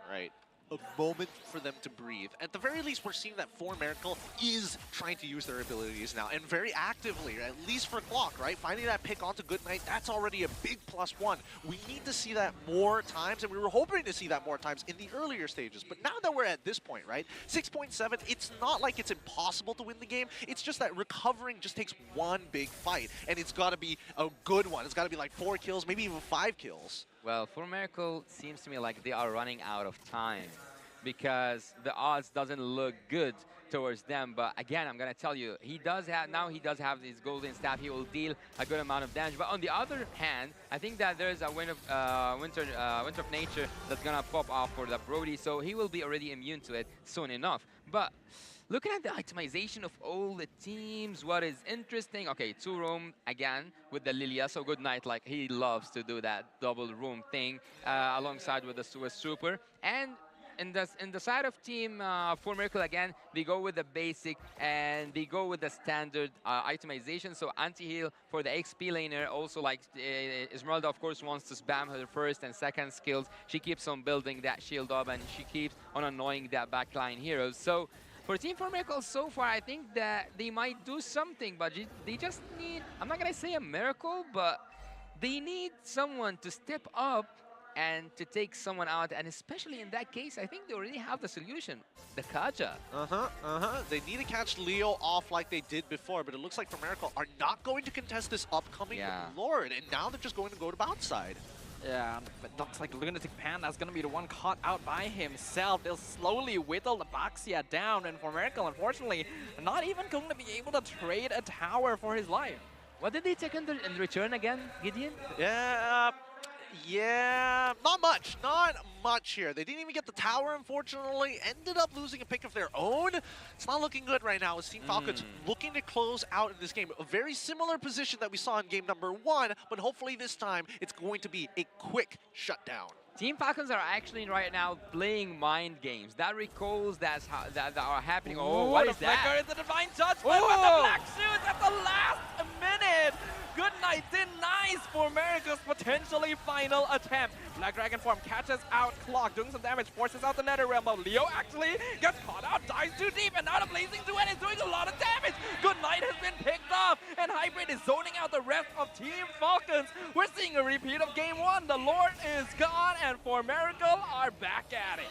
Right. A moment for them to breathe. At the very least, we're seeing that For Miracle is trying to use their abilities now, and very actively, at least for Clock, right? Finding that pick onto Goodnight, that's already a big +1. We need to see that more times, and we were hoping to see that more times in the earlier stages. But now that we're at this point, right? 6.7, it's not like it's impossible to win the game. It's just that recovering just takes one big fight, and it's got to be a good one. It's got to be like 4 kills, maybe even 5 kills. Well, For Miracle seems to me like they are running out of time, because the odds doesn't look good towards them. But again, I'm gonna tell you, he does have his golden staff. He will deal a good amount of damage. But on the other hand, I think that there's a Winter of Nature that's gonna pop off for the Brody, so he will be already immune to it soon enough. But looking at the itemization of all the teams, what is interesting, okay, 2 roam again with the Lilia, so Goodnight, like he loves to do that double room thing alongside with the Swiss Trooper. And in the side of team for Miracle again, they go with the basic and they go with the standard itemization. So anti-heal for the XP laner. Also, like Esmeralda, of course, wants to spam her first and second skills. She keeps on building that shield up and she keeps on annoying that backline heroes. So for Team 4 Miracle so far, I think that they might do something, but they just need, I'm not gonna say a miracle, but they need someone to step up and to take someone out, and especially in that case, I think they already have the solution, the Kaja. They need to catch Leo off like they did before, but it looks like for Miracle are not going to contest this upcoming Lord, and now they're just going to go to bounce side. Yeah, but looks like Lunatic Panda's gonna be the one caught out by himself. They'll slowly whittle the Baxia down, and for Miracle, unfortunately, not even going to be able to trade a tower for his life. What did they take in return again, Gideon? Yeah, not much here. They didn't even get the tower, unfortunately. Ended up losing a pick of their own. It's not looking good right now as Team Falcons looking to close out in this game. A very similar position that we saw in game number 1, but hopefully this time it's going to be a quick shutdown. Team Falcons are actually right now playing mind games. That recalls that are happening. Oh, what is that? It's a divine judgment, but the black shoes at the last minute. Good night, denies for Miracle's potentially final attempt. Black Dragon form catches out Clock, doing some damage, forces out the Nether Realm, but Leo actually gets caught out, dives too deep, and now the Blazing Duet is doing a lot of damage. Good night has been picked off, and Hybrid is zoning out the rest of Team Falcons. We're seeing a repeat of game 1. The Lord is gone, and for Miracle are back at it.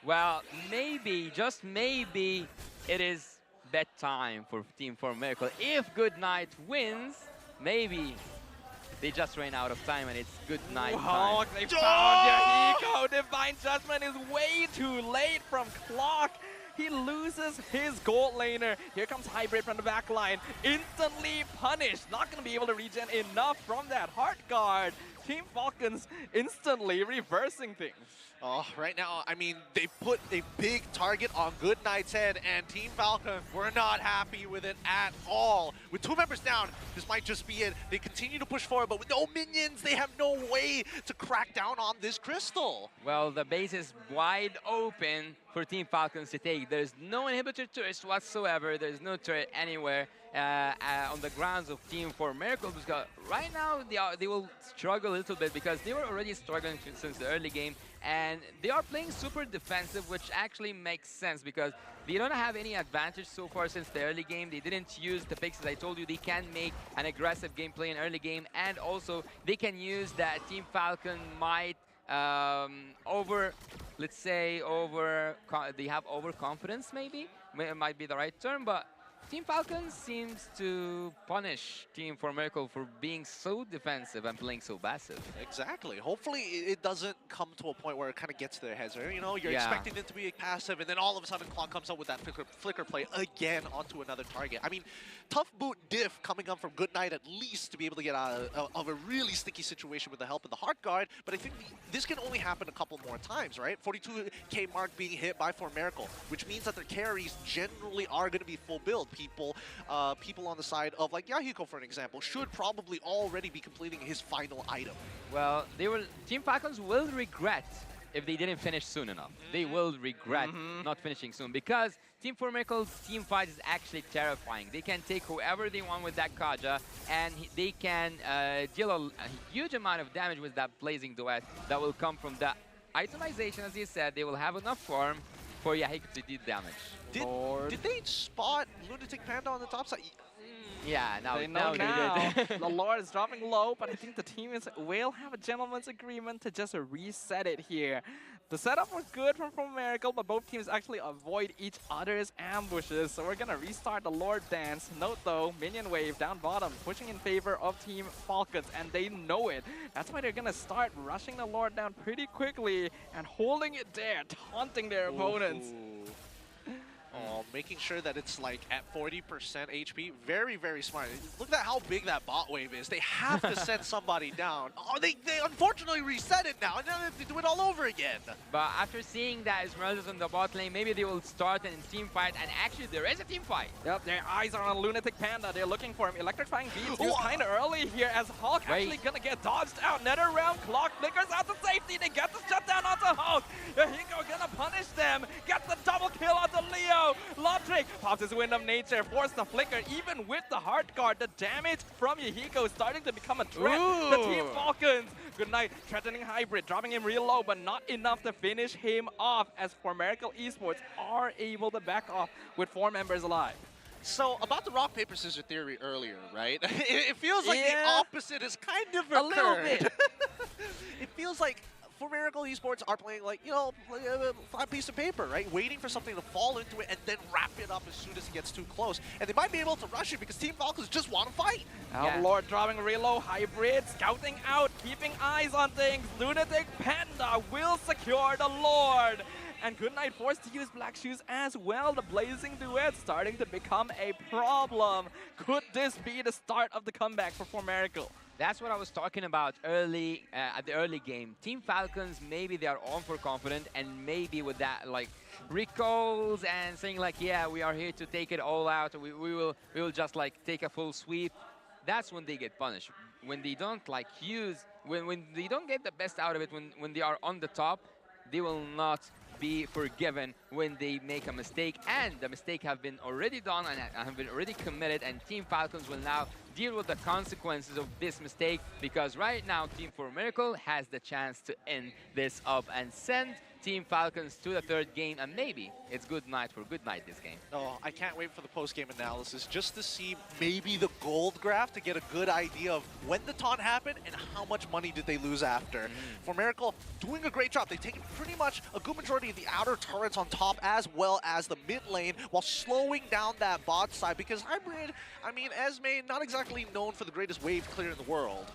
Well, maybe, just maybe, it is bedtime for Team 4 Miracle. If Good Night wins, maybe they just ran out of time and it's Good Night time. They found Yahiko. Divine Judgment is way too late from Clock. He loses his gold laner. Here comes Hybrid from the back line. Instantly punished. Not going to be able to regen enough from that Heart Guard. Team Falcons instantly reversing things. Oh, right now, I mean, they put a big target on Good Night's head, and Team Falcon were not happy with it at all. With 2 members down, this might just be it. They continue to push forward, but with no minions, they have no way to crack down on this crystal. Well, the base is wide open for Team Falcons to take. There's no inhibitor turret whatsoever. There's no turret anywhere on the grounds of Team 4 Miracle. Because right now, they will struggle a little bit because they were already struggling since the early game. And they are playing super defensive, which actually makes sense because they don't have any advantage so far since the early game. They didn't use the picks. As I told you, they can make an aggressive gameplay in early game. And also, they can use that Team Falcon might they have overconfidence maybe? It might be the right term, but Team Falcons seems to punish Team 4 Miracle for being so defensive and playing so passive. Exactly. Hopefully it doesn't come to a point where it kind of gets to their heads. You know, you're expecting it to be passive, and then all of a sudden Clock comes up with that flicker play again onto another target. I mean, tough boot diff coming up from Good Night at least to be able to get out of a really sticky situation with the help of the Heart Guard, but I think this can only happen a couple more times, right? 42k mark being hit by 4 Miracle, which means that their carries generally are going to be full build. People on the side of like Yahiko, for an example, should probably already be completing his final item. Well, Team Falcons will regret if they didn't finish soon enough. They will regret not finishing soon because Team 4 Miracle's team fight is actually terrifying. They can take whoever they want with that Kaja, and they can deal a huge amount of damage with that Blazing Duet that will come from the itemization. As you said, they will have enough farm for Yahiko to do damage. Did they spot Lunatic Panda on the top side? Yeah, now they know now. The Lord is dropping low, but I think the team will have a gentleman's agreement to just reset it here. The setup was good from Miracle, but both teams actually avoid each other's ambushes. So we're going to restart the Lord dance. Note though, minion wave down bottom, pushing in favor of Team Falcons, and they know it. That's why they're going to start rushing the Lord down pretty quickly and holding it there, taunting their opponents. Oh, making sure that it's like at 40% HP. Very, very smart. Look at how big that bot wave is. They have to send somebody down. Oh, they unfortunately reset it now, and then they have to do it all over again. But after seeing that Esmeralda's on the bot lane, maybe they will start a team fight, and actually there is a team fight. Yep, their eyes are on Lunatic Panda. They're looking for him. Electrifying beams do kind of early here as Hulk actually gonna get dodged out. Nether Realm clock flickers out to safety. They get the shutdown onto Hulk. Yahiko gonna punish them. Gets the double kill onto Leo. Lotrick pops his Wind of Nature, forced the flicker. Even with the Heart Guard, the damage from Yahiko is starting to become a threat. The Team Falcons. Good night, threatening Hybrid, dropping him real low, but not enough to finish him off as Homecrowd Esports are able to back off with 4 members alive. So, about the rock, paper, scissors theory earlier, right? It feels like the opposite is kind of occurred. A little bit. It feels like Homecrowd Esports are playing like, you know, a flat piece of paper, right? Waiting for something to fall into it and then wrap it up as soon as it gets too close. And they might be able to rush it because Team Falcons just want to fight. Lord dropping real low, Hybrid, scouting out, keeping eyes on things. Lunatic Panda will secure the Lord. And Goodnight forced to use Black Shoes as well. The Blazing Duet starting to become a problem. Could this be the start of the comeback for Homecrowd? That's what I was talking about early at the early game. Team Falcons, maybe they are overconfident, and maybe with that like recalls and saying like, yeah, we are here to take it all out. We will just like take a full sweep. That's when they get punished. When they don't like use, when they don't get the best out of it, when they are on the top, they will not be forgiven when they make a mistake, and the mistake have been already done and have been already committed, and Team Falcons will now deal with the consequences of this mistake, because right now Team Homecrowd has the chance to end this up and send Team Falcons to the 3rd game, and maybe it's good night for good night this game. Oh, I can't wait for the post-game analysis just to see maybe the gold graph to get a good idea of when the taunt happened and how much money did they lose after. Homecrowd doing a great job. They've taken pretty much a good majority of the outer turrets on top as well as the mid lane while slowing down that bot side, because Hybrid, I mean, Esme, not exactly known for the greatest wave clear in the world.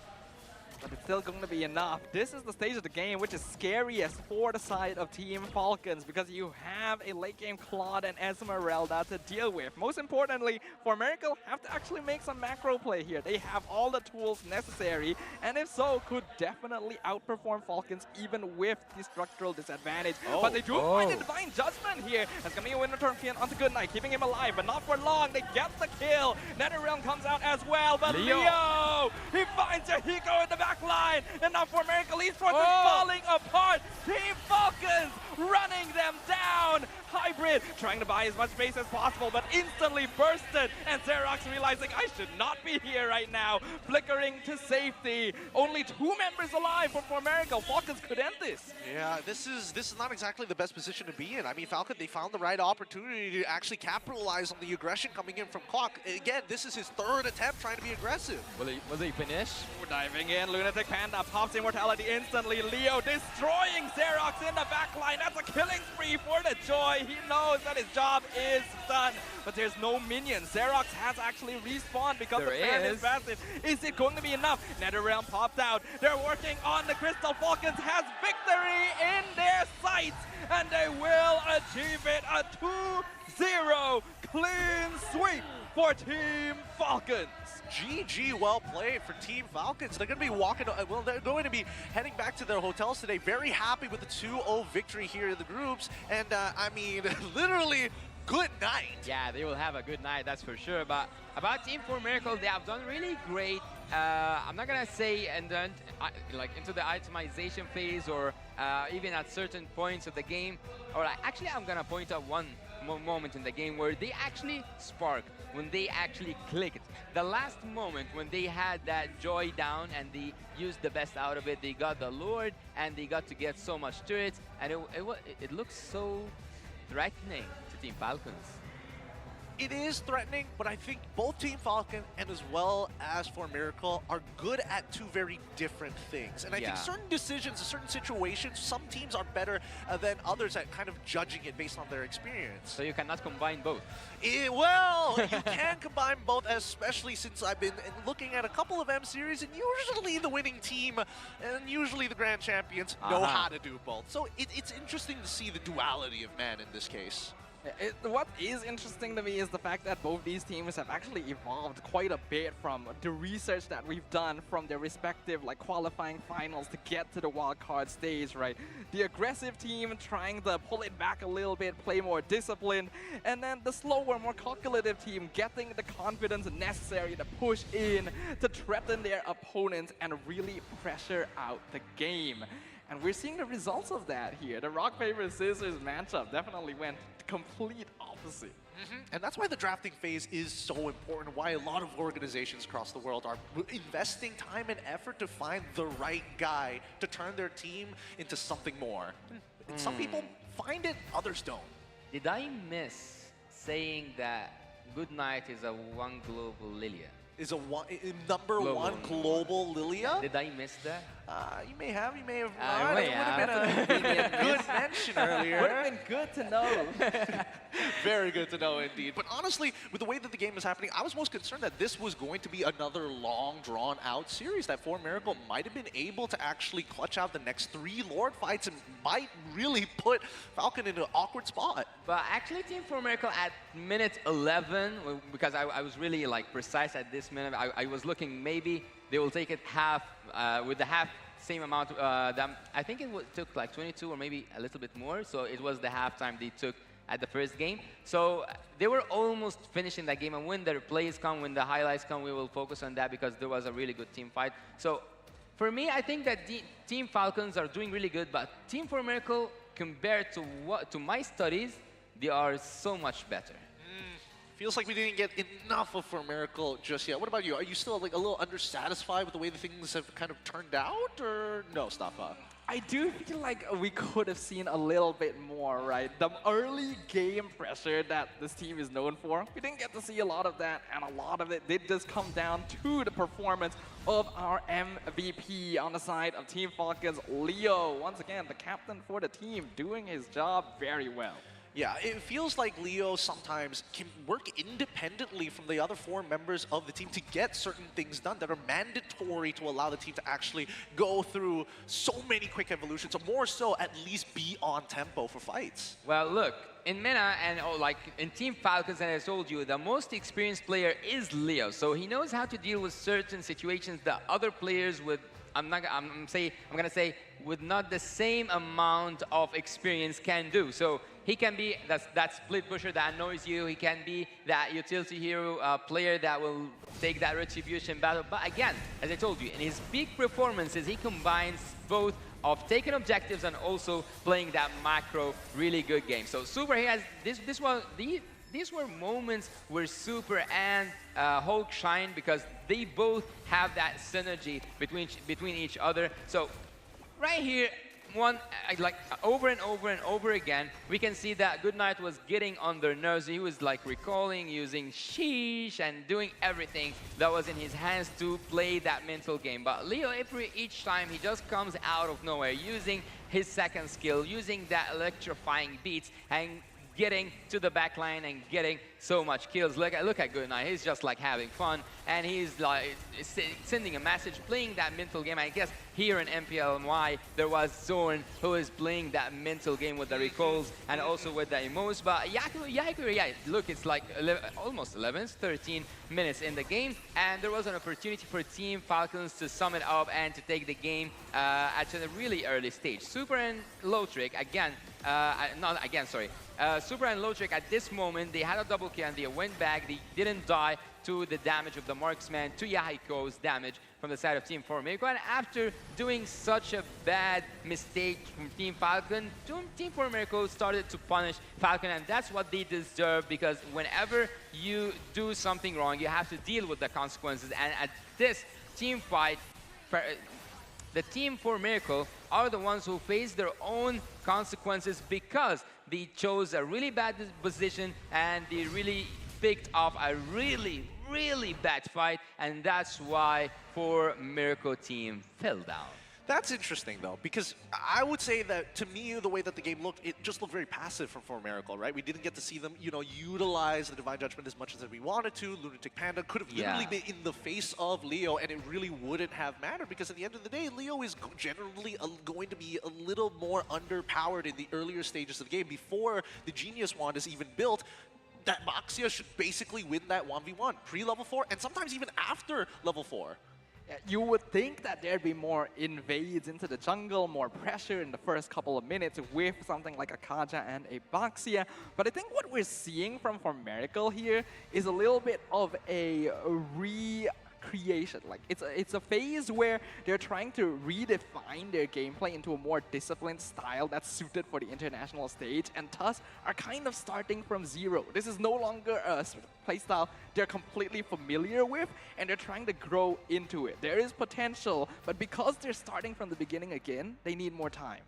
But it's still going to be enough. This is the stage of the game which is scariest for the side of Team Falcons, because you have a late game Claude and Esmeralda to deal with. Most importantly, Homecrowd have to actually make some macro play here. They have all the tools necessary, and if so, could definitely outperform Falcons even with the structural disadvantage. But they do find a Divine Judgment here. That's going to be a Winter Champion onto Goodnight, keeping him alive, but not for long. They get the kill. NetherRealm comes out as well, but Leo, he finds Yahiko in the back line, and now Homecrowd Esports is falling apart. Team Falcons running them down. Hybrid trying to buy as much space as possible, but instantly bursted, and Xerox realizing I should not be here right now, flickering to safety. Only 2 members alive for Homecrowd. Falcons could end this. Yeah, this is not exactly the best position to be in. I mean, Falcon, they found the right opportunity to actually capitalize on the aggression coming in from Clock. Again, this is his 3rd attempt trying to be aggressive. Will he finish? We're diving in. Lunatic Panda pops Immortality instantly. Leo destroying Xerox in the backline. That's a killing spree for the Joy. He knows that his job is done, but there's no minions. Xerox has actually respawned because the fan is passive. Is it going to be enough? NetherRealm popped out. They're working on the Crystal. Falcons has victory in their sights, and they will achieve it. A 2-0 clean sweep for Team Falcons. GG, well played for Team Falcons. They're going to be walking, well, they're going to be heading back to their hotels today. Very happy with the 2-0 victory here in the groups. And I mean, literally, good night. Yeah, they will have a good night, that's for sure. But about Team Homecrowd, they have done really great. I'm not going to say and then like into the itemization phase or even at certain points of the game. Or actually, I'm going to point out one moment in the game where they actually sparked, when they actually clicked. The last moment when they had that Joy down and they used the best out of it, they got the Lord and they got to get so much turrets, and it looks so threatening to Team Falcons. It is threatening, but I think both Team Falcon and as well as Homecrowd are good at 2 very different things. And I think certain decisions, certain situations, some teams are better than others at kind of judging it based on their experience. So you cannot combine both? Well, you can combine both, especially since I've been looking at a couple of M series, and usually the winning team and usually the grand champions know how to do both. So it's interesting to see the duality of man in this case. What is interesting to me is the fact that both these teams have actually evolved quite a bit from the research that we've done from their respective like qualifying finals to get to the wildcard stage, right? The aggressive team trying to pull it back a little bit, play more disciplined, and then the slower, more calculative team getting the confidence necessary to push in, to threaten their opponents and really pressure out the game. And we're seeing the results of that here. The rock, paper, scissors matchup definitely went complete opposite. And that's why the drafting phase is so important, why a lot of organizations across the world are investing time and effort to find the right guy to turn their team into something more. And some people find it, others don't. Did I miss saying that Goodnight is a one global Lilia? Is a number one global Lilia? Did I miss that? You may have not. I It would have been a good mention earlier. Would have been good to know. Very good to know indeed. But honestly, with the way that the game is happening, I was most concerned that this was going to be another long, drawn-out series, that 4Miracle might have been able to actually clutch out the next 3 Lord fights and might really put Falcon in an awkward spot. But actually, Team 4Miracle at minute 11, because I was really like precise at this minute, I was looking maybe they will take it half, with the half same amount. I think it took like 22 or maybe a little bit more, so it was the halftime they took at the first game. So they were almost finishing that game, and when the replays come, when the highlights come, we will focus on that because there was a really good team fight. So for me, I think that Team Falcons are doing really good, but Team 4Miracle, compared to my studies, they are so much better. Feels like we didn't get enough of 4Miracle just yet. What about you? Are you still like a little undersatisfied with the way the things have kind of turned out, or no, Stafa? I do feel like we could have seen a little bit more, right? The early game pressure that this team is known for, we didn't get to see a lot of that, and a lot of it did just come down to the performance of our MVP on the side of Team Falcons, Leo. Once again, the captain for the team, doing his job very well. Yeah, it feels like Leo sometimes can work independently from the other 4 members of the team to get certain things done that are mandatory to allow the team to actually go through so many quick evolutions, or more so, at least be on tempo for fights. Well, look, in MENA and like in Team Falcons, as I told you, the most experienced player is Leo. So he knows how to deal with certain situations that other players with, I'm gonna say, with not the same amount of experience can do. So he can be that split pusher that annoys you. He can be that utility hero player that will take that retribution battle. But again, as I told you, in his peak performances, he combines both of taking objectives and also playing that macro really good game. So Super, he has these were moments where Super and Hulk shine because they both have that synergy between each other. So right here, like over and over and over again, we can see that Goodnight was getting on their nerves. He was like recalling, using sheesh, and doing everything that was in his hands to play that mental game. But Leo, each time, he just comes out of nowhere, using his second skill, using that electrifying beats, and getting to the back line and getting so much kills. Look at Goodnight. He's just like having fun, and he's like sending a message, playing that mental game. I guess here in MPLMY there was Zorn who is playing that mental game with the recalls and also with the emotes. But Yaku, yeah, look, it's like almost 13 minutes in the game, and there was an opportunity for Team Falcons to sum it up and to take the game at a really early stage. Super and Lotrick again. Super and Lotrick at this moment, they had a double kill and they went back. They didn't die to the damage of the marksman, to Yahiko's damage from the side of Team 4Miracle. And after doing such a bad mistake from Team Falcon, Team 4Miracle started to punish Falcon, and that's what they deserve, because whenever you do something wrong, you have to deal with the consequences. And at this team fight, the Team 4Miracle are the ones who face their own consequences because they chose a really bad position and they really picked up a really, really bad fight, and that's why 4Miracle team fell down. That's interesting, though, because I would say that, to me, the way that the game looked, it just looked very passive from Miracle, right? We didn't get to see them, utilize the Divine Judgment as much as we wanted to. Lunatic Panda could have literally been in the face of Leo, and it really wouldn't have mattered, because at the end of the day, Leo is generally going to be a little more underpowered in the earlier stages of the game. Before the Genius Wand is even built, that Baxia should basically win that 1v1, pre-level 4, and sometimes even after level 4. You would think that there'd be more invades into the jungle, more pressure in the first couple of minutes with something like a Kaja and a Baxia. But I think what we're seeing from Miracle here is a little bit of a recreation. Like it's a phase where they're trying to redefine their gameplay into a more disciplined style that's suited for the international stage, and thus are kind of starting from zero. This is no longer a playstyle they're completely familiar with, and they're trying to grow into it. There is potential, but because they're starting from the beginning again, they need more time.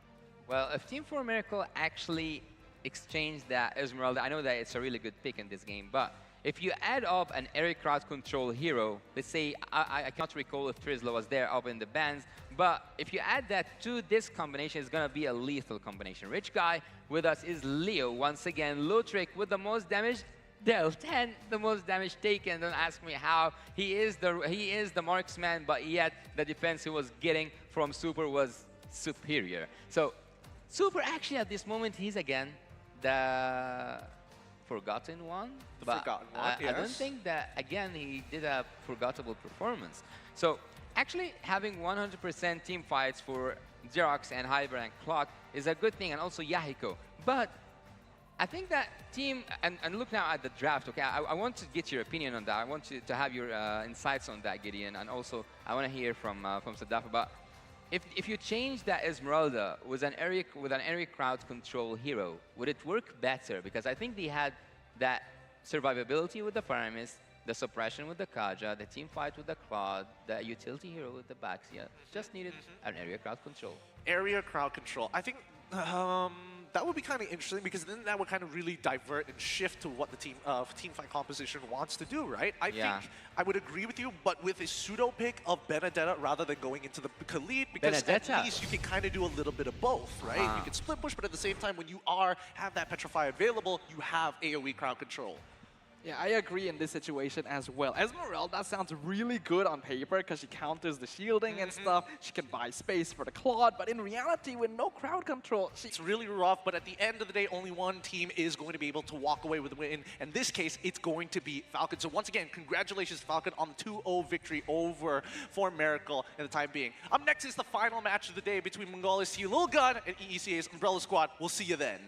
Well, if Team 4 Miracle actually exchanged that Esmeralda, I know that it's a really good pick in this game, but if you add up an area crowd control hero, let's say, I can't recall if Trizla was there up in the bands, but if you add that to this combination, it's going to be a lethal combination. Rich Guy with us is Leo once again. Lutric with the most damage dealt, 10 the most damage taken. Don't ask me how. He is the marksman, but yet the defense he was getting from Super was superior. So Super actually at this moment, he's again the forgotten one. Forgotten one, yes. I don't think that, again, he did a forgettable performance. So actually having 100% team fights for Xerox and Hyber and Clock is a good thing, and also Yahiko. But I think that team, and look now at the draft, okay, I want to get your opinion on that. I want to have your insights on that, Gideon, and also I want to hear from Sadafa. But if you change that Esmeralda with an area crowd control hero, would it work better? Because I think they had that survivability with the Paramis, the suppression with the Kaja, the team fight with the Claude, the utility hero with the Baxia. Just needed an area crowd control. Area crowd control. I think that would be kind of interesting, because then that would kind of really divert and shift to what the team fight composition wants to do, right? I think I would agree with you, but with a pseudo pick of Benedetta rather than going into the Khalid, because at least you can kind of do a little bit of both, right? You can split push, but at the same time, when you have that Petrify available, you have AoE crowd control. Yeah, I agree in this situation as well. Esmeralda sounds really good on paper because she counters the shielding and stuff. She can buy space for the Claude, but in reality, with no crowd control, it's really rough, but at the end of the day, only one team is going to be able to walk away with the win. In this case, it's going to be Falcon. So once again, congratulations, Falcon, on the 2-0 victory over for Miracle in the time being. Up next is the final match of the day between Mongolia's T Lil Gun and EECA's Umbrella Squad. We'll see you then.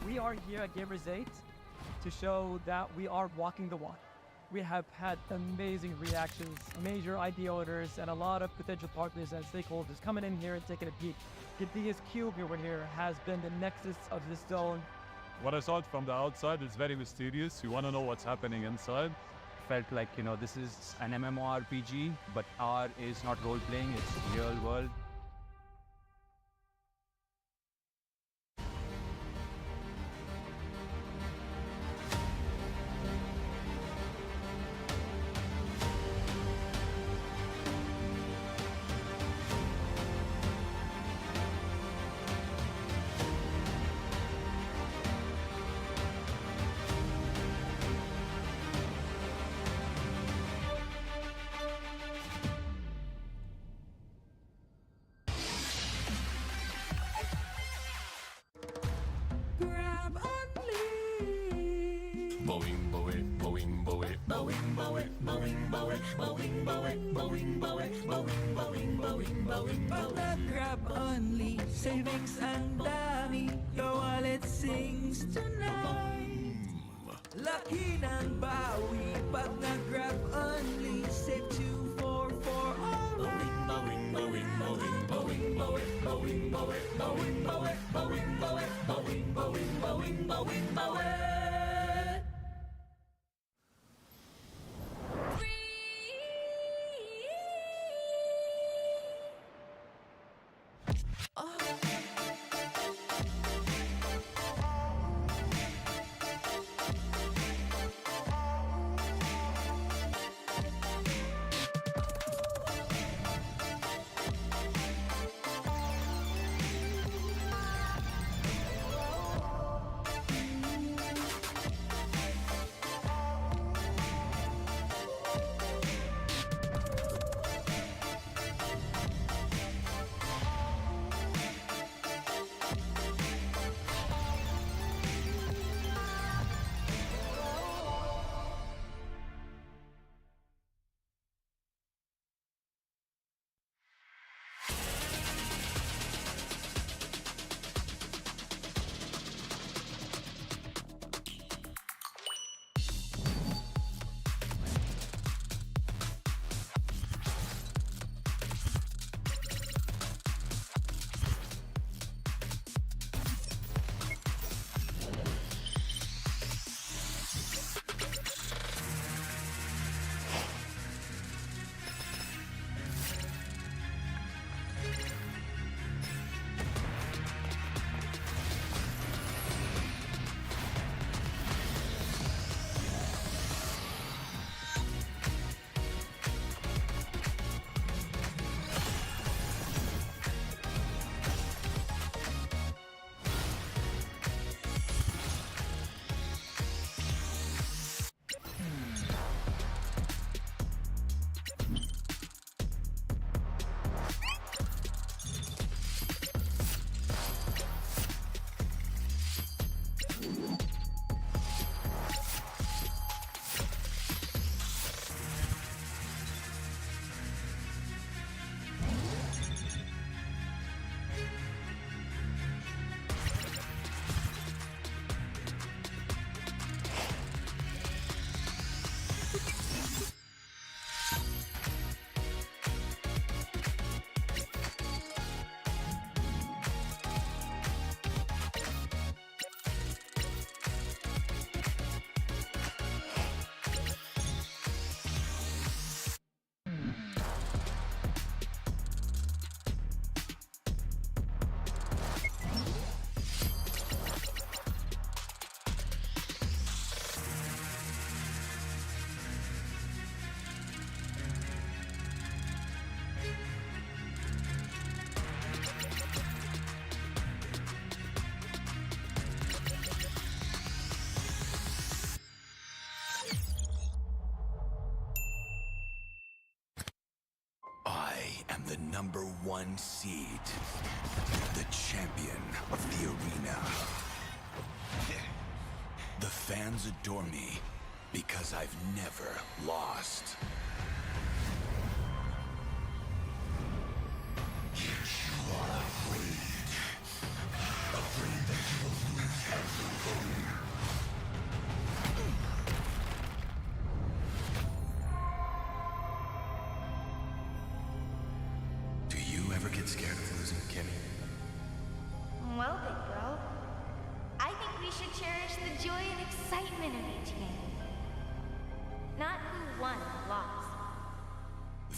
We are here at Gamers 8 to show that we are walking the walk. We have had amazing reactions, major idea owners, and a lot of potential partners and stakeholders coming in here and taking a peek. Gidea's cube over here has been the nexus of this zone. What I saw from the outside is very mysterious. You want to know what's happening inside. Felt like, this is an MMORPG, but R is not role-playing, it's real world. Boing, boing, boing, boing, boing, boing, boing, boing, boing, boing, boing, boing, boing, boing, boing, boing. Pag nag-grab only, savings ang dami, your wallet sings tonight. Laki ng bawi, pag nag-grab only, save 244, alright. Bawing, bawing, bawing, bawing, bawing, bawing, bawing, bawing, bawing, bawing, bawing, bawing, bawing, bawing, bawing, bawing. The #1 seed, the champion of the arena. The fans adore me because I've never lost. You are afraid that you will lose everything. Get scared of losing, Kimmy? Well, big bro, I think we should cherish the joy and excitement of each game. Not who won or lost.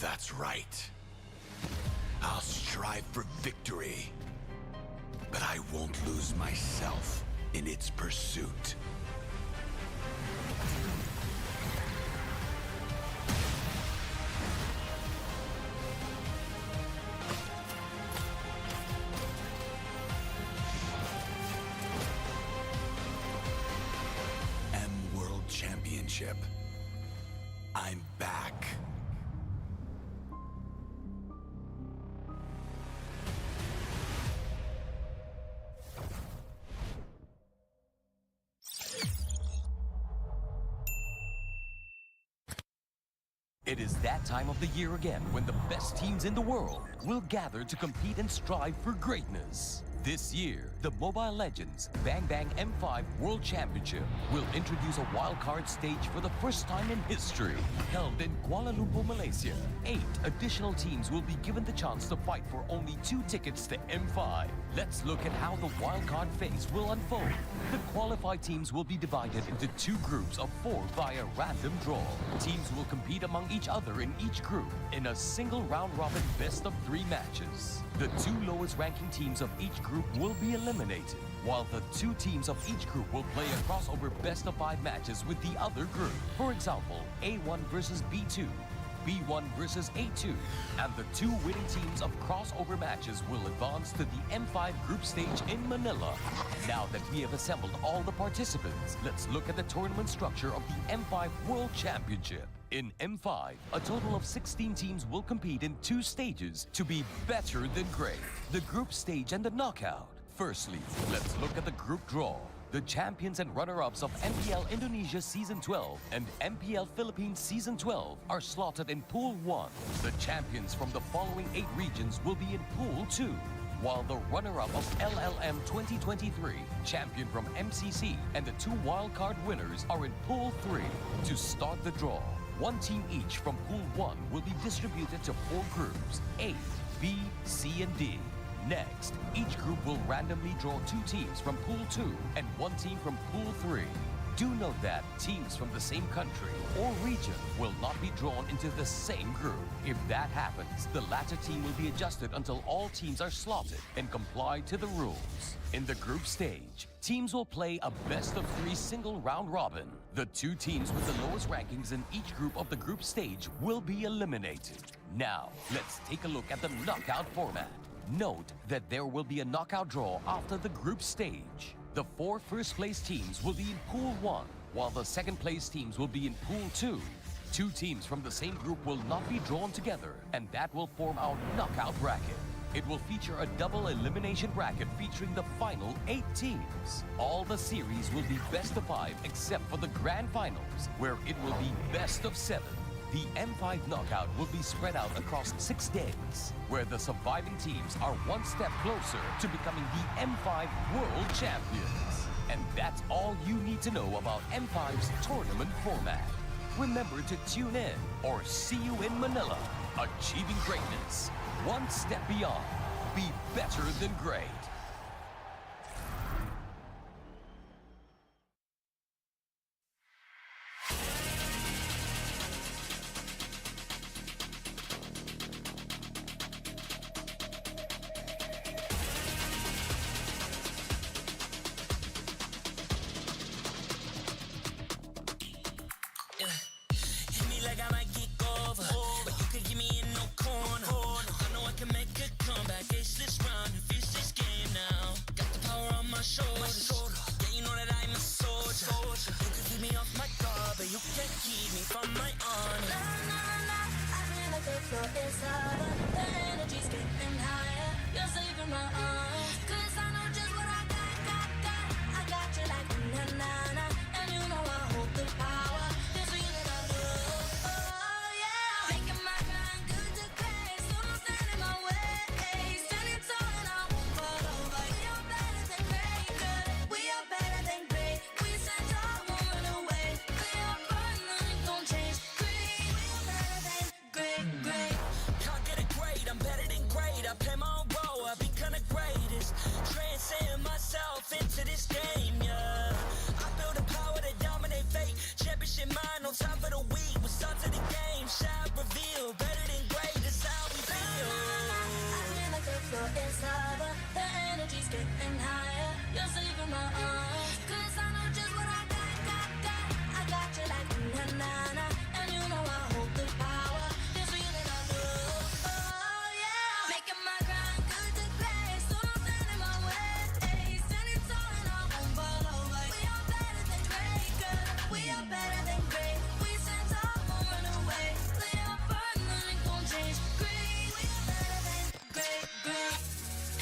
That's right. I'll strive for victory, but I won't lose myself in its pursuit. Championship. I'm back. It is that time of the year again when the best teams in the world will gather to compete and strive for greatness. This year, the Mobile Legends Bang Bang M5 World Championship will introduce a wildcard stage for the first time in history. Held in Kuala Lumpur, Malaysia, 8 additional teams will be given the chance to fight for only 2 tickets to M5. Let's look at how the wildcard phase will unfold. The qualified teams will be divided into 2 groups of 4 via random draw. Teams will compete among each other in each group in a single round-robin best-of-3 matches. The 2 lowest ranking teams of each group will be eliminated, while the 2 teams of each group will play a crossover best-of-5 matches with the other group. For example, A1 versus B2, B1 versus A2, and the 2 winning teams of crossover matches will advance to the M5 group stage in Manila. Now that we have assembled all the participants, let's look at the tournament structure of the M5 World Championship. In M5, a total of 16 teams will compete in 2 stages to be better than great: the group stage and the knockout. Firstly, let's look at the group draw. The champions and runner-ups of MPL Indonesia Season 12 and MPL Philippines Season 12 are slotted in Pool 1. The champions from the following 8 regions will be in Pool 2, while the runner-up of LLM 2023, champion from MCC, and the 2 wildcard winners are in Pool 3. To start the draw, 1 team each from Pool 1 will be distributed to 4 groups, A, B, C, and D. Next, each group will randomly draw 2 teams from Pool 2 and 1 team from Pool 3. Do note that teams from the same country or region will not be drawn into the same group. If that happens, the latter team will be adjusted until all teams are slotted and comply to the rules. In the group stage, teams will play a best-of-3 single round robin. The 2 teams with the lowest rankings in each group of the group stage will be eliminated. Now, let's take a look at the knockout format. Note that there will be a knockout draw after the group stage. The 4 first-place teams will be in Pool 1, while the second-place teams will be in Pool 2. 2 teams from the same group will not be drawn together, and that will form our knockout bracket. It will feature a double elimination bracket featuring the final 8 teams. All the series will be best of 5 except for the grand finals, where it will be best of 7. The M5 knockout will be spread out across 6 days, where the surviving teams are 1 step closer to becoming the M5 World Champions. And that's all you need to know about M5's tournament format. Remember to tune in or see you in Manila, achieving greatness, 1 step beyond. Be better than great.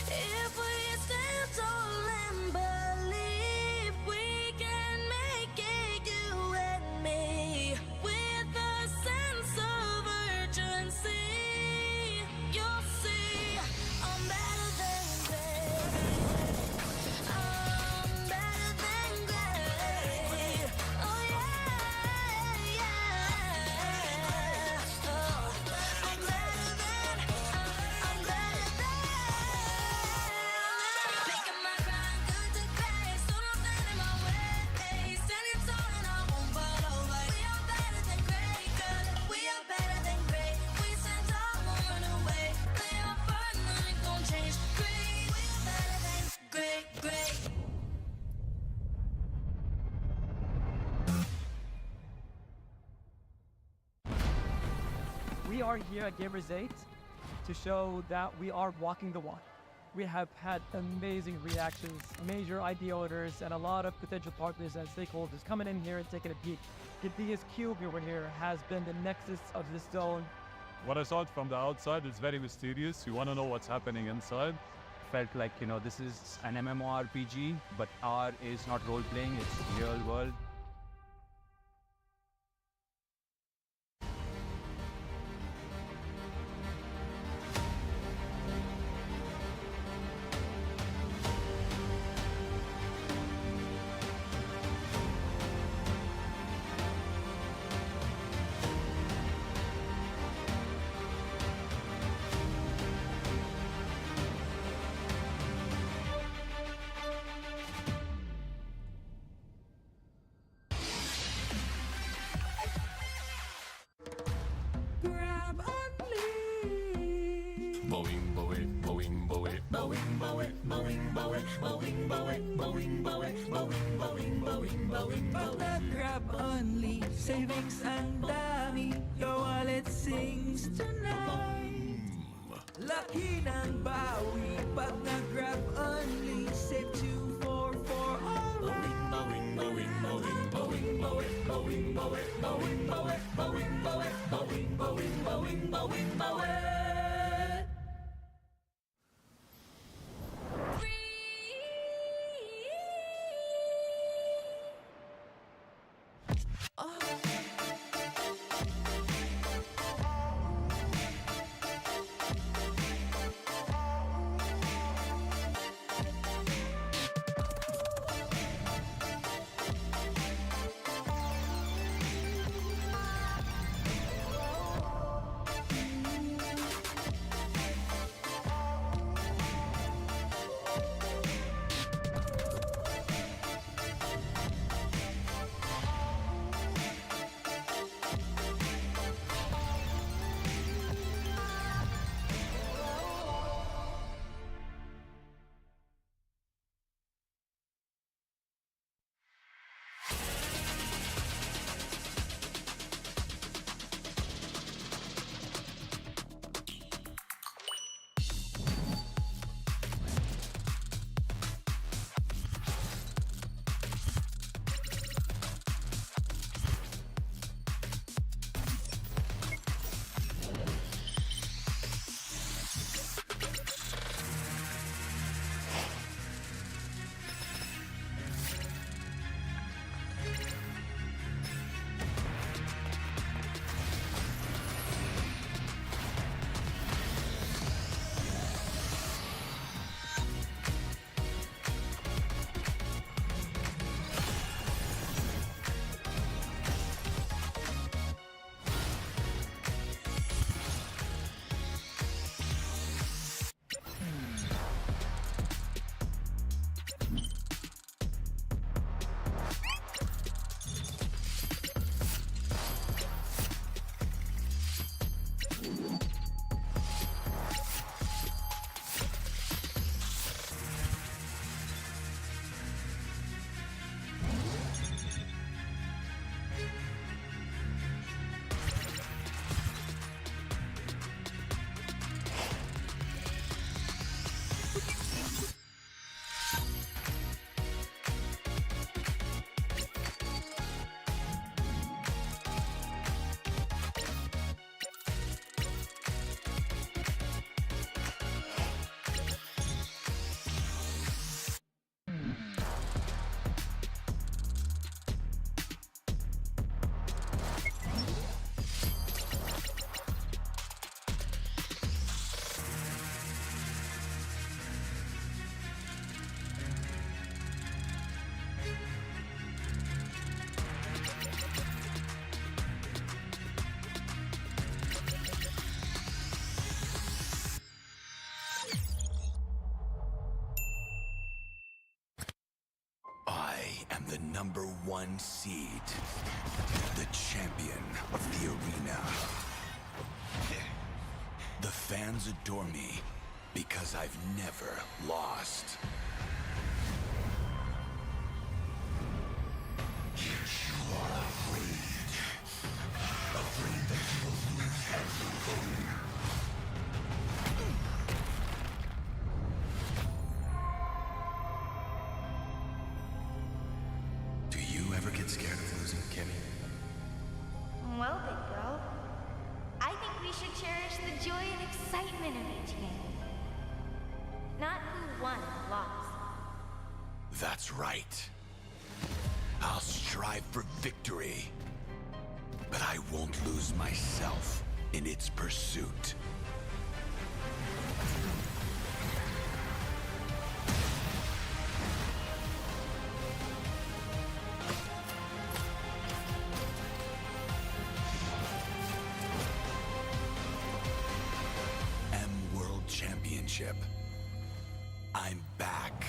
If we stand tall and believe We are here at Gamers 8 to show that we are walking the walk. We have had amazing reactions, major idea owners, and a lot of potential partners and stakeholders coming in here and taking a peek. Gidea's cube over here has been the nexus of this zone. What I saw it from the outside is very mysterious. You want to know what's happening inside. Felt like, this is an MMORPG, but R is not role-playing, it's real world. Grab only. Boing, boing, boing, boing, boing, boing, boing, boing, boing, boing, boing, boing, boing, boing, boing, boing. Pag nag-grab only, savings ang dami. Your wallet sings tonight. Laki ng bawi. Pag nag-grab only, save 2 for alright. Boing, boing, boing, boing, boing, boing, boing, boing, boing, boing, boing, boing, boing, boing, boing, boing. the #1 seed, the champion of the arena. The fans adore me because I've never lost. You are afraid that you will lose every Kimmy. Well, big bro, I think we should cherish the joy and excitement of each game. Not who won or lost. That's right. I'll strive for victory, but I won't lose myself in its pursuit. World Championship. I'm back.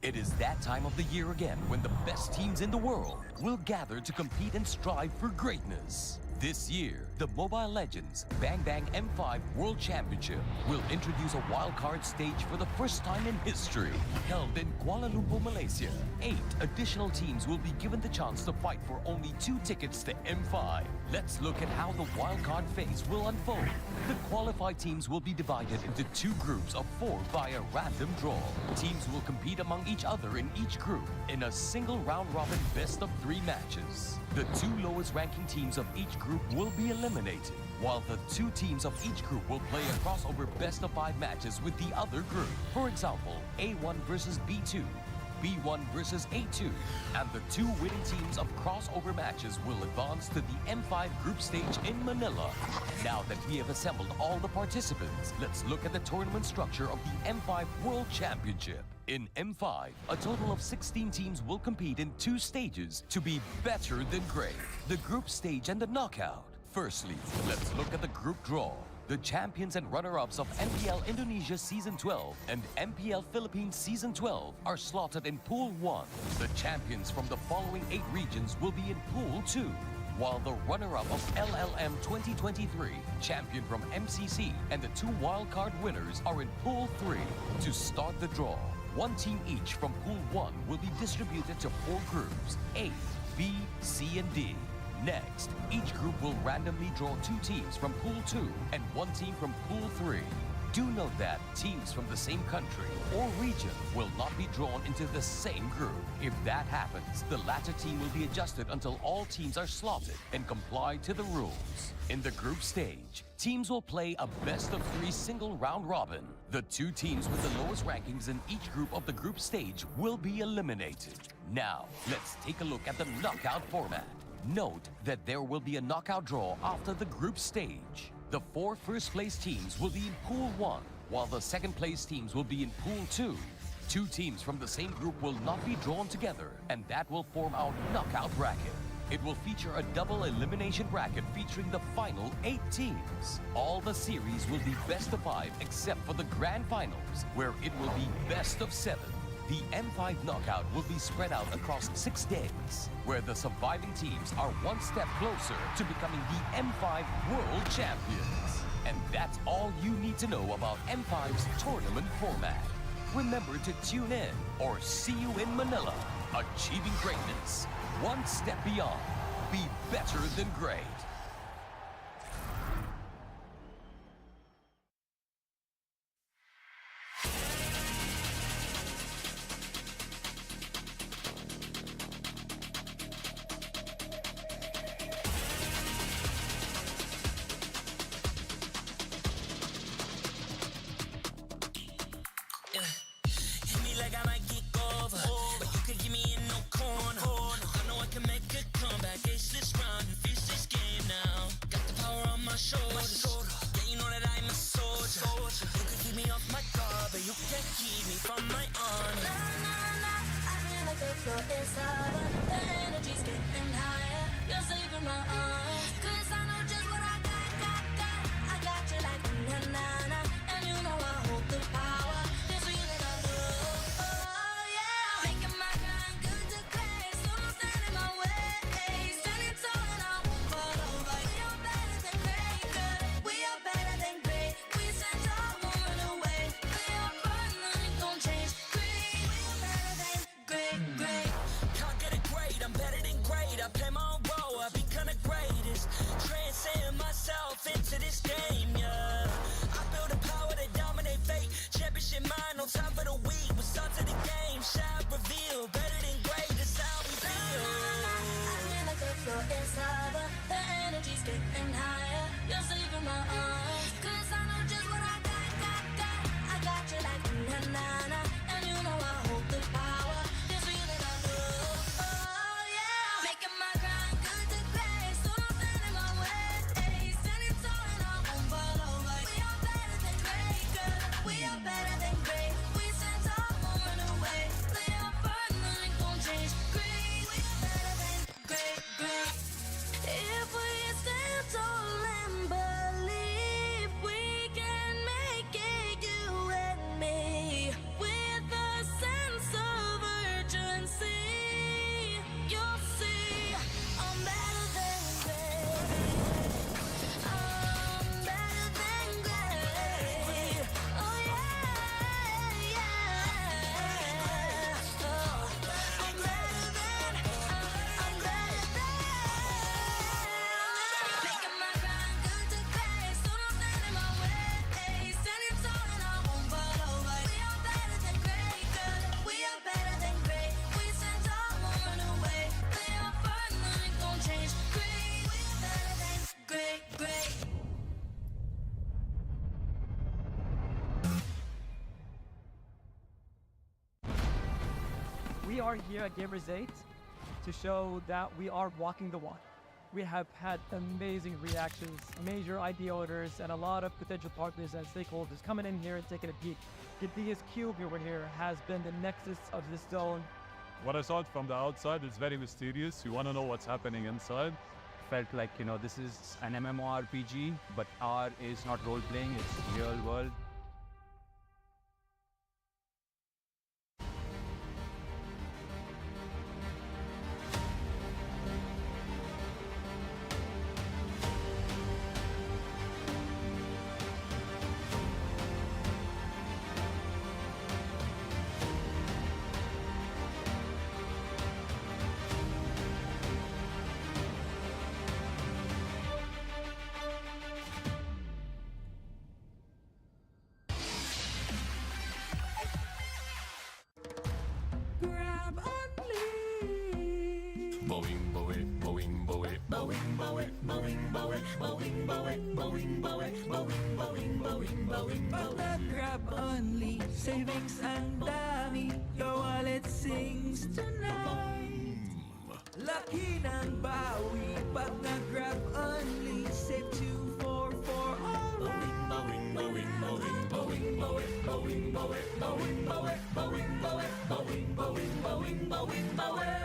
It is that time of the year again when the best teams in the world will gather to compete and strive for greatness. This year, the Mobile Legends Bang Bang M5 World Championship will introduce a wildcard stage for the first time in history. Held in Kuala Lumpur, Malaysia, 8 additional teams will be given the chance to fight for only 2 tickets to M5. Let's look at how the wildcard phase will unfold. The qualified teams will be divided into 2 groups of 4 via random draw. Teams will compete among each other in each group in a single round-robin best-of-3 matches. The 2 lowest ranking teams of each group will be eliminated, while the 2 teams of each group will play a crossover best-of-5 matches with the other group. For example, A1 versus B2, B1 versus A2, and the 2 winning teams of crossover matches will advance to the M5 group stage in Manila. Now that we have assembled all the participants, let's look at the tournament structure of the M5 World Championship. In M5, a total of 16 teams will compete in 2 stages to be better than great: the group stage and the knockout. Firstly, let's look at the group draw. The champions and runner-ups of MPL Indonesia Season 12 and MPL Philippines Season 12 are slotted in Pool 1. The champions from the following 8 regions will be in Pool 2, while the runner-up of LLM 2023, champion from MCC, and the 2 wildcard winners are in Pool 3. To start the draw, 1 team each from Pool 1 will be distributed to 4 groups, A, B, C, and D. Next, each group will randomly draw 2 teams from Pool 2 and 1 team from Pool 3. Do note that teams from the same country or region will not be drawn into the same group. If that happens, the latter team will be adjusted until all teams are slotted and comply to the rules. In the group stage, teams will play a best-of-3 single round robin. The 2 teams with the lowest rankings in each group of the group stage will be eliminated. Now, let's take a look at the knockout format. Note that there will be a knockout draw after the group stage. The 4 first-place teams will be in Pool 1, while the second-place teams will be in Pool 2. 2 teams from the same group will not be drawn together, and that will form our knockout bracket. It will feature a double elimination bracket featuring the final 8 teams. All the series will be best of 5 except for the grand finals, where it will be best of 7. The M5 knockout will be spread out across 6 days, where the surviving teams are 1 step closer to becoming the M5 World Champions. And that's all you need to know about M5's tournament format. Remember to tune in or see you in Manila. Achieving greatness, 1 step beyond. Be better than great. Can't get it great, I'm better than great. I play my role, I've been kinda We are here at Gamers 8 to show that we are walking the walk. We have had amazing reactions, major idea owners, and a lot of potential partners and stakeholders coming in here and taking a peek. Gidea's cube over here has been the nexus of this zone. What I saw it from the outside is very mysterious. You want to know what's happening inside. Felt like, this is an MMORPG, but R is not role-playing, it's real world. Grab only. Boing, boing, boing, boing, boing, boing, boing, boing, boing, boing, boing, boing, boing, boing, boing, boing. Pag nag-grab only, savings ang dami. Your wallet sings tonight. Laki ng bawi, pag nag-grab only, save 244 alright. Boing, boing, boing, boing, boing, boing, boing, boing, boing, boing, boing, boing, boing, boing, boing, boing.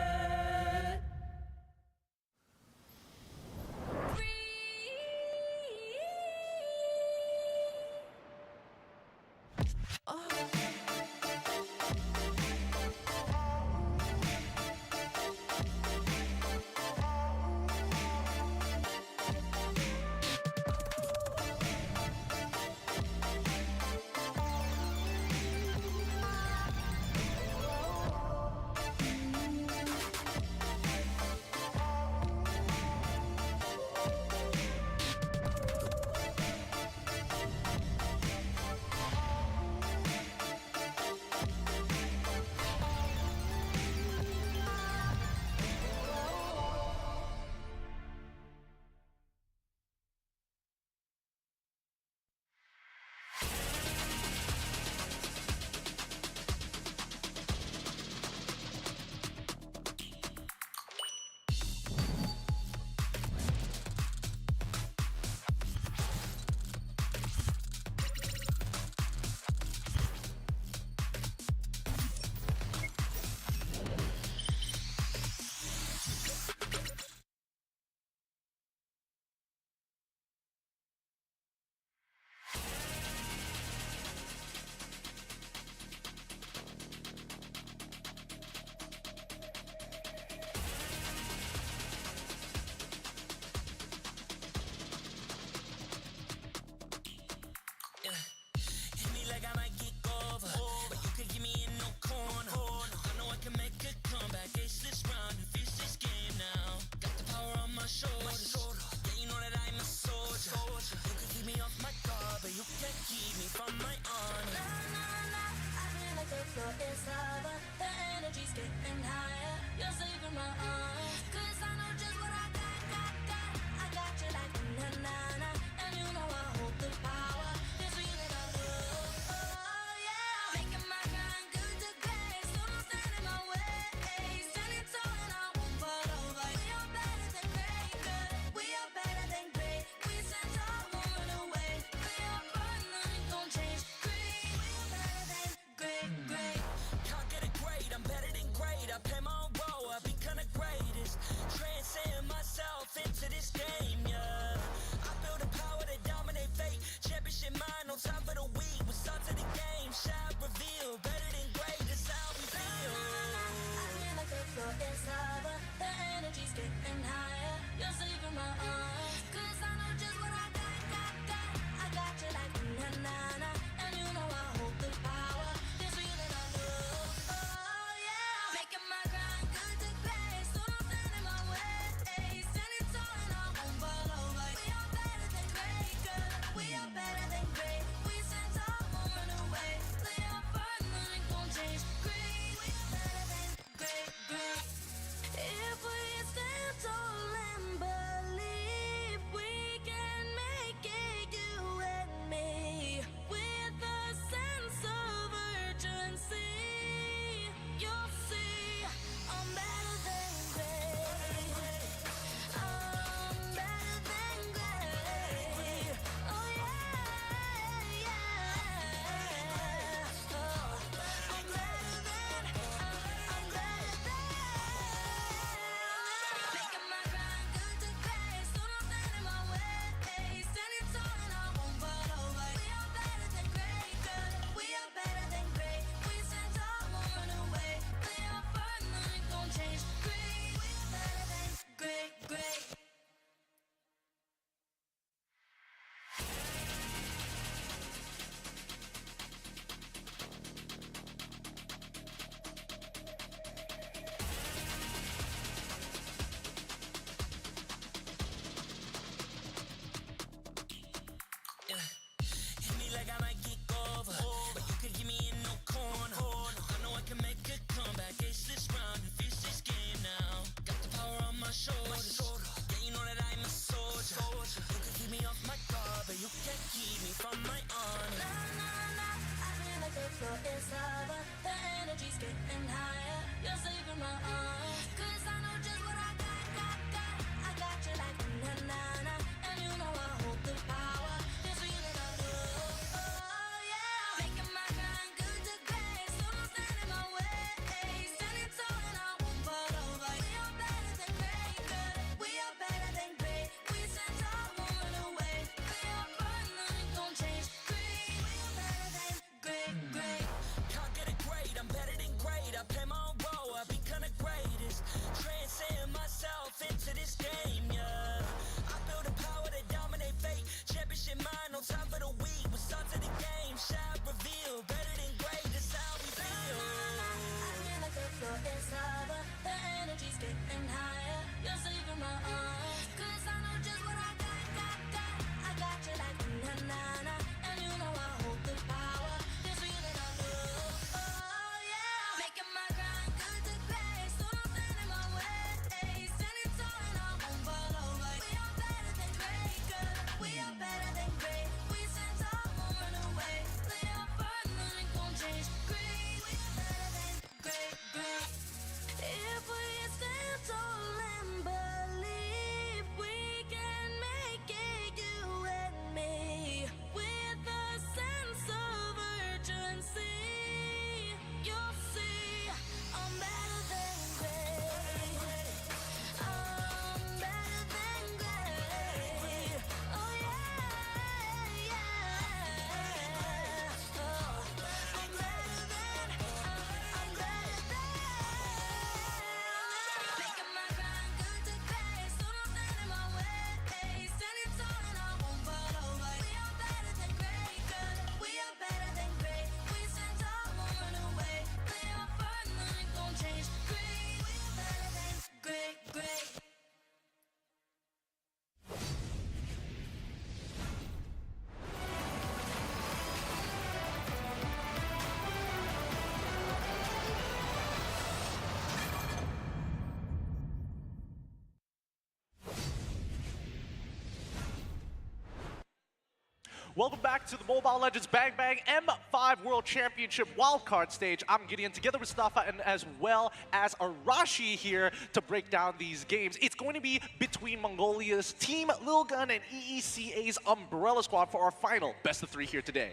Welcome back to the Mobile Legends Bang Bang M5 World Championship wildcard stage. I'm Gideon together with Stafa and as well as Arashi here to break down these games. It's going to be between Mongolia's Team Lil Gun and EECA's Umbrella Squad for our final best of 3 here today.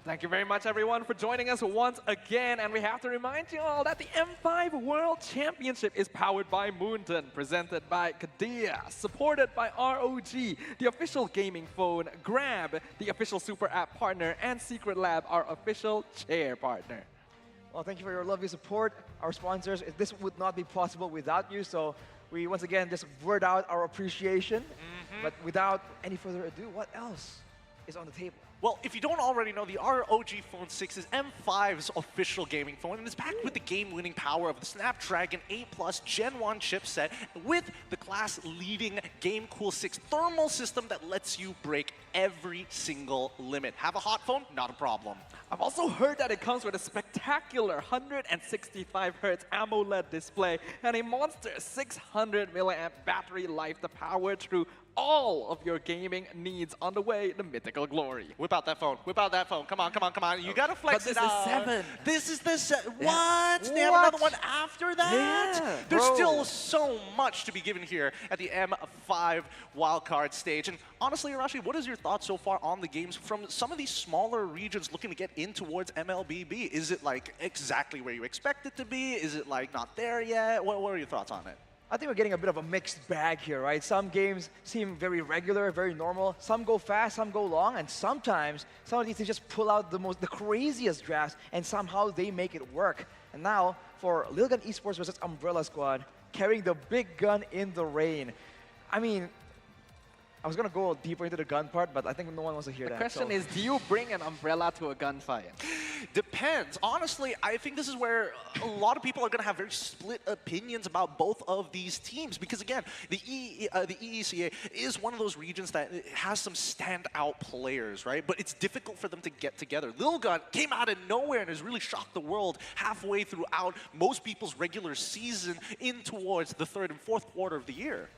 Thank you very much, everyone, for joining us once again. And we have to remind you all that the M5 World Championship is powered by Moonton, presented by Kadia, supported by ROG, the official gaming phone, Grab, the official super app partner, and Secret Lab, our official chair partner. Well, thank you for your lovely support, our sponsors. This would not be possible without you, so we once again just word out our appreciation. But without any further ado, what else is on the table? Well, if you don't already know, the ROG Phone 6 is M5's official gaming phone, and it's packed with the game-winning power of the Snapdragon 8 Plus Gen 1 chipset with the class-leading GameCool 6 thermal system that lets you break every single limit. Have a hot phone? Not a problem. I've also heard that it comes with a spectacular 165Hz AMOLED display and a monster 600 milliamp battery life to power through all of your gaming needs on the way to mythical glory. Whip out that phone. Whip out that phone. Come on, come on, come on. You gotta flex it out. This is 7. This is the What? They have another one after that? Yeah, There's bro. still so much to be given here at the M5 wildcard stage. And honestly, Arashi, what is your thoughts so far on the games from some of these smaller regions looking to get in towards MLBB? Is it like exactly where you expect it to be? Is it like not there yet? What are your thoughts on it? I think we're getting a bit of a mixed bag here, right? Some games seem very regular, very normal. Some go fast, some go long, and sometimes some of these things just pull out the craziest drafts, and somehow they make it work. And now for Lil Gun Esports versus Umbrella Squad, carrying the big gun in the rain. I mean, I was gonna go deeper into the gun part, but I think no one wants to hear that. The question so. is, do you bring an umbrella to a gunfight? Depends. Honestly, I think this is where a lot of people are going to have very split opinions about both of these teams. Because again, the EECA is one of those regions that has some standout players, right? But it's difficult for them to get together. Lil Gun came out of nowhere and has really shocked the world halfway throughout most people's regular season in towards the 3rd and 4th quarter of the year.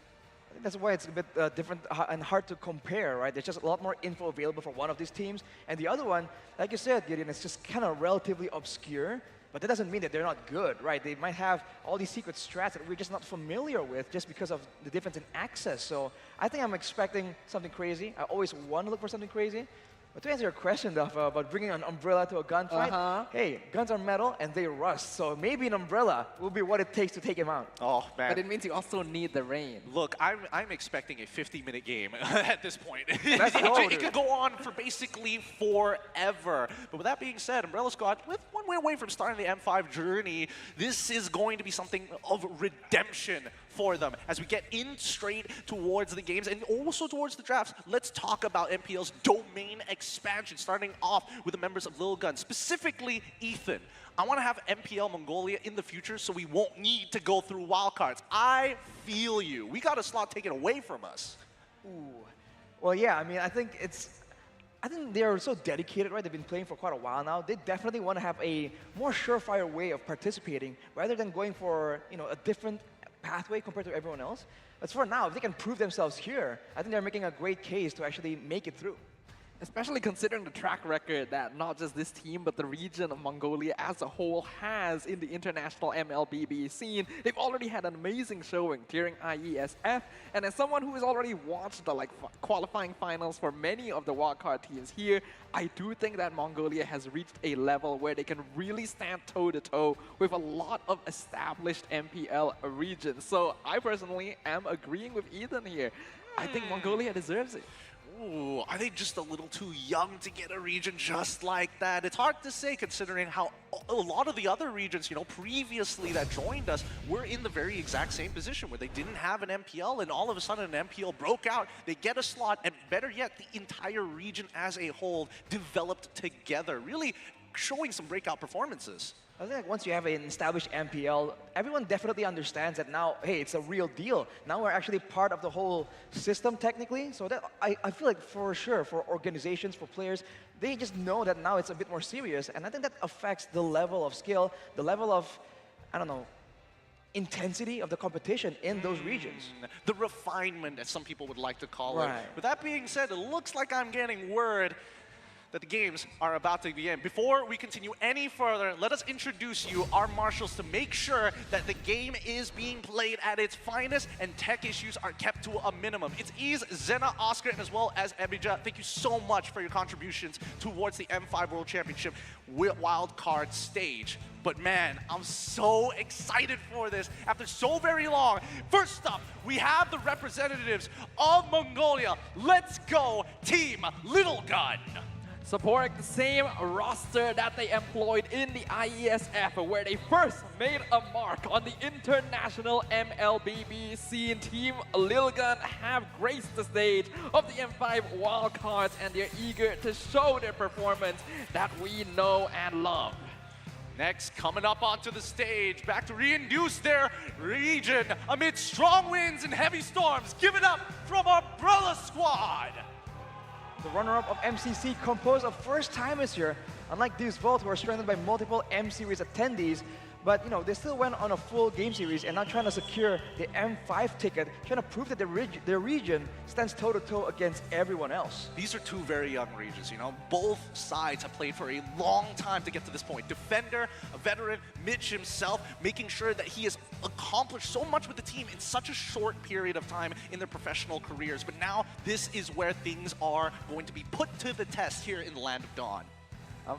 I think that's why it's a bit different and hard to compare, right? There's just a lot more info available for one of these teams. And the other one, like you said, Gideon, it's just kind of relatively obscure. But that doesn't mean that they're not good, right? They might have all these secret strats that we're just not familiar with just because of the difference in access. So I think I'm expecting something crazy. I always want to look for something crazy. But to answer your question, Dafa, about bringing an umbrella to a gunfight, hey, guns are metal and they rust, so maybe an umbrella will be what it takes to take him out. Oh, man. But it means you also need the rain. Look, I'm expecting a 50-minute game at this point. Let's go, It could go on for basically forever. But with that being said, Umbrella Squad, with one way away from starting the M5 journey, this is going to be something of redemption for them as we get in straight towards the games and also towards the drafts. Let's talk about MPL's domain expansion, starting off with the members of Lil Gun, specifically Ethan. I want to have MPL Mongolia in the future so we won't need to go through wildcards. I feel you. We got a slot taken away from us. Ooh. Well, yeah, I mean, I think they're so dedicated, right? They've been playing for quite a while now. They definitely want to have a more surefire way of participating rather than going for, a different pathway compared to everyone else. But for now, if they can prove themselves here, I think they're making a great case to actually make it through. Especially considering the track record that not just this team, but the region of Mongolia as a whole has in the international MLBB scene. They've already had an amazing showing during IESF, and as someone who has already watched the qualifying finals for many of the wildcard teams here, I do think that Mongolia has reached a level where they can really stand toe-to-toe with a lot of established MPL regions. So I personally am agreeing with Ethan here. I think Mongolia deserves it. Ooh, are they just a little too young to get a region just like that? It's hard to say considering how a lot of the other regions, previously that joined us were in the very exact same position where they didn't have an MPL and all of a sudden an MPL broke out. They get a slot and better yet, the entire region as a whole developed together, really showing some breakout performances. I think once you have an established MPL, everyone definitely understands that now, hey, it's a real deal. Now we're actually part of the whole system technically. So that I feel like for sure, for organizations, for players, they just know that now it's a bit more serious. And I think that affects the level of skill, the level of, I don't know, intensity of the competition in those regions. The refinement, as some people would like to call it. Right. With that being said, it looks like I'm getting word that the games are about to begin. Before we continue any further, let us introduce you, our marshals, to make sure that the game is being played at its finest and tech issues are kept to a minimum. It's Ease, Zena, Oscar, and as well as Abija. Thank you so much for your contributions towards the M5 World Championship wildcard stage. But man, I'm so excited for this after so very long. First up, we have the representatives of Mongolia. Let's go, Team Little Gun. Supporting the same roster that they employed in the IESF, where they first made a mark on the international MLBB scene. Team Lil Gun have graced the stage of the M5 wildcards, and they're eager to show their performance that we know and love. Next, coming up onto the stage, back to reintroduce their region amid strong winds and heavy storms. Give it up from Umbrella Squad. The runner-up of MCC, composed of first-timers here. Unlike these Volt, who are strengthened by multiple M Series attendees, but you know, they still went on a full game series and now trying to secure the M5 ticket, trying to prove that their region stands toe-to-toe against everyone else. These are two very young regions, you know. Both sides have played for a long time to get to this point. Defender, a veteran, Mitch himself, making sure that he has accomplished so much with the team in such a short period of time in their professional careers. But now this is where things are going to be put to the test here in the Land of Dawn.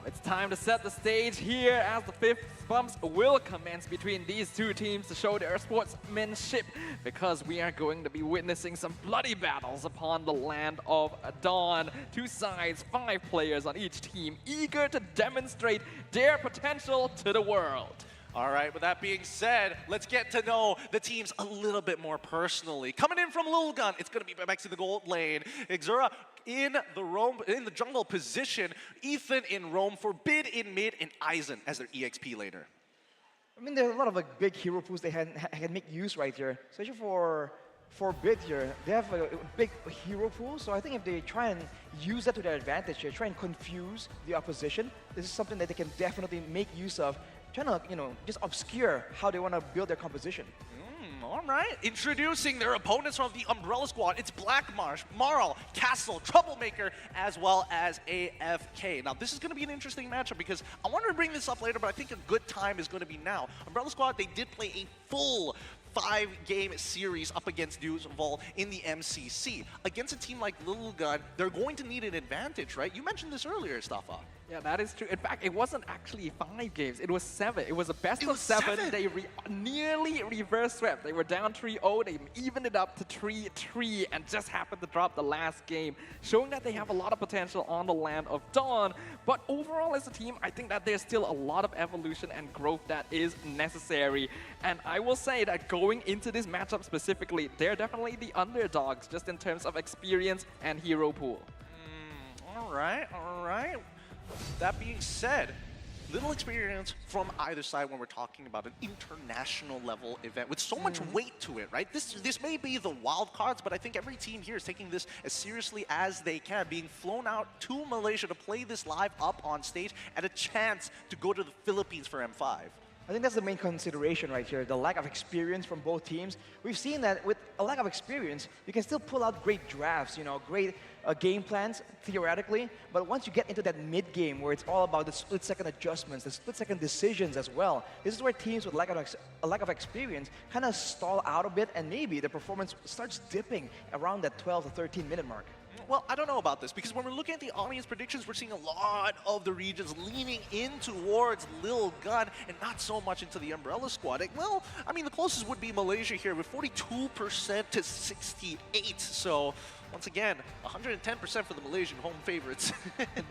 It's time to set the stage here as the fifth bumps will commence between these two teams to show their sportsmanship, because we are going to be witnessing some bloody battles upon the Land of Dawn. Two sides, 5 players on each team, eager to demonstrate their potential to the world. All right, with that being said, let's get to know the teams a little bit more personally. Coming in from Lil Gun, it's going to be Bebex in the gold lane, Exura in the jungle position, Ethan in roam, Forbid in mid, and Aizen as their EXP laner. I mean, there are a lot of big hero pools they can make use right here, especially for Forbid here. They have a big hero pool, so I think if they try and use that to their advantage here, try and confuse the opposition, this is something that they can definitely make use of, trying to, you know, just obscure how they want to build their composition. All right, introducing their opponents from the Umbrella Squad. It's Black Marsh, Marl, Castle, Troublemaker, as well as AFK. Now, this is going to be an interesting matchup because I wanted to bring this up later, but I think a good time is going to be now. Umbrella Squad, they did play a full 5-game series up against Vol in the MCC. Against a team like Little Gun, they're going to need an advantage, right? You mentioned this earlier, Stafa. Yeah, that is true. In fact, it wasn't actually 5 games. It was 7. It was a best of 7. They nearly reverse swept. They were down 3-0. They evened it up to 3-3 and just happened to drop the last game, showing that they have a lot of potential on the Land of Dawn. But overall as a team, I think that there's still a lot of evolution and growth that is necessary. And I will say that going into this matchup specifically, they're definitely the underdogs just in terms of experience and hero pool. All right, all right. That being said, little experience from either side when we're talking about an international level event with so much weight to it, right? This may be the wild cards, but I think every team here is taking this as seriously as they can, being flown out to Malaysia to play this live up on stage and a chance to go to the Philippines for M5. I think that's the main consideration right here, the lack of experience from both teams. We've seen that with a lack of experience, you can still pull out great drafts, you know, great game plans, theoretically, but once you get into that mid-game where it's all about the split-second adjustments, the split-second decisions as well, this is where teams with a lack of experience kind of stall out a bit, and maybe the performance starts dipping around that 12 to 13-minute mark. Well, I don't know about this, because when we're looking at the audience predictions, we're seeing a lot of the regions leaning in towards Lil Gun and not so much into the Umbrella Squad. Well, I mean, the closest would be Malaysia here with 42% to 68%. So, once again, 110% for the Malaysian home favorites.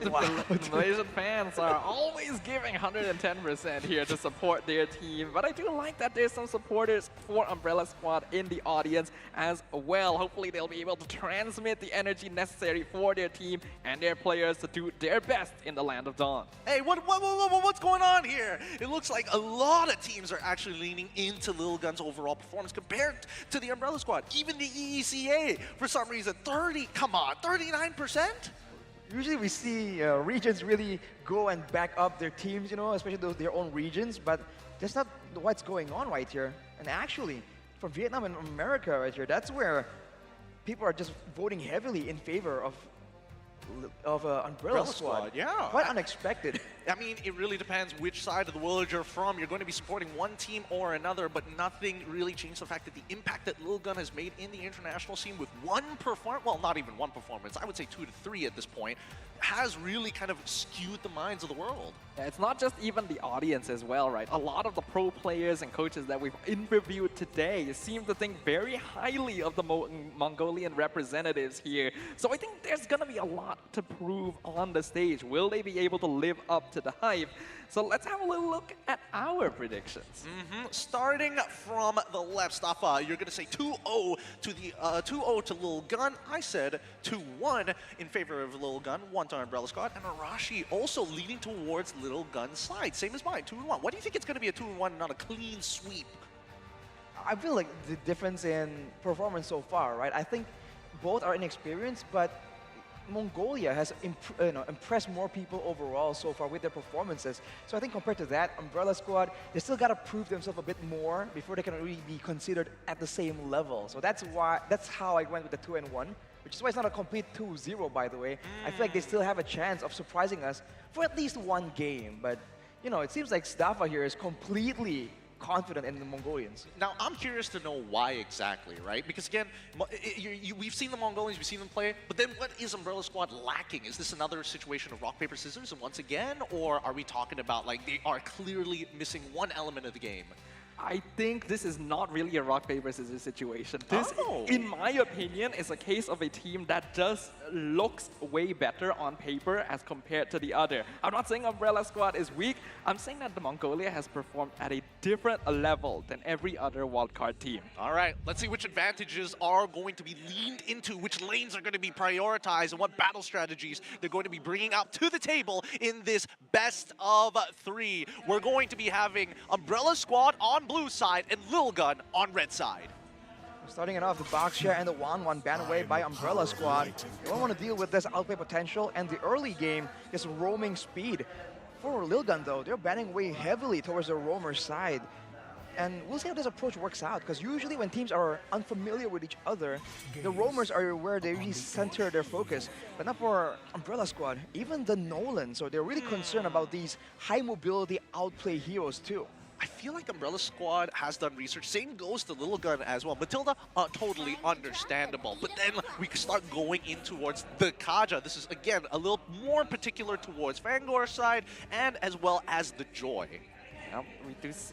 Wow. The Malaysian fans are always giving 110% here to support their team. But I do like that there's some supporters for Umbrella Squad in the audience as well. Hopefully they'll be able to transmit the energy necessary for their team and their players to do their best in the Land of Dawn. Hey, what's going on here? It looks like a lot of teams are actually leaning into Lil Gun's overall performance compared to the Umbrella Squad. Even the EECA, for some reason, 39%? Usually we see regions really go and back up their teams, you know, especially their own regions, but that's not what's going on right here. And actually, for Vietnam and America right here, that's where people are just voting heavily in favor of Umbrella Squad. Yeah. Quite unexpected. I mean, it really depends which side of the world you're from. You're going to be supporting one team or another, but nothing really changed the fact that the impact that Lil Gun has made in the international scene with one performance, well, not even one performance, I would say 2 to 3 at this point, has really kind of skewed the minds of the world. Yeah, it's not just even the audience as well, right? A lot of the pro players and coaches that we've interviewed today seem to think very highly of the Mongolian representatives here. So I think there's going to be a lot to prove on the stage. Will they be able to live up to the hype? So let's have a little look at our predictions. Starting from the left, Staffa, you're going to say 2-0 to the 2-0 to Lil Gun. I said 2-1 in favor of Lil Gun, 1 to Umbrella Squad, and Arashi also leaning towards Lil Gun's side. Same as mine, 2-1. Why do you think it's going to be a 2-1, not a clean sweep? I feel like the difference in performance so far, right? I think both are inexperienced, but Mongolia has impressed more people overall so far with their performances. So I think compared to that, Umbrella Squad, they still got to prove themselves a bit more before they can really be considered at the same level. So that's how I went with the 2-1, which is why it's not a complete 2-0, by the way. I feel like they still have a chance of surprising us for at least one game. But, you know, it seems like Staffa here is completely confident in the Mongolians. Now, I'm curious to know why exactly, right? Because again, we've seen the Mongolians, we've seen them play, but then what is Umbrella Squad lacking? Is this another situation of rock, paper, scissors and once again, or are we talking about like they are clearly missing one element of the game? I think this is not really a rock, paper, scissors situation. This, in my opinion, is a case of a team that just looks way better on paper as compared to the other. I'm not saying Umbrella Squad is weak. I'm saying that the Mongolia has performed at a different level than every other wildcard team. All right, let's see which advantages are going to be leaned into, which lanes are going to be prioritized, and what battle strategies they're going to be bringing out to the table in this best of 3. We're going to be having Umbrella Squad on blue side and Lil Gun on red side. Starting it off, the box share and the 1-1 banned away by Umbrella Squad. They don't want to deal with this outplay potential and the early game, this roaming speed. For Lil Gun though, they're banning way heavily towards the roamer side. And we'll see how this approach works out, because usually when teams are unfamiliar with each other, the roamers are where they really center their focus. But not for Umbrella Squad, even the Nolan, so they're really concerned about these high mobility outplay heroes too. I feel like Umbrella Squad has done research. Same goes to Lil Gun as well. Matilda, totally understandable. But then we can start going in towards the Kaja. This is, again, a little more particular towards Fangor's side and as well as the Joy.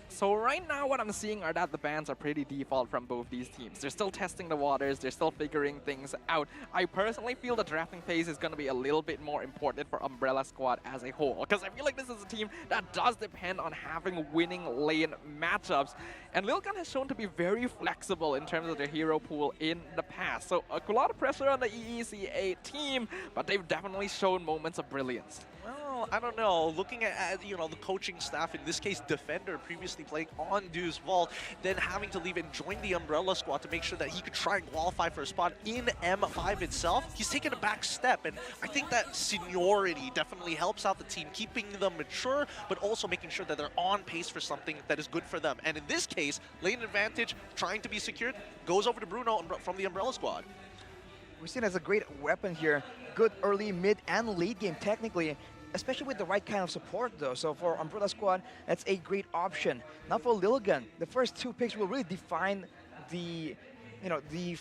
So right now what I'm seeing are that the bans are pretty default from both these teams. They're still testing the waters, they're still figuring things out. I personally feel the drafting phase is going to be a little bit more important for Umbrella Squad as a whole, because I feel like this is a team that does depend on having winning lane matchups. And Lil Gun has shown to be very flexible in terms of their hero pool in the past. So a lot of pressure on the EECA team, but they've definitely shown moments of brilliance. Well, I don't know. Looking at you know, the coaching staff, in this case, Defender, previously playing on Deuce Vault, then having to leave and join the Umbrella Squad to make sure that he could try and qualify for a spot in M5 itself, he's taken a back step. And I think that seniority definitely helps out the team, keeping them mature, but also making sure that they're on pace for something that is good for them. And in this case, lane advantage, trying to be secured, goes over to Bruno from the Umbrella Squad. We're seen as a great weapon here. Good early, mid, and late game technically, especially with the right kind of support though. So for Umbrella Squad, that's a great option. Now for Lil Gun, the first 2 picks will really define the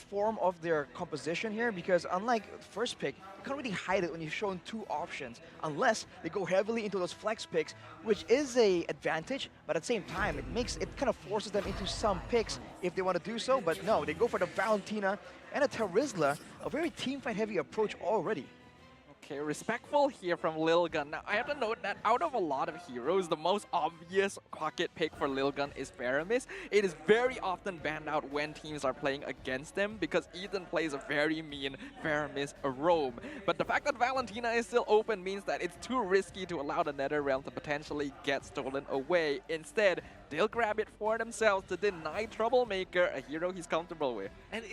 form of their composition here, because unlike the first pick, you can't really hide it when you're shown 2 options, unless they go heavily into those flex picks, which is a advantage, but at the same time, it kind of forces them into some picks if they want to do so, but no, they go for the Valentina and a Terizla, a very teamfight heavy approach already. Okay, respectful here from Lil Gun. Now, I have to note that out of a lot of heroes, the most obvious pocket pick for Lil Gun is Faramis. It is very often banned out when teams are playing against them, because Ethan plays a very mean Faramis roam. But the fact that Valentina is still open means that it's too risky to allow the Nether Realm to potentially get stolen away. Instead, they'll grab it for themselves to deny Troublemaker a hero he's comfortable with. And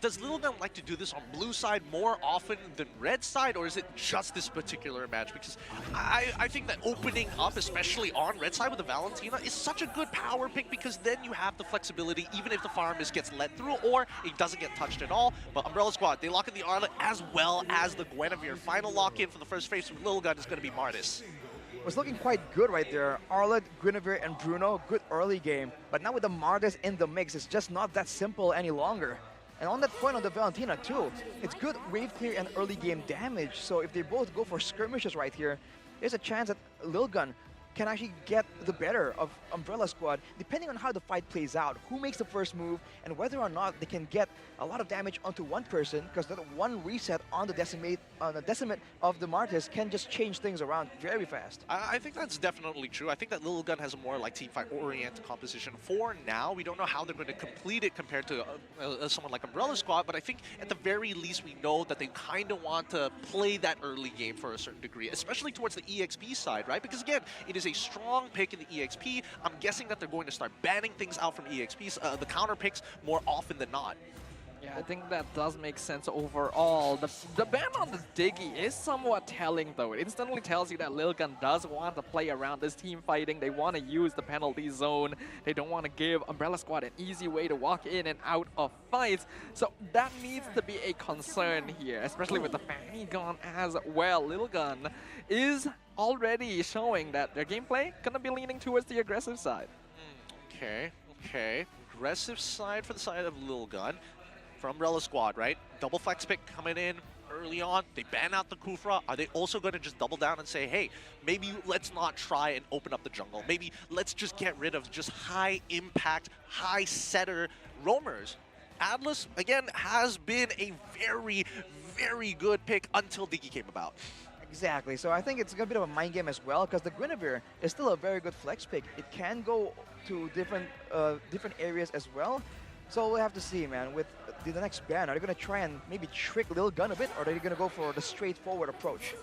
does Little Gun like to do this on blue side more often than red side, or is it just this particular match? Because I think that opening up, especially on red side with the Valentina, is such a good power pick, because then you have the flexibility even if the Fire Mist gets let through or it doesn't get touched at all. But Umbrella Squad, they lock in the Arlet as well as the Guinevere. Final lock-in for the first phase from Little Gun is going to be Martis. Was looking quite good right there. Arlet, Guinevere, and Bruno, good early game. But now with the Martis in the mix, it's just not that simple any longer. And on that point on the Valentina too, it's good wave clear and early game damage. So if they both go for skirmishes right here, there's a chance that Lil Gun can actually get the better of Umbrella Squad, depending on how the fight plays out, who makes the first move, and whether or not they can get a lot of damage onto one person, because that one reset on the decimate of the Martis can just change things around very fast. I think that's definitely true. I think that Little Gun has a more like teamfight oriented composition for now. We don't know how they're going to complete it compared to someone like Umbrella Squad, but I think at the very least we know that they kind of want to play that early game for a certain degree, especially towards the EXP side, right? Because again, it is a strong pick in the EXP. I'm guessing that they're going to start banning things out from EXPs, the counter picks, more often than not. Yeah, I think that does make sense overall. The ban on the Diggy is somewhat telling, though. It instantly tells you that Lil Gun does want to play around this team fighting. They want to use the penalty zone. They don't want to give Umbrella Squad an easy way to walk in and out of fights. So that needs to be a concern here, especially with the Fanny gone as well. Lil Gun is already showing that their gameplay gonna be leaning towards the aggressive side. Okay. Aggressive side for the side of Lil Gun. For Umbrella Squad, right? Double flex pick coming in early on. They ban out the Kufra. Are they also going to just double down and say, hey, maybe let's not try and open up the jungle. Maybe let's just get rid of just high impact, high setter roamers. Atlas, again, has been a very, very good pick until Diggy came about. Exactly, so I think it's a bit of a mind game as well, because the Guinevere is still a very good flex pick. It can go to different areas as well. So we'll have to see, man, with the next ban. Are they going to try and maybe trick Lil Gun a bit, or are they going to go for the straightforward approach?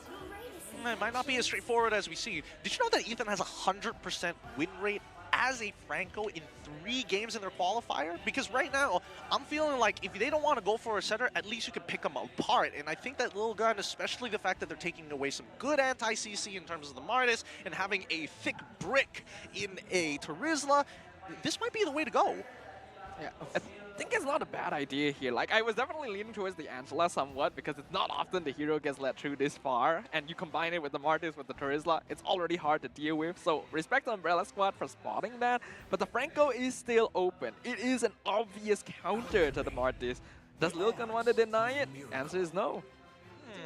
It might not be as straightforward as we see. Did you know that Ethan has a 100% win rate as a Franco in 3 games in their qualifier? Because right now, I'm feeling like if they don't want to go for a setter, at least you can pick them apart. And I think that Lil Gun, especially the fact that they're taking away some good anti-CC in terms of the Martis and having a thick brick in a Terizla, this might be the way to go. Yeah, I think it's not a bad idea here. Like, I was definitely leaning towards the Angela somewhat, because it's not often the hero gets let through this far, and you combine it with the Martis, with the Terizla, it's already hard to deal with. So respect to Umbrella Squad for spotting that, but the Franco is still open. It is an obvious counter to the Martis. Does Lil Gun want to deny it? Answer is no.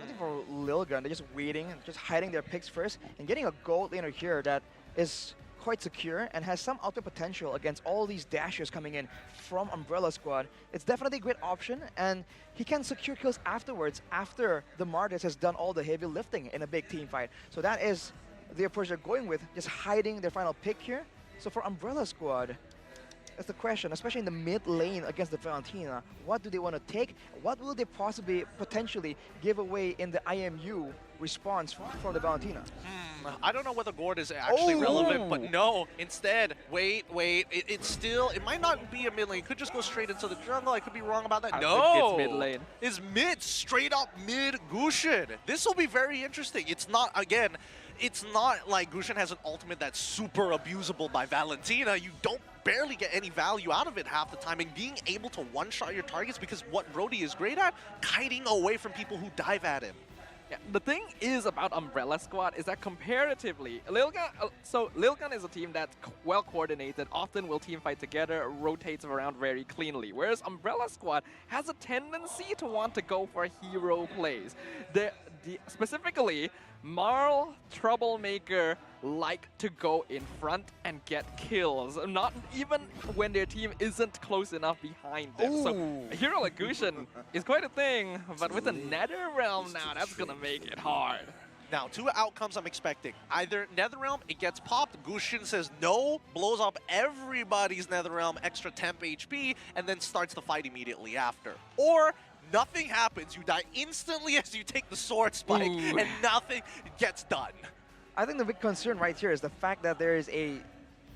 I think for Lil Gun, they're just waiting, just hiding their picks first, and getting a gold laner here that is quite secure and has some output potential against all these dashers coming in from Umbrella Squad. It's definitely a great option, and he can secure kills afterwards, after the Martis has done all the heavy lifting in a big team fight. So that is the approach they're going with, just hiding their final pick here. So for Umbrella Squad, that's the question, especially in the mid lane against the Valentina. What do they want to take? What will they potentially give away in the IMU response from the Valentina? I don't know whether Gord is actually relevant, but no. Instead, wait. It might not be a mid lane. It could just go straight into the jungle. I could be wrong about that. I no, think it's mid lane. It's mid, straight up mid Gushin. This will be very interesting. It's not like Gushin has an ultimate that's super abusable by Valentina. You don't barely get any value out of it half the time, and being able to one-shot your targets, because what Brody is great at, kiting away from people who dive at him. Yeah, the thing is about Umbrella Squad is that comparatively, Lil Gun is a team that's well coordinated, often will team fight together, rotates around very cleanly, whereas Umbrella Squad has a tendency to want to go for hero plays. Specifically, Marl, Troublemaker like to go in front and get kills, not even when their team isn't close enough behind them. Ooh. So a hero like Gushin is quite a thing, but with the Netherrealm now, that's gonna make it hard. Now, 2 outcomes I'm expecting. Either Netherrealm, it gets popped, Gushin says no, blows up everybody's Netherrealm extra temp HP, and then starts the fight immediately after. Or nothing happens, you die instantly as you take the sword spike, and nothing gets done. I think the big concern right here is the fact that there is a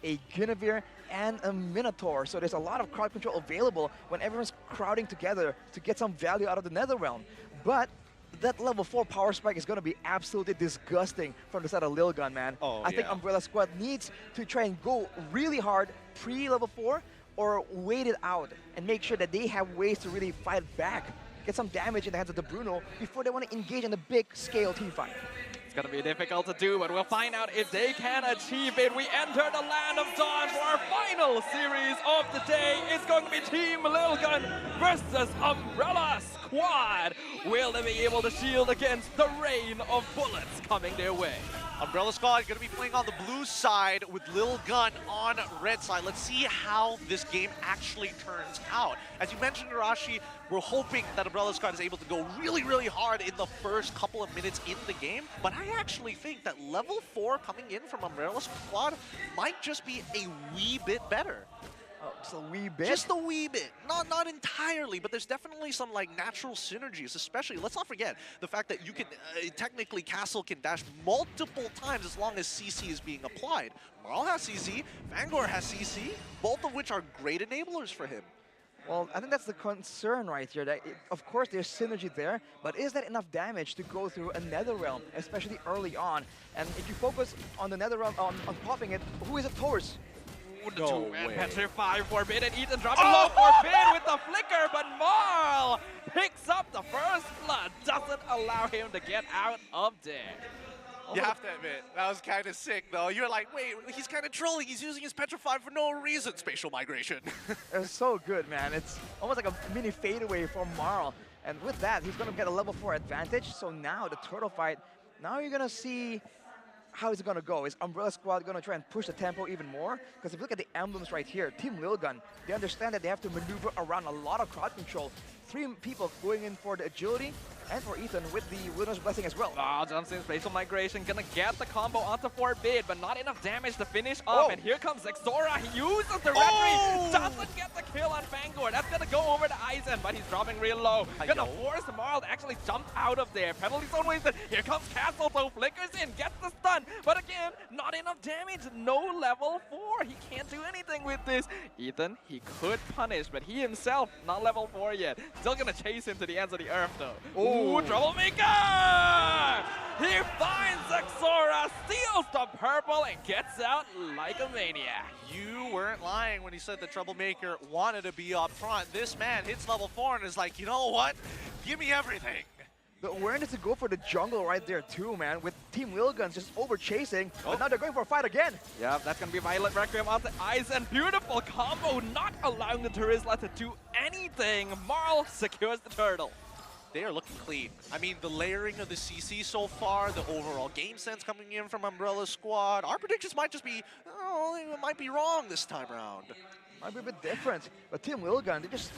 a Guinevere, and a Minotaur. So there's a lot of crowd control available when everyone's crowding together to get some value out of the Netherrealm. But that level 4 power spike is going to be absolutely disgusting from the side of Lilgun, man. I think Umbrella Squad needs to try and go really hard pre-level 4 or wait it out and make sure that they have ways to really fight back, get some damage in the hands of the Bruno before they want to engage in a big scale team fight. It's going to be difficult to do, but we'll find out if they can achieve it. We enter the Land of Dawn for our final series of the day. It's going to be Team Lilgun versus Umbrella Squad. Will they be able to shield against the rain of bullets coming their way? Umbrella Squad going to be playing on the blue side with Lil Gun on red side. Let's see how this game actually turns out. As you mentioned, Arashi, we're hoping that Umbrella Squad is able to go really, really hard in the first couple of minutes in the game. But I actually think that level 4 coming in from Umbrella Squad might just be a wee bit better. Oh, just a wee bit? Just a wee bit. Not entirely, but there's definitely some like natural synergies, especially, let's not forget, the fact that you can, technically Castle can dash multiple times as long as CC is being applied. Marl has CC, Fangor has CC, both of which are great enablers for him. Well, I think that's the concern right here. That of course, there's synergy there, but is that enough damage to go through a Netherrealm, especially early on? And if you focus on the Netherrealm, on popping it, who is it towards? The two-man Petrify Forbidden. Ethan dropping low Forbid with the flicker, but Marl picks up the first blood. Doesn't allow him to get out of there. You have to admit, that was kind of sick, though. You're like, wait, he's kind of trolling. He's using his Petrify for no reason. Spatial migration. It's so good, man. It's almost like a mini fadeaway from Marl. And with that, he's going to get a level 4 advantage. So now the turtle fight, now you're going to see how is it going to go? Is Umbrella Squad going to try and push the tempo even more? Because if you look at the emblems right here, Team Lilgun, they understand that they have to maneuver around a lot of crowd control. 3 people going in for the agility, and for Ethan with the Wilderness Blessing as well. Jumps in, Spatial Migration, gonna get the combo onto Forbid, but not enough damage to finish off. And here comes Xora, he uses the Retry, doesn't get the kill on Fangor. That's gonna go over to Aizen, but he's dropping real low. Gonna force Marl to actually jump out of there. Penalty zone wasted, here comes Castle, so flickers in, gets the stun, but again, not enough damage, no level 4. He can't do anything with this. Ethan, he could punish, but he himself, not level 4 yet. Still gonna chase him to the ends of the earth though. Ooh, Troublemaker! He finds Xora, steals the purple, and gets out like a maniac. You weren't lying when you said the Troublemaker wanted to be up front. This man hits level 4 and is like, you know what? Give me everything. The awareness to go for the jungle right there too, man, with Team Lilguns just over chasing, but now they're going for a fight again. Yeah, that's gonna be Violet Requiem onto Aizen. Beautiful combo, not allowing the Terizla to do anything. Marl secures the turtle. They are looking clean. I mean, the layering of the CC so far, the overall game sense coming in from Umbrella Squad. Our predictions might just be, it might be wrong this time around. Might be a bit different, but Team Lilgun, they're just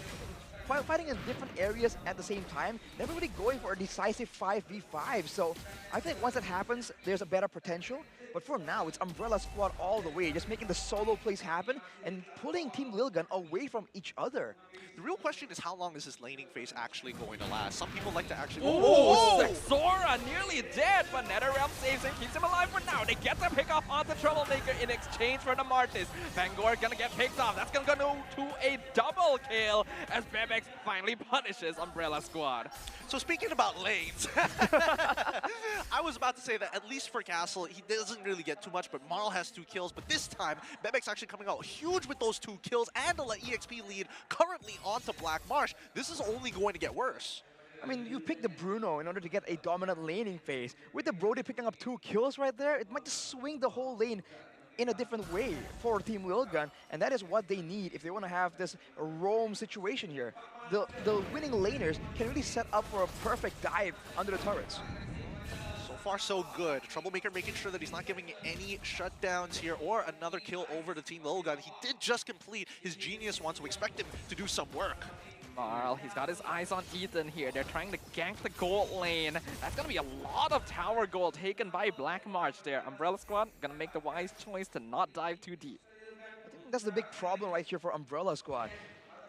fighting in different areas at the same time. Never really going for a decisive 5v5. So I think once that happens, there's a better potential. But for now, it's Umbrella Squad all the way, just making the solo plays happen and pulling Team Lilgun away from each other. The real question is how long is this laning phase actually going to last? Some people like to actually... Xora nearly dead, but Netherrealm saves him, keeps him alive for now. They get the pick off onto Troublemaker in exchange for the Martis. Fangor gonna get picked off. That's gonna go to a double kill as Bebex finally punishes Umbrella Squad. So speaking about lanes, I was about to say that at least for Castle, he doesn't really get too much, but Marl has 2 kills. But this time, Bebex actually coming out huge with those 2 kills and the EXP lead currently onto Black Marsh. This is only going to get worse. I mean, you pick the Bruno in order to get a dominant laning phase. With the Brody picking up 2 kills right there, it might just swing the whole lane in a different way for Team Lilgun, and that is what they need if they want to have this roam situation here. The winning laners can really set up for a perfect dive under the turrets. So far, so good. Troublemaker making sure that he's not giving any shutdowns here or another kill over to Team Lilgun. He did just complete his Genius one, so expect him to do some work. Marl, he's got his eyes on Ethan here. They're trying to gank the gold lane. That's gonna be a lot of tower gold taken by Black March there. Umbrella Squad gonna make the wise choice to not dive too deep. I think that's the big problem right here for Umbrella Squad.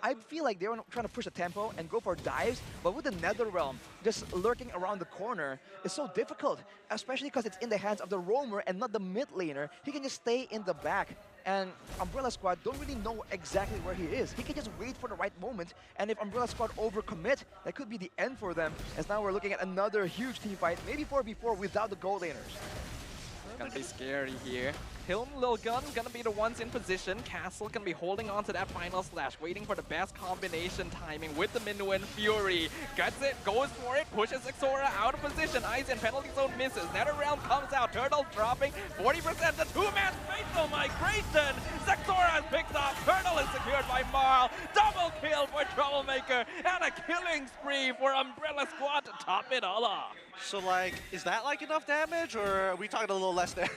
I feel like they were trying to push the tempo and go for dives, but with the Netherrealm just lurking around the corner is so difficult, especially because it's in the hands of the roamer and not the mid laner. He can just stay in the back And Umbrella Squad don't really know exactly where he is. He can just wait for the right moment, and if Umbrella Squad overcommit, that could be the end for them, as now we're looking at another huge team fight, maybe 4v4 without the gold laners. It's gonna be scary here. Hilm, Lil Gun gonna be the ones in position. Castle gonna be holding on to that final slash, waiting for the best combination timing with the Minuan Fury. Gets it, goes for it, pushes Xora out of position. Aizen penalty zone misses. NetherRealm comes out. Turtle dropping 40%. The two-man fatal migration. Xora has picked up. Turtle is secured by Marl. Double kill for Troublemaker and a killing spree for Umbrella Squad to top it all off. So like, is that like enough damage, or are we talking a little less there?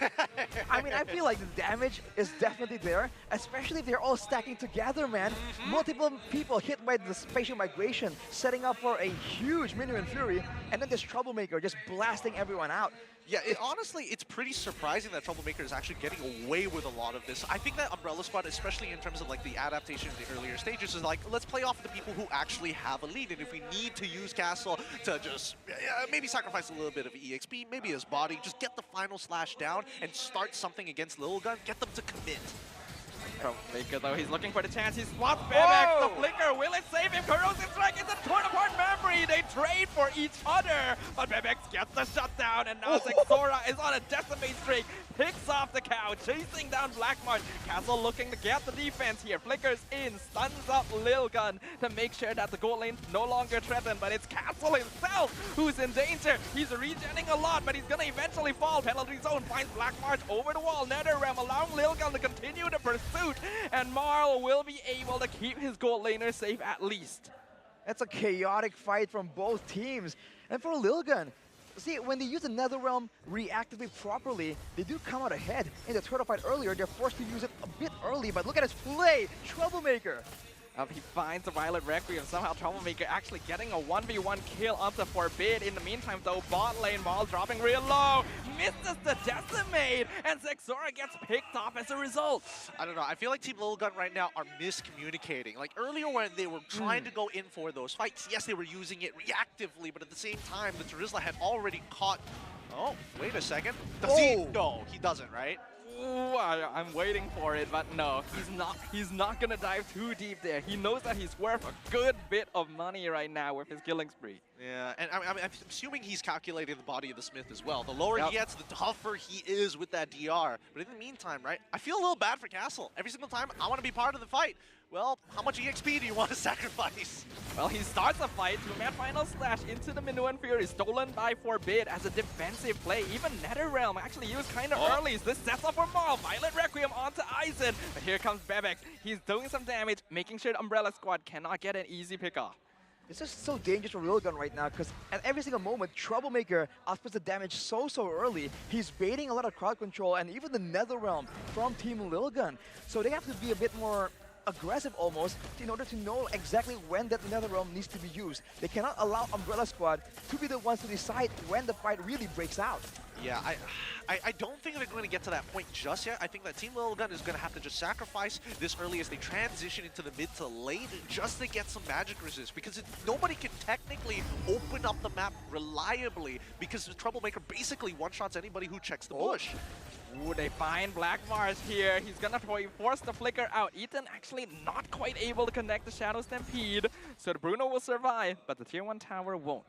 I mean, I feel like the damage is definitely there, especially if they're all stacking together, man. Multiple people hit by the spatial migration, setting up for a huge Minuan Fury, and then this Troublemaker just blasting everyone out. Yeah, honestly, it's pretty surprising that Troublemaker is actually getting away with a lot of this. I think that Umbrella Squad, especially in terms of like the adaptation in the earlier stages, is like, let's play off the people who actually have a lead. And if we need to use Castle to just maybe sacrifice a little bit of EXP, maybe his body, just get the final slash down and start something against Lil Gun, get them to commit. Troublemaker though, he's looking for the chance. He spots Bebex, the flicker. Will it save him? Corrosive strike is a torn apart memory. They trade for each other, but Bebex gets the shutdown, and now Xora is on a decimate streak. Picks off the cow, chasing down Blackmarsh. Castle looking to get the defense here. Flickers in, stuns up Lil Gun to make sure that the goal lane no longer threatened, but it's Castle himself who's in danger. He's regenning a lot, but he's gonna eventually fall. Penalty zone finds Blackmarsh over the wall. NetherRealm allowing Lil Gun to continue the pursuit, and Marl will be able to keep his gold laner safe at least. That's a chaotic fight from both teams. And for Lil Gun, see, when they use the NetherRealm reactively properly, they do come out ahead. In the turtle fight earlier, they're forced to use it a bit early, but look at his play! Troublemaker! He finds a Violet Requiem, somehow Troublemaker actually getting a 1v1 kill onto Forbid. In the meantime though, bot lane Marl dropping real low, misses the decimate, and Xora gets picked off as a result. I don't know, I feel like Team Lil Gun right now are miscommunicating. Like earlier when they were trying to go in for those fights, yes, they were using it reactively, but at the same time, the Terizla had already caught... Oh, wait a second. Does he? No, he doesn't, right? Ooh, I'm waiting for it, but no, he's not gonna dive too deep there. He knows that he's worth a good bit of money right now with his killing spree. Yeah, and I'm assuming he's calculating the body of the Smith as well. The lower he gets, the tougher he is with that DR. But in the meantime, right, I feel a little bad for Castle. Every single time I want to be part of the fight. Well, how much EXP do you want to sacrifice? Well, he starts a fight, two-man final slash into the Minuan Fury, stolen by Forbid as a defensive play. Even NetherRealm actually used kind of early. This sets up for Marl. Violet Requiem onto Aizen. But here comes Bebex. He's doing some damage, making sure the Umbrella Squad cannot get an easy pick-off. It's just so dangerous for Lil Gun right now, because at every single moment, Troublemaker outputs the damage so early. He's baiting a lot of crowd control, and even the NetherRealm from Team Lil Gun. So they have to be a bit more aggressive almost in order to know exactly when that NetherRealm needs to be used. They cannot allow Umbrella Squad to be the ones to decide when the fight really breaks out. Yeah, I don't think they're going to get to that point just yet. I think that Team Lil Gun is going to have to just sacrifice this early as they transition into the mid to late just to get some magic resist, because nobody can technically open up the map reliably because the Troublemaker basically one-shots anybody who checks the bush. Ooh, they find Blackmarsh here. He's gonna force the flicker out. Ethan actually not quite able to connect the Shadow Stampede, so the Bruno will survive, but the tier 1 tower won't.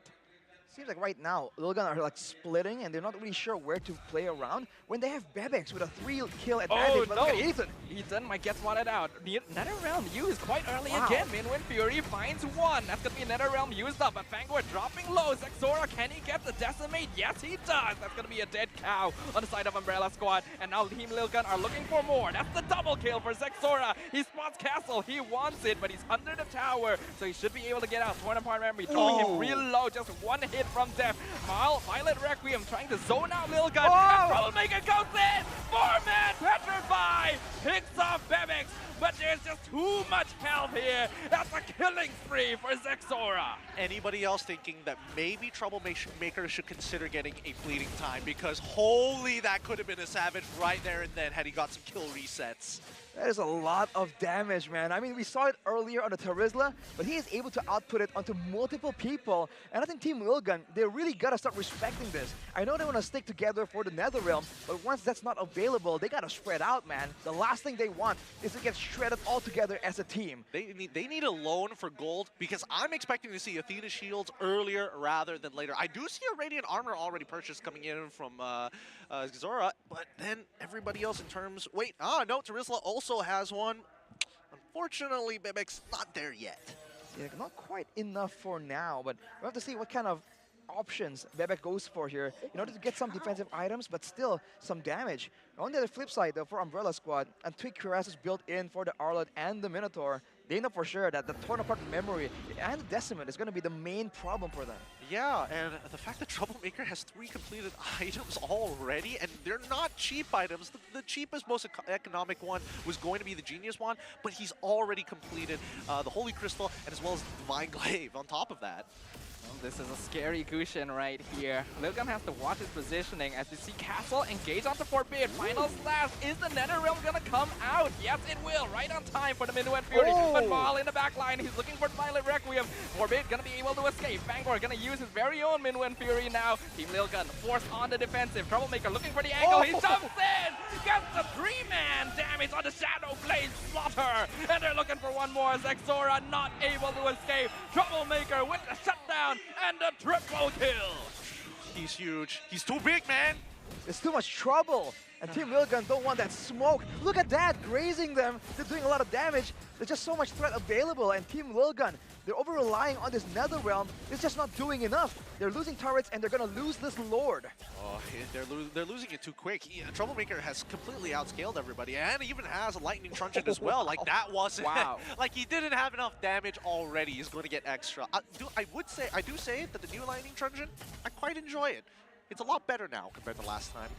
Seems like right now, Lil Gun are like splitting and they're not really sure where to play around when they have Bebex with a 3-kill advantage. Oh but no! Look at Ethan. Ethan might get swatted out. NetherRealm used quite early again. Minuan Fury finds one. That's gonna be NetherRealm used up, but Fangor dropping low. Xora, can he get the decimate? Yes, he does. That's gonna be a dead cow on the side of Umbrella Squad. And now Team Lil Gun are looking for more. That's the double kill for Xora. He spots Castle. He wants it, but he's under the tower, so he should be able to get out. Torn apart memory, throwing him real low. Just one hit from death. Marl, Violet Requiem trying to zone out Lil Gun. And Troublemaker goes in! 4-man Petrify! Picks off Bebex, but there's just too much health here. That's a killing spree for Xora. Anybody else thinking that maybe Troublemaker should consider getting a fleeting time, because holy, that could have been a savage right there and then had he got some kill resets. That is a lot of damage, man. I mean, we saw it earlier on the Terizla, but he is able to output it onto multiple people. And I think Team Lilgun, they really gotta start respecting this. I know they want to stick together for the Netherrealm, but once that's not available, they gotta spread out, man. The last thing they want is to get shredded all together as a team. They need a loan for gold, because I'm expecting to see Athena shields earlier rather than later. I do see a Radiant armor already purchased coming in from Zora, but then everybody else in terms... Wait, no, Terizla also has one. Unfortunately, Bebek's not there yet. Yeah, not quite enough for now, but we'll have to see what kind of options Bebek goes for here in order to get some defensive items, but still some damage. On the other flip side, though, for Umbrella Squad, and Twig Cuirass is built in for the Arlot and the Minotaur. They know for sure that the torn apart memory and the Decimate is going to be the main problem for them. Yeah, and the fact that Troublemaker has 3 completed items already, and they're not cheap items. The cheapest, most economic one was going to be the Genius one, but he's already completed the Holy Crystal and as well as Divine Glaive on top of that. This is a scary Gusion right here. Lilgun has to watch his positioning as we see Castle engage onto Forbid. Final slash. Is the Netherrealm gonna come out? Yes, it will. Right on time for the Minuet Fury. But Maul in the back line. He's looking for Violet Requiem. Forbid gonna be able to escape. Bangor gonna use his very own Minuet Fury now. Team Lilgun forced on the defensive. Troublemaker looking for the angle. He jumps in. Gets the 3-man damage on the Shadow Blade Slaughter. And they're looking for one more. Zexora not able to escape. Troublemaker with the shutdown. And a triple kill! He's huge. He's too big, man! It's too much trouble. And Team Lilgun don't want that smoke. Look at that, grazing them. They're doing a lot of damage. There's just so much threat available. And Team Lilgun, they're over-relying on this Netherrealm. It's just not doing enough. They're losing turrets and they're gonna lose this Lord. Oh, they're losing it too quick. Troublemaker has completely outscaled everybody and even has a Lightning Truncheon as well. Like that wasn't... Wow. Like he didn't have enough damage already. He's going to get extra. I do say that the new Lightning Truncheon, I quite enjoy it. It's a lot better now compared to last time.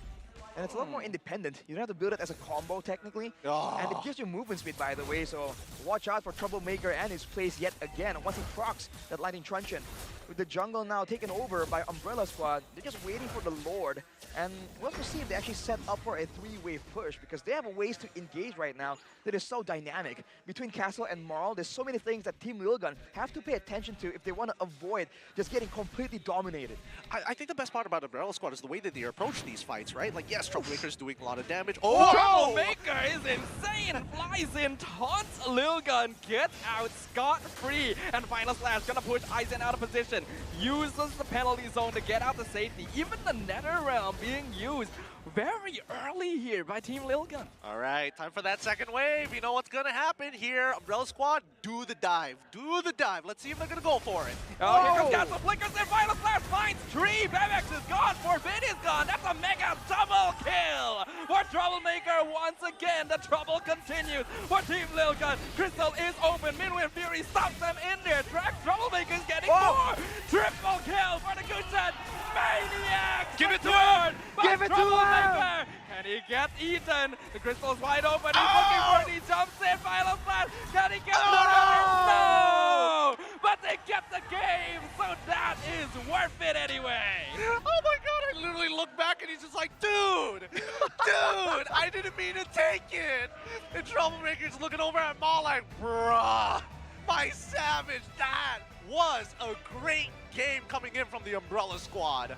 And it's a lot more independent. You don't have to build it as a combo, technically. And it gives you movement speed, by the way, so watch out for Troublemaker and his plays yet again once he procs that Lightning Truncheon. With the jungle now taken over by Umbrella Squad, they're just waiting for the Lord. And we'll have to see if they actually set up for a 3-wave push, because they have ways to engage right now that is so dynamic. Between Castle and Marl, there's so many things that Team Lilgun have to pay attention to if they want to avoid just getting completely dominated. I think the best part about Umbrella Squad is the way that they approach these fights, right? Like, yes, Troublemaker's doing a lot of damage. Oh! Troublemaker is insane! Flies in, taunts Lilgun, gets out scot-free. And Final Slash gonna push Aizen out of position. Uses the penalty zone to get out to safety. Even the Netherrealm being used very early here by Team Lilgun. All right, time for that second wave. You know what's gonna happen here. Umbrella Squad, do the dive. Do the dive. Let's see if they're gonna go for it. Oh, here comes Castle Flickers and Final Slash finds Tree. Bebex is gone. Forbid is gone. That's a mega double kill for Troublemaker once again. The trouble continues for Team Lilgun. Crystal is open. Minuet Fury stops them in there. Track Troublemaker's getting more. Triple kill for the Gusion. Maniac! Give it to him! Give it to him! And he gets eaten. The crystal's wide open. He's looking for it. He jumps in. Final Slash. Can he get No! But they get the game, so that is worth it anyway. Oh my god, I literally look back and he's just like, dude! Dude! I didn't mean to take it! And Troublemaker's looking over at Maul like, bruh! My savage, that was a great game coming in from the Umbrella Squad.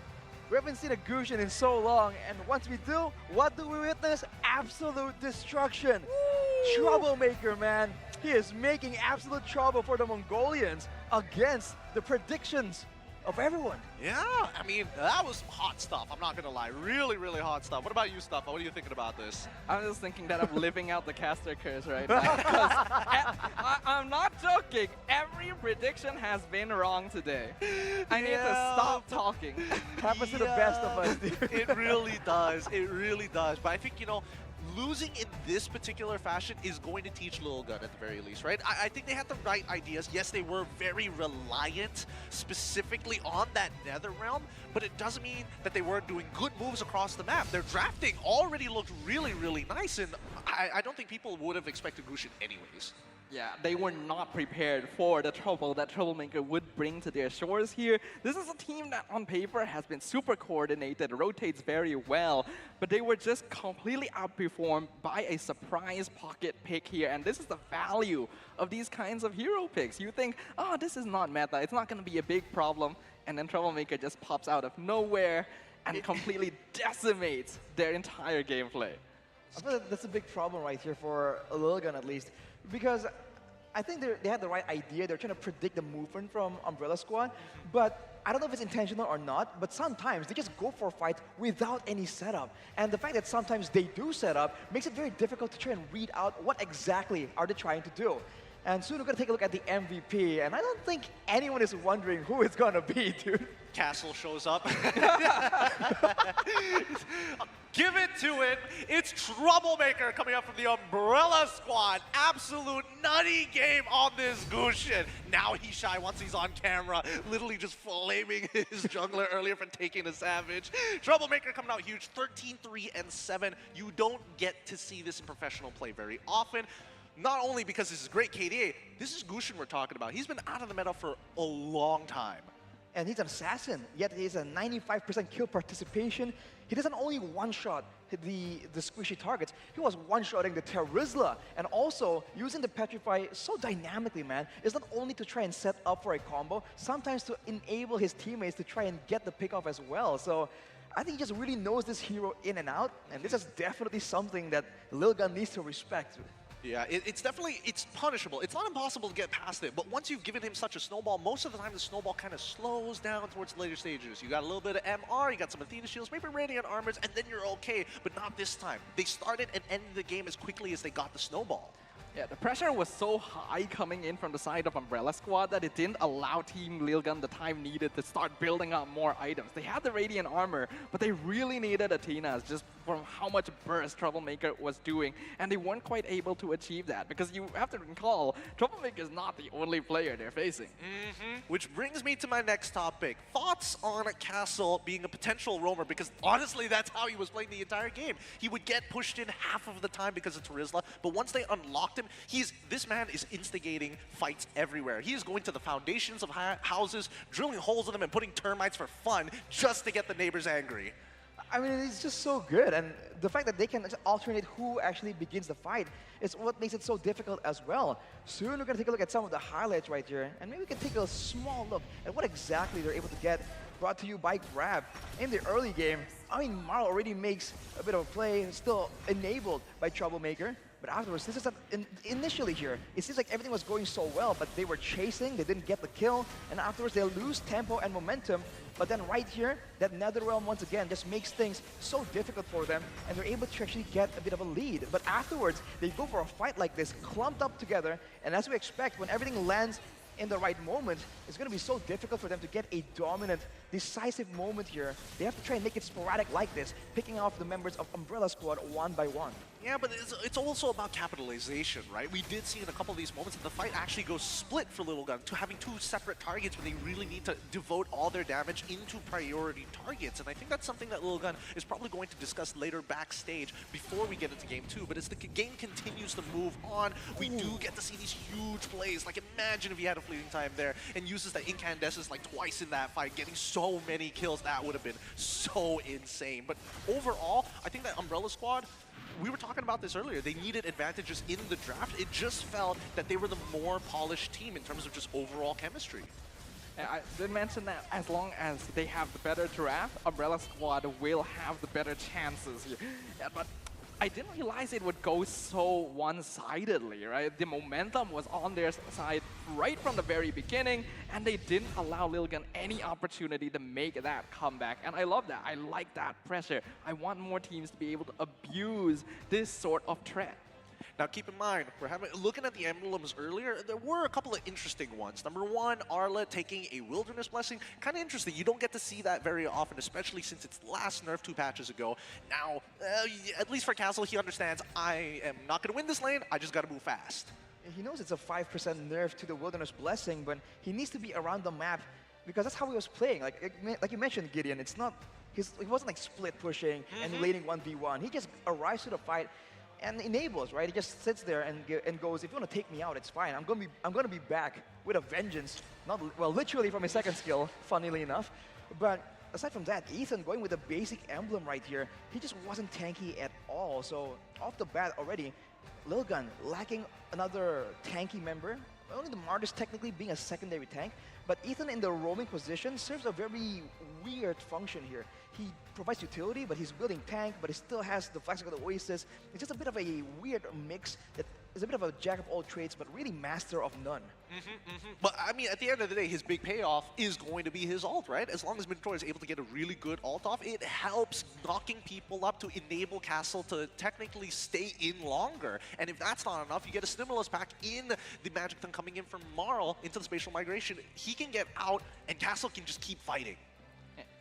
We haven't seen a Gusion in so long, and once we do, what do we witness? Absolute destruction. Woo! Troublemaker, man. He is making absolute trouble for the Mongolians against the predictions of everyone. Yeah, I mean, that was hot stuff, I'm not gonna lie. Really, really hot stuff. What about you, Stuffa? What are you thinking about this? I'm just thinking that I'm living out the caster curse right now. Because I'm not joking. Every prediction has been wrong today. I need to stop talking. Happens to the best of us, dude. It really does. It really does. But I think, you know, losing in this particular fashion is going to teach Lilgun at the very least, right? I think they had the right ideas. Yes, they were very reliant specifically on that Netherrealm, but it doesn't mean that they weren't doing good moves across the map. Their drafting already looked really, really nice, and I don't think people would have expected Gusion anyways. Yeah, they were not prepared for the trouble that Troublemaker would bring to their shores here. This is a team that on paper has been super coordinated, rotates very well, but they were just completely outperformed by a surprise pocket pick here. And this is the value of these kinds of hero picks. You think, oh, this is not meta, it's not going to be a big problem. And then Troublemaker just pops out of nowhere and completely decimates their entire gameplay. I feel that's a big problem right here for Lilgun at least, because I think they had the right idea. They're trying to predict the movement from Umbrella Squad, but I don't know if it's intentional or not, but sometimes they just go for a fight without any setup. And the fact that sometimes they do set up makes it very difficult to try and read out what exactly are they trying to do. And soon we're going to take a look at the MVP, and I don't think anyone is wondering who it's going to be, dude. Castle shows up. Give it to it. It's Troublemaker coming up from the Umbrella Squad. Absolute nutty game on this Gushin. Now he's shy once he's on camera, literally just flaming his jungler earlier for taking a Savage. Troublemaker coming out huge, 13-3-7. You don't get to see this in professional play very often. Not only because this is great KDA, this is Gushin we're talking about. He's been out of the meta for a long time. And he's an assassin, yet he's a 95% kill participation. He doesn't only one-shot the squishy targets, he was one-shotting the Terizla, and also using the Petrify so dynamically, man. It's not only to try and set up for a combo, sometimes to enable his teammates to try and get the pick off as well. So I think he just really knows this hero in and out, and this is definitely something that Lilgun needs to respect. Yeah, it's definitely, it's punishable. It's not impossible to get past it, but once you've given him such a snowball, most of the time the snowball kind of slows down towards the later stages. You got a little bit of MR, you got some Athena shields, maybe Radiant armors, and then you're okay, but not this time. They started and ended the game as quickly as they got the snowball. Yeah, the pressure was so high coming in from the side of Umbrella Squad that it didn't allow Team Lilgun the time needed to start building up more items. They had the Radiant armor, but they really needed Athena's just from how much burst Troublemaker was doing, and they weren't quite able to achieve that, because you have to recall, Troublemaker is not the only player they're facing. Which brings me to my next topic. Thoughts on Castle being a potential roamer, because honestly that's how he was playing the entire game. He would get pushed in half of the time because of Terizla, but once they unlocked him, this man is instigating fights everywhere. He is going to the foundations of houses, drilling holes in them and putting termites for fun just to get the neighbors angry. I mean, it's just so good, and the fact that they can alternate who actually begins the fight is what makes it so difficult as well. Soon we're going to take a look at some of the highlights right here, and maybe we can take a small look at what exactly they're able to get, brought to you by Grab. In the early game, I mean, Marl already makes a bit of a play, still enabled by Troublemaker. But afterwards, this is initially here, it seems like everything was going so well, but they were chasing, they didn't get the kill, and afterwards they lose tempo and momentum. But then right here, that Netherrealm once again just makes things so difficult for them, and they're able to actually get a bit of a lead. But afterwards, they go for a fight like this, clumped up together, and as we expect, when everything lands in the right moment, it's going to be so difficult for them to get a dominant, decisive moment here. They have to try and make it sporadic like this, picking off the members of Umbrella Squad one by one. Yeah, but it's also about capitalization, right? We did see in a couple of these moments that the fight actually goes split for Lilgun to having two separate targets when they really need to devote all their damage into priority targets. And I think that's something that Lilgun is probably going to discuss later backstage before we get into game 2. But as the game continues to move on, we do get to see these huge plays. Like, imagine if he had a fleeting time there and uses the incandescence like twice in that fight, getting so many kills. That would have been so insane. But overall, I think that Umbrella Squad, we were talking about this earlier, they needed advantages in the draft. It just felt that they were the more polished team in terms of just overall chemistry. I did mention that as long as they have the better draft, Umbrella Squad will have the better chances here. Yeah, but I didn't realize it would go so one-sidedly, right? The momentum was on their side right from the very beginning, and they didn't allow Lilgun any opportunity to make that comeback. And I love that. I like that pressure. I want more teams to be able to abuse this sort of threat. Now keep in mind, we're looking at the emblems earlier, there were a couple of interesting ones. Number one, Arla taking a Wilderness Blessing. Kind of interesting. You don't get to see that very often, especially since its last nerf 2 patches ago. Now, at least for Castle, he understands, I am not going to win this lane, I just got to move fast. He knows it's a 5% nerf to the Wilderness Blessing, but he needs to be around the map because that's how he was playing. Like you mentioned, Gideon, it's not, he wasn't like split pushing and laning 1v1. He just arrives to the fight and enables, right? He just sits there and goes, if you want to take me out, it's fine. I'm gonna be back with a vengeance. Not well, literally from his second skill, funnily enough. But aside from that, Ethan going with a basic emblem right here, he just wasn't tanky at all. So off the bat already, Lil Gun lacking another tanky member. Only the Martyrs technically being a secondary tank, but Ethan in the roaming position serves a very weird function here. He provides utility, but he's building tank, but he still has the flex of the Oasis. It's just a bit of a weird mix that is a bit of a jack of all trades, but really master of none. But I mean, at the end of the day, his big payoff is going to be his ult, right? As long as Minotaur is able to get a really good ult off, it helps knocking people up to enable Castle to technically stay in longer. And if that's not enough, you get a stimulus pack in the Magic Thumb coming in from Marl into the spatial migration. He can get out, and Castle can just keep fighting.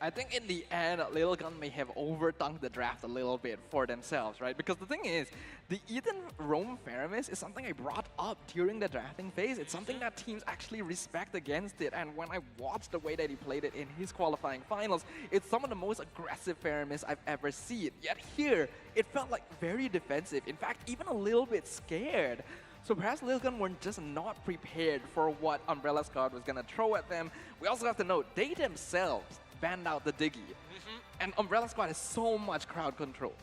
I think in the end, Lil Gun may have overdone the draft a little bit for themselves, right? Because the thing is, the Ethan roam Faramis is something I brought up during the drafting phase. It's something that teams actually respect against it, and when I watched the way that he played it in his qualifying finals, it's some of the most aggressive Faramis I've ever seen. Yet here, it felt like very defensive, in fact, even a little bit scared. So perhaps Lil Gun were just not prepared for what Umbrella Squad was going to throw at them. We also have to note, they themselves banned out the Diggy. And Umbrella Squad has so much crowd control.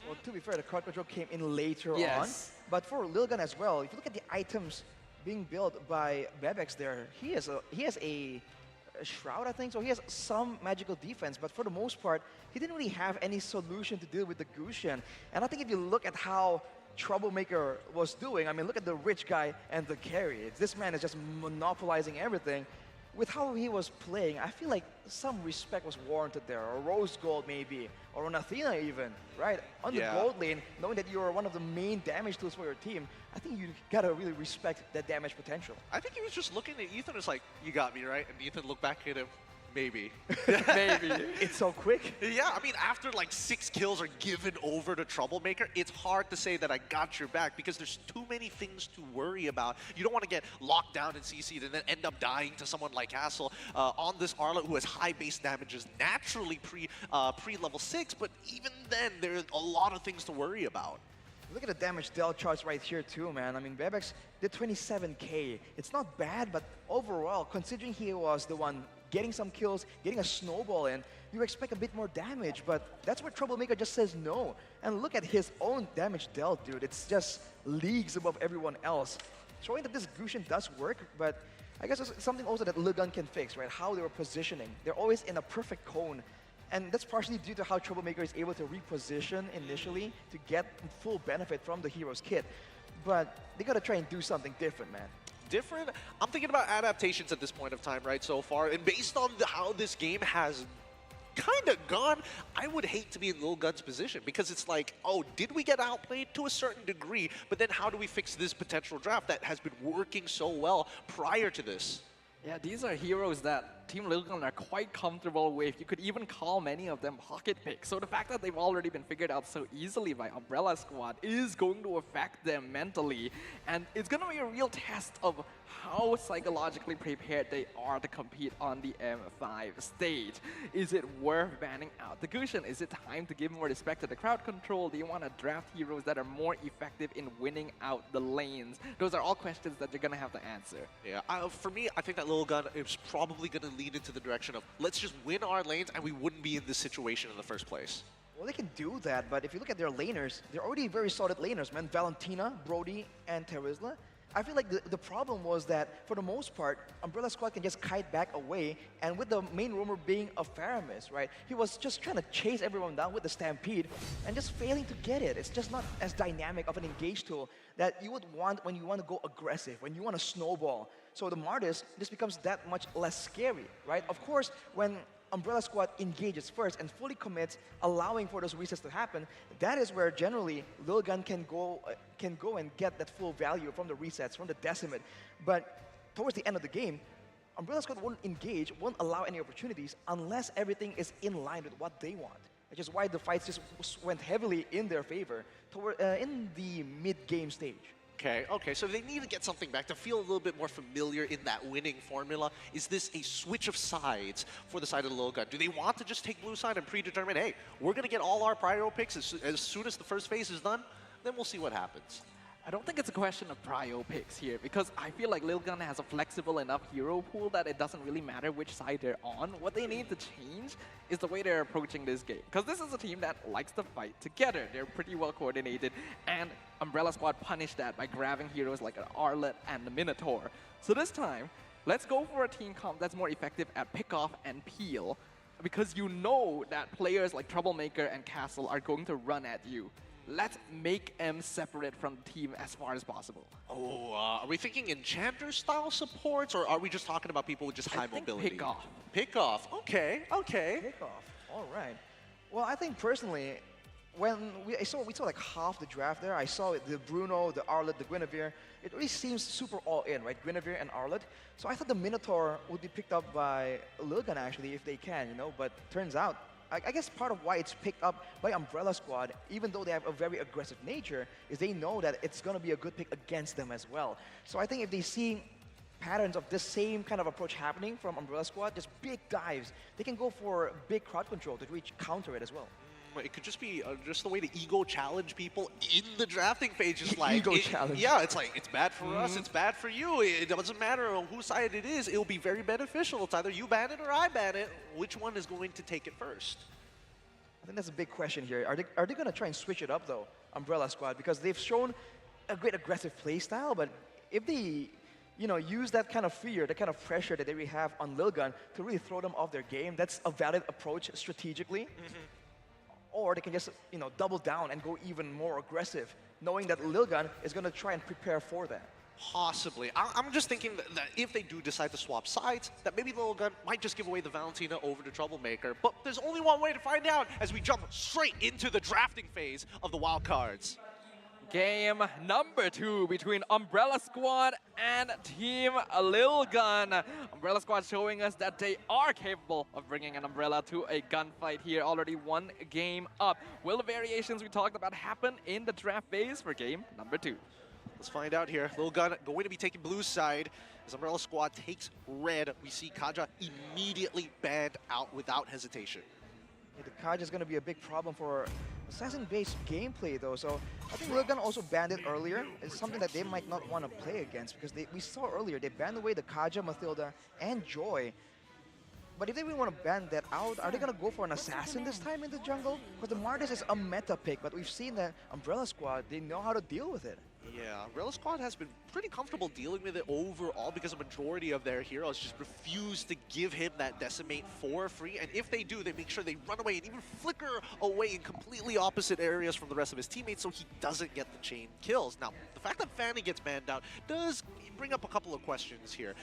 Well, to be fair, the crowd control came in later on. But for Lil Gun as well, if you look at the items being built by Bebex there, he has a Shroud, I think, so he has some magical defense, but for the most part, he didn't really have any solution to deal with the Gusion. And I think if you look at how Troublemaker was doing, I mean, look at the rich guy and the carry. This man is just monopolizing everything. With how he was playing, I feel like some respect was warranted there, or Rose Gold maybe, or on Athena even, right? On the gold lane, knowing that you're one of the main damage tools for your team, I think you gotta really respect that damage potential. I think he was just looking at Ethan, it's like, you got me, right? And Ethan looked back at him, maybe. Maybe. It's so quick. Yeah, I mean, after like 6 kills are given over to Troublemaker, it's hard to say that I got your back because there's too many things to worry about. You don't want to get locked down and CC'd and then end up dying to someone like Castle on this Arla who has high base damages naturally pre-level 6, but even then, there's a lot of things to worry about. Look at the damage dealt charts right here too, man. I mean, Bebex did 27k. It's not bad, but overall, considering he was the one getting some kills, getting a snowball in, you expect a bit more damage, but that's where Troublemaker just says no. And look at his own damage dealt, dude. It's just leagues above everyone else. Showing that this Gusion does work, but I guess it's something also that Lil Gun can fix, right? How they were positioning. They're always in a perfect cone. And that's partially due to how Troublemaker is able to reposition initially to get full benefit from the hero's kit. But they gotta try and do something different, man. Different? I'm thinking about adaptations at this point of time, right, so far. And based on how this game has kind of gone, I would hate to be in Lil Gun's position because it's like, oh, did we get outplayed to a certain degree? But then how do we fix this potential draft that has been working so well prior to this? Yeah, these are heroes that Team Lil Gun are quite comfortable with. You could even call many of them pocket picks. So the fact that they've already been figured out so easily by Umbrella Squad is going to affect them mentally. And it's going to be a real test of how psychologically prepared they are to compete on the M5 stage. Is it worth banning out the Gusion? Is it time to give more respect to the crowd control? Do you want to draft heroes that are more effective in winning out the lanes? Those are all questions that you're going to have to answer. Yeah, for me, I think that Lil Gun is probably going to lean into the direction of let's just win our lanes and we wouldn't be in this situation in the first place. Well, they can do that, but if you look at their laners, they're already very solid laners, man. Valentina, Brody, and Terizla. I feel like the problem was that, for the most part, Umbrella Squad can just kite back away, and with the main roamer being a Faramis, right? He was just trying to chase everyone down with the Stampede, and just failing to get it. It's just not as dynamic of an engage tool that you would want when you want to go aggressive, when you want to snowball. So the Martyrs just becomes that much less scary, right? Of course, when Umbrella Squad engages first and fully commits, allowing for those resets to happen, that is where generally Lil Gun can go and get that full value from the resets, from the decimate. But towards the end of the game, Umbrella Squad won't engage, won't allow any opportunities unless everything is in line with what they want. Which is why the fights just went heavily in their favor in the mid-game stage. Okay, so they need to get something back to feel a little bit more familiar in that winning formula. Is this a switch of sides for the side of the Lil Gun? Do they want to just take blue side and predetermine, hey, we're going to get all our prior picks as soon as the first phase is done? then we'll see what happens. I don't think it's a question of prio picks here, because I feel like Lil Gun has a flexible enough hero pool that it doesn't really matter which side they're on. What they need to change is the way they're approaching this game, because this is a team that likes to fight together. They're pretty well coordinated, and Umbrella Squad punished that by grabbing heroes like an Arlet and the Minotaur. So this time, let's go for a team comp that's more effective at pick off and peel, because you know that players like Troublemaker and Castle are going to run at you. Let's make them separate from the team as far as possible. Oh, are we thinking Enchanter-style supports, or are we just talking about people with just high mobility? Pick off. Pick off. Okay, okay. Pick off. All right. Well, I think personally, when we saw like half the draft there, I saw the Bruno, the Arlet, the Guinevere. It really seems super all in, right? Guinevere and Arlet. So I thought the Minotaur would be picked up by Lil Gun actually, if they can, you know. But turns out, I guess part of why it's picked up by Umbrella Squad, even though they have a very aggressive nature, is they know that it's going to be a good pick against them as well. So I think if they see patterns of this same kind of approach happening from Umbrella Squad, just big dives, they can go for big crowd control to reach counter it as well. It could just be just the way to ego challenge people in the drafting phase. Just like ego challenge. Yeah, it's like, it's bad for us, it's bad for you. It doesn't matter on whose side it is. It'll be very beneficial. It's either you ban it or I ban it. Which one is going to take it first? I think that's a big question here. Are they going to try and switch it up though, Umbrella Squad? Because they've shown a great aggressive play style, but if they use that kind of fear, that kind of pressure that they really have on Lil Gun to really throw them off their game, that's a valid approach strategically. Or they can just, double down and go even more aggressive, knowing that Lil Gun is going to try and prepare for that. Possibly. I'm just thinking that if they do decide to swap sides, that maybe Lil Gun might just give away the Valentina over to Troublemaker. But there's only one way to find out as we jump straight into the drafting phase of the wildcards. Game number 2 between Umbrella Squad and Team Lil Gun. Umbrella Squad showing us that they are capable of bringing an Umbrella to a gunfight here. Already one game up. Will the variations we talked about happen in the draft phase for game number 2? Let's find out here. Lil Gun going to be taking blue side. As Umbrella Squad takes red, we see Kaja immediately banned out without hesitation. Yeah, the Kaja is going to be a big problem for assassin-based gameplay though, so I think Lil Gun also banned it earlier. It's something that they might not want to play against, because we saw earlier they banned away the Kaja, Mathilda, and Joy. But if they really want to ban that out, are they going to go for an assassin this time in the jungle? Because the Martis is a meta pick, but we've seen that Umbrella Squad, they know how to deal with it. Yeah, Umbrella Squad has been pretty comfortable dealing with it overall because a majority of their heroes just refuse to give him that Decimate for free. And if they do, they make sure they run away and even flicker away in completely opposite areas from the rest of his teammates so he doesn't get the chain kills. Now, the fact that Fanny gets banned out does bring up a couple of questions here.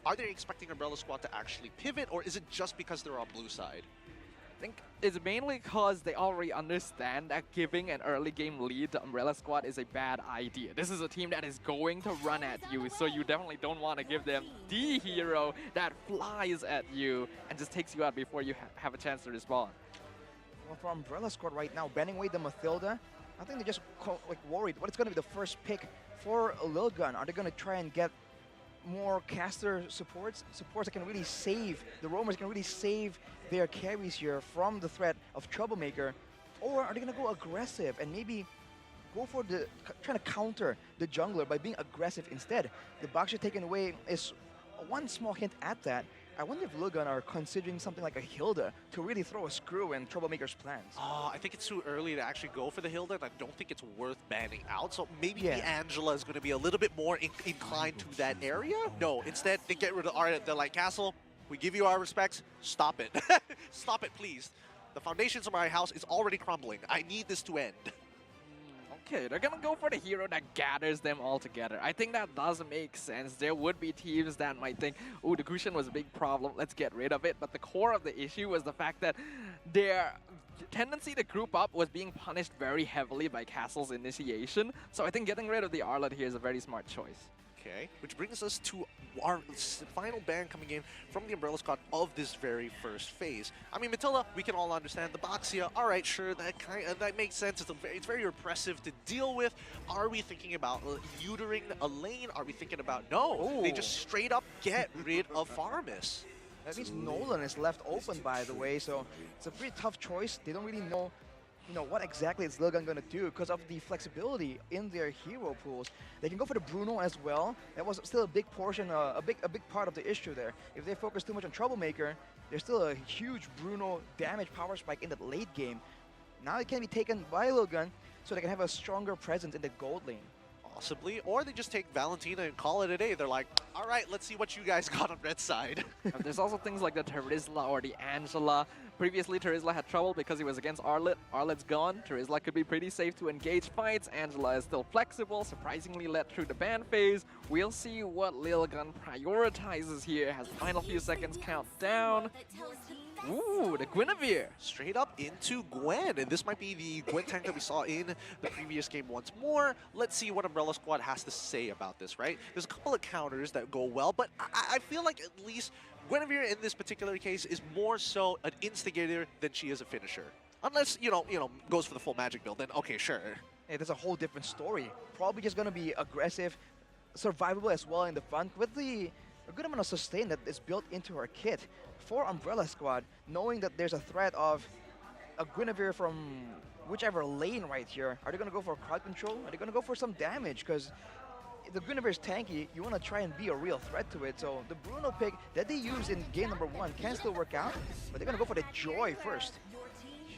Are they expecting Umbrella Squad to actually pivot, or is it just because they're on blue side? I think it's mainly because they already understand that giving an early game lead to Umbrella Squad is a bad idea. This is a team that is going to run at you, so you definitely don't want to give them the hero that flies at you and just takes you out before you have a chance to respawn. Well, for Umbrella Squad right now, banning away the Mathilda, I think they're just worried what is going to be the first pick for Lil Gun. Are they going to try and get more caster supports that can really save the roamers, can really save their carries here from the threat of Troublemaker? Or are they going to go aggressive and maybe go for trying to counter the jungler by being aggressive instead? The Baksha taken away is one small hint at that. I wonder if Lil Gun are considering something like a Hilda to really throw a screw in Troublemaker's plans. I think it's too early to actually go for the Hilda, and I don't think it's worth banning out. So maybe the Angela is going to be a little bit more inclined to that area. No, instead they get rid of they're like, Castle, we give you our respects, stop it. Stop it, please. The foundations of my house is already crumbling. I need this to end. Okay, they're gonna go for the hero that gathers them all together. I think that does make sense. There would be teams that might think, oh, the cushion was a big problem, let's get rid of it. But the core of the issue was the fact that their tendency to group up was being punished very heavily by Castle's initiation. So I think getting rid of the Arlet here is a very smart choice. Okay, which brings us to our final ban coming in from the Umbrella Squad of this very first phase. I mean, Matilda, we can all understand the Baxia. All right, sure, that makes sense. It's very repressive to deal with. Are we thinking about neutering a lane? Are we thinking about no? They just straight up get rid of Farmus. That means Nolan is left open, by the way, so it's a pretty tough choice. They don't really know you know, what exactly is Lilgun going to do because of the flexibility in their hero pools. They can go for the Bruno as well. That was still a big portion, a big part of the issue there. If they focus too much on Troublemaker, there's still a huge Bruno damage power spike in the late game. Now it can be taken by Lilgun, so they can have a stronger presence in the gold lane. Possibly, or they just take Valentina and call it a day. They're like, all right, let's see what you guys got on red side. There's also things like the Terizla or the Angela. Previously, Terizla had trouble because he was against Arlet. Arlet's gone. Terizla could be pretty safe to engage fights. Angela is still flexible, surprisingly led through the ban phase. We'll see what Lilgun prioritizes here as the final few seconds count down. Ooh, the Guinevere. Straight up into Gwen, and this might be the Gwen tank that we saw in the previous game once more. Let's see what Umbrella Squad has to say about this, right? There's a couple of counters that go well, but I feel like at least Guinevere in this particular case is more so an instigator than she is a finisher. Unless, you know, goes for the full magic build, then okay, sure. Hey, that's a whole different story. Probably just going to be aggressive, survivable as well in the front with a good amount of sustain that is built into her kit. For Umbrella Squad, knowing that there's a threat of a Guinevere from whichever lane right here, are they going to go for crowd control? Are they going to go for some damage? Because if the Guinevere is tanky, you want to try and be a real threat to it. So the Bruno pick that they use in game number 1 can still work out, but they're going to go for the Joy first.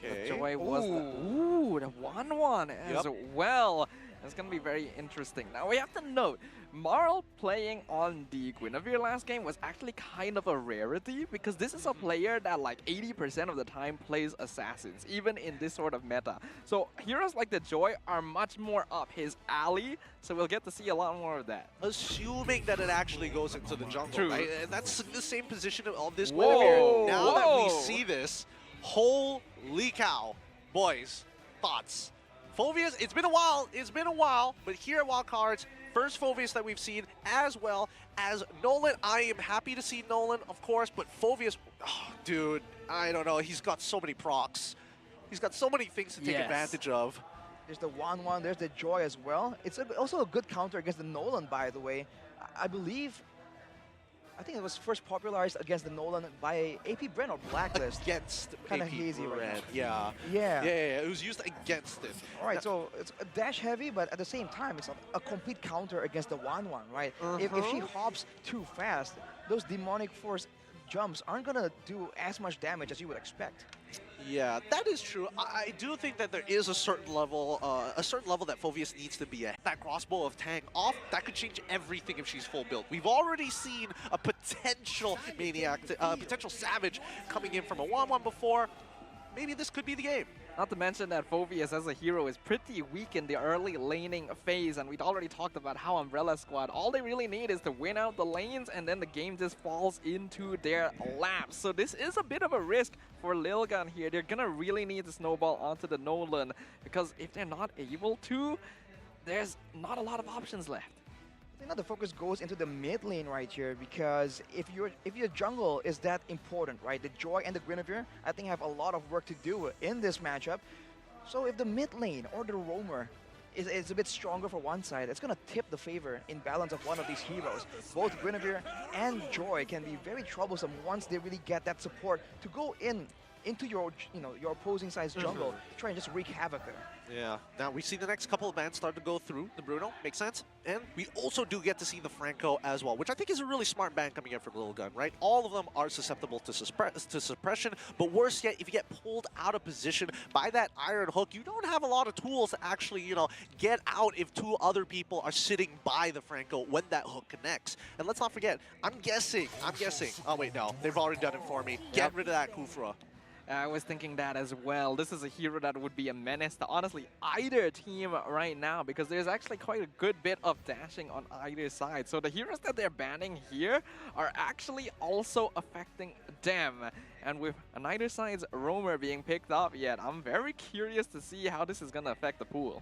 Okay. The Joy was the 1-1 as well. It's going to be very interesting. Now we have to note, Marl playing on the Guinevere last game was actually kind of a rarity because this is a player that like 80% of the time plays assassins, even in this sort of meta. So heroes like the Joy are much more up his alley, so we'll get to see a lot more of that. Assuming that it actually goes into the jungle, True. right? And that's the same position of this Guinevere. Now that we see this, holy cow. Boys, thoughts? Phoveus, it's been a while, but here at Wildcards, first Phoveus that we've seen, as well as Nolan. I am happy to see Nolan, of course, but Phoveus, oh, dude, I don't know. He's got so many procs. He's got so many things to take advantage of. There's the 1-1, there's the Joy as well. It's also a good counter against the Nolan, by the way. I think it was first popularized against the Nolan by AP Bren or Blacklist. Against kind of AP hazy Bren, right yeah. Yeah. It was used against it. All right, so it's a dash heavy, but at the same time, it's a complete counter against the 1-1, right? If she hops too fast, those demonic force jumps aren't gonna do as much damage as you would expect. Yeah, that is true. I do think that there is a certain level that Phoveus needs to be at. That crossbow of Tang off, that could change everything if she's full built. We've already seen a potential maniac, potential savage coming in from a 1-1 before. Maybe this could be the game. Not to mention that Phoveus as a hero is pretty weak in the early laning phase, and we'd already talked about how Umbrella Squad, all they really need is to win out the lanes, and then the game just falls into their laps. So this is a bit of a risk for Lilgun here. They're gonna really need to snowball onto the Nolan, because if they're not able to, there's not a lot of options left. I think that the focus goes into the mid lane right here, because if your jungle is that important, right? The Joy and the Guinevere, I think, have a lot of work to do in this matchup. So if the mid lane or the roamer is a bit stronger for one side, it's gonna tip the favor in balance of one of these heroes. Both Guinevere and Joy can be very troublesome once they really get that support to go into your opposing side's jungle to try and just wreak havoc there. Yeah, now we see the next couple of bans start to go through the Bruno, makes sense. And we also do get to see the Franco as well, which I think is a really smart ban coming in from Lilgun, right? All of them are susceptible to suppression, but worse yet, if you get pulled out of position by that Iron Hook, you don't have a lot of tools to actually, get out if two other people are sitting by the Franco when that hook connects. And let's not forget, I'm guessing, oh wait, no, they've already done it for me. Get rid of that Kufra. I was thinking that as well. This is a hero that would be a menace to honestly either team right now, because there's actually quite a good bit of dashing on either side. So the heroes that they're banning here are actually also affecting them. And with neither side's roamer being picked up yet, I'm very curious to see how this is going to affect the pool.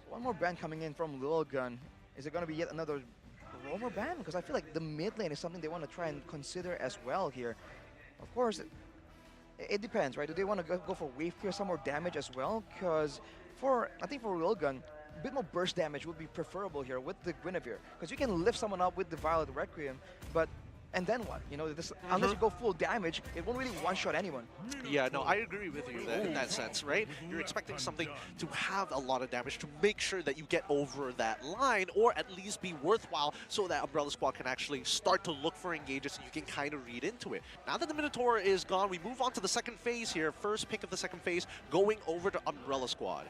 So one more ban coming in from Lilgun. Is it going to be yet another roamer ban? Because I feel like the mid lane is something they want to try and consider as well here. Of course, it depends, right? Do they want to go for wave clear, some more damage as well? Because I think for Railgun, a bit more burst damage would be preferable here with the Guinevere. Because you can lift someone up with the Violet Requiem, but and then what? You know, unless you go full damage, it won't really one-shot anyone. Yeah, no, I agree with you in that sense, right? You're expecting something to have a lot of damage to make sure that you get over that line, or at least be worthwhile, so that Umbrella Squad can actually start to look for engages and you can kind of read into it. Now that the Minotaur is gone, we move on to the second phase here. First pick of the second phase, going over to Umbrella Squad.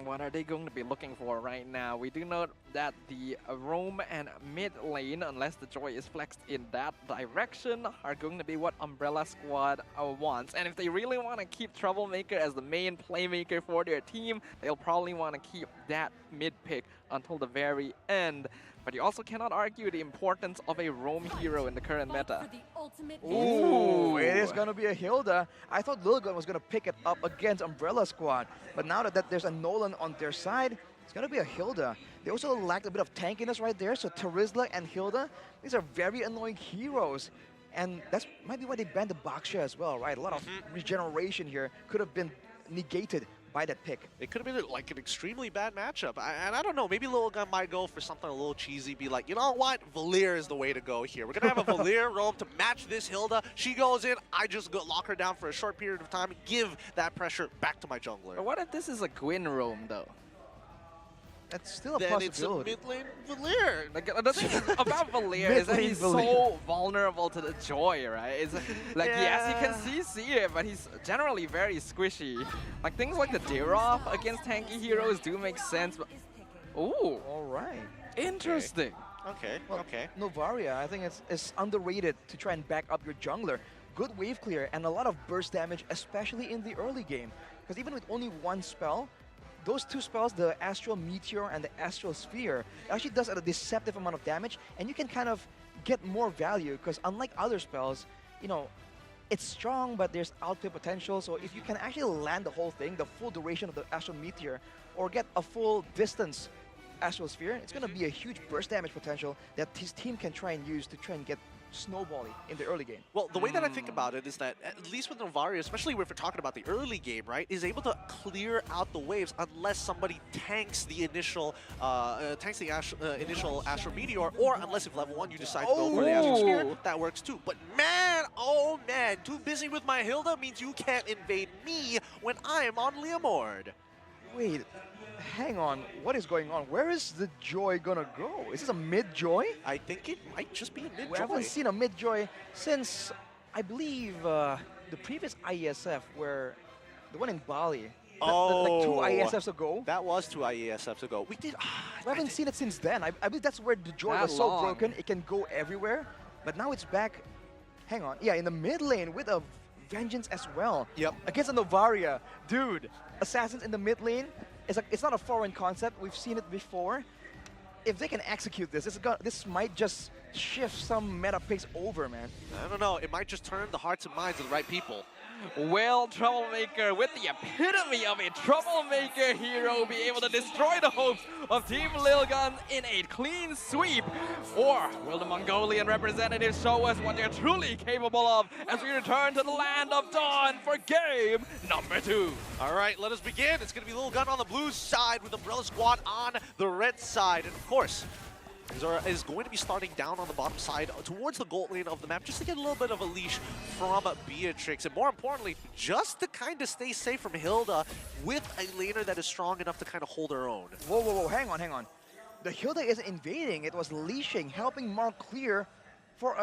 What are they going to be looking for right now? We do know that the roam and mid lane, unless the Joy is flexed in that direction, are going to be what Umbrella Squad wants. And if they really want to keep Troublemaker as the main playmaker for their team, they'll probably want to keep that mid pick until the very end. But you also cannot argue the importance of a roam hero in the current meta. Ooh, it is going to be a Hilda. I thought Lilgun was going to pick it up against Umbrella Squad, but now that there's a Nolan on their side, it's going to be a Hilda. They also lacked a bit of tankiness right there, so Terizla and Hilda, these are very annoying heroes. And that's might be why they banned the Baksha as well, right? A lot of regeneration here could have been negated by that pick. It could have been like an extremely bad matchup. And I don't know, maybe Lil Gun might go for something a little cheesy, be like, you know what, Valier is the way to go here. We're going to have a Valier roam to match this Hilda. She goes in, I just go lock her down for a short period of time and give that pressure back to my jungler. But what if this is a Gwyn roam, though? That's still a then possibility. it's a mid-lane Valier. Like, the thing about Valier is that he's so vulnerable to the Joy, right? It's like, yes, he can CC it, but he's generally very squishy. Like, things like the Dirov against tanky heroes do make sense, but... Ooh. All right. Interesting. Okay, well, okay. Novaria, I think it's underrated to try and back up your jungler. Good wave clear and a lot of burst damage, especially in the early game. Because even with only one spell, those two spells, the Astral Meteor and the Astral Sphere, actually does a deceptive amount of damage, and you can kind of get more value, because unlike other spells, you know, it's strong, but there's outplay potential, so if you can actually land the whole thing, the full duration of the Astral Meteor, or get a full distance Astral Sphere, it's going to be a huge burst damage potential that his team can try and use to try and get snowballing in the early game. Well, the way that I think about it is that, at least with Novaria, especially if we're talking about the early game, right, is able to clear out the waves unless somebody tanks the initial initial Astral Meteor, or unless if level 1 you decide to go for the Astral Sphere, that works too. But man, oh man, too busy with my Hilda means you can't invade me when I am on Leomord. Wait, hang on, what is going on? Where is the Joy gonna go? Is this a mid-Joy? I think it might just be a mid-Joy. We haven't seen a mid-Joy since, I believe, the previous IESF, where the one in Bali. Like 2 IESFs ago. That was 2 IESFs ago. We haven't seen it since then. I believe that's where the Joy was so broken, it can go everywhere. But now it's back, hang on, yeah, in the mid lane with a Vengeance as well. Yep. Against a Novaria. Dude, Assassins in the mid lane, it's not a foreign concept. We've seen it before. If they can execute this, this might just shift some meta picks over, man. I don't know. It might just turn the hearts and minds of the right people. Will Troublemaker, with the epitome of a Troublemaker hero, be able to destroy the hopes of Team Lilgun in a clean sweep? Or will the Mongolian representatives show us what they're truly capable of as we return to the land of dawn for game number 2? All right, let us begin. It's going to be Lilgun on the blue side with Umbrella Squad on the red side. And of course, is going to be starting down on the bottom side towards the gold lane of the map just to get a little bit of a leash from Beatrix. And more importantly, just to kind of stay safe from Hilda with a laner that is strong enough to kind of hold her own. Whoa, whoa, whoa, hang on. The Hilda isn't invading, it was leashing, helping Mark clear for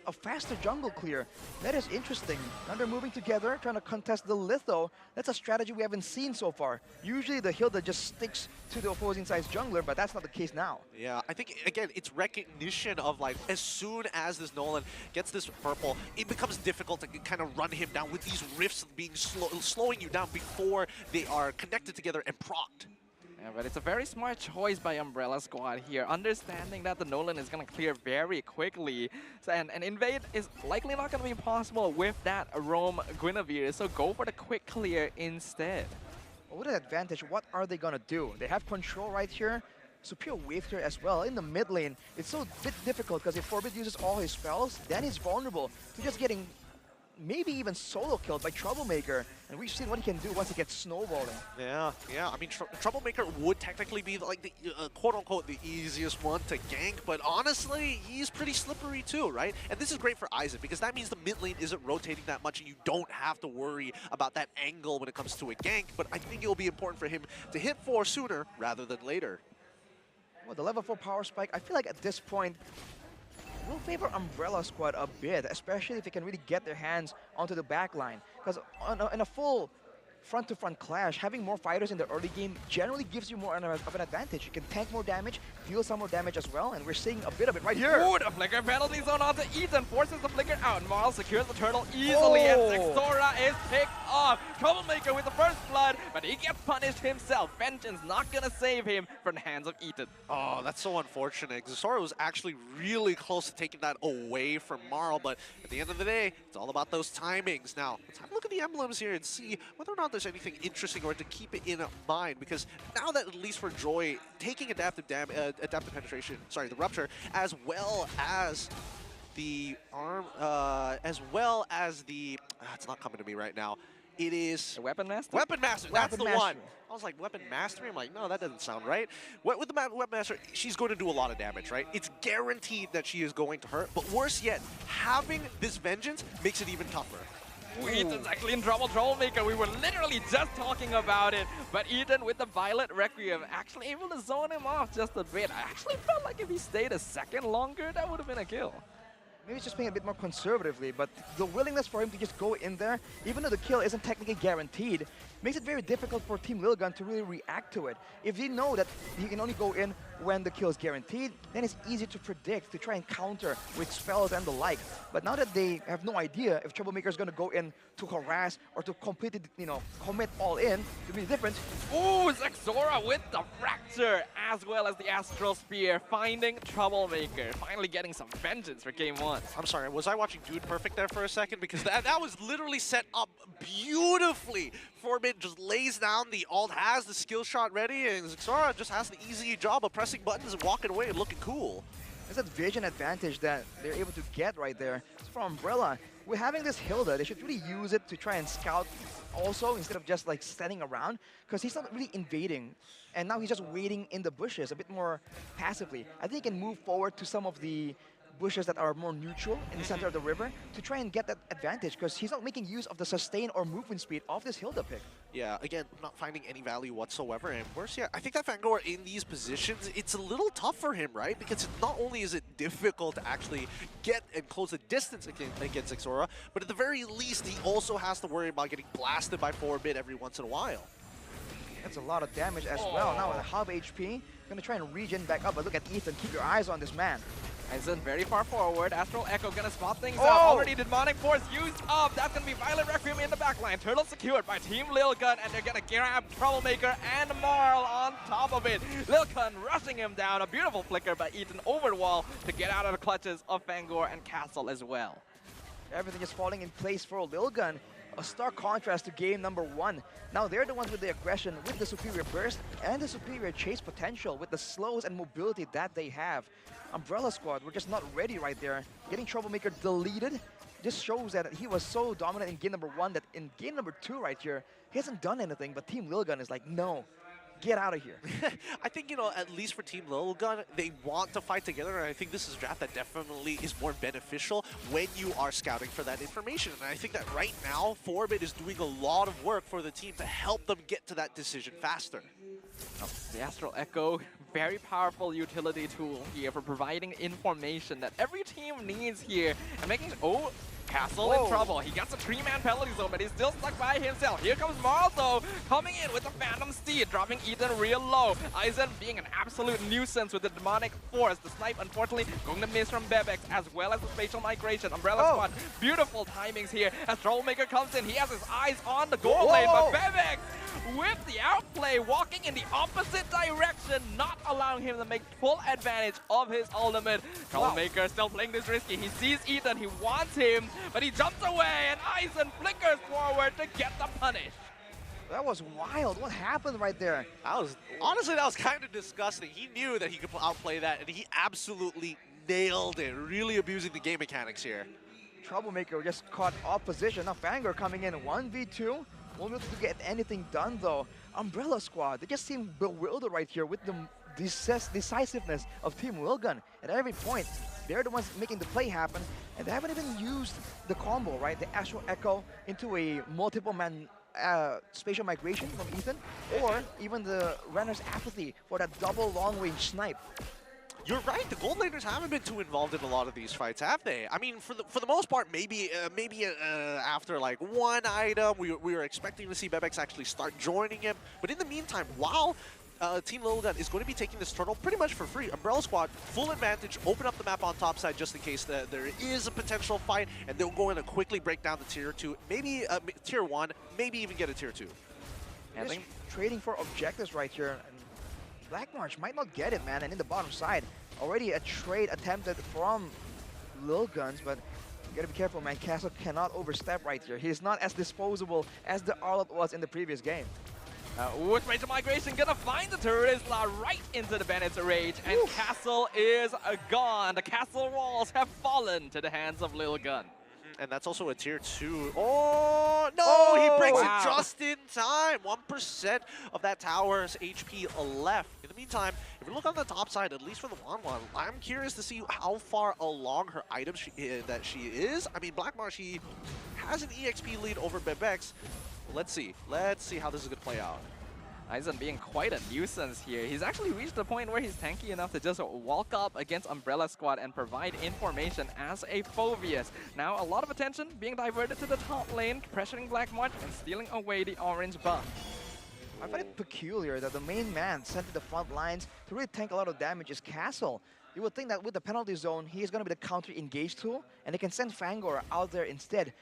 a faster jungle clear. That is interesting. Now they're moving together, trying to contest the Litho. That's a strategy we haven't seen so far. Usually the Hilda just sticks to the opposing side's jungler, but that's not the case now. Yeah, I think, again, it's recognition of, like, as soon as this Nolan gets this purple, it becomes difficult to kind of run him down with these rifts being slowing you down before they are connected together and procced. Yeah, but it's a very smart choice by Umbrella Squad here, understanding that the Nolan is going to clear very quickly. So, and invade is likely not going to be possible with that roam Guinevere, so go for the quick clear instead. With an advantage, what are they going to do? They have control right here. Superior wave clear as well in the mid lane. It's so bit difficult because if Forbid uses all his spells, then he's vulnerable to just getting maybe even solo killed by Troublemaker. And we've seen what he can do once he gets snowballing. Yeah. I mean, Troublemaker would technically be like the quote-unquote the easiest one to gank, but honestly, he's pretty slippery too, right? And this is great for Aizen because that means the mid lane isn't rotating that much and you don't have to worry about that angle when it comes to a gank, but I think it will be important for him to hit 4 sooner rather than later. Well, the level 4 power spike, I feel like at this point, will favor Umbrella Squad a bit, especially if they can really get their hands onto the back line. Because in a full front-to-front clash, having more fighters in the early game generally gives you more of an advantage. You can tank more damage, deal some more damage as well, and we're seeing a bit of it right here. Ooh, the flicker penalty zone onto Ethan, forces the flicker out. Marl secures the turtle easily, and Zexora is picked off. Troublemaker with the first blood, but he gets punished himself. Vengeance not gonna save him from the hands of Ethan. Oh, that's so unfortunate. Zexora was actually really close to taking that away from Marl, but at the end of the day, it's all about those timings. Now, let's have a look at the emblems here and see whether or not there's anything interesting or to keep it in mind, because now that at least for Joy, taking adaptive penetration, sorry, the rupture, as well as the arm, as well as the, it's not coming to me right now. It is the Weapon Master? Weapon Master, that's the one. I was like, Weapon Mastery? I'm like, no, that doesn't sound right. With the Weapon Master, she's going to do a lot of damage, right? It's guaranteed that she is going to hurt, but worse yet, having this Vengeance makes it even tougher. Ooh, Ethan's actually in trouble, Troublemaker. We were literally just talking about it, but Ethan with the Violet Requiem actually able to zone him off just a bit. I actually felt like if he stayed a second longer, that would have been a kill. Maybe he's just playing a bit more conservatively, but the willingness for him to just go in there, even though the kill isn't technically guaranteed, makes it very difficult for Team Lilgun to really react to it. If they know that he can only go in when the kill is guaranteed, then it's easy to predict, to try and counter with spells and the like. But now that they have no idea if Troublemaker is going to go in to harass or to completely, commit all in, to be different. Ooh, Zexora with the Fracture, as well as the Astral Spear, finding Troublemaker, finally getting some vengeance for game 1. I'm sorry, was I watching Dude Perfect there for a second? Because that was literally set up beautifully. Forbid just lays down the ult, has the skill shot ready, and Zexora just has the easy job of pressing buttons and walking away and looking cool. It's that vision advantage that they're able to get right there. So for Umbrella, we're having this Hilda, they should really use it to try and scout also instead of just like standing around, because he's not really invading. And now he's just waiting in the bushes a bit more passively. I think he can move forward to some of the bushes that are more neutral in the center of the river to try and get that advantage, because he's not making use of the sustain or movement speed of this Hilda pick. Yeah, again, not finding any value whatsoever, and worse yet, I think that Fangor in these positions, it's a little tough for him, right? Because not only is it difficult to actually get and close the distance against Zexora, but at the very least, he also has to worry about getting blasted by 4-bit every once in a while. That's a lot of damage as well. Now with a half HP, gonna try and regen back up, but look at Ethan, keep your eyes on this man. Aizen very far forward. Astral Echo gonna spot things out. Already Demonic Force used up. That's gonna be Violet Requiem in the backline. Turtle secured by Team Lilgun, and they're gonna grab Troublemaker and Marl on top of it. Lilgun rushing him down. A beautiful flicker by Ethan over the wall to get out of the clutches of Fangor and Castle as well. Everything is falling in place for Lilgun. A stark contrast to game number 1. Now they're the ones with the aggression, with the superior burst, and the superior chase potential, with the slows and mobility that they have. Umbrella Squad, we're just not ready right there. Getting Troublemaker deleted just shows that he was so dominant in game number 1 that in game number 2 right here, he hasn't done anything, but Team Lilgun is like, no, get out of here. I think, at least for Team Lilgun, they want to fight together, and I think this is a draft that definitely is more beneficial when you are scouting for that information. And I think that right now, 4-bit is doing a lot of work for the team to help them get to that decision faster. The Astral Echo, very powerful utility tool here for providing information that every team needs here and making Castle in trouble. He gets a 3-man penalty zone, but he's still stuck by himself. Here comes Marl, though, coming in with the Phantom Steed, dropping Ethan real low. Aizen being an absolute nuisance with the Demonic Force. The snipe, unfortunately, going to miss from Bebex, as well as the Spatial Migration. Umbrella Squad, beautiful timings here as Troublemaker comes in. He has his eyes on the goal lane, but Bebex with the outplay, walking in the opposite direction, not allowing him to make full advantage of his ultimate. Troublemaker still playing this risky. He sees Ethan, he wants him, but he jumps away, and Aizen flickers forward to get the punish. That was wild. What happened right there? Honestly, that was kind of disgusting. He knew that he could outplay that, and he absolutely nailed it, really abusing the game mechanics here. Troublemaker just caught off position. Now Fangor coming in 1v2. Won't be able to get anything done though. Umbrella Squad, they just seem bewildered right here with the decisiveness of Team Lilgun. At every point, they're the ones making the play happen, and they haven't even used the combo, right? The Astral Echo into a multiple man spatial migration from Ethan, or even the Renner's Apathy for that double long range snipe. You're right. The gold laners haven't been too involved in a lot of these fights, have they? I mean, for the most part, maybe after like one item, we were expecting to see Bebex actually start joining him. But in the meantime, while Team Lilgun is going to be taking this turtle pretty much for free, Umbrella Squad, full advantage, open up the map on top side just in case that there is a potential fight, and they'll go in and quickly break down the tier 2, maybe tier 1, maybe even get a tier 2. And just trading for objectives right here. Black March might not get it, man, and in the bottom side, already a trade attempted from Lilguns, but you gotta be careful, man. Castle cannot overstep right here. He's not as disposable as the Arlott was in the previous game. With Rage of Migration, gonna find the Turisla right into the Bandit's Rage, and Castle is gone. The castle walls have fallen to the hands of Lilgun. And that's also a tier 2. Oh, no! He breaks it just in time. 1% of that tower's HP left. In the meantime, if you look on the top side, at least for the Wanwan, I'm curious to see how far along her item that she is. I mean, Black Marsh, she has an EXP lead over Bebex. Let's see. Let's see how this is going to play out. Aizen being quite a nuisance here. He's actually reached the point where he's tanky enough to just walk up against Umbrella Squad and provide information as a Phoveus. Now a lot of attention being diverted to the top lane, pressuring Black March and stealing away the orange buff. I find it peculiar that the main man sent to the front lines to really tank a lot of damage is Castle. You would think that with the penalty zone, he is going to be the counter-engage tool, and they can send Fangor out there instead.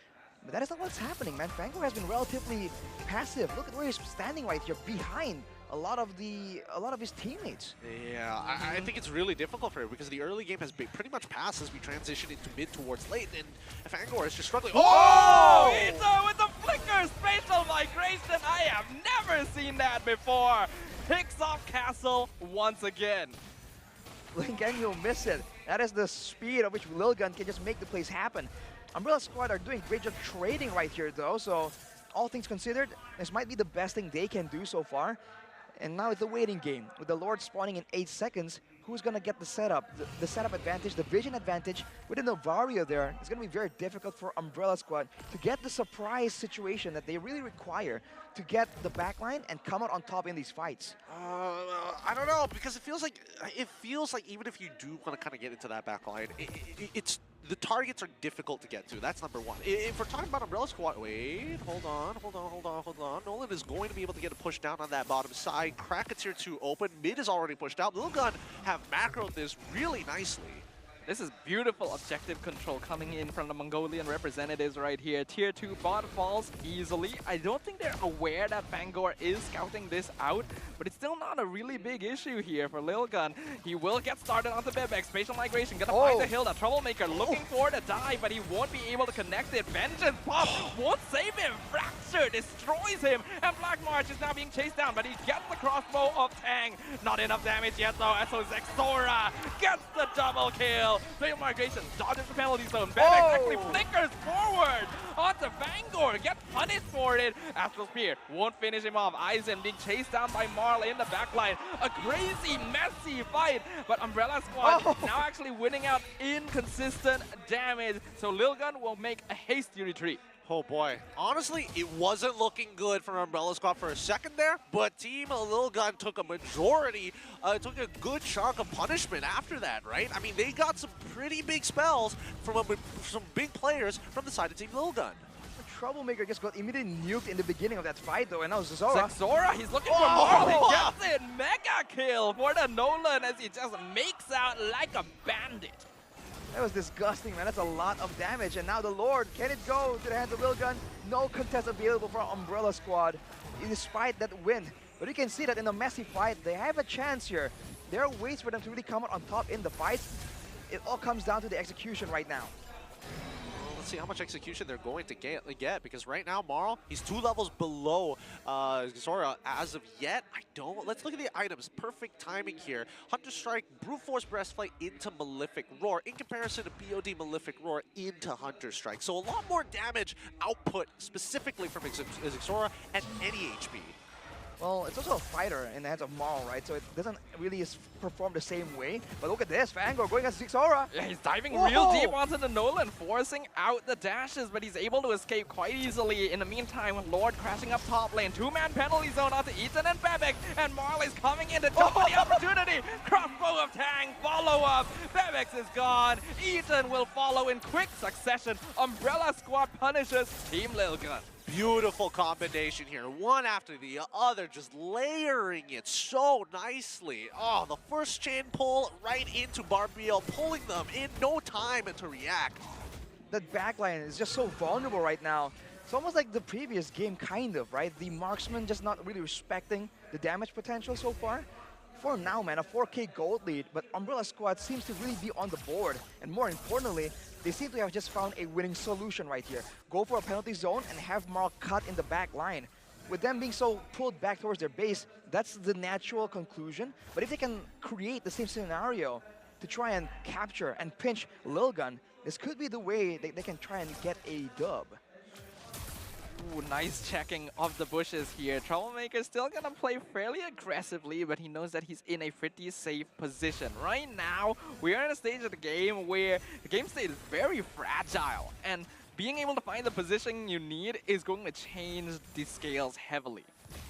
But that is not what's happening, man. Fangor has been relatively passive. Look at where he's standing right here, behind a lot of his teammates. Yeah, I think it's really difficult for him because the early game has been pretty much passed as we transition into mid towards late, and Fangor is just struggling. Oh! Ito with the flicker spatial migration. I have never seen that before. Picks off Castle once again. Again, you'll miss it. That is the speed at which Lilgun can just make the plays happen. Umbrella Squad are doing great job trading right here though, so all things considered, this might be the best thing they can do so far. And now it's a waiting game. With the Lord spawning in 8 seconds, who's gonna get the setup? The setup advantage, the vision advantage. With the Novaria there, it's gonna be very difficult for Umbrella Squad to get the surprise situation that they really require to get the backline and come out on top in these fights. I don't know, because it feels like even if you do want to kind of get into that backline, it's the targets are difficult to get to. That's number one. If we're talking about Umbrella Squad, wait, hold on. Nolan is going to be able to get a push down on that bottom side. Crack a tier 2 open. Mid is already pushed out. Lilgun have macroed this really nicely. This is beautiful objective control coming in from the Mongolian representatives right here. Tier 2 bot falls easily. I don't think they're aware that Fangor is scouting this out, but it's still not a really big issue here for Lilgun. He will get started onto Bebex. Spatial migration, gonna find the hill. The Troublemaker looking for the dive, but he won't be able to connect it. Vengeance pop won't save him. Fracture destroys him, and Black March is now being chased down, but he gets the crossbow of Tang. Not enough damage yet though, so Zexora gets the double kill. Spatial migration dodges the penalty zone. Bebex actually flickers forward onto Fangor. Gets punished for it. Astral Spear won't finish him off. Aizen being chased down by Marl in the backline. A crazy, messy fight. But Umbrella Squad now actually winning out inconsistent damage. So Lilgun will make a hasty retreat. Oh boy. Honestly, it wasn't looking good for Umbrella Squad for a second there, but Team Lilgun took a majority, took a good chunk of punishment after that, right? I mean, they got some pretty big spells from some big players from the side of Team Lilgun. Troublemaker just got immediately nuked in the beginning of that fight though, and now Zexora. Zexora, he's looking for Marl. He gets it. Mega kill for the Nolan as he just makes out like a bandit. That was disgusting, man. That's a lot of damage. And now the Lord, can it go to the hands of Lilgun? No contest available for Umbrella Squad, despite that win. But you can see that in a messy fight, they have a chance here. There are ways for them to really come out on top in the fight. It all comes down to the execution right now. Let's see how much execution they're going to get because right now, Marl, he's 2 levels below Zora as of yet. I don't. Let's look at the items. Perfect timing here. Hunter Strike, Brute Force Breastplate into Malefic Roar in comparison to BOD Malefic Roar into Hunter Strike. So a lot more damage output specifically from Zora at any HP. Well, it's also a fighter in the hands of Marl, right? So it doesn't really perform the same way. But look at this, Fangor going against Zixora. Yeah, he's diving real deep onto the Nolan, forcing out the dashes, but he's able to escape quite easily. In the meantime, Lord crashing up top lane. 2-man penalty zone onto Ethan and Bebek, and Marl is coming in to jump on the opportunity. Crossbow of Tang, follow up. Bebek is gone. Ethan will follow in quick succession. Umbrella Squad punishes Team Lilgun. Beautiful combination here, one after the other, just layering it so nicely. Oh, the first chain pull right into Barbiel, pulling them in no time to react. That backline is just so vulnerable right now. It's almost like the previous game, kind of, right? The marksman just not really respecting the damage potential so far. For now, man, a 4K gold lead, but Umbrella Squad seems to really be on the board. And more importantly, they seem to have just found a winning solution right here. Go for a penalty zone and have Marl cut in the back line. With them being so pulled back towards their base, that's the natural conclusion. But if they can create the same scenario to try and capture and pinch Lilgun, this could be the way they can try and get a dub. Ooh, nice checking of the bushes here. Troublemaker still gonna play fairly aggressively, but he knows that he's in a pretty safe position. Right now, we are in a stage of the game where the game state is very fragile, and being able to find the position you need is going to change the scales heavily.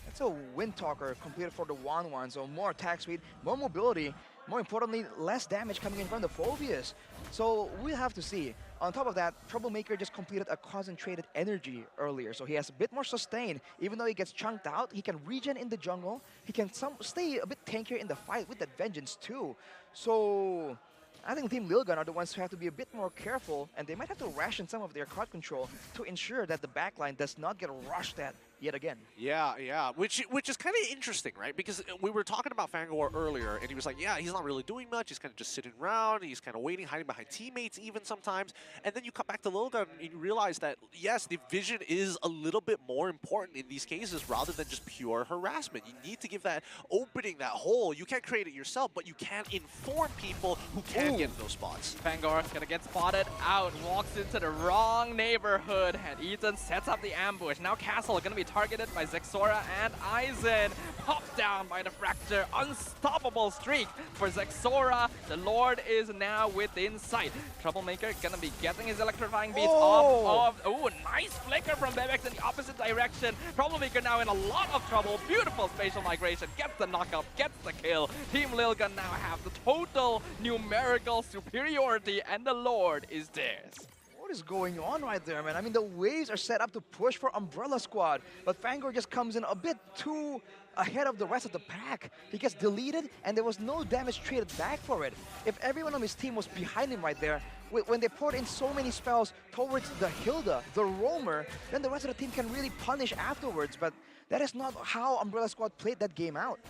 It's a Wind Talker completed for the 1-1, so more attack speed, more mobility, more importantly, less damage coming in from the Phobias. So we'll have to see. On top of that, Troublemaker just completed a concentrated energy earlier, so he has a bit more sustain. Even though he gets chunked out, he can regen in the jungle. He can stay a bit tankier in the fight with that Vengeance too. So I think Team Lilgun are the ones who have to be a bit more careful, and they might have to ration some of their card control to ensure that the backline does not get rushed at yet again. Yeah, which is kind of interesting, right? Because we were talking about Fangor earlier, and he was like, yeah, he's not really doing much. He's kind of just sitting around. He's kind of waiting, hiding behind teammates even sometimes. And then you come back to Lilgun and you realize that, yes, the vision is a little bit more important in these cases rather than just pure harassment. You need to give that opening, that hole. You can't create it yourself, but you can inform people who can get in those spots. Fangor gonna get spotted out, walks into the wrong neighborhood, and Ethan sets up the ambush. Now Castle gonna be targeted by Zexora and Aizen. Popped down by the Fracture. Unstoppable streak for Zexora. The Lord is now within sight. Troublemaker gonna be getting his electrifying beats off of... Oh, nice flicker from Bebex in the opposite direction. Troublemaker now in a lot of trouble. Beautiful spatial migration. Gets the knockup, gets the kill. Team Lilgun now have the total numerical superiority, and the Lord is theirs. What is going on right there, man? I mean, the waves are set up to push for Umbrella Squad, but Fangor just comes in a bit too ahead of the rest of the pack. He gets deleted, and there was no damage traded back for it. If everyone on his team was behind him right there, when they poured in so many spells towards the Hilda, the Roamer, then the rest of the team can really punish afterwards, but that is not how Umbrella Squad played that game out.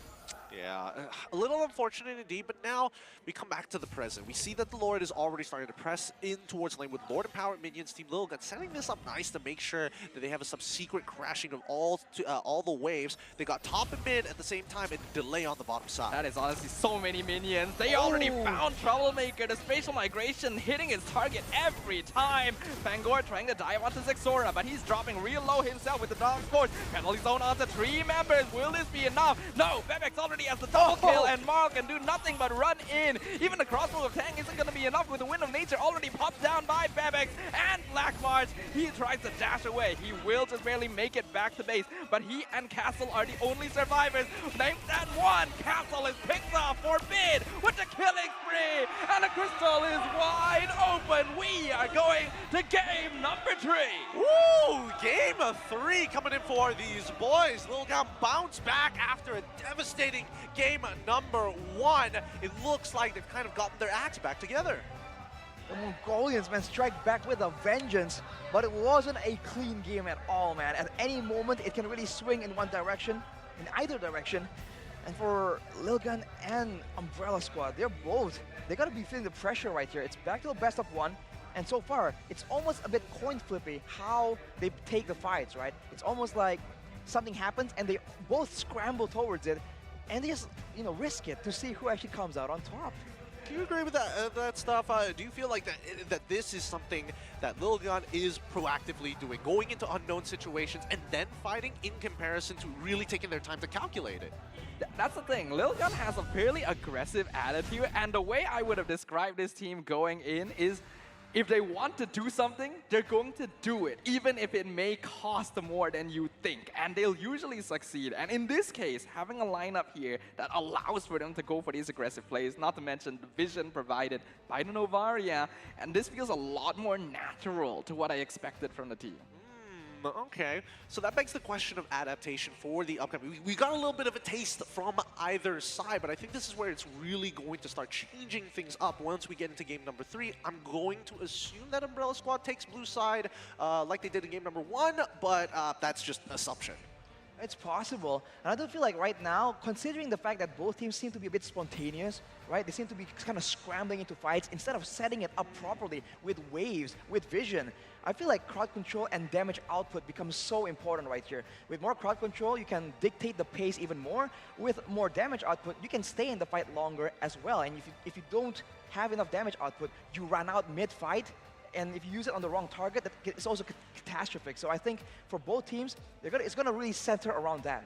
Yeah, a little unfortunate indeed, but now we come back to the present. We see that the Lord is already starting to press in towards lane with Lord Empowered Minions, Team Lilgun, setting this up nice to make sure that they have some secret crashing of all the waves. They got top and mid at the same time and delay on the bottom side. That is honestly so many minions. They already found Troublemaker. The spatial migration hitting his target every time. Fangor trying to dive onto Zexora, but he's dropping real low himself with the Dark Force. Penalty zone onto 3 members. Will this be enough? No, Bebex already has the double kill, and Marl can do nothing but run in. Even the crossbow of Tang isn't going to be enough with the Wind of Nature already popped down by Bebex and Black March. He tries to dash away. He will just barely make it back to base, but he and Castle are the only survivors. Named that one. Castle is picked off for Bid with the killing spree, and the crystal is wide open. We are going to game number 3. Woo! Game of 3 coming in for these boys. Lilgun bounce back after a devastating game number 1. It looks like they've kind of gotten their acts back together. The Mongolians, man, strike back with a vengeance, but it wasn't a clean game at all, man. At any moment, it can really swing in one direction, in either direction. And for Lilgun and Umbrella Squad, they gotta be feeling the pressure right here. It's back to a best of 1. And so far, it's almost a bit coin flippy how they take the fights, right? It's almost like something happens and they both scramble towards it and they just, risk it to see who actually comes out on top. Do you agree with that stuff? Do you feel like that this is something that Lilgan is proactively doing, going into unknown situations and then fighting in comparison to really taking their time to calculate it? That's the thing. Lilgan has a fairly aggressive attitude, and the way I would have described this team going in is if they want to do something, they're going to do it, even if it may cost more than you think, and they'll usually succeed. And in this case, having a lineup here that allows for them to go for these aggressive plays, not to mention the vision provided by the Novaria, and this feels a lot more natural to what I expected from the team. Okay, so that begs the question of adaptation for the upcoming. We got a little bit of a taste from either side, but I think this is where it's really going to start changing things up once we get into game number 3. I'm going to assume that Umbrella Squad takes blue side like they did in game number 1, but that's just assumption. It's possible. And I do feel like right now, considering the fact that both teams seem to be a bit spontaneous, right? They seem to be kind of scrambling into fights instead of setting it up properly with waves, with vision. I feel like crowd control and damage output becomes so important right here. With more crowd control, you can dictate the pace even more. With more damage output, you can stay in the fight longer as well. And if you don't have enough damage output, you run out mid-fight. And if you use it on the wrong target, it's also catastrophic. So I think for both teams, it's going to really center around that.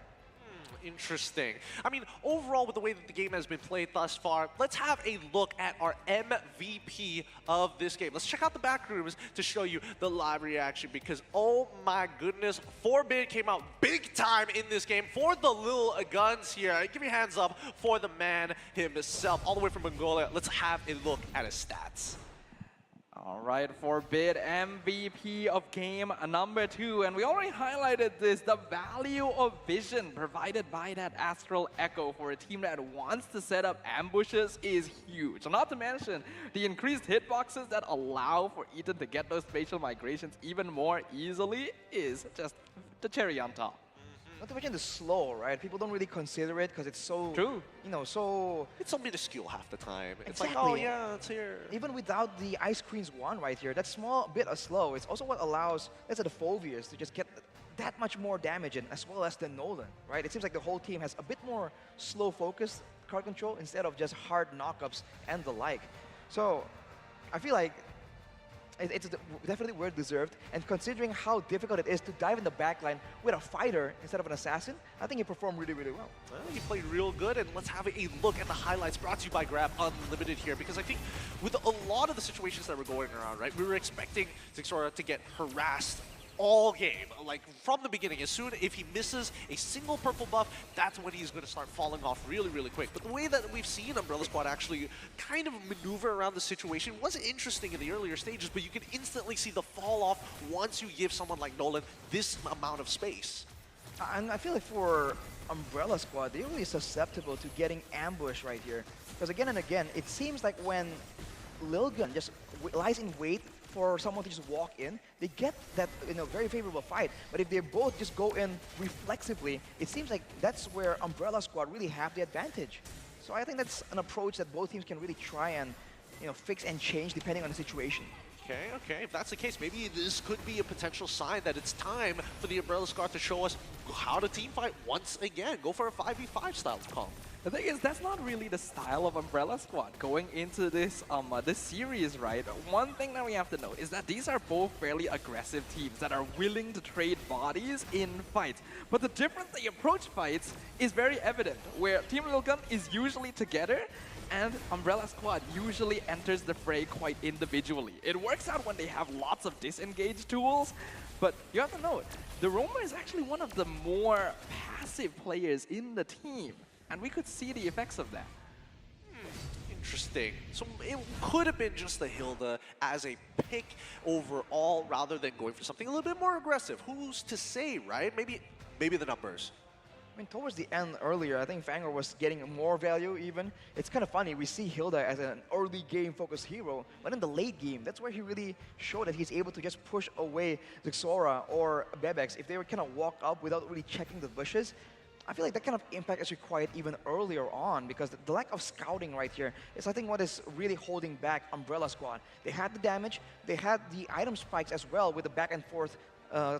Interesting. I mean, overall, with the way that the game has been played thus far, let's have a look at our MVP of this game. Let's check out the back rooms to show you the live reaction because, oh my goodness, Forbid came out big time in this game for the little guns here. Give your hands up for the man himself, all the way from Mongolia. Let's have a look at his stats. All right, Forbid MVP of game number 2. And we already highlighted this, the value of vision provided by that Astral Echo for a team that wants to set up ambushes is huge. Not to mention the increased hitboxes that allow for Ethan to get those spatial migrations even more easily is just the cherry on top. Not to mention the slow, right? People don't really consider it because it's so... True. So... It's so minuscule half the time. It's Exactly. like, oh yeah, it's here. Even without the Ice Queen's one right here, that small bit of slow is also what allows, let's say, the Phobias to just get that much more damage in, as well as the Nolan, right? It seems like the whole team has a bit more slow focus card control instead of just hard knockups and the like. So, I feel like it's definitely well deserved, and considering how difficult it is to dive in the backline with a fighter instead of an assassin, I think he performed really, really well. Well, he played real good, and let's have a look at the highlights brought to you by Grab Unlimited here, because I think with a lot of the situations that were going around, right, we were expecting Zixora to get harassed all game, like from the beginning. As soon if he misses a single purple buff, that's when he's going to start falling off really, really quick. But the way that we've seen Umbrella Squad actually kind of maneuver around the situation was interesting in the earlier stages, but you can instantly see the fall off once you give someone like Nolan this amount of space. And I feel like for Umbrella Squad, they're really susceptible to getting ambushed right here. Because again and again, it seems like when Lilgan just lies in wait for someone to just walk in, they get that very favorable fight. But if they both just go in reflexively, it seems like that's where Umbrella Squad really have the advantage. So I think that's an approach that both teams can really try and fix and change depending on the situation. Okay. If that's the case, maybe this could be a potential sign that it's time for the Umbrella Squad to show us how to team fight once again. Go for a 5v5 style comp. The thing is, that's not really the style of Umbrella Squad going into this this series, right? One thing that we have to note is that these are both fairly aggressive teams that are willing to trade bodies in fights. But the difference they approach fights is very evident, where Team Lilgan is usually together, and Umbrella Squad usually enters the fray quite individually. It works out when they have lots of disengage tools, but you have to note, the Roamer is actually one of the more passive players in the team. And we could see the effects of that. Interesting. So it could have been just the Hilda as a pick overall rather than going for something a little bit more aggressive. Who's to say, right? Maybe the numbers. I mean, towards the end earlier, I think Fangor was getting more value even. It's kind of funny, we see Hilda as an early game focused hero, but in the late game, that's where he really showed that he's able to just push away Zixora or Bebex. If they were kind of walk up without really checking the bushes, I feel like that kind of impact is required even earlier on because the lack of scouting right here is, I think, what is really holding back Umbrella Squad. They had the damage, they had the item spikes as well with the back and forth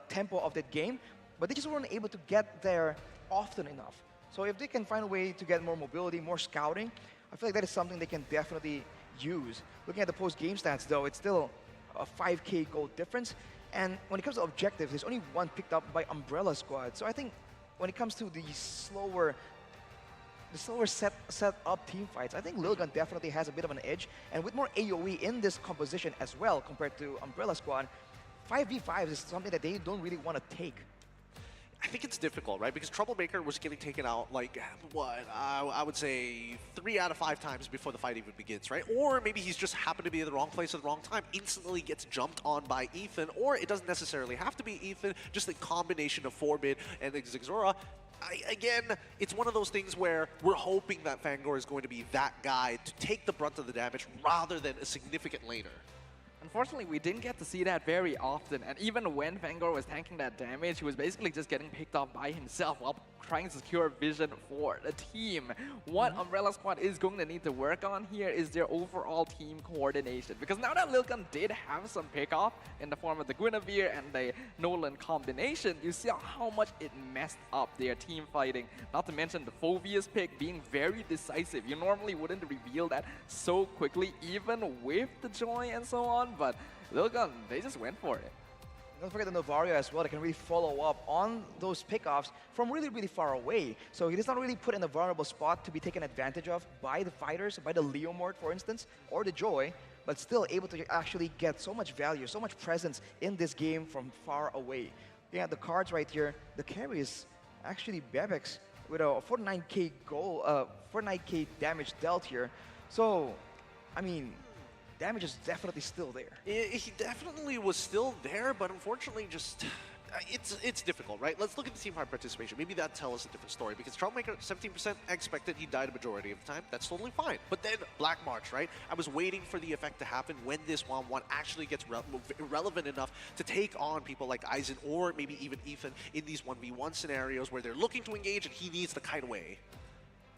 tempo of that game, but they just weren't able to get there often enough. So if they can find a way to get more mobility, more scouting, I feel like that is something they can definitely use. Looking at the post-game stats, though, it's still a 5k gold difference. And when it comes to objectives, there's only one picked up by Umbrella Squad. So I think when it comes to the slower set up team fights, I think Lilgun definitely has a bit of an edge. And with more AoE in this composition as well compared to Umbrella Squad, 5v5 is something that they don't really want to take. I think it's difficult, right? Because Troublemaker was getting taken out, like, what, I would say 3 out of 5 times before the fight even begins, right? Or maybe he's just happened to be in the wrong place at the wrong time, instantly gets jumped on by Ethan, or it doesn't necessarily have to be Ethan, just the combination of Forbid and Zigzora. Again, it's one of those things where we're hoping that Fangor is going to be that guy to take the brunt of the damage rather than a significant laner. Unfortunately, we didn't get to see that very often, and even when Fangor was tanking that damage, he was basically just getting picked off by himself while trying to secure vision for the team. What Umbrella Squad is going to need to work on here is their overall team coordination, because now that Lilgun did have some pickoff in the form of the Guinevere and the Nolan combination, you see how much it messed up their team fighting. Not to mention the Phobia's pick being very decisive. You normally wouldn't reveal that so quickly, even with the Joy and so on, but Lilgun, they just went for it. Don't forget the Novario as well that can really follow up on those pickoffs from really, really far away. So he is not really put in a vulnerable spot to be taken advantage of by the fighters, by the Leomord, for instance, or the Joy, but still able to actually get so much value, so much presence in this game from far away. Yeah, the cards right here, the carry is actually Bebex with a 49k goal, 49k damage dealt here. So, I mean, damage is definitely still there. He definitely was still there, but unfortunately just, it's difficult, right? Let's look at the team fight participation. Maybe that tells us a different story, because Troublemaker, 17% expected, he died a majority of the time. That's totally fine. But then Black March, right? I was waiting for the effect to happen when this 1-1 actually gets relevant enough to take on people like Aizen or maybe even Ethan in these 1v1 scenarios where they're looking to engage and he needs the kite away.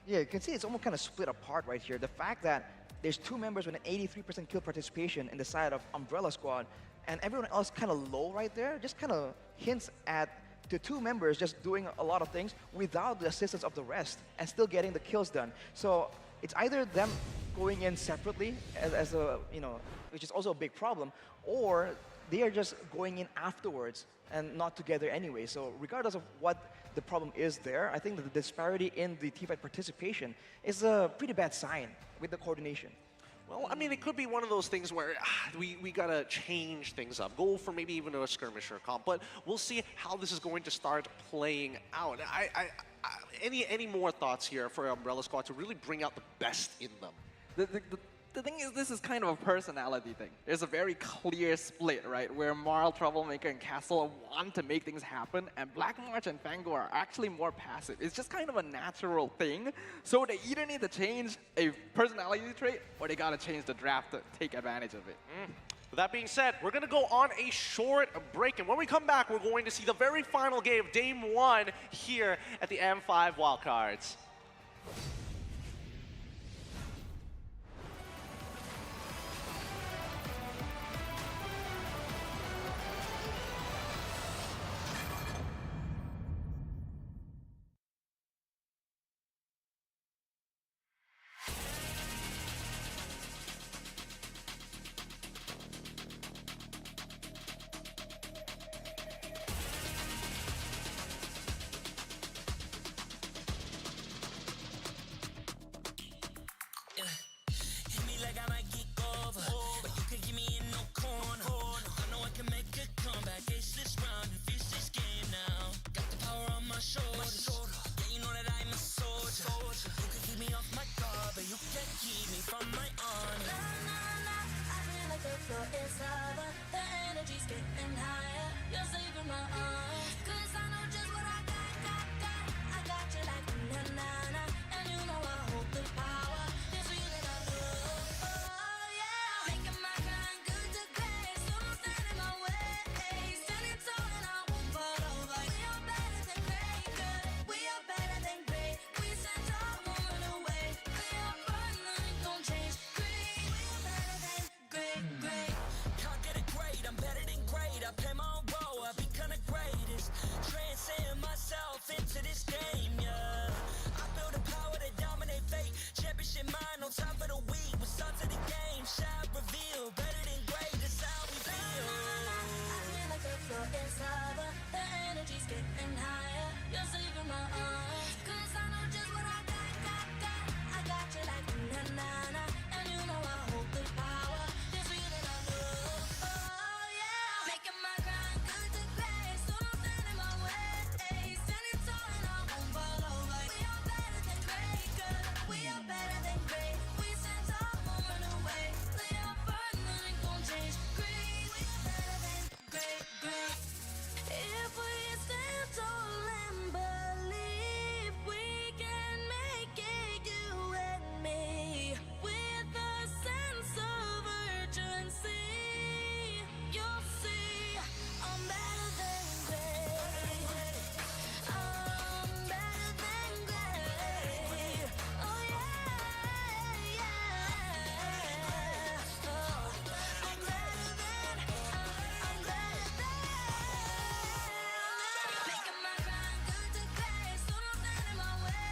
Yeah, you can see it's almost kind of split apart right here. The fact that there's 2 members with an 83% kill participation in the side of Umbrella Squad, and everyone else kind of low right there, just kind of hints at the 2 members just doing a lot of things without the assistance of the rest and still getting the kills done. So it's either them going in separately as a, you know, which is also a big problem, or they are just going in afterwards and not together anyway. So regardless of what the problem is there, I think that the disparity in the teamfight participation is a pretty bad sign with the coordination. Well, I mean, it could be one of those things where we gotta change things up, go for maybe even a skirmisher comp, but we'll see how this is going to start playing out. Any more thoughts here for Umbrella Squad to really bring out the best in them? The thing is, this is kind of a personality thing. There's a very clear split, right? Where Marl, Troublemaker, and Castle want to make things happen, and Black March and Fangor are actually more passive. It's just kind of a natural thing. So they either need to change a personality trait, or they gotta change the draft to take advantage of it. With that being said, we're gonna go on a short break, and when we come back, we're going to see the very final game of Game 1 here at the M5 Wildcards. just getting higher. You're saving my arms. 'Cause I know just what I got. I got you like na-na-na. And you know I hold the power. This feeling I know. Oh yeah. Making my grind good to great. So don't stand in my way. Standing tall and I won't fall over. We are better than great, girl. We are better than great. We stand tall, won't run away. Lay out firm, nothing gon' change. Great, we are better than great. If we stand tall and believe we can make it, you and me, with a sense of urgency, you'll see I'm better than great. I'm better than great. Oh yeah, yeah. Oh, I'm better than. Making my grind good to great, so don't stand in my way.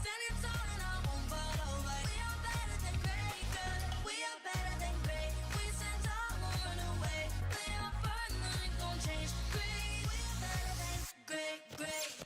Standing tall and I won't fall over. We are better than great, girl. We are better than great. We stand tall, won't run away. Lay out firm, nothing gon' change. Great, we are better than great.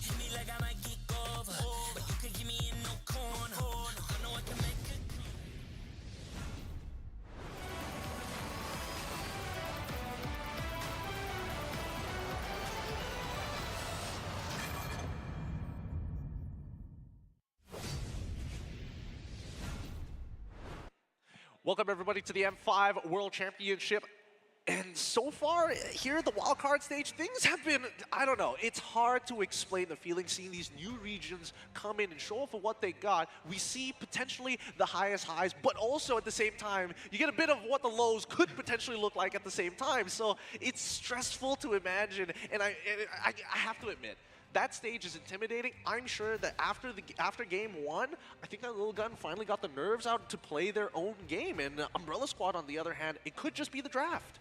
Hit me like I might get over, but you could give me in no corner. I know I can make it. Welcome everybody to the M5 World Championship. And so far, here at the wildcard stage, things have been, I don't know, it's hard to explain the feeling seeing these new regions come in and show off of what they got. We see potentially the highest highs, but also at the same time, you get a bit of what the lows could potentially look like at the same time. So it's stressful to imagine, and I have to admit, that stage is intimidating. I'm sure that after game one, I think that little gun finally got the nerves out to play their own game. And Umbrella Squad, on the other hand, it could just be the draft.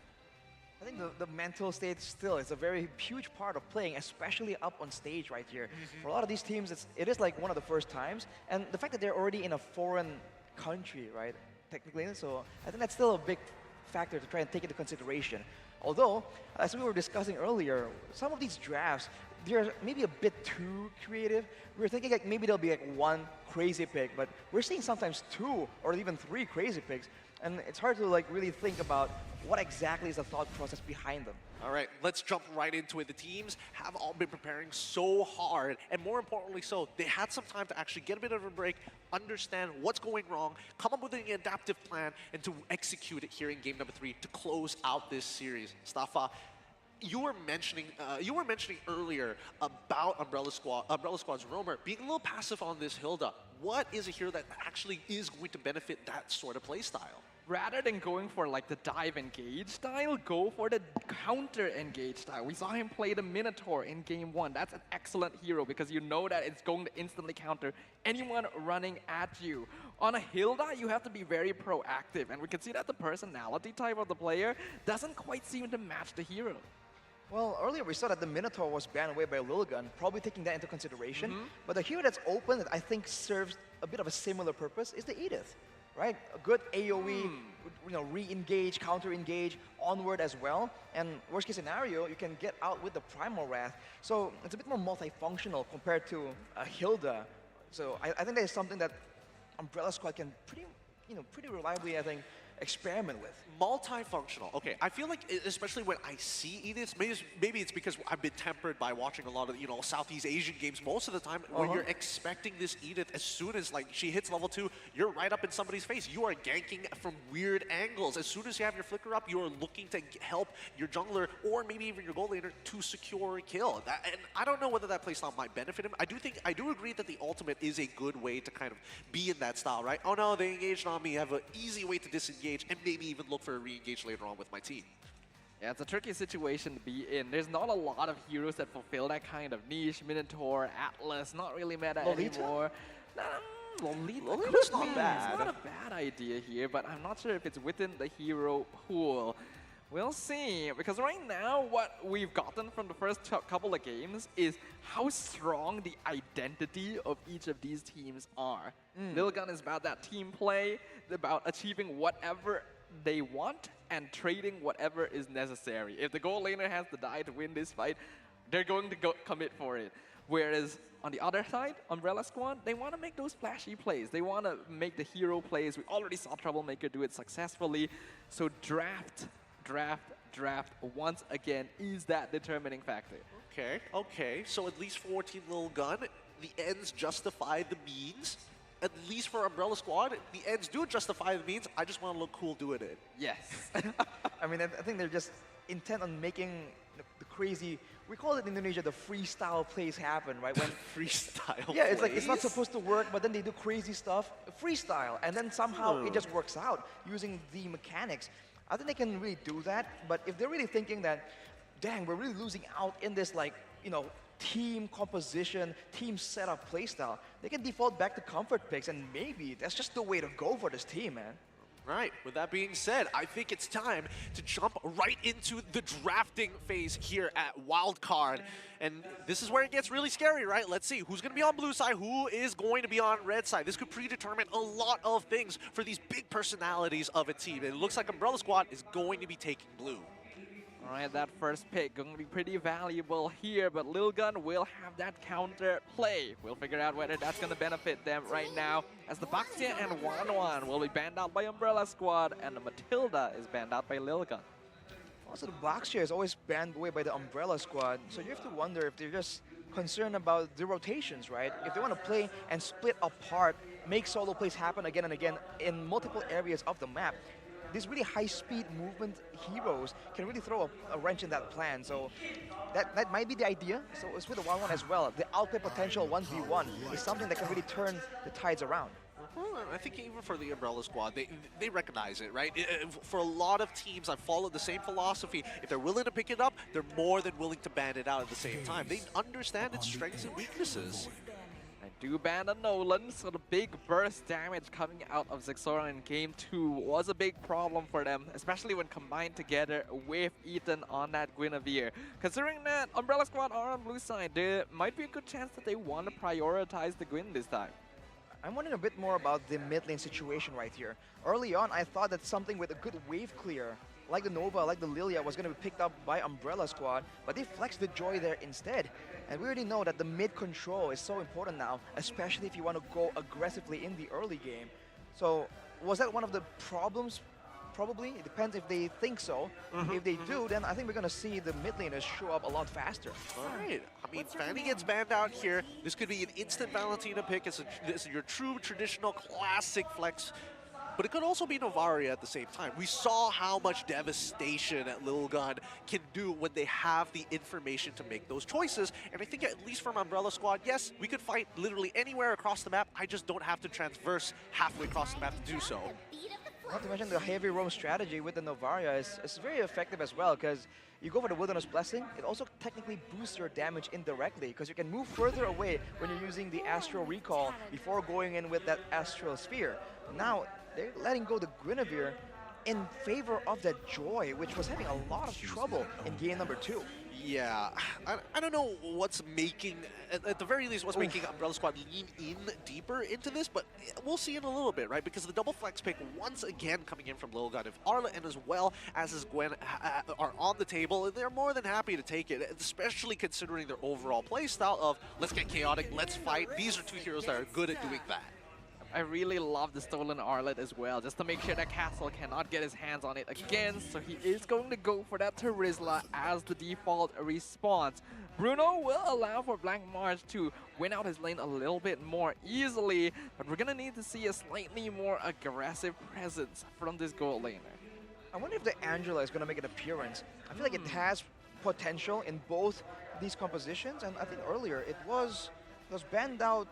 I think the mental state still is a very huge part of playing, especially up on stage right here. For a lot of these teams, it is like one of the first times. And the fact that they're already in a foreign country, right, technically, so I think that's still a big factor to try and take into consideration. Although, as we were discussing earlier, some of these drafts, they're maybe a bit too creative. We were thinking like maybe there'll be like one crazy pick, but we're seeing sometimes two or even three crazy picks. And it's hard to like really think about what exactly is the thought process behind them. All right, let's jump right into it. The teams have all been preparing so hard, and more importantly so, they had some time to actually get a bit of a break, understand what's going wrong, come up with an adaptive plan, and to execute it here in game number 3 to close out this series. Stafa, you were mentioning earlier about Umbrella Squad's Roamer being a little passive on this Hilda. What is a hero that actually is going to benefit that sort of play style? Rather than going for like the dive engage style, go for the counter engage style. We saw him play the Minotaur in game 1. That's an excellent hero because you know that it's going to instantly counter anyone running at you. On a Hilda, you have to be very proactive, and we can see that the personality type of the player doesn't quite seem to match the hero. Well, earlier we saw that the Minotaur was banned away by Lilgun, probably taking that into consideration. But the hero that's open that I think serves a bit of a similar purpose is the Edith, right? A good AoE, re-engage, counter-engage, onward as well. And worst case scenario, you can get out with the Primal Wrath. So it's a bit more multifunctional compared to a Hilda. So I think that is something that Umbrella Squad can pretty reliably, I think, experiment with. Multifunctional. Okay, I feel like, especially when I see Edith, maybe it's because I've been tempered by watching a lot of, Southeast Asian games most of the time, where you're expecting this Edith as soon as, she hits level 2, you're right up in somebody's face. You are ganking from weird angles. As soon as you have your flicker up, you are looking to help your jungler, or maybe even your gold laner, to secure a kill. And I don't know whether that playstyle might benefit him. I do agree that the ultimate is a good way to kind of be in that style, right? Oh no, they engaged on me. I have an easy way to disengage and maybe even look for a re-engage later on with my team. Yeah, it's a tricky situation to be in. There's not a lot of heroes that fulfill that kind of niche. Minotaur, Atlas, not really meta Lolita? anymore. Lolita's not bad. It's not a bad idea here, but I'm not sure if it's within the hero pool. We'll see, because right now what we've gotten from the first couple of games is how strong the identity of each of these teams are. Lilgun is about that team play, about achieving whatever they want and trading whatever is necessary. If the gold laner has to die to win this fight, they're going to go commit for it. Whereas on the other side, Umbrella Squad, they want to make those flashy plays. They want to make the hero plays. We already saw Troublemaker do it successfully. So draft once again is that determining factor. Okay. So at least for Team Lil Gun, the ends justify the means. At least for Umbrella Squad, the ends do justify the means. I just want to look cool doing it. Yes. I mean, I think they're just intent on making the crazy, we call it in Indonesia the freestyle plays happen, right? When freestyle Yeah, it's plays? like it's not supposed to work, but then they do crazy stuff, freestyle, and then somehow it just works out using the mechanics. I think they can really do that, but if they're really thinking that, dang, we're really losing out in this, like, you know, team composition, team setup playstyle, they can default back to comfort picks, and maybe that's just the way to go for this team, man. Right. With that being said, I think it's time to jump right into the drafting phase here at Wildcard. And this is where it gets really scary, right? Let's see who's going to be on blue side, who is going to be on red side. This could predetermine a lot of things for these big personalities of a team. It looks like Umbrella Squad is going to be taking blue. All right, that first pick going to be pretty valuable here, but Lil Gun will have that counter play. We'll figure out whether that's going to benefit them right now, as the Baxia and Wanwan will be banned out by Umbrella Squad, and the Matilda is banned out by Lil Gun. Also, the Baxia is always banned away by the Umbrella Squad, so you have to wonder if they're just concerned about the rotations, right? If they want to play and split apart, make solo plays happen again and again in multiple areas of the map, these really high-speed movement heroes can really throw a wrench in that plan. So that might be the idea. So it's with the 1-1 as well. The outplay potential 1v1 is something that can really turn the tides around. I think even for the Umbrella Squad, they recognize it, right? For a lot of teams, I've followed the same philosophy. If they're willing to pick it up, they're more than willing to ban it out at the same time. They understand its strengths and weaknesses. I do ban a Nolan, so the big burst damage coming out of Zexora in Game 2 was a big problem for them, especially when combined together with Ethan on that Guinevere. Considering that Umbrella Squad are on blue side, there might be a good chance that they want to prioritize the Gwyn this time. I'm wondering a bit more about the mid lane situation right here. Early on, I thought that something with a good wave clear, like the Nova, like the Lilia, was going to be picked up by Umbrella Squad, but they flexed the Joy there instead. And we already know that the mid control is so important now, especially if you want to go aggressively in the early game. So was that one of the problems? Probably. It depends if they think so. If they do, then I think we're going to see the mid laners show up a lot faster. All right. I mean, Fanny gets banned out here. This could be an instant Valentina pick. It's your true, traditional, classic flex. But it could also be Novaria at the same time. We saw how much devastation Lil Gun can do when they have the information to make those choices. And I think at least from Umbrella Squad, yes, we could fight literally anywhere across the map. I just don't have to transverse halfway across the map to do so. Not to mention the heavy roam strategy with the Novaria is very effective as well, because you go for the Wilderness Blessing, it also technically boosts your damage indirectly, because you can move further away when you're using the Astral Recall before going in with that Astral Sphere. Now, they're letting go the Guinevere in favor of that Joy, which was having a lot of trouble in game number 2. Yeah, I don't know what's making, at the very least, what's making Umbrella Squad lean in deeper into this, but we'll see in a little bit, right? Because the double flex pick, once again, coming in from Lil Gun. If Arla and as well as his Gwen are on the table, they're more than happy to take it, especially considering their overall play style of, let's get chaotic, let's fight. These are two heroes that are good at doing that. I really love the stolen Arlet as well, just to make sure that Castle cannot get his hands on it again. So he is going to go for that Terizla as the default response. Bruno will allow for Black March to win out his lane a little bit more easily, but we're going to need to see a slightly more aggressive presence from this gold laner. I wonder if the Angela is going to make an appearance. I feel like it has potential in both these compositions, and I think earlier it was banned out.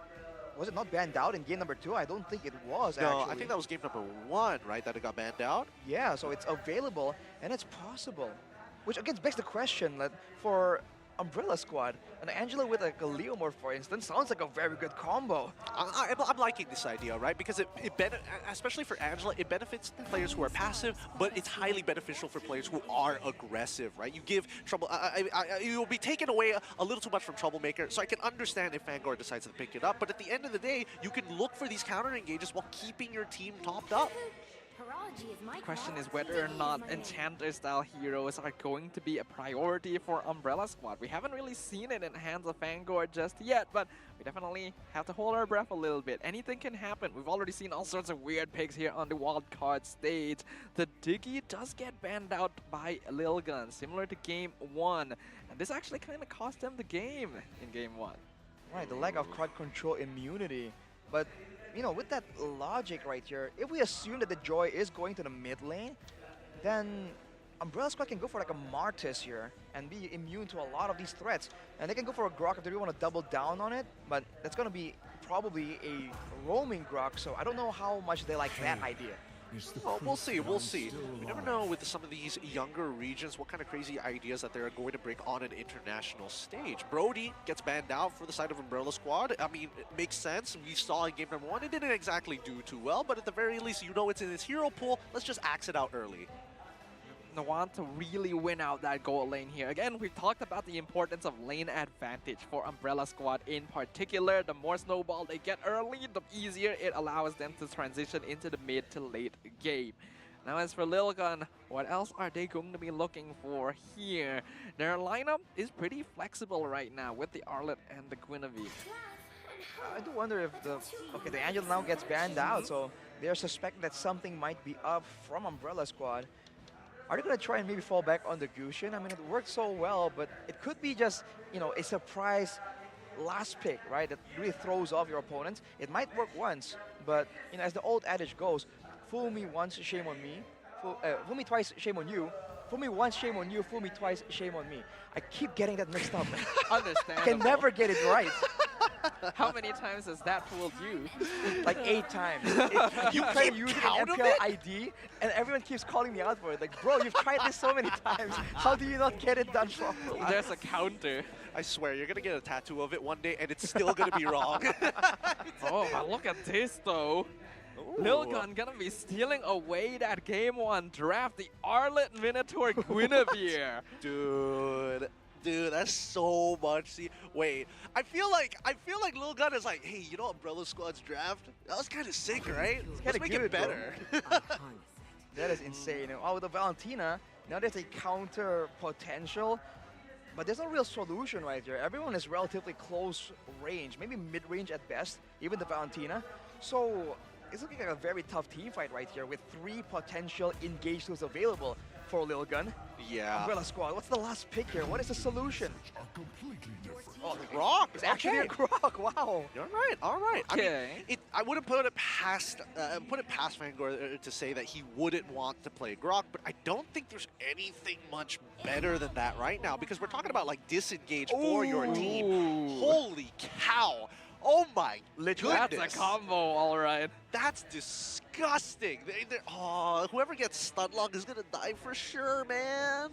Was it not banned out in game number 2? I don't think it was, No, actually. I think that was game number 1, right, that it got banned out? Yeah, so it's available, and it's possible. Which, again, begs the question that for Umbrella Squad. And Angela with like a Leomorph, for instance, sounds like a very good combo. I'm liking this idea, right? Because especially for Angela, it benefits players who are passive, but it's highly beneficial for players who are aggressive, right? You give Trouble... you will be taken away a little too much from Troublemaker, so I can understand if Vanguard decides to pick it up, but at the end of the day, you can look for these counter engages while keeping your team topped up. The question is whether or not Enchanter-style heroes are going to be a priority for Umbrella Squad. We haven't really seen it in hands of Vanguard just yet, but we definitely have to hold our breath a little bit. Anything can happen. We've already seen all sorts of weird picks here on the wildcard stage. The Diggy does get banned out by Lil Gun, similar to Game 1. And this actually kind of cost them the game in Game 1. Right, the lack of crowd control immunity. But you know, with that logic right here, if we assume that the Joy is going to the mid lane, then Umbrella Squad can go for like a Martis here and be immune to a lot of these threats. And they can go for a Grok if they really want to double down on it, but that's going to be probably a roaming Grok, so I don't know how much they like that idea. Well, we'll see, we'll see. You never know with some of these younger regions what kind of crazy ideas that they're going to bring on an international stage. Brody gets banned out for the side of Umbrella Squad. I mean, it makes sense. We saw in game number 1, it didn't exactly do too well, but at the very least, you know it's in its hero pool. Let's just axe it out early. They want to really win out that gold lane here. Again, we've talked about the importance of lane advantage for Umbrella Squad in particular. The more snowball they get early, the easier it allows them to transition into the mid to late game. Now as for Lil Gun, what else are they going to be looking for here? Their lineup is pretty flexible right now with the Arlet and the Guinevere. I do wonder if the Angel now gets banned out, so they're suspecting that something might be up from Umbrella Squad. Are they going to try and maybe fall back on the Gusion? I mean, it worked so well, but it could be just, you know, a surprise last pick, right? That really throws off your opponents. It might work once, but, you know, as the old adage goes, fool me once, shame on me. Fool me twice, shame on you. Fool me once, shame on you. Fool me twice, shame on me. I keep getting that mixed up. Understandable. I can never get it right. How many times has that fooled you? Like 8 times. You try to use an MPL ID, and everyone keeps calling me out for it. Like, bro, you've tried this so many times. How do you not get it done properly? There's a counter. I swear, you're going to get a tattoo of it one day, and it's still going to be wrong. Oh, but look at this, though. Lil Gun gonna be stealing away that Game 1 draft, the Arlet Minotaur Guinevere. Dude, that's so much. See, wait, I feel like Lil Gun is like, hey, you know Umbrella Squad's draft? That was kind of sick, right? Let's make it better. That is insane. Oh, with the Valentina, now there's a counter potential, but there's no real solution right here. Everyone is relatively close range, maybe mid-range at best, even the Valentina. So it's looking like a very tough team fight right here with 3 potential engage tools available for Lil Gun. Yeah. Umbrella Squad, what's the last pick here? What is the solution? Oh, the Grok. It's actually a Grok. Wow. You're right. All right. Okay. I mean, I wouldn't put it past Vanguard to say that he wouldn't want to play Grok, but I don't think there's anything much better than that right now because we're talking about like disengage for your team. Holy cow. Oh my goodness. That's a combo, all right. That's disgusting. Oh, whoever gets stun lock is gonna die for sure, man.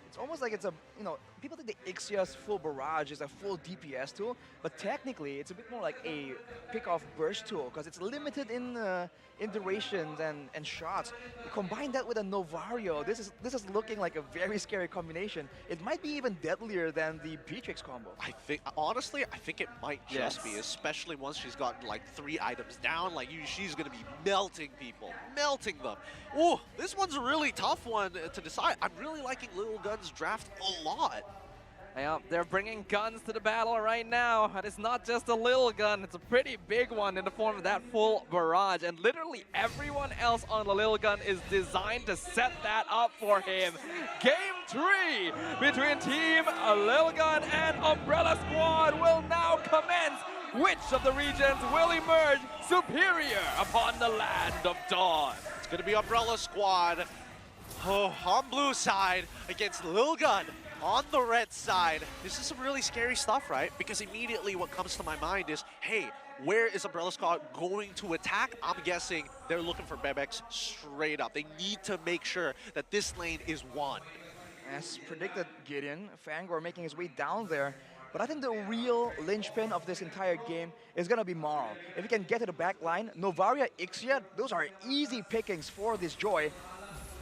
It's almost like it's a, you know, people think the Ixia's full barrage is a full DPS tool, but technically it's a bit more like a pick-off burst tool because it's limited in durations and shots. You combine that with a Novario, this is looking like a very scary combination. It might be even deadlier than the Beatrix combo. I think, honestly, it might just be, especially once she's gotten like 3 items down. Like she's gonna be melting people, melting them. Ooh, this one's a really tough one to decide. I'm really liking Lil Gun's draft a lot. Yeah, they're bringing guns to the battle right now, and it's not just a little gun, it's a pretty big one in the form of that full barrage, and literally everyone else on the little gun is designed to set that up for him. Game 3 between Team Lil Gun and Umbrella Squad will now commence. Which of the regions will emerge superior upon the land of dawn? It's gonna be Umbrella Squad on blue side against Lil Gun on the red side. This is some really scary stuff, right? Because immediately what comes to my mind is, hey, where is Umbrella Squad going to attack? I'm guessing they're looking for Bebex straight up. They need to make sure that this lane is won. As predicted, Gideon, Fangor making his way down there. But I think the real linchpin of this entire game is going to be Marl. If he can get to the back line, Novaria, Ixia, those are easy pickings for this Joy.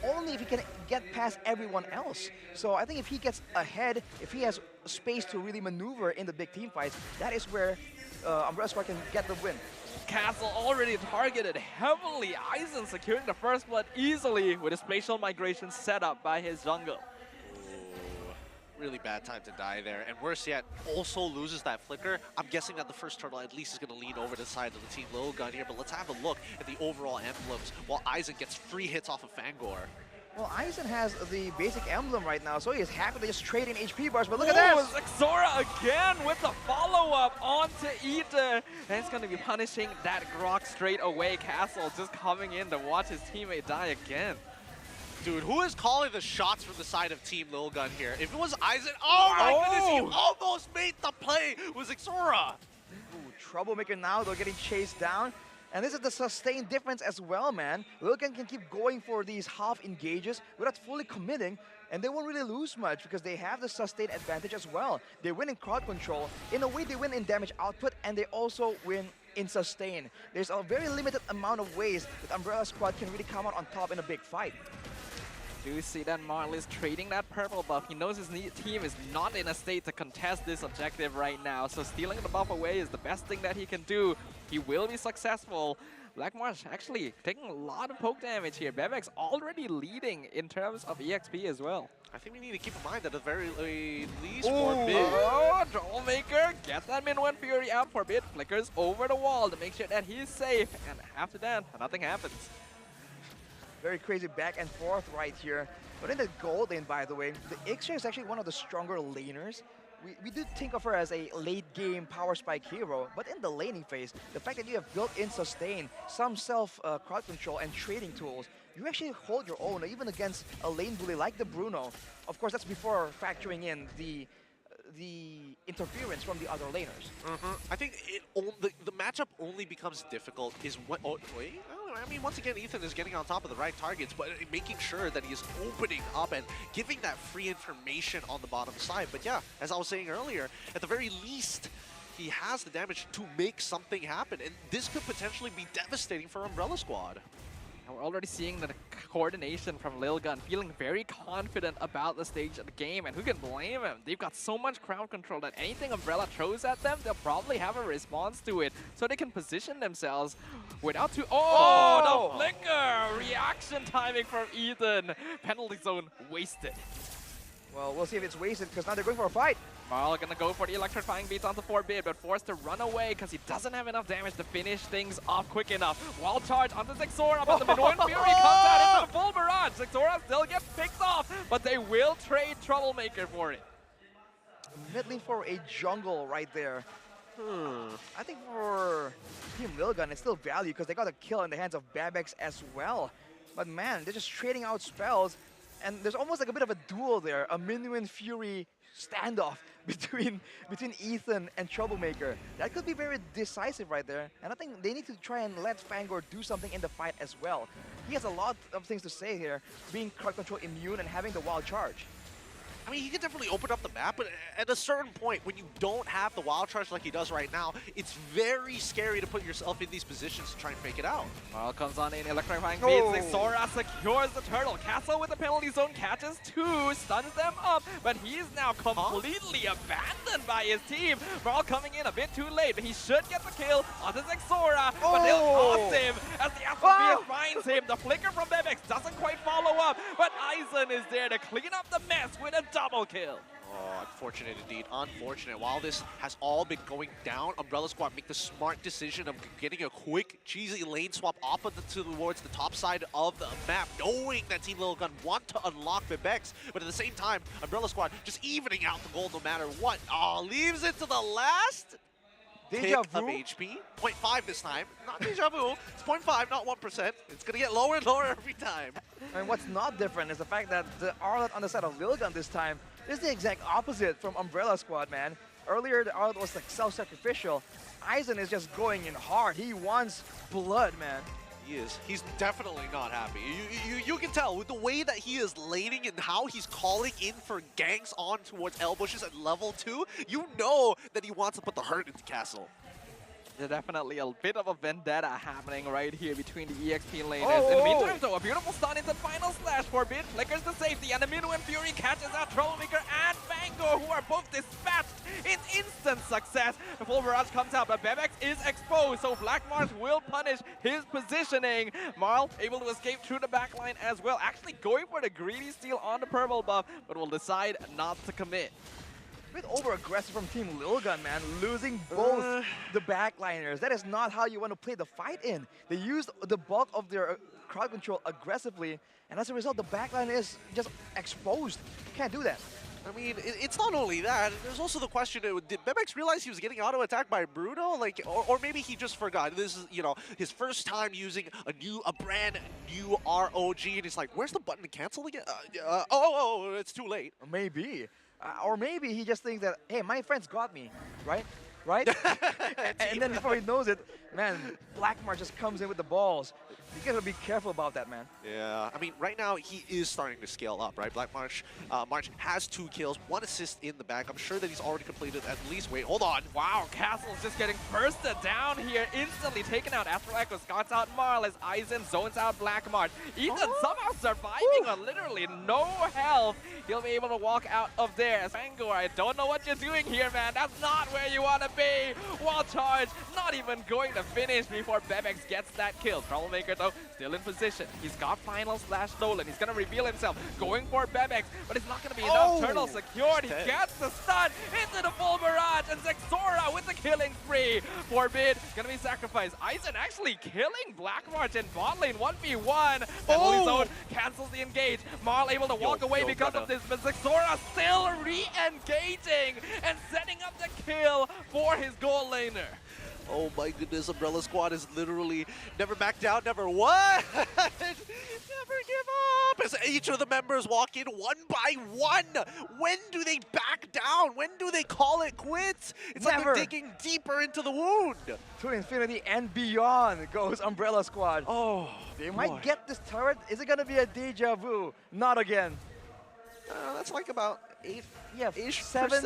Only if he can get past everyone else. So I think if he gets ahead, if he has space to really maneuver in the big team fights, that is where Umbrella Squad can get the win. Castle already targeted heavily. Aizen securing the first blood easily with a spatial migration set up by his jungle. Really bad time to die there. And worse yet, also loses that flicker. I'm guessing that the first turtle at least is going to lean over to the side of the team Lil Gun here. But let's have a look at the overall emblems while Aizen gets free hits off of Fangor. Well, Aizen has the basic emblem right now, so he is happy to just trade in HP bars. But look at this! Xora again with the follow-up onto Eden. And it's going to be punishing that Grok straight away. Castle just coming in to watch his teammate die again. Dude, who is calling the shots from the side of Team Lil Gun here? If it was Aizen, oh my goodness, he almost made the play with Xora. Ooh, Troublemaker now, though, getting chased down. And this is the sustained difference as well, man. Lil Gun can keep going for these half engages without fully committing, and they won't really lose much because they have the sustained advantage as well. They win in crowd control. In a way, they win in damage output, and they also win in sustain. There's a very limited amount of ways that Umbrella Squad can really come out on top in a big fight. Do see that Marl is trading that purple buff. He knows his team is not in a state to contest this objective right now, so stealing the buff away is the best thing that he can do. He will be successful. Black Marsh actually taking a lot of poke damage here. Bebek's already leading in terms of EXP as well. I think we need to keep in mind that at the very least Forbid. Oh, Troublemaker gets that Min 1 Fury out. Forbid flickers over the wall to make sure that he's safe. And after that, nothing happens. Very crazy back and forth right here. But in the gold lane, by the way, the Ixia is actually one of the stronger laners. We do think of her as a late-game power spike hero, but in the laning phase, the fact that you have built-in sustain, some self-crowd control and trading tools, you actually hold your own, even against a lane bully like the Bruno. Of course, that's before factoring in the interference from the other laners. I think the matchup only becomes difficult is when... Oh, wait? I mean, once again, Ethan is getting on top of the right targets, but making sure that he is opening up and giving that free information on the bottom side. But yeah, as I was saying earlier, at the very least, he has the damage to make something happen. And this could potentially be devastating for Umbrella Squad. And we're already seeing the coordination from Lil Gun, feeling very confident about the stage of the game, and who can blame him? They've got so much crowd control that anything Umbrella throws at them, they'll probably have a response to it, so they can position themselves without too... Oh, the flicker! Reaction timing from Ethan. Penalty zone wasted. Well, we'll see if it's wasted, because now they're going for a fight. Marl gonna go for the electrifying beats onto Forbid, but forced to run away because he doesn't have enough damage to finish things off quick enough. Wall charge onto Xora, but the Min 1 Fury comes out into the full barrage. Xora still gets picked off, but they will trade Troublemaker for it. Mid lane for a jungle right there. I think for Team Lil Gun, it's still value because they got a kill in the hands of Babex as well. But man, they're just trading out spells, and there's almost like a bit of a duel there, a Min 1 Fury standoff between Ethan and Troublemaker. That could be very decisive right there, and I think they need to try and let Fangor do something in the fight as well. He has a lot of things to say here, being crowd control immune and having the wild charge. I mean, he can definitely open up the map, but at a certain point, when you don't have the wild charge like he does right now, it's very scary to put yourself in these positions to try and fake it out. Marl comes on in, electrifying beats. Xora secures the turtle. Castle with the penalty zone catches two, stuns them up, but he's now completely abandoned by his team. Marl coming in a bit too late, but he should get the kill onto Xora, but they'll toss him as the atmosphere finds him. The flicker from Bebex doesn't quite follow up, but Aizen is there to clean up the mess with a double kill. Oh, unfortunate indeed. Unfortunate. While this has all been going down, Umbrella Squad make the smart decision of getting a quick, cheesy lane swap off of towards the top side of the map, knowing that Team Lil Gun want to unlock Bebex, but at the same time, Umbrella Squad just evening out the gold no matter what. Oh, leaves it to the last Deja tick of vu? HP. 0.5 this time. Not deja vu. It's 0.5, not 1%. It's going to get lower and lower every time. And what's not different is the fact that the Arlet on the side of Lil Gun this time is the exact opposite from Umbrella Squad, man. Earlier, the Arlet was like self-sacrificial. Aizen is just going in hard. He wants blood, man. He is. He's definitely not happy. You can tell with the way that he is laning and how he's calling in for ganks on towards L bushes at level 2. You know that he wants to put the hurt into Castle. There's definitely a bit of a vendetta happening right here between the EXP laners. In the meantime, though, a beautiful stun into final slash for Bid. Flickers to safety, and the Minu and Fury catches out Troublemaker and Fango, who are both dispatched in instant success. The full barrage comes out, but Bebex is exposed, so Black Mars will punish his positioning. Marl able to escape through the backline as well, actually going for the greedy steal on the purple buff, but will decide not to commit. A bit over-aggressive from Team Lilgun, man, losing both the backliners. That is not how you want to play the fight in. They used the bulk of their crowd control aggressively, and as a result, the backline is just exposed. Can't do that. I mean, it's not only that. There's also the question, did Bebex realize he was getting auto-attacked by Bruno? Like, or maybe he just forgot. This is, you know, his first time using a brand new ROG, and he's like, where's the button to cancel again? It's too late. Maybe. Or maybe he just thinks that, hey, my friends got me, right? Right? and then before he knows it, man, Blackmar just comes in with the balls. You gotta be careful about that, man. Yeah, I mean, right now he is starting to scale up, right? Black March has 2 kills, 1 assist in the back. I'm sure that he's already completed at least. Wait, hold on. Wow, Castle's just getting bursted down here, instantly taken out. Astral Echo scots out Marl as Aizen zones out Black March. Ethan somehow surviving on literally no health. He'll be able to walk out of there. Fangor, I don't know what you're doing here, man. That's not where you want to be. Wall charge, not even going to finish before Bebex gets that kill. Troublemaker, though, still in position. He's got final slash stolen. He's going to reveal himself, going for Bebex, but it's not going to be enough. Turtle secured. He gets the stun into the full barrage, and Zexora with the killing spree. Forbid, going to be sacrificed. Aizen actually killing Black March in bot lane 1v1. Penalty zone cancels the engage. Marl able to walk away because of this, but Zexora still re-engaging and setting up the kill for his goal laner. Oh my goodness, Umbrella Squad is literally never back down, never what? Never give up! As each of the members walk in one by one. When do they back down? When do they call it quits? It's like they're digging deeper into the wound. To infinity and beyond goes Umbrella Squad. Oh, they might get this turret. Is it gonna be a deja vu? Not again. That's like about 8-ish, 7.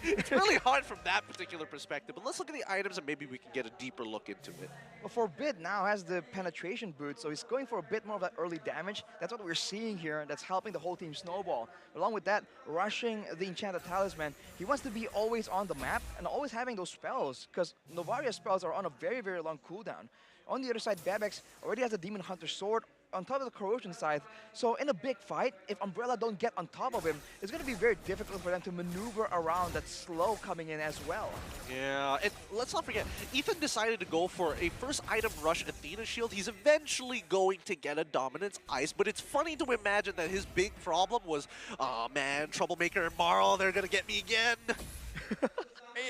It's really hard from that particular perspective, but let's look at the items and maybe we can get a deeper look into it. Well, Forbid now has the penetration boot, so he's going for a bit more of that early damage. That's what we're seeing here, and that's helping the whole team snowball. Along with that, rushing the Enchanted Talisman, he wants to be always on the map and always having those spells, because Novaria's spells are on a very, very long cooldown. On the other side, Bebex already has a Demon Hunter sword on top of the Corrosion scythe. So in a big fight, if Umbrella don't get on top of him, it's going to be very difficult for them to maneuver around that slow coming in as well. Yeah, and let's not forget, Ethan decided to go for a first item rush Athena shield. He's eventually going to get a Dominance Ice, but it's funny to imagine that his big problem was, oh man, Troublemaker and Marl, they're going to get me again.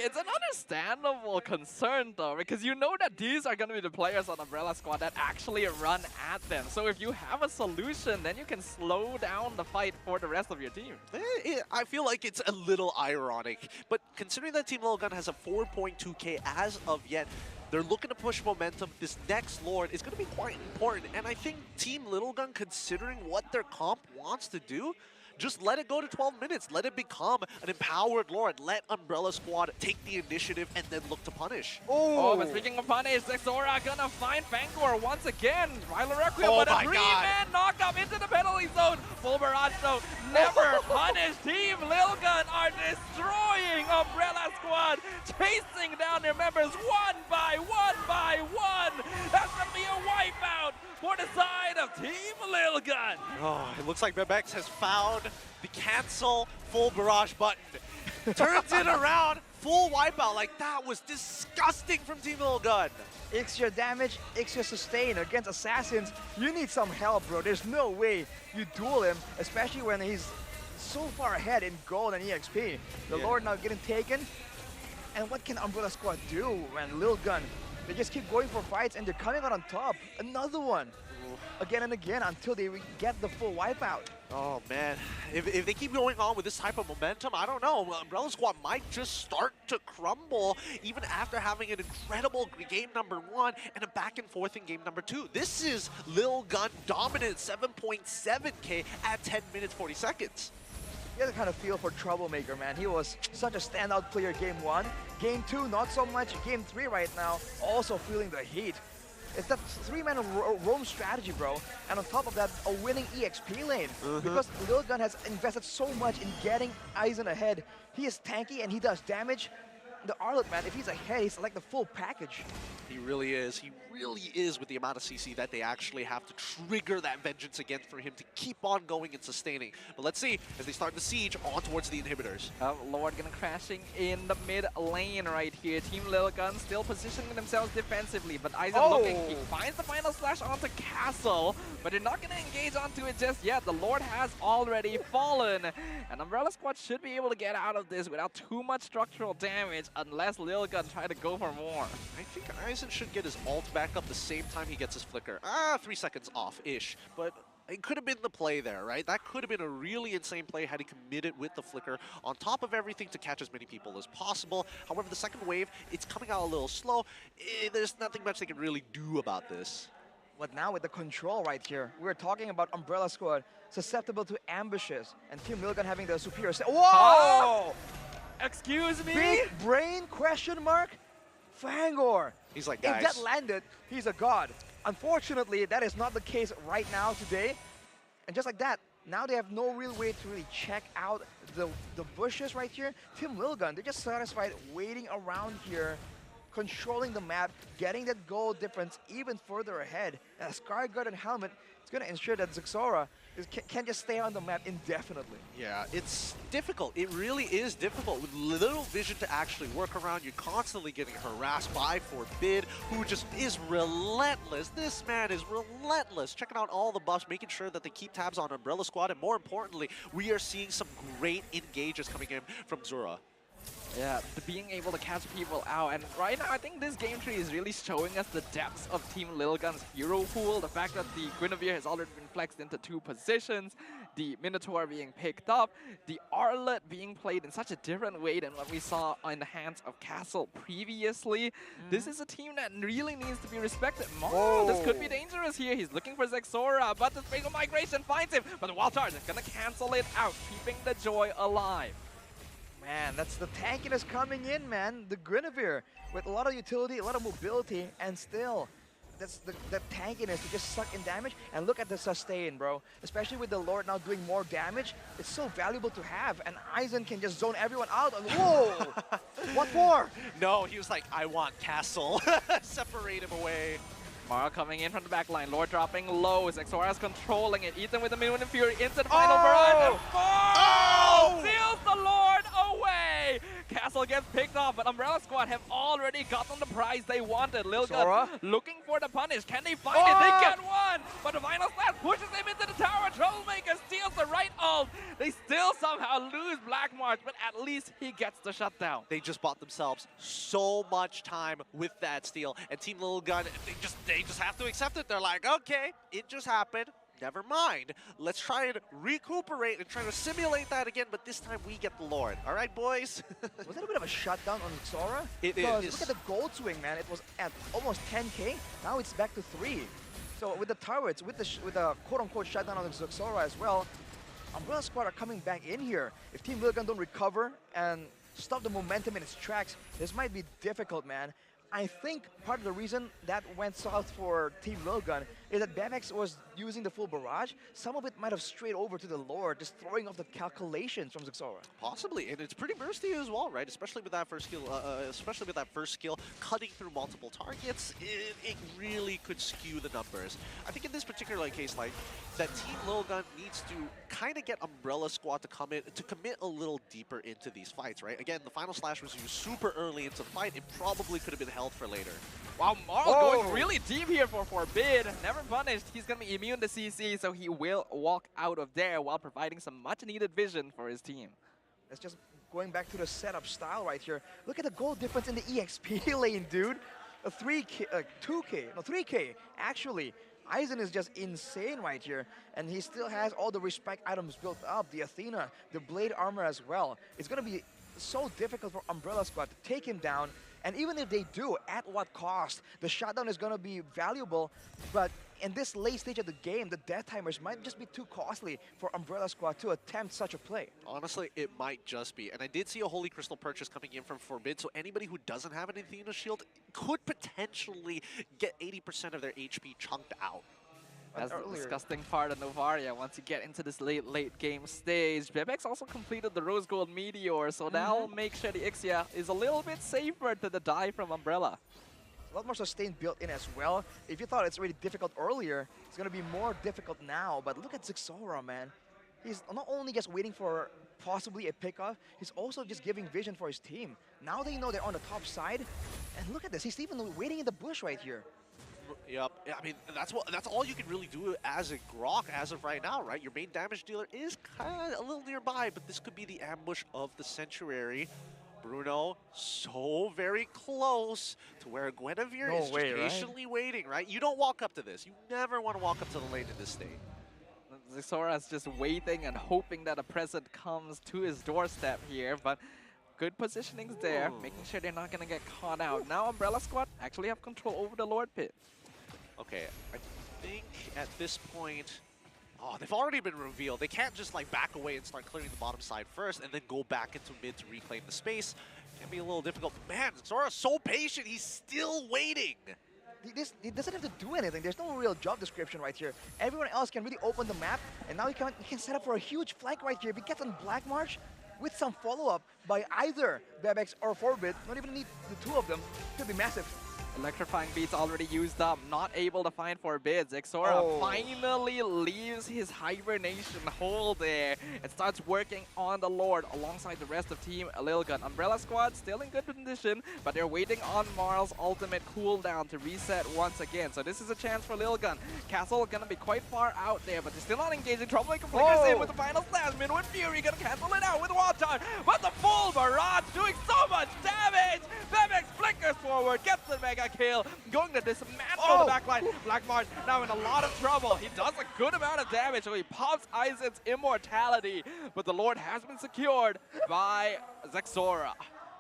It's an understandable concern, though, because you know that these are going to be the players on Umbrella Squad that actually run at them. So if you have a solution, then you can slow down the fight for the rest of your team. I feel like it's a little ironic, but considering that Team Lilgun has a 4.2k as of yet, they're looking to push momentum. This next Lord is going to be quite important, and I think Team Lilgun, considering what their comp wants to do, just let it go to 12 minutes. Let it become an empowered Lord. Let Umbrella Squad take the initiative and then look to punish. Oh, but speaking of punish, Zexora gonna find Fangor once again. Ryler Requiem with a 3-man knockup into the penalty zone. Full barrage though, never punished. Team Lilgun are destroying Umbrella Squad, chasing down their members one by one. That's gonna be a wipeout for the side of Team Lilgun. Oh, it looks like Bebex has found the cancel full barrage button. Turns it around, full wipeout. Like, that was disgusting from Team Lilgun. Extra damage, extra sustain against assassins. You need some help, bro. There's no way you duel him, especially when he's so far ahead in gold and EXP. The Lord now getting taken. And what can Umbrella Squad do when Lilgun, they just keep going for fights and they're coming out on top. Another one. Again and again until they get the full wipeout. Oh man, if they keep going on with this type of momentum, I don't know. Umbrella Squad might just start to crumble even after having an incredible game number 1 and a back and forth in game number 2. This is Lil Gun dominant 7.7k at 10 minutes 40 seconds. He has a kind of feel for Troublemaker, man. He was such a standout player game 1. Game 2, not so much. Game 3 right now, also feeling the heat. It's that 3-man roam strategy, bro. And on top of that, a winning EXP lane. Because Lil Gun has invested so much in getting Aizen ahead. He is tanky and he does damage. The Arlet, man, if he's ahead, he's like the full package. He really is. He really is with the amount of CC that they actually have to trigger that vengeance again for him to keep on going and sustaining. But let's see, as they start the siege on towards the inhibitors. Lord gonna crashing in the mid lane right here. Team Lil Gun still positioning themselves defensively, but Aizen looking, he finds the final slash onto Castle, but they're not gonna engage onto it just yet. The Lord has already fallen, and Umbrella Squad should be able to get out of this without too much structural damage unless Lil Gun try to go for more. I think Aizen should get his ult back up the same time he gets his flicker. 3 seconds off-ish, but it could have been the play there, right? That could have been a really insane play had he committed with the flicker on top of everything to catch as many people as possible. However, the second wave, it's coming out a little slow. There's nothing much they can really do about this. But now with the control right here, we're talking about Umbrella Squad susceptible to ambushes, and Team Lil Gun having the superior. Whoa! Excuse me? Big brain question mark? Fangor. He's like, guys. If that landed, he's a god. Unfortunately, that is not the case right now today. And just like that, now they have no real way to really check out the bushes right here. Team Lil Gun, they're just satisfied waiting around here, controlling the map, getting that goal difference even further ahead. And a Scarguard and Helmet is going to ensure that Zixora can't just stay on the map indefinitely. Yeah, it's difficult. It really is difficult with little vision to actually work around. You're constantly getting harassed by Forbid, who just is relentless. This man is relentless. Checking out all the buffs, making sure that they keep tabs on Umbrella Squad, and more importantly, we are seeing some great engages coming in from Zura. Yeah, being able to catch people out, and right now I think this game tree is really showing us the depths of Team Lil Gun's hero pool. The fact that the Guinevere has already been flexed into 2 positions, the Minotaur being picked up, the Arlet being played in such a different way than what we saw in the hands of Castle previously. This is a team that really needs to be respected more. This could be dangerous here. He's looking for Zexora, but the Spatial Migration finds him, but the Wild Charge is gonna cancel it out, keeping the joy alive. Man, that's the tankiness coming in, man. The Guinevere with a lot of utility, a lot of mobility, and still, that's the tankiness to just suck in damage. And look at the sustain, bro. Especially with the Lord now doing more damage, it's so valuable to have. And Aizen can just zone everyone out. And whoa! What more? No, he was like, I want Castle. Separate him away. Mara coming in from the back line. Lord dropping low. Zexora's controlling it. Ethan with the Moon and Fury into the final barrage. And seals the Lord away. Castle gets picked off, but Umbrella Squad have already gotten the prize they wanted. Lil Gun looking for the punish. Can they find it? They get one, but the final slash pushes him into the tower. Troublemaker steals the right ult. They still somehow lose Black March, but at least he gets the shutdown. They just bought themselves so much time with that steal, and Team Lil Gun, they just have to accept it. They're like, okay, it just happened. Never mind. Let's try and recuperate and try to simulate that again, but this time we get the Lord. All right, boys? Was that a bit of a shutdown on Zora? It is. Look at the gold swing, man. It was at almost 10k. Now it's back to 3. So with the turrets, with the quote-unquote shutdown on Zora as well, Umbrella Squad are coming back in here. If Team Lil Gun don't recover and stop the momentum in its tracks, this might be difficult, man. I think part of the reason that went south for Team Lil Gun is that Bebex was using the full barrage. Some of it might have strayed over to the Lord, just throwing off the calculations from Zixora. Possibly, and it's pretty bursty as well, right? Especially with that first skill, cutting through multiple targets, it really could skew the numbers. I think in this particular case, like, that Team Lil Gun needs to kind of get Umbrella Squad to come in, to commit a little deeper into these fights, right? Again, the final slash was used super early into the fight. It probably could have been held for later. Wow, Marl going really deep here for Forbid. Never punished. He's going to be immune to CC, so he will walk out of there while providing some much-needed vision for his team. That's just going back to the setup style right here. Look at the goal difference in the EXP lane, dude. A 3K, 2K, no 3K, actually. Aizen is just insane right here, and he still has all the respect items built up, the Athena, the blade armor as well. It's going to be so difficult for Umbrella Squad to take him down, and even if they do, at what cost? The shutdown is going to be valuable, but in this late stage of the game, the death timers might just be too costly for Umbrella Squad to attempt such a play. Honestly, it might just be. And I did see a Holy Crystal purchase coming in from Forbid, so anybody who doesn't have an Athena shield could potentially get 80% of their HP chunked out. That's the disgusting part of Novaria. Once you get into this late game stage, Bebex also completed the Rose Gold Meteor, so that'll make sure the Ixia is a little bit safer to the die from Umbrella. A lot more sustain built in as well. If you thought it's really difficult earlier, it's going to be more difficult now. But look at Zixora, man. He's not only just waiting for possibly a pickoff, he's also just giving vision for his team. Now they know they're on the top side. And look at this, he's even waiting in the bush right here. Yep, yeah, I mean, that's all you can really do as a Grok as of right now, right? Your main damage dealer is kind of a little nearby, but this could be the ambush of the Centuary. Bruno, so very close to where Guinevere is just patiently waiting, right? You don't walk up to this. You never want to walk up to the lane in this state. Zixora's just waiting and hoping that a present comes to his doorstep here, but good positionings there, making sure they're not going to get caught out. Now Umbrella Squad actually have control over the Lord Pit. Okay, I think at this point, they've already been revealed. They can't just like back away and start clearing the bottom side first and then go back into mid to reclaim the space. Can be a little difficult. Man, Zora's so patient. He's still waiting. He doesn't have to do anything. There's no real job description right here. Everyone else can really open the map, and now he can set up for a huge flank right here. If he gets on Black March with some follow-up by either Bebex or Forbid, don't even need the two of them, could be massive. Electrifying Beats already used up, not able to find Forbid. Zixora finally leaves his hibernation hole there and starts working on the Lord alongside the rest of Team Lilgun. Umbrella Squad still in good condition, but they're waiting on Marl's ultimate cooldown to reset once again. So this is a chance for Lilgun. Castle gonna be quite far out there, but they're still not engaging. Troublemaker flickers in with the final slash. Midwind Fury gonna cancel it out with Wild Charge, but the full barrage doing so much damage! Bebex flickers forward, gets the mega kill, going to dismantle the backline. Black March now in a lot of trouble. He does a good amount of damage, so he pops Aizen's immortality, but the Lord has been secured by Zixora.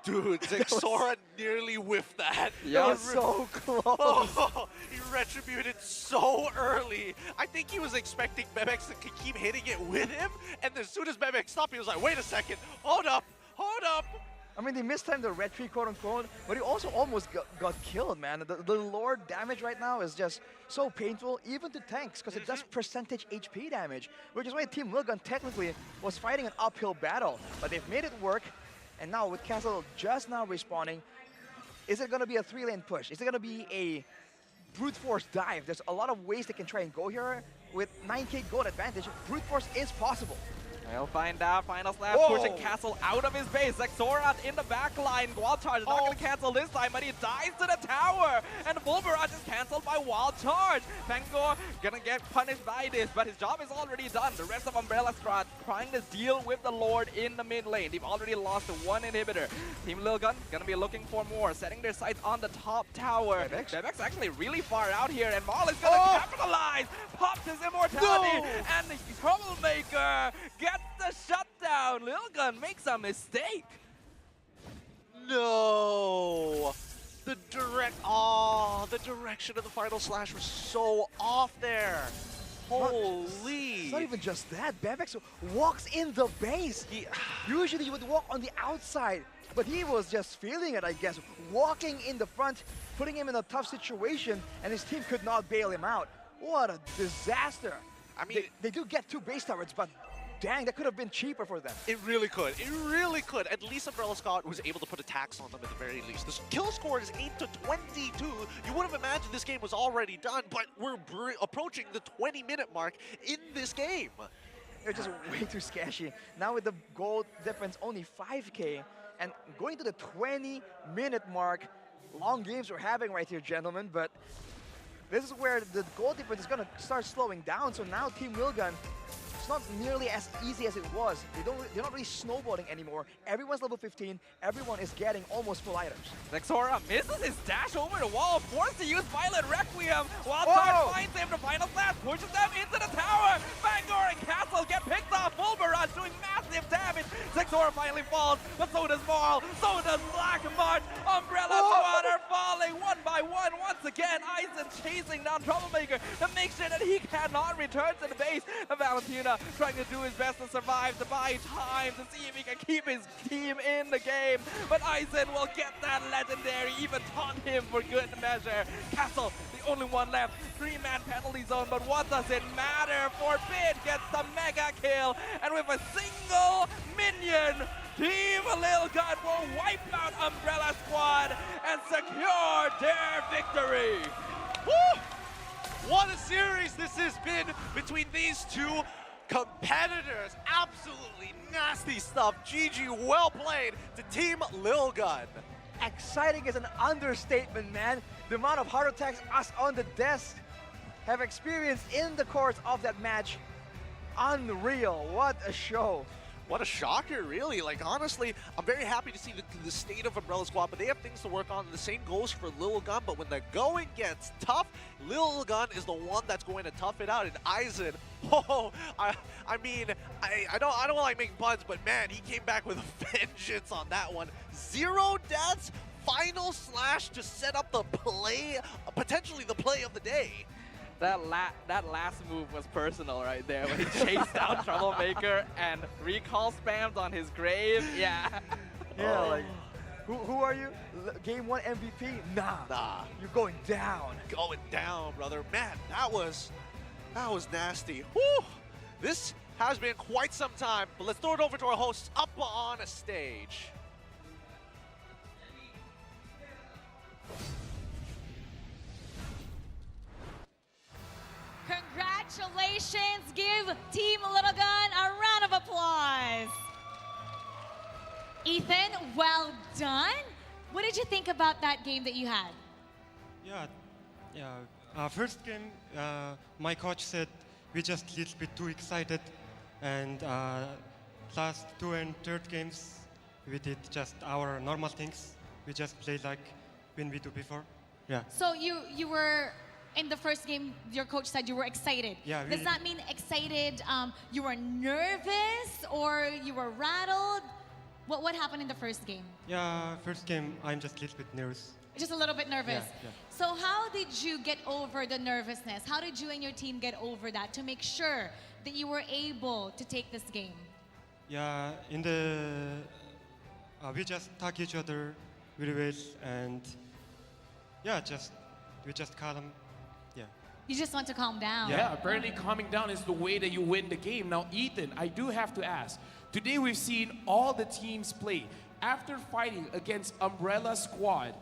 Dude, Zixora nearly whiffed that. Yeah, that was so close. Oh, he retributed so early. I think he was expecting Bebex to keep hitting it with him, and as soon as Bebex stopped, he was like, wait a second, hold up, hold up. I mean, they mistimed the retreat, quote-unquote, but he also almost got killed, man. The Lord damage right now is just so painful, even to tanks, because it does percentage HP damage, which is why Team Lilgun technically was fighting an uphill battle. But they've made it work, and now with Castle just now respawning, is it going to be a 3-lane push? Is it going to be a brute force dive? There's a lot of ways they can try and go here. With 9k gold advantage, brute force is possible. We'll find out. Final slap pushing Castle out of his base. Zixora in the back line. Wild Charge is not going to cancel this time, but he dies to the tower. And full barrage is canceled by Wild Charge. Fengor gonna get punished by this, but his job is already done. The rest of Umbrella Squad trying to deal with the Lord in the mid lane. They've already lost one inhibitor. Team Lilgun gonna be looking for more, setting their sights on the top tower. Bebex actually really far out here, and Marl is gonna capitalize. Pops his immortality, and the Troublemaker gets the shutdown. Lilgun makes a mistake. No! The direction of the final slash was so off there. Holy! It's not even just that. Bebex walks in the base. Usually you would walk on the outside, but he was just feeling it, I guess. Walking in the front, putting him in a tough situation, and his team could not bail him out. What a disaster. I mean, they do get 2 base turrets, but dang, that could have been cheaper for them. It really could. It really could. At least Umbrella Squad was able to put a tax on them at the very least. The kill score is 8-22. You would have imagined this game was already done, but we're approaching the 20-minute mark in this game. They're just way too sketchy. Now with the gold difference only 5k, and going to the 20-minute mark, long games we're having right here, gentlemen, but this is where the goal difference is going to start slowing down. So now Team Lilgun it's not nearly as easy as it was. They're not really snowballing anymore. Everyone's level 15. Everyone is getting almost full items. Zexora misses his dash over the wall, forced to use Violet Requiem. Wildcard finds him, the final slash pushes them into the tower. Bangor and Castle get picked off. Full Barrage doing massive damage. Zexora finally falls, but so does Maul, so does Black March. Umbrella Squad are falling one by one once again. Aizen chasing down Troublemaker to make sure that he cannot return to the base. Valentina trying to do his best to survive, to buy time, to see if he can keep his team in the game. But Aizen will get that legendary, even taunt him for good measure. Castle, the only one left, 3-man penalty zone, but what does it matter? Forbid gets the mega kill, and with a single minion, Team Lil Gun will wipe out Umbrella Squad and secure their victory. Woo! What a series this has been between these two competitors. Absolutely nasty stuff. GG, well played to Team Lil Gun. Exciting is an understatement, man. The amount of heart attacks us on the desk have experienced in the course of that match. Unreal. What a show. What a shocker, really. Like, honestly, I'm very happy to see the state of Umbrella Squad, but they have things to work on. The same goes for Lil Gun, but when the going gets tough, Lil Gun is the one that's going to tough it out. And Aizen, I don't like making puns, but man, he came back with a vengeance on that one. 0 deaths, final slash to set up the play, potentially the play of the day. That last move was personal right there when he chased down Troublemaker and recall spams on his grave. Yeah. Yeah, like, who are you? Game 1 MVP? Nah. You're going down. Going down, brother. Man, that was nasty. Whew. This has been quite some time, but let's throw it over to our hosts up on a stage. Congratulations. Give Team Little Gun a round of applause. Ethan, well done. What did you think about that game that you had? First game, my coach said we just a little bit too excited, and last 2 and 3rd games, we did just our normal things. We just played like when we do before. Yeah. So you were in the first game, your coach said you were excited. Yeah. Does that mean excited, you were nervous or you were rattled? What happened in the first game? Yeah, first game, I'm just a little bit nervous. Just a little bit nervous. Yeah. So how did you get over the nervousness? How did you and your team get over that to make sure that you were able to take this game? Yeah, in the we just talk each other really well, and yeah, we just calm. Yeah. You just want to calm down. Yeah, apparently calming down is the way that you win the game. Now, Ethan, I do have to ask. Today we've seen all the teams play. After fighting against Umbrella Squad,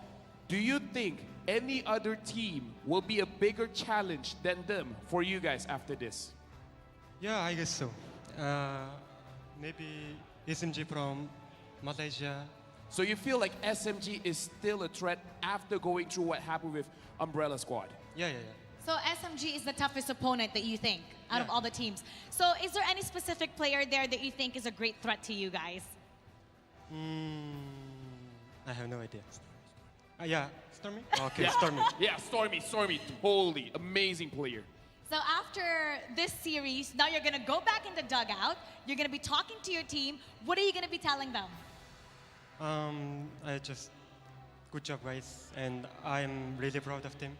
do you think any other team will be a bigger challenge than them for you guys after this? Yeah, I guess so. Maybe SMG from Malaysia. So you feel like SMG is still a threat after going through what happened with Umbrella Squad? Yeah. So SMG is the toughest opponent that you think out of all the teams. So is there any specific player there that you think is a great threat to you guys? I have no idea. Yeah, Stormy? Okay, Yeah. Stormy. Yeah, Stormy, totally amazing player. So after this series, now you're gonna go back in the dugout, you're gonna be talking to your team. What are you gonna be telling them? Good job, guys, and I'm really proud of them.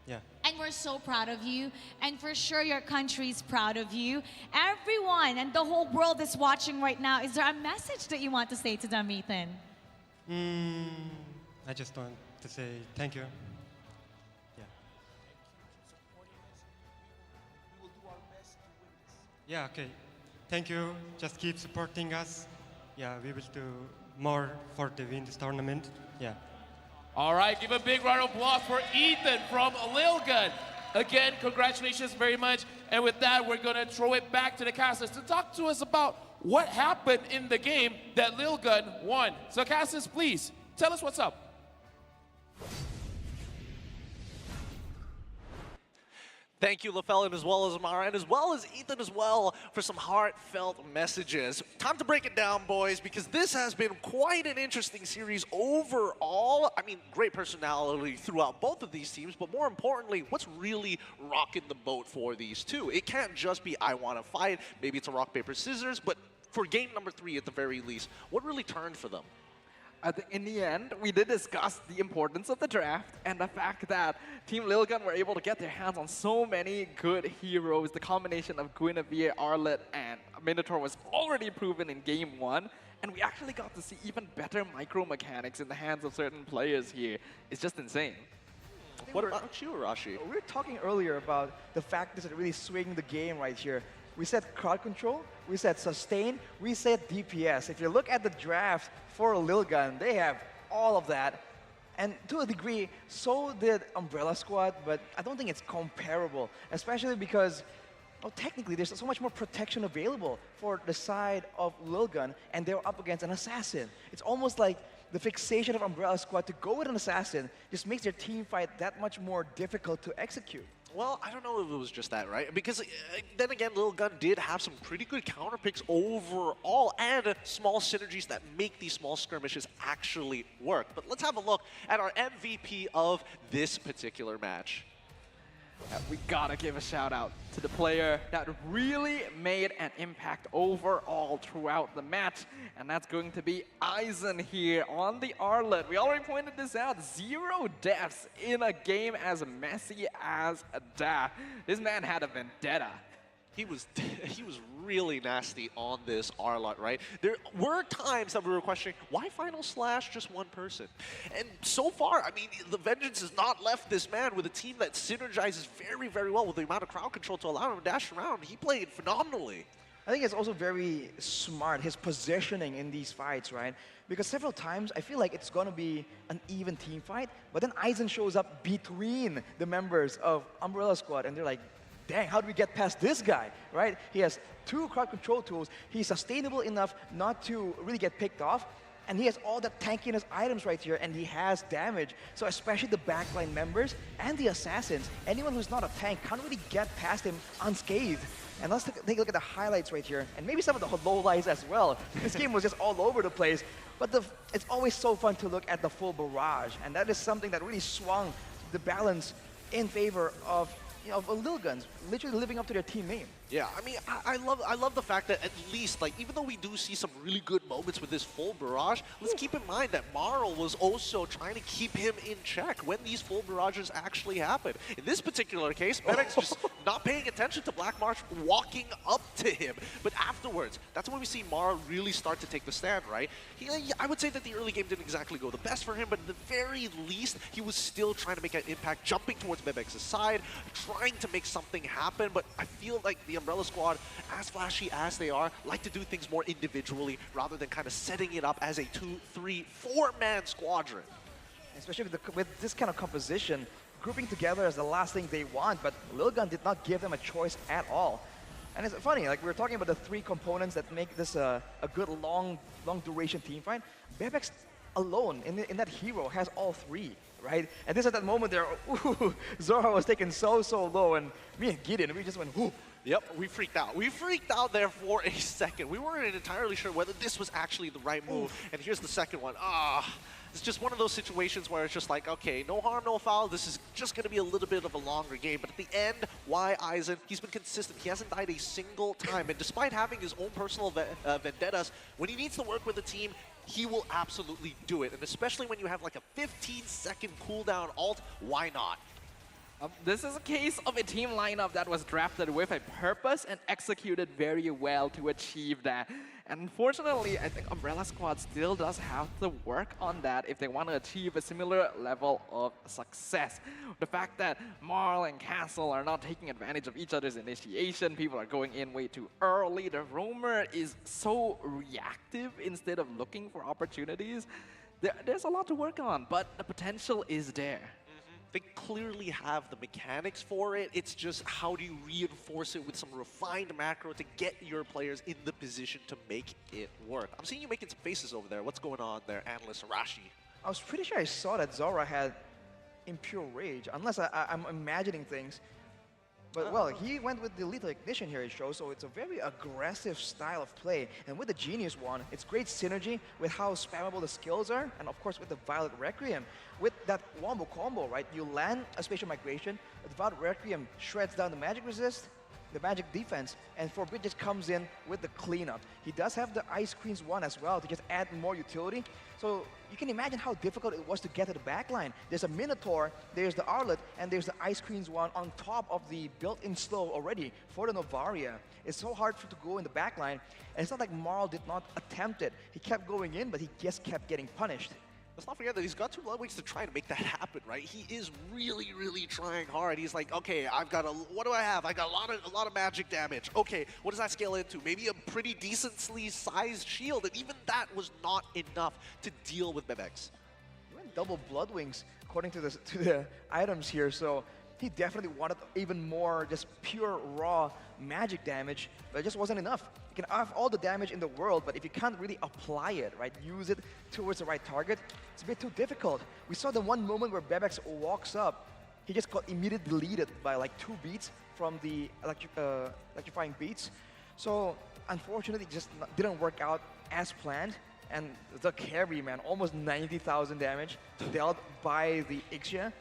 Yeah. And we're so proud of you, and for sure your country's proud of you. Everyone and the whole world is watching right now. Is there a message that you want to say to them, Ethan? I just want to say thank you. Yeah. Yeah, okay. Thank you. Just keep supporting us. Yeah, we will do more for the win this tournament. Yeah. All right, give a big round of applause for Ethan from Lil Gun. Again, congratulations very much. And with that, we're gonna throw it back to the casters to talk to us about what happened in the game that Lil Gun won. So casters, please, tell us what's up. Thank you, LaFell, as well as Amara, and as well as Ethan as well, for some heartfelt messages. Time to break it down, boys, because this has been quite an interesting series overall. I mean, great personality throughout both of these teams, but more importantly, what's really rocking the boat for these two? It can't just be, I want to fight, maybe it's a rock, paper, scissors, but for game number 3 at the very least, what really turned for them? I think in the end, we did discuss the importance of the draft and the fact that Team Lilgun were able to get their hands on so many good heroes. The combination of Guinevere, Arlet, and Minotaur was already proven in Game 1, and we actually got to see even better micro mechanics in the hands of certain players here. It's just insane. What about you, Arashi? We were talking earlier about the factors that really swing the game right here. We said crowd control, we said sustain, we said DPS. If you look at the draft for Lilgun, they have all of that. And to a degree, so did Umbrella Squad, but I don't think it's comparable, especially because, well, technically there's so much more protection available for the side of Lilgun, and they're up against an assassin. It's almost like the fixation of Umbrella Squad to go with an assassin just makes their team fight that much more difficult to execute. Well, I don't know if it was just that, right? Because then again, Lilgun did have some pretty good counter picks overall and small synergies that make these small skirmishes actually work. But let's have a look at our MVP of this particular match. We gotta give a shout out to the player that really made an impact overall throughout the match, and that's going to be Aizen here on the Arlet. We already pointed this out, 0 deaths in a game as messy as that. This man had a vendetta. He was really nasty on this Arlot, right? There were times that we were questioning, why Final Slash just one person? And so far, I mean, the Vengeance has not left this man with a team that synergizes very, very well with the amount of crowd control to allow him to dash around. He played phenomenally. I think it's also very smart, his positioning in these fights, right? Because several times, I feel like it's going to be an even team fight, but then Aizen shows up between the members of Umbrella Squad, and they're like, dang, how do we get past this guy, right? He has 2 crowd control tools. He's sustainable enough not to really get picked off. And he has all the tankiness items right here, and he has damage. So especially the backline members and the assassins, anyone who's not a tank can't really get past him unscathed. And let's take a look at the highlights right here, and maybe some of the lowlights as well. This game was just all over the place. But it's always so fun to look at the full barrage, and that is something that really swung the balance in favor of Lilguns, literally living up to their team name. Yeah, I mean, I love the fact that at least, like, even though we do see some really good moments with this full barrage, let's keep in mind that Marl was also trying to keep him in check when these full barrages actually happen. In this particular case, Medic's just not paying attention to Black Marsh walking up to him. But afterwards, that's when we see Marl really start to take the stand, right? I would say that the early game didn't exactly go the best for him, but at the very least, he was still trying to make an impact, jumping towards Bebex's side, trying to make something happen. But I feel like the Umbrella Squad, as flashy as they are, like to do things more individually rather than kind of setting it up as a 2, 3, 4-man squadron. Especially with this kind of composition, grouping together is the last thing they want, but Lilgun did not give them a choice at all. And it's funny, like we were talking about the 3 components that make this a good long duration team fight. Bebex alone in that hero has all 3. Right? And this at that moment there, ooh, Zora was taken so low, and me and Gideon, we just went, ooh. Yep, we freaked out. We freaked out there for a second. We weren't entirely sure whether this was actually the right move. And here's the second one. It's just one of those situations where it's just like, okay, no harm, no foul. This is just going to be a little bit of a longer game. But at the end, why Aizen? He's been consistent. He hasn't died a single time. And despite having his own personal vendettas, when he needs to work with the team, he will absolutely do it. And especially when you have like a 15-second cooldown ult, why not? This is a case of a team lineup that was drafted with a purpose and executed very well to achieve that. And unfortunately, I think Umbrella Squad still does have to work on that if they want to achieve a similar level of success. The fact that Marl and Castle are not taking advantage of each other's initiation, people are going in way too early, the roamer is so reactive instead of looking for opportunities. There's a lot to work on, but the potential is there. They clearly have the mechanics for it. It's just how do you reinforce it with some refined macro to get your players in the position to make it work. I'm seeing you making some faces over there. What's going on there, Analyst Arashi? I was pretty sure I saw that Zora had Impure Rage, unless I'm imagining things. But well, he went with the lethal ignition here, it shows, so it's a very aggressive style of play. And with the Genius one, it's great synergy with how spammable the skills are, and of course with the Violet Requiem. With that wombo combo, right, you land a spatial migration, the Violet Requiem shreds down the magic resist, the magic defense, and Forbid just comes in with the cleanup. He does have the Ice Queen's one as well to just add more utility. So you can imagine how difficult it was to get to the backline. There's a Minotaur, there's the Arlet, and there's the Ice Queen's one on top of the built-in slow already for the Novaria. It's so hard to go in the backline, and it's not like Marl did not attempt it. He kept going in, but he just kept getting punished. Let's not forget that he's got 2 Bloodwings to try to make that happen, right? He is really, really trying hard. He's like, okay, I've got what do I have? I got a lot of magic damage. Okay, what does that scale into? Maybe a pretty decently sized shield, and even that was not enough to deal with Bebex. He went double Bloodwings according to the items here, so he definitely wanted even more just pure raw magic damage, but it just wasn't enough. You can have all the damage in the world, but if you can't really apply it, right, use it towards the right target, it's a bit too difficult. We saw the one moment where Bebex walks up, he just got immediately deleted by like 2 beats from the electrifying beats. So unfortunately, it just didn't work out as planned. And the carry, man, almost 90,000 damage dealt by the Ixia.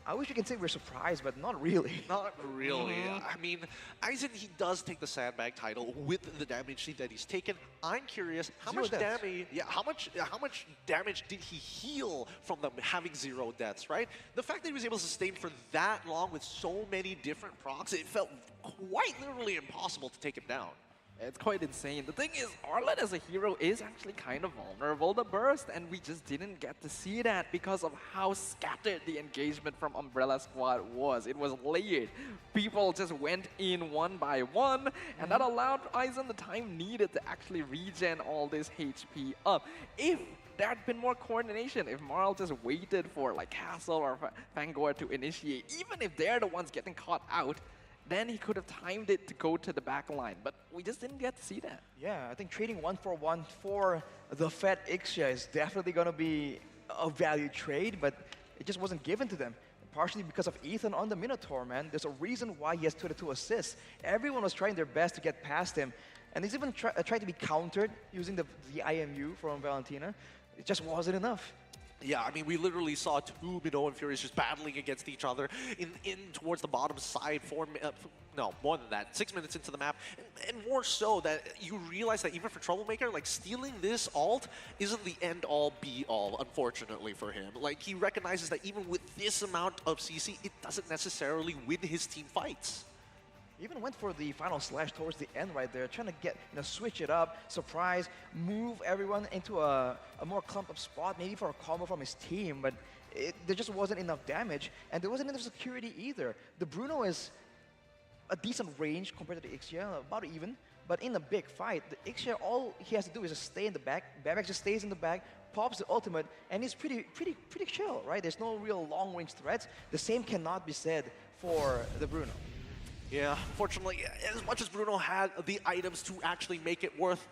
I wish we could say we're surprised, but not really. Not really. I mean, Aizen, he does take the Sandbag title with the damage that he's taken. I'm curious, how much damage? Yeah, how much damage did he heal from them having 0 deaths? Right. The fact that he was able to sustain for that long with so many different procs, it felt quite literally impossible to take him down. It's quite insane. The thing is, Arlet as a hero is actually kind of vulnerable to burst, and we just didn't get to see that because of how scattered the engagement from Umbrella Squad was. It was layered. People just went in one by one, and that allowed Aizen the time needed to actually regen all this HP up. If there had been more coordination, if Marl just waited for like Castle or Fangor to initiate, even if they're the ones getting caught out, then he could have timed it to go to the back line, but we just didn't get to see that. Yeah, I think trading 1-for-1 for the Fed Ixia is definitely going to be a value trade, but it just wasn't given to them. Partially because of Ethan on the Minotaur, man. There's a reason why he has 22 assists. Everyone was trying their best to get past him, and he's even tried to be countered using the IMU from Valentina. It just wasn't enough. Yeah, I mean, we literally saw 2 Minoan Furies just battling against each other in towards the bottom side, no, more than that, 6 minutes into the map, and more so that you realize that even for Troublemaker, like, stealing this ult isn't the end-all, be-all, unfortunately for him. Like, he recognizes that even with this amount of CC, it doesn't necessarily win his team fights. He even went for the final slash towards the end right there, trying to get, switch it up, surprise, move everyone into a more clumped up spot, maybe for a combo from his team, but there just wasn't enough damage, and there wasn't enough security either. The Bruno is a decent range compared to the Ixia, about even, but in a big fight, the Ixia, all he has to do is just stay in the back, Bebex just stays in the back, pops the ultimate, and he's pretty chill, right? There's no real long-range threats. The same cannot be said for the Bruno. Yeah, unfortunately, as much as Bruno had the items to actually make it worth,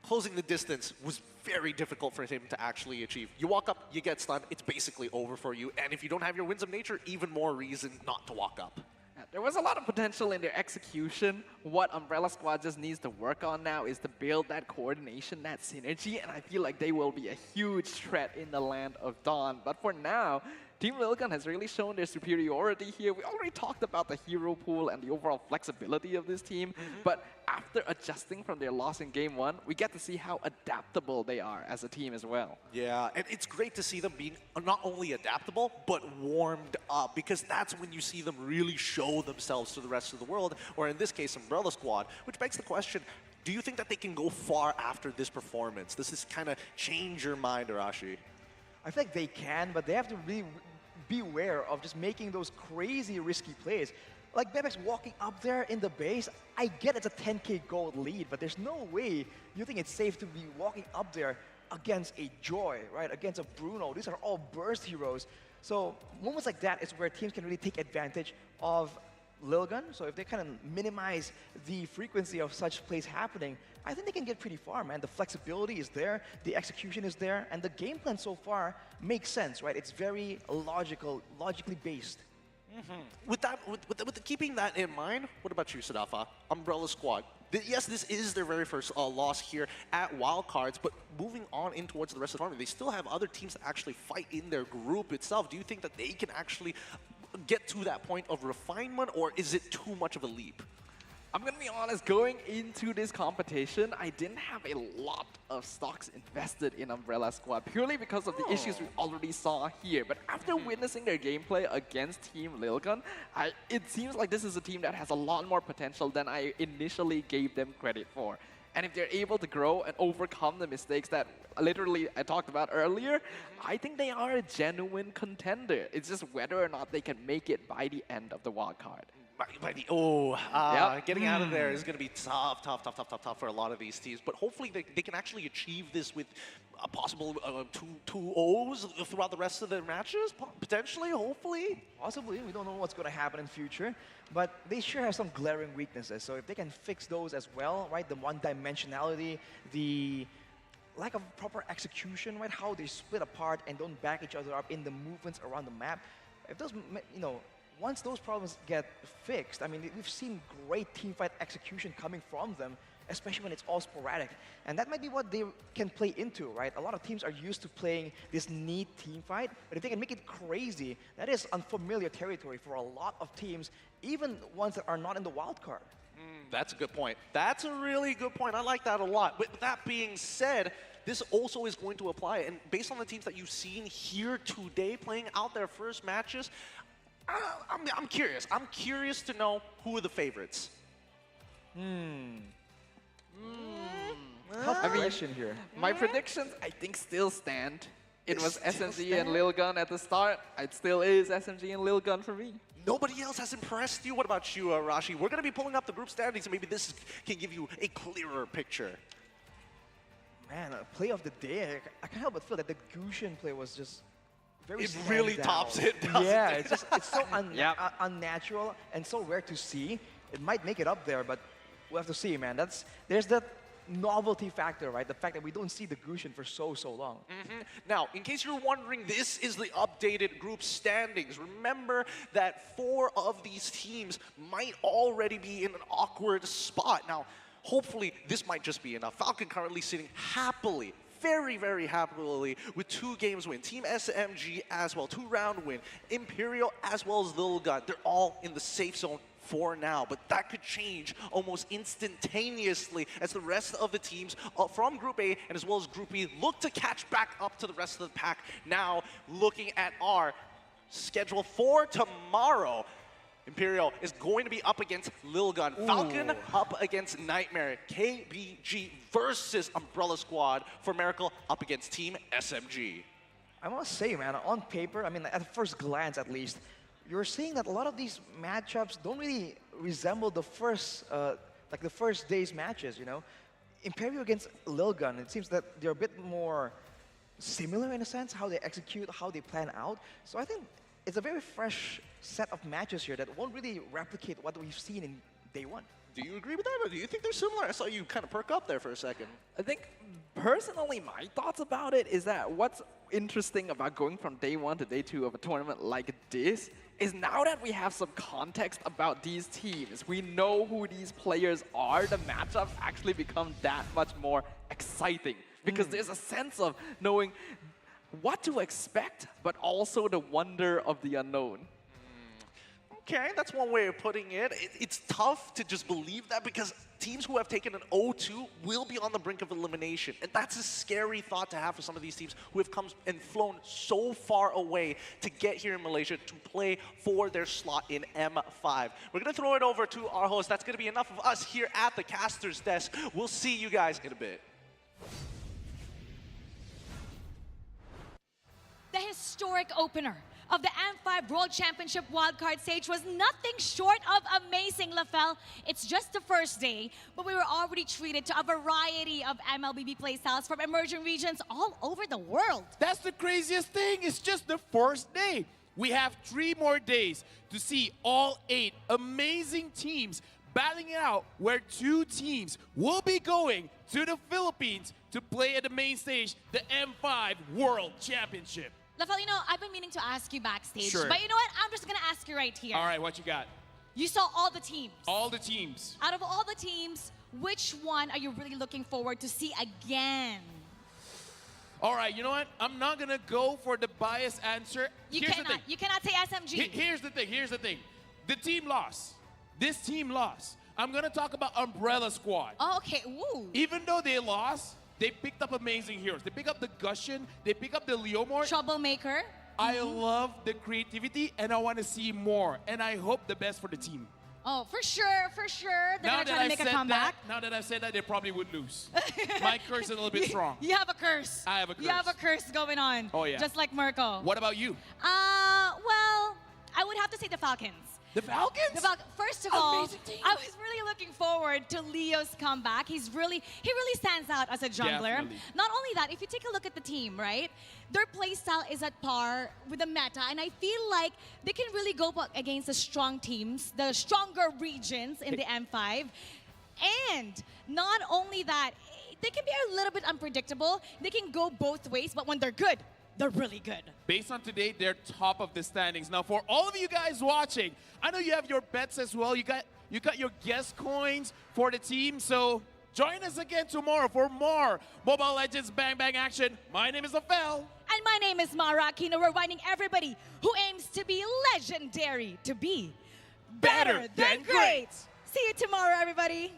closing the distance was very difficult for him to actually achieve. You walk up, you get stunned, it's basically over for you. And if you don't have your Winds of Nature, even more reason not to walk up. There was a lot of potential in their execution. What Umbrella Squad just needs to work on now is to build that coordination, that synergy, and I feel like they will be a huge threat in the land of Dawn. But for now, Team Lilgan has really shown their superiority here. We already talked about the hero pool and the overall flexibility of this team, but after adjusting from their loss in Game 1, we get to see how adaptable they are as a team as well. Yeah, and it's great to see them being not only adaptable, but warmed up, because that's when you see them really show themselves to the rest of the world, or in this case, Umbrella Squad, which begs the question, do you think that they can go far after this performance? Does this kind of change your mind, Arashi? I feel like they can, but they have to really beware of just making those crazy risky plays. Like Bebex walking up there in the base, I get it's a 10k gold lead, but there's no way you think it's safe to be walking up there against a Joy, right? Against a Bruno. These are all burst heroes. So moments like that is where teams can really take advantage of Lilgan. So if they kind of minimize the frequency of such plays happening, I think they can get pretty far, man. The flexibility is there, the execution is there, and the game plan so far makes sense, right? It's very logically based. With keeping that in mind, what about you, Sadafa? Umbrella Squad. Yes, this is their very first loss here at Wildcards, but moving on in towards the rest of the tournament, they still have other teams that actually fight in their group itself. Do you think that they can actually get to that point of refinement, or is it too much of a leap? I'm gonna be honest, going into this competition, I didn't have a lot of stocks invested in Umbrella Squad, purely because of the issues we already saw here. But after witnessing their gameplay against Team Lilgun, it seems like this is a team that has a lot more potential than I initially gave them credit for. And if they're able to grow and overcome the mistakes that literally I talked about earlier, I think they are a genuine contender. It's just whether or not they can make it by the end of the wildcard. Getting out of there is going to be tough for a lot of these teams. But hopefully they can actually achieve this with a possible 2-0s throughout the rest of their matches, potentially, hopefully. Possibly. We don't know what's going to happen in future. But they sure have some glaring weaknesses. So if they can fix those as well, right, the one-dimensionality, the lack of proper execution, right, how they split apart and don't back each other up in the movements around the map, if those, once those problems get fixed, I mean, we've seen great teamfight execution coming from them, especially when it's all sporadic. And that might be what they can play into, right? A lot of teams are used to playing this neat teamfight, but if they can make it crazy, that is unfamiliar territory for a lot of teams, even ones that are not in the wild card. That's a good point. That's a really good point. I like that a lot. With that being said, this also is going to apply. And based on the teams that you've seen here today playing out their first matches, I'm curious. I'm curious to know who are the favorites. Tough question here. My predictions, I think, still stand. It was SMG and Lilgun at the start. It still is SMG and Lilgun for me. Nobody else has impressed you? What about you, Rashi? We're going to be pulling up the group standings, and maybe this can give you a clearer picture. Man, play of the day. I can't help but feel that the Gushin play was just very It really tops it, doesn't it? It's so unnatural and so rare to see. It might make it up there, but we'll have to see, man. There's that novelty factor, right? The fact that we don't see the Gushin for so long. Now, in case you're wondering, this is the updated group standings. Remember that 4 of these teams might already be in an awkward spot. Now, hopefully, this might just be enough. Falcon currently sitting happily, very happily with 2 games win. Team SMG as well, 2-round win. Imperial as well as Lilgun. They're all in the safe zone for now, but that could change almost instantaneously as the rest of the teams from Group A and as well as Group B look to catch back up to the rest of the pack. Now, looking at our schedule for tomorrow, Imperial is going to be up against Lilgun. Falcon up against Nightmare. KBG versus Umbrella Squad for Miracle up against Team SMG. I must say, man, on paper, I mean, at first glance at least, you're seeing that a lot of these matchups don't really resemble the first, like the first day's matches, Imperial against Lilgun, it seems that they're a bit more similar in a sense, how they execute, how they plan out. So I think it's a very fresh set of matches here that won't really replicate what we've seen in day 1. Do you agree with that, or do you think they're similar? I saw you kind of perk up there for a second. I think, personally, my thoughts about it is that what's interesting about going from day 1 to day 2 of a tournament like this is now that we have some context about these teams, we know who these players are, the matchups actually become that much more exciting. Because there's a sense of knowing what to expect, but also the wonder of the unknown. Okay, that's one way of putting it. It's tough to just believe that because teams who have taken an 0-2 will be on the brink of elimination. And that's a scary thought to have for some of these teams who have come and flown so far away to get here in Malaysia to play for their slot in M5. We're going to throw it over to our host. That's going to be enough of us here at the caster's desk. We'll see you guys in a bit. The historic opener of the M5 World Championship wildcard stage was nothing short of amazing, Lafel. It's just the first day, but we were already treated to a variety of MLBB playstyles from emerging regions all over the world. That's the craziest thing. It's just the first day. We have 3 more days to see all 8 amazing teams battling it out, where 2 teams will be going to the Philippines to play at the main stage, the M5 World Championship. Lafel, you know, I've been meaning to ask you backstage. Sure. But you know what? I'm just going to ask you right here. All right, what you got? You saw all the teams. All the teams. Out of all the teams, which one are you really looking forward to see again? All right, you know what? I'm not going to go for the biased answer. You Here's cannot. the thing. You cannot say SMG. Here's the thing. Here's the thing. The team lost. This team lost. I'm going to talk about Umbrella Squad. Oh, okay. Ooh. Even though they lost, they picked up amazing heroes. They picked up the Gushin. They picked up the Leomord. Troublemaker. I love the creativity, and I want to see more. And I hope the best for the team. Oh, for sure, for sure. They're going to try to make a comeback. Now that I've said that, they probably would lose. My curse is a little bit strong. You have a curse. I have a curse. You have a curse going on. Oh, yeah. Just like Mirko. What about you? Well, I would have to say the Falcons. The Falcons? First of all, Amazing team. I was really looking forward to Leo's comeback. He really stands out as a jungler. Definitely. Not only that, if you take a look at the team, right? Their playstyle is at par with the meta, and I feel like they can really go against the strong teams, the stronger regions in the M5. And not only that, they can be a little bit unpredictable. They can go both ways, but when they're good, they're really good. Based on today, they're top of the standings. Now, for all of you guys watching, I know you have your bets as well. You got your guest coins for the team. So join us again tomorrow for more Mobile Legends Bang Bang action. My name is Afel. And my name is Mara Aquino, reminding everybody who aims to be legendary to be better than great. See you tomorrow, everybody.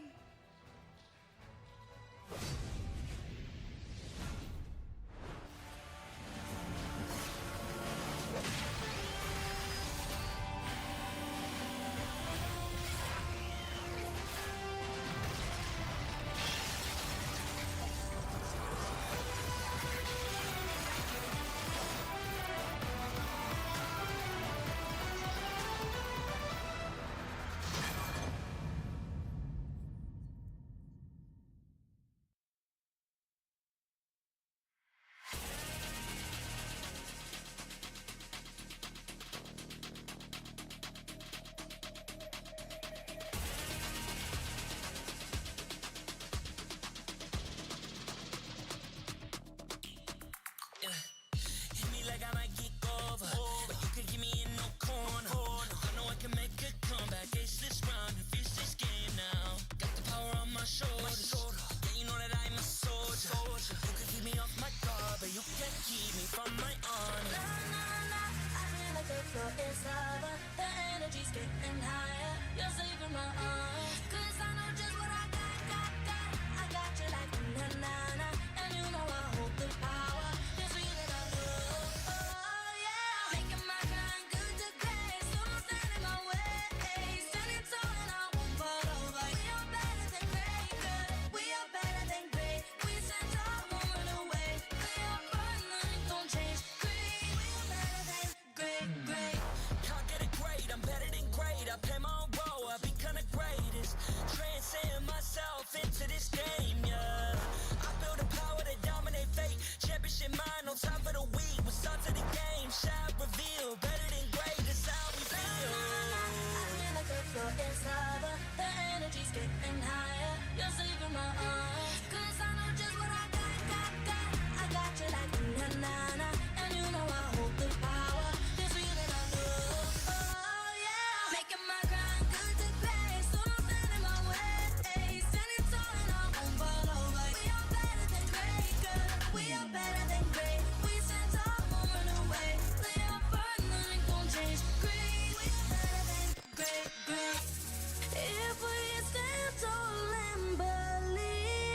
Hit me like I might get over, but you can give me in no corner. I know I can make a comeback. Ace this round and finish this game now. Got the power on my shoulders. Yeah, you know that I'm a soldier. You can keep me off my guard, but you can't keep me from my honor. I feel like the floor is lava. The energy's getting higher. You're saving my arms. 'Cause I know just what I got. I got you like na-na-na. And you know I hold the power. This feeling I love. Oh, yeah. Making my grind good to great. So don't stand in my way. Standing tall and I won't fall over. We are better than great, good. We are better than great. We stand tall, won't run away. We are fun, nothing gon' change. Great. We are better than great. Can't get it great, I'm better than great. I play my own role, I become the greatest. Transcend myself into this game, yeah. I build a power to dominate fate. Championship mind, no time for the weak. We start to the game, shine, reveal. Better than great, that's how we feel. I feel like the floor is lava. The energy's getting higher. You're saving my arms. 'Cause I know just what I got. I got you like na-na-na. And you know I hold the power. This feeling I love. Oh, yeah. Making my grind good to great. So don't stand in my way. Standing tall and I won't fall over. We are better than great, good. We are better than great. We stand tall, won't run away. We are fun, nothing gon' change. Great. We are better than great. If we stand tall and believe.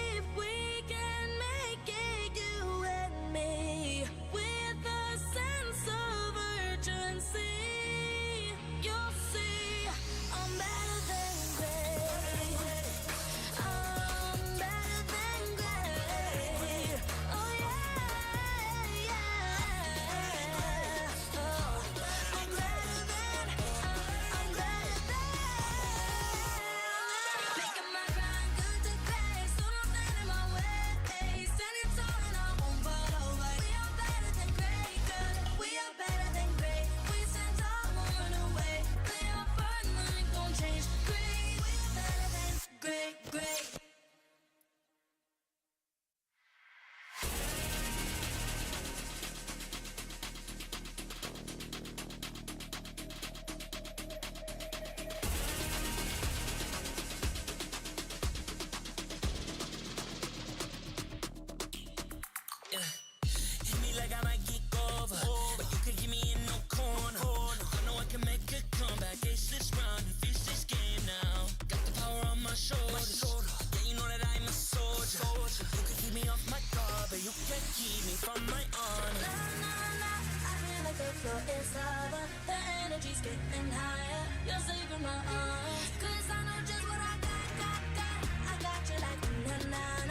like I might get over. But you could keep me in no corner. I know I can make a comeback. Ace this round and finish this game now. Got the power on my shoulders. Yeah, you know that I'm a soldier. You could keep me off my guard, but you can't keep me from my honor. I feel like the floor is lava. The energy's getting higher. You're saving my arms. 'Cause I know just what I got. I got you like na na.